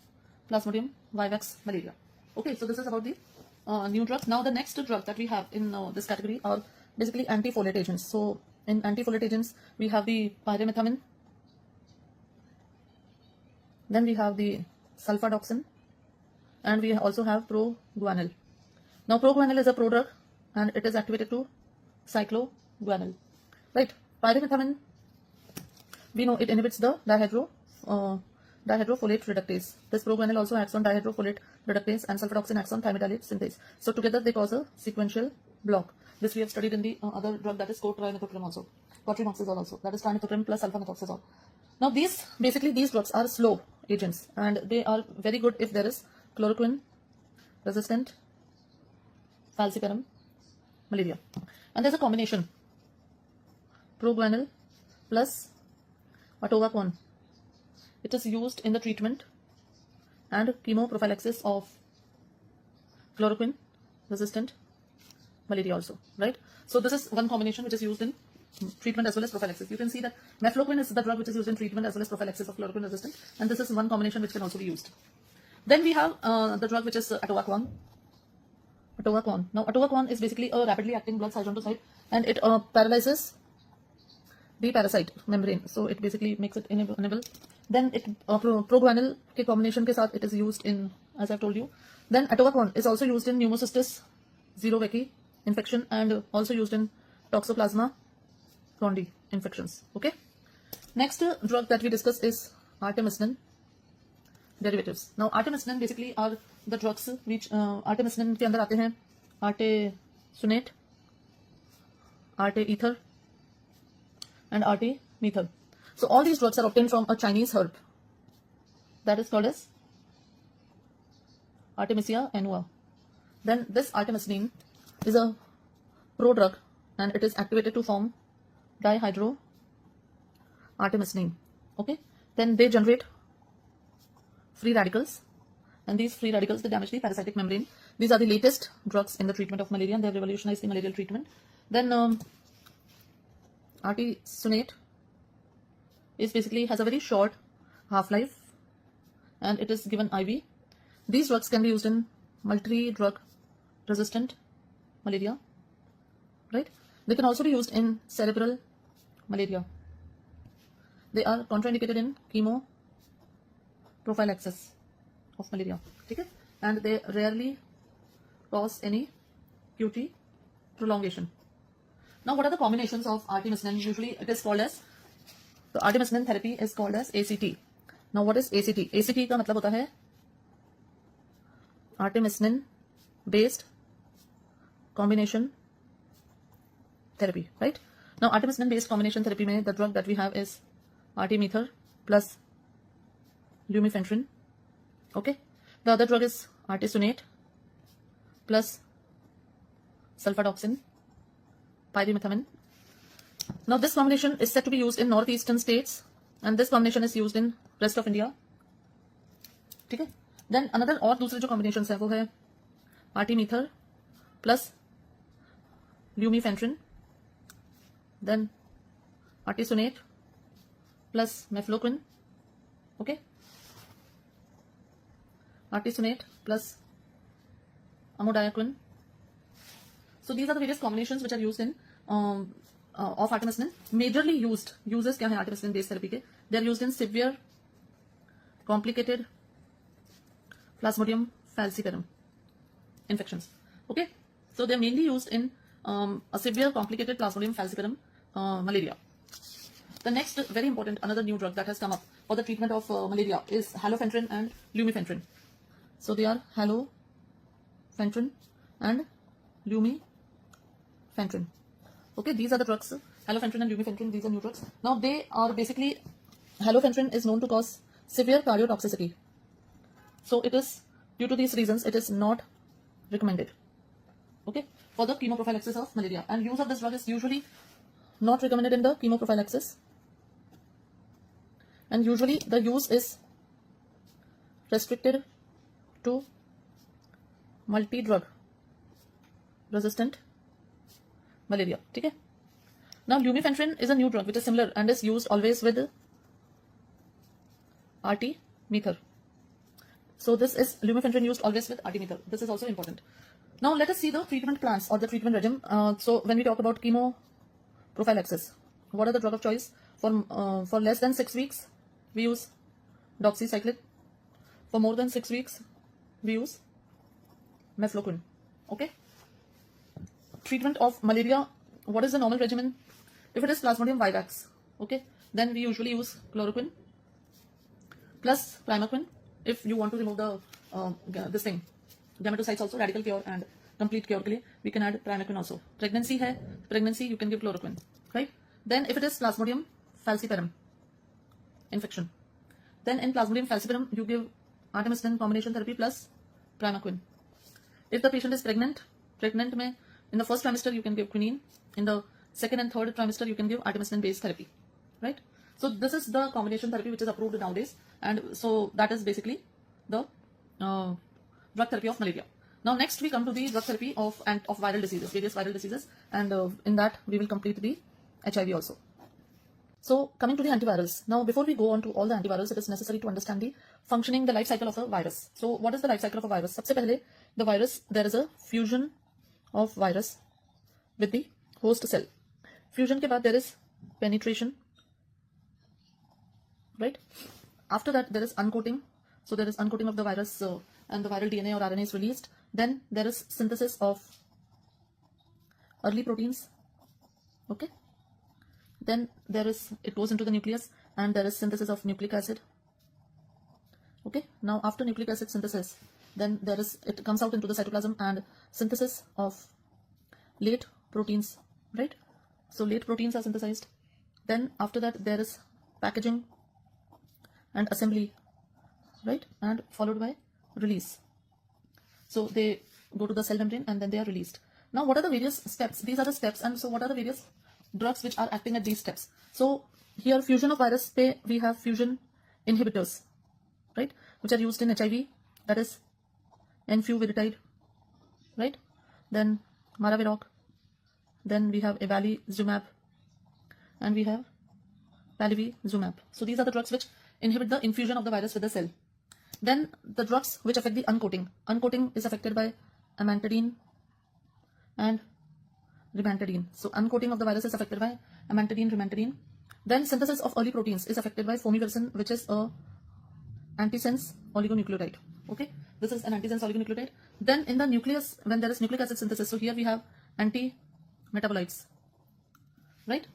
Plasmodium vivax malaria. Okay, so this is about the new drug. Now the next drug that we have in this category are basically antifoliate agents. So in antifoliate agents we have the pyrimethamine, then we have the sulfadoxine, and we also have proguanil. Now proguanil is a prodrug and it is activated to cycloguanil. Right? Pyrimethamine, we know it inhibits the dihydrofolate reductase. This proguanil also acts on dihydrofolate reductase, and sulfadoxine acts on thymidylate synthase. So together they cause a sequential block. This we have studied in the other drug, that is cotrimoxazole also. Cotrimoxazole also. That is trimethoprim plus sulfamethoxazole. Now these drugs are slow agents, and they are very good if there is chloroquine resistant falciparum malaria. And there's a combination, proguanil plus atovaquone. It is used in the treatment and chemoprophylaxis of chloroquine resistant malaria also, right? So this is one combination which is used in treatment as well as prophylaxis. You can see that mefloquine is the drug which is used in treatment as well as prophylaxis of chloroquine resistant, and this is one combination which can also be used. Then we have the drug which is atovaquone. Now atovaquone is basically a rapidly acting blood cytotoxide, and it paralyzes the parasite membrane, so it basically makes it inable. Then it proguanil के combination के साथ it is used in, as I've told you. Then atovaquone is also used in pneumocystis xerovecii infection and also used in Toxoplasma gondii infections. Okay. Next drug that we discuss is artemisinin derivatives. Now artemisinin basically are the drugs which artemisinin के अंदर आते हैं artesunate, arteether and artemether. So all these drugs are obtained from a Chinese herb that is called as Artemisia annua. Then this artemisinin is a prodrug and it is activated to form dihydroartemisinin. Okay. Then they generate free radicals, and these free radicals, they damage the parasitic membrane. These are the latest drugs in the treatment of malaria, and they have revolutionized the malarial treatment. Then artesunate is basically has a very short half-life, and it is given IV. These drugs can be used in multi-drug resistant malaria, right? They can also be used in cerebral malaria. They are contraindicated in chemo prophylaxis of malaria, okay? And they rarely cause any QT prolongation. Now, what are the combinations of artemisinin? Usually it is called as, the artemisinin therapy is called as ACT. Now, what is ACT? ACT का मतलब होता है artemisinin based combination therapy, right? Now, artemisinin based combination therapy में the drug that we have is artemether plus lumefantrine, okay? The other drug is artesunate plus sulfadoxine, pyrimethamine. Now, this combination is said to be used in northeastern states, and this combination is used in rest of India. ठीक है? Then another और दूसरे जो combinations है वो है artemether plus lumefantrine, then artesunate plus mefloquine, okay? Artesunate plus amodiaquine. So these are the various combinations which are used in of artemisinin. Majorly uses क्या है artemisinin based therapy के? They are used in severe complicated Plasmodium falciparum infections. Okay, so they are mainly used in a severe complicated Plasmodium falciparum malaria. The next very important another new drug that has come up for the treatment of malaria is halofentrin and lumefantrine. So they are halofentrin and lumefantrine. Okay, these are the drugs. Halofentrin and lumefantrine, these are new drugs. Now they are basically, halofentrin is known to cause severe cardiotoxicity. So it is, due to these reasons, it is not recommended, okay, for the chemoprophylaxis of malaria. And use of this drug is usually not recommended in the chemoprophylaxis. And usually the use is restricted to multi-drug resistant malaria. Okay. Now lumefantrine is a new drug which is similar and is used always with artemether. So this is lumefantrine used always with artemether. This is also important. Now let us see the treatment plans or the treatment regime. So when we talk about chemo prophylaxis, what are the drug of choice? For less than 6 weeks, we use doxycycline. For more than 6 weeks, we use mefloquine. Okay. Treatment of malaria, what is the normal regimen? If it is Plasmodium vivax, okay, then we usually use chloroquine plus primaquine. If you want to remove the this thing, dermatocytes also, radical cure and complete cure के लिए, we can add primaquine also. Pregnancy है, pregnancy you can give chloroquine, right? Then if it is Plasmodium falciparum infection, then in Plasmodium falciparum you give artemisinin combination therapy plus primaquine. If the patient is pregnant में in the first trimester you can give quinine. In the second and third trimester you can give artemisinin based therapy, right? So this is the combination therapy which is approved nowadays, and so that is basically the drug therapy of malaria. Now next we come to the drug therapy of viral diseases, various viral diseases, and in that we will complete the HIV also. So coming to the antivirals. Now before we go on to all the antivirals, it is necessary to understand the life cycle of a virus. So what is the life cycle of a virus? सबसे पहले the virus, there is a fusion of virus with the host cell. Fusion के बाद there is penetration, right? After that there is uncoating. So there is uncoating of the virus and the viral DNA or RNA is released. Then there is synthesis of early proteins, okay? Then there is, it goes into the nucleus and there is synthesis of nucleic acid, okay? Now after nucleic acid synthesis, then there is, it comes out into the cytoplasm and synthesis of late proteins, right? So late proteins are synthesized. Then after that there is packaging and assembly, right? And followed by release. So they go to the cell membrane and then they are released. Now what are the various steps? These are the steps, and so what are the various drugs which are acting at these steps? So here fusion of virus, we have fusion inhibitors, right? Which are used in HIV, that is enfuviritide, right? Then maraviroc, then we have evalizumab, and we have palivizumab. So these are the drugs which inhibit the infusion of the virus with the cell. Then the drugs which affect the uncoating. Uncoating is affected by amantadine and rimantadine. So uncoating of the virus is affected by amantadine, rimantadine. Then synthesis of early proteins is affected by fomivirsin, which is a antisense oligonucleotide. Okay, this is an antisense oligonucleotide. Then in the nucleus, when there is nucleic acid synthesis, so here we have anti-metabolites, right?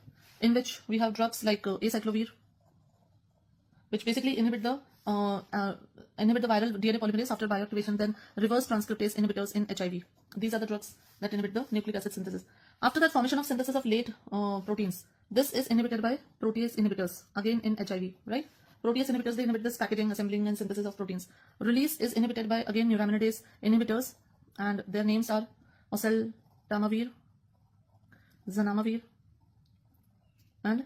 In which we have drugs like acyclovir, which basically inhibit the viral DNA polymerase after bioactivation, then reverse transcriptase inhibitors in HIV. These are the drugs that inhibit the nucleic acid synthesis. After that, formation of synthesis of late proteins. This is inhibited by protease inhibitors, again in HIV, right? Protease inhibitors, they inhibit this packaging, assembling, and synthesis of proteins. Release is inhibited by, again, neuraminidase inhibitors, and their names are oseltamivir, zanamivir, and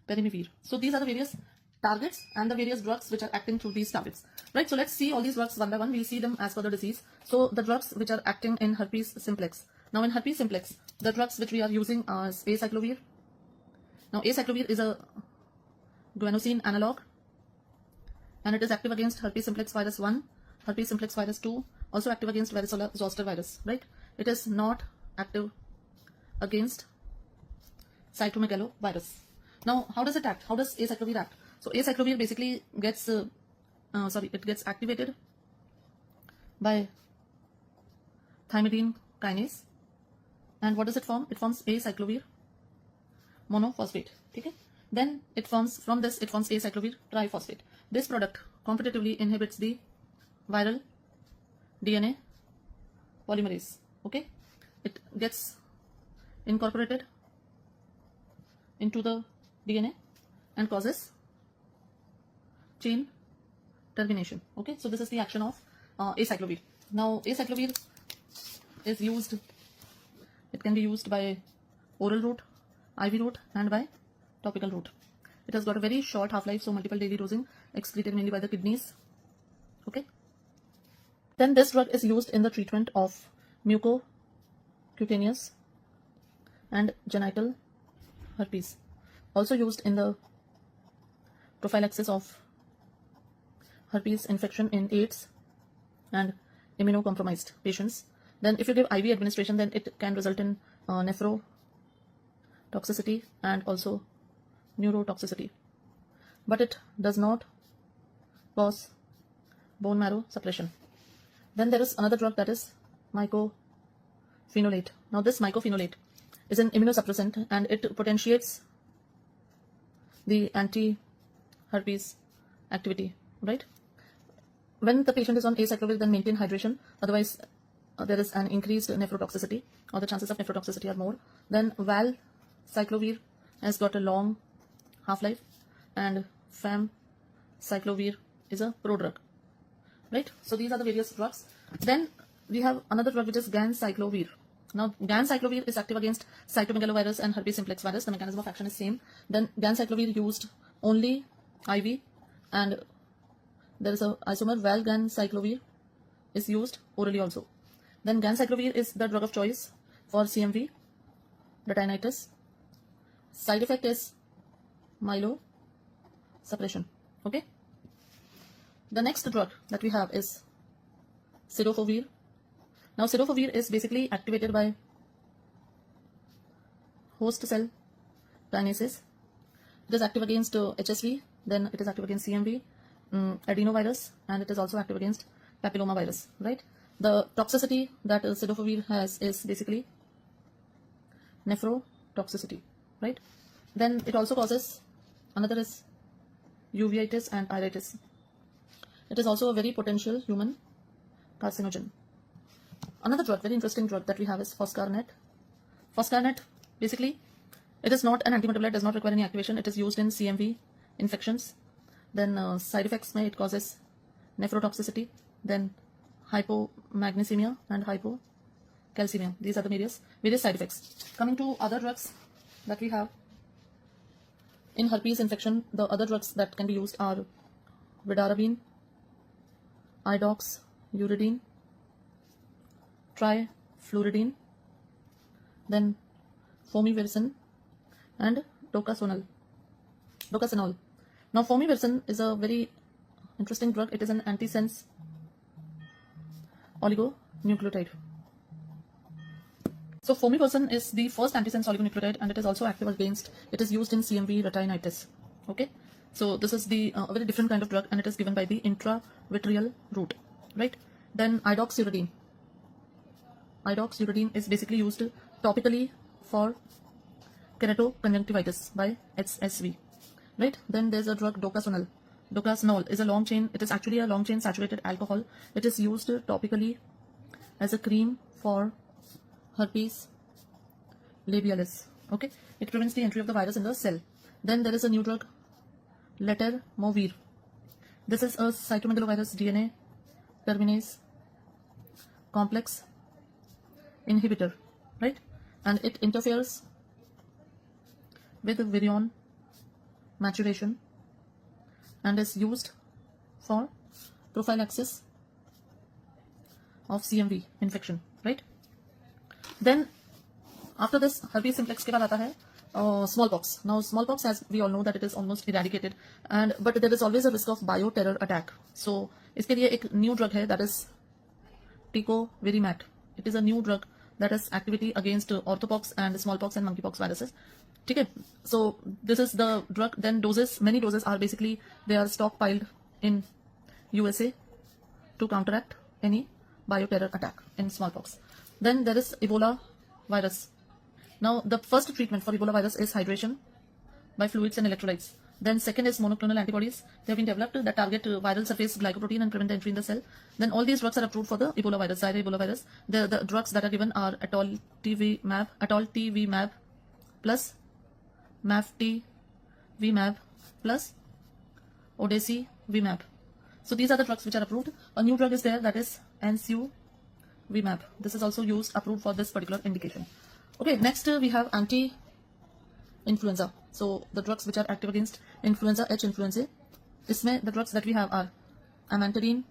perimivir. So these are the various targets and the various drugs which are acting through these targets, right? So let's see all these drugs one by one. We'll see them as per the disease. So the drugs which are acting in herpes simplex. Now in herpes simplex, the drugs which we are using are acyclovir. Now acyclovir is a guanosine analog, and it is active against herpes simplex virus 1, herpes simplex virus 2, also active against varicella zoster virus, right? It is not active against cytomegalovirus. Now how does it act? How does acyclovir act? So acyclovir basically gets it gets activated by thymidine kinase, and what does it form? It forms acyclovir monophosphate. Okay, then it forms, from this it forms acyclovir triphosphate. This product competitively inhibits the viral DNA polymerase. Okay, it gets incorporated into the DNA and causes chain termination. Okay, so this is the action of acyclovir. Now acyclovir is used, it can be used by oral route, IV route, and by topical route. It has got a very short half-life, so multiple daily dosing, excreted mainly by the kidneys. Okay, then this drug is used in the treatment of mucocutaneous and genital herpes, also used in the prophylaxis of herpes infection in AIDS and immunocompromised patients. Then if you give IV administration, then it can result in nephrotoxicity and also neurotoxicity, but it does not cause bone marrow suppression. Then there is another drug, that is mycophenolate. Now this mycophenolate is an immunosuppressant, and it potentiates the anti-herpes activity, right? When the patient is on acyclovir, then maintain hydration, otherwise there is an increased nephrotoxicity, or the chances of nephrotoxicity are more. Then valcyclovir has got a long half-life, and famciclovir is a prodrug, right? So these are the various drugs. Then we have another drug which is ganciclovir. Now ganciclovir is active against cytomegalovirus and herpes simplex virus. The mechanism of action is same. Then ganciclovir used only IV, and there is a isomer valganciclovir is used orally also. Then ganciclovir is the drug of choice for CMV, retinitis. Side effect is myelosuppression. Okay. The next drug that we have is cidofovir. Now cidofovir is basically activated by host cell kinases. It is active against HSV, then it is active against CMV, adenovirus, and it is also active against papillomavirus, right? The toxicity that cidofovir has is basically nephrotoxicity, right? Then it also causes, another is uveitis and iritis. It is also a very potential human carcinogen. Another drug, very interesting drug that we have is foscarnet. Foscarnet, basically, it is not an antimetabolite, does not require any activation. It is used in CMV infections. Then side effects may, it causes nephrotoxicity, then hypomagnesemia and hypocalcemia. These are the various side effects. Coming to other drugs that we have in herpes infection, the other drugs that can be used are vidarabine, idoxuridine, trifluridine, then fomivirsin, and docasenol. Now fomivirsin is a very interesting drug. It is an antisense oligonucleotide. So foamipirsen is the first antisense oligonucleotide, and it is also active against, it is used in CMV retinitis. Okay, so this is the a very different kind of drug, and it is given by the intravitreal route, right? Then idoxuridine. Idoxuridine is basically used topically for keratoconjunctivitis by HSV, right? Then there's a drug docasanol. Docasanol is a long chain, it is actually a long chain saturated alcohol. It is used topically as a cream for herpes labialis. Okay, it prevents the entry of the virus in the cell. Then there is a new drug, letermovir. This is a cytomegalovirus DNA terminase complex inhibitor, right? And it interferes with virion maturation and is used for prophylaxis of CMV infection, right? Then after this herpes simplex के बाद आता है smallpox. Now smallpox, as we all know, that it is almost eradicated, but there is always a risk of bioterror attack. So इसके लिए एक new drug है, that is tecovirimat. It is a new drug that has activity against orthopox and smallpox and monkeypox viruses. Okay, so this is the drug. Then doses, many doses are basically, they are stockpiled in USA to counteract any bioterror attack in smallpox. Then there is Ebola virus. Now the first treatment for Ebola virus is hydration by fluids and electrolytes. Then second is monoclonal antibodies. They have been developed that target viral surface glycoprotein and prevent the entry in the cell. Then all these drugs are approved for the Ebola virus, Zaire Ebola virus. The drugs that are given are atoltevimab plus maftivimab plus odesivimab. So these are the drugs which are approved. A new drug is there, that is ansuvimab. This is also used, approved for this particular indication. Okay, next we have anti-influenza. So the drugs which are active against influenza, H influenzae. Isme the drugs that we have are amantadine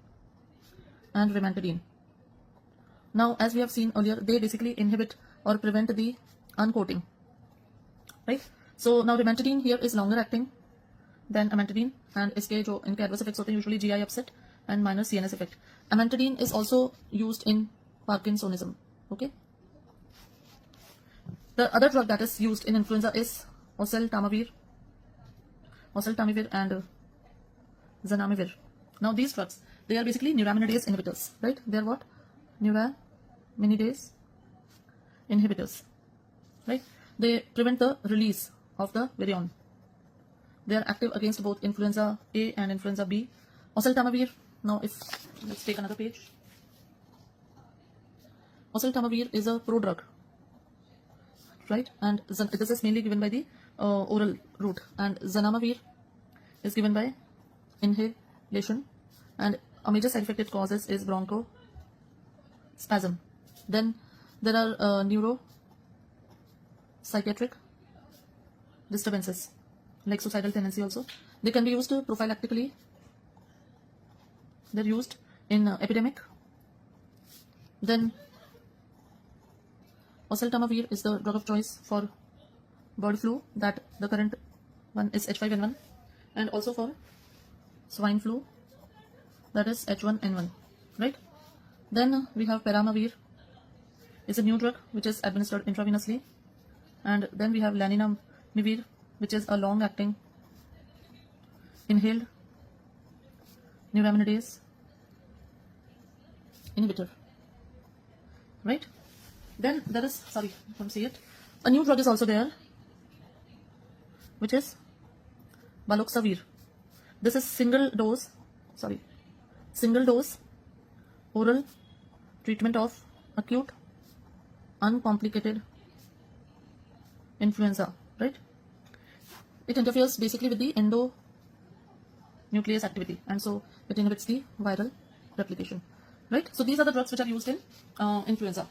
and rimantadine. Now, as we have seen earlier, they basically inhibit or prevent the uncoating, right? So now rimantadine here is longer acting than amantadine, and इसके जो इनके adverse effects होते हैं usually GI upset and minor CNS effect. Amantadine is also used in Parkinsonism. Okay. The other drug that is used in influenza is oseltamivir and zanamivir. Now these drugs, they are basically neuraminidase inhibitors, right? They are what? Neuraminidase inhibitors, right? They prevent the release of the virion. They are active against both influenza A and influenza B. Oseltamivir. Now, let's take another page. Oseltamivir is a prodrug, right? And this is mainly given by the oral route, and zanamivir is given by inhalation, and a major side effect it causes is bronchospasm. Then there are neuropsychiatric disturbances like suicidal tendency also. They can be used prophylactically. They're used in epidemic. Then oseltamivir is the drug of choice for bird flu, that the current one is H5N1, and also for swine flu, that is H1N1, right? Then we have peramavir. It's a new drug which is administered intravenously. And then we have laninamivir, which is a long-acting inhaled neuraminidase inhibitor, right? Then there is, sorry, don't see it. A new drug is also there, which is baloxavir. This is single dose oral treatment of acute uncomplicated influenza, right? It interferes basically with the endonuclease activity, and so it inhibits the viral replication, right? So these are the drugs which are used in influenza.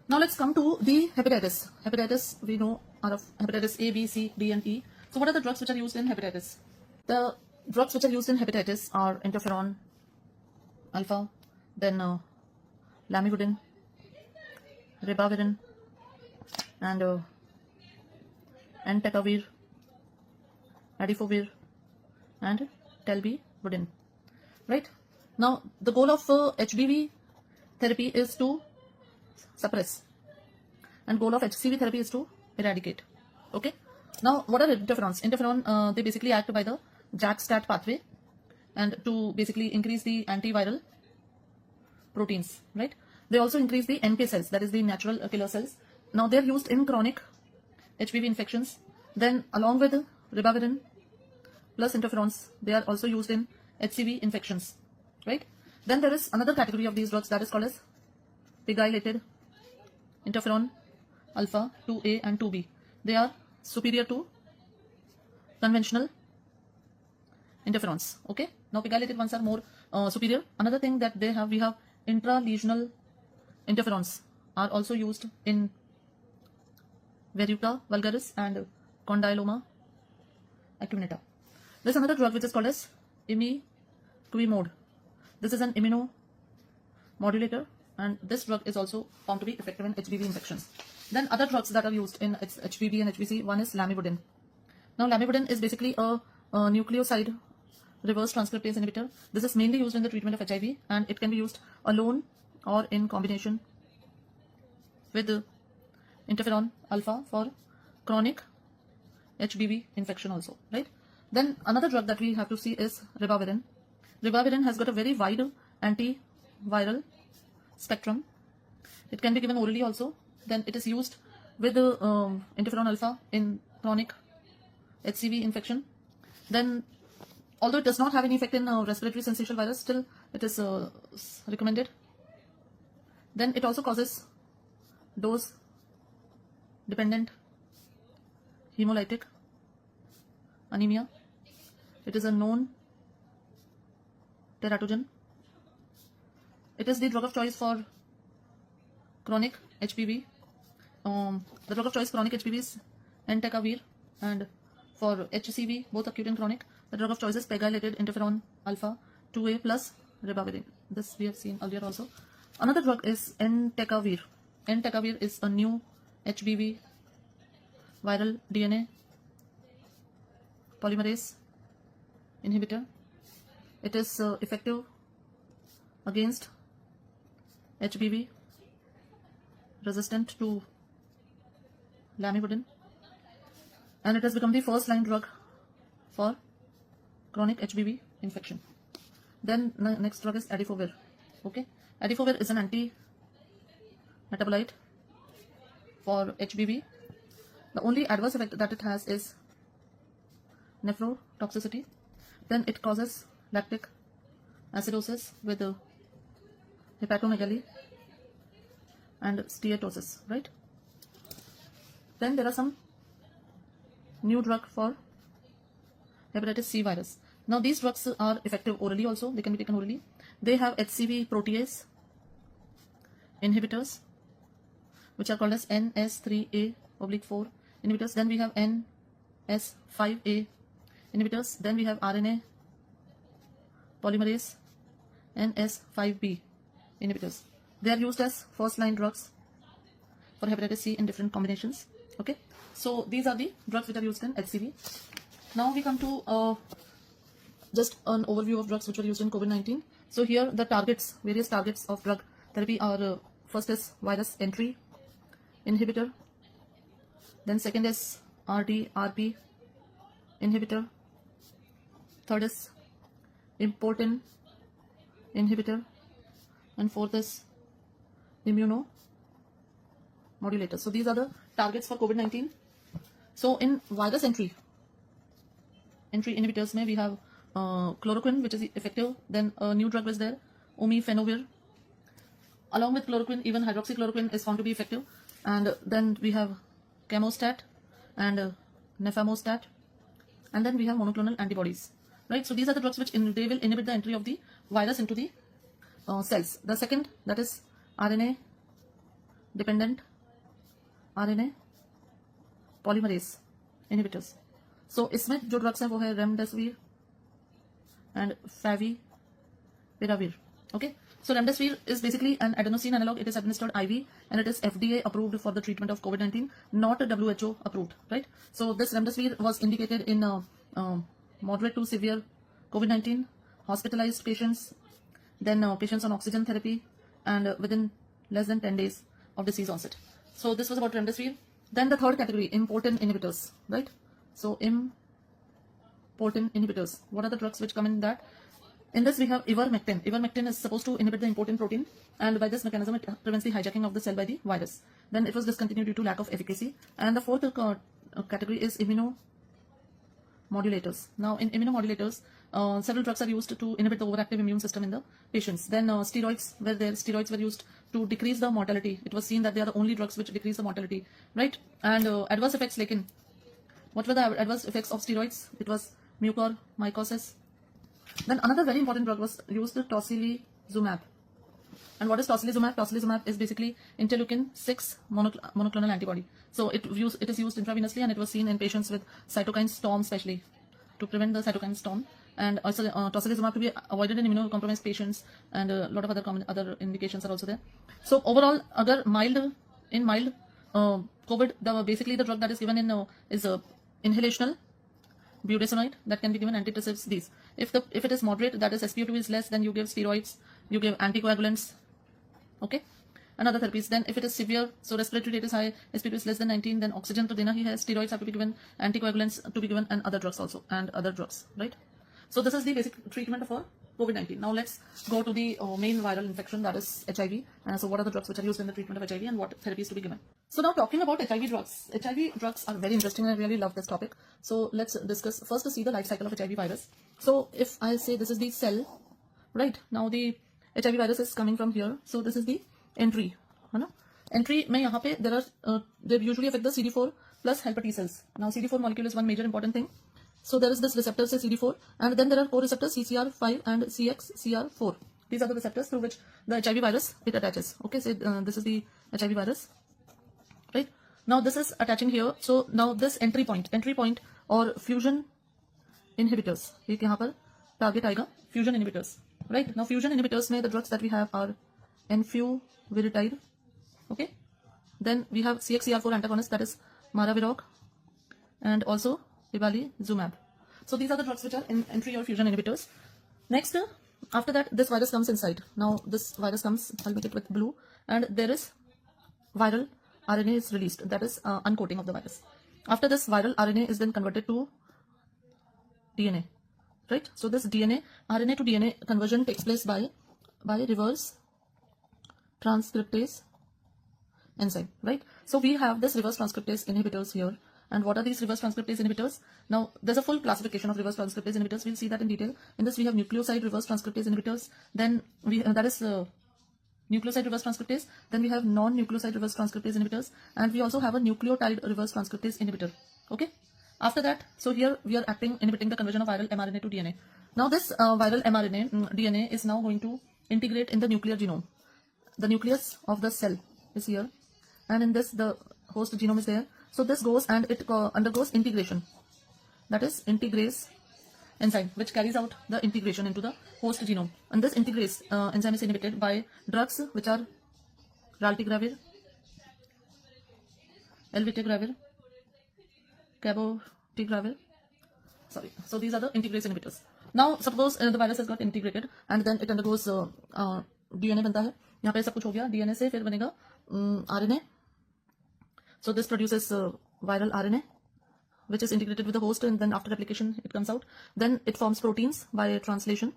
Now let's come to the hepatitis. Hepatitis, we know, are of hepatitis A, B, C, D, and E. So what are the drugs which are used in hepatitis? The drugs which are used in hepatitis are interferon alpha, then lamivudine, ribavirin, and entecavir, adifovir, and telbivudin. right? Now, the goal of HBV therapy is to suppress, and goal of HCV therapy is to eradicate. Okay. Now, what are interferons? Interferon, they basically act by the JAK-STAT pathway, and to basically increase the antiviral proteins, right? They also increase the NK cells, that is the natural killer cells. Now, they are used in chronic HBV infections. Then, along with ribavirin plus interferons, they are also used in HCV infections, right? Then there is another category of these drugs that is called as pegylated interferon alpha 2A and 2B. They are superior to conventional interferons. Okay. Now, pegylated ones are more superior. Another thing that we have intralesional interferons are also used in verruca vulgaris and condyloma acuminata. There is another drug which is called as imiquimod. This is an immunomodulator, and this drug is also found to be effective in HBV infections. Then other drugs that are used in HBV and HBC, one is lamivudine. Now, lamivudine is basically a nucleoside reverse transcriptase inhibitor. This is mainly used in the treatment of HIV, and it can be used alone or in combination with interferon alpha for chronic HBV infection also, right? Then another drug that we have to see is ribavirin. Ribavirin has got a very wide antiviral spectrum. It can be given orally also. Then it is used with interferon alpha in chronic HCV infection. Then, although it does not have any effect in respiratory syncytial virus, still it is recommended. Then it also causes dose dependent hemolytic anemia. It is a known teratogen. It is the drug of choice for chronic HBV. The drug of choice chronic HBV is entecavir, and for HCV, both acute and chronic, the drug of choice is pegylated interferon alpha 2A plus ribavirin. This we have seen earlier also. Another drug is entecavir. Entecavir is a new HBV viral DNA polymerase inhibitor. It is effective against HBV resistant to lamivudine, and it has become the first line drug for chronic HBV infection. Then next drug is adifovir. Okay, adifovir is an anti-metabolite for HBV. The only adverse effect that it has is nephrotoxicity. Then it causes lactic acidosis with hepatomegaly and steatosis, right? Then there are some new drug for hepatitis C virus. Now these drugs are effective orally also. They can be taken orally. They have HCV protease inhibitors, which are called as NS3A/4 inhibitors. Then we have NS5A inhibitors. Then we have RNA polymerase NS5B inhibitors. They are used as first line drugs for hepatitis C in different combinations. Okay, so these are the drugs which are used in HCV. Now we come to just an overview of drugs which were used in COVID-19. So here the targets, various targets of drug therapy are first is virus entry inhibitor, then second is RD/RP inhibitor, third is importin inhibitor, and fourth is immunomodulator. So these are the targets for COVID-19. So in virus entry inhibitors, we have chloroquine, which is effective. Then a new drug was there, omifenovir. Along with chloroquine, even hydroxychloroquine is found to be effective. And then we have chemostat and nefamostat. And then we have monoclonal antibodies. Right? So these are the drugs which they will inhibit the entry of the virus into the cells. The second, that is RNA dependent RNA polymerase inhibitors. So इसमें जो drugs हैं वो है remdesivir and favipiravir. Okay, so remdesivir is basically an adenosine analog. It is administered IV and it is FDA approved for the treatment of COVID-19, not WHO approved, right? So this remdesivir was indicated in moderate to severe COVID-19, hospitalized patients, then patients on oxygen therapy, and within less than 10 days of disease onset. So this was about remdesivir. Then the third category, important inhibitors, right? So important inhibitors. What are the drugs which come in that? In this we have ivermectin. Ivermectin is supposed to inhibit the important protein, and by this mechanism it prevents the hijacking of the cell by the virus. Then it was discontinued due to lack of efficacy. And the fourth category is immunomodulators. Now in immunomodulators, several drugs are used to inhibit the overactive immune system in the patients. Then steroids were there. Steroids were used to decrease the mortality. It was seen that they are the only drugs which decrease the mortality, right? And adverse effects, like in what were the adverse effects of steroids? It was mucormycosis. Then another very important drug was used, tocilizumab. And what is tocilizumab? Tocilizumab is basically interleukin-6 monoclonal antibody. So it is used intravenously, and it was seen in patients with cytokine storm, especially to prevent the cytokine storm. And also tocilizumab to be avoided in immunocompromised patients, and a lot of other indications are also there. So overall, in mild COVID, basically the drug that is given in is inhalational budesonide that can be given antidepressives. These, if it is moderate, that is SpO2 is less, then you give steroids, you give anticoagulants, okay, and other therapies. Then if it is severe, so respiratory rate is high, SpO2 is less than 19, then oxygen to dena hi hai, steroids have to be given, anticoagulants to be given, and other drugs also, and other drugs, right? So this is the basic treatment for COVID-19. Now let's go to the main viral infection, that is HIV. So what are the drugs which are used in the treatment of HIV, and what therapies to be given? So now talking about HIV drugs. HIV drugs are very interesting, and I really love this topic. So let's discuss first to see the life cycle of HIV virus. So if I say this is the cell, right? Now the HIV virus is coming from here. So this is the entry. Entry mein yahan pe they usually affect the CD4 plus helper T cells. Now CD4 molecule is one major important thing. So there is this receptor, say CD4, and then there are co-receptors CCR5 and CXCR4. These are the receptors through which the HIV virus it attaches. Okay, so this is the HIV virus, right? Now this is attaching here. So now this entry point or fusion inhibitors. एक यहाँ पर target आएगा fusion inhibitors, right? Now fusion inhibitors में the drugs that we have are enfuviritide, okay? Then we have CXCR4 antagonist, that is maraviroc, and also ibalizumab. So these are the drugs which are in entry or fusion inhibitors. Next, after that, this virus comes inside. Now this virus comes, I'll make it with blue, and there is viral RNA is released, that is uncoating of the virus. After this, viral RNA is then converted to DNA, right? So this RNA to DNA conversion takes place by reverse transcriptase enzyme, right? So we have this reverse transcriptase inhibitors here. And what are these reverse transcriptase inhibitors? Now there's a full classification of reverse transcriptase inhibitors. We'll see that in detail. In this we have nucleoside reverse transcriptase inhibitors. Then we that is nucleoside reverse transcriptase. Then we have non-nucleoside reverse transcriptase inhibitors, and we also have a nucleotide reverse transcriptase inhibitor. Okay. After that, so here we are inhibiting the conversion of viral mRNA to DNA. Now this viral mRNA DNA is now going to integrate in the nuclear genome. The nucleus of the cell is here, and in this the host genome is there. So this goes and it undergoes integration, that is integrase enzyme, which carries out the integration into the host genome. And this integrase enzyme is inhibited by drugs which are raltegravir, elvitegravir, cabotegravir. Sorry. So these are the integrase inhibitors. Now suppose the virus has got integrated and then it undergoes DNA बनता है. यहाँ पे सब कुछ हो गया. DNA से फिर बनेगा RNA. So this produces viral RNA, which is integrated with the host, and then after replication it comes out. Then it forms proteins by translation,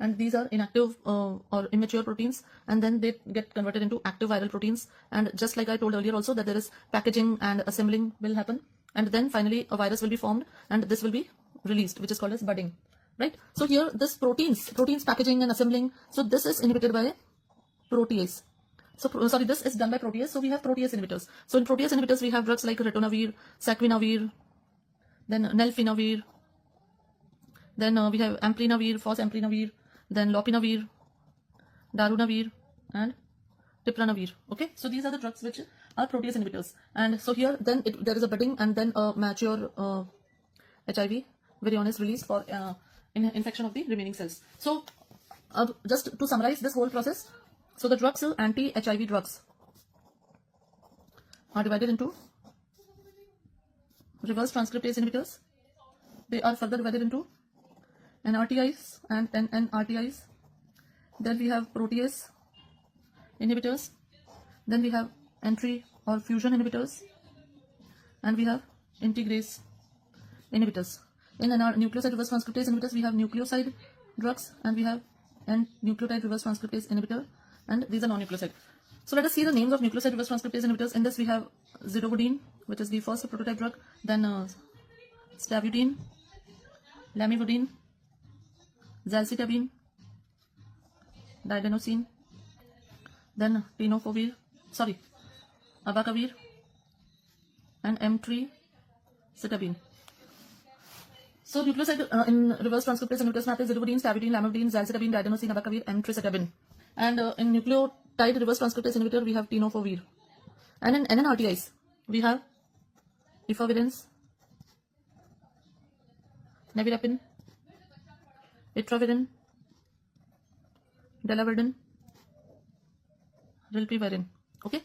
and these are inactive or immature proteins, and then they get converted into active viral proteins. And just like I told earlier also, that there is packaging and assembling will happen, and then finally a virus will be formed, and this will be released, which is called as budding, right? So here this proteins packaging and assembling, so this is inhibited by protease. So sorry, this is done by protease. So we have protease inhibitors. So in protease inhibitors we have drugs like ritonavir, saquinavir, then nelfinavir, then we have amplinavir, fosemplinavir, then lopinavir, darunavir, and tipranavir. Okay, so these are the drugs which are protease inhibitors. And so here then there is a budding, and then a mature HIV virion is released for infection of the remaining cells. So just to summarize this whole process, so the drugs, anti-HIV drugs, are divided into reverse transcriptase inhibitors. They are further divided into NRTIs and NNRTIs. Then we have protease inhibitors. Then we have entry or fusion inhibitors. And we have integrase inhibitors. In our nucleoside reverse transcriptase inhibitors, we have nucleoside drugs and we have nucleotide reverse transcriptase inhibitor, and these are non-nucleoside. So let us see the names of nucleoside reverse transcriptase inhibitors. In this we have zidovudine, which is the first prototype drug, then stavudine, lamivudine, zalcitabine, diadenosine, then abacavir, and M3-citabine. So nucleoside in reverse transcriptase inhibitors map is zidovudine, stavudine, lamivudine, zalcitabine, diadenosine, abacavir, M3-citabine. And in nucleotide reverse transcriptase inhibitor we have tenofovir. And in NNRTIs we have efavirenz, nevirapine, etravirin, delavirdin, rilpivirine. Okay.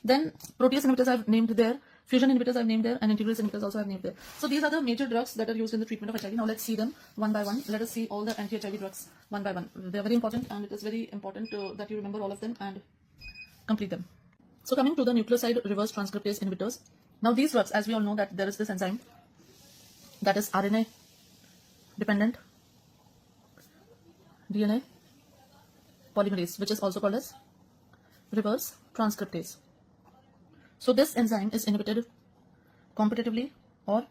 Then protease inhibitors I've named there, fusion inhibitors I've named there, and integrase inhibitors also I've named there. So these are the major drugs that are used in the treatment of HIV. Now let's see them one by one. Let us see all the anti-HIV drugs one by one. They are very important, and it is very important that you remember all of them and complete them. So coming to the nucleoside reverse transcriptase inhibitors. Now these drugs, as we all know that there is this enzyme that is RNA dependent DNA polymerase, which is also called as reverse transcriptase. So this enzyme is inhibited competitively or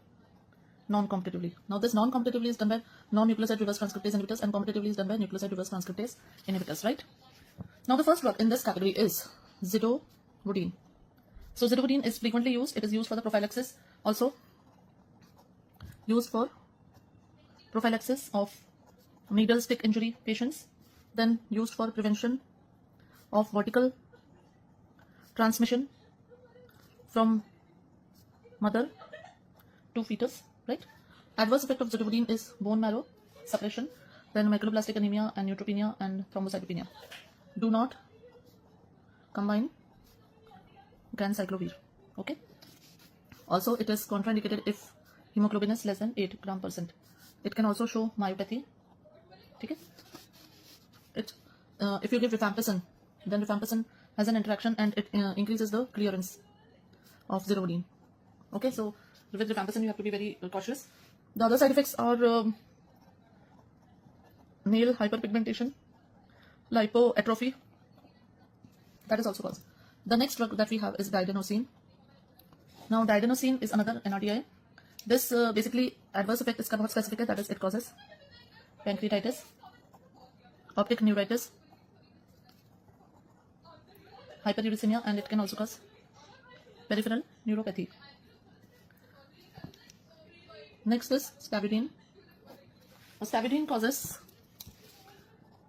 non-competitively. Now this non-competitively is done by non-nucleoside reverse transcriptase inhibitors, and competitively is done by nucleoside reverse transcriptase inhibitors, right? Now the first drug in this category is zidovudine. So zidovudine is frequently used. It is used for the prophylaxis, also used for prophylaxis of needle stick injury patients, then used for prevention of vertical transmission from mother to fetus, right? Adverse effect of zidovudine is bone marrow suppression, then microblastic anemia and neutropenia and thrombocytopenia. Do not combine ganciclovir. Okay. Also, it is contraindicated if hemoglobin is less than 8 gram%. It can also show myopathy. Okay. If you give rifampicin, then rifampicin has an interaction and it increases the clearance of zidovudine. Okay, so with rifampicin you have to be very cautious. The other side effects are nail hyperpigmentation, lipoatrophy, that is also caused. The next drug that we have is diadenosine. Now diadenosine is another NRTI. This basically adverse effect is not specific, that is it causes pancreatitis, optic neuritis, hyperuricemia, and it can also cause peripheral neuropathy. Next is stavudine. Stavudine causes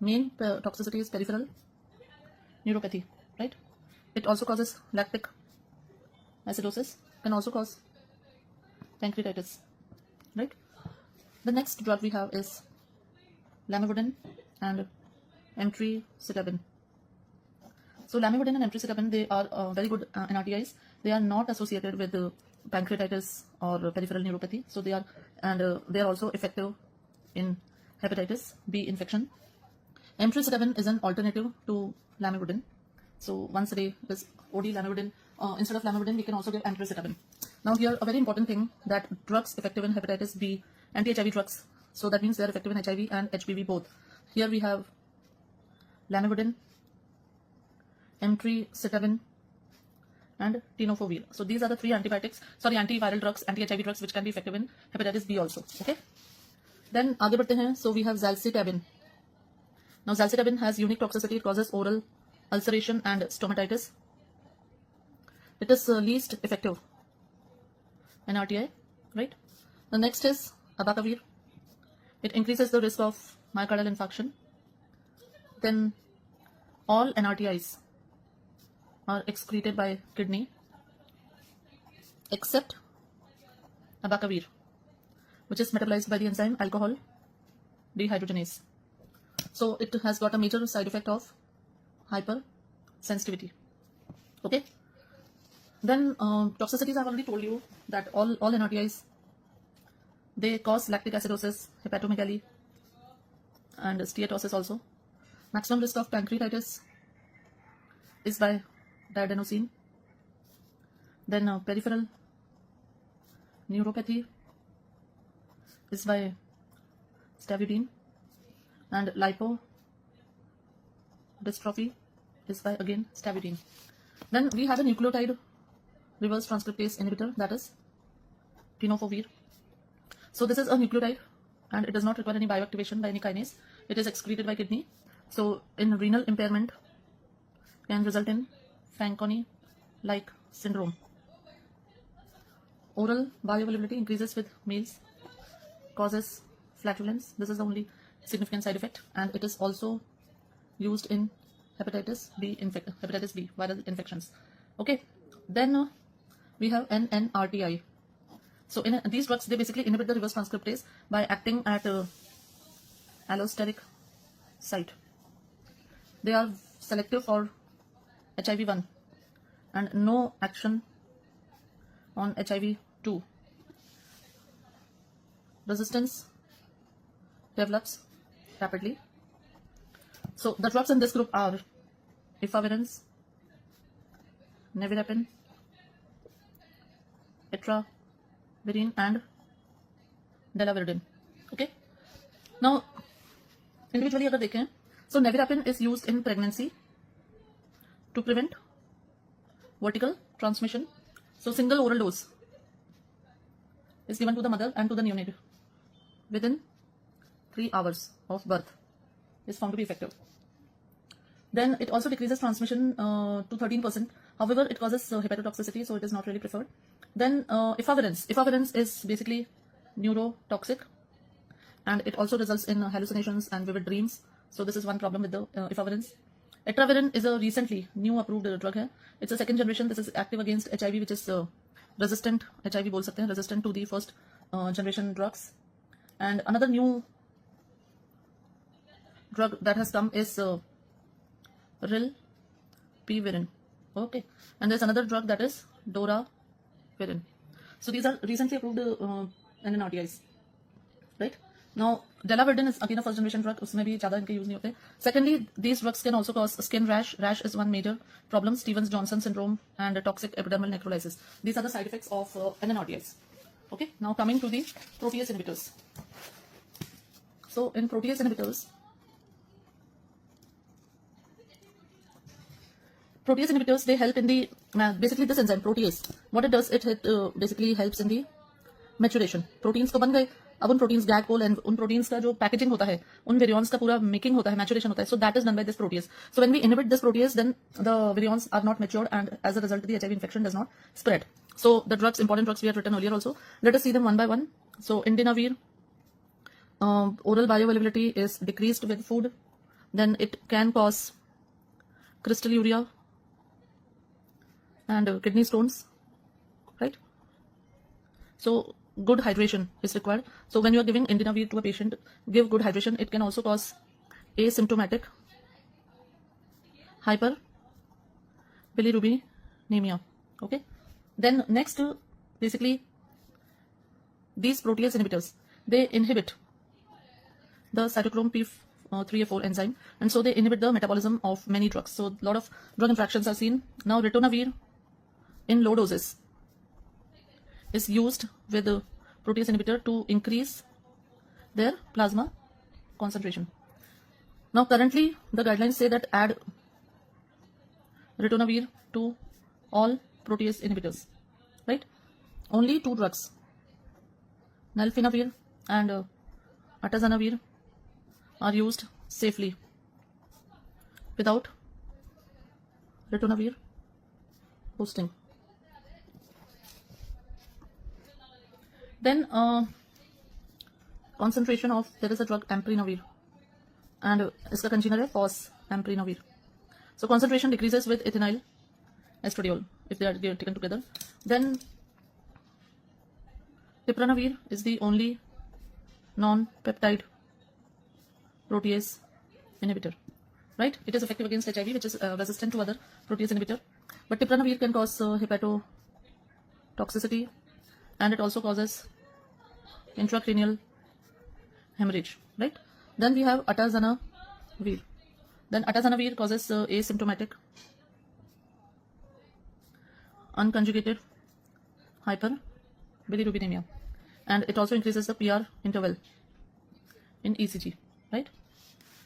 main toxicity is peripheral neuropathy, right? It also causes lactic acidosis, can also cause pancreatitis, right? The next drug we have is lamivudine and M3-citabine. So lamivudine and M3-citabine, they are very good NRTIs. They are not associated with pancreatitis or peripheral neuropathy. So they are, and they are also effective in hepatitis B infection. M3-citabine is an alternative to lamivudine. So once a day is OD lamivudine. Instead of lamivudine, we can also give M3-citabine. Now here a very important thing, that drugs effective in hepatitis B, anti-HIV drugs. So that means they are effective in HIV and HPV both. Here we have lamivudine, M3-citabine, and tenofovir. So these are the three antiviral drugs, anti-HIV drugs, which can be effective in hepatitis B also. Okay. Then आगे बढ़ते हैं. So we have zalcitabine. Now zalcitabine has unique toxicity. It causes oral ulceration and stomatitis. It is least effective NRTI, right? The next is abacavir. It increases the risk of myocardial infarction. Then all NRTIs are excreted by kidney except abacavir, which is metabolized by the enzyme alcohol dehydrogenase. So it has got a major side effect of hypersensitivity. Okay. Then toxicities, I've already told you that all NRTIs, they cause lactic acidosis, hepatomegaly, and steatosis also. Maximum risk of pancreatitis is by diadenosine. Then peripheral neuropathy is by stavudine, and lipodystrophy is by again stavudine. Then we have a nucleotide reverse transcriptase inhibitor, that is tenofovir. So this is a nucleotide and it does not require any bioactivation by any kinase. It is excreted by kidney. So in renal impairment can result in Fanconi-like syndrome. Oral bioavailability increases with meals, causes flatulence. This is the only significant side effect, and it is also used in hepatitis B viral infections. Okay, then we have NNRTI. So in these drugs, they basically inhibit the reverse transcriptase by acting at allosteric site. They are selective for HIV1 and no action on HIV2. Resistance develops rapidly. So the drugs in this group are efavirenz, nevirapine, etravirine and delavirdine. Okay. Now individually अगर देखें, so nevirapine is used in pregnancy to prevent vertical transmission. So single oral dose is given to the mother and to the neonate within 3 hours of birth is found to be effective. Then it also decreases transmission to 13%. However, it causes hepatotoxicity, so it is not really preferred. Then efavirenz is basically neurotoxic, and it also results in hallucinations and vivid dreams. So this is one problem with the efavirenz. Etravirine is a recently new approved drug है. It's a second generation. This is active against HIV, which is resistant HIV बोल सकते हैं, resistant to the first generation drugs. And another new drug that has come is rilpivirine. Okay, and there's another drug that is doravirine. So these are recently approved NNRTIs, right? Now delavirdine is again a first generation drug, उसमें भी ज़्यादा इनके use नहीं होते. Secondly, these drugs can also cause skin rash. Rash is one major problem, Stevens-Johnson syndrome and toxic epidermal necrolysis. These are the side effects of NNRTIs. Okay, now coming to the protease inhibitors. So in protease inhibitors, they help in the basically this enzyme protease. What it does, it basically helps in the maturation. Proteins तो बन गए, अब उन proteins gag-pol and उन proteins का जो packaging होता है, उन virions का पूरा making होता है, maturation होता है. So that is done by this protease. So when we inhibit this protease, then the virions are not matured, and as a result, the HIV infection does not spread. So the drugs, important drugs we have written earlier also. Let us see them one by one. So indinavir, oral bioavailability is decreased with food. Then it can cause crystalluria and kidney stones, right? So good hydration is required. So when you are giving indinavir to a patient, give good hydration. It can also cause asymptomatic hyperbilirubinemia. Okay. Then next, basically these protease inhibitors, they inhibit the cytochrome P3A4 enzyme, and so they inhibit the metabolism of many drugs. So a lot of drug interactions are seen. Now ritonavir in low doses is used with a protease inhibitor to increase their plasma concentration. Now currently the guidelines say that add ritonavir to all protease inhibitors, right? Only 2 drugs, nalfinavir and atazanavir, are used safely without ritonavir boosting. Then concentration of, there is a drug amprenavir, and इसका congener है fos-amprenavir. So concentration decreases with ethinyl estradiol if they are taken together. Then tipranavir is the only non-peptide protease inhibitor, right? It is effective against HIV, which is resistant to other protease inhibitor. But tipranavir can cause hepatotoxicity, and it also causes intracranial hemorrhage, right? Then we have atazanavir. Then atazanavir causes asymptomatic unconjugated hyperbilirubinemia, and it also increases the PR interval in ECG, right?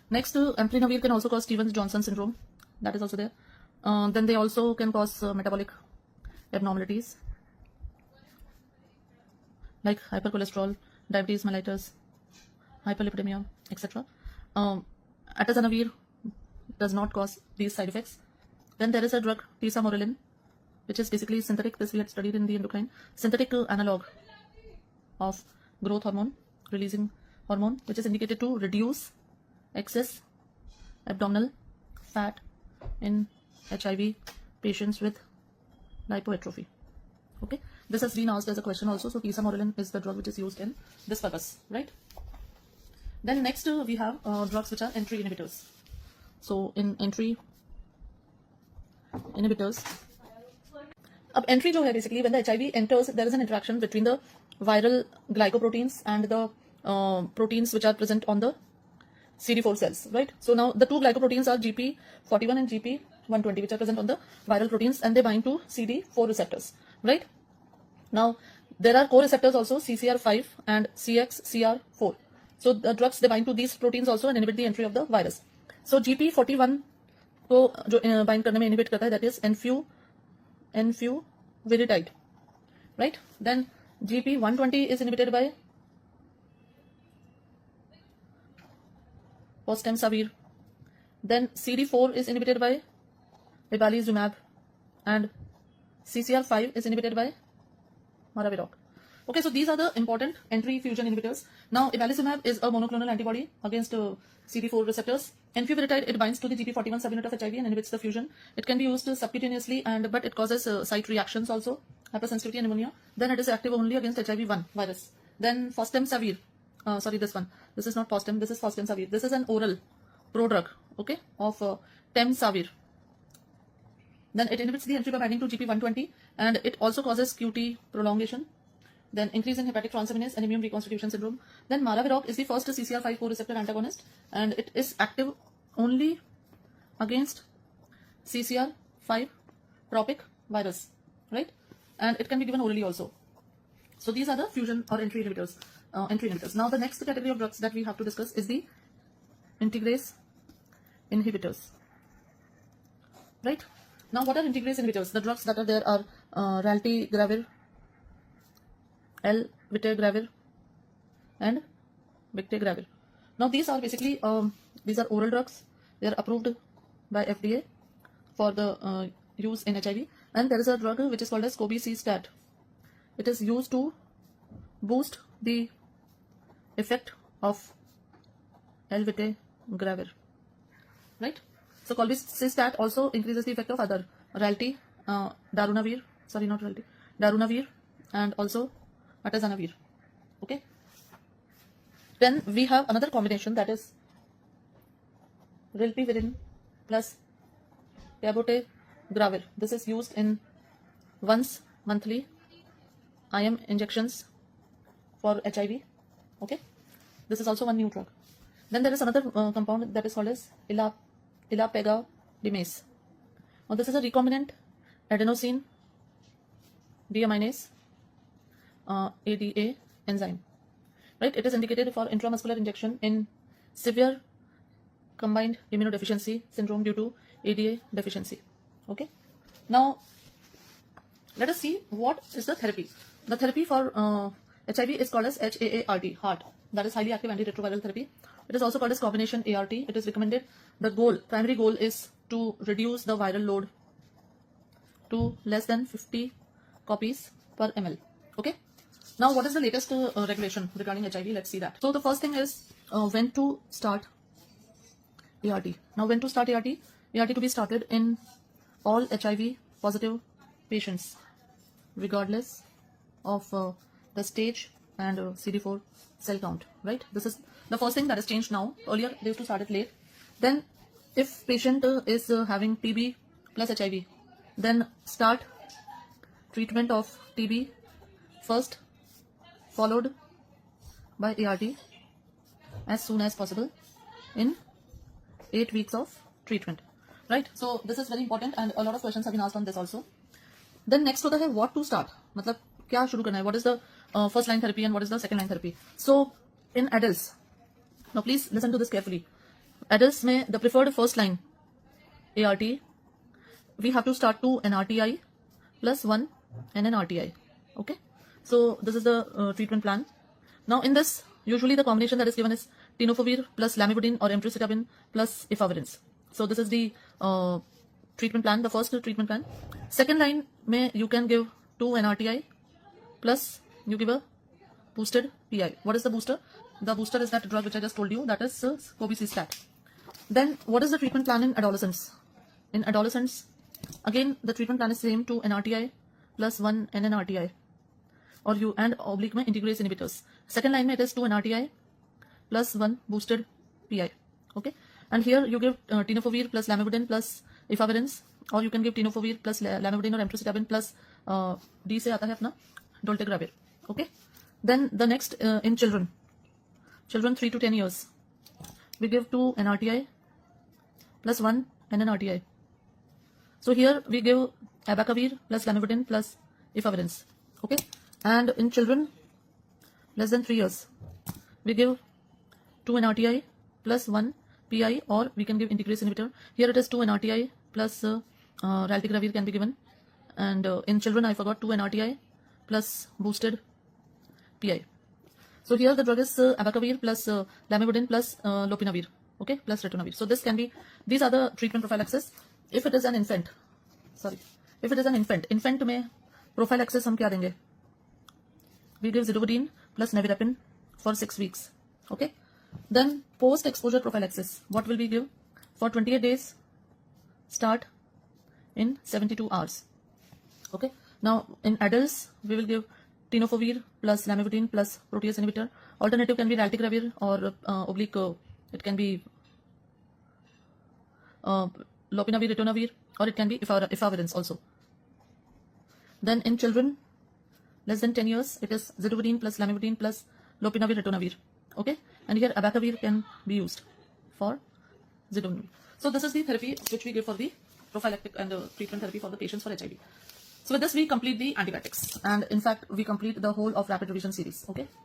Next, amplinavir can also cause Stevens-Johnson syndrome. That is also there. Then they also can cause metabolic abnormalities like hypercholesterol, diabetes mellitus, hyperlipidemia, etc. Atazanavir does not cause these side effects. Then there is a drug tesamorelin, which is basically synthetic. This we had studied in the endocrine. Synthetic analog of growth hormone releasing hormone, which is indicated to reduce excess abdominal fat in HIV patients with lipoatrophy. Okay, this has been asked as a question also. So tesamorelin is the drug which is used in this purpose, right? Then next we have drugs which are entry inhibitors. So in entry inhibitors, अब entry जो है basically when the HIV enters, there is an interaction between the viral glycoproteins and the proteins which are present on the CD4 cells, right? So now the two glycoproteins are GP41 and GP120, which are present on the viral proteins, and they bind to CD4 receptors, right? Now there are co-receptors also, CCR5 and CXCR4. So the drugs, they bind to these proteins also and inhibit the entry of the virus. So GP41 को जो bind करने में inhibit करता है, that is enfuviritide, right? Then GP120 is inhibited by fostemsavir. Then CD4 is inhibited by ibalizumab, and CCR5 is inhibited by maraviroc. Okay, so these are the important entry fusion inhibitors. Now ibalizumab is a monoclonal antibody against CD4 receptors. Enfuviritide, it binds to the GP41 subunit of HIV and inhibits the fusion. It can be used subcutaneously, but it causes site reactions also, hypersensitivity and pneumonia. Then it is active only against HIV-1 virus. Then fostemsavir, this one. This is not fostem, this is fostemsavir. This is an oral prodrug, okay, of temsavir. Then it inhibits the entry by binding to GP120, and it also causes QT prolongation. Then increase in hepatic transaminase and immune reconstitution syndrome. Then maraviroc is the first CCR5 co-receptor antagonist, and it is active only against CCR5 tropic virus, right? And it can be given orally also. So these are the fusion or entry inhibitors. Now the next category of drugs that we have to discuss is the integrase inhibitors, right? Now what are integrase inhibitors? The drugs that are there are raltegravir, elvitegravir, and bictegravir. Now these are basically these are oral drugs. They are approved by FDA for the use in HIV. And there is a drug which is called as cobicistat. It is used to boost the effect of elvitegravir, right? So cobicistat also increases the effect of other darunavir, and also atazanavir. Okay. Then we have another combination, that is rilpivirine plus cabotegravir. This is used in once monthly IM injections for HIV. Okay. This is also one new drug. Then there is another compound that is called as ilapegadimase. Now this is a recombinant adenosine deaminase ADA enzyme, right? It is indicated for intramuscular injection in severe combined immunodeficiency syndrome due to ADA deficiency. Okay. Now let us see what is the therapy. The therapy for HIV is called as HAART, heart. That is highly active antiretroviral therapy. It is also called as combination ART. It is recommended. The primary goal is to reduce the viral load to less than 50 copies per ml. Okay. Now what is the latest regulation regarding HIV? Let's see that. So the first thing is when to start ART. Now when to start ART? ART to be started in all HIV positive patients regardless of the stage and CD4 cell count, right? This is the first thing that has changed now. Earlier they used to start it late. Then if patient is having TB plus HIV, then start treatment of TB first, followed by ART as soon as possible. in 8 weeks of treatment, right? So this is very important and a lot of questions have been asked on this also. Then next होता है what to start, मतलब क्या शुरू करना है, what is the first line therapy and what is the second line therapy. So in adults, now please listen to this carefully. Adults में the preferred first line ART, we have to start 2 NRTI plus 1 NNRTI. Okay, so this is the treatment plan. Now in this, usually the combination that is given is tenofovir plus lamivudine or emtricitabine plus efavirenz. So this is the treatment plan, the first treatment plan. Second line may you can give 2 NRTI plus you give a boosted PI. What is the booster? The booster is that drug which I just told you, that is cobicistat. Then what is the treatment plan in adolescents? In adolescents, again the treatment plan is same, 2 NRTI plus 1 NNRTI, or you and oblique में integrase inhibitors. Second line में it is 2 NRTI plus 1 boosted PI. Okay, and here you give tenofovir plus lamivudine plus efavirenz, or you can give tenofovir plus lamivudine or emtricitabine plus D से आता है अपना dolutegravir. Okay, then the next in children 3 to 10 years, we give 2 NRTI plus 1 NNRTI. So here we give abacavir plus lamivudine plus efavirenz. Okay, and in children less than 3 years, we give 2 NRTI plus 1 PI, or we can give integrase inhibitor. Here it is 2 NRTI plus raltegravir can be given, and in children I forgot 2 NRTI plus boosted PI. So here the drug is abacavir plus lamivudine plus lopinavir, okay, plus ritonavir. So this can be, these are the treatment prophylaxis. If it is an infant, infant में prophylaxis हम क्या देंगे? We give zidovudine plus nevirapine for 6 weeks. Okay. Then post exposure prophylaxis, what will we give? For 28 days, start in 72 hours. Okay. Now in adults, we will give tenofovir plus lamivudine plus protease inhibitor. Alternative can be raltegravir or oblique, it can be lopinavir, ritonavir, or it can be efavirenz also. Then in children less than 10 years, it is zidovudine plus lamivudine plus lopinavir, ritonavir. Okay, and here abacavir can be used for zidovudine. So this is the therapy which we give for the prophylactic and treatment therapy for the patients for HIV. So with this we complete the antibiotics, and in fact we complete the whole of rapid revision series. Okay.